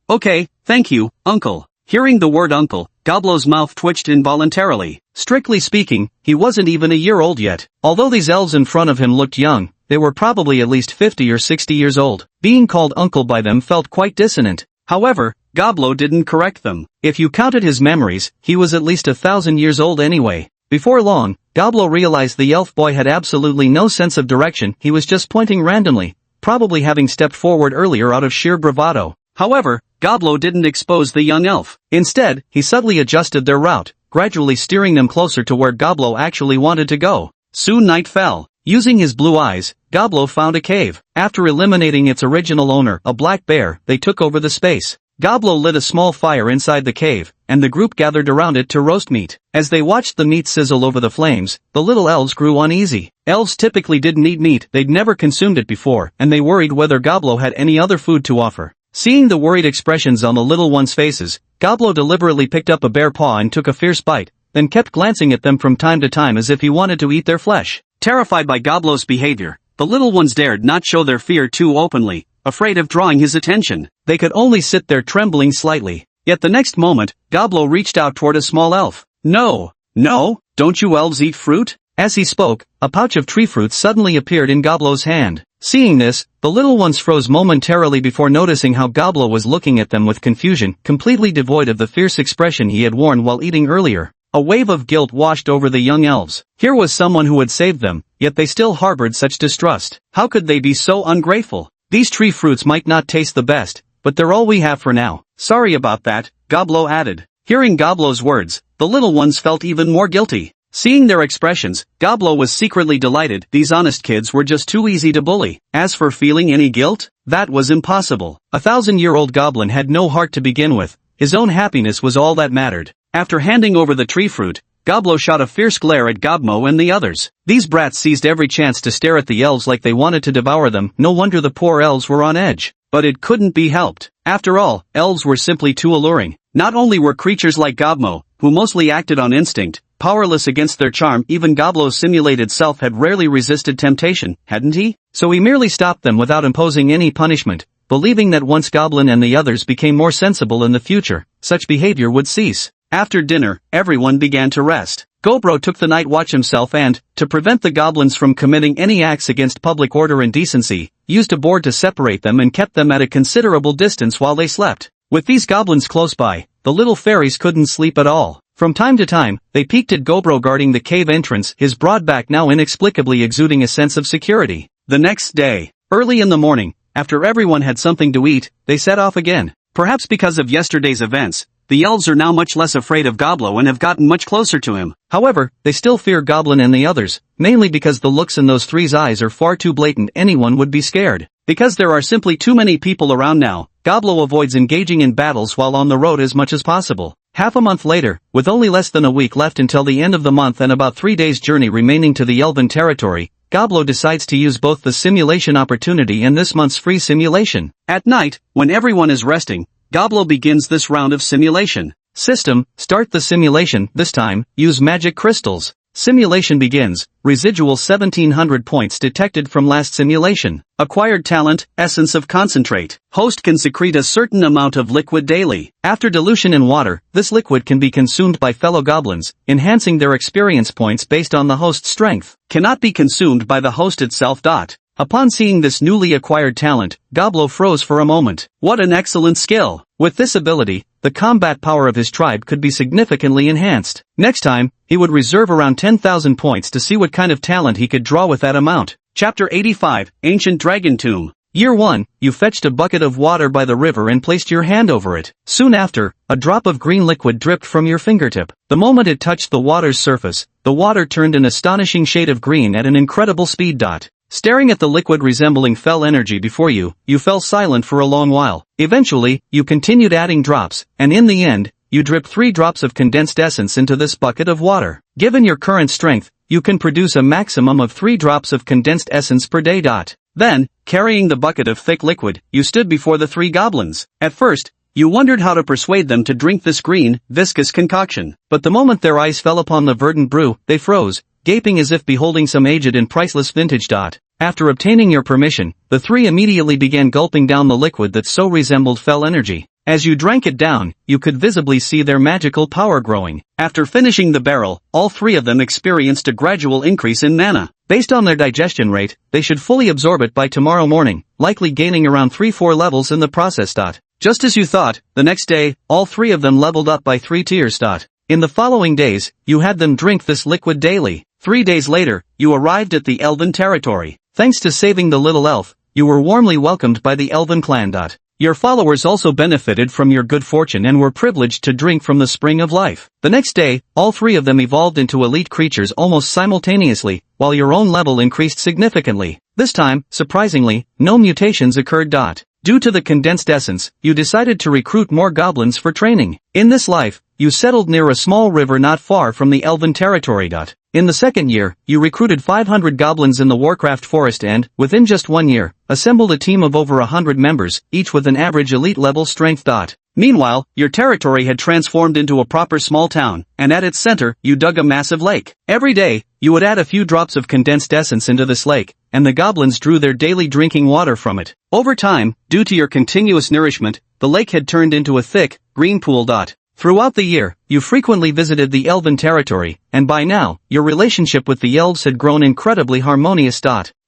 Okay, thank you, Uncle." Hearing the word uncle, Goblo's mouth twitched involuntarily. Strictly speaking, he wasn't even a year old yet. Although these elves in front of him looked young, they were probably at least 50 or 60 years old. Being called uncle by them felt quite dissonant. However, Goblo didn't correct them. If you counted his memories, he was at least 1,000 years old anyway. Before long, Goblo realized the elf boy had absolutely no sense of direction. He was just pointing randomly, probably having stepped forward earlier out of sheer bravado. However, Goblo didn't expose the young elf. Instead, he subtly adjusted their route, gradually steering them closer to where Goblo actually wanted to go. Soon night fell. Using his blue eyes, Goblo found a cave. After eliminating its original owner, a black bear, they took over the space. Goblo lit a small fire inside the cave, and the group gathered around it to roast meat. As they watched the meat sizzle over the flames, the little elves grew uneasy. Elves typically didn't eat meat, they'd never consumed it before, and they worried whether Goblo had any other food to offer. Seeing the worried expressions on the little ones' faces, Goblo deliberately picked up a bare paw and took a fierce bite, then kept glancing at them from time to time as if he wanted to eat their flesh. Terrified by Goblo's behavior, the little ones dared not show their fear too openly, afraid of drawing his attention. They could only sit there trembling slightly. Yet the next moment, Goblo reached out toward a small elf. No, don't you elves eat fruit?" As he spoke, a pouch of tree fruit suddenly appeared in Goblo's hand. Seeing this, the little ones froze momentarily before noticing how Goblo was looking at them with confusion, completely devoid of the fierce expression he had worn while eating earlier. A wave of guilt washed over the young elves. Here was someone who had saved them, yet they still harbored such distrust. How could they be so ungrateful? "These tree fruits might not taste the best, but they're all we have for now." "Sorry about that," Goblo added. Hearing Goblo's words, the little ones felt even more guilty. Seeing their expressions, Goblo was secretly delighted. These honest kids were just too easy to bully. As for feeling any guilt, that was impossible. 1,000-year-old Goblin had no heart to begin with. His own happiness was all that mattered. After handing over the tree fruit, Goblo shot a fierce glare at Gobmo and the others. These brats seized every chance to stare at the elves like they wanted to devour them. No wonder the poor elves were on edge. But it couldn't be helped. After all, elves were simply too alluring. Not only were creatures like Gobmo, who mostly acted on instinct, powerless against their charm, even Goblo's simulated self had rarely resisted temptation, hadn't he? So he merely stopped them without imposing any punishment, believing that once Goblin and the others became more sensible in the future, such behavior would cease. After dinner, everyone began to rest. Gobro took the night watch himself and, to prevent the goblins from committing any acts against public order and decency, used a board to separate them and kept them at a considerable distance while they slept. With these goblins close by, the little fairies couldn't sleep at all. From time to time, they peeked at Gobro guarding the cave entrance, his broad back now inexplicably exuding a sense of security. The next day, early in the morning, after everyone had something to eat, they set off again. Perhaps because of yesterday's events, the elves are now much less afraid of Goblo and have gotten much closer to him. However, they still fear Goblin and the others, mainly because the looks in those three's eyes are far too blatant anyone would be scared. Because there are simply too many people around now, Goblo avoids engaging in battles while on the road as much as possible. Half a month later, with only less than a week left until the end of the month and about 3 days' journey remaining to the Elven territory, Goblo decides to use both the simulation opportunity and this month's free simulation. At night, when everyone is resting, Goblo begins this round of simulation. System, start the simulation, this time, use magic crystals. Simulation begins, residual 1700 points detected from last simulation. Acquired talent, essence of concentrate. Host can secrete a certain amount of liquid daily. After dilution in water, this liquid can be consumed by fellow goblins, enhancing their experience points based on the host's strength. Cannot be consumed by the host itself. Upon seeing this newly acquired talent, Goblo froze for a moment. What an excellent skill! With this ability, the combat power of his tribe could be significantly enhanced. Next time, he would reserve around 10,000 points to see what kind of talent he could draw with that amount. Chapter 85, Ancient Dragon Tomb. Year 1, you fetched a bucket of water by the river and placed your hand over it. Soon after, a drop of green liquid dripped from your fingertip. The moment it touched the water's surface, the water turned an astonishing shade of green at an incredible speed. Staring at the liquid resembling fell energy before you, you fell silent for a long while. Eventually, you continued adding drops, and in the end, you dripped 3 drops of condensed essence into this bucket of water. Given your current strength, you can produce a maximum of 3 drops of condensed essence per day. Then, carrying the bucket of thick liquid, you stood before the 3 goblins. At first, you wondered how to persuade them to drink this green, viscous concoction. But the moment their eyes fell upon the verdant brew, they froze, gaping as if beholding some aged and priceless vintage. After obtaining your permission, the 3 immediately began gulping down the liquid that so resembled fell energy. As you drank it down, you could visibly see their magical power growing. After finishing the barrel, all 3 of them experienced a gradual increase in mana. Based on their digestion rate, they should fully absorb it by tomorrow morning, likely gaining around 3-4 levels in the process. Just as you thought, the next day, all 3 of them leveled up by 3 tiers. In the following days, you had them drink this liquid daily. 3 days later, you arrived at the Elven territory. Thanks to saving the little elf, you were warmly welcomed by the Elven clan. Your followers also benefited from your good fortune and were privileged to drink from the spring of life. The next day, all 3 of them evolved into elite creatures almost simultaneously, while your own level increased significantly. This time, surprisingly, no mutations occurred. Due to the condensed essence, you decided to recruit more goblins for training. In this life, you settled near a small river not far from the Elven territory. In the second year, you recruited 500 goblins in the Warcraft forest and, within just 1 year, assembled a team of over 100 members, each with an average elite level strength. Meanwhile, your territory had transformed into a proper small town, and at its center, you dug a massive lake. Every day, you would add a few drops of condensed essence into this lake, and the goblins drew their daily drinking water from it. Over time, due to your continuous nourishment, the lake had turned into a thick, green pool. Throughout the year, you frequently visited the Elven territory, and by now, your relationship with the elves had grown incredibly harmonious.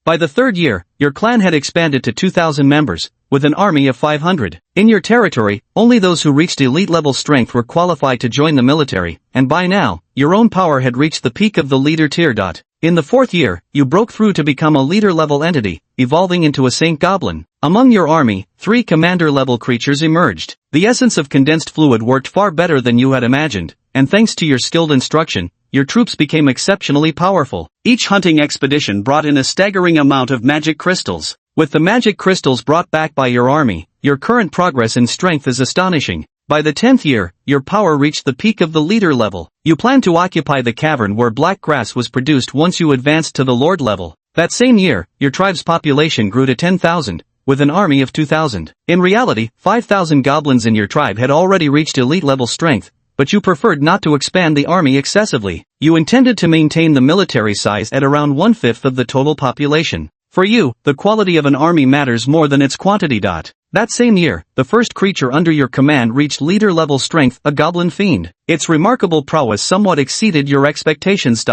By the 3rd year, your clan had expanded to 2,000 members, with an army of 500. In your territory, only those who reached elite level strength were qualified to join the military, and by now, your own power had reached the peak of the leader tier. In the 4th year, you broke through to become a leader-level entity, evolving into a Saint Goblin. Among your army, 3 commander-level creatures emerged. The essence of condensed fluid worked far better than you had imagined, and thanks to your skilled instruction, your troops became exceptionally powerful. Each hunting expedition brought in a staggering amount of magic crystals. With the magic crystals brought back by your army, your current progress in strength is astonishing. By the 10th year, your power reached the peak of the leader level. You planned to occupy the cavern where black grass was produced once you advanced to the lord level. That same year, your tribe's population grew to 10,000, with an army of 2,000. In reality, 5,000 goblins in your tribe had already reached elite level strength, but you preferred not to expand the army excessively. You intended to maintain the military size at around 1/5 of the total population. For you, the quality of an army matters more than its quantity. That same year, the first creature under your command reached leader-level strength, a goblin fiend. Its remarkable prowess somewhat exceeded your expectations.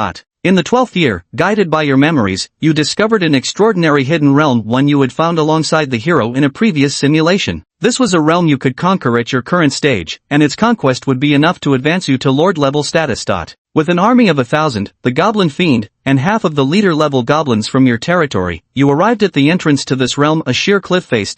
In the 12th year, guided by your memories, you discovered an extraordinary hidden realm, one you had found alongside the hero in a previous simulation. This was a realm you could conquer at your current stage, and its conquest would be enough to advance you to lord-level status. With an army of 1,000, the goblin fiend, and half of the leader-level goblins from your territory, you arrived at the entrance to this realm, a sheer cliff face.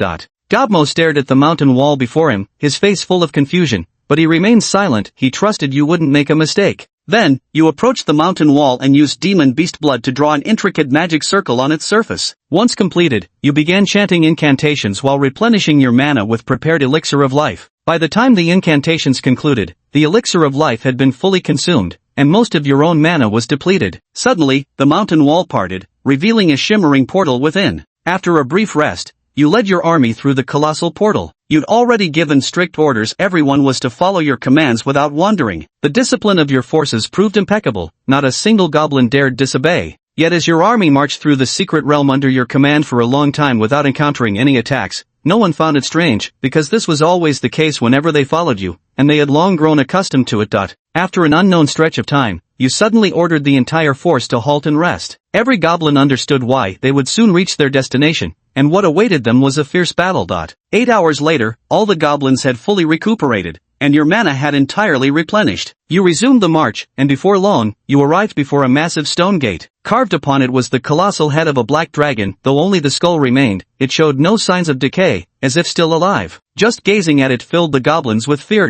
Gobmo stared at the mountain wall before him, his face full of confusion, but he remained silent. He trusted you wouldn't make a mistake. Then, you approached the mountain wall and used demon beast blood to draw an intricate magic circle on its surface. Once completed, you began chanting incantations while replenishing your mana with prepared elixir of life. By the time the incantations concluded, the elixir of life had been fully consumed, and most of your own mana was depleted. Suddenly, the mountain wall parted, revealing a shimmering portal within. After a brief rest, you led your army through the colossal portal. You'd already given strict orders. Everyone was to follow your commands without wandering. The discipline of your forces proved impeccable. Not a single goblin dared disobey. Yet as your army marched through the secret realm under your command for a long time without encountering any attacks, no one found it strange, because this was always the case whenever they followed you, and they had long grown accustomed to it. After an unknown stretch of time, you suddenly ordered the entire force to halt and rest. Every goblin understood why. They would soon reach their destination, and what awaited them was a fierce battle. 8 hours later, all the goblins had fully recuperated, and your mana had entirely replenished. You resumed the march, and before long, you arrived before a massive stone gate. Carved upon it was the colossal head of a black dragon. Though only the skull remained, it showed no signs of decay, as if still alive. Just gazing at it filled the goblins with fear.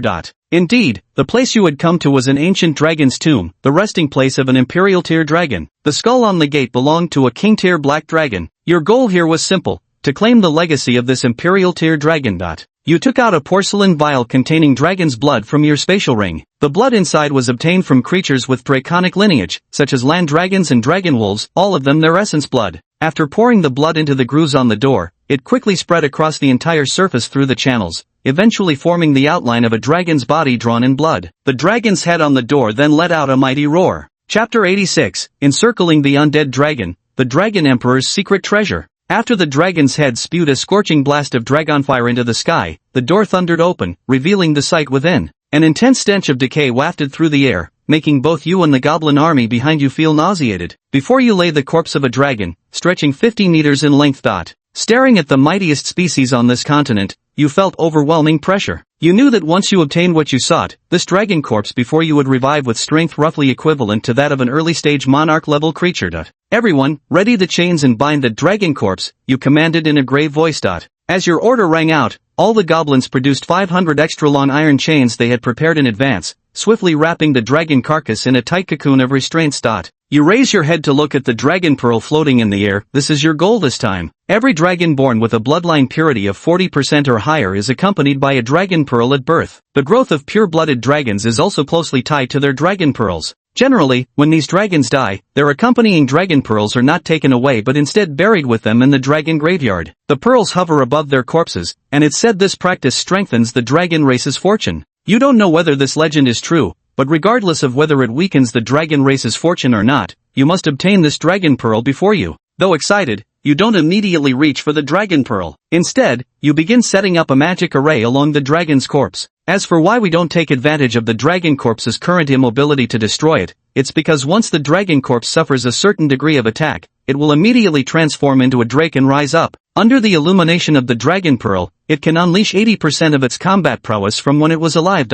Indeed, the place you had come to was an ancient dragon's tomb, the resting place of an imperial tier dragon. The skull on the gate belonged to a king tier black dragon. Your goal here was simple: to claim the legacy of this imperial tier dragon. You took out a porcelain vial containing dragon's blood from your spatial ring. The blood inside was obtained from creatures with draconic lineage, such as land dragons and dragon wolves, all of them their essence blood. After pouring the blood into the grooves on the door, it quickly spread across the entire surface through the channels, eventually forming the outline of a dragon's body drawn in blood. The dragon's head on the door then let out a mighty roar. Chapter 86, Encircling the Undead Dragon, the Dragon Emperor's Secret Treasure. After the dragon's head spewed a scorching blast of dragonfire into the sky, the door thundered open, revealing the sight within. An intense stench of decay wafted through the air, making both you and the goblin army behind you feel nauseated. Before you lay the corpse of a dragon, stretching 50 meters in length. Staring at the mightiest species on this continent, you felt overwhelming pressure. You knew that once you obtained what you sought, this dragon corpse before you would revive with strength roughly equivalent to that of an early-stage monarch-level creature. Everyone, ready the chains and bind the dragon corpse, you commanded in a grave voice. As your order rang out, all the goblins produced 500 extra-long iron chains they had prepared in advance, swiftly wrapping the dragon carcass in a tight cocoon of restraints. You raise your head to look at the dragon pearl floating in the air. This is your goal this time. Every dragon born with a bloodline purity of 40% or higher is accompanied by a dragon pearl at birth. The growth of pure-blooded dragons is also closely tied to their dragon pearls. Generally, when these dragons die, their accompanying dragon pearls are not taken away but instead buried with them in the dragon graveyard. The pearls hover above their corpses, and it's said this practice strengthens the dragon race's fortune. You don't know whether this legend is true, but regardless of whether it weakens the dragon race's fortune or not, you must obtain this dragon pearl before you. Though excited, you don't immediately reach for the dragon pearl. Instead, you begin setting up a magic array along the dragon's corpse. As for why we don't take advantage of the dragon corpse's current immobility to destroy it, it's because once the dragon corpse suffers a certain degree of attack, it will immediately transform into a drake and rise up. Under the illumination of the dragon pearl, it can unleash 80% of its combat prowess from when it was alive.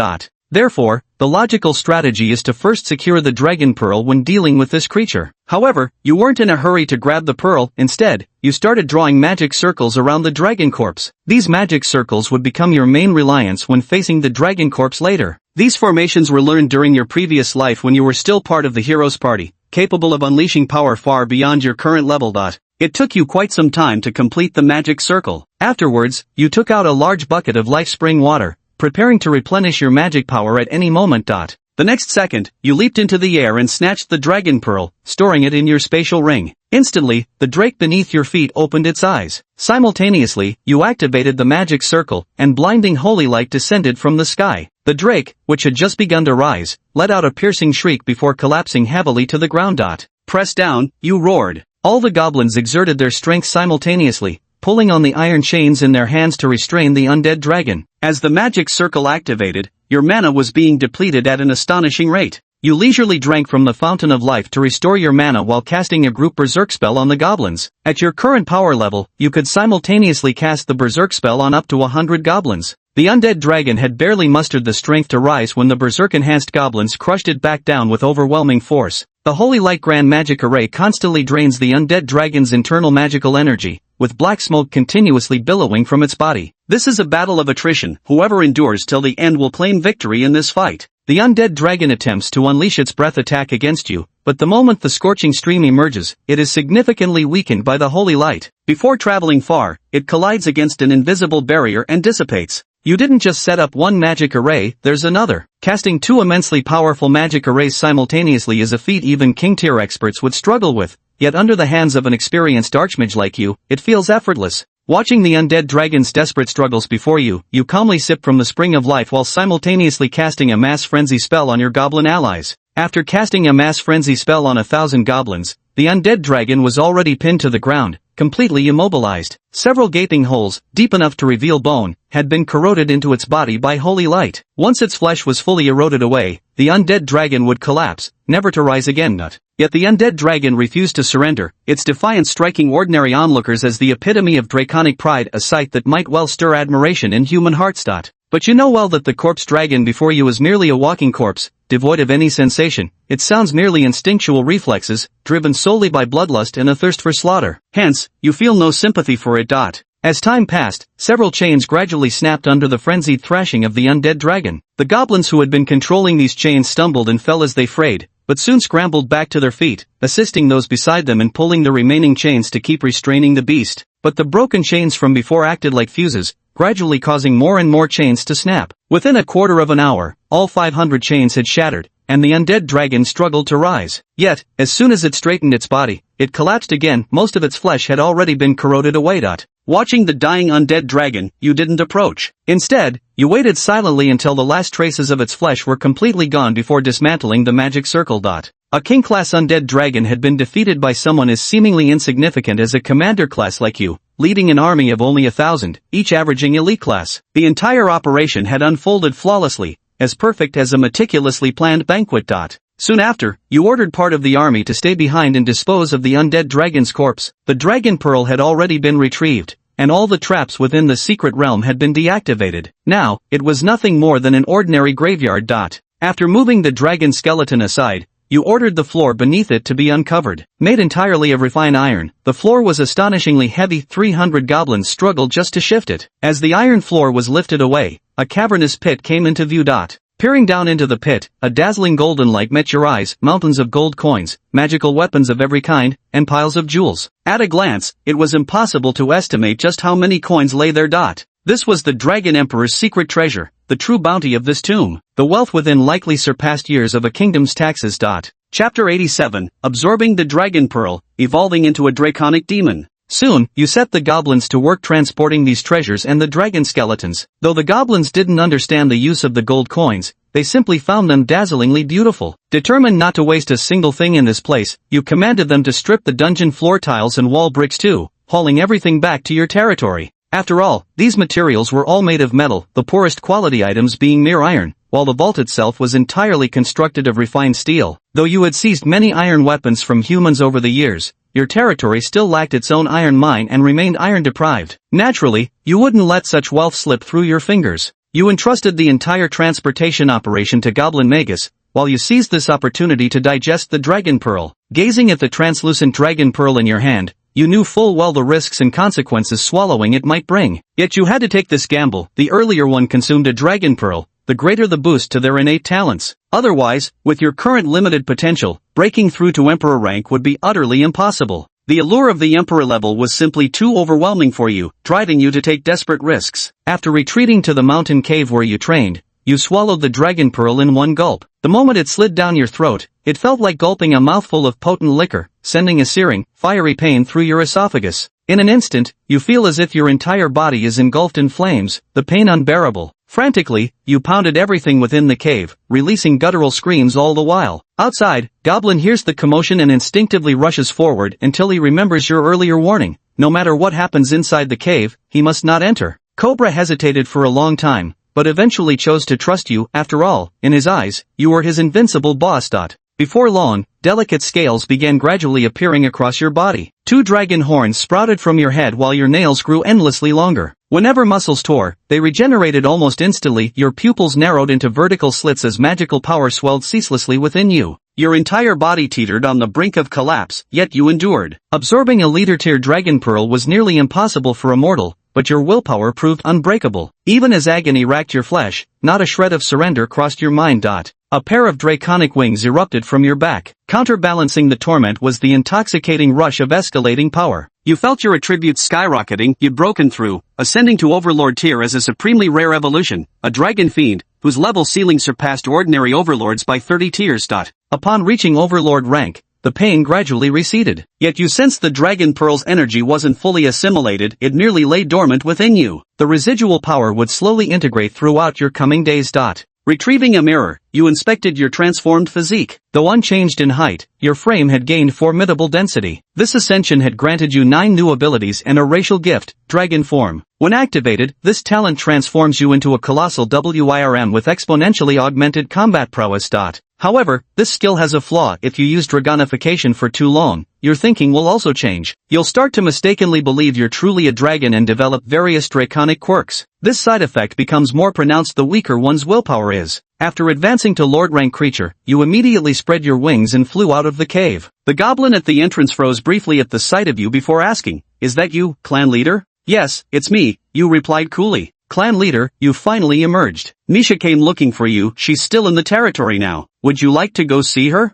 Therefore, the logical strategy is to first secure the dragon pearl when dealing with this creature. However, you weren't in a hurry to grab the pearl. Instead, you started drawing magic circles around the dragon corpse. These magic circles would become your main reliance when facing the dragon corpse later. These formations were learned during your previous life when you were still part of the hero's party, capable of unleashing power far beyond your current level. It took you quite some time to complete the magic circle. Afterwards, you took out a large bucket of life spring water, preparing to replenish your magic power at any moment. The next second, you leaped into the air and snatched the dragon pearl, storing it in your spatial ring. Instantly, the drake beneath your feet opened its eyes. Simultaneously, you activated the magic circle, and blinding holy light descended from the sky. The drake, which had just begun to rise, let out a piercing shriek before collapsing heavily to the ground. Press down, you roared. All the goblins exerted their strength simultaneously, pulling on the iron chains in their hands to restrain the undead dragon. As the magic circle activated, your mana was being depleted at an astonishing rate. You leisurely drank from the fountain of life to restore your mana while casting a group berserk spell on the goblins. At your current power level, you could simultaneously cast the berserk spell on up to 100 goblins. The undead dragon had barely mustered the strength to rise when the berserk-enhanced goblins crushed it back down with overwhelming force. The Holy Light Grand Magic Array constantly drains the undead dragon's internal magical energy, with black smoke continuously billowing from its body. This is a battle of attrition. Whoever endures till the end will claim victory in this fight. The undead dragon attempts to unleash its breath attack against you, but the moment the scorching stream emerges, it is significantly weakened by the holy light. Before traveling far, it collides against an invisible barrier and dissipates. You didn't just set up one magic array, there's another. Casting two immensely powerful magic arrays simultaneously is a feat even king-tier experts would struggle with, yet under the hands of an experienced archmage like you, it feels effortless. Watching the undead dragon's desperate struggles before you, you calmly sip from the spring of life while simultaneously casting a mass frenzy spell on your goblin allies. After casting a mass frenzy spell on 1,000 goblins, the undead dragon was already pinned to the ground, completely immobilized. Several gaping holes, deep enough to reveal bone, had been corroded into its body by holy light. Once its flesh was fully eroded away, the undead dragon would collapse, never to rise again. Yet the undead dragon refused to surrender, its defiance striking ordinary onlookers as the epitome of draconic pride, a sight that might well stir admiration in human hearts. But you know well that the corpse dragon before you is merely a walking corpse, devoid of any sensation. It sounds merely instinctual reflexes, driven solely by bloodlust and a thirst for slaughter. Hence, you feel no sympathy for it. As time passed, several chains gradually snapped under the frenzied thrashing of the undead dragon. The goblins who had been controlling these chains stumbled and fell as they frayed, but soon scrambled back to their feet, assisting those beside them in pulling the remaining chains to keep restraining the beast. But the broken chains from before acted like fuses, gradually causing more and more chains to snap. Within a quarter of an hour, all 500 chains had shattered, and the undead dragon struggled to rise. Yet, as soon as it straightened its body, it collapsed again. Most of its flesh had already been corroded away. Watching the dying undead dragon, you didn't approach. Instead, you waited silently until the last traces of its flesh were completely gone before dismantling the magic circle. A king-class undead dragon had been defeated by someone as seemingly insignificant as a commander class like you, leading an army of only 1,000, each averaging elite class. The entire operation had unfolded flawlessly, as perfect as a meticulously planned banquet. Soon after, you ordered part of the army to stay behind and dispose of the undead dragon's corpse. The dragon pearl had already been retrieved, and all the traps within the secret realm had been deactivated. Now, it was nothing more than an ordinary graveyard. After moving the dragon skeleton aside, you ordered the floor beneath it to be uncovered. Made entirely of refined iron, the floor was astonishingly heavy. 300 goblins struggled just to shift it. As the iron floor was lifted away, a cavernous pit came into view. Peering down into the pit, a dazzling golden light met your eyes, mountains of gold coins, magical weapons of every kind, and piles of jewels. At a glance, it was impossible to estimate just how many coins lay there. This was the Dragon Emperor's secret treasure, the true bounty of this tomb. The wealth within likely surpassed years of a kingdom's taxes. Chapter 87, Absorbing the Dragon Pearl, Evolving into a Draconic Demon. Soon, you set the goblins to work transporting these treasures and the dragon skeletons. Though the goblins didn't understand the use of the gold coins, they simply found them dazzlingly beautiful. Determined not to waste a single thing in this place, you commanded them to strip the dungeon floor tiles and wall bricks too, hauling everything back to your territory. After all, these materials were all made of metal, the poorest quality items being mere iron, while the vault itself was entirely constructed of refined steel. Though you had seized many iron weapons from humans over the years, your territory still lacked its own iron mine and remained iron-deprived. Naturally, you wouldn't let such wealth slip through your fingers. You entrusted the entire transportation operation to Goblin Magus, while you seized this opportunity to digest the Dragon Pearl. Gazing at the translucent Dragon Pearl in your hand, you knew full well the risks and consequences swallowing it might bring. Yet you had to take this gamble. The earlier one consumed a Dragon Pearl, the greater the boost to their innate talents. Otherwise, with your current limited potential, breaking through to Emperor rank would be utterly impossible. The allure of the Emperor level was simply too overwhelming for you, driving you to take desperate risks. After retreating to the mountain cave where you trained, you swallowed the Dragon Pearl in one gulp. The moment it slid down your throat, it felt like gulping a mouthful of potent liquor, sending a searing, fiery pain through your esophagus. In an instant, you feel as if your entire body is engulfed in flames, the pain unbearable. Frantically, you pounded everything within the cave, releasing guttural screams all the while. Outside, Goblin hears the commotion and instinctively rushes forward until he remembers your earlier warning. No matter what happens inside the cave, he must not enter. Cobra hesitated for a long time, but eventually chose to trust you. After all, in his eyes, you were his invincible boss. Before long, delicate scales began gradually appearing across your body. 2 dragon horns sprouted from your head while your nails grew endlessly longer. Whenever muscles tore, they regenerated almost instantly. Your pupils narrowed into vertical slits as magical power swelled ceaselessly within you. Your entire body teetered on the brink of collapse, yet you endured. Absorbing a leader-tier dragon pearl was nearly impossible for a mortal, but your willpower proved unbreakable. Even as agony racked your flesh, not a shred of surrender crossed your mind. A pair of draconic wings erupted from your back. Counterbalancing the torment was the intoxicating rush of escalating power. You felt your attributes skyrocketing. You'd broken through, ascending to Overlord tier as a supremely rare evolution, a dragon fiend, whose level ceiling surpassed ordinary overlords by 30 tiers. Upon reaching Overlord rank, the pain gradually receded. Yet you sensed the dragon pearl's energy wasn't fully assimilated, it merely lay dormant within you. The residual power would slowly integrate throughout your coming days. Retrieving a mirror, you inspected your transformed physique. Though unchanged in height, your frame had gained formidable density. This ascension had granted you 9 new abilities and a racial gift, Dragon Form. When activated, this talent transforms you into a colossal WIRM with exponentially augmented combat prowess. However, this skill has a flaw. If you use dragonification for too long, your thinking will also change. You'll start to mistakenly believe you're truly a dragon and develop various draconic quirks. This side effect becomes more pronounced the weaker one's willpower is. After advancing to Lord rank creature, you immediately spread your wings and flew out of the cave. The goblin at the entrance froze briefly at the sight of you before asking, "Is that you, clan leader?" "Yes, it's me," you replied coolly. "Clan leader, you finally emerged. Misha came looking for you, she's still in the territory now. Would you like to go see her?"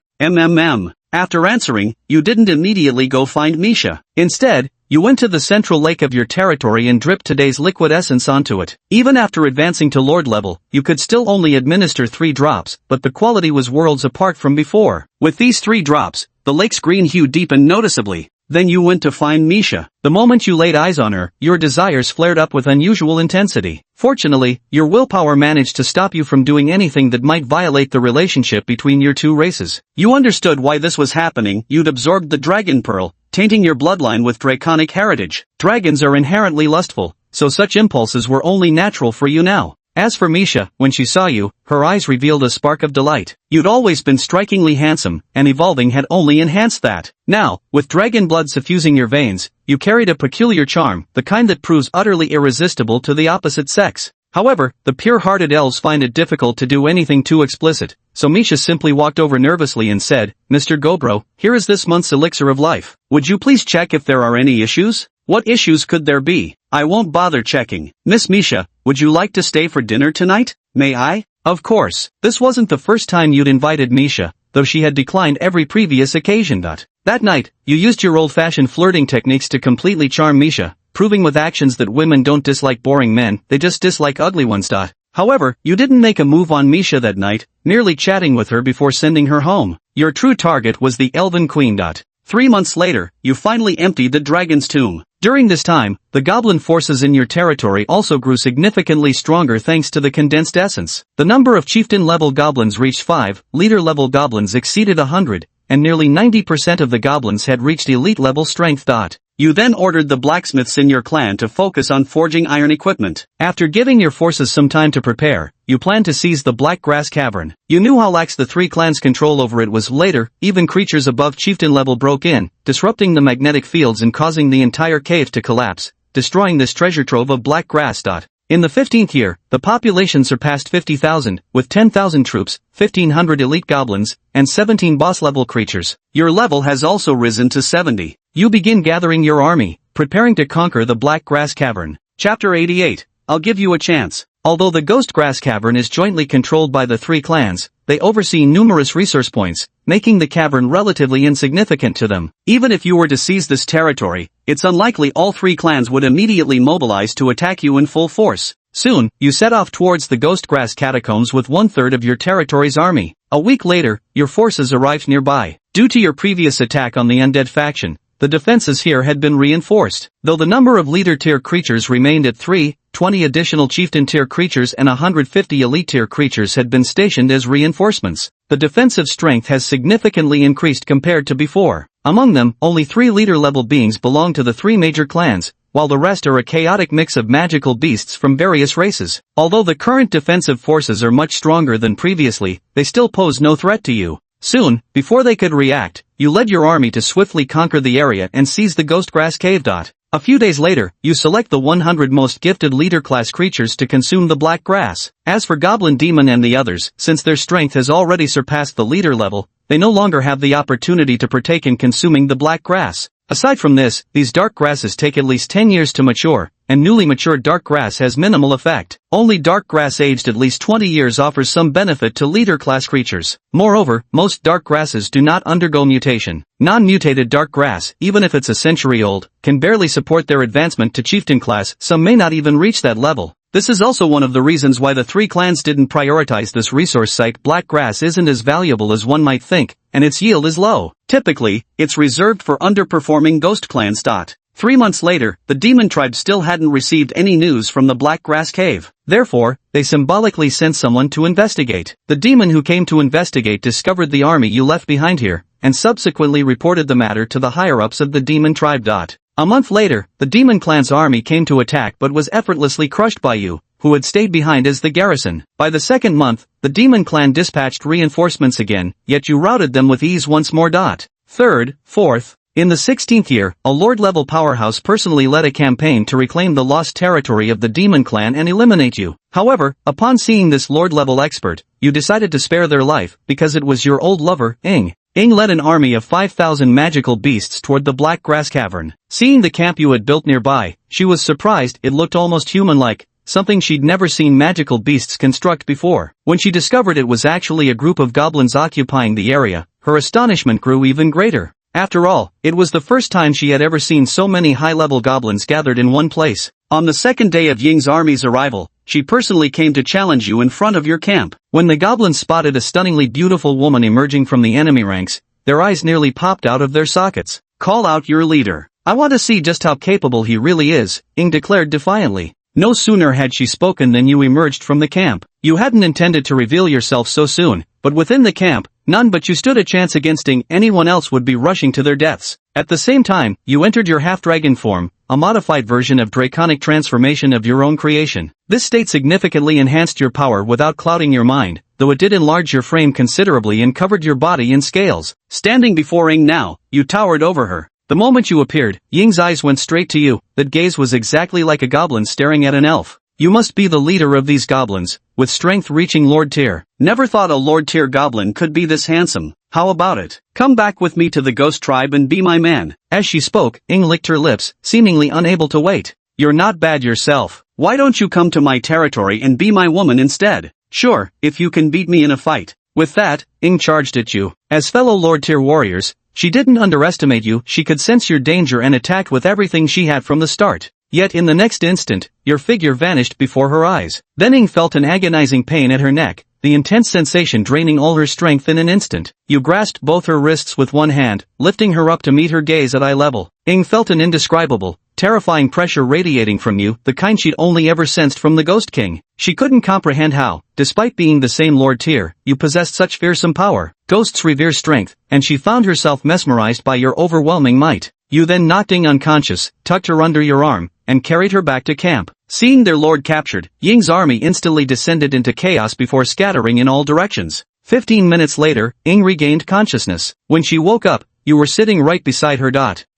After answering, you didn't immediately go find Misha. Instead, you went to the central lake of your territory and dripped today's liquid essence onto it. Even after advancing to Lord level, you could still only administer 3 drops, but the quality was worlds apart from before. With these 3 drops, the lake's green hue deepened noticeably. Then you went to find Misha. The moment you laid eyes on her, your desires flared up with unusual intensity. Fortunately, your willpower managed to stop you from doing anything that might violate the relationship between your 2 races. You understood why this was happening. You'd absorbed the dragon pearl, tainting your bloodline with draconic heritage. Dragons are inherently lustful, so such impulses were only natural for you now. As for Misha, when she saw you, her eyes revealed a spark of delight. You'd always been strikingly handsome, and evolving had only enhanced that. Now, with dragon blood suffusing your veins, you carried a peculiar charm, the kind that proves utterly irresistible to the opposite sex. However, the pure-hearted elves find it difficult to do anything too explicit, so Misha simply walked over nervously and said, "Mr. Gobro, here is this month's elixir of life. Would you please check if there are any issues?" "What issues could there be? I won't bother checking." "Miss Misha, would you like to stay for dinner tonight? May I?" Of course, this wasn't the first time you'd invited Misha, though she had declined every previous occasion. That night, you used your old-fashioned flirting techniques to completely charm Misha, proving with actions that women don't dislike boring men, they just dislike ugly ones. However, you didn't make a move on Misha that night, merely chatting with her before sending her home. Your true target was the Elven Queen. 3 months later, you finally emptied the dragon's tomb. During this time, the goblin forces in your territory also grew significantly stronger thanks to the condensed essence. The number of chieftain-level goblins reached 5, leader-level goblins exceeded 100, and nearly 90% of the goblins had reached elite-level strength. You then ordered the blacksmiths in your clan to focus on forging iron equipment. After giving your forces some time to prepare, you planned to seize the Black Grass Cavern. You knew how lax the 3 clans' control over it was. Later, even creatures above chieftain level broke in, disrupting the magnetic fields and causing the entire cave to collapse, destroying this treasure trove of black grass. In the 15th year, the population surpassed 50,000, with 10,000 troops, 1,500 elite goblins, and 17 boss-level creatures. Your level has also risen to 70. You begin gathering your army, preparing to conquer the Black Grass Cavern. Chapter 88. I'll give you a chance. Although the Ghost Grass Cavern is jointly controlled by the 3 clans, they oversee numerous resource points, making the cavern relatively insignificant to them. Even if you were to seize this territory, it's unlikely all 3 clans would immediately mobilize to attack you in full force. Soon, you set off towards the Ghost Grass Catacombs with 1/3 of your territory's army. A week later, your forces arrived nearby. Due to your previous attack on the undead faction, the defenses here had been reinforced. Though the number of leader-tier creatures remained at 3, 20 additional chieftain tier creatures and 150 elite tier creatures had been stationed as reinforcements. The defensive strength has significantly increased compared to before. Among them, only 3 leader-level beings belong to the 3 major clans, while the rest are a chaotic mix of magical beasts from various races. Although the current defensive forces are much stronger than previously, they still pose no threat to you. Soon, before they could react, you led your army to swiftly conquer the area and seize the Ghost Grass Cave. A few days later, you select the 100 most gifted leader-class creatures to consume the black grass. As for Goblin Demon and the others, since their strength has already surpassed the leader level, they no longer have the opportunity to partake in consuming the black grass. Aside from this, these dark grasses take at least 10 years to mature, and newly matured dark grass has minimal effect. Only dark grass aged at least 20 years offers some benefit to leader-class creatures. Moreover, most dark grasses do not undergo mutation. Non-mutated dark grass, even if it's a century old, can barely support their advancement to chieftain class. Some may not even reach that level. This is also one of the reasons why the 3 clans didn't prioritize this resource site. Black grass isn't as valuable as one might think, and its yield is low. Typically, it's reserved for underperforming ghost clans. 3 months later, the demon tribe still hadn't received any news from the Black Grass Cave. Therefore, they symbolically sent someone to investigate. The demon who came to investigate discovered the army you left behind here, and subsequently reported the matter to the higher-ups of the demon tribe. A month later, the demon clan's army came to attack but was effortlessly crushed by you, who had stayed behind as the garrison. By the second month, the demon clan dispatched reinforcements again, yet you routed them with ease once more. Third, fourth, in the 16th year, a Lord-level powerhouse personally led a campaign to reclaim the lost territory of the demon clan and eliminate you. However, upon seeing this Lord-level expert, you decided to spare their life, because it was your old lover, Ing. Ing led an army of 5,000 magical beasts toward the Black Grass Cavern. Seeing the camp you had built nearby, she was surprised. It looked almost human-like, something she'd never seen magical beasts construct before. When she discovered it was actually a group of goblins occupying the area, her astonishment grew even greater. After all, it was the first time she had ever seen so many high-level goblins gathered in one place. On the second day of Ying's army's arrival, she personally came to challenge you in front of your camp. When the goblins spotted a stunningly beautiful woman emerging from the enemy ranks, their eyes nearly popped out of their sockets. "Call out your leader. I want to see just how capable he really is," Ing declared defiantly. No sooner had she spoken than you emerged from the camp. You hadn't intended to reveal yourself so soon, but within the camp, none but you stood a chance against Ing. Anyone else would be rushing to their deaths. At the same time, you entered your half-dragon form, a modified version of draconic transformation of your own creation. This state significantly enhanced your power without clouding your mind, though it did enlarge your frame considerably and covered your body in scales. Standing before Ing now, you towered over her. The moment you appeared, Ying's eyes went straight to you. That gaze was exactly like a goblin staring at an elf. You must be the leader of these goblins, with strength reaching Lord tier. Never thought a Lord tier goblin could be this handsome. How about it? Come back with me to the ghost tribe and be my man. As she spoke, Ing licked her lips, seemingly unable to wait. You're not bad yourself. Why don't you come to my territory and be my woman instead? Sure, if you can beat me in a fight. With that, Ing charged at you. As fellow Lord tier warriors, she didn't underestimate you. She could sense your danger and attacked with everything she had from the start. Yet in the next instant, your figure vanished before her eyes. Then Ing felt an agonizing pain at her neck, the intense sensation draining all her strength in an instant. You grasped both her wrists with one hand, lifting her up to meet her gaze at eye level. Ing felt an indescribable, terrifying pressure radiating from you, the kind she'd only ever sensed from the Ghost King. She couldn't comprehend how, despite being the same Lord tier, you possessed such fearsome power. Ghosts revere strength, and she found herself mesmerized by your overwhelming might. You then knocked Ing unconscious, tucked her under your arm, and carried her back to camp. Seeing their lord captured, Ying's army instantly descended into chaos before scattering in all directions. 15 minutes later, Ing regained consciousness. When she woke up, you were sitting right beside her.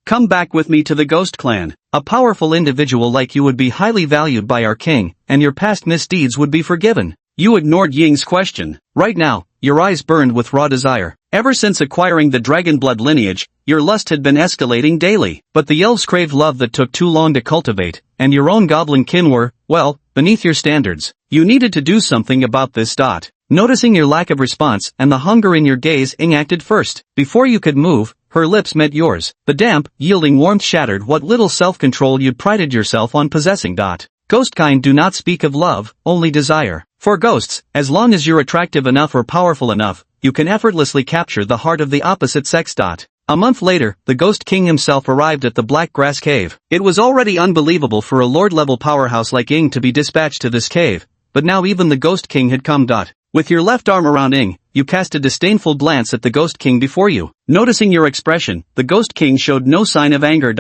Come back with me to the Ghost Clan. A powerful individual like you would be highly valued by our king, and your past misdeeds would be forgiven. You ignored Ying's question. Right now, your eyes burned with raw desire. Ever since acquiring the dragon blood lineage, your lust had been escalating daily. But the elves craved love that took too long to cultivate, and your own goblin kin were, well, beneath your standards. You needed to do something about this. Noticing your lack of response and the hunger in your gaze, Ing acted first. Before you could move, her lips met yours. The damp, yielding warmth shattered what little self-control you'd prided yourself on possessing. Ghostkind do not speak of love, only desire. For ghosts, as long as you're attractive enough or powerful enough, you can effortlessly capture the heart of the opposite sex. A month later, the Ghost King himself arrived at the Black Grass Cave. It was already unbelievable for a lord-level powerhouse like Ing to be dispatched to this cave, but now even the Ghost King had come. With your left arm around Ing, you cast a disdainful glance at the Ghost King before you. Noticing your expression, the Ghost King showed no sign of anger.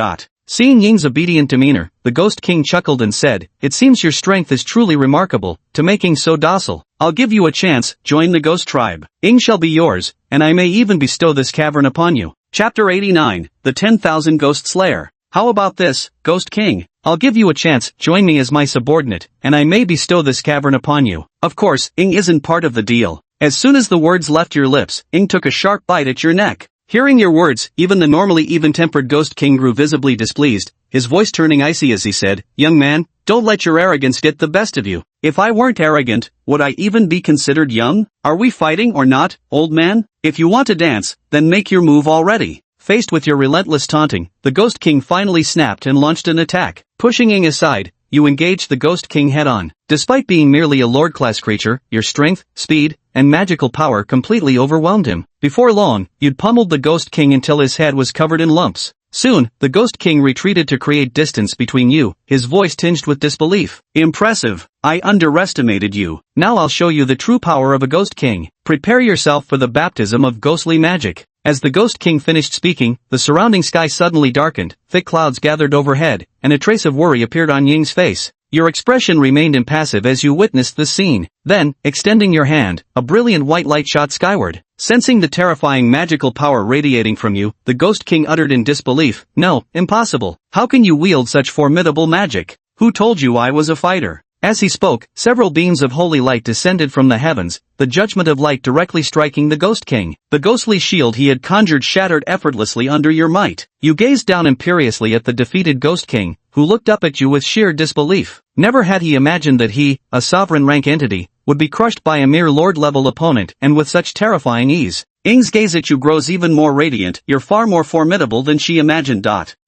Seeing Ying's obedient demeanor, the Ghost King chuckled and said, "It seems your strength is truly remarkable, to make Ing so docile. I'll give you a chance, join the Ghost Tribe. Ing shall be yours, and I may even bestow this cavern upon you." Chapter 89, The 10,000 Ghost Slayer. How about this, Ghost King? I'll give you a chance, join me as my subordinate, and I may bestow this cavern upon you. Of course, Ing isn't part of the deal. As soon as the words left your lips, Ing took a sharp bite at your neck. Hearing your words, even the normally even-tempered Ghost King grew visibly displeased, his voice turning icy as he said, "Young man, don't let your arrogance get the best of you. If I weren't arrogant, would I even be considered young? Are we fighting or not, old man? If you want to dance, then make your move already." Faced with your relentless taunting, the Ghost King finally snapped and launched an attack. Pushing Ing aside, you engaged the Ghost King head-on. Despite being merely a lord-class creature, your strength, speed, and magical power completely overwhelmed him. Before long, you'd pummeled the Ghost King until his head was covered in lumps. Soon, the Ghost King retreated to create distance between you, his voice tinged with disbelief. "Impressive. I underestimated you. Now I'll show you the true power of a Ghost King. Prepare yourself for the baptism of ghostly magic." As the Ghost King finished speaking, the surrounding sky suddenly darkened, thick clouds gathered overhead, and a trace of worry appeared on Ying's face. Your expression remained impassive as you witnessed the scene. Then, extending your hand, a brilliant white light shot skyward. Sensing the terrifying magical power radiating from you, the Ghost King uttered in disbelief, "No, impossible. How can you wield such formidable magic? Who told you I was a fighter?" As he spoke, several beams of holy light descended from the heavens, the judgment of light directly striking the Ghost King. The ghostly shield he had conjured shattered effortlessly under your might. You gazed down imperiously at the defeated Ghost King, who looked up at you with sheer disbelief. Never had he imagined that he, a sovereign-rank entity, would be crushed by a mere lord-level opponent and with such terrifying ease. Ing's gaze at you grows even more radiant. "You're far more formidable than she imagined."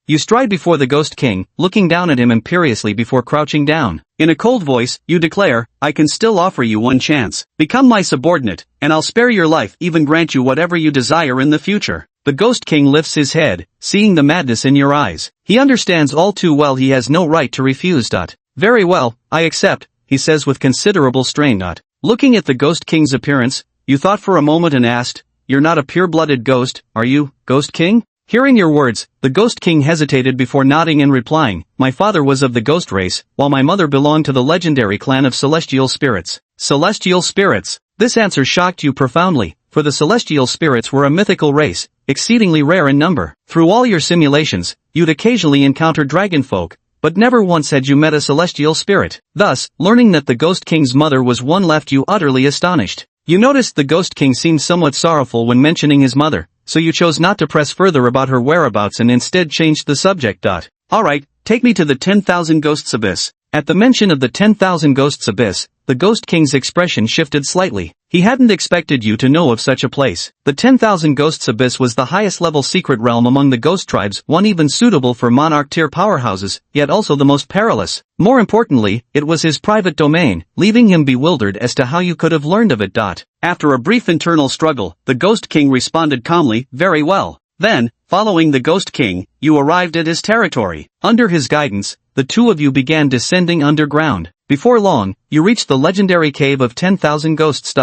You stride before the Ghost King, looking down at him imperiously before crouching down. In a cold voice, you declare, "I can still offer you one chance. Become my subordinate, and I'll spare your life, even grant you whatever you desire in the future." The Ghost King lifts his head, seeing the madness in your eyes. He understands all too well he has no right to refuse. "Very well, I accept," he says with considerable strain. Looking at the Ghost King's appearance, you thought for a moment and asked, "You're not a pure-blooded ghost, are you, Ghost King?" Hearing your words, the Ghost King hesitated before nodding and replying, "My father was of the ghost race, while my mother belonged to the legendary clan of celestial spirits." Celestial spirits? This answer shocked you profoundly, for the celestial spirits were a mythical race, exceedingly rare in number. Through all your simulations, you'd occasionally encounter dragonfolk, but never once had you met a celestial spirit. Thus, learning that the Ghost King's mother was one left you utterly astonished. You noticed the Ghost King seemed somewhat sorrowful when mentioning his mother, so you chose not to press further about her whereabouts and instead changed the subject. "Alright, take me to the 10,000 Ghosts Abyss." At the mention of the 10,000 Ghosts Abyss, the Ghost King's expression shifted slightly. He hadn't expected you to know of such a place. The 10,000 Ghosts Abyss was the highest-level secret realm among the ghost tribes, one even suitable for monarch-tier powerhouses, yet also the most perilous. More importantly, it was his private domain, leaving him bewildered as to how you could have learned of it. After a brief internal struggle, the Ghost King responded calmly, "Very well." Then, following the Ghost King, you arrived at his territory. Under his guidance, the two of you began descending underground. Before long, you reached the legendary cave of 10,000 ghosts.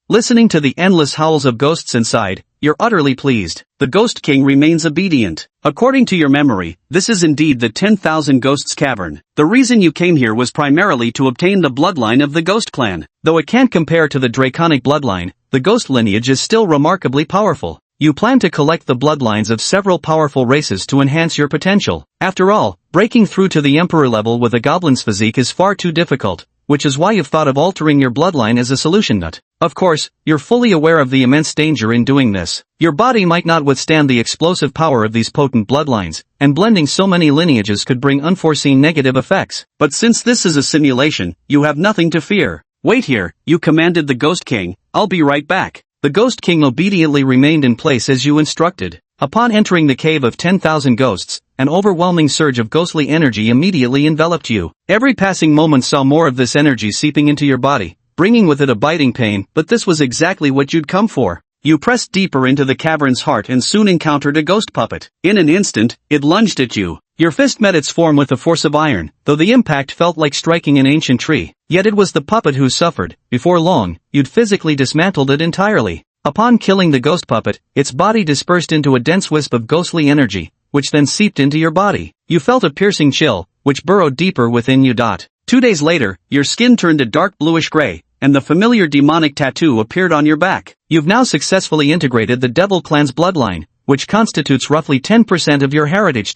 Listening to the endless howls of ghosts inside, you're utterly pleased. The Ghost King remains obedient. According to your memory, this is indeed the 10,000 Ghosts Cavern. The reason you came here was primarily to obtain the bloodline of the Ghost Clan. Though it can't compare to the draconic bloodline, the Ghost lineage is still remarkably powerful. You plan to collect the bloodlines of several powerful races to enhance your potential. After all, breaking through to the Emperor level with a Goblin's physique is far too difficult, which is why you've thought of altering your bloodline as a solution. Of course, you're fully aware of the immense danger in doing this. Your body might not withstand the explosive power of these potent bloodlines, and blending so many lineages could bring unforeseen negative effects. But since this is a simulation, you have nothing to fear. "Wait here," you commanded the Ghost King, "I'll be right back." The Ghost King obediently remained in place as you instructed. Upon entering the cave of 10,000 ghosts, an overwhelming surge of ghostly energy immediately enveloped you. Every passing moment saw more of this energy seeping into your body, bringing with it a biting pain, but this was exactly what you'd come for. You pressed deeper into the cavern's heart and soon encountered a ghost puppet. In an instant, it lunged at you. Your fist met its form with the force of iron, though the impact felt like striking an ancient tree. Yet it was the puppet who suffered. Before long, you'd physically dismantled it entirely. Upon killing the ghost puppet, its body dispersed into a dense wisp of ghostly energy, which then seeped into your body. You felt a piercing chill, which burrowed deeper within you. 2 days later, your skin turned a dark bluish gray, and the familiar demonic tattoo appeared on your back. You've now successfully integrated the Devil Clan's bloodline, which constitutes roughly 10% of your heritage.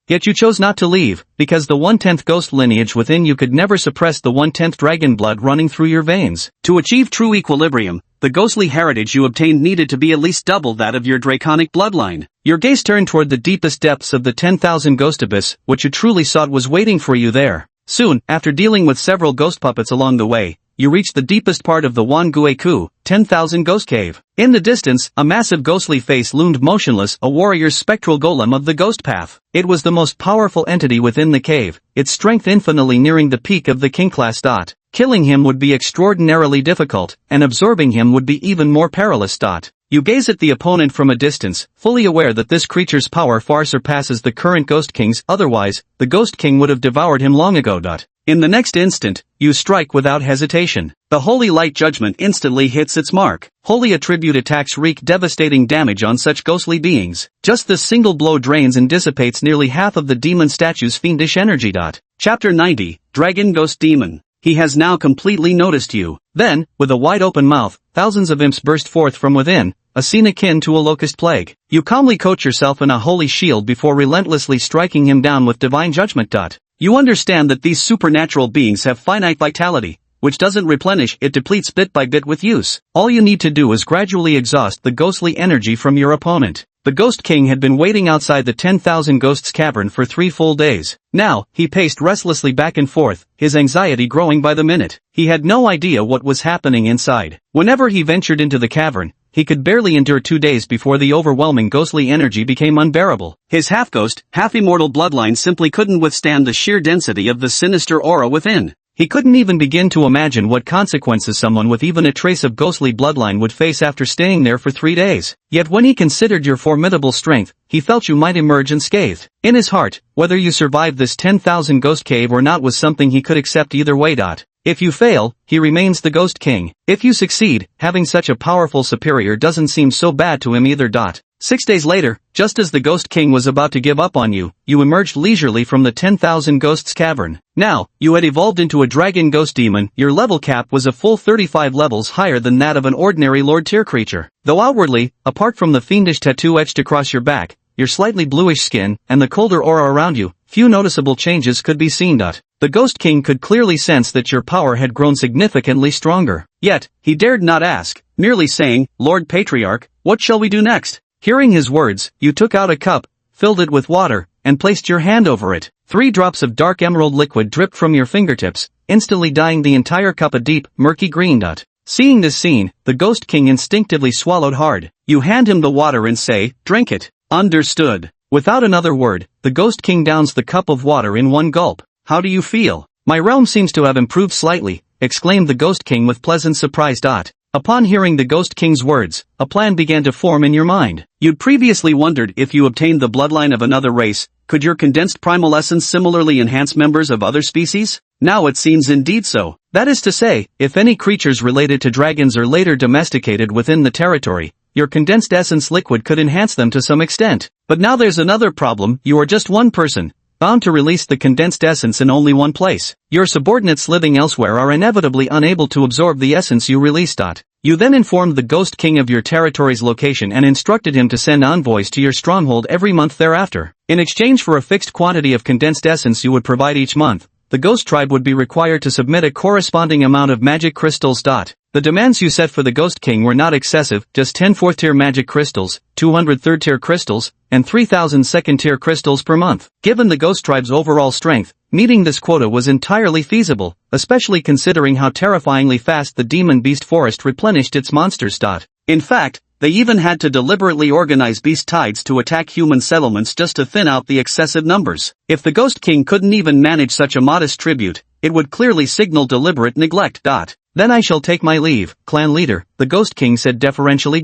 Yet you chose not to leave, because the 1/10 ghost lineage within you could never suppress the 1/10 dragon blood running through your veins. To achieve true equilibrium, the ghostly heritage you obtained needed to be at least double that of your draconic bloodline. Your gaze turned toward the deepest depths of the 10,000 ghost abyss. What you truly sought was waiting for you there. Soon, after dealing with several ghost puppets along the way, you reached the deepest part of the Wangueku, 10,000 Ghost Cave. In the distance, a massive ghostly face loomed motionless, a warrior's spectral golem of the ghost path. It was the most powerful entity within the cave, its strength infinitely nearing the peak of the king class. Killing him would be extraordinarily difficult, and absorbing him would be even more perilous. You gaze at the opponent from a distance, fully aware that this creature's power far surpasses the current Ghost King's, otherwise, the Ghost King would have devoured him long ago. In the next instant, you strike without hesitation. The Holy Light Judgment instantly hits its mark. Holy Attribute attacks wreak devastating damage on such ghostly beings. Just this single blow drains and dissipates nearly half of the demon statue's fiendish energy. Chapter 90, Dragon Ghost Demon. He has now completely noticed you. Then, with a wide-open mouth, thousands of imps burst forth from within, a scene akin to a locust plague. You calmly coat yourself in a holy shield before relentlessly striking him down with divine judgment. You understand that these supernatural beings have finite vitality, which doesn't replenish, it depletes bit by bit with use. All you need to do is gradually exhaust the ghostly energy from your opponent. The Ghost King had been waiting outside the 10,000 Ghosts cavern for 3 full days. Now, he paced restlessly back and forth, his anxiety growing by the minute. He had no idea what was happening inside. Whenever he ventured into the cavern, he could barely endure 2 days before the overwhelming ghostly energy became unbearable. His half-ghost, half-immortal bloodline simply couldn't withstand the sheer density of the sinister aura within. He couldn't even begin to imagine what consequences someone with even a trace of ghostly bloodline would face after staying there for 3 days. Yet when he considered your formidable strength, he felt you might emerge unscathed. In his heart, whether you survived this 10,000 ghost cave or not was something he could accept either way. If you fail, he remains the Ghost King. If you succeed, having such a powerful superior doesn't seem so bad to him either. 6 days later, just as the Ghost King was about to give up on you, you emerged leisurely from the 10,000 Ghosts cavern. Now, you had evolved into a dragon ghost demon. Your level cap was a full 35 levels higher than that of an ordinary Lord tier creature. Though outwardly, apart from the fiendish tattoo etched across your back, your slightly bluish skin, and the colder aura around you, few noticeable changes could be seen. The Ghost King could clearly sense that your power had grown significantly stronger. Yet, he dared not ask, merely saying, "Lord Patriarch, what shall we do next?" Hearing his words, you took out a cup, filled it with water, and placed your hand over it. 3 drops of dark emerald liquid dripped from your fingertips, instantly dyeing the entire cup a deep, murky green. Seeing this scene, the Ghost King instinctively swallowed hard. You hand him the water and say, "Drink it." Understood. Without another word, the Ghost King downs the cup of water in one gulp. "How do you feel?" "My realm seems to have improved slightly," exclaimed the Ghost King with pleasant surprise. Upon hearing the Ghost King's words, a plan began to form in your mind. You'd previously wondered if you obtained the bloodline of another race, could your condensed primal essence similarly enhance members of other species? Now it seems indeed so. That is to say, if any creatures related to dragons are later domesticated within the territory, your condensed essence liquid could enhance them to some extent. But now there's another problem, you are just one person, bound to release the condensed essence in only one place. Your subordinates living elsewhere are inevitably unable to absorb the essence you release. You then informed the Ghost King of your territory's location and instructed him to send envoys to your stronghold every month thereafter. In exchange for a fixed quantity of condensed essence you would provide each month, the Ghost Tribe would be required to submit a corresponding amount of magic crystals. The demands you set for the Ghost King were not excessive, just 10 4th-tier magic crystals, 200 3rd-tier crystals, and 3,000 2nd-tier crystals per month. Given the Ghost Tribe's overall strength, meeting this quota was entirely feasible, especially considering how terrifyingly fast the Demon Beast Forest replenished its monsters. In fact, they even had to deliberately organize beast tides to attack human settlements just to thin out the excessive numbers. If the Ghost King couldn't even manage such a modest tribute, it would clearly signal deliberate neglect. Then I shall take my leave, clan leader, the Ghost King said deferentially.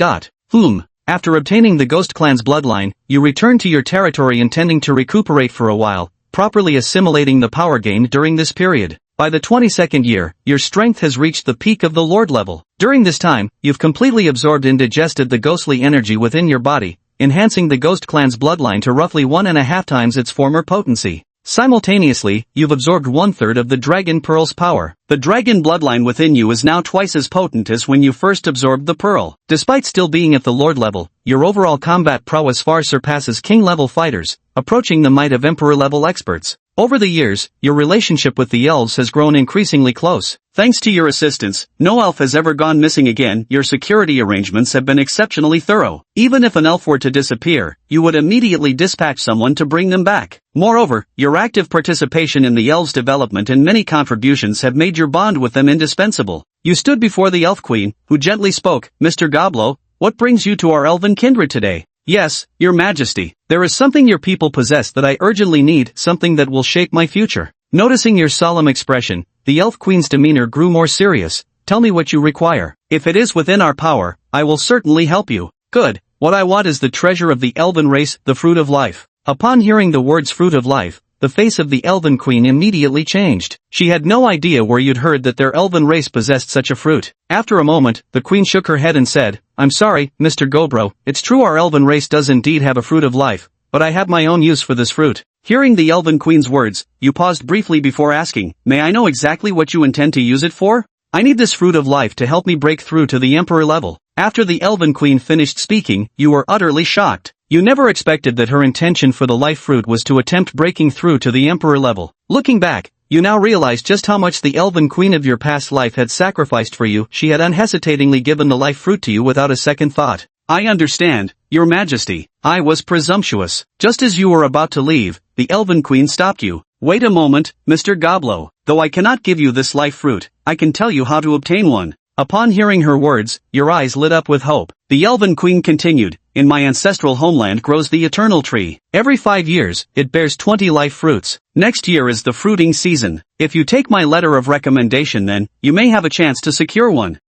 After obtaining the Ghost Clan's bloodline, you return to your territory intending to recuperate for a while, properly assimilating the power gained during this period. By the 22nd year, your strength has reached the peak of the Lord level. During this time, you've completely absorbed and digested the ghostly energy within your body, enhancing the Ghost Clan's bloodline to roughly 1.5 times its former potency. Simultaneously, you've absorbed 1/3 of the Dragon Pearl's power. The dragon bloodline within you is now twice as potent as when you first absorbed the pearl. Despite still being at the Lord level, your overall combat prowess far surpasses king-level fighters, approaching the might of emperor-level experts. Over the years, your relationship with the elves has grown increasingly close. Thanks to your assistance, no elf has ever gone missing again. Your security arrangements have been exceptionally thorough. Even if an elf were to disappear, you would immediately dispatch someone to bring them back. Moreover, your active participation in the elves' development and many contributions have made your bond with them indispensable. You stood before the Elf Queen, who gently spoke, Mr. Goblin, what brings you to our elven kindred today? Yes, your majesty, there is something your people possess that I urgently need, something that will shape my future. Noticing your solemn expression, the Elf Queen's demeanor grew more serious. Tell me what you require. If it is within our power, I will certainly help you. Good, what I want is the treasure of the elven race, the fruit of life. Upon hearing the words fruit of life, the face of the Elven Queen immediately changed. She had no idea where you'd heard that their elven race possessed such a fruit. After a moment, the Queen shook her head and said, I'm sorry, Mr. Goblin, it's true our elven race does indeed have a fruit of life, but I have my own use for this fruit. Hearing the Elven Queen's words, you paused briefly before asking, may I know exactly what you intend to use it for? I need this fruit of life to help me break through to the Emperor level. After the Elven Queen finished speaking, you were utterly shocked. You never expected that her intention for the life fruit was to attempt breaking through to the Emperor level. Looking back, you now realize just how much the Elven Queen of your past life had sacrificed for you. She had unhesitatingly given the life fruit to you without a second thought. I understand, your majesty. I was presumptuous. Just as you were about to leave, the Elven Queen stopped you. Wait a moment, Mr. Goblin. Though I cannot give you this life fruit, I can tell you how to obtain one. Upon hearing her words, your eyes lit up with hope. The Elven Queen continued, in my ancestral homeland grows the eternal tree. Every 5 years, it bears 20 life fruits. Next year is the fruiting season. If you take my letter of recommendation then, you may have a chance to secure one.